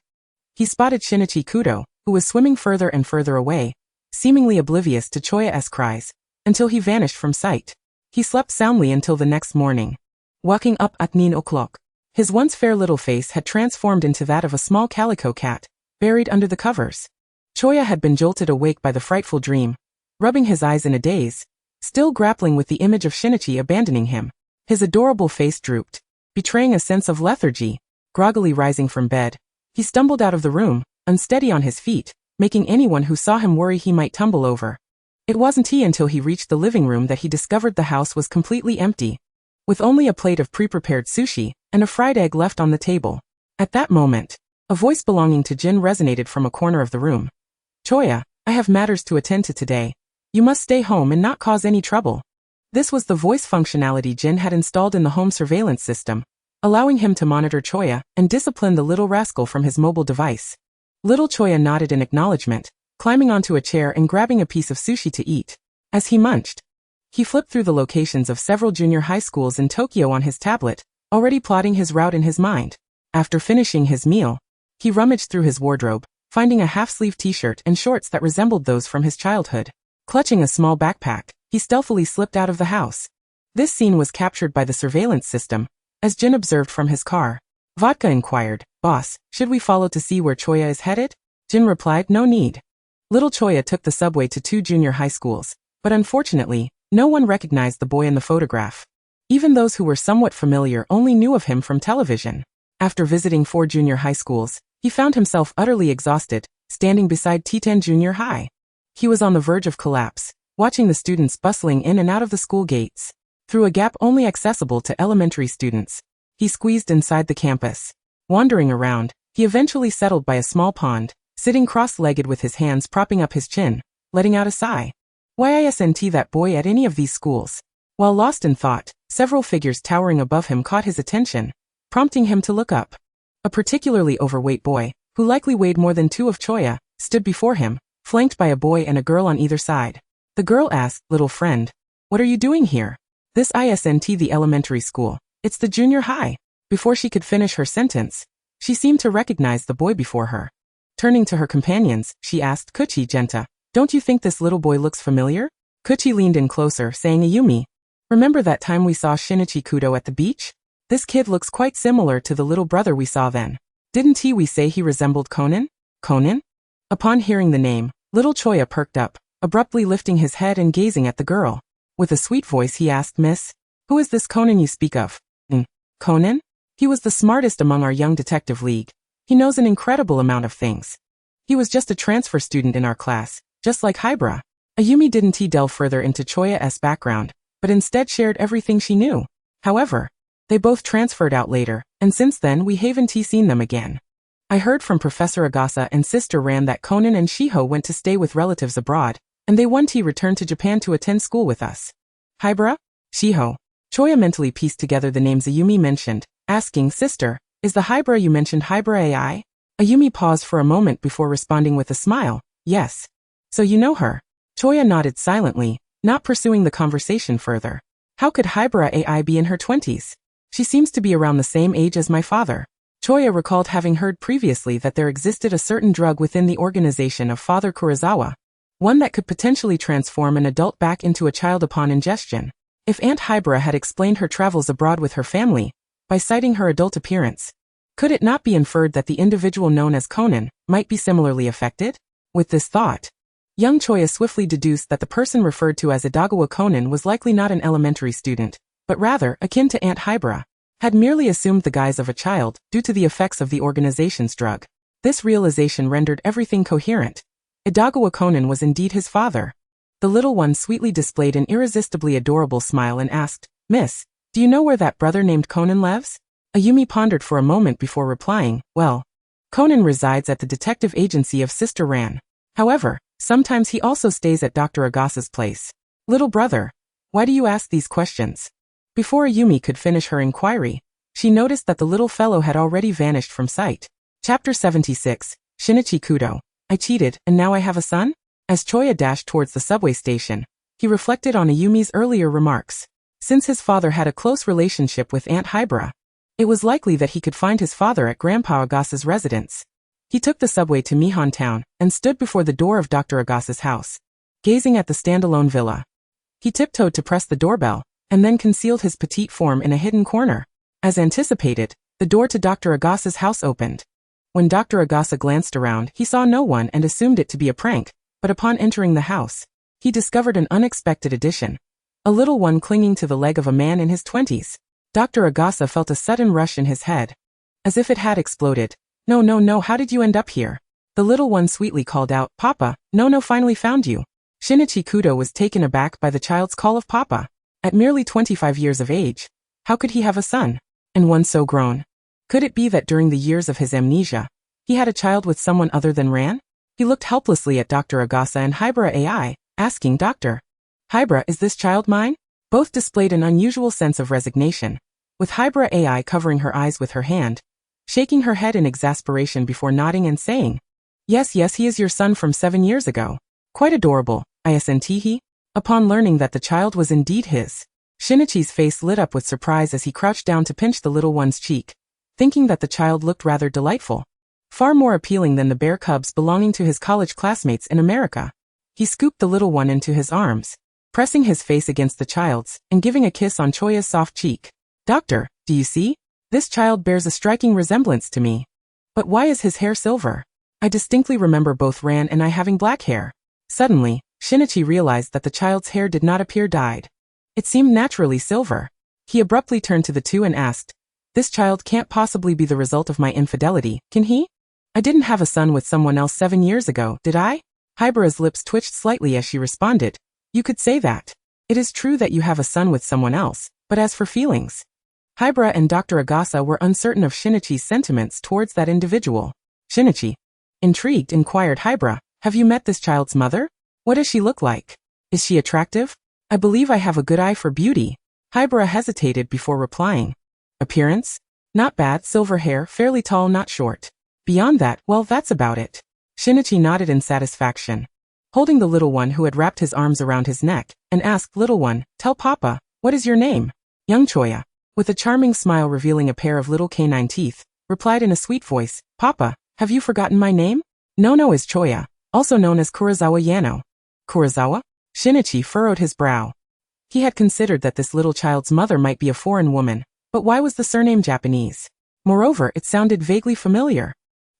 He spotted Shinichi Kudo, who was swimming further and further away, seemingly oblivious to Choya's cries, until he vanished from sight. He slept soundly until the next morning. Waking up at 9 o'clock, his once fair little face had transformed into that of a small calico cat, buried under the covers. Choya had been jolted awake by the frightful dream, rubbing his eyes in a daze, still grappling with the image of Shinichi abandoning him. His adorable face drooped, betraying a sense of lethargy. Groggily rising from bed, he stumbled out of the room, unsteady on his feet, making anyone who saw him worry he might tumble over. It wasn't until he reached the living room that he discovered the house was completely empty, with only a plate of pre-prepared sushi and a fried egg left on the table. At that moment, a voice belonging to Jin resonated from a corner of the room. Choya, I have matters to attend to today. You must stay home and not cause any trouble. This was the voice functionality Jin had installed in the home surveillance system, allowing him to monitor Choya and discipline the little rascal from his mobile device. Little Choya nodded in acknowledgement, climbing onto a chair and grabbing a piece of sushi to eat. As he munched, he flipped through the locations of several junior high schools in Tokyo on his tablet, already plotting his route in his mind. After finishing his meal, he rummaged through his wardrobe, finding a half-sleeve t-shirt and shorts that resembled those from his childhood. Clutching a small backpack, he stealthily slipped out of the house. This scene was captured by the surveillance system, as Jin observed from his car. Vodka inquired, "Boss, should we follow to see where Choya is headed?" Jin replied, "No need." Little Choya took the subway to 2 junior high schools, but unfortunately, no one recognized the boy in the photograph. Even those who were somewhat familiar only knew of him from television. After visiting 4 junior high schools, he found himself utterly exhausted, standing beside T10 Junior High. He was on the verge of collapse, watching the students bustling in and out of the school gates. Through a gap only accessible to elementary students, he squeezed inside the campus. Wandering around, he eventually settled by a small pond, sitting cross-legged with his hands propping up his chin, letting out a sigh. Why isn't that boy at any of these schools? While lost in thought, several figures towering above him caught his attention, prompting him to look up. A particularly overweight boy, who likely weighed more than 2 of Choya, stood before him, flanked by a boy and a girl on either side. The girl asked, "Little friend, what are you doing here?" "This isn't the elementary school, it's the junior high." Before she could finish her sentence, she seemed to recognize the boy before her. Turning to her companions, she asked, "Kuchi, Genta, don't you think this little boy looks familiar?" Kuchi leaned in closer, saying, "Ayumi, remember that time we saw Shinichi Kudo at the beach? This kid looks quite similar to the little brother we saw then. Didn't we say he resembled Conan?" "Conan?" Upon hearing the name, little Choya perked up, abruptly lifting his head and gazing at the girl. With a sweet voice he asked, "Miss, who is this Conan you speak of?" "Conan? He was the smartest among our young detective league. He knows an incredible amount of things. He was just a transfer student in our class, just like Hybra." Ayumi didn't delve further into Choya's background, but instead shared everything she knew. However, they both transferred out later, and since then we haven't seen them again. "I heard from Professor Agasa and Sister Ran that Conan and Shiho went to stay with relatives abroad, and they returned to Japan to attend school with us." "Hybra? Shiho?" Choya mentally pieced together the names Ayumi mentioned, asking, "Sister, is the Hybra you mentioned Hybra AI?" Ayumi paused for a moment before responding with a smile, "Yes." "So you know her?" Choya nodded silently, not pursuing the conversation further. "How could Hybra AI be in her 20s? She seems to be around the same age as my father." Choya recalled having heard previously that there existed a certain drug within the organization of Father Kurosawa, one that could potentially transform an adult back into a child upon ingestion. If Aunt Hybra had explained her travels abroad with her family, by citing her adult appearance, could it not be inferred that the individual known as Conan might be similarly affected? With this thought, young Choya swiftly deduced that the person referred to as Idagawa Conan was likely not an elementary student, but rather akin to Aunt Hybra, had merely assumed the guise of a child due to the effects of the organization's drug. This realization rendered everything coherent. Idagawa Conan was indeed his father. The little one sweetly displayed an irresistibly adorable smile and asked, "Miss, do you know where that brother named Conan lives?" Ayumi pondered for a moment before replying, "Well, Conan resides at the detective agency of Sister Ran. However, sometimes he also stays at Dr. Agasa's place." "Little brother, why do you ask these questions?" Before Ayumi could finish her inquiry, she noticed that the little fellow had already vanished from sight. Chapter 76, Shinichi Kudo. "I cheated, and now I have a son?" As Choya dashed towards the subway station, he reflected on Ayumi's earlier remarks. Since his father had a close relationship with Aunt Hybra, it was likely that he could find his father at Grandpa Agasa's residence. He took the subway to Mihon Town and stood before the door of Dr. Agasa's house, gazing at the standalone villa. He tiptoed to press the doorbell, and then concealed his petite form in a hidden corner. As anticipated, the door to Dr. Agasa's house opened. When Dr. Agasa glanced around, he saw no one and assumed it to be a prank, but upon entering the house, he discovered an unexpected addition. A little one clinging to the leg of a man in his 20s. Dr. Agasa felt a sudden rush in his head, as if it had exploded. No, how did you end up here?" The little one sweetly called out, "Papa, no, finally found you." Shinichi Kudo was taken aback by the child's call of Papa. At merely 25 years of age, how could he have a son? And one so grown? Could it be that during the years of his amnesia, he had a child with someone other than Ran? He looked helplessly at Dr. Agasa and Hybra AI, asking, "Doctor Hybra, is this child mine?" Both displayed an unusual sense of resignation, with Hybra AI covering her eyes with her hand, shaking her head in exasperation before nodding and saying, Yes, he is your son from 7 years ago. Quite adorable, isn't he? Upon learning that the child was indeed his, Shinichi's face lit up with surprise as he crouched down to pinch the little one's cheek, thinking that the child looked rather delightful. Far more appealing than the bear cubs belonging to his college classmates in America. He scooped the little one into his arms, pressing his face against the child's, and giving a kiss on Choya's soft cheek. Doctor, do you see? This child bears a striking resemblance to me. But why is his hair silver? I distinctly remember both Ran and I having black hair. Suddenly, Shinichi realized that the child's hair did not appear dyed. It seemed naturally silver. He abruptly turned to the two and asked, This child can't possibly be the result of my infidelity, can he? I didn't have a son with someone else 7 years ago, did I? Hybra's lips twitched slightly as she responded, You could say that. It is true that you have a son with someone else, but as for feelings. Hybra and Dr. Agasa were uncertain of Shinichi's sentiments towards that individual. Shinichi, intrigued, inquired Hybra, Have you met this child's mother? What does she look like? Is she attractive? I believe I have a good eye for beauty. Hybra hesitated before replying. Appearance? Not bad, silver hair, fairly tall, not short. Beyond that, well, that's about it. Shinichi nodded in satisfaction, holding the little one who had wrapped his arms around his neck, and asked, Little one, tell Papa, what is your name? Young Choya, with a charming smile revealing a pair of little canine teeth, replied in a sweet voice, Papa, have you forgotten my name? Nono is Choya, also known as Kurosawa Yano. Kurosawa? Shinichi furrowed his brow. He had considered that this little child's mother might be a foreign woman, but why was the surname Japanese? Moreover, it sounded vaguely familiar.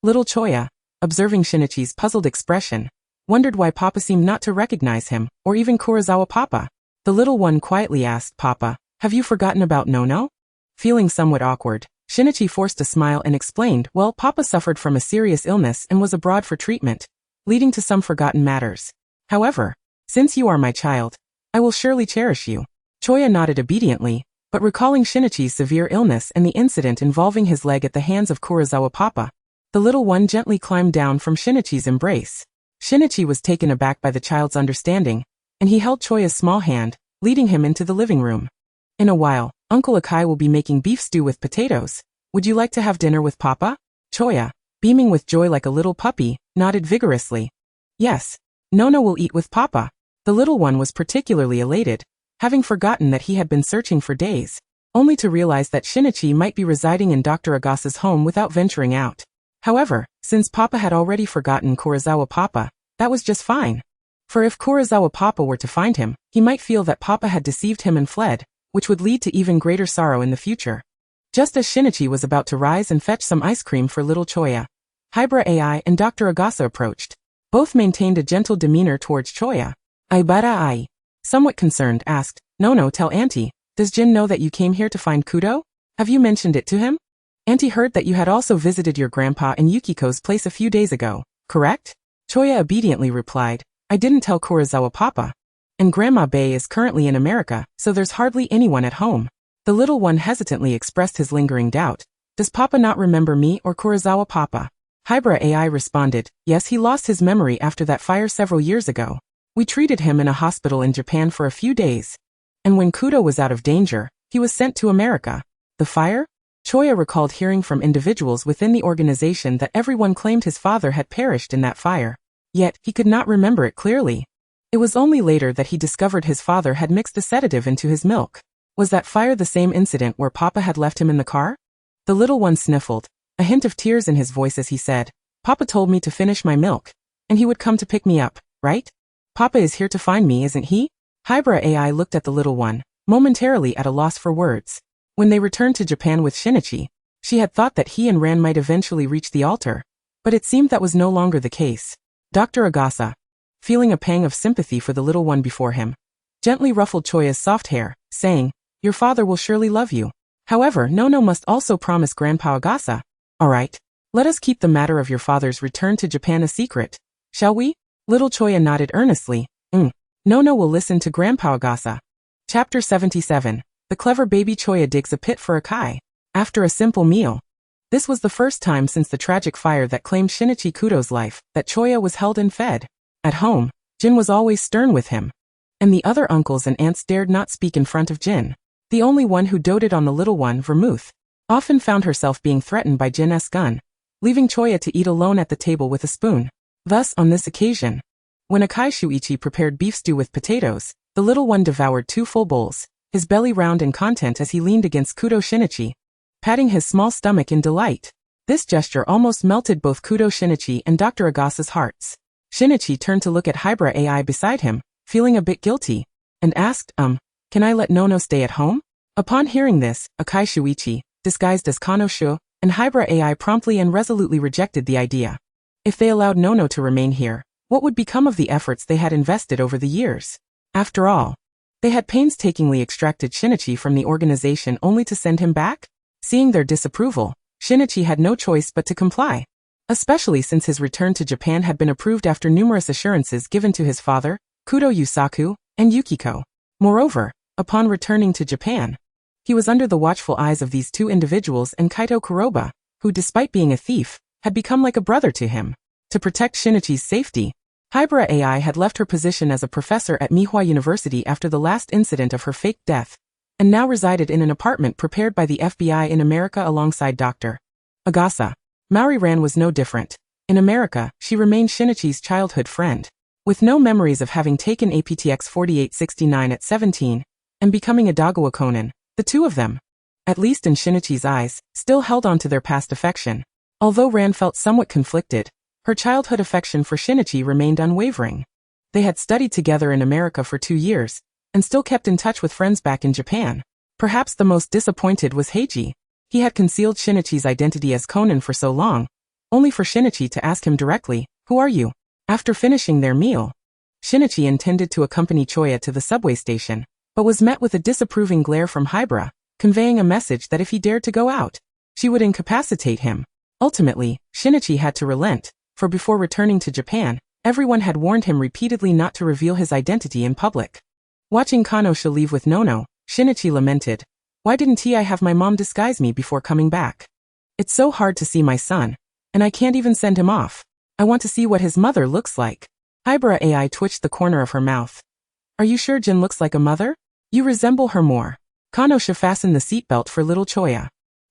Little Choya, observing Shinichi's puzzled expression, wondered why Papa seemed not to recognize him, or even Kurosawa Papa. The little one quietly asked, Papa, have you forgotten about Nono? Feeling somewhat awkward, Shinichi forced a smile and explained, Well, Papa suffered from a serious illness and was abroad for treatment, leading to some forgotten matters. However, since you are my child, I will surely cherish you. Choya nodded obediently, but recalling Shinichi's severe illness and the incident involving his leg at the hands of Kurosawa Papa, the little one gently climbed down from Shinichi's embrace. Shinichi was taken aback by the child's understanding, and he held Choya's small hand, leading him into the living room. In a while, Uncle Akai will be making beef stew with potatoes. Would you like to have dinner with Papa? Choya, beaming with joy like a little puppy, nodded vigorously. Yes, Nono will eat with Papa. The little one was particularly elated, having forgotten that he had been searching for days, only to realize that Shinichi might be residing in Dr. Agasa's home without venturing out. However, since Papa had already forgotten Kurosawa Papa, that was just fine. For if Kurosawa Papa were to find him, he might feel that Papa had deceived him and fled, which would lead to even greater sorrow in the future. Just as Shinichi was about to rise and fetch some ice cream for little Choya, Hybra AI and Dr. Agasa approached. Both maintained a gentle demeanor towards Choya. Aibara ai. Somewhat concerned, asked, Nono, tell Auntie, does Jin know that you came here to find Kudo? Have you mentioned it to him? Auntie heard that you had also visited your grandpa in Yukiko's place a few days ago, correct? Choya obediently replied, I didn't tell Kurosawa Papa. And Grandma Bay is currently in America, so there's hardly anyone at home. The little one hesitantly expressed his lingering doubt. Does Papa not remember me or Kurosawa Papa? Hybra AI responded, Yes, he lost his memory after that fire several years ago. We treated him in a hospital in Japan for a few days. And when Kudo was out of danger, he was sent to America. The fire? Choya recalled hearing from individuals within the organization that everyone claimed his father had perished in that fire. Yet, he could not remember it clearly. It was only later that he discovered his father had mixed a sedative into his milk. Was that fire the same incident where Papa had left him in the car? The little one sniffled, a hint of tears in his voice as he said, Papa told me to finish my milk, and he would come to pick me up, right? Papa is here to find me, isn't he? Hybra AI looked at the little one, momentarily at a loss for words. When they returned to Japan with Shinichi, she had thought that he and Ran might eventually reach the altar, but it seemed that was no longer the case. Dr. Agasa, feeling a pang of sympathy for the little one before him, gently ruffled Choya's soft hair, saying, Your father will surely love you. However, Nono must also promise Grandpa Agasa. All right, let us keep the matter of your father's return to Japan a secret, shall we? Little Choya nodded earnestly. Nono will listen to Grandpa Agasa. Chapter 77. The clever baby Choya digs a pit for Akai. After a simple meal. This was the first time since the tragic fire that claimed Shinichi Kudo's life that Choya was held and fed. At home, Jin was always stern with him. and the other uncles and aunts dared not speak in front of Jin. The only one who doted on the little one, Vermouth, often found herself being threatened by Jin's gun, leaving Choya to eat alone at the table with a spoon. Thus, on this occasion, when Akai Shuichi prepared beef stew with potatoes, the little one devoured 2 full bowls, his belly round and content as he leaned against Kudo Shinichi, patting his small stomach in delight. This gesture almost melted both Kudo Shinichi and Dr. Agasa's hearts. Shinichi turned to look at Hybra AI beside him, feeling a bit guilty, and asked, can I let Nono stay at home? Upon hearing this, Akai Shuichi, disguised as Kanoshu, and Hybra AI promptly and resolutely rejected the idea. If they allowed Nono to remain here, what would become of the efforts they had invested over the years? After all, they had painstakingly extracted Shinichi from the organization only to send him back? Seeing their disapproval, Shinichi had no choice but to comply, especially since his return to Japan had been approved after numerous assurances given to his father, Kudo Yusaku, and Yukiko. Moreover, upon returning to Japan, he was under the watchful eyes of these 2 individuals and Kaito Kuroba, who despite being a thief, had become like a brother to him. To protect Shinichi's safety, Hybra AI had left her position as a professor at Mihua University after the last incident of her fake death, and now resided in an apartment prepared by the FBI in America alongside Dr. Agasa. Maori Ran was no different. In America, she remained Shinichi's childhood friend. With no memories of having taken APTX 4869 at 17, and becoming a Dagawa Conan, the 2 of them, at least in Shinichi's eyes, still held on to their past affection. Although Ran felt somewhat conflicted, her childhood affection for Shinichi remained unwavering. They had studied together in America for 2 years, and still kept in touch with friends back in Japan. Perhaps the most disappointed was Heiji. He had concealed Shinichi's identity as Conan for so long, only for Shinichi to ask him directly, "Who are you?" After finishing their meal, Shinichi intended to accompany Choya to the subway station, but was met with a disapproving glare from Hybra, conveying a message that if he dared to go out, she would incapacitate him. Ultimately, Shinichi had to relent, for before returning to Japan, everyone had warned him repeatedly not to reveal his identity in public. Watching Kanosha leave with Nono, Shinichi lamented, "Why didn't I have my mom disguise me before coming back? It's so hard to see my son, and I can't even send him off. I want to see what his mother looks like." Hybra AI twitched the corner of her mouth. "Are you sure Jin looks like a mother? You resemble her more." Kanosha fastened the seatbelt for little Choya.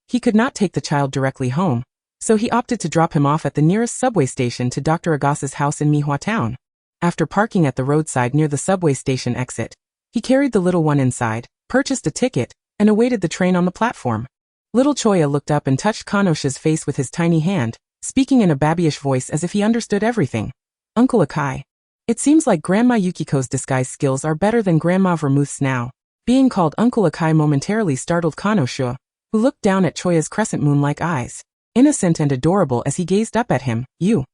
He could not take the child directly home, so he opted to drop him off at the nearest subway station to Dr. Agasa's house in Mihua Town. After parking at the roadside near the subway station exit, he carried the little one inside, purchased a ticket, and awaited the train on the platform. Little Choya looked up and touched Kanosha's face with his tiny hand, speaking in a babyish voice as if he understood everything. "Uncle Akai. It seems like Grandma Yukiko's disguise skills are better than Grandma Vermouth's now." Being called Uncle Akai momentarily startled Kanosha, who looked down at Choya's crescent moon-like eyes, innocent and adorable as he gazed up at him. "You."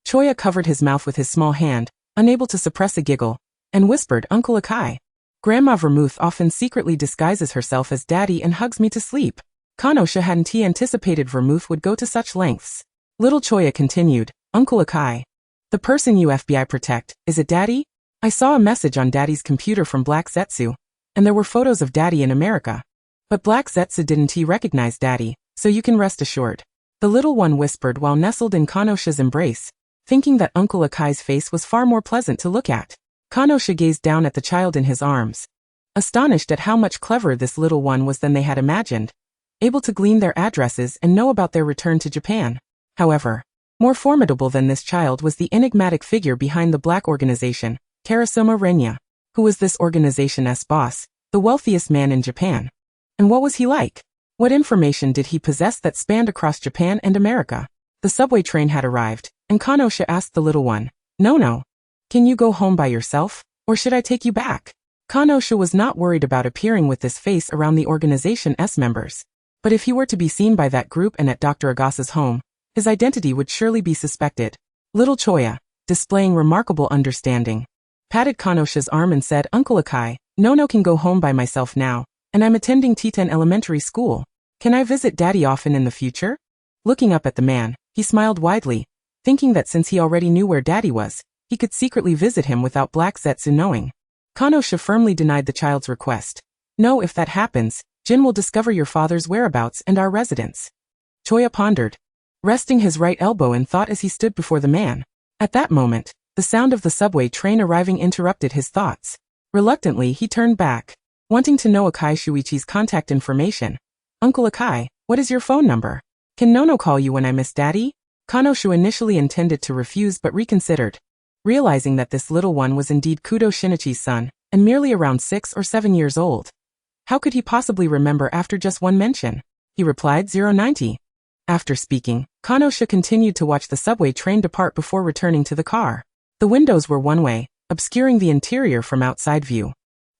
Choya covered his mouth with his small hand, unable to suppress a giggle, and whispered, "Uncle Akai. Grandma Vermouth often secretly disguises herself as Daddy and hugs me to sleep." Kanosha hadn't anticipated Vermouth would go to such lengths. Little Choya continued, "Uncle Akai. The person you FBI protect, is it Daddy? I saw a message on Daddy's computer from Black Zetsu, and there were photos of Daddy in America. But Black Zetsu didn't recognize Daddy, so you can rest assured." The little one whispered while nestled in Kanosha's embrace, thinking that Uncle Akai's face was far more pleasant to look at. Kanosha gazed down at the child in his arms, astonished at how much cleverer this little one was than they had imagined, able to glean their addresses and know about their return to Japan. However, more formidable than this child was the enigmatic figure behind the black organization, Karasuma Renya. Who was this organization's boss, the wealthiest man in Japan? And what was he like? What information did he possess that spanned across Japan and America? The subway train had arrived, and Kanosha asked the little one, "No, can you go home by yourself, or should I take you back?" Kanosha was not worried about appearing with this face around the organization's members. But if he were to be seen by that group and at Dr. Agasa's home, his identity would surely be suspected. Little Choya, displaying remarkable understanding, patted Kanosha's arm and said, "Uncle Akai, Nono can go home by myself now, and I'm attending Titen Elementary School. Can I visit Daddy often in the future?" Looking up at the man, he smiled widely, thinking that since he already knew where Daddy was, he could secretly visit him without Black Zetsu knowing. Kanosha firmly denied the child's request. "No, if that happens, Jin will discover your father's whereabouts and our residence." Choya pondered, resting his right elbow in thought as he stood before the man. At that moment, the sound of the subway train arriving interrupted his thoughts. Reluctantly, he turned back, wanting to know Akai Shuichi's contact information. Uncle Akai, what is your phone number? Can Nono call you when I miss Daddy? Kanoshu initially intended to refuse but reconsidered, realizing that this little one was indeed Kudo Shinichi's son, and merely around 6 or 7 years old. How could he possibly remember after just one mention? He replied 090. After speaking, Kanosha continued to watch the subway train depart before returning to the car. The windows were one way, obscuring the interior from outside view.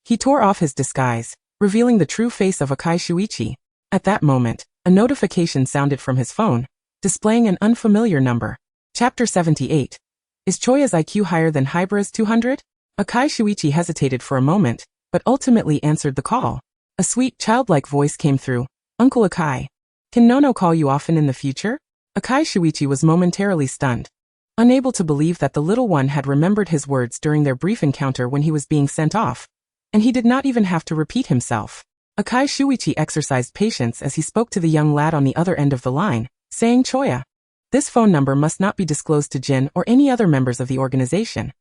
He tore off his disguise, revealing the true face of Akai Shuichi. At that moment, a notification sounded from his phone, displaying an unfamiliar number. Chapter 78. Is Choya's IQ higher than Hybera's 200? Akai Shuichi hesitated for a moment, but ultimately answered the call. A sweet, childlike voice came through. Uncle Akai. Can Nono call you often in the future? Akai Shuichi was momentarily stunned, unable to believe that the little one had remembered his words during their brief encounter when he was being sent off, and he did not even have to repeat himself. Akai Shuichi exercised patience as he spoke to the young lad on the other end of the line, saying Choya. This phone number must not be disclosed to Jin or any other members of the organization.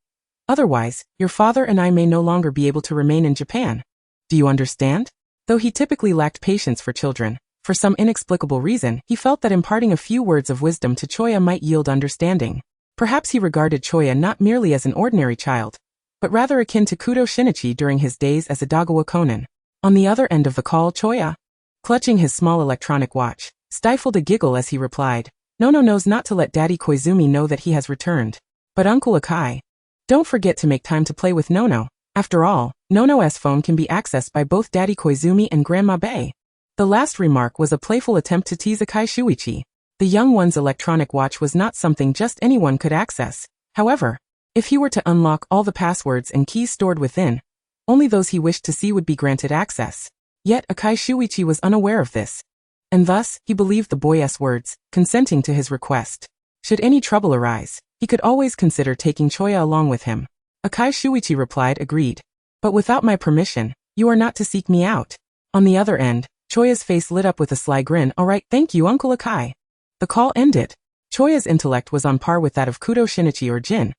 Otherwise, your father and I may no longer be able to remain in Japan. Do you understand? Though he typically lacked patience for children, for some inexplicable reason, he felt that imparting a few words of wisdom to Choya might yield understanding. Perhaps he regarded Choya not merely as an ordinary child, but rather akin to Kudo Shinichi during his days as a Dagawa Conan. On the other end of the call, Choya, clutching his small electronic watch, stifled a giggle as he replied, Nono knows not to let Daddy Koizumi know that he has returned. But Uncle Akai, don't forget to make time to play with Nono. After all, Nono's phone can be accessed by both Daddy Koizumi and Grandma Bei. The last remark was a playful attempt to tease Akai Shuichi. The young one's electronic watch was not something just anyone could access. However, if he were to unlock all the passwords and keys stored within, only those he wished to see would be granted access. Yet Akai Shuichi was unaware of this, and thus he believed the boy's words, consenting to his request. Should any trouble arise, he could always consider taking Choya along with him. Akai Shuichi replied agreed. But without my permission, you are not to seek me out. On the other end, Choya's face lit up with a sly grin. All right, thank you, Uncle Akai. The call ended. Choya's intellect was on par with that of Kudo Shinichi or Jin,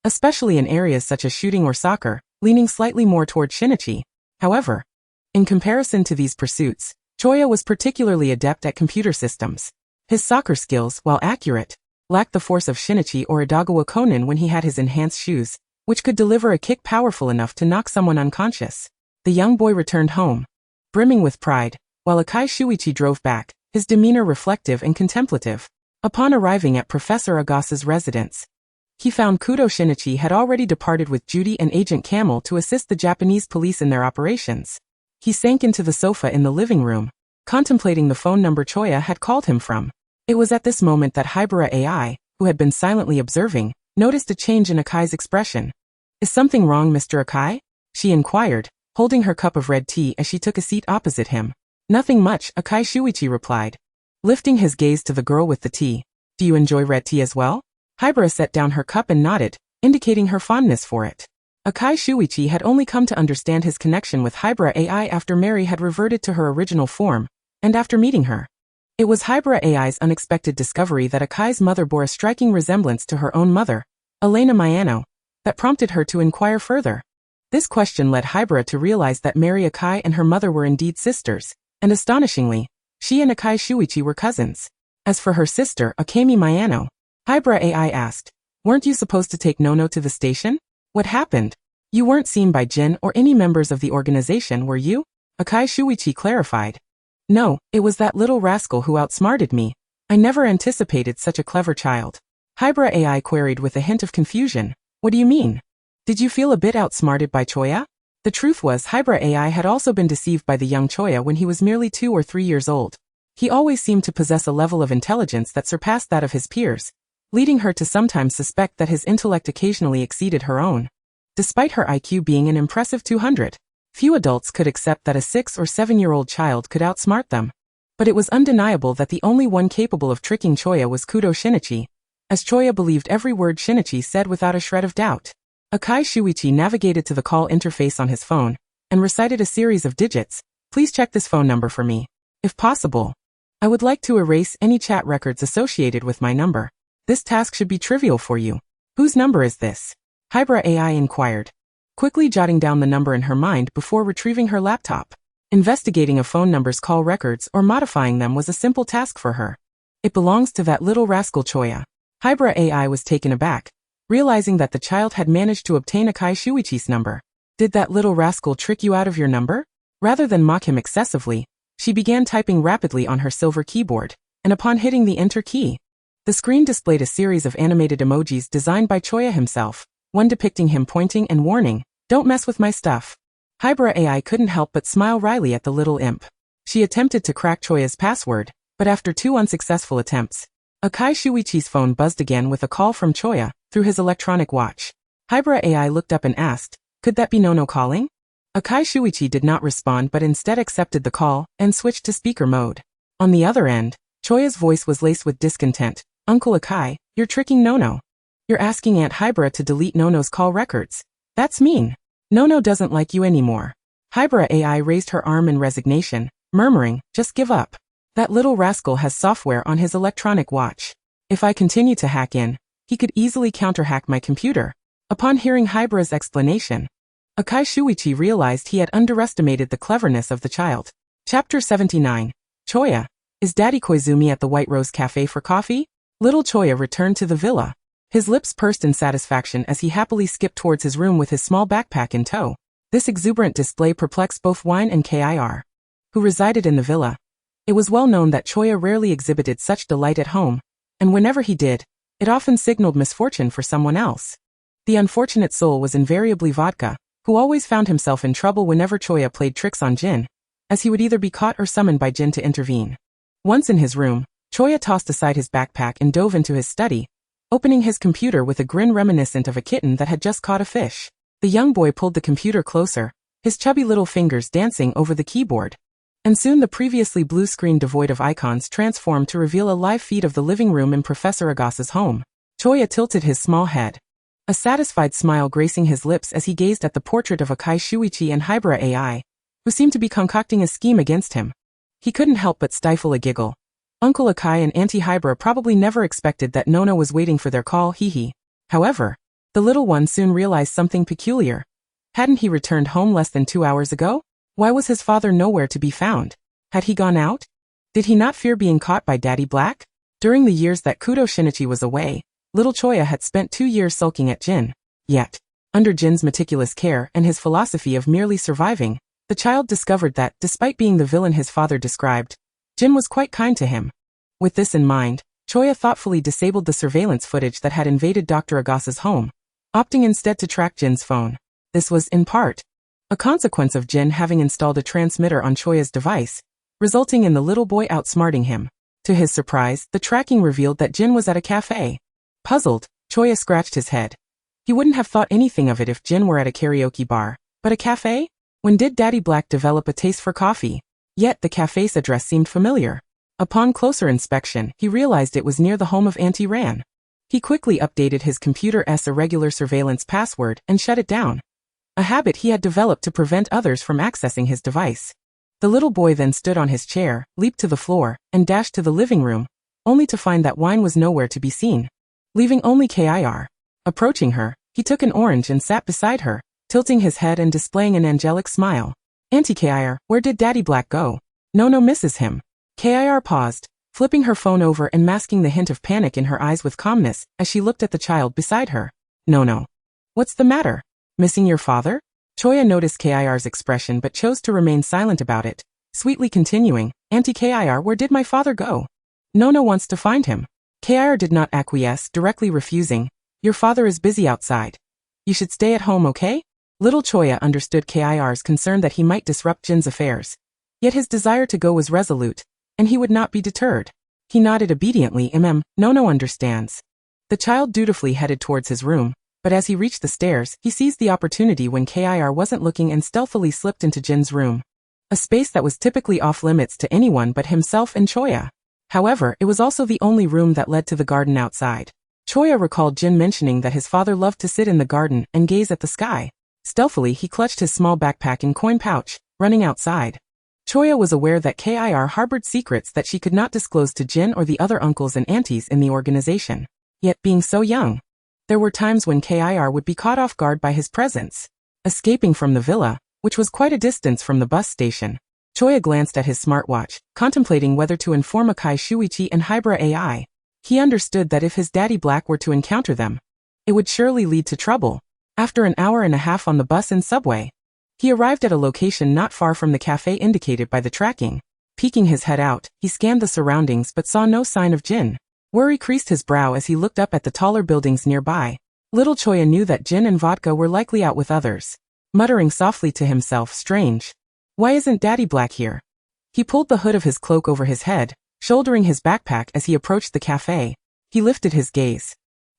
especially in areas such as shooting or soccer, leaning slightly more toward Shinichi. However, in comparison to these pursuits, Choya was particularly adept at computer systems. His soccer skills, while accurate, lacked the force of Shinichi or Idagawa Conan when he had his enhanced shoes, which could deliver a kick powerful enough to knock someone unconscious. The young boy returned home, brimming with pride, while Akai Shuichi drove back, his demeanor reflective and contemplative. Upon arriving at Professor Agasa's residence, he found Kudo Shinichi had already departed with Judy and Agent Camel to assist the Japanese police in their operations. He sank into the sofa in the living room, contemplating the phone number Choya had called him from. It was at this moment that Hybera AI, who had been silently observing, noticed a change in Akai's expression. Is something wrong, Mr. Akai? She inquired, holding her cup of red tea as she took a seat opposite him. Nothing much, Akai Shuichi replied, lifting his gaze to the girl with the tea. Do you enjoy red tea as well? Hybera set down her cup and nodded, indicating her fondness for it. Akai Shuichi had only come to understand his connection with Hybera AI after Mary had reverted to her original form, and after meeting her. It was Hybera AI's unexpected discovery that Akai's mother bore a striking resemblance to her own mother, Elena Mayano, that prompted her to inquire further. This question led Hybera to realize that Mary Akai and her mother were indeed sisters, and astonishingly, she and Akai Shuichi were cousins. As for her sister, Akemi Mayano, Hybera AI asked, weren't you supposed to take Nono to the station? What happened? You weren't seen by Jin or any members of the organization, were you? Akai Shuichi clarified. No, it was that little rascal who outsmarted me. I never anticipated such a clever child. Hybera AI queried with a hint of confusion. What do you mean? Did you feel a bit outsmarted by Choya? The truth was Hybera AI had also been deceived by the young Choya when he was merely 2 or 3 years old. He always seemed to possess a level of intelligence that surpassed that of his peers, leading her to sometimes suspect that his intellect occasionally exceeded her own. Despite her IQ being an impressive 200, few adults could accept that a 6 or 7-year-old child could outsmart them. But it was undeniable that the only one capable of tricking Choya was Kudo Shinichi, as Choya believed every word Shinichi said without a shred of doubt. Akai Shuichi navigated to the call interface on his phone, and recited a series of digits. Please check this phone number for me. If possible, I would like to erase any chat records associated with my number. This task should be trivial for you. Whose number is this? Hybera AI inquired, quickly jotting down the number in her mind before retrieving her laptop. Investigating a phone number's call records or modifying them was a simple task for her. It belongs to that little rascal Choya. Hybra AI was taken aback, realizing that the child had managed to obtain Akai Shuichi's number. Did that little rascal trick you out of your number? Rather than mock him excessively, she began typing rapidly on her silver keyboard, and upon hitting the enter key, the screen displayed a series of animated emojis designed by Choya himself, one depicting him pointing and warning, "Don't mess with my stuff." Hybra AI couldn't help but smile wryly at the little imp. She attempted to crack Choya's password, but after 2 unsuccessful attempts, Akai Shuichi's phone buzzed again with a call from Choya through his electronic watch. Hybra AI looked up and asked, "Could that be Nono calling?" Akai Shuichi did not respond but instead accepted the call and switched to speaker mode. On the other end, Choya's voice was laced with discontent. "Uncle Akai, you're tricking Nono. You're asking Aunt Hybra to delete Nono's call records. That's mean. Nono doesn't like you anymore." Hybra AI raised her arm in resignation, murmuring, "Just give up. That little rascal has software on his electronic watch. If I continue to hack in, he could easily counter-hack my computer." Upon hearing Hybra's explanation, Akai Shuichi realized he had underestimated the cleverness of the child. Chapter 79. Choya, is Daddy Koizumi at the White Rose Cafe for coffee? Little Choya returned to the villa. His lips pursed in satisfaction as he happily skipped towards his room with his small backpack in tow. This exuberant display perplexed both Wine and Kir, who resided in the villa. It was well known that Choya rarely exhibited such delight at home, and whenever he did, it often signaled misfortune for someone else. The unfortunate soul was invariably Vodka, who always found himself in trouble whenever Choya played tricks on Jin, as he would either be caught or summoned by Jin to intervene. Once in his room, Choya tossed aside his backpack and dove into his study, opening his computer with a grin reminiscent of a kitten that had just caught a fish. The young boy pulled the computer closer, his chubby little fingers dancing over the keyboard. And soon the previously blue screen devoid of icons transformed to reveal a live feed of the living room in Professor Agasa's home. Choya tilted his small head, a satisfied smile gracing his lips as he gazed at the portrait of Akai Shuichi and Hybra AI, who seemed to be concocting a scheme against him. He couldn't help but stifle a giggle. Uncle Akai and Auntie Hybra probably never expected that Nono was waiting for their call, hee. However, the little one soon realized something peculiar. Hadn't he returned home less than 2 hours ago? Why was his father nowhere to be found? Had he gone out? Did he not fear being caught by Daddy Black? During the years that Kudo Shinichi was away, little Choya had spent 2 years sulking at Jin. Yet, under Jin's meticulous care and his philosophy of merely surviving, the child discovered that, despite being the villain his father described, Jin was quite kind to him. With this in mind, Choya thoughtfully disabled the surveillance footage that had invaded Dr. Agasa's home, opting instead to track Jin's phone. This was, in part, a consequence of Jin having installed a transmitter on Choya's device, resulting in the little boy outsmarting him. To his surprise, the tracking revealed that Jin was at a cafe. Puzzled, Choya scratched his head. He wouldn't have thought anything of it if Jin were at a karaoke bar, but a cafe? When did Daddy Black develop a taste for coffee? Yet the cafe's address seemed familiar. Upon closer inspection, he realized it was near the home of Auntie Ran. He quickly updated his computer's irregular surveillance password and shut it down, a habit he had developed to prevent others from accessing his device. The little boy then stood on his chair, leaped to the floor, and dashed to the living room, only to find that Wine was nowhere to be seen, leaving only Kir. Approaching her, he took an orange and sat beside her, tilting his head and displaying an angelic smile. "Auntie Kir, where did Daddy Black go? Nono misses him." Kir paused, flipping her phone over and masking the hint of panic in her eyes with calmness as she looked at the child beside her. "Nono. What's the matter? Missing your father?" Choya noticed Kir's expression but chose to remain silent about it, sweetly continuing, "Auntie Kir, where did my father go? Nono wants to find him." Kir did not acquiesce, directly refusing, "Your father is busy outside. You should stay at home, okay?" Little Choya understood Kir's concern that he might disrupt Jin's affairs. Yet his desire to go was resolute, and he would not be deterred. He nodded obediently, Nono understands." The child dutifully headed towards his room, but as he reached the stairs, he seized the opportunity when Kir wasn't looking and stealthily slipped into Jin's room, a space that was typically off-limits to anyone but himself and Choya. However, it was also the only room that led to the garden outside. Choya recalled Jin mentioning that his father loved to sit in the garden and gaze at the sky. Stealthily, he clutched his small backpack and coin pouch, running outside. Choya was aware that Kir harbored secrets that she could not disclose to Jin or the other uncles and aunties in the organization. Yet, being so young, there were times when Kir would be caught off guard by his presence, escaping from the villa, which was quite a distance from the bus station. Choya glanced at his smartwatch, contemplating whether to inform Akai Shuichi and Hybra AI. He understood that if his daddy Black were to encounter them, it would surely lead to trouble. After an hour and a half on the bus and subway, he arrived at a location not far from the cafe indicated by the tracking. Peeking his head out, he scanned the surroundings but saw no sign of Jin. Worry creased his brow as he looked up at the taller buildings nearby. Little Choya knew that Jin and Vodka were likely out with others. Muttering softly to himself, strange. Why isn't Daddy Black here? He pulled the hood of his cloak over his head, shouldering his backpack as he approached the cafe. He lifted his gaze,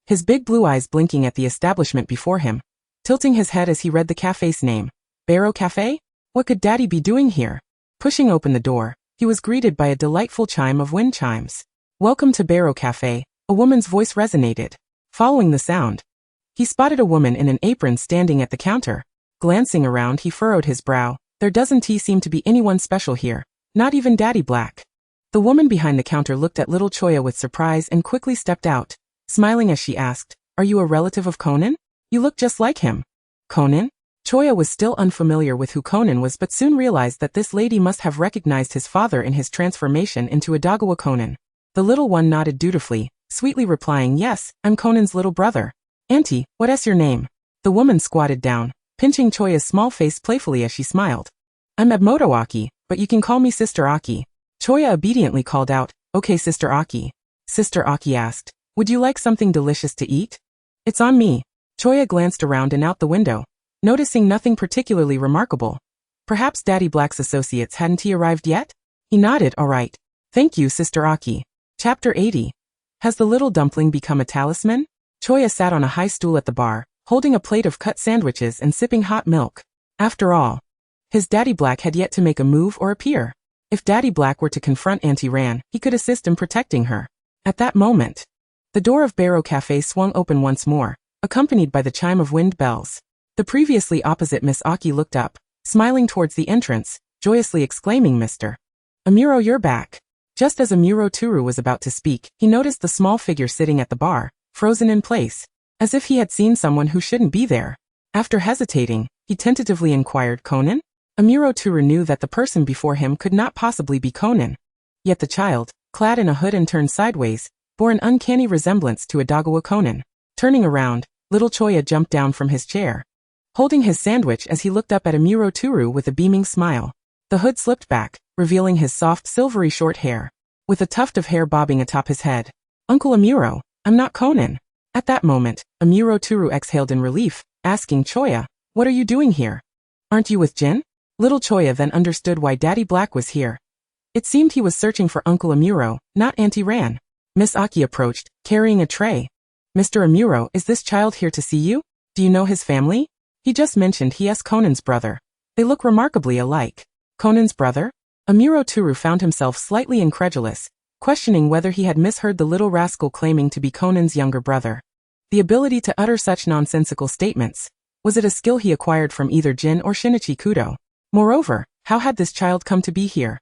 his big blue eyes blinking at the establishment before him, tilting his head as he read the cafe's name. Barrow Cafe? What could Daddy be doing here? Pushing open the door, he was greeted by a delightful chime of wind chimes. Welcome to Barrow Cafe, a woman's voice resonated. Following the sound, he spotted a woman in an apron standing at the counter. Glancing around, he furrowed his brow. There doesn't seem to be anyone special here, not even Daddy Black. The woman behind the counter looked at little Choya with surprise and quickly stepped out, smiling as she asked, "Are you a relative of Conan? You look just like him." Conan? Choya was still unfamiliar with who Conan was but soon realized that this lady must have recognized his father in his transformation into Adagawa Conan. The little one nodded dutifully, sweetly replying, "Yes, I'm Conan's little brother." "Auntie, what's your name?" The woman squatted down, pinching Choya's small face playfully as she smiled. "I'm Ebmoto Aki, but you can call me Sister Aki." Choya obediently called out, "Okay, Sister Aki." Sister Aki asked, "Would you like something delicious to eat?" "It's on me." Choya glanced around and out the window, noticing nothing particularly remarkable. Perhaps Daddy Black's associates hadn't arrived yet? He nodded, "All right. Thank you, Sister Aki." Chapter 80. Has the little dumpling become a talisman? Choya sat on a high stool at the bar, holding a plate of cut sandwiches and sipping hot milk. After all, his Daddy Black had yet to make a move or appear. If Daddy Black were to confront Auntie Ran, he could assist in protecting her. At that moment, the door of Barrow Cafe swung open once more, accompanied by the chime of wind bells. The previously opposite Miss Aki looked up, smiling towards the entrance, joyously exclaiming, "Mr. Amuro, you're back." Just as Amuro Turu was about to speak, he noticed the small figure sitting at the bar, frozen in place, as if he had seen someone who shouldn't be there. After hesitating, he tentatively inquired, "Conan?" Amuro Turu knew that the person before him could not possibly be Conan. Yet the child, clad in a hood and turned sideways, bore an uncanny resemblance to Adagawa Conan. Turning around, little Choya jumped down from his chair, holding his sandwich as he looked up at Amuro Turu with a beaming smile. The hood slipped back, revealing his soft, silvery short hair, with a tuft of hair bobbing atop his head. "Uncle Amuro, I'm not Conan." At that moment, Amuro Turu exhaled in relief, asking Choya, "What are you doing here? Aren't you with Jin?" Little Choya then understood why Daddy Black was here. It seemed he was searching for Uncle Amuro, not Auntie Ran. Miss Aki approached, carrying a tray. "Mr. Amuro, is this child here to see you? Do you know his family? He just mentioned he's Conan's brother. They look remarkably alike." Conan's brother? Amuro Turu found himself slightly incredulous, questioning whether he had misheard the little rascal claiming to be Conan's younger brother. The ability to utter such nonsensical statements, was it a skill he acquired from either Jin or Shinichi Kudo? Moreover, how had this child come to be here?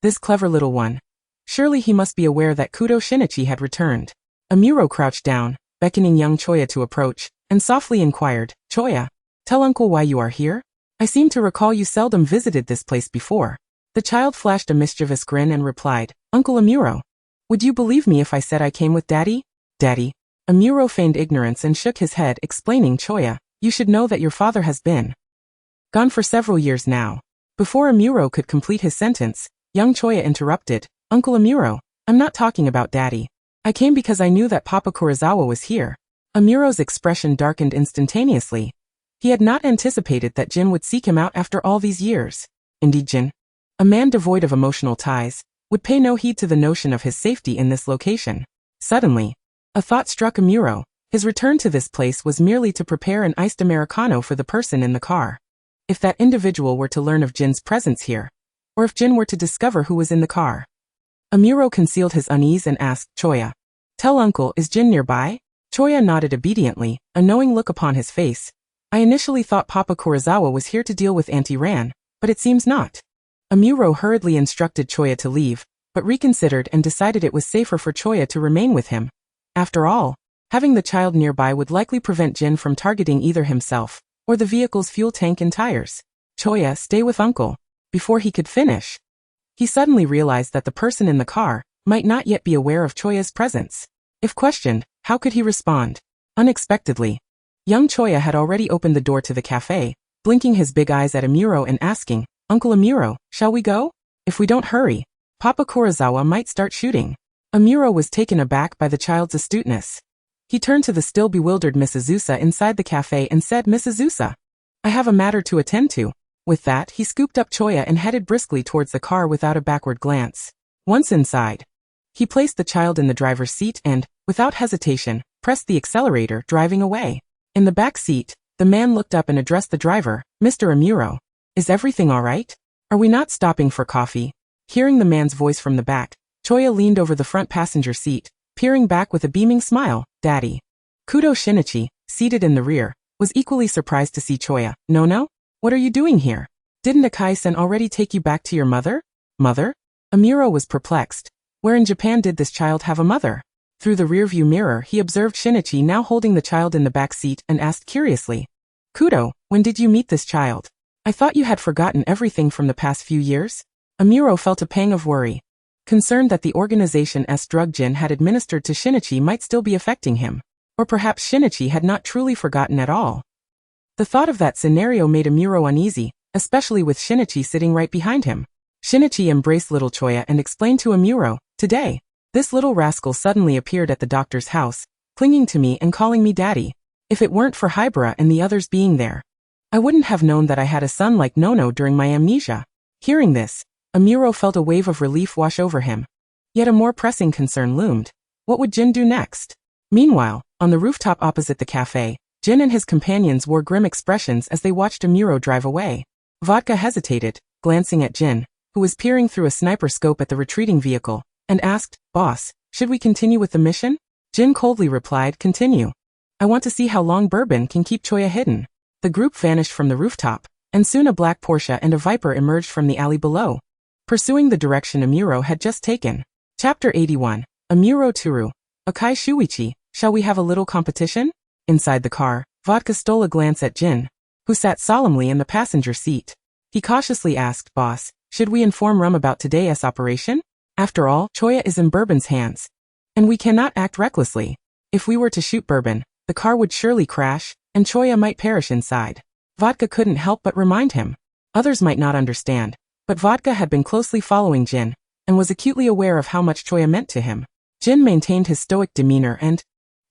This clever little one. Surely he must be aware that Kudo Shinichi had returned. Amuro crouched down, beckoning young Choya to approach, and softly inquired, "Choya, tell uncle why you are here? I seem to recall you seldom visited this place before." The child flashed a mischievous grin and replied, "Uncle Amuro, would you believe me if I said I came with Daddy?" "Daddy?" Amuro feigned ignorance and shook his head, explaining, "Choya, you should know that your father has been gone for several years now." Before Amuro could complete his sentence, young Choya interrupted, "Uncle Amuro, I'm not talking about Daddy. I came because I knew that Papa Kurosawa was here." Amuro's expression darkened instantaneously. He had not anticipated that Jin would seek him out after all these years. Indeed, Jin, a man devoid of emotional ties, would pay no heed to the notion of his safety in this location. Suddenly, a thought struck Amuro. His return to this place was merely to prepare an iced Americano for the person in the car. If that individual were to learn of Jin's presence here, or if Jin were to discover who was in the car. Amuro concealed his unease and asked, "Choya, tell uncle, is Jin nearby?" Choya nodded obediently, a knowing look upon his face. "I initially thought Papa Kurosawa was here to deal with Auntie Ran, but it seems not." Amuro hurriedly instructed Choya to leave, but reconsidered and decided it was safer for Choya to remain with him. After all, having the child nearby would likely prevent Jin from targeting either himself Or the vehicle's fuel tank and tires? Choya, stay with uncle. Before he could finish, he suddenly realized that the person in the car might not yet be aware of Choya's presence. If questioned, how could he respond? Unexpectedly, young Choya had already opened the door to the cafe, blinking his big eyes at Amuro and asking, Uncle Amuro, shall we go? If we don't hurry, Papa Kurosawa might start shooting. Amuro was taken aback by the child's astuteness. He turned to the still bewildered Miss Azusa inside the cafe and said, Miss Azusa, I have a matter to attend to. With that, he scooped up Choya and headed briskly towards the car without a backward glance. Once inside, he placed the child in the driver's seat and, without hesitation, pressed the accelerator, driving away. In the back seat, the man looked up and addressed the driver, Mr. Amuro. Is everything all right? Are we not stopping for coffee? Hearing the man's voice from the back, Choya leaned over the front passenger seat, peering back with a beaming smile. Daddy. Kudo Shinichi, seated in the rear, was equally surprised to see Choya. No? What are you doing here? Didn't Akai-sen already take you back to your mother? Mother? Amuro was perplexed. Where in Japan did this child have a mother? Through the rearview mirror, he observed Shinichi now holding the child in the back seat and asked curiously, Kudo, when did you meet this child? I thought you had forgotten everything from the past few years? Amuro felt a pang of worry, concerned that the organization's drug Jin had administered to Shinichi might still be affecting him. Or perhaps Shinichi had not truly forgotten at all. The thought of that scenario made Amuro uneasy, especially with Shinichi sitting right behind him. Shinichi embraced little Choya and explained to Amuro, Today, this little rascal suddenly appeared at the doctor's house, clinging to me and calling me daddy. If it weren't for Hibara and the others being there, I wouldn't have known that I had a son like Nono during my amnesia. Hearing this, Amuro felt a wave of relief wash over him. Yet a more pressing concern loomed. What would Jin do next? Meanwhile, on the rooftop opposite the cafe, Jin and his companions wore grim expressions as they watched Amuro drive away. Vodka hesitated, glancing at Jin, who was peering through a sniper scope at the retreating vehicle, and asked, Boss, should we continue with the mission? Jin coldly replied, Continue. I want to see how long Bourbon can keep Choya hidden. The group vanished from the rooftop, and soon a black Porsche and a Viper emerged from the alley below, pursuing the direction Amuro had just taken. Chapter 81. Amuro Turu. Akai Shuichi, shall we have a little competition? Inside the car, Vodka stole a glance at Jin, who sat solemnly in the passenger seat. He cautiously asked, Boss, should we inform Rum about today's operation? After all, Choya is in Bourbon's hands, and we cannot act recklessly. If we were to shoot Bourbon, the car would surely crash, and Choya might perish inside. Vodka couldn't help but remind him. Others might not understand, but Vodka had been closely following Jin, and was acutely aware of how much Choya meant to him. Jin maintained his stoic demeanor and,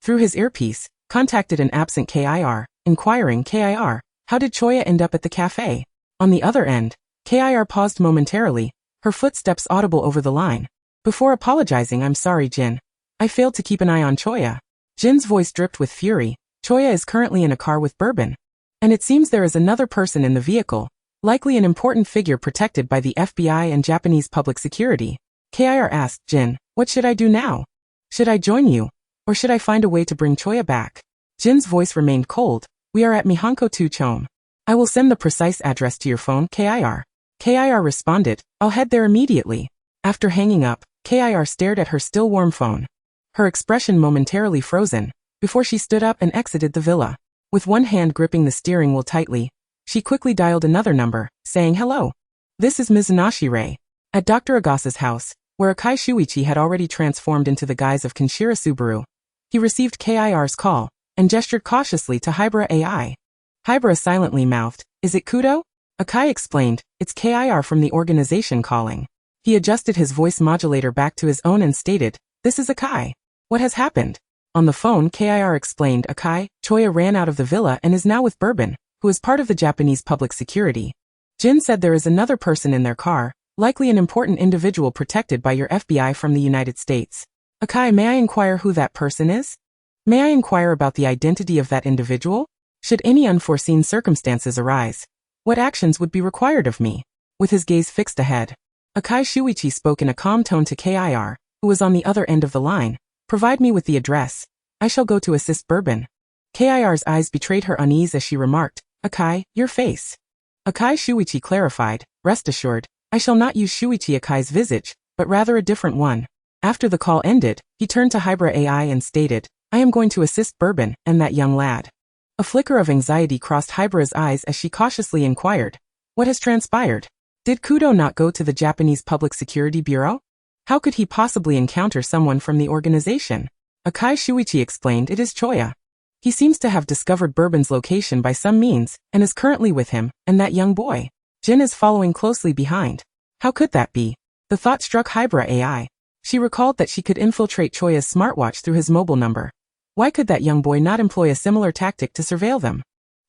through his earpiece, contacted an absent KIR, inquiring, KIR, how did Choya end up at the cafe? On the other end, KIR paused momentarily, her footsteps audible over the line. Before apologizing, I'm sorry, Jin. I failed to keep an eye on Choya. Jin's voice dripped with fury. Choya is currently in a car with Bourbon, and it seems there is another person in the vehicle, likely an important figure protected by the FBI and Japanese public security. KIR asked, Jin, what should I do now? Should I join you? Or should I find a way to bring Choya back? Jin's voice remained cold. We are at Mihanko 2 Chome. I will send the precise address to your phone, KIR. KIR responded, I'll head there immediately. After hanging up, KIR stared at her still warm phone, her expression momentarily frozen, before she stood up and exited the villa. With one hand gripping the steering wheel tightly, she quickly dialed another number, saying hello. This is Mizunashi Ray. At Dr. Agasa's house, where Akai Shuichi had already transformed into the guise of Kenshiro Subaru, he received KIR's call, and gestured cautiously to Hibara AI. Hibara silently mouthed, Is it Kudo? Akai explained, It's KIR from the organization calling. He adjusted his voice modulator back to his own and stated, This is Akai. What has happened? On the phone, KIR explained, Akai, Choya ran out of the villa and is now with Bourbon, who is part of the Japanese public security. Jin said there is another person in their car, likely an important individual protected by your FBI from the United States. Akai, may I inquire who that person is? May I inquire about the identity of that individual? Should any unforeseen circumstances arise, what actions would be required of me? With his gaze fixed ahead, Akai Shuichi spoke in a calm tone to KIR, who was on the other end of the line. Provide me with the address. I shall go to assist Bourbon. KIR's eyes betrayed her unease as she remarked, Akai, your face. Akai Shuichi clarified, Rest assured, I shall not use Shuichi Akai's visage, but rather a different one. After the call ended, he turned to Hibara AI and stated, I am going to assist Bourbon and that young lad. A flicker of anxiety crossed Hybara's eyes as she cautiously inquired, "What has transpired? Did Kudo not go to the Japanese Public Security Bureau? How could he possibly encounter someone from the organization?" Akai Shuichi explained, "It is Choya. He seems to have discovered Bourbon's location by some means, and is currently with him, and that young boy. Jin is following closely behind. How could that be?" The thought struck Hybara AI. She recalled that she could infiltrate Choya's smartwatch through his mobile number. Why could that young boy not employ a similar tactic to surveil them?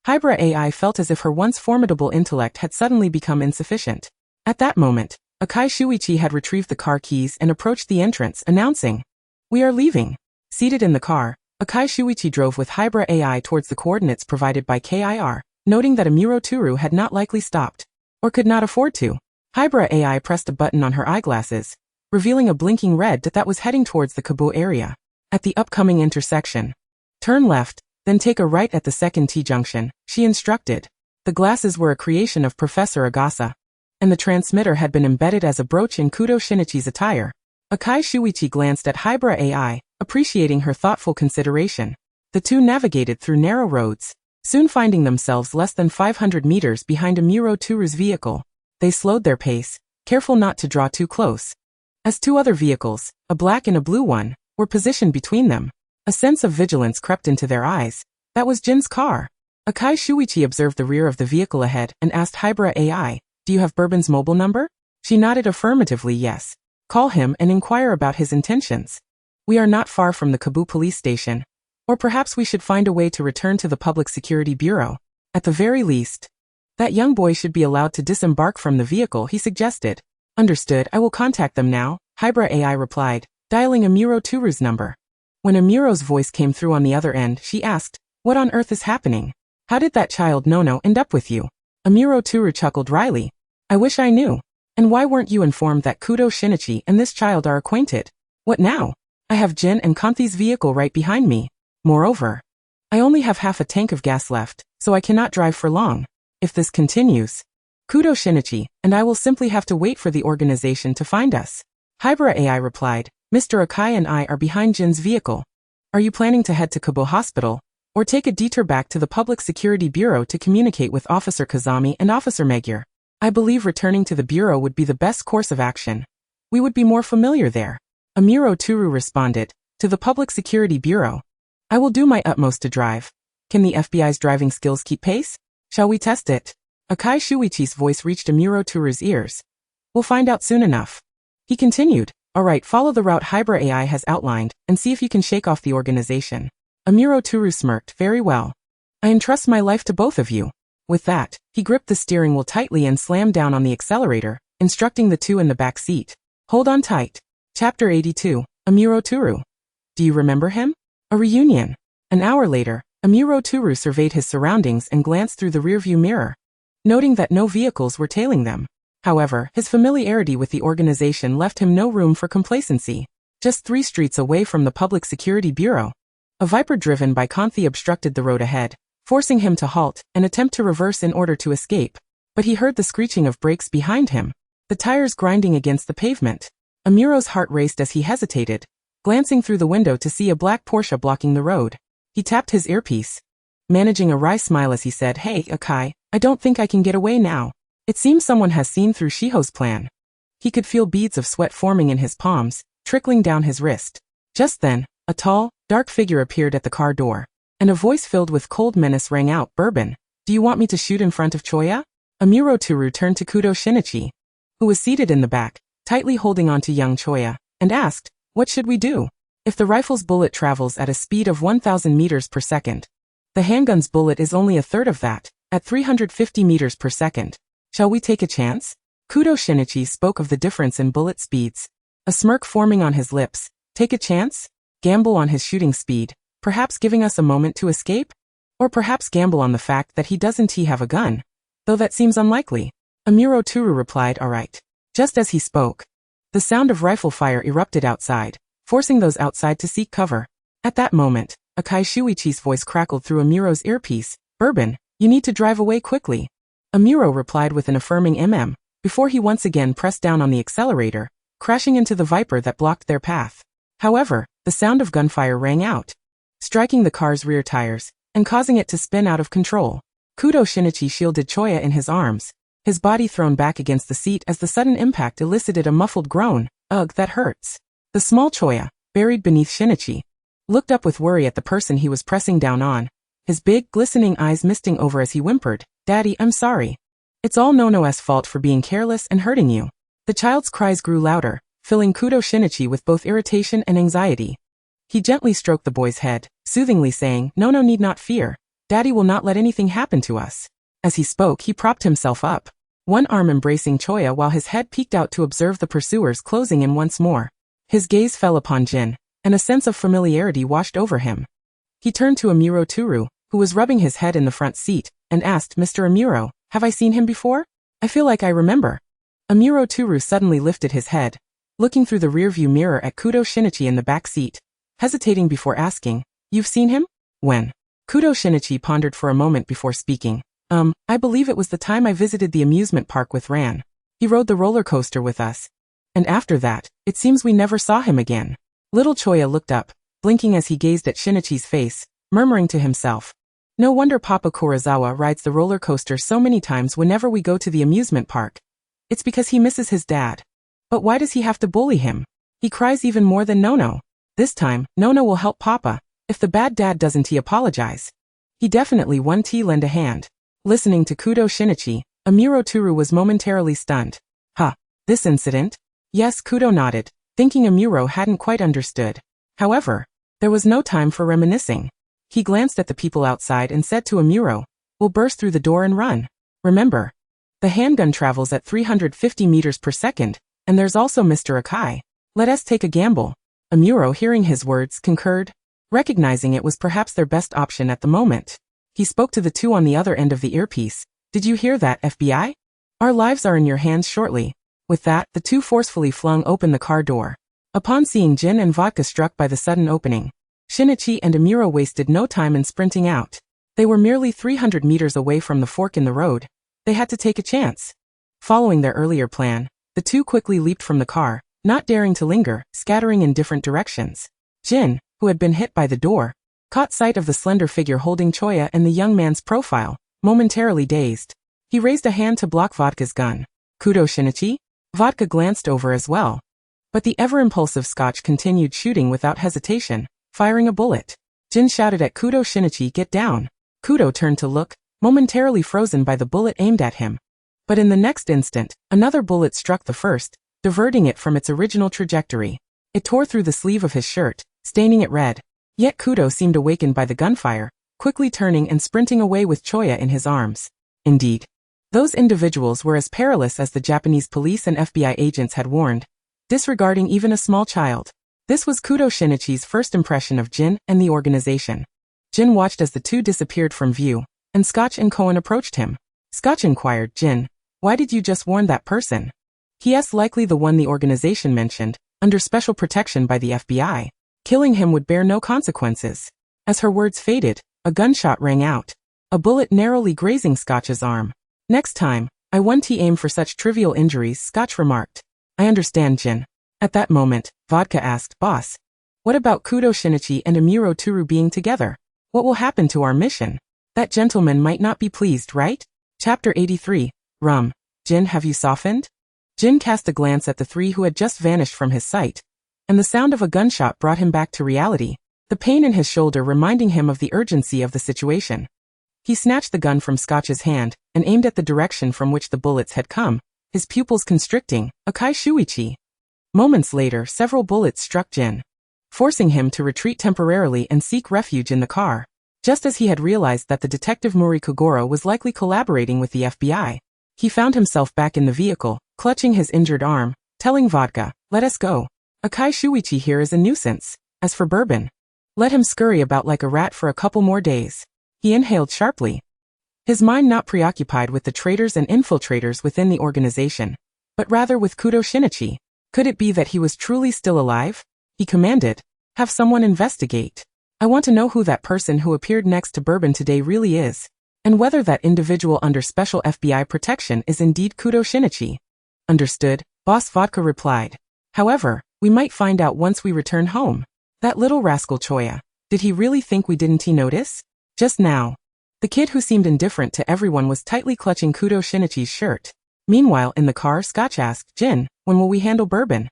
Hybara AI felt as if her once formidable intellect had suddenly become insufficient. At that moment, Akai Shuichi had retrieved the car keys and approached the entrance, announcing, "We are leaving." Seated in the car, Akai Shuichi drove with Hybara AI towards the coordinates provided by KIR, noting that Amuro Turu had not likely stopped, or could not afford to. Hybara AI pressed a button on her eyeglasses, revealing a blinking red dot that was heading towards the Kubo area. At the upcoming intersection, turn left, then take a right at the second T-junction, she instructed. The glasses were a creation of Professor Agasa, and the transmitter had been embedded as a brooch in Kudo Shinichi's attire. Akai Shuichi glanced at Hybara AI, appreciating her thoughtful consideration. The two navigated through narrow roads, soon finding themselves less than 500 meters behind Amuro Turu's vehicle. They slowed their pace, careful not to draw too close. As two other vehicles, a black and a blue one, were positioned between them, a sense of vigilance crept into their eyes. That was Jin's car. Akai Shuichi observed the rear of the vehicle ahead and asked Hybara AI, "Do you have Bourbon's mobile number?" She nodded affirmatively, "Yes. Call him and inquire about his intentions. We are not far from the Kubo police station. Or perhaps we should find a way to return to the Public Security Bureau. At the very least, that young boy should be allowed to disembark from the vehicle," he suggested. "Understood, I will contact them now," Hybara AI replied, dialing Amuro Turu's number. When Amuro's voice came through on the other end, she asked, "What on earth is happening? How did that child Nono end up with you?" Amuro Turu chuckled wryly. "I wish I knew. And why weren't you informed that Kudo Shinichi and this child are acquainted? What now? I have Jin and Kanti's vehicle right behind me. Moreover, I only have half a tank of gas left, so I cannot drive for long. If this continues, Kudo Shinichi and I will simply have to wait for the organization to find us." Hybara AI replied, "Mr. Akai and I are behind Jin's vehicle. Are you planning to head to Kubo Hospital, or take a detour back to the Public Security Bureau to communicate with Officer Kazami and Officer Magyar? I believe returning to the Bureau would be the best course of action. We would be more familiar there." Amuro Turu responded, "To the Public Security Bureau. I will do my utmost to drive. Can the FBI's driving skills keep pace? Shall we test it?" Akai Shuichi's voice reached Amuro Turu's ears. "We'll find out soon enough." He continued, "Alright, follow the route Hybara AI has outlined, and see if you can shake off the organization." Amuro Turu smirked, "Very well. I entrust my life to both of you." With that, he gripped the steering wheel tightly and slammed down on the accelerator, instructing the two in the back seat. "Hold on tight." Chapter 82, Amuro Turu. Do you remember him? A reunion. An hour later, Amuro Turu surveyed his surroundings and glanced through the rearview mirror, noting that no vehicles were tailing them. However, his familiarity with the organization left him no room for complacency. Just 3 streets away from the Public Security Bureau, a Viper driven by Kanthi obstructed the road ahead, forcing him to halt and attempt to reverse in order to escape. But he heard the screeching of brakes behind him, the tires grinding against the pavement. Amuro's heart raced as he hesitated, glancing through the window to see a black Porsche blocking the road. He tapped his earpiece, managing a wry smile as he said, "Hey, Akai, I don't think I can get away now. It seems someone has seen through Shiho's plan." He could feel beads of sweat forming in his palms, trickling down his wrist. Just then, a tall, dark figure appeared at the car door, and a voice filled with cold menace rang out, "Bourbon, do you want me to shoot in front of Choya?" Amuro Turu turned to Kudo Shinichi, who was seated in the back, tightly holding on to young Choya, and asked, "What should we do? If the rifle's bullet travels at a speed of 1,000 meters per second, the handgun's bullet is only a third of that, at 350 meters per second. Shall we take a chance?" Kudo Shinichi spoke of the difference in bullet speeds, a smirk forming on his lips. "Take a chance? Gamble on his shooting speed, perhaps giving us a moment to escape? Or perhaps gamble on the fact that he doesn't have a gun, though that seems unlikely." Amuro Turu replied, "Alright." Just as he spoke, the sound of rifle fire erupted outside, forcing those outside to seek cover. At that moment, Akai Shuichi's voice crackled through Amuro's earpiece, "Bourbon, you need to drive away quickly." Amuro replied with an affirming before he once again pressed down on the accelerator, crashing into the Viper that blocked their path. However, the sound of gunfire rang out, striking the car's rear tires, and causing it to spin out of control. Kudo Shinichi shielded Choya in his arms, his body thrown back against the seat as the sudden impact elicited a muffled groan. Ugh, that hurts. The small Choya, buried beneath Shinichi, looked up with worry at the person he was pressing down on, his big, glistening eyes misting over as he whimpered, "Daddy, I'm sorry. It's all Nono's fault for being careless and hurting you." The child's cries grew louder, filling Kudo Shinichi with both irritation and anxiety. He gently stroked the boy's head, soothingly saying, "Nono need not fear. Daddy will not let anything happen to us." As he spoke, he propped himself up, one arm embracing Choya while his head peeked out to observe the pursuers closing in once more. His gaze fell upon Jin, and a sense of familiarity washed over him. He turned to Amuro Turu, who was rubbing his head in the front seat, and asked, "Mr. Amuro, have I seen him before? I feel like I remember." Amuro Turu suddenly lifted his head, looking through the rearview mirror at Kudo Shinichi in the back seat, hesitating before asking, "You've seen him? When?" Kudo Shinichi pondered for a moment before speaking. I believe it was the time I visited the amusement park with Ran. He rode the roller coaster with us. And after that, it seems we never saw him again." Little Choya looked up, blinking as he gazed at Shinichi's face, murmuring to himself, "No wonder Papa Kurosawa rides the roller coaster so many times whenever we go to the amusement park. It's because he misses his dad. But why does he have to bully him? He cries even more than Nono. This time, Nono will help Papa. If the bad dad doesn't, he apologize. He definitely won't lend a hand." Listening to Kudo Shinichi, Amuro Turu was momentarily stunned. "Huh, this incident?" Yes, Kudo nodded, thinking Amuro hadn't quite understood. However, there was no time for reminiscing. He glanced at the people outside and said to Amuro, "We'll burst through the door and run. Remember, the handgun travels at 350 meters per second, and there's also Mr. Akai. Let us take a gamble." Amuro, hearing his words, concurred, recognizing it was perhaps their best option at the moment. He spoke to the two on the other end of the earpiece. "Did you hear that, FBI? Our lives are in your hands shortly." With that, the two forcefully flung open the car door. Upon seeing Jin and Vodka struck by the sudden opening, Shinichi and Amuro wasted no time in sprinting out. They were merely 300 meters away from the fork in the road. They had to take a chance. Following their earlier plan, the two quickly leaped from the car, not daring to linger, scattering in different directions. Jin, who had been hit by the door, caught sight of the slender figure holding Choya and the young man's profile, momentarily dazed. He raised a hand to block Vodka's gun. "Kudo Shinichi?" Vodka glanced over as well. But the ever-impulsive Scotch continued shooting without hesitation, firing a bullet. Jin shouted at Kudo Shinichi, "Get down." Kudo turned to look, momentarily frozen by the bullet aimed at him. But in the next instant, another bullet struck the first, diverting it from its original trajectory. It tore through the sleeve of his shirt, staining it red. Yet Kudo seemed awakened by the gunfire, quickly turning and sprinting away with Choya in his arms. Indeed, those individuals were as perilous as the Japanese police and FBI agents had warned, disregarding even a small child. This was Kudo Shinichi's first impression of Jin and the organization. Jin watched as the two disappeared from view, and Scotch and Cohen approached him. Scotch inquired, "Jin, why did you just warn that person?" He asked, likely the one the organization mentioned, under special protection by the FBI. Killing him would bear no consequences. As her words faded, a gunshot rang out, a bullet narrowly grazing Scotch's arm. "Next time, I won't aim for such trivial injuries," Scotch remarked. "I understand, Jin." At that moment, Vodka asked, "Boss, what about Kudo Shinichi and Amuro Turu being together? What will happen to our mission? That gentleman might not be pleased, right?" Chapter 83, Rum. "Jin, have you softened?" Jin cast a glance at the three who had just vanished from his sight, and the sound of a gunshot brought him back to reality, the pain in his shoulder reminding him of the urgency of the situation. He snatched the gun from Scotch's hand and aimed at the direction from which the bullets had come, his pupils constricting. "Akai Shuichi." Moments later, several bullets struck Jin, forcing him to retreat temporarily and seek refuge in the car. Just as he had realized that the detective Muri Kogoro was likely collaborating with the FBI, he found himself back in the vehicle, clutching his injured arm, telling Vodka, "Let us go. Akai Shuichi here is a nuisance. As for Bourbon, let him scurry about like a rat for a couple more days." He inhaled sharply, his mind not preoccupied with the traitors and infiltrators within the organization, but rather with Kudo Shinichi. Could it be that he was truly still alive? He commanded, "Have someone investigate. I want to know who that person who appeared next to Bourbon today really is, and whether that individual under special FBI protection is indeed Kudo Shinichi." "Understood," Boss Vodka replied. "However, we might find out once we return home. That little rascal Choya, did he really think we didn't notice?" Just now. The kid who seemed indifferent to everyone was tightly clutching Kudo Shinichi's shirt. Meanwhile, in the car, Scotch asked, Jin, when will we handle Bourbon?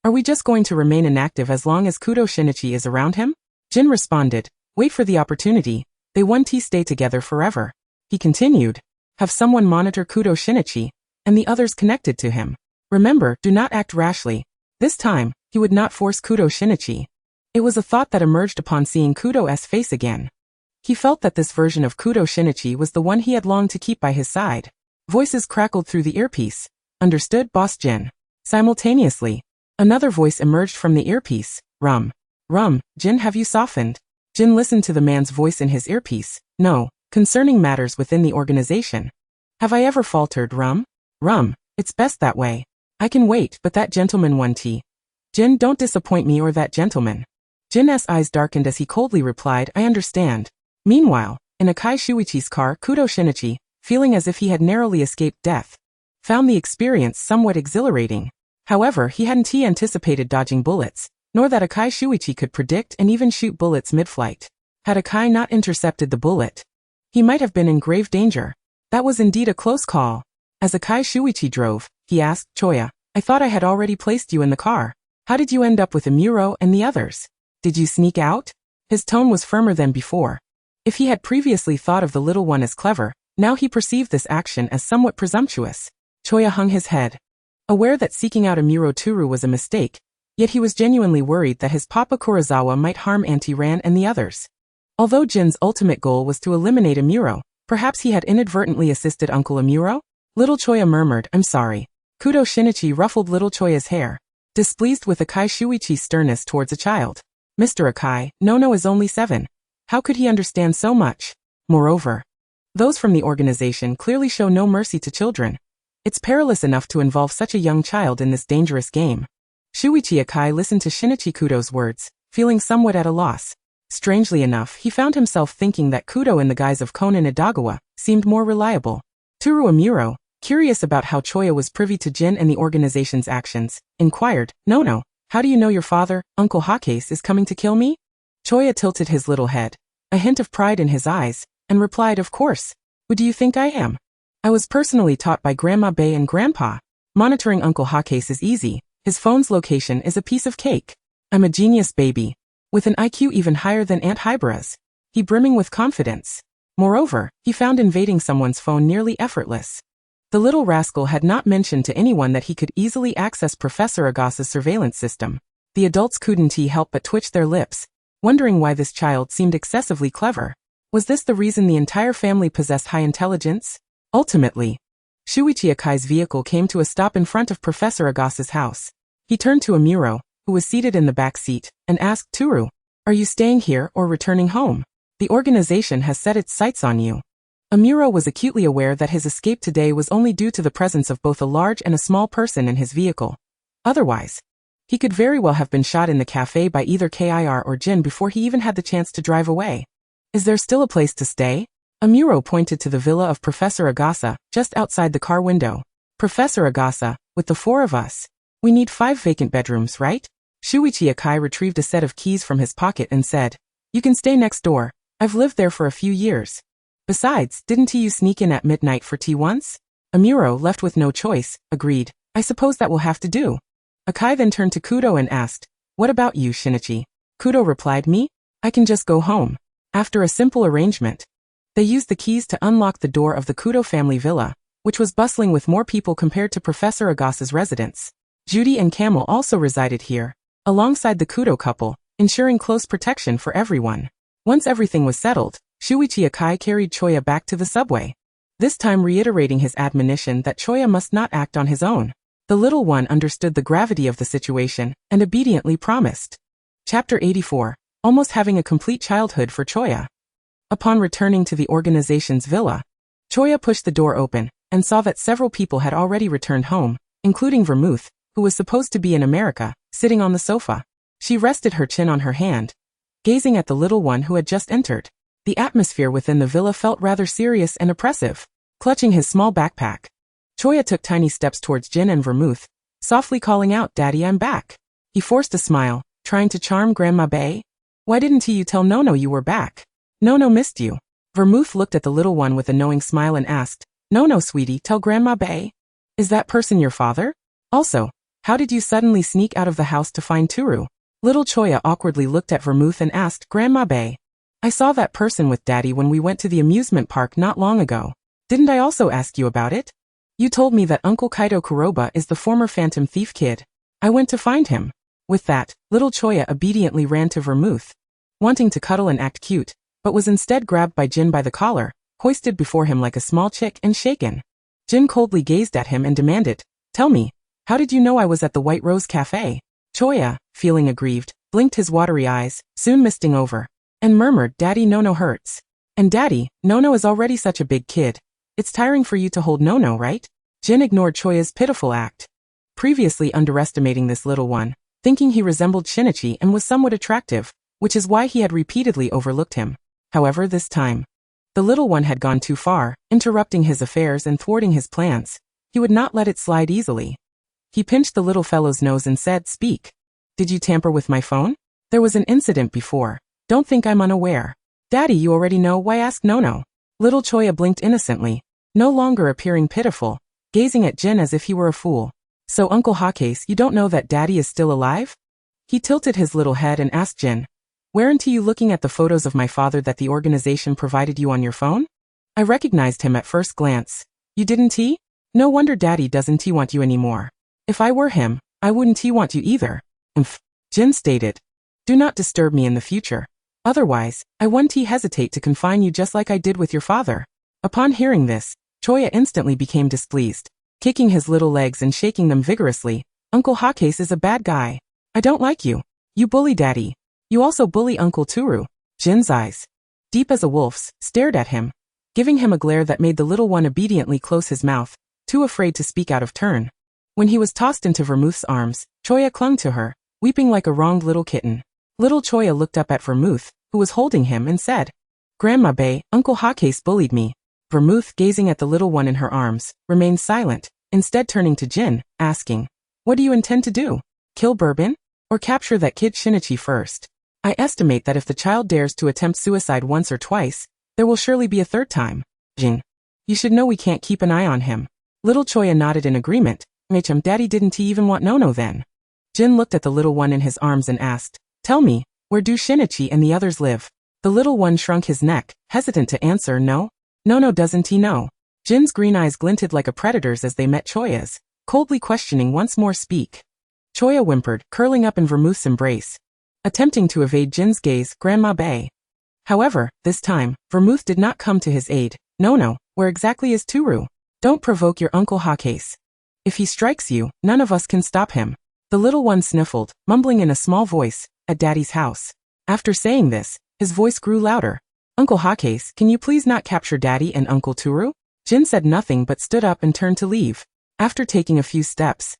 Are we just going to remain inactive as long as Kudo Shinichi is around him? Jin responded, wait for the opportunity. They won't stay together forever. He continued, have someone monitor Kudo Shinichi, and the others connected to him. Remember, do not act rashly. This time, he would not force Kudo Shinichi. It was a thought that emerged upon seeing Kudo's face again. He felt that this version of Kudo Shinichi was the one he had longed to keep by his side. Voices crackled through the earpiece. Understood, Boss Jin. Simultaneously, another voice emerged from the earpiece. Rum. Jin, have you softened? Jin listened to the man's voice in his earpiece. No, concerning matters within the organization. Have I ever faltered, Rum? It's best that way. I can wait, but that gentleman one tea. Jin, don't disappoint me or that gentleman. Jin's eyes darkened as he coldly replied, I understand. Meanwhile, in Akai Shuichi's car, Kudo Shinichi, feeling as if he had narrowly escaped death, found the experience somewhat exhilarating. However, he hadn't anticipated dodging bullets, nor that Akai Shuichi could predict and even shoot bullets mid-flight. Had Akai not intercepted the bullet, he might have been in grave danger. That was indeed a close call. As Akai Shuichi drove, he asked, Choya, I thought I had already placed you in the car. How did you end up with Amuro and the others? Did you sneak out? His tone was firmer than before. If he had previously thought of the little one as clever, now he perceived this action as somewhat presumptuous. Choya hung his head. Aware that seeking out Amuro Turu was a mistake, yet he was genuinely worried that his Papa Kurosawa might harm Auntie Ran and the others. Although Jin's ultimate goal was to eliminate Amuro, perhaps he had inadvertently assisted Uncle Amuro? Little Choya murmured, I'm sorry. Kudo Shinichi ruffled little Choya's hair, displeased with Akai Shuichi's sternness towards a child. Mr. Akai, Nono is only 7. How could he understand so much? Moreover, those from the organization clearly show no mercy to children. It's perilous enough to involve such a young child in this dangerous game. Shuichi Akai listened to Shinichi Kudo's words, feeling somewhat at a loss. Strangely enough, he found himself thinking that Kudo in the guise of Conan Edagawa seemed more reliable. Turu Amuro, curious about how Choya was privy to Jin and the organization's actions, inquired, No, how do you know your father, Uncle Hakase, is coming to kill me? Choya tilted his little head, a hint of pride in his eyes, and replied, Of course. Who do you think I am? I was personally taught by Grandma Bay and Grandpa. Monitoring Uncle Hakase is easy. His phone's location is a piece of cake. I'm a genius baby, with an IQ even higher than Aunt Hybera's. He brimming with confidence. Moreover, he found invading someone's phone nearly effortless. The little rascal had not mentioned to anyone that he could easily access Professor Agasa's surveillance system. The adults couldn't help but twitch their lips, wondering why this child seemed excessively clever. Was this the reason the entire family possessed high intelligence? Ultimately, Shuichi Akai's vehicle came to a stop in front of Professor Agasa's house. He turned to Amuro, who was seated in the back seat, and asked, Turu, are you staying here or returning home? The organization has set its sights on you. Amuro was acutely aware that his escape today was only due to the presence of both a large and a small person in his vehicle. Otherwise, he could very well have been shot in the cafe by either Kir or Jin before he even had the chance to drive away. Is there still a place to stay? Amuro pointed to the villa of Professor Agasa, just outside the car window. Professor Agasa, with the 4 of us, we need 5 vacant bedrooms, right? Shuichi Akai retrieved a set of keys from his pocket and said, You can stay next door. I've lived there for a few years. Besides, didn't you sneak in at midnight for tea once? Amuro, left with no choice, agreed. I suppose that will have to do. Akai then turned to Kudo and asked, What about you, Shinichi? Kudo replied, Me? I can just go home. After a simple arrangement, they used the keys to unlock the door of the Kudo family villa, which was bustling with more people compared to Professor Agasa's residence. Judy and Camel also resided here, alongside the Kudo couple, ensuring close protection for everyone. Once everything was settled, Shuichi Akai carried Choya back to the subway, this time reiterating his admonition that Choya must not act on his own. The little one understood the gravity of the situation and obediently promised. Chapter 84, almost having a complete childhood for Choya. Upon returning to the organization's villa, Choya pushed the door open and saw that several people had already returned home, including Vermouth, who was supposed to be in America, sitting on the sofa. She rested her chin on her hand, gazing at the little one who had just entered. The atmosphere within the villa felt rather serious and oppressive. Clutching his small backpack, Choya took tiny steps towards Jin and Vermouth, softly calling out, Daddy, I'm back. He forced a smile, trying to charm Grandma Bay. Why didn't you tell Nono you were back? Nono missed you. Vermouth looked at the little one with a knowing smile and asked, No, sweetie, tell Grandma Bay. Is that person your father? Also, how did you suddenly sneak out of the house to find Turu? Little Choya awkwardly looked at Vermouth and asked, Grandma Bay. I saw that person with Daddy when we went to the amusement park not long ago. Didn't I also ask you about it? You told me that Uncle Kaido Kuroba is the former phantom thief kid. I went to find him. With that, little Choya obediently ran to Vermouth, wanting to cuddle and act cute, but was instead grabbed by Jin by the collar, hoisted before him like a small chick and shaken. Jin coldly gazed at him and demanded, Tell me, how did you know I was at the White Rose Cafe? Choya, feeling aggrieved, blinked his watery eyes, soon misting over, and murmured, Daddy Nono hurts. And Daddy, Nono is already such a big kid. It's tiring for you to hold Nono, right? Jin ignored Choya's pitiful act, previously underestimating this little one, thinking he resembled Shinichi and was somewhat attractive, which is why he had repeatedly overlooked him. However, this time, the little one had gone too far, interrupting his affairs and thwarting his plans. He would not let it slide easily. He pinched the little fellow's nose and said, Speak. Did you tamper with my phone? There was an incident before. Don't think I'm unaware. Daddy, you already know, why ask Nono? Little Choya blinked innocently, no longer appearing pitiful, gazing at Jin as if he were a fool. So Uncle Hakase, you don't know that Daddy is still alive? He tilted his little head and asked Jin, Weren't you looking at the photos of my father that the organization provided you on your phone? I recognized him at first glance. You didn't he? No wonder Daddy doesn't he want you anymore. If I were him, I wouldn't he want you either. Jin stated. Do not disturb me in the future. Otherwise, I wouldn't he hesitate to confine you just like I did with your father. Upon hearing this, Choya instantly became displeased, kicking his little legs and shaking them vigorously. Uncle Hakase is a bad guy. I don't like you. You bully Daddy. You also bully Uncle Turu. Jin's eyes, deep as a wolf's, stared at him, giving him a glare that made the little one obediently close his mouth, too afraid to speak out of turn. When he was tossed into Vermouth's arms, Choya clung to her, weeping like a wronged little kitten. Little Choya looked up at Vermouth, who was holding him, and said, Grandma Bay, Uncle Hakase bullied me. Vermouth, gazing at the little one in her arms, remained silent, instead turning to Jin, asking, What do you intend to do? Kill Bourbon? Or capture that kid Shinichi first? I estimate that if the child dares to attempt suicide once or twice, there will surely be a third time. Jin, you should know we can't keep an eye on him. Little Choya nodded in agreement. Daddy didn't he even want Nono then? Jin looked at the little one in his arms and asked, Tell me, where do Shinichi and the others live? The little one shrunk his neck, hesitant to answer no. Nono doesn't he know? Jin's green eyes glinted like a predator's as they met Choya's, coldly questioning once more speak. Choya whimpered, curling up in Vermouth's embrace, attempting to evade Jin's gaze, Grandma Bay. However, this time, Vermouth did not come to his aid. No, where exactly is Turu? Don't provoke your Uncle Hakase. If he strikes you, none of us can stop him. The little one sniffled, mumbling in a small voice, at Daddy's house. After saying this, his voice grew louder. Uncle Hakase, can you please not capture Daddy and Uncle Turu? Jin said nothing but stood up and turned to leave. After taking a few steps,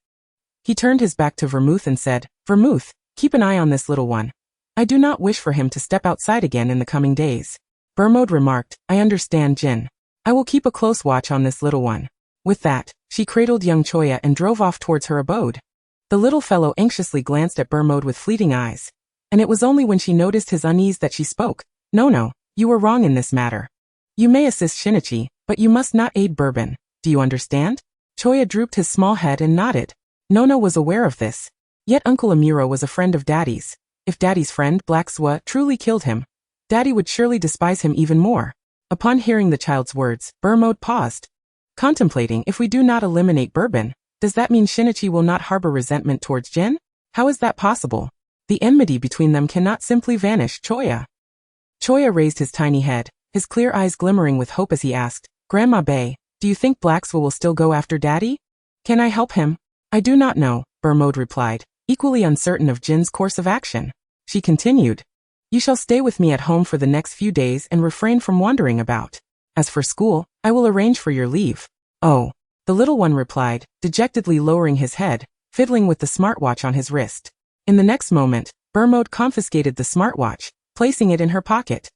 he turned his back to Vermouth and said, Vermouth, keep an eye on this little one. I do not wish for him to step outside again in the coming days. Bermode remarked, I understand, Jin. I will keep a close watch on this little one. With that, she cradled young Choya and drove off towards her abode. The little fellow anxiously glanced at Bermode with fleeting eyes, and it was only when she noticed his unease that she spoke. No, you were wrong in this matter. You may assist Shinichi, but you must not aid Bourbon. Do you understand? Choya drooped his small head and nodded. Nono was aware of this. Yet Uncle Amuro was a friend of Daddy's. If Daddy's friend, Black Swa, truly killed him, Daddy would surely despise him even more. Upon hearing the child's words, Bermode paused, contemplating, if we do not eliminate Bourbon, does that mean Shinichi will not harbor resentment towards Jin? How is that possible? The enmity between them cannot simply vanish. Choya raised his tiny head, his clear eyes glimmering with hope as he asked, Grandma Bay, do you think Black Swa will still go after Daddy? Can I help him? I do not know, Bermode replied, equally uncertain of Jin's course of action. She continued, You shall stay with me at home for the next few days and refrain from wandering about. As for school, I will arrange for your leave. Oh, the little one replied, dejectedly lowering his head, fiddling with the smartwatch on his wrist. In the next moment, Bermode confiscated the smartwatch, placing it in her pocket.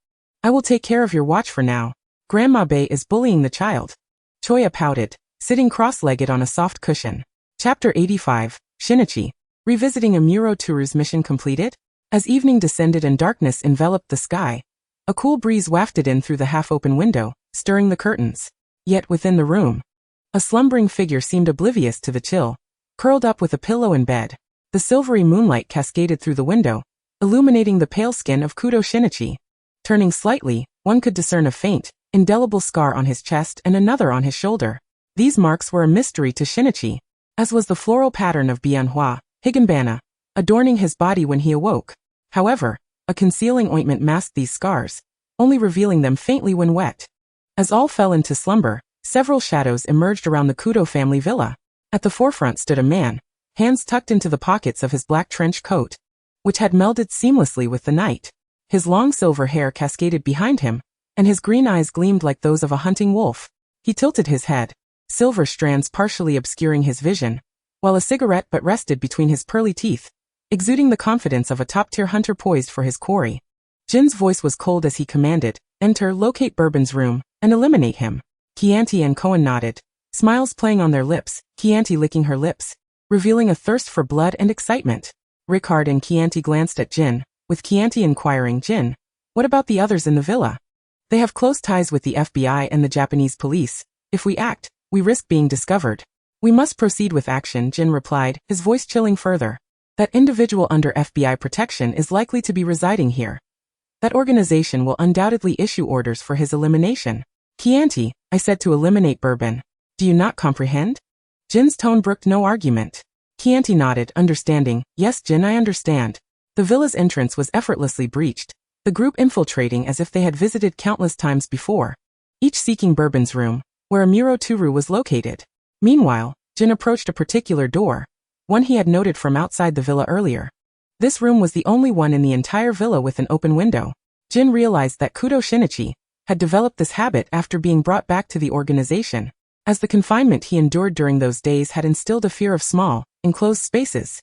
I will take care of your watch for now. Grandma Bay is bullying the child. Choya pouted, sitting cross-legged on a soft cushion. Chapter 85, Shinichi. Revisiting Amuro Turu's mission completed? As evening descended and darkness enveloped the sky, A cool breeze wafted in through the half-open window, stirring the curtains. Yet within the room, a slumbering figure seemed oblivious to the chill, curled up with a pillow in bed. The silvery moonlight cascaded through the window, illuminating the pale skin of Kudo Shinichi. Turning slightly, one could discern a faint, indelible scar on his chest and another on his shoulder. These marks were a mystery to Shinichi, as was the floral pattern of Bianhua, Higanbana, adorning his body when he awoke. However, a concealing ointment masked these scars, only revealing them faintly when wet. As all fell into slumber, several shadows emerged around the Kudo family villa. At the forefront stood a man, hands tucked into the pockets of his black trench coat, which had melded seamlessly with the night. His long silver hair cascaded behind him, and his green eyes gleamed like those of a hunting wolf. He tilted his head, silver strands partially obscuring his vision, while a cigarette butt rested between his pearly teeth, exuding the confidence of a top-tier hunter poised for his quarry. Jin's voice was cold as he commanded, "Enter, locate Bourbon's room, and eliminate him." Chianti and Cohen nodded, smiles playing on their lips, Chianti licking her lips, revealing a thirst for blood and excitement. Ricard and Chianti glanced at Jin, with Chianti inquiring, "Jin, what about the others in the villa? They have close ties with the FBI and the Japanese police. If we act, we risk being discovered." "We must proceed with action," Jin replied, his voice chilling further. "That individual under FBI protection is likely to be residing here. That organization will undoubtedly issue orders for his elimination." "Chianti, I said to eliminate Bourbon. Do you not comprehend?" Jin's tone brooked no argument. Chianti nodded, understanding. "Yes, Jin, I understand." The villa's entrance was effortlessly breached, the group infiltrating as if they had visited countless times before, each seeking Bourbon's room, where Amuro Turu was located. Meanwhile, Jin approached a particular door, one he had noted from outside the villa earlier. This room was the only one in the entire villa with an open window. Jin realized that Kudo Shinichi had developed this habit after being brought back to the organization, as the confinement he endured during those days had instilled a fear of small, enclosed spaces.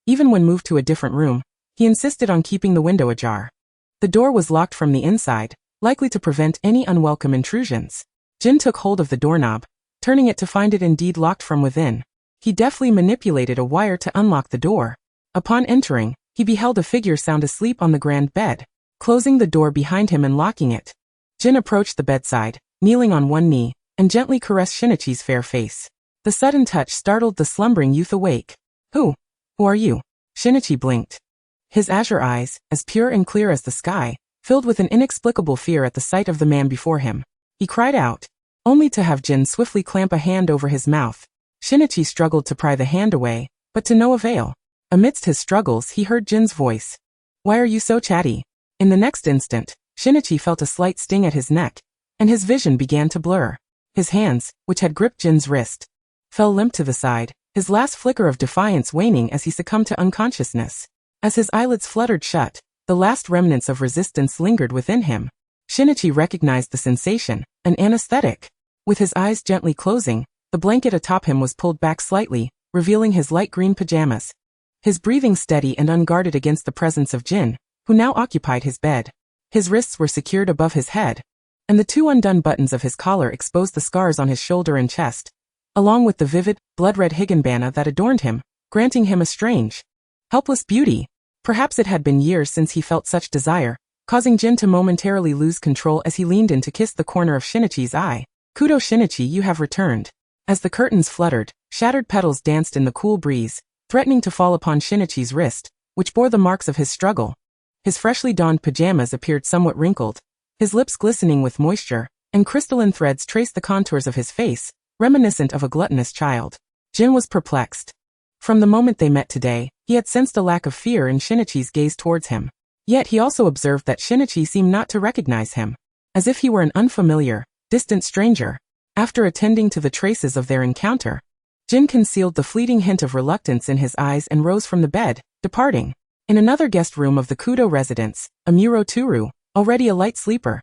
Even when moved to a different room, he insisted on keeping the window ajar. The door was locked from the inside, likely to prevent any unwelcome intrusions. Jin took hold of the doorknob, turning it to find it indeed locked from within. He deftly manipulated a wire to unlock the door. Upon entering, he beheld a figure sound asleep on the grand bed. Closing the door behind him and locking it, Jin approached the bedside, kneeling on one knee, and gently caressed Shinichi's fair face. The sudden touch startled the slumbering youth awake. Who are you?" Shinichi blinked. His azure eyes, as pure and clear as the sky, filled with an inexplicable fear at the sight of the man before him. He cried out, only to have Jin swiftly clamp a hand over his mouth. Shinichi struggled to pry the hand away, but to no avail. Amidst his struggles he heard Jin's voice. "Why are you so chatty?" In the next instant, Shinichi felt a slight sting at his neck, and his vision began to blur. His hands, which had gripped Jin's wrist, fell limp to the side, his last flicker of defiance waning as he succumbed to unconsciousness. As his eyelids fluttered shut, the last remnants of resistance lingered within him. Shinichi recognized the sensation, an anesthetic. With his eyes gently closing, the blanket atop him was pulled back slightly, revealing his light green pajamas. His breathing steady and unguarded against the presence of Jin, who now occupied his bed. His wrists were secured above his head, and the two undone buttons of his collar exposed the scars on his shoulder and chest, along with the vivid, blood-red higanbana that adorned him, granting him a strange, helpless beauty. Perhaps it had been years since he felt such desire, causing Jin to momentarily lose control as he leaned in to kiss the corner of Shinichi's eye. "Kudo Shinichi, you have returned." As the curtains fluttered, shattered petals danced in the cool breeze, threatening to fall upon Shinichi's wrist, which bore the marks of his struggle. His freshly donned pajamas appeared somewhat wrinkled, his lips glistening with moisture, and crystalline threads traced the contours of his face, reminiscent of a gluttonous child. Jin was perplexed. From the moment they met today, he had sensed a lack of fear in Shinichi's gaze towards him. Yet he also observed that Shinichi seemed not to recognize him, as if he were an unfamiliar, distant stranger. After attending to the traces of their encounter, Jin concealed the fleeting hint of reluctance in his eyes and rose from the bed, departing. In another guest room of the Kudo residence, Amuro Turu, already a light sleeper,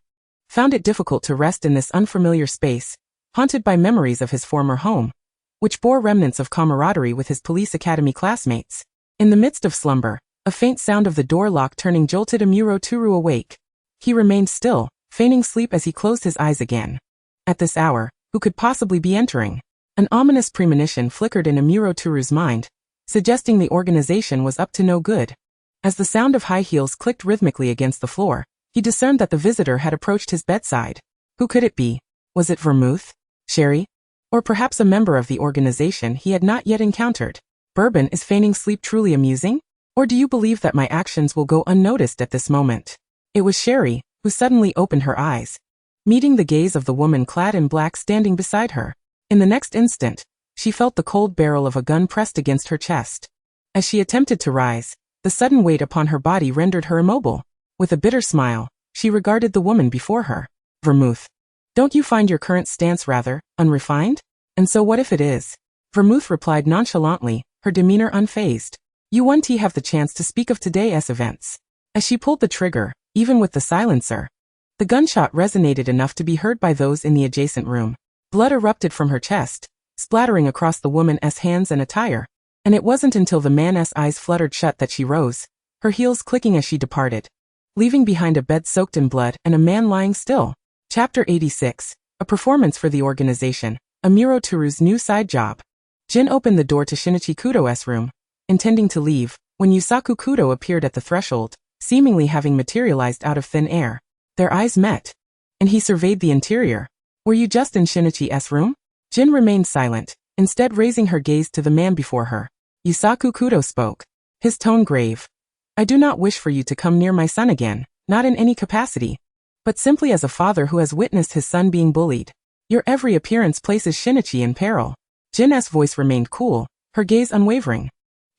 found it difficult to rest in this unfamiliar space, haunted by memories of his former home, which bore remnants of camaraderie with his police academy classmates. In the midst of slumber, a faint sound of the door lock turning jolted Amuro Turu awake. He remained still, feigning sleep as he closed his eyes again. At this hour, who could possibly be entering? An ominous premonition flickered in Amuro Turu's mind, suggesting the organization was up to no good. As the sound of high heels clicked rhythmically against the floor, He discerned that the visitor had approached his bedside. Who could it be? Was it Vermouth? Sherry? Or perhaps a member of the organization he had not yet encountered? Bourbon, is feigning sleep truly amusing? Or do you believe that my actions will go unnoticed at this moment? It was Sherry, who suddenly opened her eyes, meeting the gaze of the woman clad in black standing beside her. In the next instant, she felt the cold barrel of a gun pressed against her chest. As she attempted to rise, the sudden weight upon her body rendered her immobile. With a bitter smile, she regarded the woman before her. Vermouth. Don't you find your current stance rather unrefined? And so what if it is? Vermouth replied nonchalantly, her demeanor unfazed. You won't have the chance to speak of today's events. As she pulled the trigger, even with the silencer, the gunshot resonated enough to be heard by those in the adjacent room. Blood erupted from her chest, splattering across the woman's hands and attire, and it wasn't until the man's eyes fluttered shut that she rose, her heels clicking as she departed, leaving behind a bed soaked in blood and a man lying still. Chapter 86. A performance for the organization. Amuro Turu's new side job. Jin opened the door to Shinichi Kudo's room, intending to leave, when Yusaku Kudo appeared at the threshold, seemingly having materialized out of thin air. Their eyes met, and he surveyed the interior. Were you just in Shinichi's room? Jin remained silent, instead raising her gaze to the man before her. Yusaku Kudo spoke, his tone grave. I do not wish for you to come near my son again, not in any capacity, but simply as a father who has witnessed his son being bullied. Your every appearance places Shinichi in peril. Jin's voice remained cool, her gaze unwavering.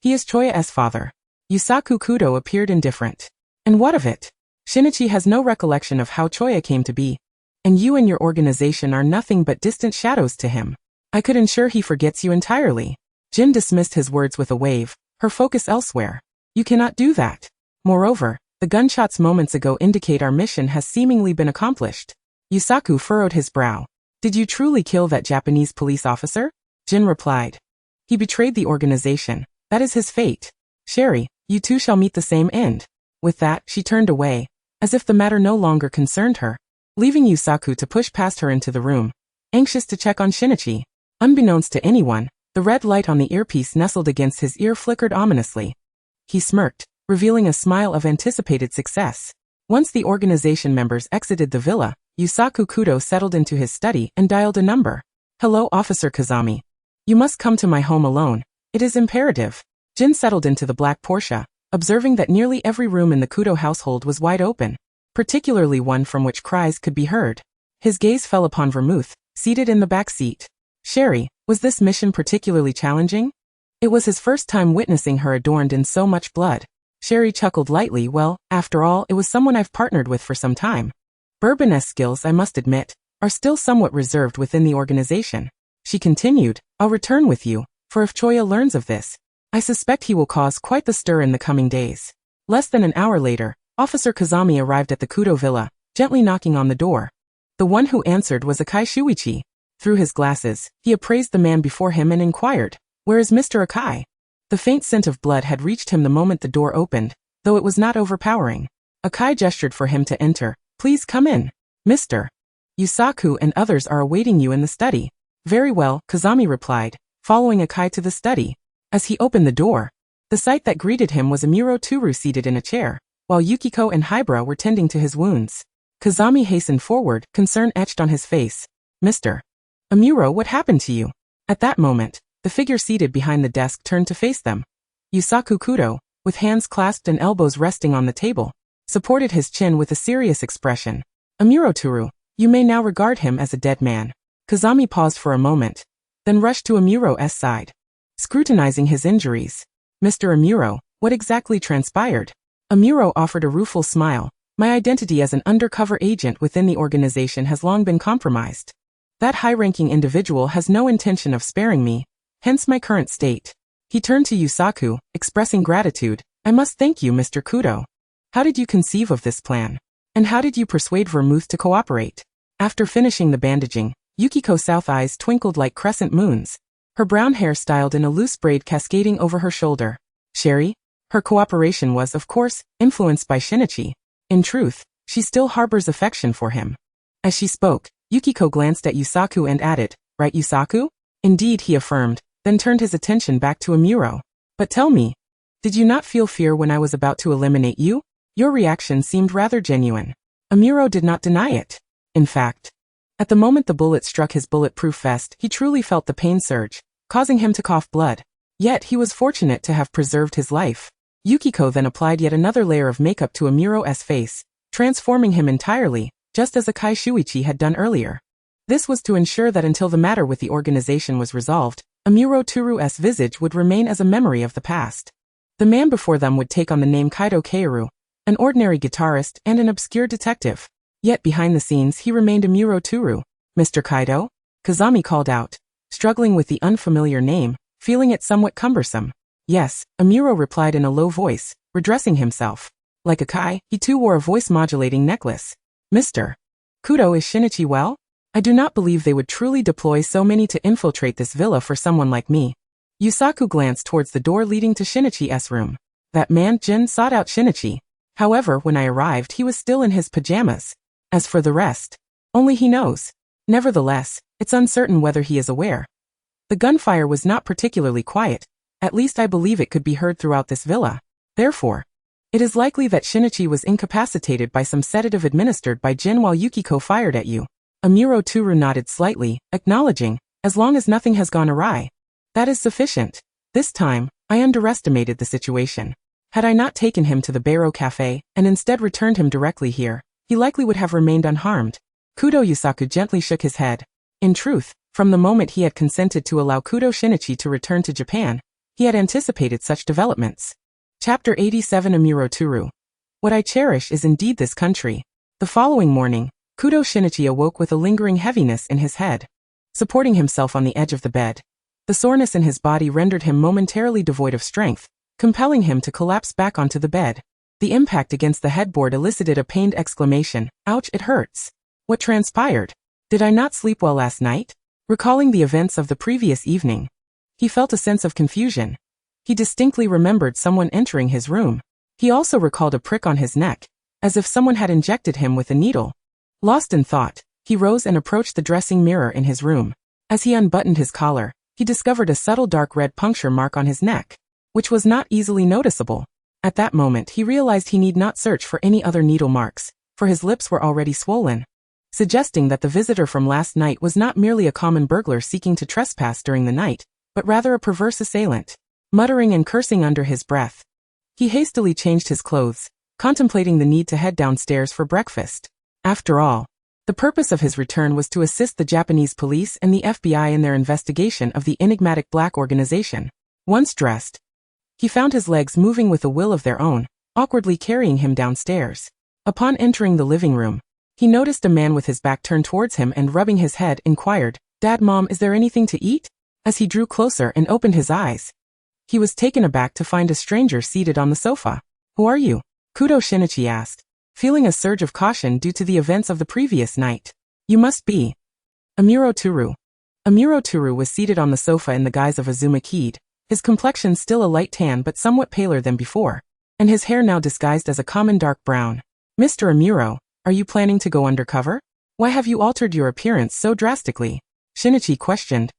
He is Choya's father. Yusaku Kudo appeared indifferent. And what of it? Shinichi has no recollection of how Choya came to be, and you and your organization are nothing but distant shadows to him. I could ensure he forgets you entirely. Jin dismissed his words with a wave, her focus elsewhere. You cannot do that. Moreover, the gunshots moments ago indicate our mission has seemingly been accomplished. Yusaku furrowed his brow. Did you truly kill that Japanese police officer? Jin replied. He betrayed the organization. That is his fate. Sherry, you two shall meet the same end. With that, she turned away, as if the matter no longer concerned her, leaving Yusaku to push past her into the room, anxious to check on Shinichi. Unbeknownst to anyone, the red light on the earpiece nestled against his ear flickered ominously. He smirked, revealing a smile of anticipated success. Once the organization members exited the villa, Yusaku Kudo settled into his study and dialed a number. Hello, Officer Kazami. You must come to my home alone. It is imperative. Jin settled into the black Porsche, observing that nearly every room in the Kudo household was wide open, particularly one from which cries could be heard. His gaze fell upon Vermouth, seated in the back seat. Sherry, was this mission particularly challenging? It was his first time witnessing her adorned in so much blood. Sherry chuckled lightly. Well, after all, it was someone I've partnered with for some time. Bourbon's skills, I must admit, are still somewhat reserved within the organization. She continued, I'll return with you, for if Choya learns of this, I suspect he will cause quite the stir in the coming days. Less than an hour later, Officer Kazami arrived at the Kudo villa, gently knocking on the door. The one who answered was Akai Shuichi. Through his glasses, he appraised the man before him and inquired, Where is Mr. Akai? The faint scent of blood had reached him the moment the door opened, though it was not overpowering. Akai gestured for him to enter. Please come in. Mr. Yusaku and others are awaiting you in the study. Very well, Kazami replied, following Akai to the study. As he opened the door, the sight that greeted him was Amuro Turu seated in a chair, while Yukiko and Hybra were tending to his wounds. Kazami hastened forward, concern etched on his face. Mr. Amuro, what happened to you? At that moment, the figure seated behind the desk turned to face them. Yusaku Kudo, with hands clasped and elbows resting on the table, supported his chin with a serious expression. Amuro Turu, you may now regard him as a dead man. Kazami paused for a moment, then rushed to Amuro's side, scrutinizing his injuries. Mr. Amuro, what exactly transpired? Amuro offered a rueful smile. My identity as an undercover agent within the organization has long been compromised. That high-ranking individual has no intention of sparing me, hence my current state. He turned to Yusaku, expressing gratitude. I must thank you, Mr. Kudo. How did you conceive of this plan? And how did you persuade Vermouth to cooperate? After finishing the bandaging, Yukiko's south eyes twinkled like crescent moons, her brown hair styled in a loose braid cascading over her shoulder. Sherry? Her cooperation was, of course, influenced by Shinichi. In truth, she still harbors affection for him. As she spoke, Yukiko glanced at Yusaku and added, Right, Yusaku? Indeed, he affirmed, then turned his attention back to Amuro. But tell me, did you not feel fear when I was about to eliminate you? Your reaction seemed rather genuine. Amuro did not deny it. In fact, at the moment the bullet struck his bulletproof vest, he truly felt the pain surge, causing him to cough blood. Yet he was fortunate to have preserved his life. Yukiko then applied yet another layer of makeup to Amuro's face, transforming him entirely, just as Akai Shuichi had done earlier. This was to ensure that until the matter with the organization was resolved, Amuro Turu's visage would remain as a memory of the past. The man before them would take on the name Kaido Kaoru, an ordinary guitarist and an obscure detective. Yet behind the scenes he remained Amuro Turu. Mr. Kaido? Kazami called out, struggling with the unfamiliar name, feeling it somewhat cumbersome. Yes, Amuro replied in a low voice, redressing himself. Like Akai, he too wore a voice-modulating necklace. Mr. Kudo, is Shinichi well? I do not believe they would truly deploy so many to infiltrate this villa for someone like me. Yusaku glanced towards the door leading to Shinichi's room. That man, Jin, sought out Shinichi. However, when I arrived he was still in his pajamas. As for the rest, only he knows. Nevertheless, it's uncertain whether he is aware. The gunfire was not particularly quiet, at least I believe it could be heard throughout this villa. Therefore, it is likely that Shinichi was incapacitated by some sedative administered by Jin while Yukiko fired at you. Amuro Turu nodded slightly, acknowledging, as long as nothing has gone awry. That is sufficient. This time, I underestimated the situation. Had I not taken him to the Barrow Cafe, and instead returned him directly here, he likely would have remained unharmed. Kudo Yusaku gently shook his head. In truth, from the moment he had consented to allow Kudo Shinichi to return to Japan, he had anticipated such developments. Chapter 87 Amuro Turu. What I cherish is indeed this country. The following morning, Kudo Shinichi awoke with a lingering heaviness in his head. Supporting himself on the edge of the bed, the soreness in his body rendered him momentarily devoid of strength, compelling him to collapse back onto the bed. The impact against the headboard elicited a pained exclamation. Ouch, it hurts. What transpired? Did I not sleep well last night? Recalling the events of the previous evening, he felt a sense of confusion. He distinctly remembered someone entering his room. He also recalled a prick on his neck, as if someone had injected him with a needle. Lost in thought, he rose and approached the dressing mirror in his room. As he unbuttoned his collar, he discovered a subtle dark red puncture mark on his neck, which was not easily noticeable. At that moment he realized he need not search for any other needle marks, for his lips were already swollen, suggesting that the visitor from last night was not merely a common burglar seeking to trespass during the night, but rather a perverse assailant. Muttering and cursing under his breath, he hastily changed his clothes, contemplating the need to head downstairs for breakfast. After all, the purpose of his return was to assist the Japanese police and the FBI in their investigation of the enigmatic black organization. Once dressed, he found his legs moving with a will of their own, awkwardly carrying him downstairs. Upon entering the living room, he noticed a man with his back turned towards him and rubbing his head inquired, "Dad, Mom, is there anything to eat?" As he drew closer and opened his eyes, he was taken aback to find a stranger seated on the sofa. "Who are you?" Kudo Shinichi asked, feeling a surge of caution due to the events of the previous night. "You must be Amuro Turu." Amuro Turu was seated on the sofa in the guise of Azuma Kid, his complexion still a light tan but somewhat paler than before, and his hair now disguised as a common dark brown. "Mr. Amuro, are you planning to go undercover? Why have you altered your appearance so drastically?" Shinichi questioned,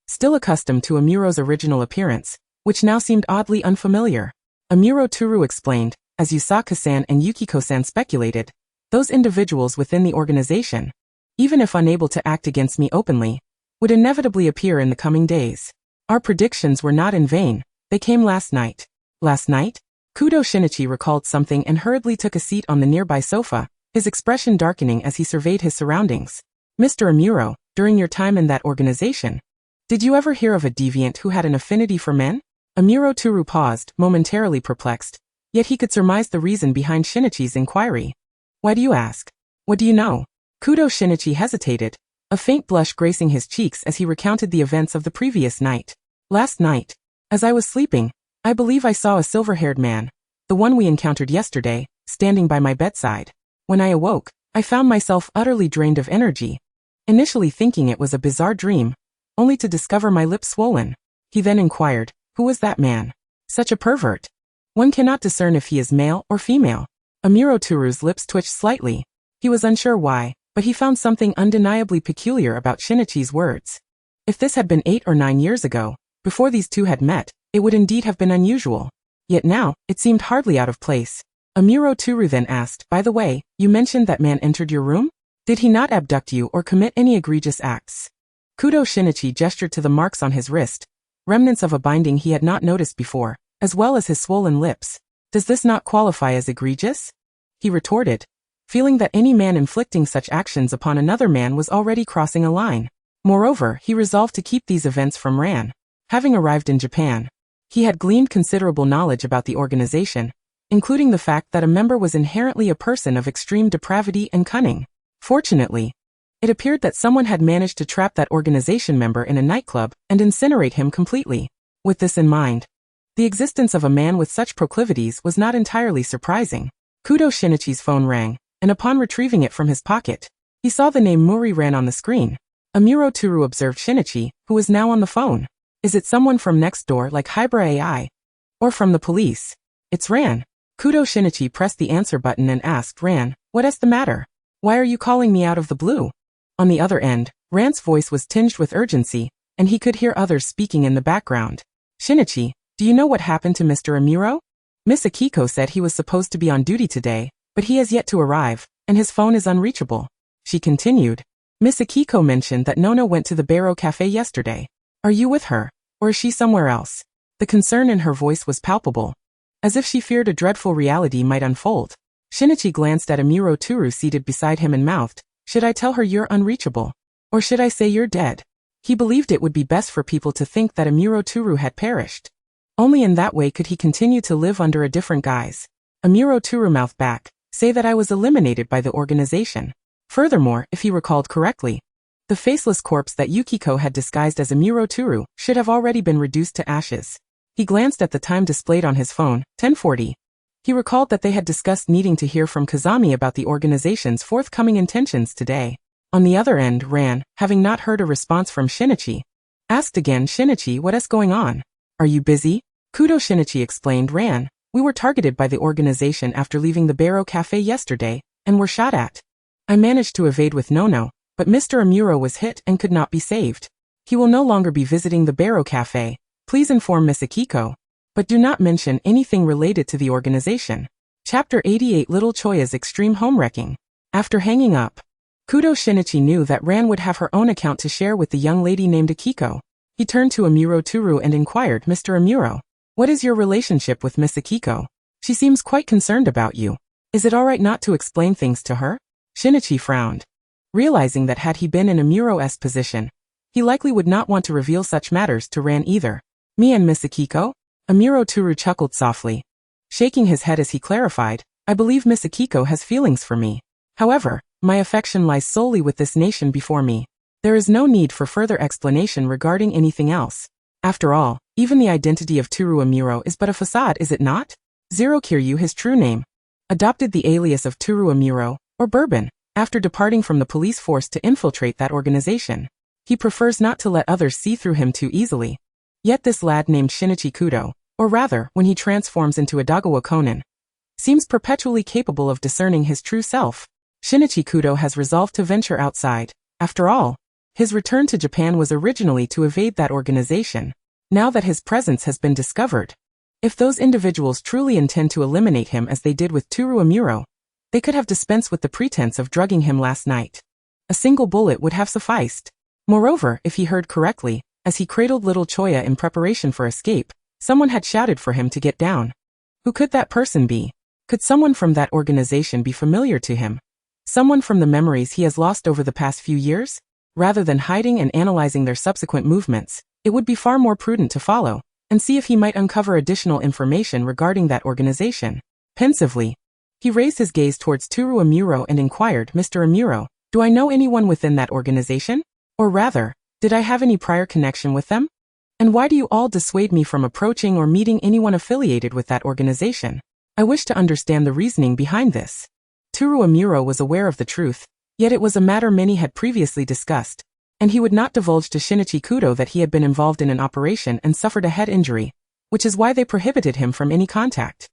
still accustomed to Amuro's original appearance, which now seemed oddly unfamiliar. Amuro Turu explained, as Yusaku-san and Yukiko-san speculated, those individuals within the organization, even if unable to act against me openly, would inevitably appear in the coming days. Our predictions were not in vain, they came last night. Last night? Kudo Shinichi recalled something and hurriedly took a seat on the nearby sofa, his expression darkening as he surveyed his surroundings. "Mr. Amuro, during your time in that organization, did you ever hear of a deviant who had an affinity for men?" Amuro Turu paused, momentarily perplexed, yet he could surmise the reason behind Shinichi's inquiry. "Why do you ask? What do you know?" Kudo Shinichi hesitated, a faint blush gracing his cheeks as he recounted the events of the previous night. "Last night, as I was sleeping, I believe I saw a silver-haired man, the one we encountered yesterday, standing by my bedside. When I awoke, I found myself utterly drained of energy, initially thinking it was a bizarre dream, only to discover my lips swollen." He then inquired, "Who was that man?" "Such a pervert. One cannot discern if he is male or female." Amuro Turu's lips twitched slightly. He was unsure why, but he found something undeniably peculiar about Shinichi's words. If this had been 8 or 9 years ago, before these two had met, it would indeed have been unusual. Yet now, it seemed hardly out of place. Amuro Turu then asked, by the way, you mentioned that man entered your room? Did he not abduct you or commit any egregious acts? Kudo Shinichi gestured to the marks on his wrist, remnants of a binding he had not noticed before, as well as his swollen lips. Does this not qualify as egregious? He retorted, feeling that any man inflicting such actions upon another man was already crossing a line. Moreover, he resolved to keep these events from Ran. Having arrived in Japan, he had gleaned considerable knowledge about the organization, including the fact that a member was inherently a person of extreme depravity and cunning. Fortunately, it appeared that someone had managed to trap that organization member in a nightclub and incinerate him completely. With this in mind, the existence of a man with such proclivities was not entirely surprising. Kudo Shinichi's phone rang, and upon retrieving it from his pocket, he saw the name Muri Ran on the screen. Amuro Turu observed Shinichi, who was now on the phone. Is it someone from next door like Hybra AI? Or from the police? It's Ran. Kudo Shinichi pressed the answer button and asked Ran, what is the matter? Why are you calling me out of the blue? On the other end, Ran's voice was tinged with urgency, and he could hear others speaking in the background. Shinichi, do you know what happened to Mr. Amuro? Miss Akiko said he was supposed to be on duty today, but he has yet to arrive, and his phone is unreachable. She continued. Miss Akiko mentioned that Nono went to the Barrow Cafe yesterday. Are you with her, or is she somewhere else? The concern in her voice was palpable, as if she feared a dreadful reality might unfold. Shinichi glanced at Amuro Turu seated beside him and mouthed, should I tell her you're unreachable? Or should I say you're dead? He believed it would be best for people to think that Amuro Turu had perished. Only in that way could he continue to live under a different guise. Amuro Turu mouthed back, say that I was eliminated by the organization. Furthermore, if he recalled correctly, the faceless corpse that Yukiko had disguised as Amuro Turu should have already been reduced to ashes. He glanced at the time displayed on his phone, 10:40. He recalled that they had discussed needing to hear from Kazami about the organization's forthcoming intentions today. On the other end, Ran, having not heard a response from Shinichi, asked again, Shinichi, what is going on? Are you busy? Kudo Shinichi explained, Ran, we were targeted by the organization after leaving the Barrow Cafe yesterday, and were shot at. I managed to evade with Nono, but Mr. Amuro was hit and could not be saved. He will no longer be visiting the Barrow Cafe. Please inform Miss Akiko, but do not mention anything related to the organization. Chapter 88 Little Choya's Extreme Homewrecking. After hanging up, Kudo Shinichi knew that Ran would have her own account to share with the young lady named Akiko. He turned to Amuro Turu and inquired, Mr. Amuro, what is your relationship with Miss Akiko? She seems quite concerned about you. Is it alright not to explain things to her? Shinichi frowned, realizing that had he been in Amuro's position, he likely would not want to reveal such matters to Ran either. Me and Miss Akiko? Amuro Turu chuckled softly, shaking his head as he clarified, I believe Miss Akiko has feelings for me. However, my affection lies solely with this nation before me. There is no need for further explanation regarding anything else. After all, even the identity of Turu Amuro is but a facade, is it not? Zero Kiryu, his true name, adopted the alias of Turu Amuro, or Bourbon, after departing from the police force to infiltrate that organization. He prefers not to let others see through him too easily. Yet this lad named Shinichi Kudo, or rather, when he transforms into Adagawa Conan, seems perpetually capable of discerning his true self. Shinichi Kudo has resolved to venture outside. After all, his return to Japan was originally to evade that organization. Now that his presence has been discovered, if those individuals truly intend to eliminate him as they did with Turu Amuro, they could have dispensed with the pretense of drugging him last night. A single bullet would have sufficed. Moreover, if he heard correctly, as he cradled little Choya in preparation for escape, someone had shouted for him to get down. Who could that person be? Could someone from that organization be familiar to him? Someone from the memories he has lost over the past few years? Rather than hiding and analyzing their subsequent movements, it would be far more prudent to follow and see if he might uncover additional information regarding that organization. Pensively, he raised his gaze towards Turu Amuro and inquired, Mr. Amuro, do I know anyone within that organization? Or rather, did I have any prior connection with them? And why do you all dissuade me from approaching or meeting anyone affiliated with that organization? I wish to understand the reasoning behind this. Turu Amuro was aware of the truth, yet it was a matter many had previously discussed, and he would not divulge to Shinichi Kudo that he had been involved in an operation and suffered a head injury, which is why they prohibited him from any contact.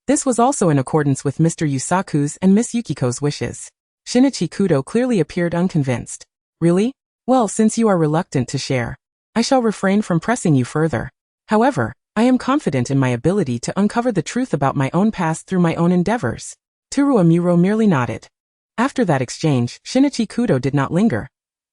This was also in accordance with Mr. Yusaku's and Miss Yukiko's wishes. Shinichi Kudo clearly appeared unconvinced. Really? Well, since you are reluctant to share, I shall refrain from pressing you further. However, I am confident in my ability to uncover the truth about my own past through my own endeavors. Toru Amuro merely nodded. After that exchange, Shinichi Kudo did not linger.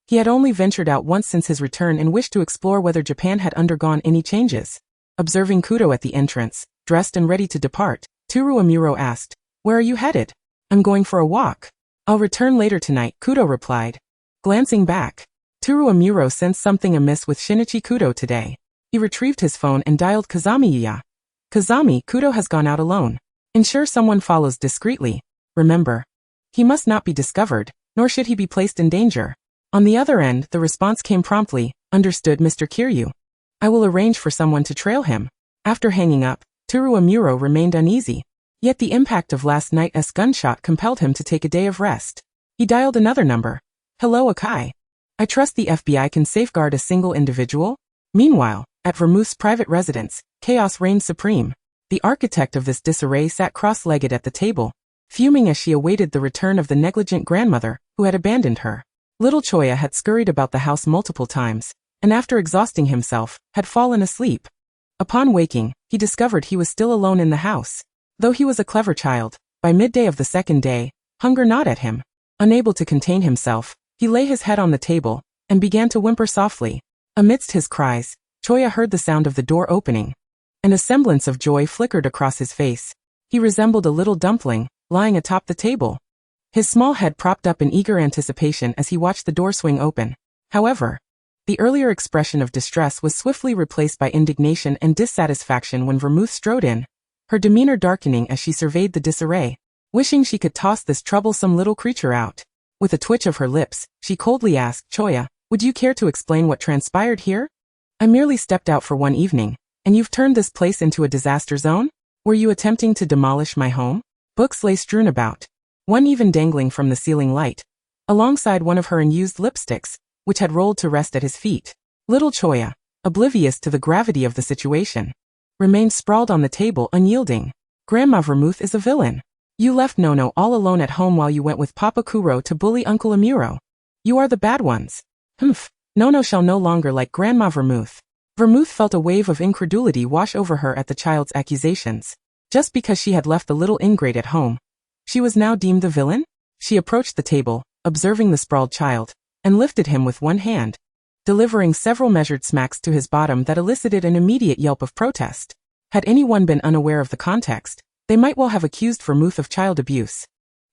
He had only ventured out once since his return and wished to explore whether Japan had undergone any changes. Observing Kudo at the entrance, dressed and ready to depart, Toru Amuro asked, "Where are you headed?" "I'm going for a walk. I'll return later tonight," Kudo replied. Glancing back, Toru Amuro sensed something amiss with Shinichi Kudo today. He retrieved his phone and dialed Kazami. "Kazami, Kudo has gone out alone. Ensure someone follows discreetly. Remember, he must not be discovered, nor should he be placed in danger." On the other end, the response came promptly, "Understood, Mr. Kiryu. I will arrange for someone to trail him." After hanging up, Toru Amuro remained uneasy. Yet the impact of last night's gunshot compelled him to take a day of rest. He dialed another number. "Hello, Akai. I trust the FBI can safeguard a single individual?" Meanwhile, at Vermouth's private residence, chaos reigned supreme. The architect of this disarray sat cross-legged at the table, fuming as she awaited the return of the negligent grandmother who had abandoned her. Little Choya had scurried about the house multiple times, and after exhausting himself, had fallen asleep. Upon waking, he discovered he was still alone in the house. Though he was a clever child, by midday of the second day, hunger gnawed at him. Unable to contain himself, he lay his head on the table, and began to whimper softly. Amidst his cries, Choya heard the sound of the door opening, and a semblance of joy flickered across his face. He resembled a little dumpling, lying atop the table, his small head propped up in eager anticipation as he watched the door swing open. However, the earlier expression of distress was swiftly replaced by indignation and dissatisfaction when Vermouth strode in, her demeanor darkening as she surveyed the disarray, wishing she could toss this troublesome little creature out. With a twitch of her lips, she coldly asked, "Choya, would you care to explain what transpired here? I merely stepped out for one evening, and you've turned this place into a disaster zone? Were you attempting to demolish my home?" Books lay strewn about, one even dangling from the ceiling light, alongside one of her unused lipsticks, which had rolled to rest at his feet. Little Choya, oblivious to the gravity of the situation, remained sprawled on the table unyielding. "Grandma Vermouth is a villain. You left Nono all alone at home while you went with Papa Kuro to bully Uncle Amuro. You are the bad ones." "Humph, Nono shall no longer like Grandma Vermouth." Vermouth felt a wave of incredulity wash over her at the child's accusations. Just because she had left the little ingrate at home, she was now deemed the villain? She approached the table, observing the sprawled child, and lifted him with one hand, delivering several measured smacks to his bottom that elicited an immediate yelp of protest. Had anyone been unaware of the context, they might well have accused Vermouth of child abuse.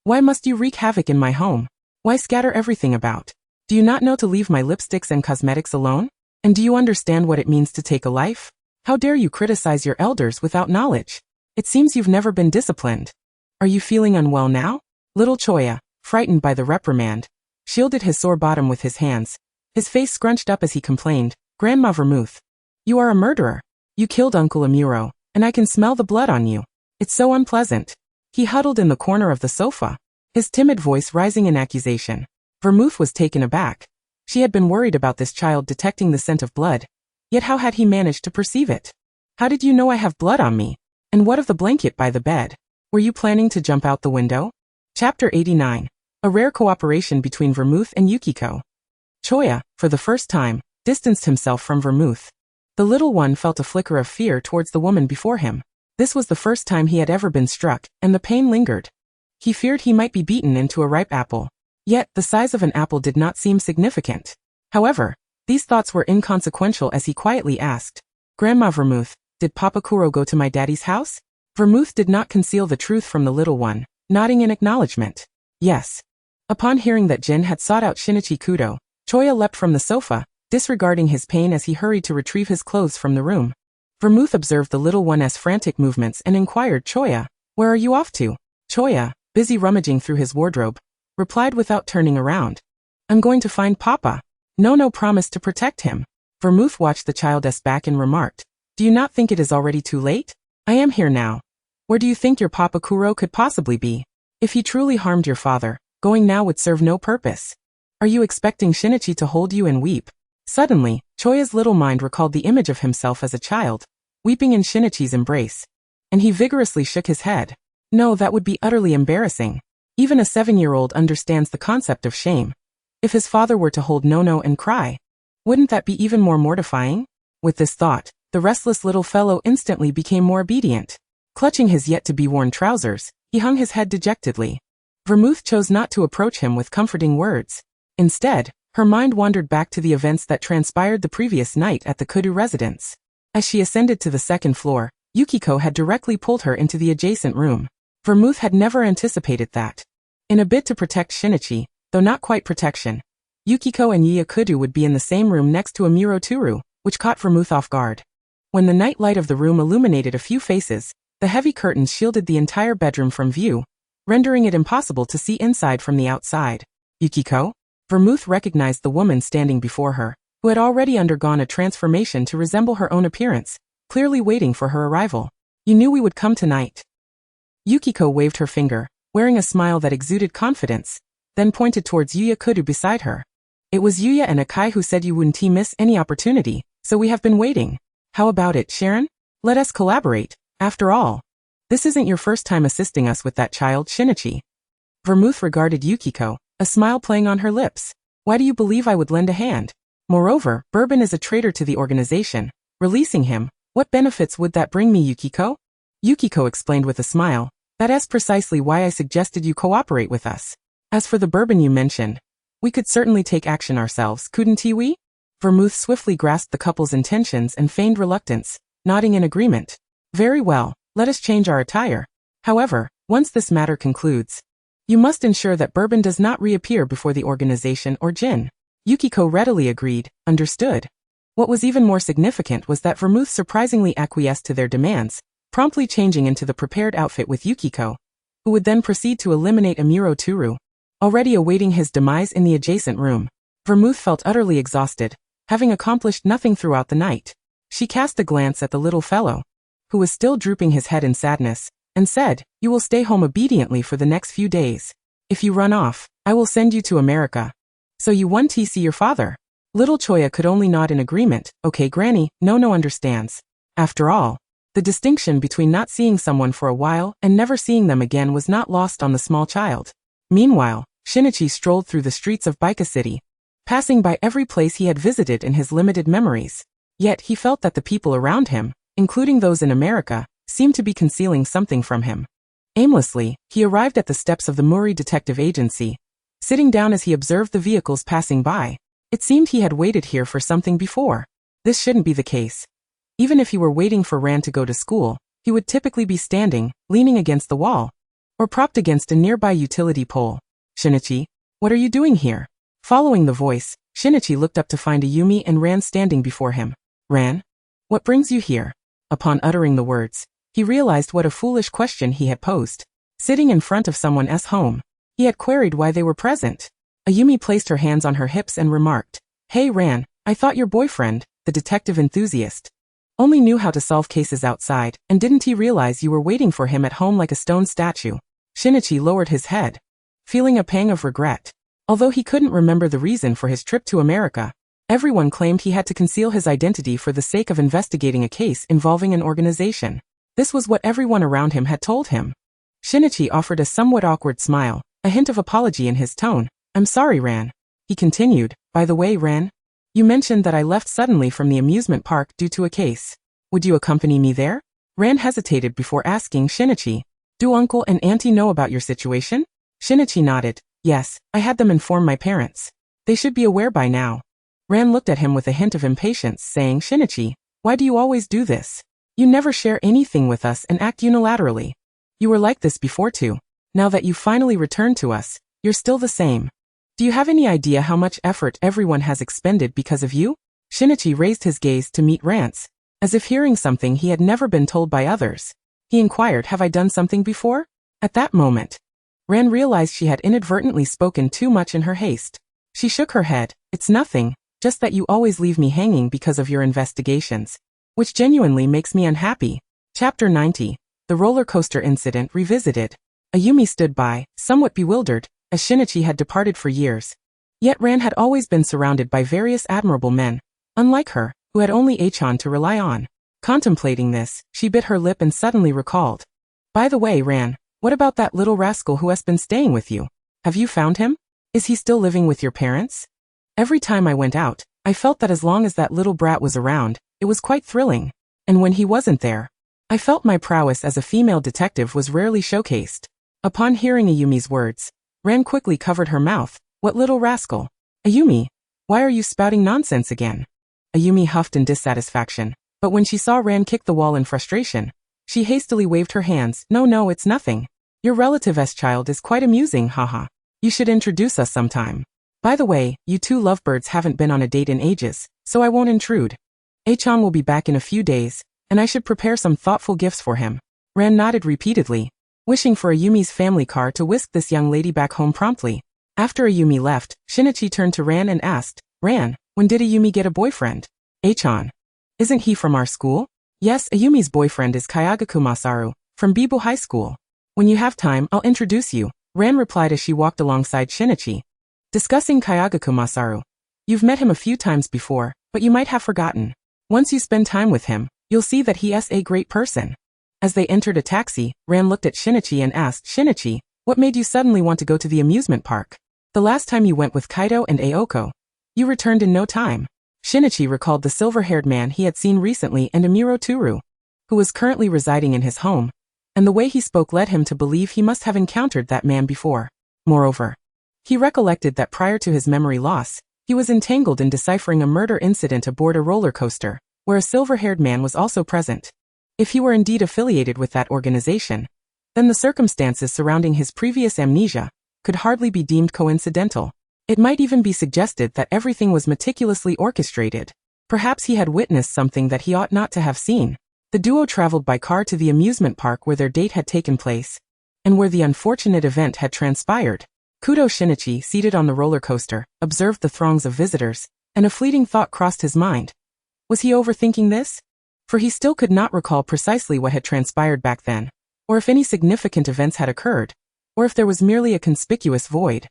"Why must you wreak havoc in my home? Why scatter everything about? Do you not know to leave my lipsticks and cosmetics alone? And do you understand what it means to take a life? How dare you criticize your elders without knowledge? It seems you've never been disciplined. Are you feeling unwell now?" Little Choya, frightened by the reprimand, shielded his sore bottom with his hands, his face scrunched up as he complained, "Grandma Vermouth, you are a murderer. You killed Uncle Amuro, and I can smell the blood on you. It's so unpleasant." He huddled in the corner of the sofa, his timid voice rising in accusation. Vermouth was taken aback. She had been worried about this child detecting the scent of blood, yet how had he managed to perceive it? "How did you know I have blood on me? And what of the blanket by the bed? Were you planning to jump out the window?" Chapter 89. A rare cooperation between Vermouth and Yukiko. Choya, for the first time, distanced himself from Vermouth. The little one felt a flicker of fear towards the woman before him. This was the first time he had ever been struck, and the pain lingered. He feared he might be beaten into a ripe apple. Yet, the size of an apple did not seem significant. However, these thoughts were inconsequential as he quietly asked, "Grandma Vermouth, did Papa Kuro go to my daddy's house?" Vermouth did not conceal the truth from the little one, nodding in acknowledgement. "Yes." Upon hearing that Jin had sought out Shinichi Kudo, Choya leapt from the sofa, disregarding his pain as he hurried to retrieve his clothes from the room. Vermouth observed the little one's frantic movements and inquired, "Choya, where are you off to?" Choya, busy rummaging through his wardrobe, replied without turning around, "I'm going to find Papa. Nono promised to protect him." Vermouth watched the child's back and remarked, "Do you not think it is already too late? I am here now. Where do you think your Papa Kuro could possibly be? If he truly harmed your father, going now would serve no purpose. Are you expecting Shinichi to hold you and weep?" Suddenly, Choya's little mind recalled the image of himself as a child, weeping in Shinichi's embrace, and he vigorously shook his head. No, that would be utterly embarrassing. Even a 7-year-old understands the concept of shame. If his father were to hold Nono and cry, wouldn't that be even more mortifying? With this thought, The restless little fellow instantly became more obedient. Clutching his yet-to-be-worn trousers, he hung his head dejectedly. Vermouth chose not to approach him with comforting words. Instead, her mind wandered back to the events that transpired the previous night at the Kudo residence. As she ascended to the second floor, Yukiko had directly pulled her into the adjacent room. Vermouth had never anticipated that. In a bid to protect Shinichi, though not quite protection, Yukiko and Yuya Kudo would be in the same room next to a Muroturu, which caught Vermouth off guard. When the night light of the room illuminated a few faces, the heavy curtains shielded the entire bedroom from view, rendering it impossible to see inside from the outside. Yukiko? Vermouth recognized the woman standing before her, who had already undergone a transformation to resemble her own appearance, clearly waiting for her arrival. You knew we would come tonight. Yukiko waved her finger, wearing a smile that exuded confidence, then pointed towards Yuya Kudo beside her. It was Yuya and Akai who said you wouldn't miss any opportunity, so we have been waiting. How about it, Sharon? Let us collaborate, after all. This isn't your first time assisting us with that child, Shinichi. Vermouth regarded Yukiko, a smile playing on her lips. Why do you believe I would lend a hand? Moreover, Bourbon is a traitor to the organization. Releasing him, what benefits would that bring me, Yukiko? Yukiko explained with a smile. That's precisely why I suggested you cooperate with us. As for the Bourbon you mentioned, we could certainly take action ourselves, couldn't we? Vermouth swiftly grasped the couple's intentions and feigned reluctance, nodding in agreement. Very well, let us change our attire. However, once this matter concludes, you must ensure that Bourbon does not reappear before the organization or Jin. Yukiko readily agreed, understood. What was even more significant was that Vermouth surprisingly acquiesced to their demands, promptly changing into the prepared outfit with Yukiko, who would then proceed to eliminate Amuro-turu, already awaiting his demise in the adjacent room. Vermouth felt utterly exhausted, having accomplished nothing throughout the night. She cast a glance at the little fellow, who was still drooping his head in sadness, and said, You will stay home obediently for the next few days. If you run off, I will send you to America. So you want to see your father? Little Choya could only nod in agreement. Okay, Granny, no understands. After all, the distinction between not seeing someone for a while and never seeing them again was not lost on the small child. Meanwhile, Shinichi strolled through the streets of Baika City, passing by every place he had visited in his limited memories. Yet he felt that the people around him, including those in America, seemed to be concealing something from him. Aimlessly, he arrived at the steps of the Muri Detective Agency. Sitting down as he observed the vehicles passing by, it seemed he had waited here for something before. This shouldn't be the case. Even if he were waiting for Ran to go to school, he would typically be standing, leaning against the wall, or propped against a nearby utility pole. Shinichi, what are you doing here? Following the voice, Shinichi looked up to find Ayumi and Ran standing before him. Ran? What brings you here? Upon uttering the words, he realized what a foolish question he had posed. Sitting in front of someone's home, he had queried why they were present. Ayumi placed her hands on her hips and remarked, Hey Ran, I thought your boyfriend, the detective enthusiast, only knew how to solve cases outside, and didn't he realize you were waiting for him at home like a stone statue? Shinichi lowered his head, feeling a pang of regret. Although he couldn't remember the reason for his trip to America, everyone claimed he had to conceal his identity for the sake of investigating a case involving an organization. This was what everyone around him had told him. Shinichi offered a somewhat awkward smile, a hint of apology in his tone. I'm sorry, Ran. He continued, By the way, Ran, you mentioned that I left suddenly from the amusement park due to a case. Would you accompany me there? Ran hesitated before asking Shinichi, Do Uncle and Auntie know about your situation? Shinichi nodded. Yes, I had them inform my parents. They should be aware by now. Ran looked at him with a hint of impatience, saying, Shinichi, why do you always do this? You never share anything with us and act unilaterally. You were like this before too. Now that you finally returned to us, you're still the same. Do you have any idea how much effort everyone has expended because of you? Shinichi raised his gaze to meet Ran's, as if hearing something he had never been told by others. He inquired, Have I done something before? At that moment, Ran realized she had inadvertently spoken too much in her haste. She shook her head. It's nothing, just that you always leave me hanging because of your investigations, which genuinely makes me unhappy. Chapter 90. The roller coaster incident revisited. Ayumi stood by, somewhat bewildered, as Shinichi had departed for years. Yet Ran had always been surrounded by various admirable men, unlike her, who had only Achan to rely on. Contemplating this, she bit her lip and suddenly recalled. By the way, Ran, what about that little rascal who has been staying with you? Have you found him? Is he still living with your parents? Every time I went out, I felt that as long as that little brat was around, it was quite thrilling. And when he wasn't there, I felt my prowess as a female detective was rarely showcased. Upon hearing Ayumi's words, Ran quickly covered her mouth. What little rascal? Ayumi, why are you spouting nonsense again? Ayumi huffed in dissatisfaction, but when she saw Ran kick the wall in frustration, she hastily waved her hands. No, it's nothing. Your relative's child is quite amusing, haha. You should introduce us sometime. By the way, you two lovebirds haven't been on a date in ages, so I won't intrude. A-chan will be back in a few days, and I should prepare some thoughtful gifts for him. Ran nodded repeatedly, wishing for Ayumi's family car to whisk this young lady back home promptly. After Ayumi left, Shinichi turned to Ran and asked, Ran, when did Ayumi get a boyfriend? A-chan. Isn't he from our school? Yes, Ayumi's boyfriend is Kayagaku Masaru, from Bibu High School. When you have time, I'll introduce you, Ran replied as she walked alongside Shinichi. Discussing Kayagaku Masaru. You've met him a few times before, but you might have forgotten. Once you spend time with him, you'll see that he is a great person. As they entered a taxi, Ran looked at Shinichi and asked, Shinichi, what made you suddenly want to go to the amusement park? The last time you went with Kaido and Aoko, you returned in no time. Shinichi recalled the silver-haired man he had seen recently and Amuro Turu, who was currently residing in his home, and the way he spoke led him to believe he must have encountered that man before. Moreover, he recollected that prior to his memory loss, he was entangled in deciphering a murder incident aboard a roller coaster, where a silver-haired man was also present. If he were indeed affiliated with that organization, then the circumstances surrounding his previous amnesia could hardly be deemed coincidental. It might even be suggested that everything was meticulously orchestrated. Perhaps he had witnessed something that he ought not to have seen. The duo traveled by car to the amusement park where their date had taken place, and where the unfortunate event had transpired. Kudo Shinichi, seated on the roller coaster, observed the throngs of visitors, and a fleeting thought crossed his mind. Was he overthinking this? For he still could not recall precisely what had transpired back then, or if any significant events had occurred, or if there was merely a conspicuous void.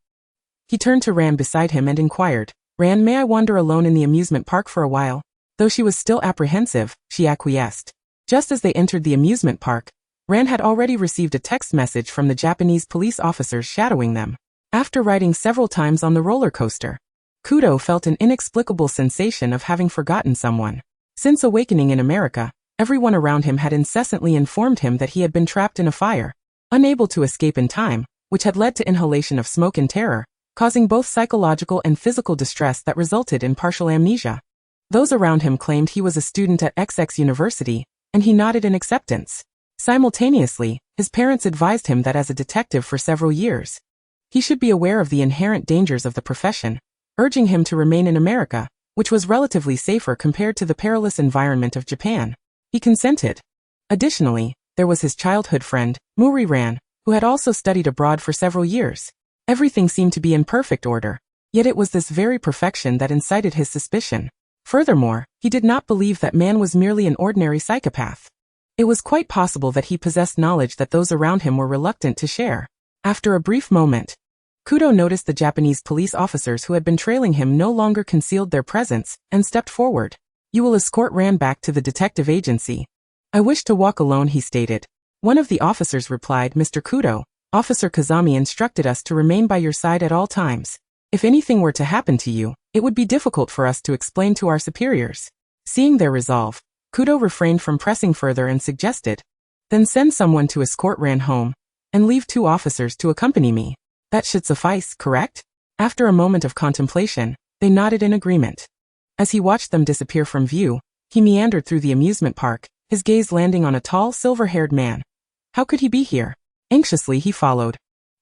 He turned to Ran beside him and inquired, Ran, may I wander alone in the amusement park for a while? Though she was still apprehensive, she acquiesced. Just as they entered the amusement park, Ran had already received a text message from the Japanese police officers shadowing them. After riding several times on the roller coaster, Kudo felt an inexplicable sensation of having forgotten someone. Since awakening in America, everyone around him had incessantly informed him that he had been trapped in a fire, unable to escape in time, which had led to inhalation of smoke and terror, causing both psychological and physical distress that resulted in partial amnesia. Those around him claimed he was a student at XX University, and he nodded in acceptance. Simultaneously, his parents advised him that as a detective for several years, he should be aware of the inherent dangers of the profession, urging him to remain in America, which was relatively safer compared to the perilous environment of Japan. He consented. Additionally, there was his childhood friend, Muri Ran, who had also studied abroad for several years. Everything seemed to be in perfect order, yet it was this very perfection that incited his suspicion. Furthermore, he did not believe that man was merely an ordinary psychopath. It was quite possible that he possessed knowledge that those around him were reluctant to share. After a brief moment, Kudo noticed the Japanese police officers who had been trailing him no longer concealed their presence, and stepped forward. You will escort Ran back to the detective agency. I wish to walk alone, he stated. One of the officers replied, Mr. Kudo, Officer Kazami instructed us to remain by your side at all times. If anything were to happen to you, it would be difficult for us to explain to our superiors. Seeing their resolve, Kudo refrained from pressing further and suggested, then send someone to escort Ran home, and leave 2 officers to accompany me. That should suffice, correct? After a moment of contemplation, they nodded in agreement. As he watched them disappear from view, he meandered through the amusement park, his gaze landing on a tall, silver-haired man. How could he be here? Anxiously he followed,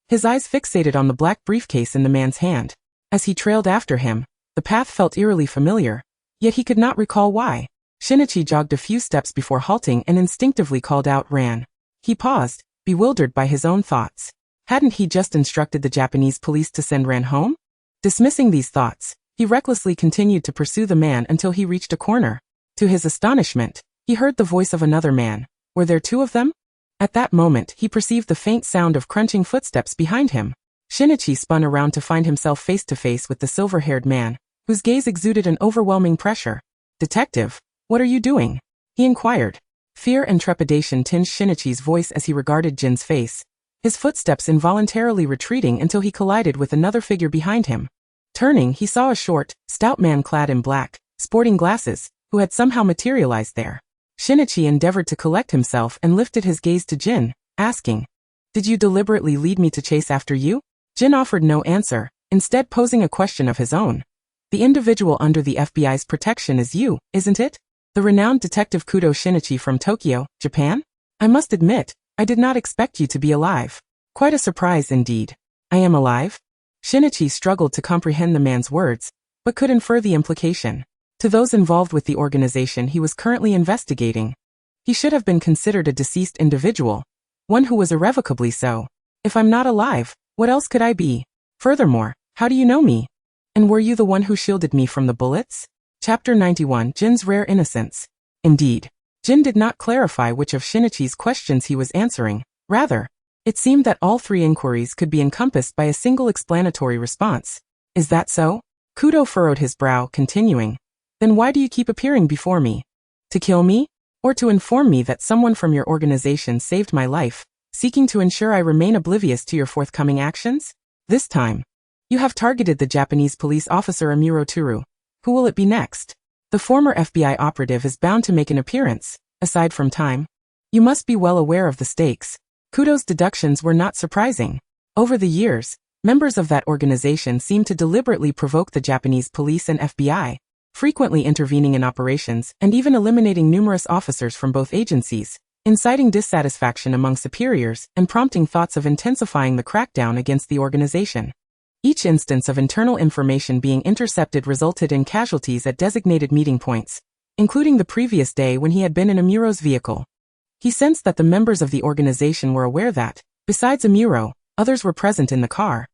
his eyes fixated on the black briefcase in the man's hand. As he trailed after him, the path felt eerily familiar, yet he could not recall why. Shinichi jogged a few steps before halting and instinctively called out, Ran. He paused, bewildered by his own thoughts. Hadn't he just instructed the Japanese police to send Ran home? Dismissing these thoughts, he recklessly continued to pursue the man until he reached a corner. To his astonishment, he heard the voice of another man. Were there 2 of them? At that moment, he perceived the faint sound of crunching footsteps behind him. Shinichi spun around to find himself face to face with the silver-haired man, whose gaze exuded an overwhelming pressure. Detective, what are you doing? He inquired. Fear and trepidation tinged Shinichi's voice as he regarded Jin's face, his footsteps involuntarily retreating until he collided with another figure behind him. Turning, he saw a short, stout man clad in black, sporting glasses, who had somehow materialized there. Shinichi endeavored to collect himself and lifted his gaze to Jin, asking, "Did you deliberately lead me to chase after you?" Jin offered no answer, instead posing a question of his own. "The individual under the FBI's protection is you, isn't it? The renowned detective Kudo Shinichi from Tokyo, Japan? I must admit, I did not expect you to be alive. Quite a surprise indeed. I am alive?" Shinichi struggled to comprehend the man's words, but could infer the implication. To those involved with the organization he was currently investigating, he should have been considered a deceased individual, one who was irrevocably so. "If I'm not alive, what else could I be? Furthermore, how do you know me? And were you the one who shielded me from the bullets?" Chapter 91, Jin's Rare Innocence. Indeed, Jin did not clarify which of Shinichi's questions he was answering. Rather, it seemed that all three inquiries could be encompassed by a single explanatory response. "Is that so?" Kudo furrowed his brow, continuing, "Then why do you keep appearing before me? To kill me? Or to inform me that someone from your organization saved my life, seeking to ensure I remain oblivious to your forthcoming actions? This time, you have targeted the Japanese police officer Amuro Turu. Who will it be next? The former FBI operative is bound to make an appearance, aside from time. You must be well aware of the stakes." Kudo's deductions were not surprising. Over the years, members of that organization seemed to deliberately provoke the Japanese police and FBI, frequently intervening in operations and even eliminating numerous officers from both agencies, inciting dissatisfaction among superiors and prompting thoughts of intensifying the crackdown against the organization. Each instance of internal information being intercepted resulted in casualties at designated meeting points, including the previous day when he had been in Amuro's vehicle. He sensed that the members of the organization were aware that, besides Amuro, others were present in the car.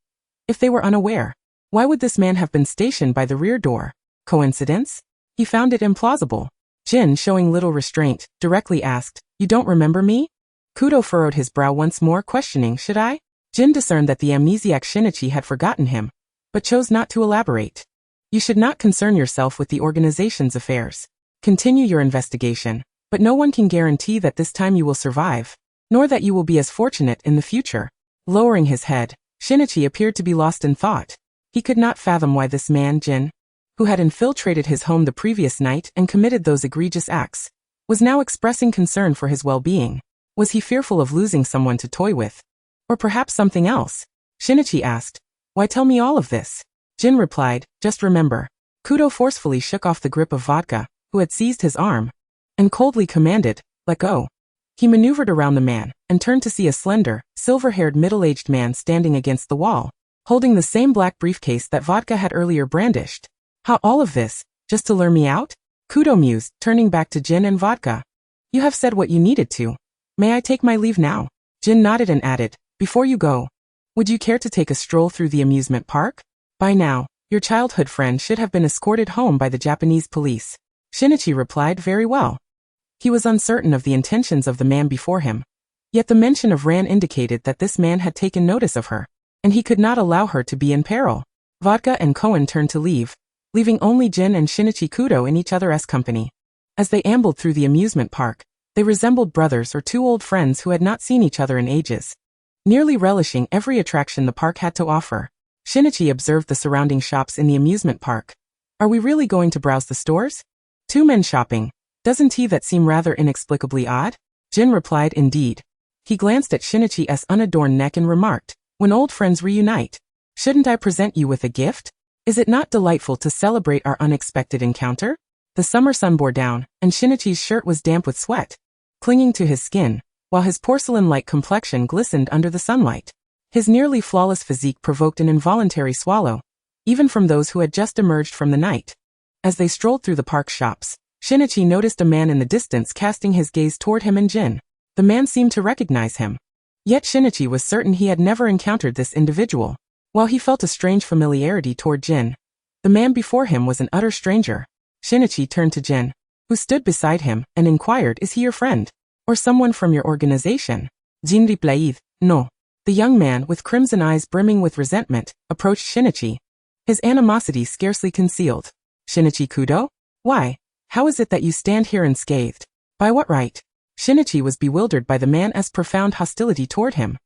If they were unaware, why would this man have been stationed by the rear door? Coincidence? He found it implausible. Jin, showing little restraint, directly asked, "You don't remember me?" Kudo furrowed his brow once more, questioning, "Should I?" Jin discerned that the amnesiac Shinichi had forgotten him, but chose not to elaborate. "You should not concern yourself with the organization's affairs. Continue your investigation, but no one can guarantee that this time you will survive, nor that you will be as fortunate in the future." Lowering his head, Shinichi appeared to be lost in thought. He could not fathom why this man, Jin, who had infiltrated his home the previous night and committed those egregious acts, was now expressing concern for his well-being. Was he fearful of losing someone to toy with? Or perhaps something else? Shinichi asked, "Why tell me all of this?" Jin replied, "Just remember." Kudo forcefully shook off the grip of vodka, who had seized his arm, and coldly commanded, "Let go." He maneuvered around the man, and turned to see a slender, silver-haired middle-aged man standing against the wall, holding the same black briefcase that vodka had earlier brandished. "How all of this, just to lure me out?" Kudo mused, turning back to Jin and vodka. "You have said what you needed to. May I take my leave now?" Jin nodded and added, "Before you go, would you care to take a stroll through the amusement park? By now, your childhood friend should have been escorted home by the Japanese police." Shinichi replied, "Very well." He was uncertain of the intentions of the man before him, yet the mention of Ran indicated that this man had taken notice of her, and he could not allow her to be in peril. Vodka and Conan turned to leave, leaving only Jin and Shinichi Kudo in each other's company. As they ambled through the amusement park, they resembled brothers or two old friends who had not seen each other in ages, nearly relishing every attraction the park had to offer. Shinichi observed the surrounding shops in the amusement park. "Are we really going to browse the stores? Two men shopping. Doesn't he that seem rather inexplicably odd?" Jin replied, "Indeed." He glanced at Shinichi's unadorned neck and remarked, "When old friends reunite, shouldn't I present you with a gift? Is it not delightful to celebrate our unexpected encounter?" The summer sun bore down, and Shinichi's shirt was damp with sweat, clinging to his skin, while his porcelain-like complexion glistened under the sunlight. His nearly flawless physique provoked an involuntary swallow, even from those who had just emerged from the night. As they strolled through the park shops, Shinichi noticed a man in the distance casting his gaze toward him and Jin. The man seemed to recognize him. Yet Shinichi was certain he had never encountered this individual. While he felt a strange familiarity toward Jin, the man before him was an utter stranger. Shinichi turned to Jin, who stood beside him, and inquired, "Is he your friend? Or someone from your organization?" Jin replied, "No." The young man, with crimson eyes brimming with resentment, approached Shinichi, his animosity scarcely concealed. "Shinichi Kudo? Why, how is it that you stand here unscathed? By what right?" Shinichi was bewildered by the man's profound hostility toward him.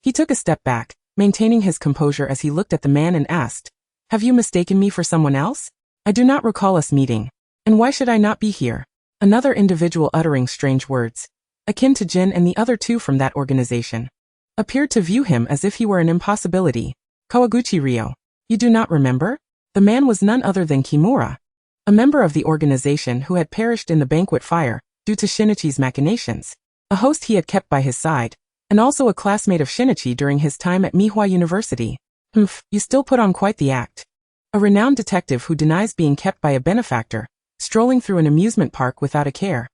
He took a step back, maintaining his composure as he looked at the man and asked, "Have you mistaken me for someone else? I do not recall us meeting. And why should I not be here?" Another individual uttering strange words, akin to Jin and the other two from that organization, appeared to view him as if he were an impossibility. Kawaguchi Ryo. You do not remember? The man was none other than Kimura, a member of the organization who had perished in the banquet fire due to Shinichi's machinations, a host he had kept by his side, and also a classmate of Shinichi during his time at Mihua University. Humph, you still put on quite the act. A renowned detective who denies being kept by a benefactor, strolling through an amusement park without a care.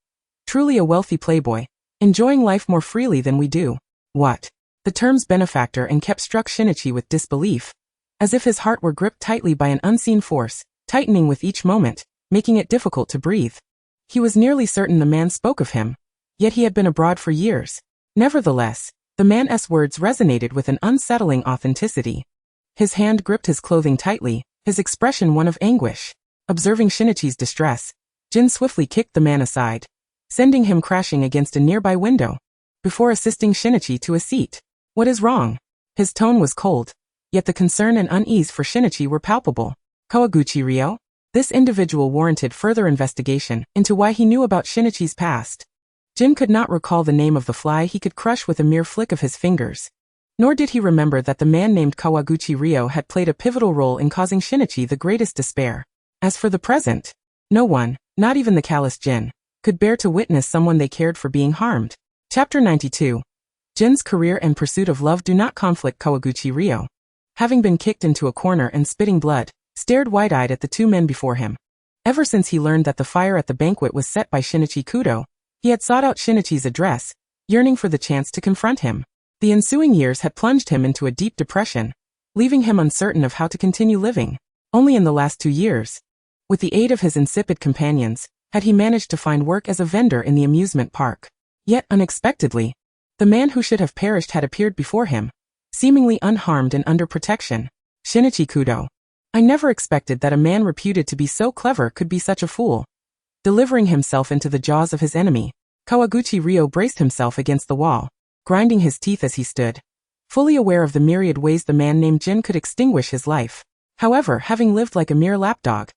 Truly a wealthy playboy, enjoying life more freely than we do. What? The terms benefactor and kept struck Shinichi with disbelief, as if his heart were gripped tightly by an unseen force, tightening with each moment, making it difficult to breathe. He was nearly certain the man spoke of him, yet he had been abroad for years. Nevertheless, the man's words resonated with an unsettling authenticity. His hand gripped his clothing tightly, his expression one of anguish. Observing Shinichi's distress, Jin swiftly kicked the man aside, sending him crashing against a nearby window, before assisting Shinichi to a seat. What is wrong? His tone was cold, yet the concern and unease for Shinichi were palpable. Kawaguchi Ryo? This individual warranted further investigation into why he knew about Shinichi's past. Jin could not recall the name of the fly he could crush with a mere flick of his fingers. Nor did he remember that the man named Kawaguchi Ryo had played a pivotal role in causing Shinichi the greatest despair. As for the present, no one, not even the callous Jin, could bear to witness someone they cared for being harmed. Chapter 92. Jin's career and pursuit of love do not conflict. Kawaguchi Ryo, having been kicked into a corner and spitting blood, stared wide-eyed at the two men before him. Ever since he learned that the fire at the banquet was set by Shinichi Kudo, he had sought out Shinichi's address, yearning for the chance to confront him. The ensuing years had plunged him into a deep depression, leaving him uncertain of how to continue living. Only in the last 2 years, with the aid of his insipid companions, had he managed to find work as a vendor in the amusement park. Yet, unexpectedly, the man who should have perished had appeared before him, seemingly unharmed and under protection. Shinichi Kudo. I never expected that a man reputed to be so clever could be such a fool. Delivering himself into the jaws of his enemy, Kawaguchi Ryo braced himself against the wall, grinding his teeth as he stood, fully aware of the myriad ways the man named Jin could extinguish his life. However, having lived like a mere lapdog,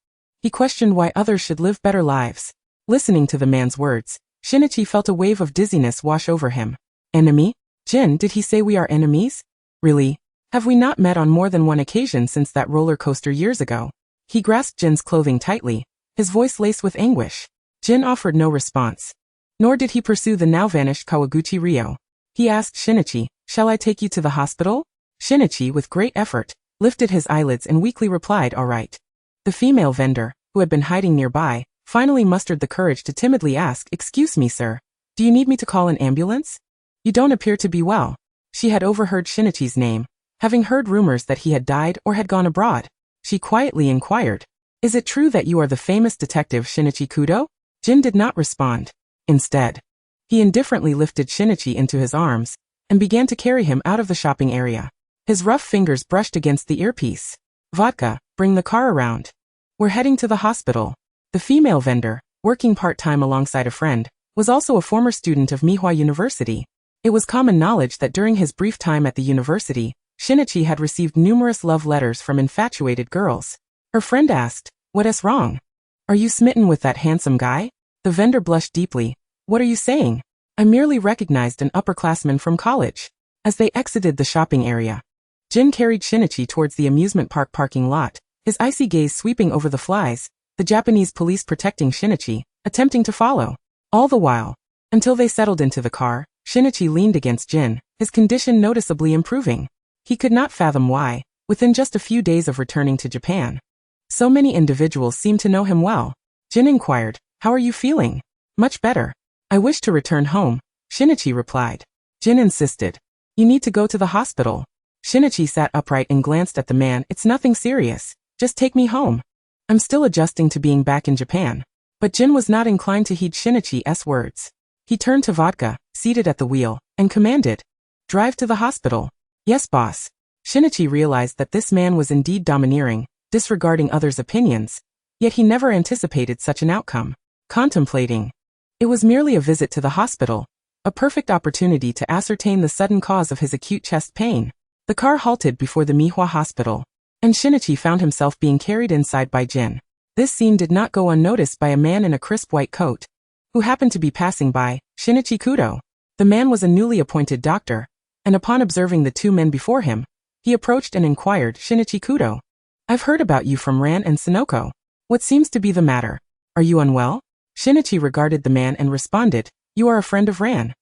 he questioned why others should live better lives. Listening to the man's words, Shinichi felt a wave of dizziness wash over him. Enemy? Jin, did he say we are enemies? Really? Have we not met on more than one occasion since that roller coaster years ago? He grasped Jin's clothing tightly, his voice laced with anguish. Jin offered no response. Nor did he pursue the now vanished Kawaguchi Ryo. He asked Shinichi, shall I take you to the hospital? Shinichi, with great effort, lifted his eyelids and weakly replied, all right. The female vendor, who had been hiding nearby, finally mustered the courage to timidly ask, excuse me, sir, do you need me to call an ambulance? You don't appear to be well. She had overheard Shinichi's name, having heard rumors that he had died or had gone abroad. She quietly inquired, is it true that you are the famous detective Shinichi Kudo? Jin did not respond. Instead, he indifferently lifted Shinichi into his arms and began to carry him out of the shopping area. His rough fingers brushed against the earpiece. Vodka, bring the car around. We're heading to the hospital. The female vendor, working part-time alongside a friend, was also a former student of Mihua University. It was common knowledge that during his brief time at the university, Shinichi had received numerous love letters from infatuated girls. Her friend asked, what's wrong? Are you smitten with that handsome guy? The vendor blushed deeply. What are you saying? I merely recognized an upperclassman from college. As they exited the shopping area, Jin carried Shinichi towards the amusement park parking lot, his icy gaze sweeping over the flies, the Japanese police protecting Shinichi, attempting to follow. All the while, until they settled into the car, Shinichi leaned against Jin, his condition noticeably improving. He could not fathom why, within just a few days of returning to Japan, so many individuals seemed to know him well. Jin inquired, how are you feeling? Much better. I wish to return home, Shinichi replied. Jin insisted. You need to go to the hospital. Shinichi sat upright and glanced at the man. It's nothing serious. Just take me home. I'm still adjusting to being back in Japan. But Jin was not inclined to heed Shinichi's words. He turned to Vodka, seated at the wheel, and commanded, drive to the hospital. Yes, boss. Shinichi realized that this man was indeed domineering, disregarding others' opinions, yet he never anticipated such an outcome. Contemplating. It was merely a visit to the hospital, a perfect opportunity to ascertain the sudden cause of his acute chest pain. The car halted before the Mihua hospital, and Shinichi found himself being carried inside by Jin. This scene did not go unnoticed by a man in a crisp white coat. who happened to be passing by, Shinichi Kudo. The man was a newly appointed doctor, and upon observing the two men before him, he approached and inquired, Shinichi Kudo, I've heard about you from Ran and Sonoko. What seems to be the matter? Are you unwell? Shinichi regarded the man and responded, You are a friend of Ran.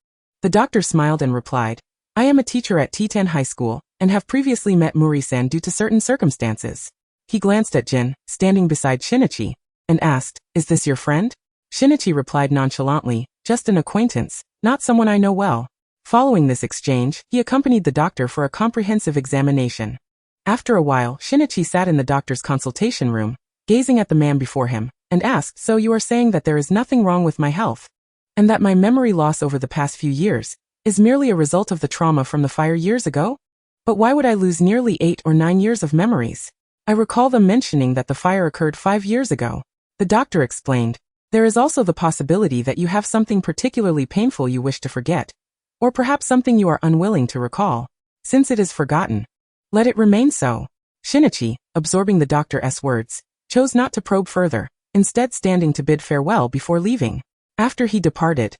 The doctor smiled and replied, I am a teacher at Titan High School, and have previously met Mori-san due to certain circumstances. He glanced at Jin, standing beside Shinichi, and asked, Is this your friend? Shinichi replied nonchalantly, Just an acquaintance, not someone I know well. Following this exchange, he accompanied the doctor for a comprehensive examination. After a while, Shinichi sat in the doctor's consultation room, gazing at the man before him, and asked, So you are saying that there is nothing wrong with my health, and that my memory loss over the past few years is merely a result of the trauma from the fire years ago? But why would I lose nearly 8 or 9 years of memories? I recall them mentioning that the fire occurred 5 years ago. The doctor explained, There is also the possibility that you have something particularly painful you wish to forget, or perhaps something you are unwilling to recall. Since it is forgotten, let it remain so. Shinichi, absorbing the doctor's words, chose not to probe further, instead standing to bid farewell before leaving. After he departed,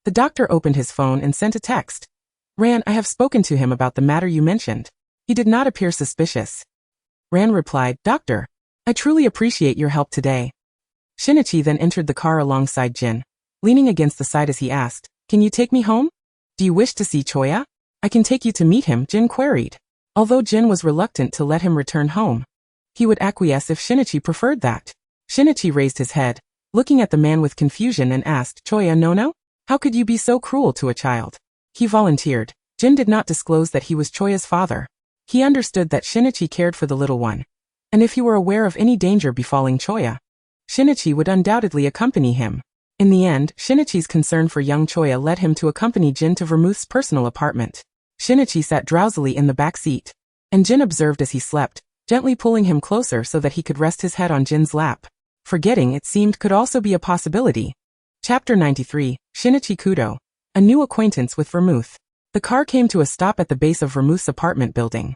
the doctor opened his phone and sent a text. Ran, I have spoken to him about the matter you mentioned. He did not appear suspicious. Ran replied, Doctor, I truly appreciate your help today. Shinichi then entered the car alongside Jin, leaning against the side as he asked, Can you take me home? Do you wish to see Choya? I can take you to meet him, Jin queried. Although Jin was reluctant to let him return home, he would acquiesce if Shinichi preferred that. Shinichi raised his head, looking at the man with confusion and asked, Choya no? How could you be so cruel to a child? He volunteered. Jin did not disclose that he was Choya's father. He understood that Shinichi cared for the little one, and if he were aware of any danger befalling Choya, Shinichi would undoubtedly accompany him. In the end, Shinichi's concern for young Choya led him to accompany Jin to Vermouth's personal apartment. Shinichi sat drowsily in the back seat, and Jin observed as he slept, gently pulling him closer so that he could rest his head on Jin's lap. Forgetting, it seemed, could also be a possibility. Chapter 93, Shinichi Kudo. A new acquaintance with Vermouth. The car came to a stop at the base of Vermouth's apartment building.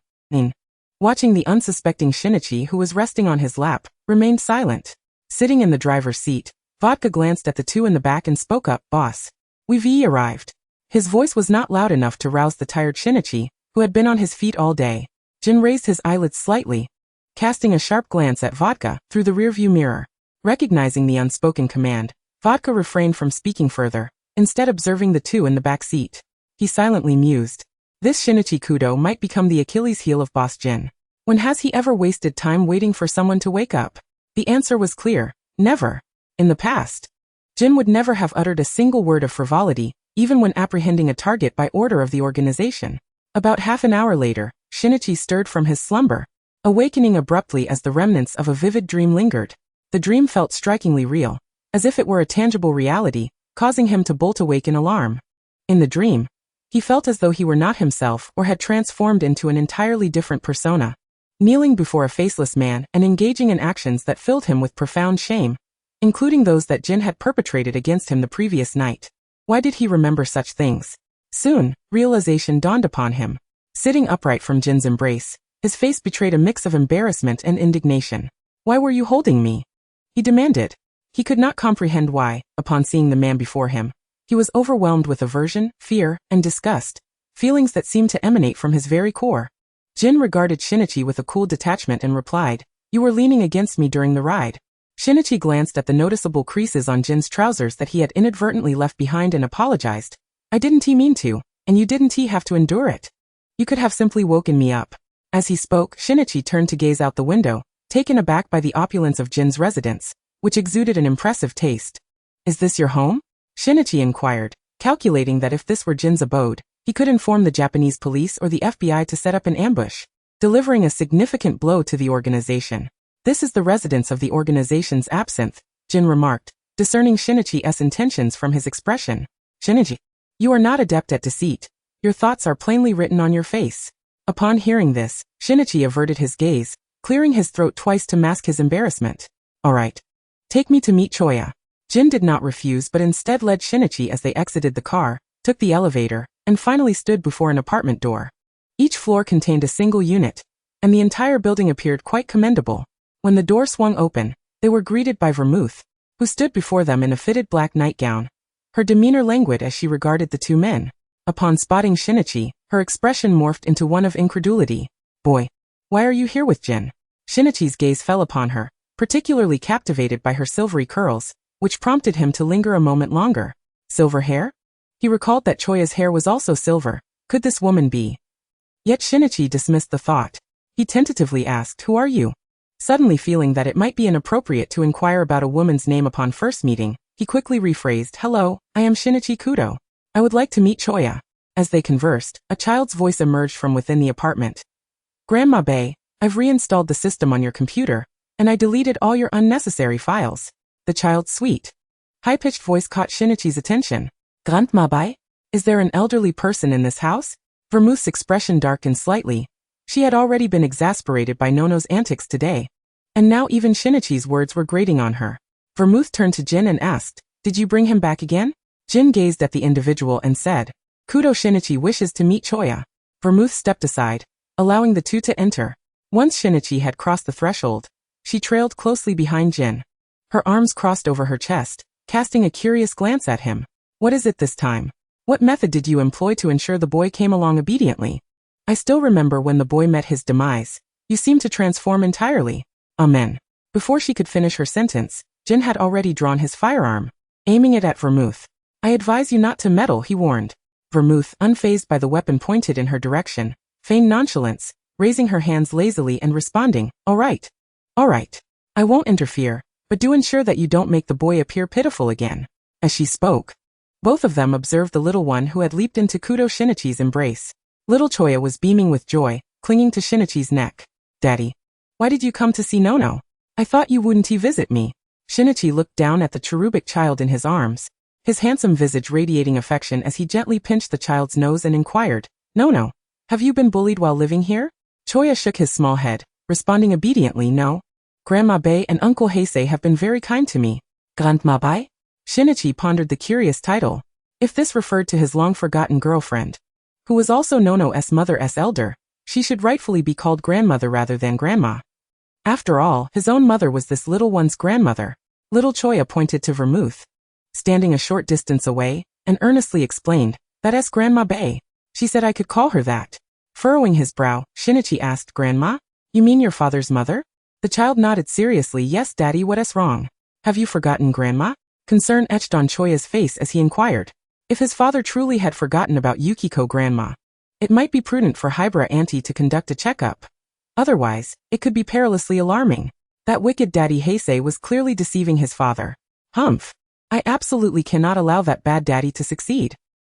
Watching the unsuspecting Shinichi, who was resting on his lap, remained silent. Sitting in the driver's seat, Vodka glanced at the two in the back and spoke up, Boss. We've arrived. His voice was not loud enough to rouse the tired Shinichi, who had been on his feet all day. Jin raised his eyelids slightly, casting a sharp glance at Vodka through the rearview mirror. Recognizing the unspoken command, Vodka refrained from speaking further, instead observing the two in the back seat. He silently mused. This Shinichi Kudo might become the Achilles heel of Boss Jin. When has he ever wasted time waiting for someone to wake up? The answer was clear, never. In the past, Jin would never have uttered a single word of frivolity, even when apprehending a target by order of the organization. About half an hour later, Shinichi stirred from his slumber, awakening abruptly as the remnants of a vivid dream lingered. The dream felt strikingly real, as if it were a tangible reality, causing him to bolt awake in alarm. In the dream, he felt as though he were not himself or had transformed into an entirely different persona, kneeling before a faceless man and engaging in actions that filled him with profound shame, including those that Jin had perpetrated against him the previous night. Why did he remember such things? Soon, realization dawned upon him. Sitting upright from Jin's embrace, his face betrayed a mix of embarrassment and indignation. Why were you holding me? He demanded. He could not comprehend why, upon seeing the man before him, he was overwhelmed with aversion, fear, and disgust, feelings that seemed to emanate from his very core. Jin regarded Shinichi with a cool detachment and replied, You were leaning against me during the ride. Shinichi glanced at the noticeable creases on Jin's trousers that he had inadvertently left behind and apologized. I didn't mean to, and you didn't have to endure it. You could have simply woken me up. As he spoke, Shinichi turned to gaze out the window, taken aback by the opulence of Jin's residence, which exuded an impressive taste. Is this your home? Shinichi inquired, calculating that if this were Jin's abode, he could inform the Japanese police or the FBI to set up an ambush, delivering a significant blow to the organization. This is the residence of the organization's absinthe, Jin remarked, discerning Shinichi's intentions from his expression. Shinichi, you are not adept at deceit. Your thoughts are plainly written on your face. Upon hearing this, Shinichi averted his gaze, clearing his throat twice to mask his embarrassment. All right. Take me to meet Choya. Jin did not refuse but instead led Shinichi as they exited the car, took the elevator, and finally stood before an apartment door. Each floor contained a single unit, and the entire building appeared quite commendable. When the door swung open, they were greeted by Vermouth, who stood before them in a fitted black nightgown, her demeanor languid as she regarded the two men. Upon spotting Shinichi, her expression morphed into one of incredulity. Boy, why are you here with Jin? Shinichi's gaze fell upon her, particularly captivated by her silvery curls, which prompted him to linger a moment longer. Silver hair? He recalled that Choya's hair was also silver. Could this woman be? Yet Shinichi dismissed the thought. He tentatively asked, "Who are you?" Suddenly feeling that it might be inappropriate to inquire about a woman's name upon first meeting, he quickly rephrased, "Hello, I am Shinichi Kudo. I would like to meet Choya." As they conversed, a child's voice emerged from within the apartment. "Grandma Bae, I've reinstalled the system on your computer, and I deleted all your unnecessary files." The child's sweet, high-pitched voice caught Shinichi's attention. "Grandma Bae? Is there an elderly person in this house?" Vermouth's expression darkened slightly. She had already been exasperated by Nono's antics today, and now even Shinichi's words were grating on her. Vermouth turned to Jin and asked, "Did you bring him back again?" Jin gazed at the individual and said, "Kudo Shinichi wishes to meet Choya." Vermouth stepped aside, allowing the two to enter. Once Shinichi had crossed the threshold, she trailed closely behind Jin. Her arms crossed over her chest, casting a curious glance at him. "What is it this time? What method did you employ to ensure the boy came along obediently? I still remember when the boy met his demise. You seemed to transform entirely." Amen. Before she could finish her sentence, Jin had already drawn his firearm, aiming it at Vermouth. "I advise you not to meddle," he warned. Vermouth, unfazed by the weapon pointed in her direction, feigned nonchalance, raising her hands lazily and responding, "All right. All right. I won't interfere, but do ensure that you don't make the boy appear pitiful again." As she spoke, both of them observed the little one who had leaped into Kudo Shinichi's embrace. Little Choya was beaming with joy, clinging to Shinichi's neck. "Daddy, why did you come to see Nono? I thought you wouldn't visit me." Shinichi looked down at the cherubic child in his arms, his handsome visage radiating affection as he gently pinched the child's nose and inquired, "Nono, have you been bullied while living here?" Choya shook his small head, responding obediently, "No. Grandma Bae and Uncle Heisei have been very kind to me." "Grandma Bae?" Shinichi pondered the curious title. If this referred to his long-forgotten girlfriend, who was also Nono's mother's elder, she should rightfully be called grandmother rather than grandma. After all, his own mother was this little one's grandmother. Little Choya pointed to Vermouth, standing a short distance away, and earnestly explained, "That's Grandma Bae. She said I could call her that." Furrowing his brow, Shinichi asked, "Grandma? You mean your father's mother?" The child nodded seriously. "Yes, Daddy, what's wrong? Have you forgotten Grandma?" Concern etched on Choya's face as he inquired. If his father truly had forgotten about Yukiko Grandma, it might be prudent for Hybra Auntie to conduct a checkup. Otherwise, it could be perilously alarming. That wicked Daddy Heisei was clearly deceiving his father. Humph. I absolutely cannot allow that bad daddy to succeed.